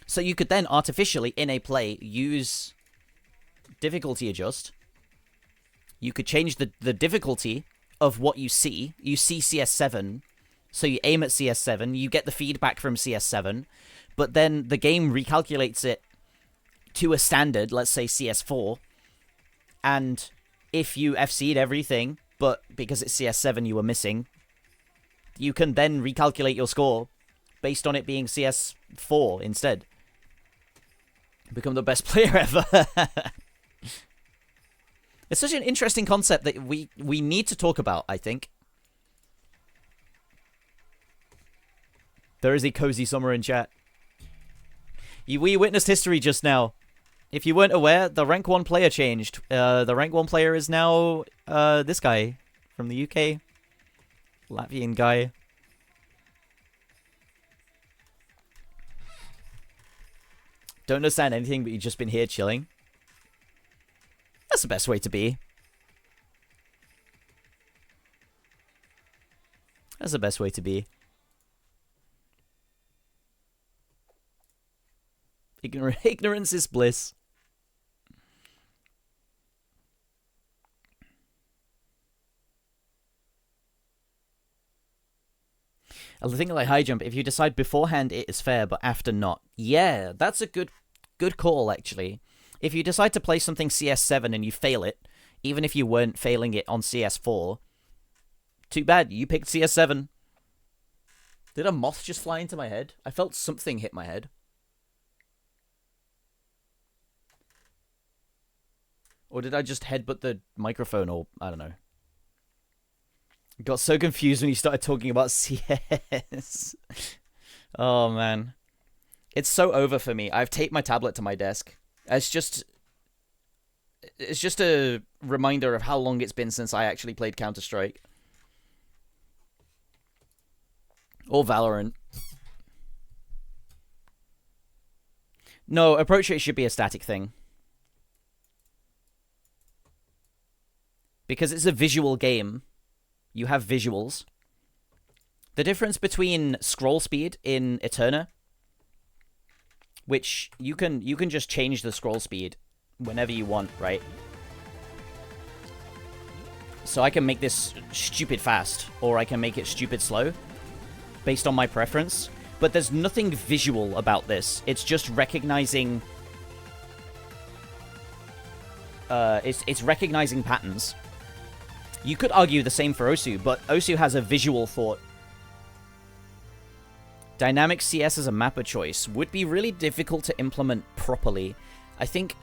So you could then artificially, in a play, use difficulty adjust. You could change the difficulty of what you see. You see CS7, so you aim at CS7, you get the feedback from CS7, but then the game recalculates it to a standard, let's say CS4, and if you FC'd everything, but because it's CS7 you were missing, you can then recalculate your score based on it being CS4 instead. Become the best player ever. It's such an interesting concept that we need to talk about, I think. There is a cozy summer in chat. We witnessed history just now. If you weren't aware, the rank 1 player changed. The rank 1 player is now this guy from the UK. Latvian guy. Don't understand anything, but you've just been here chilling. That's the best way to be. That's the best way to be. Ignorance is bliss. The thing like high jump, if you decide beforehand it is fair, but after not. Yeah, that's a good call, actually. If you decide to play something CS7 and you fail it, even if you weren't failing it on CS4, too bad, you picked CS7. Did a moth just fly into my head? I felt something hit my head. Or did I just headbutt the microphone, or I don't know. Got so confused when you started talking about CS. Oh, man. It's so over for me. I've taped my tablet to my desk. It's just a reminder of how long it's been since I actually played Counter-Strike. Or Valorant. No, approach rate should be a static thing. Because it's a visual game. You have visuals. The difference between scroll speed in Eterna, which you can just change the scroll speed whenever you want, right? So I can make this stupid fast, or I can make it stupid slow, based on my preference. But there's nothing visual about this. It's just recognizing it's recognizing patterns. You could argue the same for Osu, but Osu has a visual thought. Dynamic CS as a mapper choice would be really difficult to implement properly. I think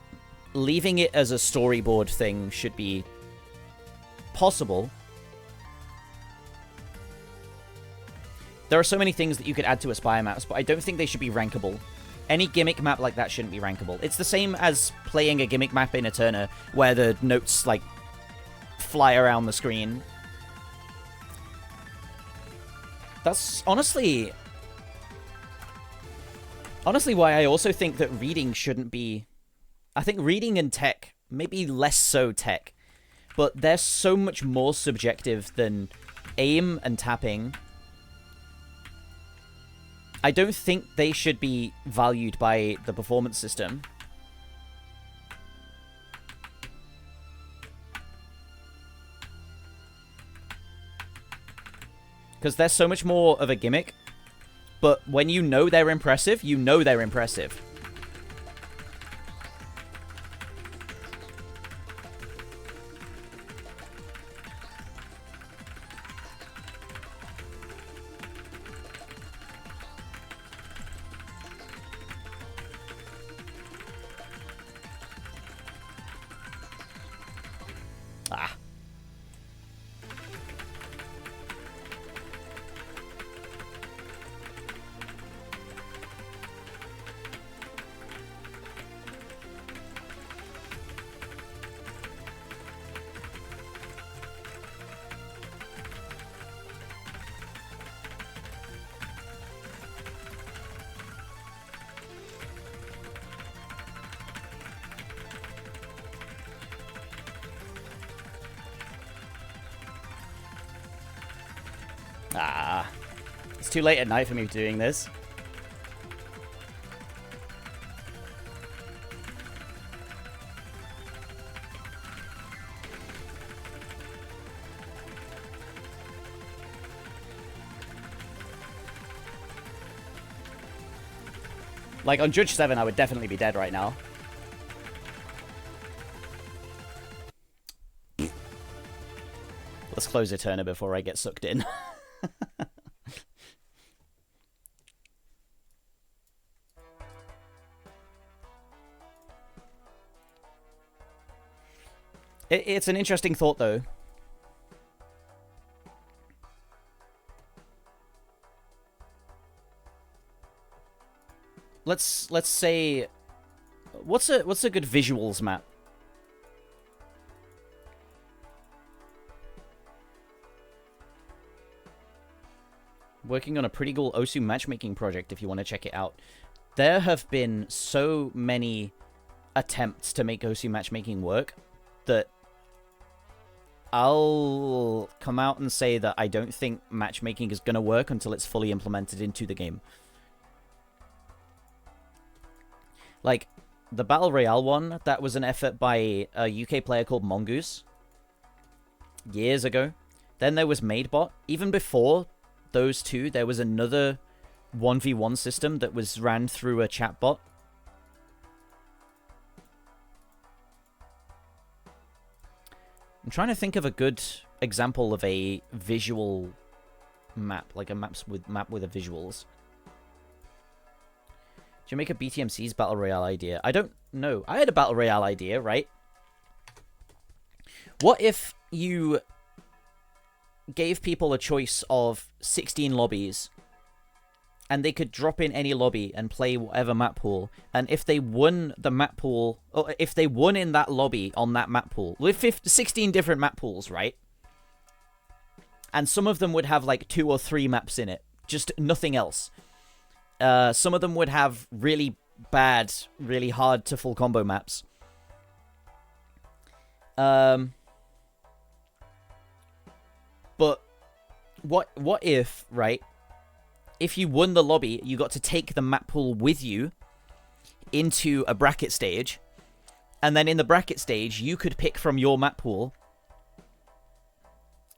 leaving it as a storyboard thing should be possible. There are so many things that you could add to Aspire maps, but I don't think they should be rankable. Any gimmick map like that shouldn't be rankable. It's the same as playing a gimmick map in Eterna, where the notes, like, fly around the screen. That's honestly why I also think that reading shouldn't be... I think reading and tech, maybe less so tech, but they're so much more subjective than aim and tapping. I don't think they should be valued by the performance system. Because they're so much more of a gimmick. But when you know they're impressive, you know they're impressive. Ah. Ah. It's too late at night for me doing this. Like, on Judge 7, I would definitely be dead right now. Let's close Eterna before I get sucked in. It's an interesting thought, though. Let's say, what's a good visuals map? Working on a pretty cool Osu matchmaking project if you want to check it out. There have been so many attempts to make Osu matchmaking work that I'll come out and say that I don't think matchmaking is going to work until it's fully implemented into the game. Like, the Battle Royale one, that was an effort by a UK player called Mongoose years ago. Then there was MadeBot. Even before those two, there was another 1v1 system that was ran through a chatbot. I'm trying to think of a good example of a visual map, like a map with a visuals. Do you make a BTMC's Battle Royale idea? I don't know. I had a Battle Royale idea, right? What if you gave people a choice of 16 lobbies and they could drop in any lobby and play whatever map pool, and if they won the map pool, or if they won in that lobby on that map pool, with 16 different map pools, right? And some of them would have like 2 or 3 maps in it, just nothing else. Some of them would have really bad, really hard to full combo maps. But what if, right? If you won the lobby, you got to take the map pool with you into a bracket stage, and then in the bracket stage, you could pick from your map pool,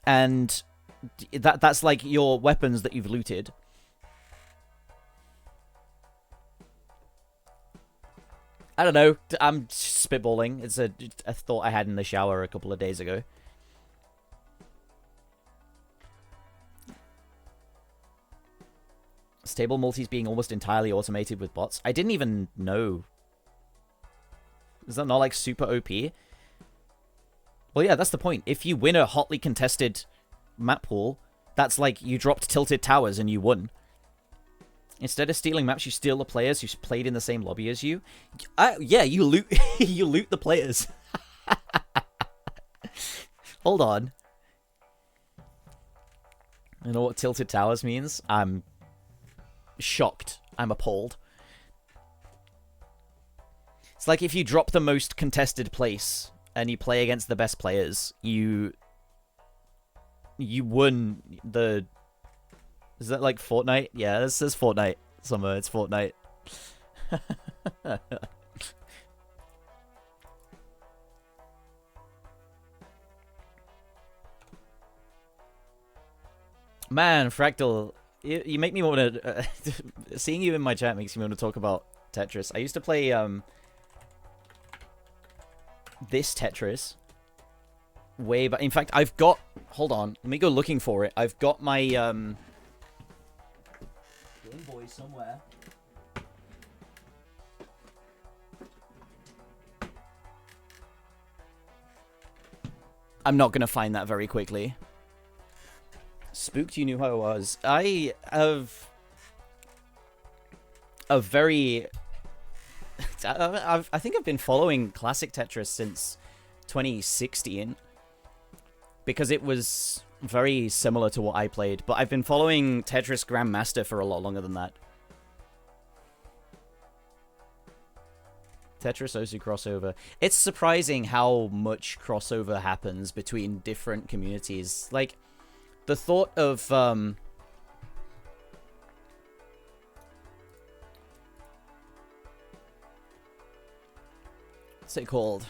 and that's like your weapons that you've looted. I don't know. I'm spitballing. It's a thought I had in the shower a couple of days ago. Stable multis being almost entirely automated with bots. I didn't even know. Is that not like super OP? Well, yeah, that's the point. If you win a hotly contested map pool, that's like you dropped Tilted Towers and you won. Instead of stealing maps, you steal the players who's played in the same lobby as you. Yeah, you loot you loot the players. Hold on. You know what Tilted Towers means? I'm shocked. I'm appalled. It's like if you drop the most contested place and you play against the best players, you won the... Is that like Fortnite? Yeah, this is Fortnite. Summer, it's Fortnite. Man, Fractal, you make me want to... seeing you in my chat makes me want to talk about Tetris. I used to play this Tetris way back. In fact, I've got... Hold on, let me go looking for it. I've got my... Game Boy somewhere. I'm not going to find that very quickly. Spooked you knew who I was. I have a very... I think I've been following Classic Tetris since 2016. Because it was very similar to what I played. But I've been following Tetris Grandmaster for a lot longer than that. Tetris Osu crossover. It's surprising how much crossover happens between different communities. Like, the thought of... what's it called?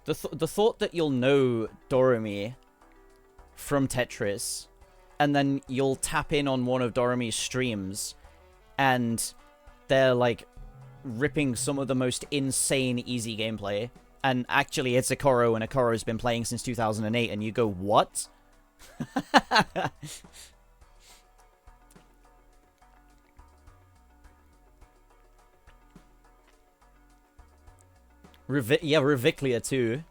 The thought that you'll know Doremi from Tetris, and then you'll tap in on one of Doremi's streams, and they're, like, ripping some of the most insane easy gameplay, and actually it's Akoro, and Akoro's been playing since 2008, and you go, what? Yeah, Reviclia too.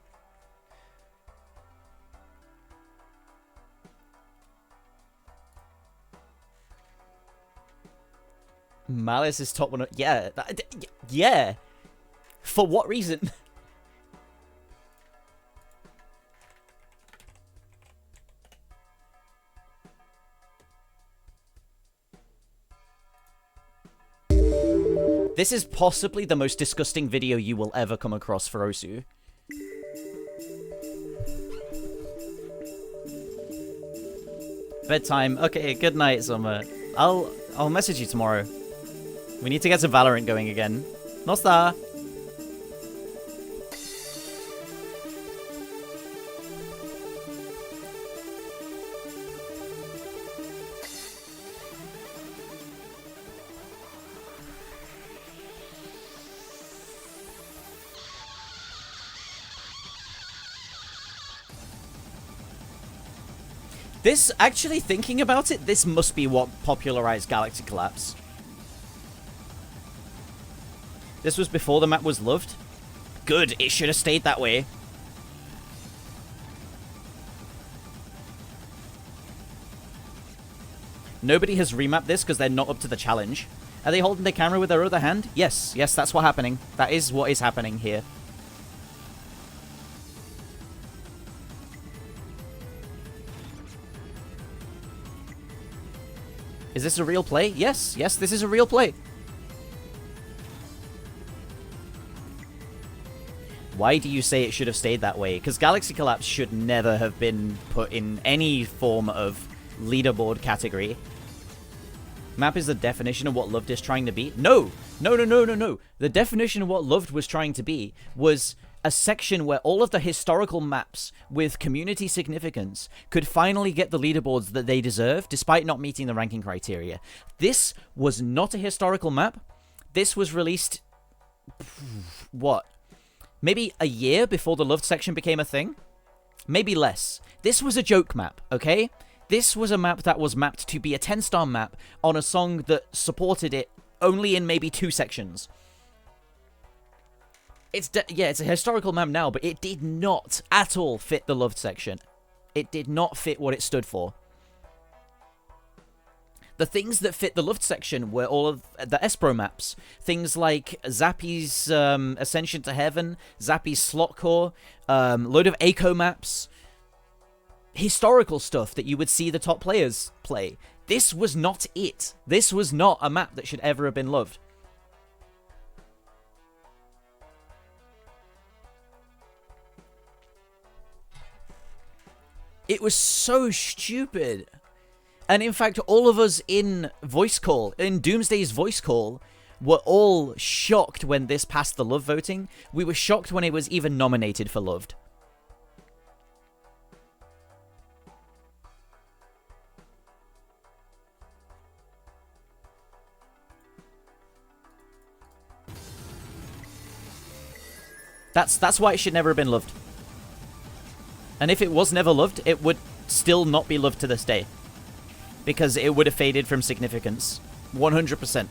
Malice is top one. Yeah, yeah. For what reason? This is possibly the most disgusting video you will ever come across for Osu. Bedtime. Okay, good night, Summer. I'll message you tomorrow. We need to get some Valorant going again. Nosta! This, actually thinking about it, this must be what popularized Galaxy Collapse. This was before the map was loved. Good, it should have stayed that way. Nobody has remapped this because they're not up to the challenge. Are they holding the camera with their other hand? Yes, yes, that's what's happening. That is what is happening here. Is this a real play? Yes, yes, this is a real play. Why do you say it should have stayed that way? Because Galaxy Collapse should never have been put in any form of leaderboard category. Map is the definition of what Loved is trying to be? No! No, no, no, no, no. The definition of what Loved was trying to be was a section where all of the historical maps with community significance could finally get the leaderboards that they deserve, despite not meeting the ranking criteria. This was not a historical map. this was released, what? Maybe a year before the loved section became a thing? Maybe less. This was a joke map, okay? This was a map that was mapped to be a 10-star map on a song that supported it only in maybe 2 sections. It's a historical map now, but it did not at all fit the loved section. It did not fit what it stood for. The things that fit the loved section were all of the Espro maps. Things like Zappy's Ascension to Heaven, Zappy's Slot Core, load of Echo maps. Historical stuff that you would see the top players play. This was not it. This was not a map that should ever have been loved. It was so stupid. And in fact, all of us in Voice Call, in Doomsday's Voice Call, were all shocked when this passed the Love voting. We were shocked when it was even nominated for Loved. That's why it should never have been loved. And if it was never loved, it would still not be loved to this day. Because it would have faded from significance. 100%.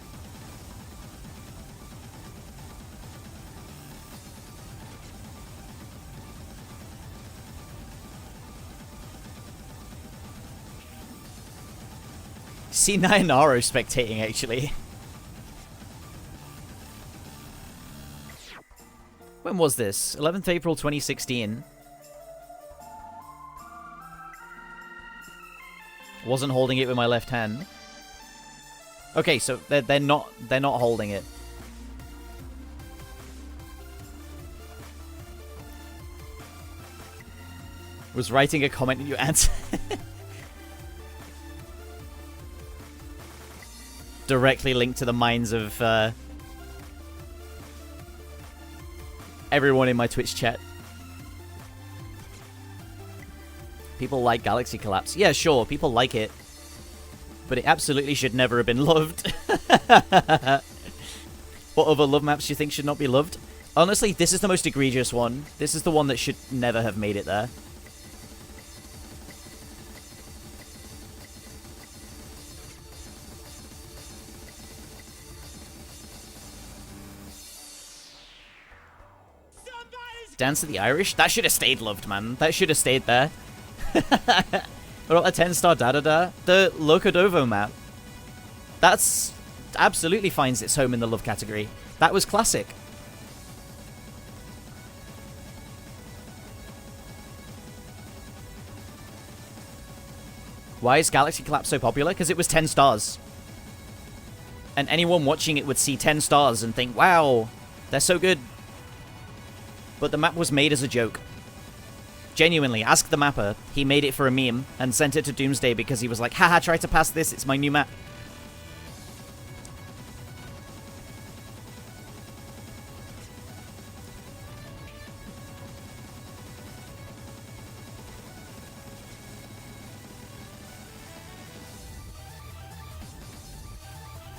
C9 Naro spectating, actually. When was this? 11th April 2016. Wasn't holding it with my left hand. Okay, so they're not holding it. Was writing a comment and you answer. Directly linked to the minds of everyone in my Twitch chat. People like Galaxy Collapse. Yeah, sure, people like it. But it absolutely should never have been loved. What other love maps do you think should not be loved? Honestly, this is the most egregious one. This is the one that should never have made it there. Dance of the Irish? That should have stayed loved, man. That should have stayed there. What about a 10-star da-da-da? The Locodovo map. That's absolutely finds its home in the love category. That was classic. Why is Galaxy Collapse so popular? Because it was 10 stars. And anyone watching it would see 10 stars and think, wow, they're so good. But the map was made as a joke. Genuinely, ask the mapper. He made it for a meme and sent it to Doomsday because he was like, haha, try to pass this, it's my new map.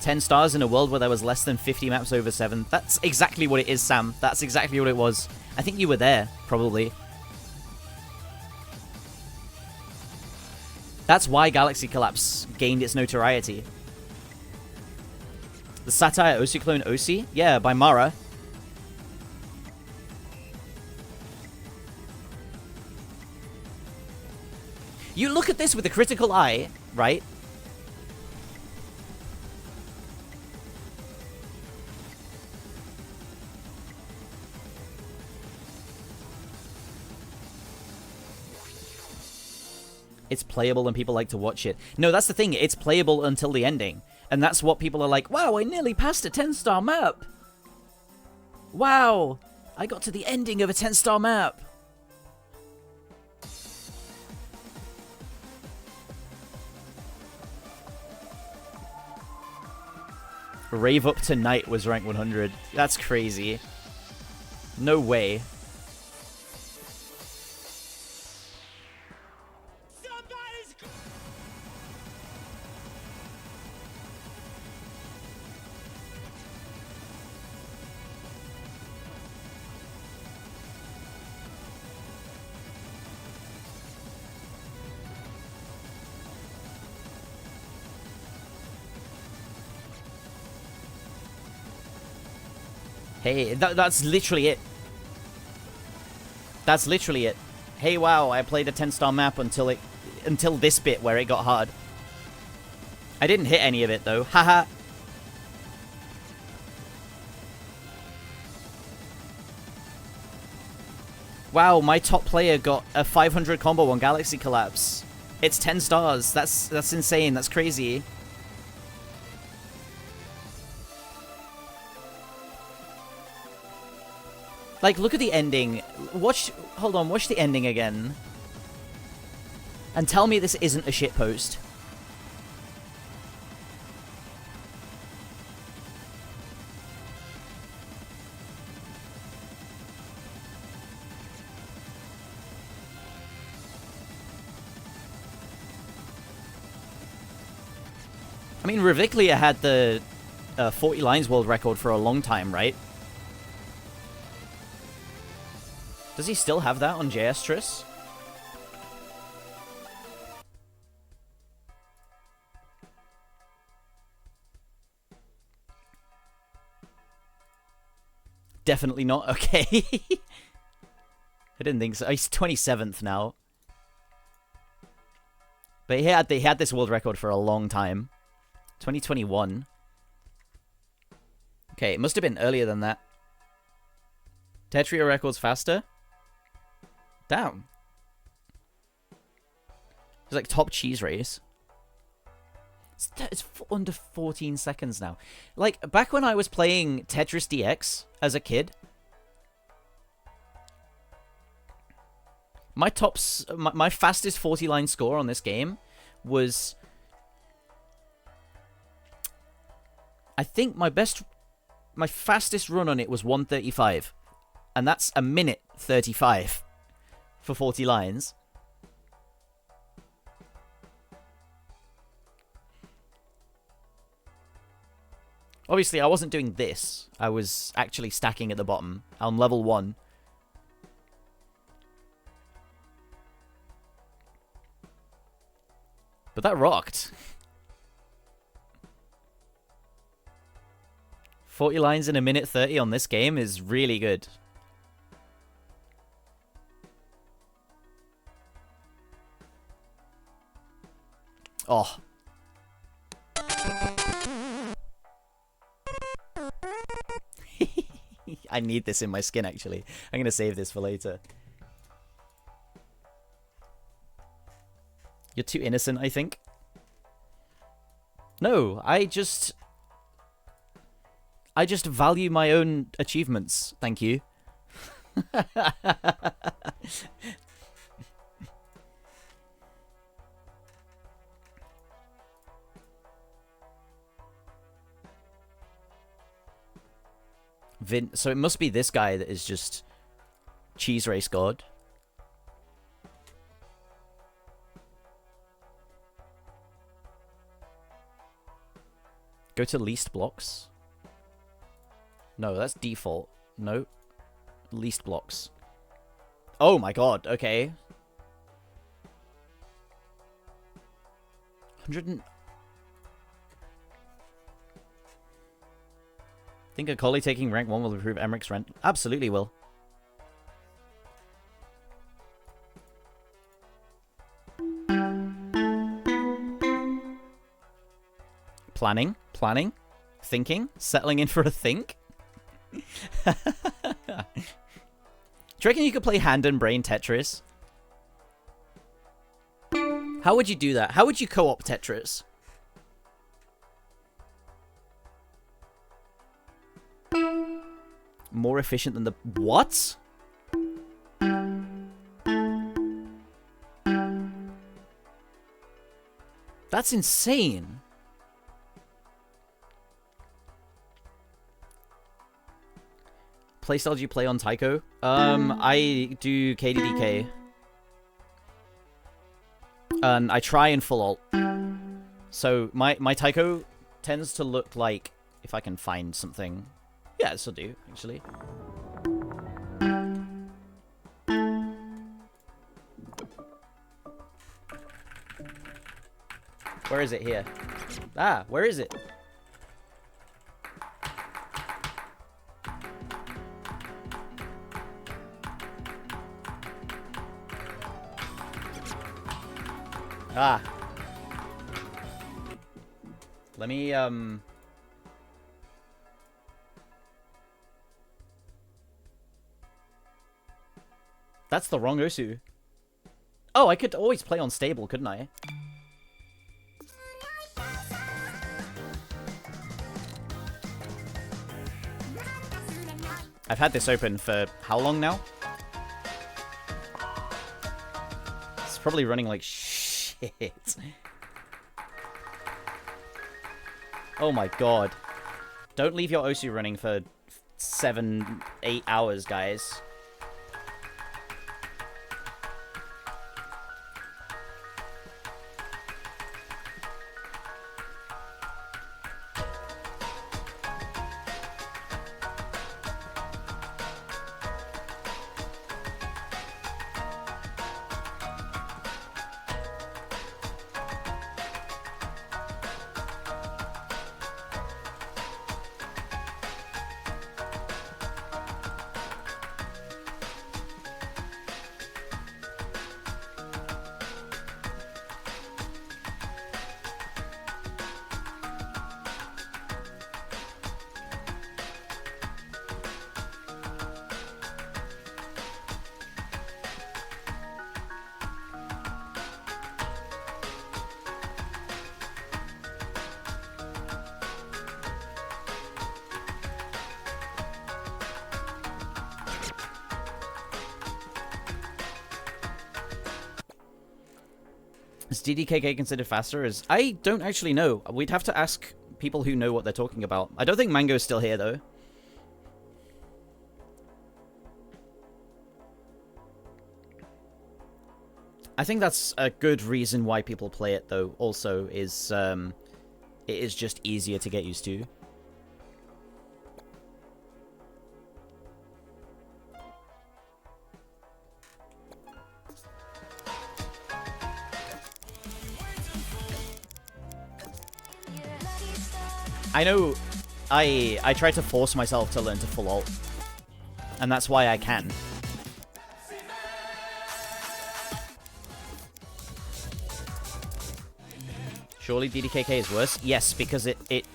$10 stars in a world where there was less than 50 maps over 7. That's exactly what it is, Sam. That's exactly what it was. I think you were there, probably. That's why Galaxy Collapse gained its notoriety. The Satire OC clone OC? Yeah, by Mara. You look at this with a critical eye, right? It's playable and people like to watch it. No, that's the thing. It's playable until the ending. And that's what people are like, wow, I nearly passed a 10-star map. Wow, I got to the ending of a 10-star map. Rave Up Tonight was ranked 100. That's crazy. No way. Hey, that's literally it. That's literally it. Hey, wow, I played a 10-star map until this bit where it got hard. I didn't hit any of it, though. Haha. Wow, my top player got a 500 combo on Galaxy Collapse. It's 10 stars. That's insane. That's crazy. Like, look at the ending. Hold on, watch the ending again. And tell me this isn't a shitpost. I mean, Reviclia had the 40 lines world record for a long time, right? Does he still have that on JS Triss? Definitely not. Okay. I didn't think so. He's 27th now. But he had this world record for a long time. 2021. Okay, it must have been earlier than that. Tetria records faster? Damn. It's like top cheese race. It's under 14 seconds now. Like, back when I was playing Tetris DX as a kid, my fastest 40-line score on this game was... I think my fastest run on it was 1:35. And that's a minute 35 for 40 lines. Obviously, I wasn't doing this. I was actually stacking at the bottom on level 1. But that rocked. 40 lines in a minute 30 on this game is really good. Oh. I need this in my skin, actually. I'm going to save this for later. You're too innocent, I think. No, I just value my own achievements. Thank you. So it must be this guy that is just cheese race god. Go to least blocks. No, that's default. No. Least blocks. Oh my god, okay. 100 Think a collie taking rank 1 will improve Emmerich's rent? Absolutely will. Planning, thinking, settling in for a think. Do you reckon you could play hand and brain Tetris? How would you do that? How would you co-op Tetris? More efficient than the... What? That's insane. Playstyle do you play on Taiko? I do KDDK. And I try in full alt. So my Taiko tends to look like... If I can find something... Yeah, this will do, actually. Where is it here? Ah, where is it? Ah. Let me, That's the wrong Osu. Oh, I could always play on stable, couldn't I? I've had this open for how long now? It's probably running like shit. Oh my god. Don't leave your Osu running for 7, 8 hours, guys. Is DDKK considered faster? I don't actually know. We'd have to ask people who know what they're talking about. I don't think Mango's still here, though. I think that's a good reason why people play it, though, also, is it is just easier to get used to. I know I try to force myself to learn to full ult, and that's why I can. Surely DDKK is worse? Yes, because it's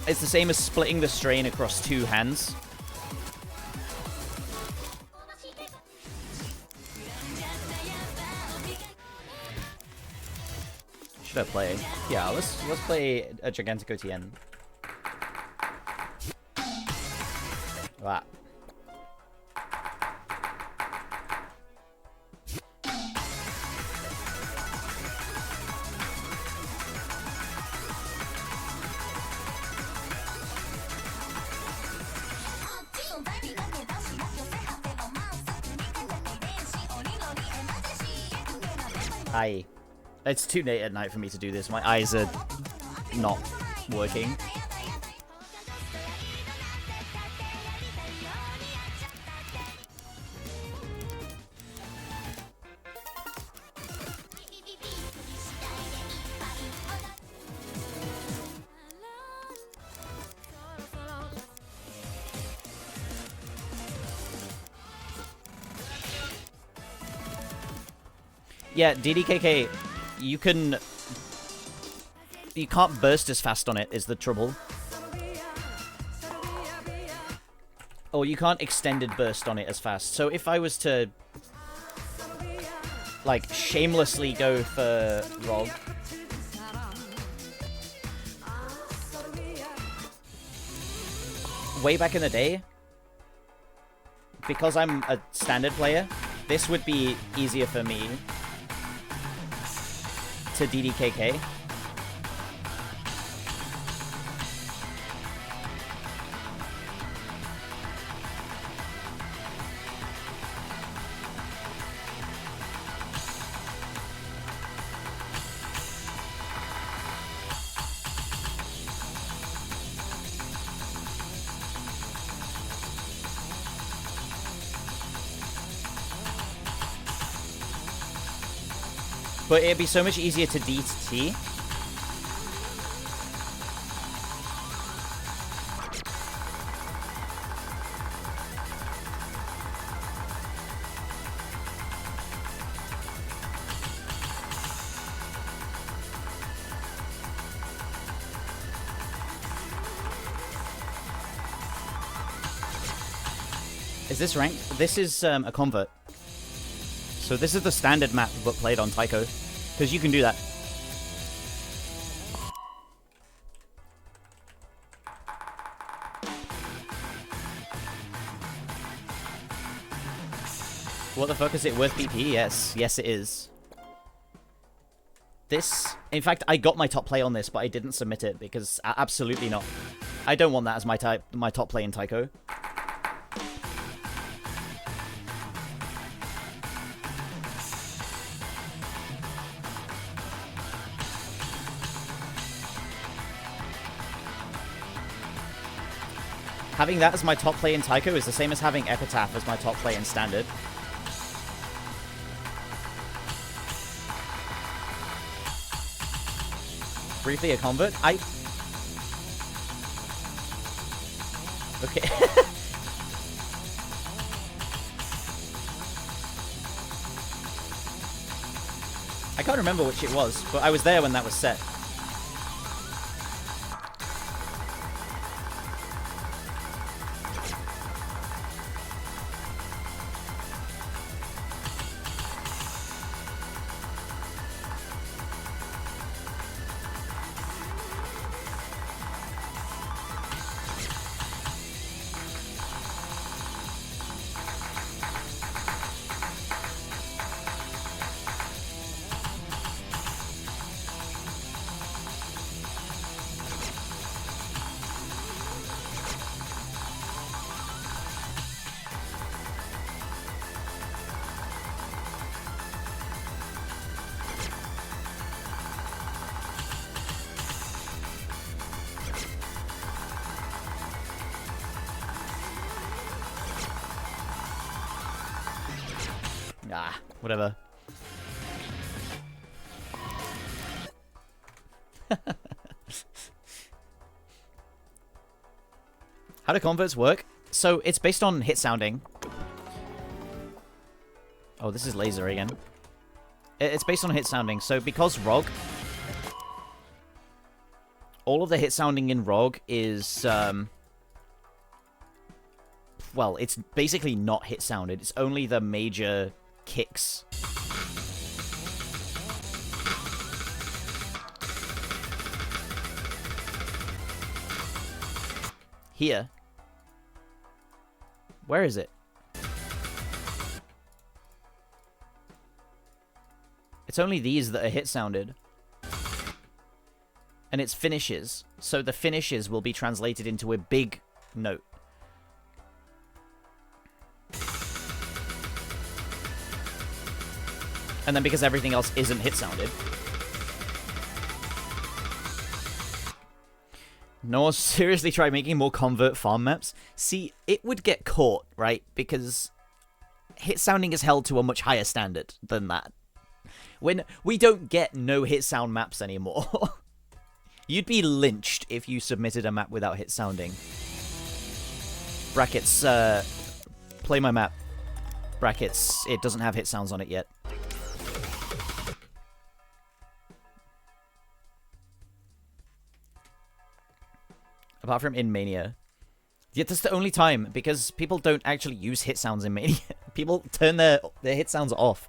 the same as splitting the strain across 2 hands. Should I play? Yeah, let's play a Gigantic OTN. Wow. It's too late at night for me to do this. My eyes are not working. Yeah, DDKK, you can't burst as fast on it is the trouble. Or you can't extended burst on it as fast. So if I was to like shamelessly go for Rog, way back in the day, because I'm a standard player, this would be easier for me to DDKK. But it'd be so much easier to D to T. Is this ranked? This is a convert. So this is the standard map but played on Taiko. Because you can do that. What the fuck, is it worth BP? Yes. Yes, it is. This... In fact, I got my top play on this, but I didn't submit it because... absolutely not. I don't want that as my top play in Taiko. Having that as my top play in Taiko is the same as having Epitaph as my top play in Standard. Briefly a convert? Okay. I can't remember which it was, but I was there when that was set. Ah, whatever. How do converts work? So it's based on hit sounding. Oh, this is laser again. It's based on hit sounding. So because ROG, all of the hit sounding in ROG is well, it's basically not hit sounded. It's only the major kicks. Here. Where is it? It's only these that are hit sounded. And it's finishes. So the finishes will be translated into a big note. And then because everything else isn't hit sounded. No, seriously try making more convert farm maps? See, it would get caught, right? Because hit sounding is held to a much higher standard than that. When we don't get no hit sound maps anymore. You'd be lynched if you submitted a map without hit sounding. Brackets, play my map. Brackets, it doesn't have hit sounds on it yet. Apart from in Mania. Yet that's the only time, because people don't actually use hit sounds in Mania. People turn their hit sounds off.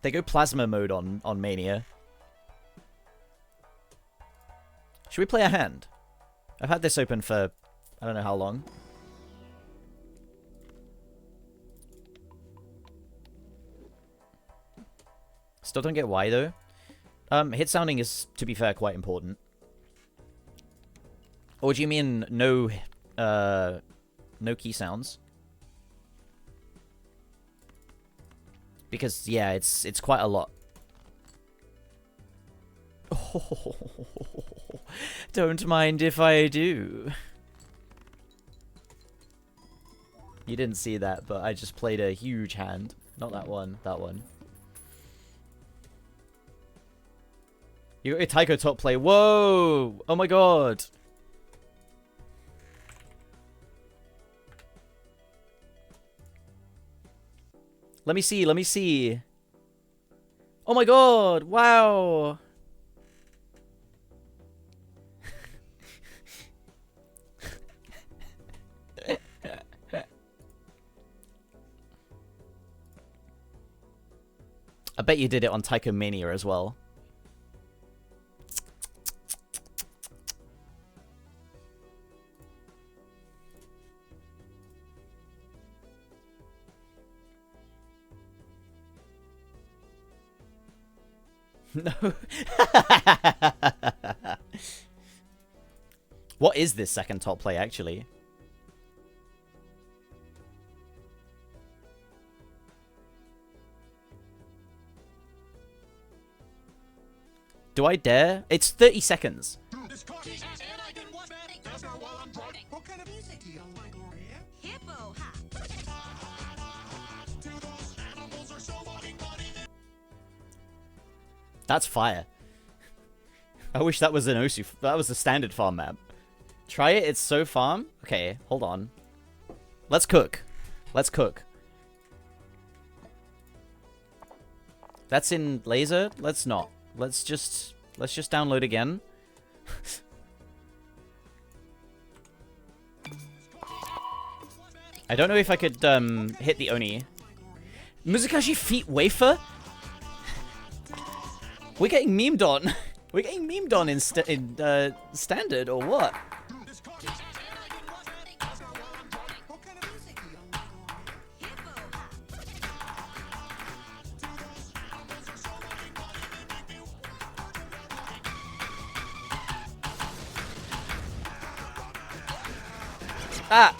They go plasma mode on Mania. Should we play a hand? I've had this open for I don't know how long. Still don't get why though. Hit sounding is, to be fair, quite important. Or do you mean no key sounds? Because yeah, it's quite a lot. Oh, don't mind if I do. You didn't see that, but I just played a huge hand. Not that one, that one. You got your Taiko top play. Whoa! Oh my god! Let me see, let me see. Oh my god, wow. bet you did it on Tycho Mania as well. No. What is this second top play, actually? Do I dare? It's 30 seconds. That's fire. I wish that was an Osu. That was a standard farm map. Try it. It's so farm. Okay, hold on. Let's cook. Let's cook. That's in laser. Let's not. Let's just download again. I don't know if I could hit the Oni. Muzakashi feet wafer? We're getting memed on. We're getting memed on in standard or what? Ah!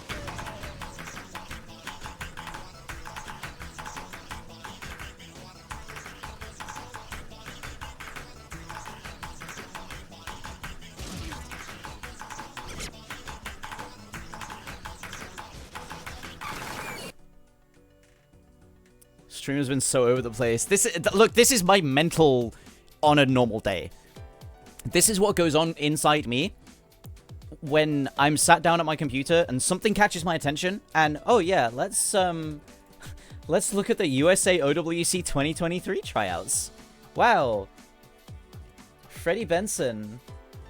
Stream has been so over the place. Look, this is my mental on a normal day. This is what goes on inside me when I'm sat down at my computer and something catches my attention and oh yeah, let's look at the USA OWC 2023 tryouts. Wow. Freddie Benson.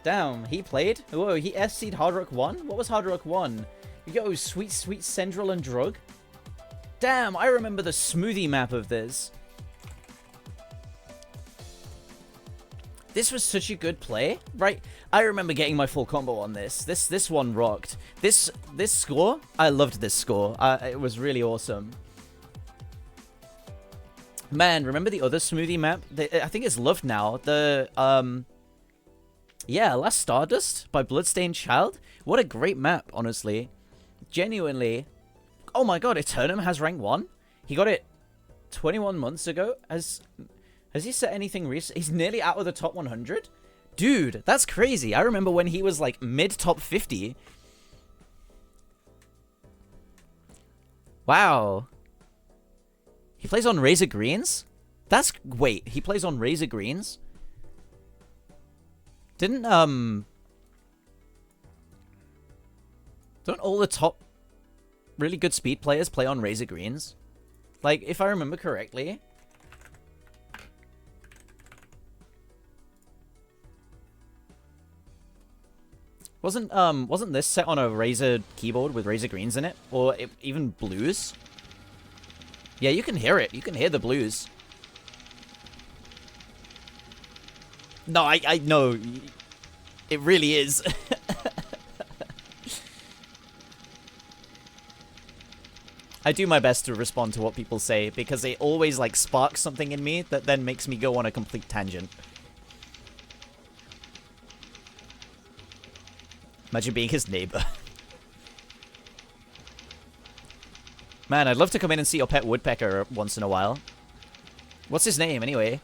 Damn, he played? Whoa, he SC'd Hard Rock 1? What was Hard Rock 1? Yo, sweet Central and Drug? Damn, I remember the smoothie map of this. This was such a good play, right? I remember getting my full combo on this. This one rocked. This score, I loved this score. It was really awesome. Man, remember the other smoothie map? I think it's loved now. The yeah, Last Stardust by Bloodstained Child. What a great map, honestly. Genuinely. Oh my god, Eternum has rank 1? He got it 21 months ago? Has he set anything recent? He's nearly out of the top 100? Dude, that's crazy. I remember when he was like mid-top 50. Wow. He plays on Razor Greens? Wait, he plays on Razor Greens? Don't all the top really good speed players play on Razor Greens? Like, if I remember correctly. Wasn't this set on a Razor keyboard with Razor Greens in it? Or even blues? Yeah, you can hear it. You can hear the blues. No, I know. It really is. I do my best to respond to what people say because it always like sparks something in me that then makes me go on a complete tangent. Imagine being his neighbor. Man, I'd love to come in and see your pet woodpecker once in a while. What's his name, anyway?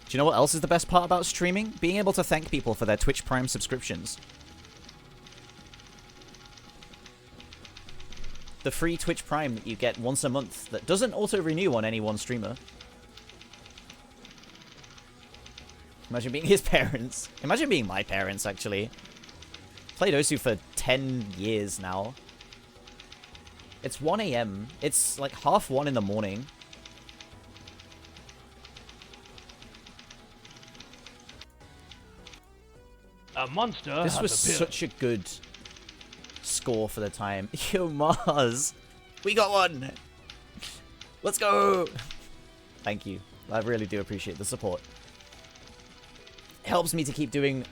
Do you know what else is the best part about streaming? Being able to thank people for their Twitch Prime subscriptions. The free Twitch Prime that you get once a month that doesn't auto-renew on any one streamer. Imagine being his parents. Imagine being my parents, actually. Played Osu for 10 years now. It's 1 AM. It's like 1:30 in the morning. A monster This has was appeared. such a good score for the time. Yo, Mars. We got one. Let's go. Thank you. I really do appreciate the support. It helps me to keep doing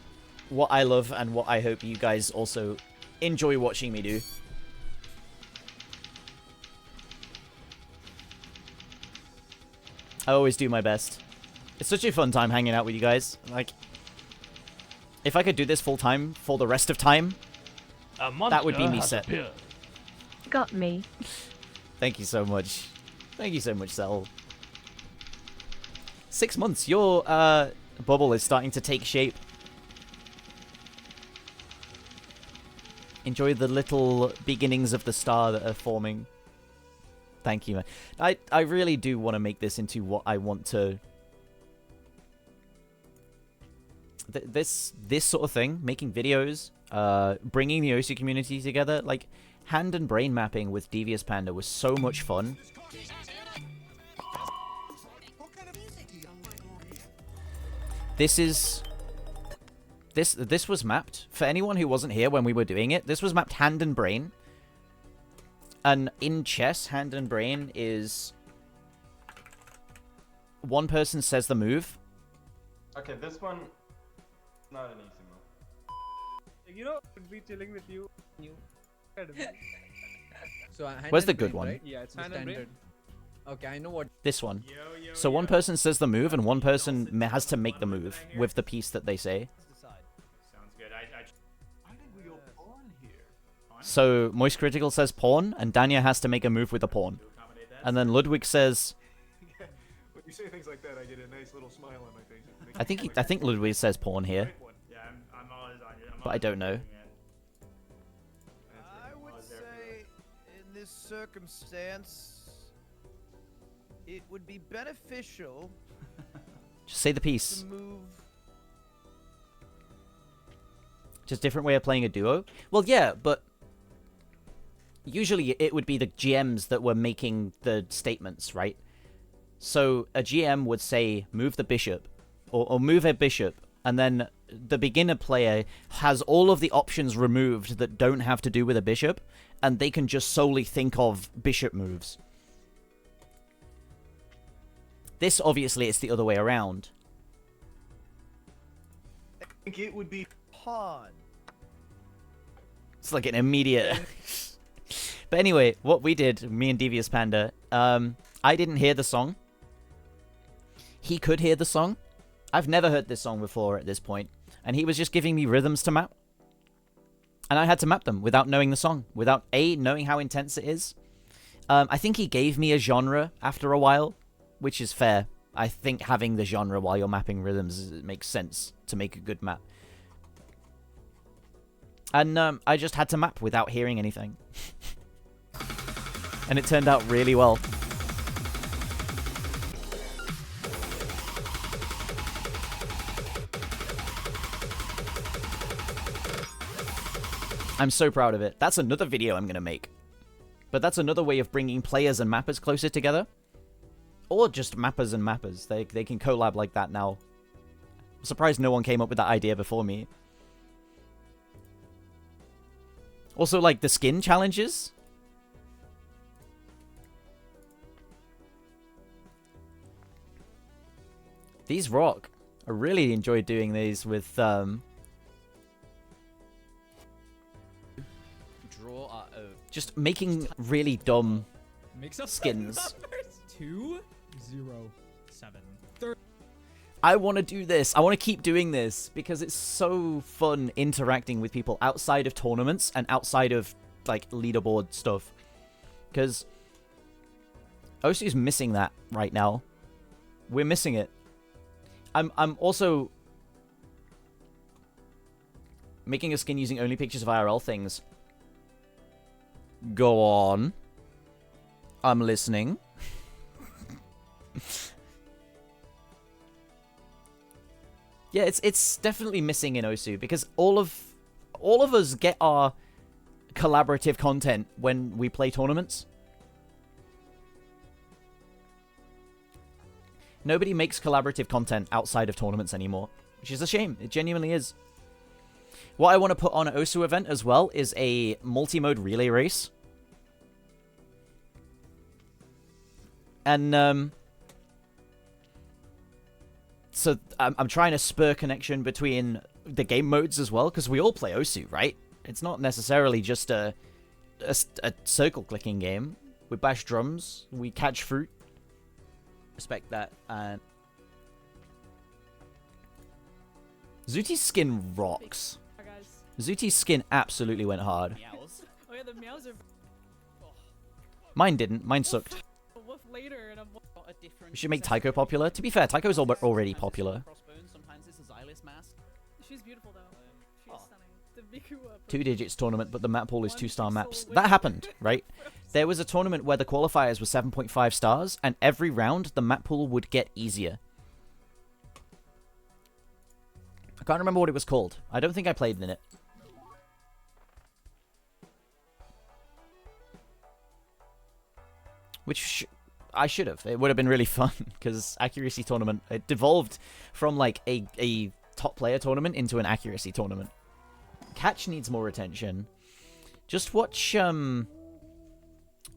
what I love and what I hope you guys also enjoy watching me do. I always do my best. It's such a fun time hanging out with you guys. Like, if I could do this full time for the rest of time, that would be me set. Got me. Thank you so much. Thank you so much, Sel. 6 months. Your bubble is starting to take shape. Enjoy the little beginnings of the star that are forming. Thank you, man. I really do want to make this into what I want to... This sort of thing, making videos, bringing the OC community together, like, hand and brain mapping with Devious Panda was so much fun. This was mapped. For anyone who wasn't here when we were doing it, this was mapped hand and brain. And in chess, hand and brain is... one person says the move. Okay, this one... not an easy move. You know, I'd be chilling with you. So hand Where's the and good brain, one? Right? Yeah, it's The hand and brain. standard. Okay, I know what. This one. So one person says the move, and one person has to make the move with the piece that they say. Sounds good. I think we go pawn here. So Moist Critical says pawn, and Danya has to make a move with the pawn. And then Ludwig says... When you say things like that, I get a nice little smile on my face. It makes I think Ludwig says pawn here, Yeah, I'm always on you. but I don't know. I would say, in this circumstance, it would be beneficial Just say the piece. to move. Just different way of playing a duo? Well, yeah, but... usually it would be the GMs that were making the statements, right? So a GM would say, move the bishop, or move a bishop, and then the beginner player has all of the options removed that don't have to do with a bishop, and they can just solely think of bishop moves. This, obviously, it's the other way around. I think it would be pawn. It's like an immediate... But anyway, what we did, me and Devious Panda, I didn't hear the song. He could hear the song. I've never heard this song before at this point. And he was just giving me rhythms to map. And I had to map them without knowing the song. Without, A, knowing how intense it is. I think he gave me a genre after a while, which is fair. I think having the genre while you're mapping rhythms makes sense to make a good map. And I just had to map without hearing anything. And it turned out really well. I'm so proud of it. That's another video I'm going to make. But that's another way of bringing players and mappers closer together. Or just mappers and mappers. They can collab like that now. I'm surprised no one came up with that idea before me. Also, like, the skin challenges. These rock. I really enjoyed doing these with, just making really dumb skins. 207. I want to do this. I want to keep doing this because it's so fun interacting with people outside of tournaments and outside of, like, leaderboard stuff. Because Osu's missing that right now. We're missing it. I'm also making a skin using only pictures of IRL things. Go on. I'm listening. Yeah, it's definitely missing in Osu because all of us get our collaborative content when we play tournaments. Nobody makes collaborative content outside of tournaments anymore, which is a shame. It genuinely is. What I want to put on an Osu event as well is a multi-mode relay race. And, so I'm trying to spur connection between the game modes as well, because we all play Osu, right? It's not necessarily just a circle-clicking game. We bash drums, we catch fruit. Respect that. And Zuti's skin rocks. Zuti's skin absolutely went hard. Meows. Oh yeah, the meows are. Mine didn't. Mine sucked. Woof later, and I'm. We should make Tycho popular. To be fair, Tycho's already popular. Sometimes it's a Xylus mask. She's beautiful though. She's stunning. The Miku. 2 digits tournament, but the map pool is 2-star maps. That happened, right? There was a tournament where the qualifiers were 7.5 stars, and every round the map pool would get easier. I can't remember what it was called. I don't think I played in it. Which I should have. It would have been really fun, because accuracy tournament, it devolved from like a top player tournament into an accuracy tournament. Catch needs more attention. Just watch, ooh.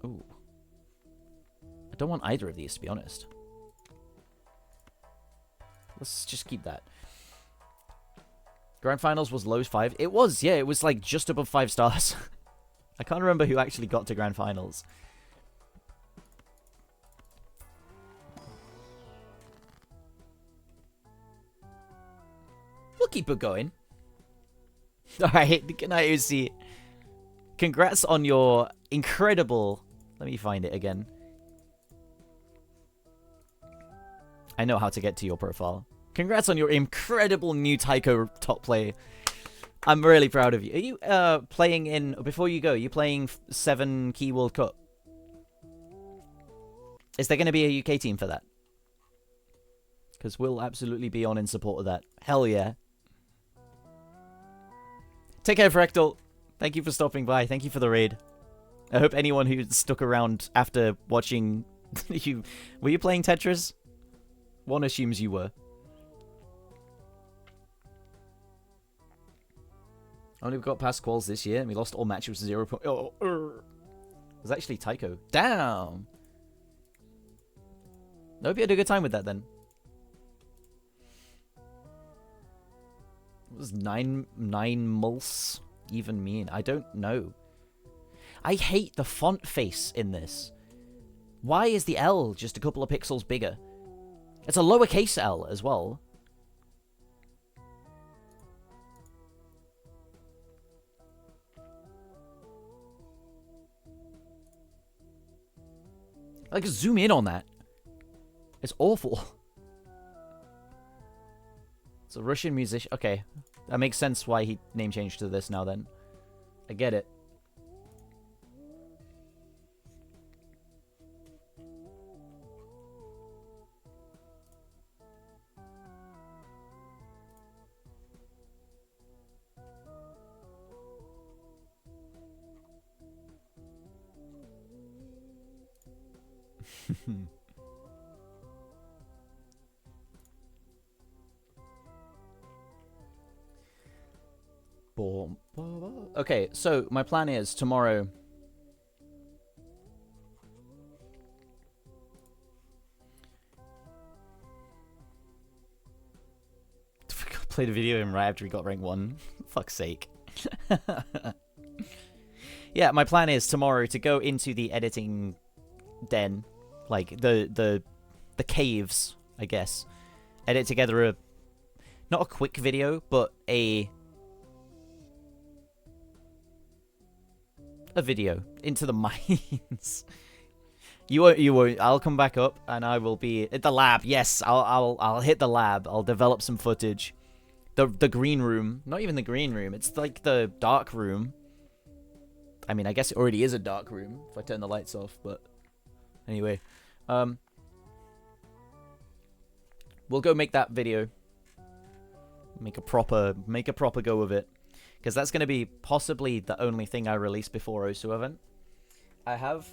I don't want either of these, to be honest. Let's just keep that. Grand Finals was low 5. It was, yeah, it was like just above 5 stars. I can't remember who actually got to Grand Finals. We'll keep it going. Alright, good night, Uzi. Congrats on your incredible... Let me find it again. I know how to get to your profile. Congrats on your incredible new Tycho top play. I'm really proud of you. Are you playing in... Before you go, are you playing 7 Key World Cup? Is there going to be a UK team for that? Because we'll absolutely be on in support of that. Hell yeah. Take care, Fractal. Thank you for stopping by. Thank you for the raid. I hope anyone who stuck around after watching... Were you playing Tetris? One assumes you were. Only got past quals this year, and we lost all matches 0 point... Oh, it was actually Tycho. Damn! I hope you had a good time with that, then. What does 9 muls even mean? I don't know. I hate the font face in this. Why is the L just a couple of pixels bigger? It's a lowercase L as well. Like, zoom in on that. It's awful. It's a Russian musician. Okay. That makes sense why he name changed to this now then. I get it. Okay, so my plan is tomorrow. Played a video in right after he got rank 1. Fuck's sake. Yeah, my plan is tomorrow to go into the editing den, like the caves, I guess. Edit together a not a quick video, but a video into the mines. You won't. I'll come back up and I will be at the lab. Yes, I'll hit the lab. I'll develop some footage. The green room, not even the green room. It's like the dark room. I mean, I guess it already is a dark room if I turn the lights off, but anyway, we'll go make that video. Make a proper go of it. Because that's going to be possibly the only thing I release before Osu event. I have,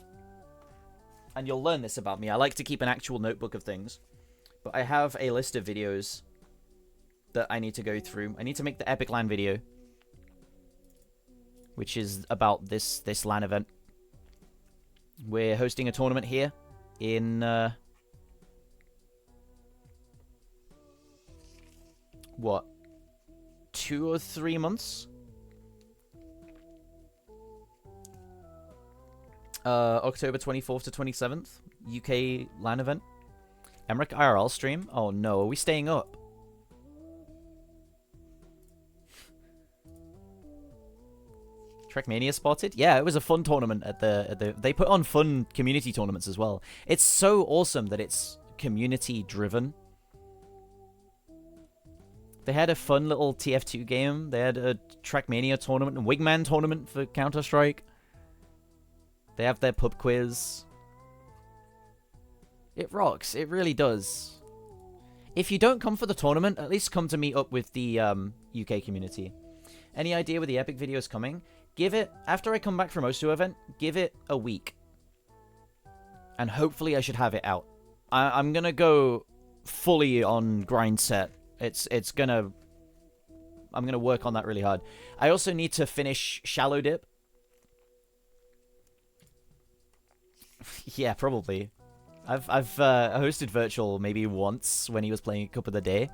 and you'll learn this about me, I like to keep an actual notebook of things. But I have a list of videos that I need to go through. I need to make the Epic Land video. which is about this LAN event. We're hosting a tournament here in what, 2 or 3 months? October 24th to 27th, UK LAN event. Emmerich IRL stream? Oh no, are we staying up? Trackmania spotted? Yeah, it was a fun tournament at the they put on fun community tournaments as well. It's so awesome that it's community driven. They had a fun little TF2 game. They had a Trackmania tournament and Wingman tournament for Counter-Strike. They have their pub quiz. It rocks. It really does. If you don't come for the tournament, at least come to meet up with the UK community. Any idea where the Epic video is coming? Give it, after I come back from OSU event, give it a week. And hopefully I should have it out. I'm gonna go fully on grind set. I'm gonna work on that really hard. I also need to finish Shallow Dip. Yeah, probably. I've hosted Virtual maybe once when he was playing Cup of the Day.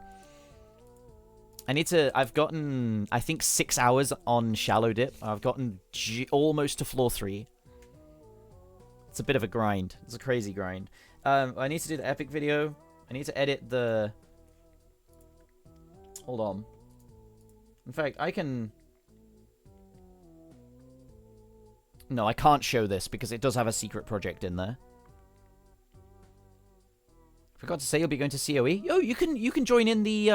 I've gotten, I think, 6 hours on Shallow Dip. I've gotten almost to floor 3. It's a bit of a grind. It's a crazy grind. I need to do the Epic video. I need to edit the... Hold on. In fact, I can... No, I can't show this because it does have a secret project in there. Forgot to say you'll be going to COE. Oh, you can join in the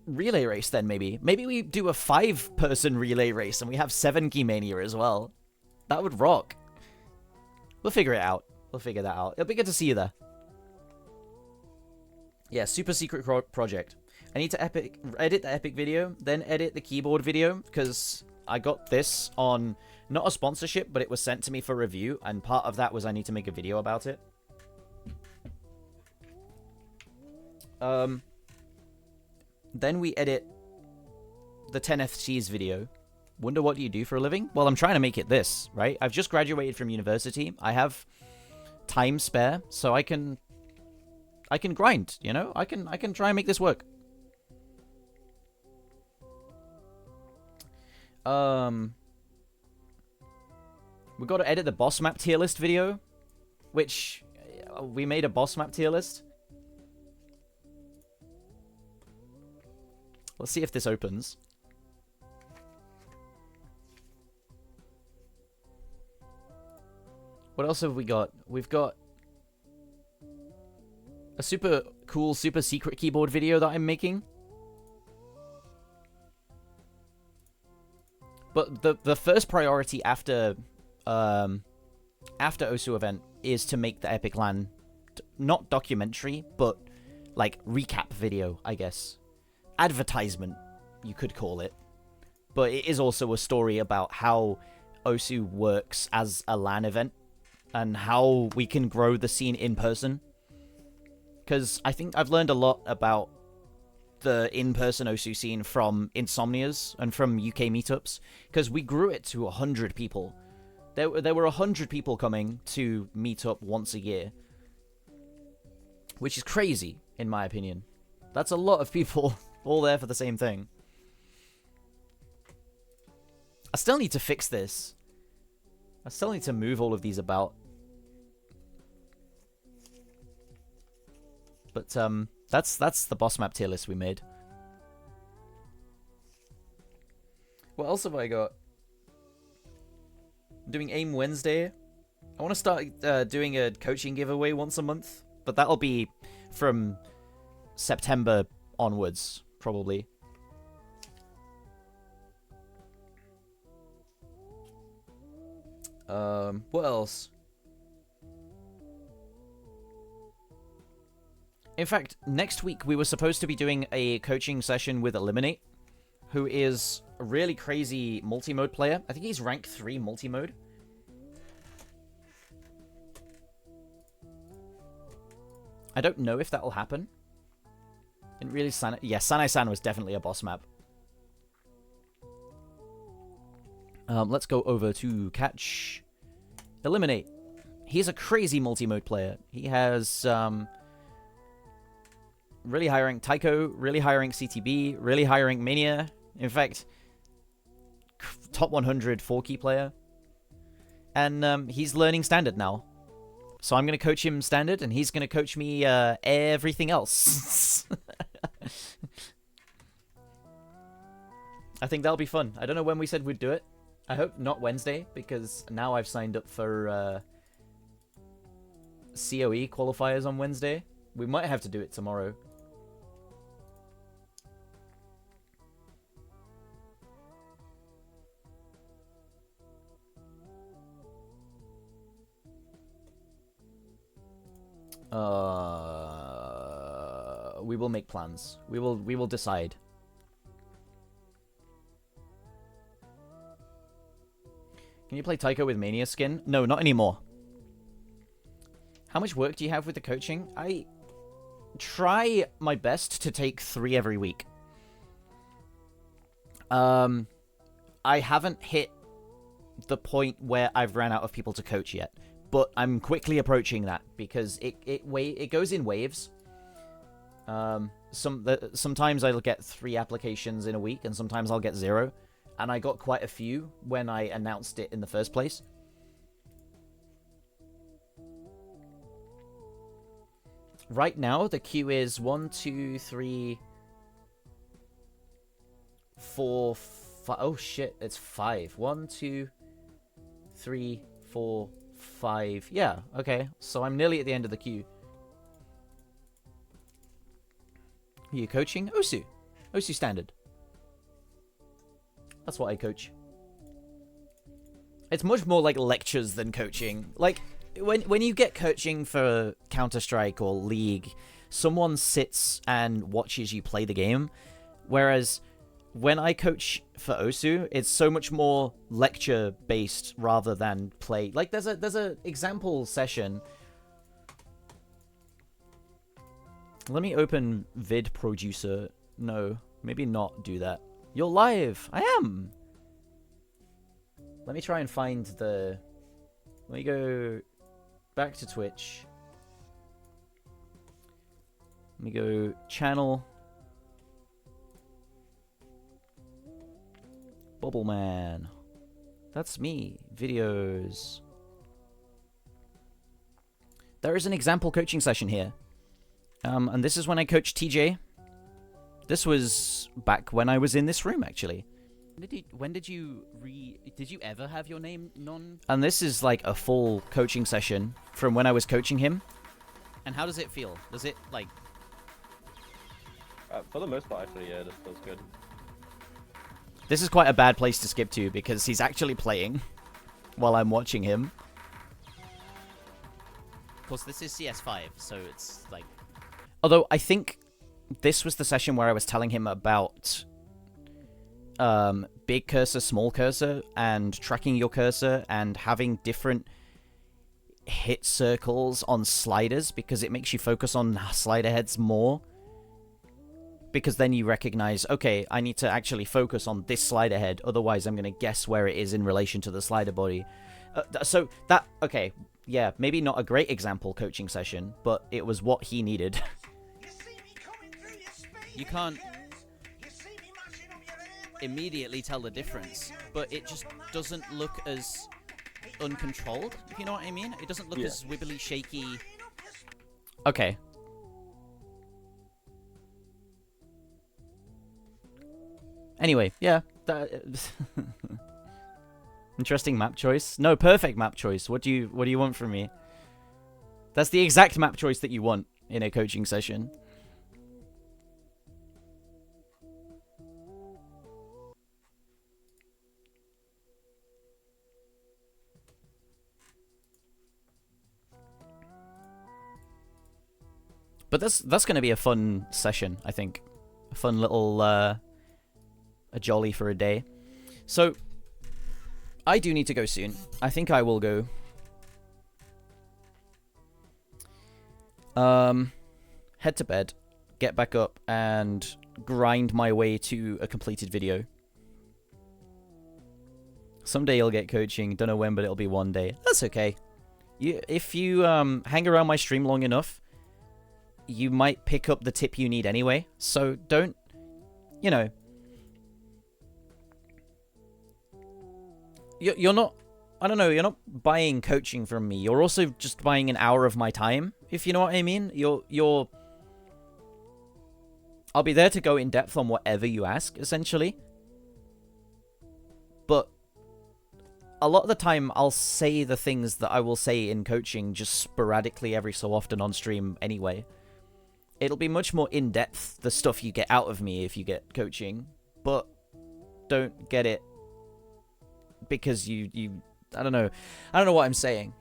relay race then, maybe. Maybe we do a 5-person relay race and we have 7 Keymania as well. That would rock. We'll figure it out. We'll figure that out. It'll be good to see you there. Yeah, super secret project. I need to edit the Epic video, then edit the keyboard video, because I got this on, not a sponsorship, but it was sent to me for review, and part of that was I need to make a video about it. Then we edit the 10FC's video. Wonder what do you do for a living? Well, I'm trying to make it this, right? I've just graduated from university. I have time spare, so I can grind, you know? I can try and make this work. We got to edit the boss map tier list video, which we made a boss map tier list. Let's see if this opens. What else have we got? We've got a super cool, super secret keyboard video that I'm making. But the first priority after OSU event is to make the Epic LAN, not documentary, but like recap video, I guess. Advertisement, you could call it. But it is also a story about how OSU works as a LAN event and how we can grow the scene in person. Because I think I've learned a lot about the in-person OSU scene from Insomnias and from UK meetups, because we grew it to 100 people. There were 100 people coming to meet up once a year, which is crazy, in my opinion. That's a lot of people all there for the same thing. I still need to fix this. I still need to move all of these about. But that's the boss map tier list we made. What else have I got? I'm doing AIM Wednesday. I want to start doing a coaching giveaway once a month, but that'll be from September onwards, probably. What else? In fact, next week we were supposed to be doing a coaching session with Eliminate, who is a really crazy multi-mode player. I think he's rank 3 multi-mode. I don't know if that will happen. And really, yeah, Sanai-san was definitely a boss map. Let's go over to catch, eliminate. He's a crazy multi-mode player. He has really high rank Taiko, really high rank CTB, really high rank Mania. In fact, top 100 4-key player. And he's learning Standard now. So I'm going to coach him Standard, and he's going to coach me everything else. I think that'll be fun. I don't know when we said we'd do it. I hope not Wednesday, because now I've signed up for COE qualifiers on Wednesday. We might have to do it tomorrow. We will make plans. We will decide. Can you play Taiko with Mania skin? No, not anymore. How much work do you have with the coaching? I try my best to take 3 every week. I haven't hit the point where I've ran out of people to coach yet, but I'm quickly approaching that because it goes in waves. Sometimes I'll get 3 applications in a week, and sometimes I'll get 0. And I got quite a few when I announced it in the first place. Right now, the queue is 1, 2, 3, 4, 5. Oh shit, it's 5. 1, 2, 3, 4, 5. Yeah, okay. So I'm nearly at the end of the queue. Are you coaching? Osu. Osu Standard. That's what I coach. It's much more like lectures than coaching. Like, when you get coaching for Counter-Strike or League, someone sits and watches you play the game. Whereas, when I coach for Osu, it's so much more lecture-based rather than play. Like, there's a example session. Let me open Vid Producer. No, maybe not do that. You're live! I am! Let me try and find the... Let me go back to Twitch. Let me go channel. Bubbleman. That's me. Videos. There is an example coaching session here. And this is when I coached TJ. This was back when I was in this room, actually. When did you ever have your name non? And this is like a full coaching session from when I was coaching him. And how does it feel? Does it like? For the most part, actually, yeah, this feels good. This is quite a bad place to skip to because he's actually playing while I'm watching him. Of course, this is CS5, so it's like. Although I think this was the session where I was telling him about big cursor, small cursor, and tracking your cursor and having different hit circles on sliders because it makes you focus on slider heads more. Because then you recognize, okay, I need to actually focus on this slider head, otherwise I'm going to guess where it is in relation to the slider body. So that, okay, yeah, maybe not a great example coaching session, but it was what he needed. You can't immediately tell the difference, but it just doesn't look as uncontrolled, if you know what I mean. It doesn't look as wibbly, shaky. Okay. Anyway, yeah. Interesting map choice. No, perfect map choice. What do you want from me? That's the exact map choice that you want in a coaching session. But that's going to be a fun session, I think. A fun little, a jolly for a day. So, I do need to go soon. I think I will go. Head to bed, get back up, and grind my way to a completed video. Someday you'll get coaching. Don't know when, but it'll be one day. That's okay. If you hang around my stream long enough, you might pick up the tip you need anyway. So don't, you know. You're not, I don't know, you're not buying coaching from me. You're also just buying an hour of my time, if you know what I mean. I'll be there to go in depth on whatever you ask, essentially. But a lot of the time, I'll say the things that I will say in coaching just sporadically every so often on stream anyway. It'll be much more in-depth, the stuff you get out of me if you get coaching. But don't get it because you I don't know. I don't know what I'm saying.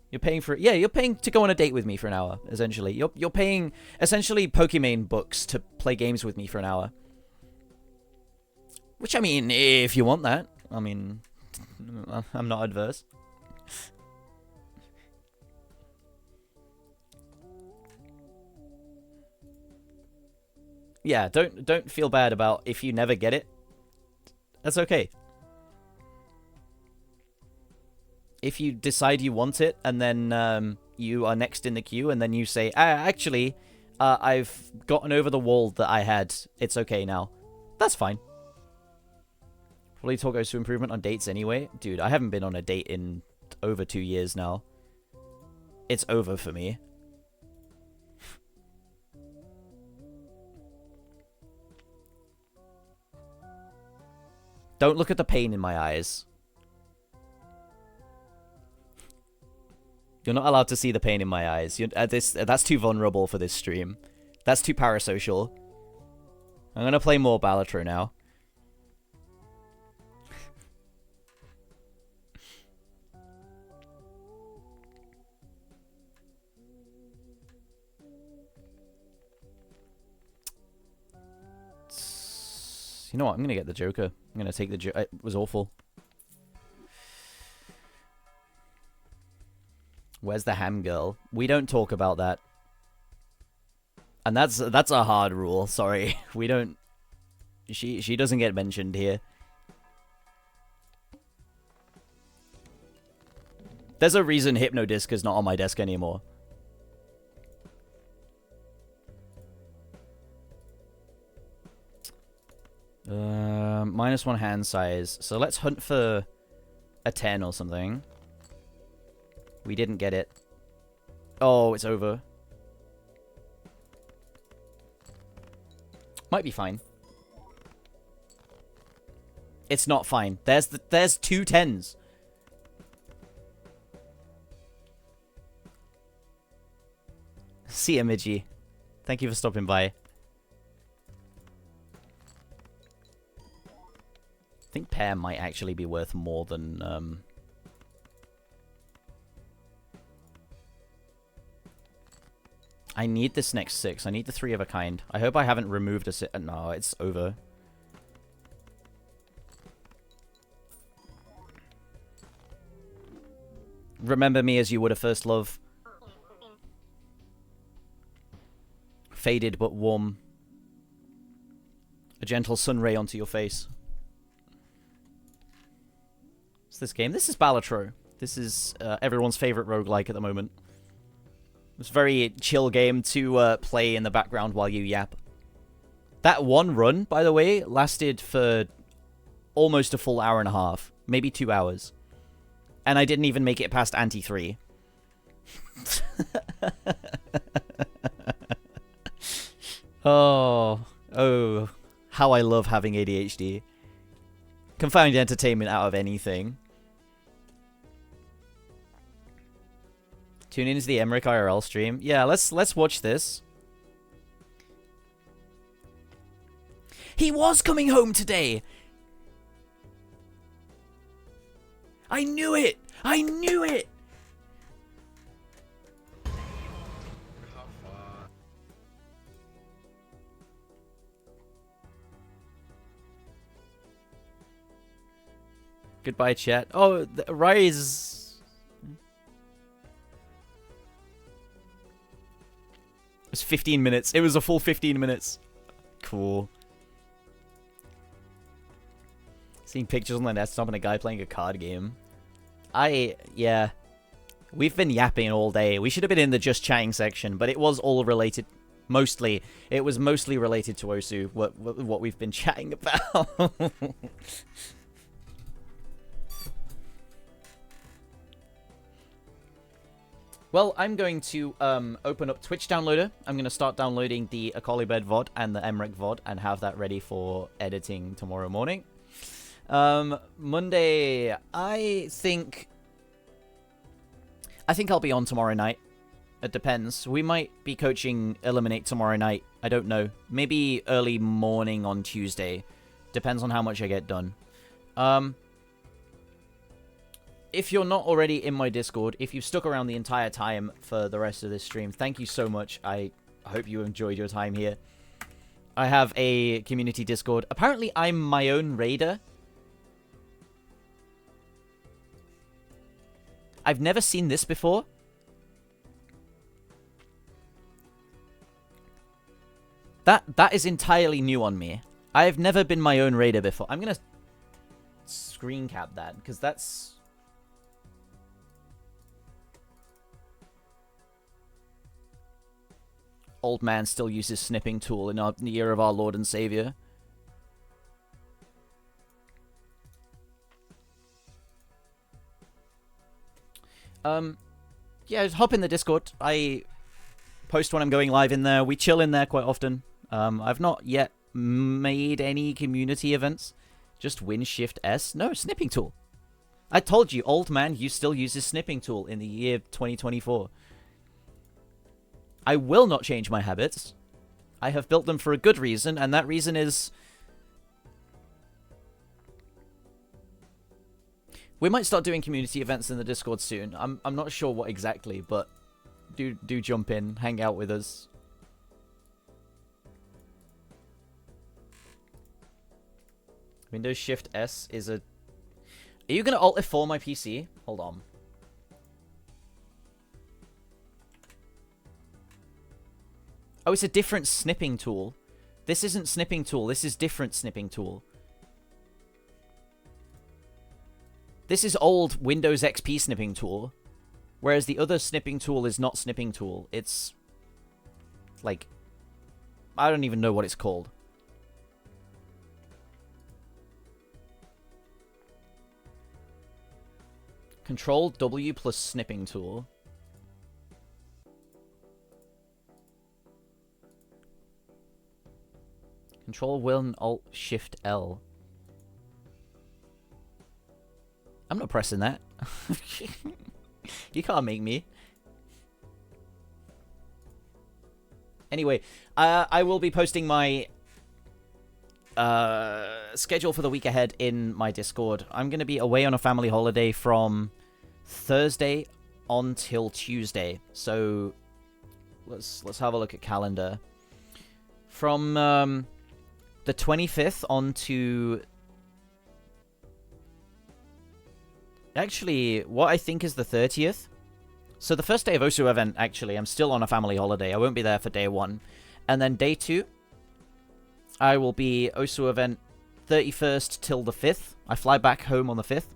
You're paying for it. Yeah, you're paying to go on a date with me for an hour, essentially. You're paying, essentially, Pokemon books to play games with me for an hour. Which, I mean, if you want that. I mean, I'm not adverse. Yeah, don't feel bad about if you never get it. That's okay. If you decide you want it, and then you are next in the queue, and then you say, actually, I've gotten over the wall that I had. It's okay now. That's fine. Probably talk goes to improvement on dates anyway. Dude, I haven't been on a date in over 2 years now. It's over for me. Don't look at the pain in my eyes. You're not allowed to see the pain in my eyes. That's too vulnerable for this stream. That's too parasocial. I'm gonna play more Balatro now. You know what? I'm gonna get the Joker. I'm gonna take the Joker. It was awful. Where's the ham girl? We don't talk about that. And that's a hard rule. Sorry. We don't... She doesn't get mentioned here. There's a reason Hypnodisc is not on my desk anymore. -1 hand size. So let's hunt for a 10 or something. We didn't get it. Oh, it's over. Might be fine. It's not fine. There's 2 10s. See ya, Midgie. Thank you for stopping by. I think Pear might actually be worth more than, I need this next 6. I need the 3 of a kind. I hope I haven't removed a... No, it's over. Remember me as you would a first love. Faded but warm. A gentle sun ray onto your face. What's this game? This is Balatro. This is everyone's favorite roguelike at the moment. It's a very chill game to play in the background while you yap. That one run, by the way, lasted for almost a full hour and a half. Maybe 2 hours. And I didn't even make it past Ante 3. Oh, how I love having ADHD. Can find entertainment out of anything. Tune in to the Emmerich IRL stream. Yeah, let's watch this. He was coming home today. I knew it. I knew it. Goodbye, chat. Oh, Rise. It was 15 minutes. It was a full 15 minutes. Cool. Seeing pictures on the desktop and a guy playing a card game. Yeah. We've been yapping all day. We should have been in the just chatting section, but it was all related. Mostly. It was mostly related to Osu, what we've been chatting about. Well, I'm going to open up Twitch Downloader. I'm going to start downloading the Akolibed VOD and the Emmerich VOD and have that ready for editing tomorrow morning. Monday, I think I'll be on tomorrow night. It depends. We might be coaching Eliminate tomorrow night. I don't know. Maybe early morning on Tuesday. Depends on how much I get done. If you're not already in my Discord, if you've stuck around the entire time for the rest of this stream, thank you so much. I hope you enjoyed your time here. I have a community Discord. Apparently, I'm my own raider. I've never seen this before. That is entirely new on me. I have never been my own raider before. I'm gonna screen cap that, because that's... Old man still uses snipping tool in the year of our Lord and Savior. Yeah, just hop in the Discord. I post when I'm going live in there. We chill in there quite often. I've not yet made any community events. Just Win Shift S. No, snipping tool. I told you, old man, you still uses snipping tool in the year 2024. I will not change my habits. I have built them for a good reason, and that reason is... We might start doing community events in the Discord soon. I'm not sure what exactly, but do jump in, hang out with us. Windows Shift S is a... Are you going to Alt F4 my PC? Hold on. Oh, it's a different snipping tool. This isn't snipping tool. This is different snipping tool. This is old Windows XP snipping tool. Whereas the other snipping tool is not snipping tool. It's... like... I don't even know what it's called. Control W plus snipping tool. Control Will and Alt Shift L. I'm not pressing that. You can't make me. Anyway, I will be posting my schedule for the week ahead in my Discord. I'm going to be away on a family holiday from Thursday until Tuesday. So let's have a look at calendar. From the 25th on to... Actually, what I think is the 30th. So the first day of Osu event, actually, I'm still on a family holiday. I won't be there for day 1. And then day 2, I will be Osu event 31st till the 5th. I fly back home on the 5th.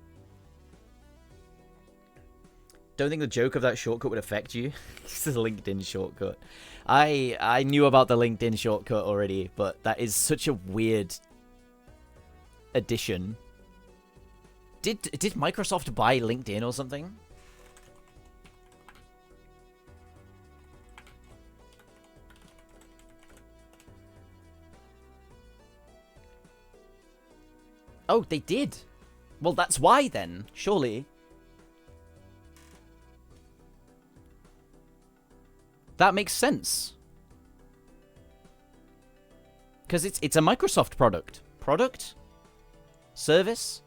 Don't think the joke of that shortcut would affect you. It's a LinkedIn shortcut. I knew about the LinkedIn shortcut already, but that is such a weird addition. Did Microsoft buy LinkedIn or something? Oh, they did. Well, that's why then, surely. That makes sense. Because it's a Microsoft product. Product? Service?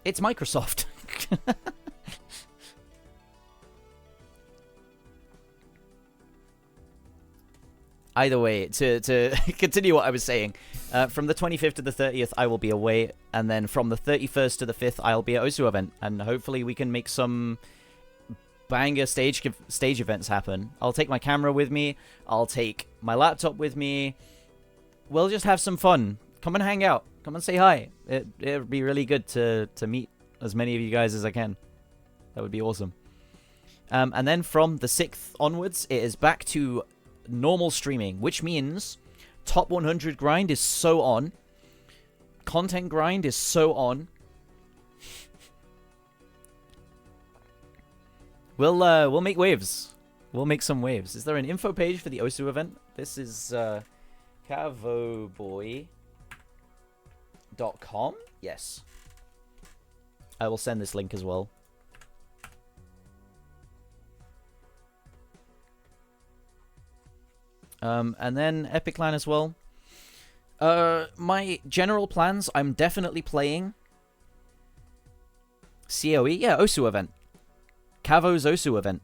It's Microsoft. Either way, to continue what I was saying, from the 25th to the 30th, I will be away, and then from the 31st to the 5th, I'll be at Osu event, and hopefully we can make some banger stage events happen. I'll take my camera with me. I'll take my laptop with me. We'll just have some fun. Come and hang out. Come and say hi. It'd be really good to meet as many of you guys as I can. That would be awesome. And then from the 6th onwards, it is back to normal streaming, which means top 100 grind is so on. Content grind is so on. We'll make waves. We'll make some waves. Is there an info page for the Osu event? This is cavoboy.com? Yes. I will send this link as well. And then Epic Line as well. My general plans, I'm definitely playing COE. Yeah, Osu event. Cavo's Osu event.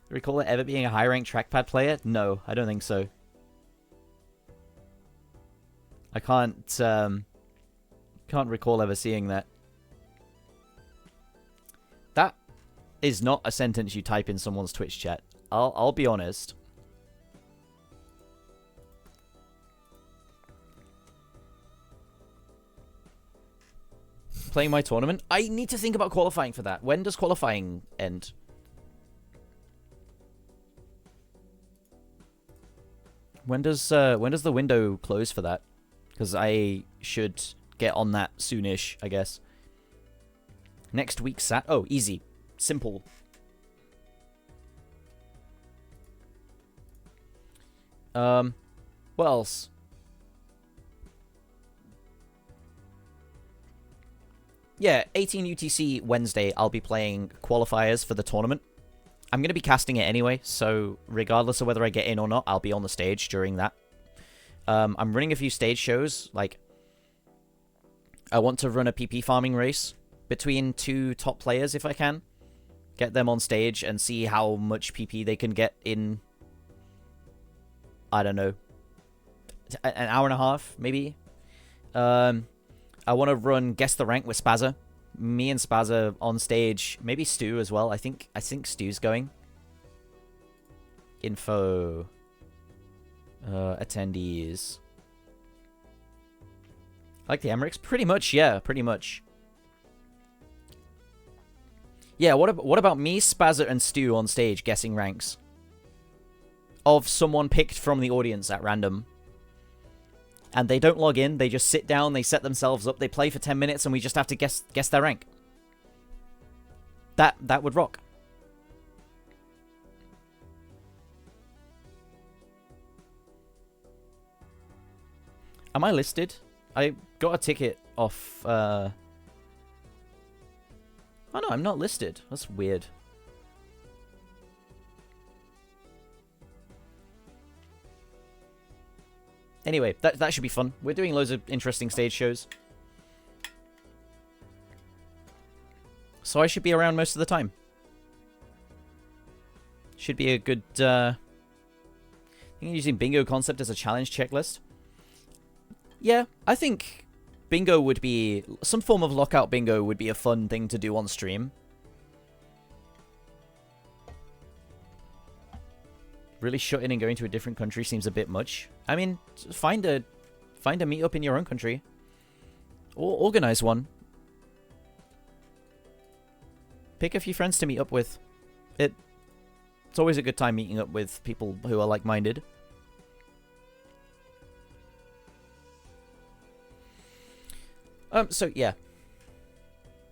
Recall it ever being a high-ranked trackpad player? No, I don't think so. I can't recall ever seeing that. That is not a sentence you type in someone's Twitch chat. I'll be honest. Playing my tournament? I need to think about qualifying for that. When does qualifying end? When does the window close for that? Because I should get on that soonish, I guess. Next week oh, easy. Simple. What else? Yeah, 18 UTC Wednesday, I'll be playing qualifiers for the tournament. I'm going to be casting it anyway, so regardless of whether I get in or not, I'll be on the stage during that. I'm running a few stage shows. Like, I want to run a PP farming race between 2 top players if I can. Get them on stage and see how much PP they can get in, I don't know, an hour and a half, maybe. I want to run Guess the Rank with Spazza. Me and Spazza on stage. Maybe Stu as well. I think Stu's going. Info. Attendees. Like the Emmerichs? Pretty much, yeah. Pretty much. Yeah, what about me, Spazza, and Stu on stage guessing ranks? Of someone picked from the audience at random. And they don't log in, they just sit down, they set themselves up, they play for 10 minutes, and we just have to guess their rank. That would rock. Am I listed? I got a ticket off, Oh no, I'm not listed. That's weird. Anyway, that should be fun. We're doing loads of interesting stage shows. So I should be around most of the time. Should be a good, I think using bingo concept as a challenge checklist. Yeah, I think bingo would be, some form of lockout bingo would be a fun thing to do on stream. Really shutting and going to a different country seems a bit much. I mean, find a meetup in your own country. Or organize one. Pick a few friends to meet up with. It's always a good time meeting up with people who are like-minded. So yeah.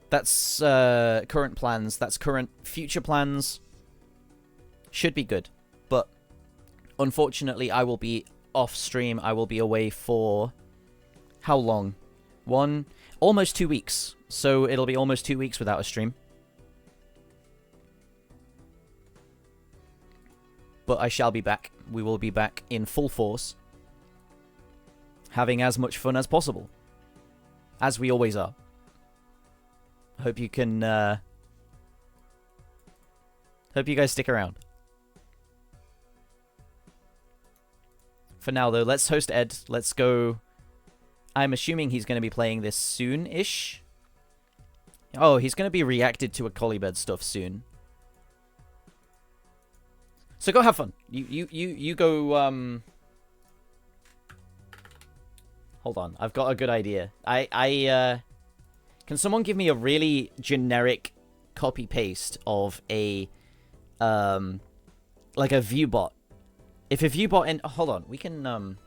That's current plans. That's current future plans. Should be good. But unfortunately, I will be off stream. I will be away for how long? Almost 2 weeks. So it'll be almost 2 weeks without a stream. But I shall be back. We will be back in full force. Having as much fun as possible. As we always are. Hope you can, hope you guys stick around. For now, though, let's host Ed. Let's go. I'm assuming he's going to be playing this soon-ish. Oh, he's going to be reacted to a Collybed stuff soon. So go have fun. You go, Hold on. I've got a good idea. Can someone give me a really generic copy-paste of a, like a viewbot? If a viewbot in... hold on. We can,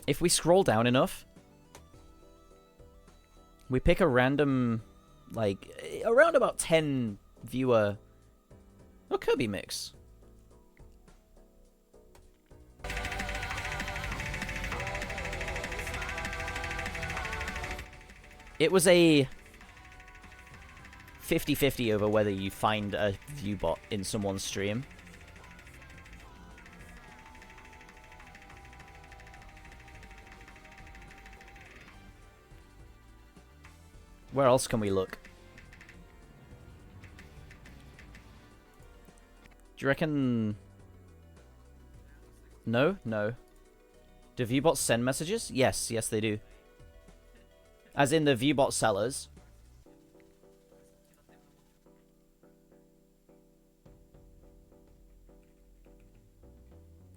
if we scroll down enough, we pick a random, like, around about 10 viewer... Oh, Kirby mix. It was a 50-50 over whether you find a viewbot in someone's stream. Where else can we look? Do you reckon... No? No. Do viewbots send messages? Yes, yes they do. As in the viewbot sellers.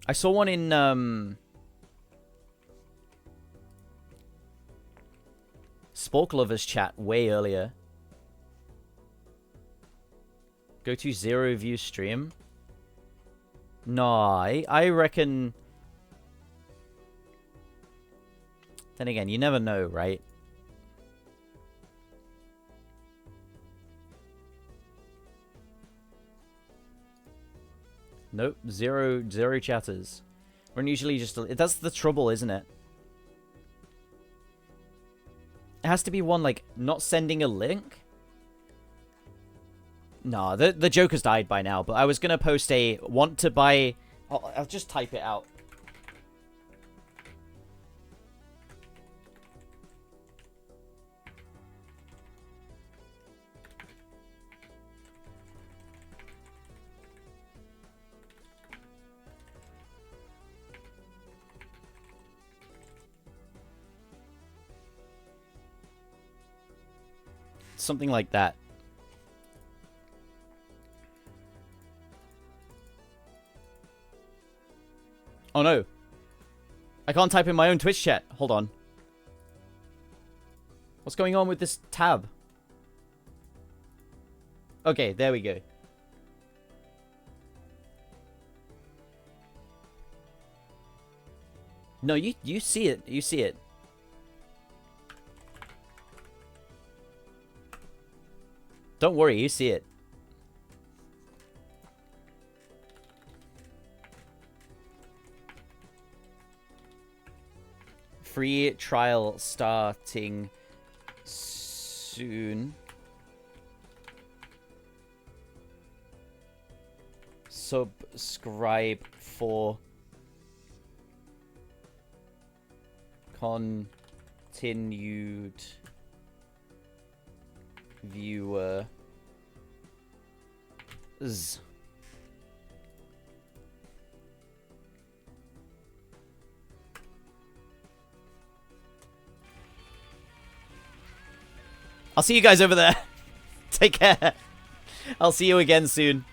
I saw one in, Spork Lovers chat way earlier. Go to 0 view stream. Nah, I reckon... Then again, you never know, right? Nope, zero chatters. We're usually just... That's the trouble, isn't it? It has to be one, like, not sending a link. Nah, the joke has died by now, but I was gonna post a want to buy... I'll just type it out. Something like that. Oh no. I can't type in my own Twitch chat. Hold on. What's going on with this tab? Okay, there we go. No, you see it. You see it. Don't worry, you see it. Free trial starting soon. Subscribe for continued viewers. I'll see you guys over there. Take care. I'll see you again soon.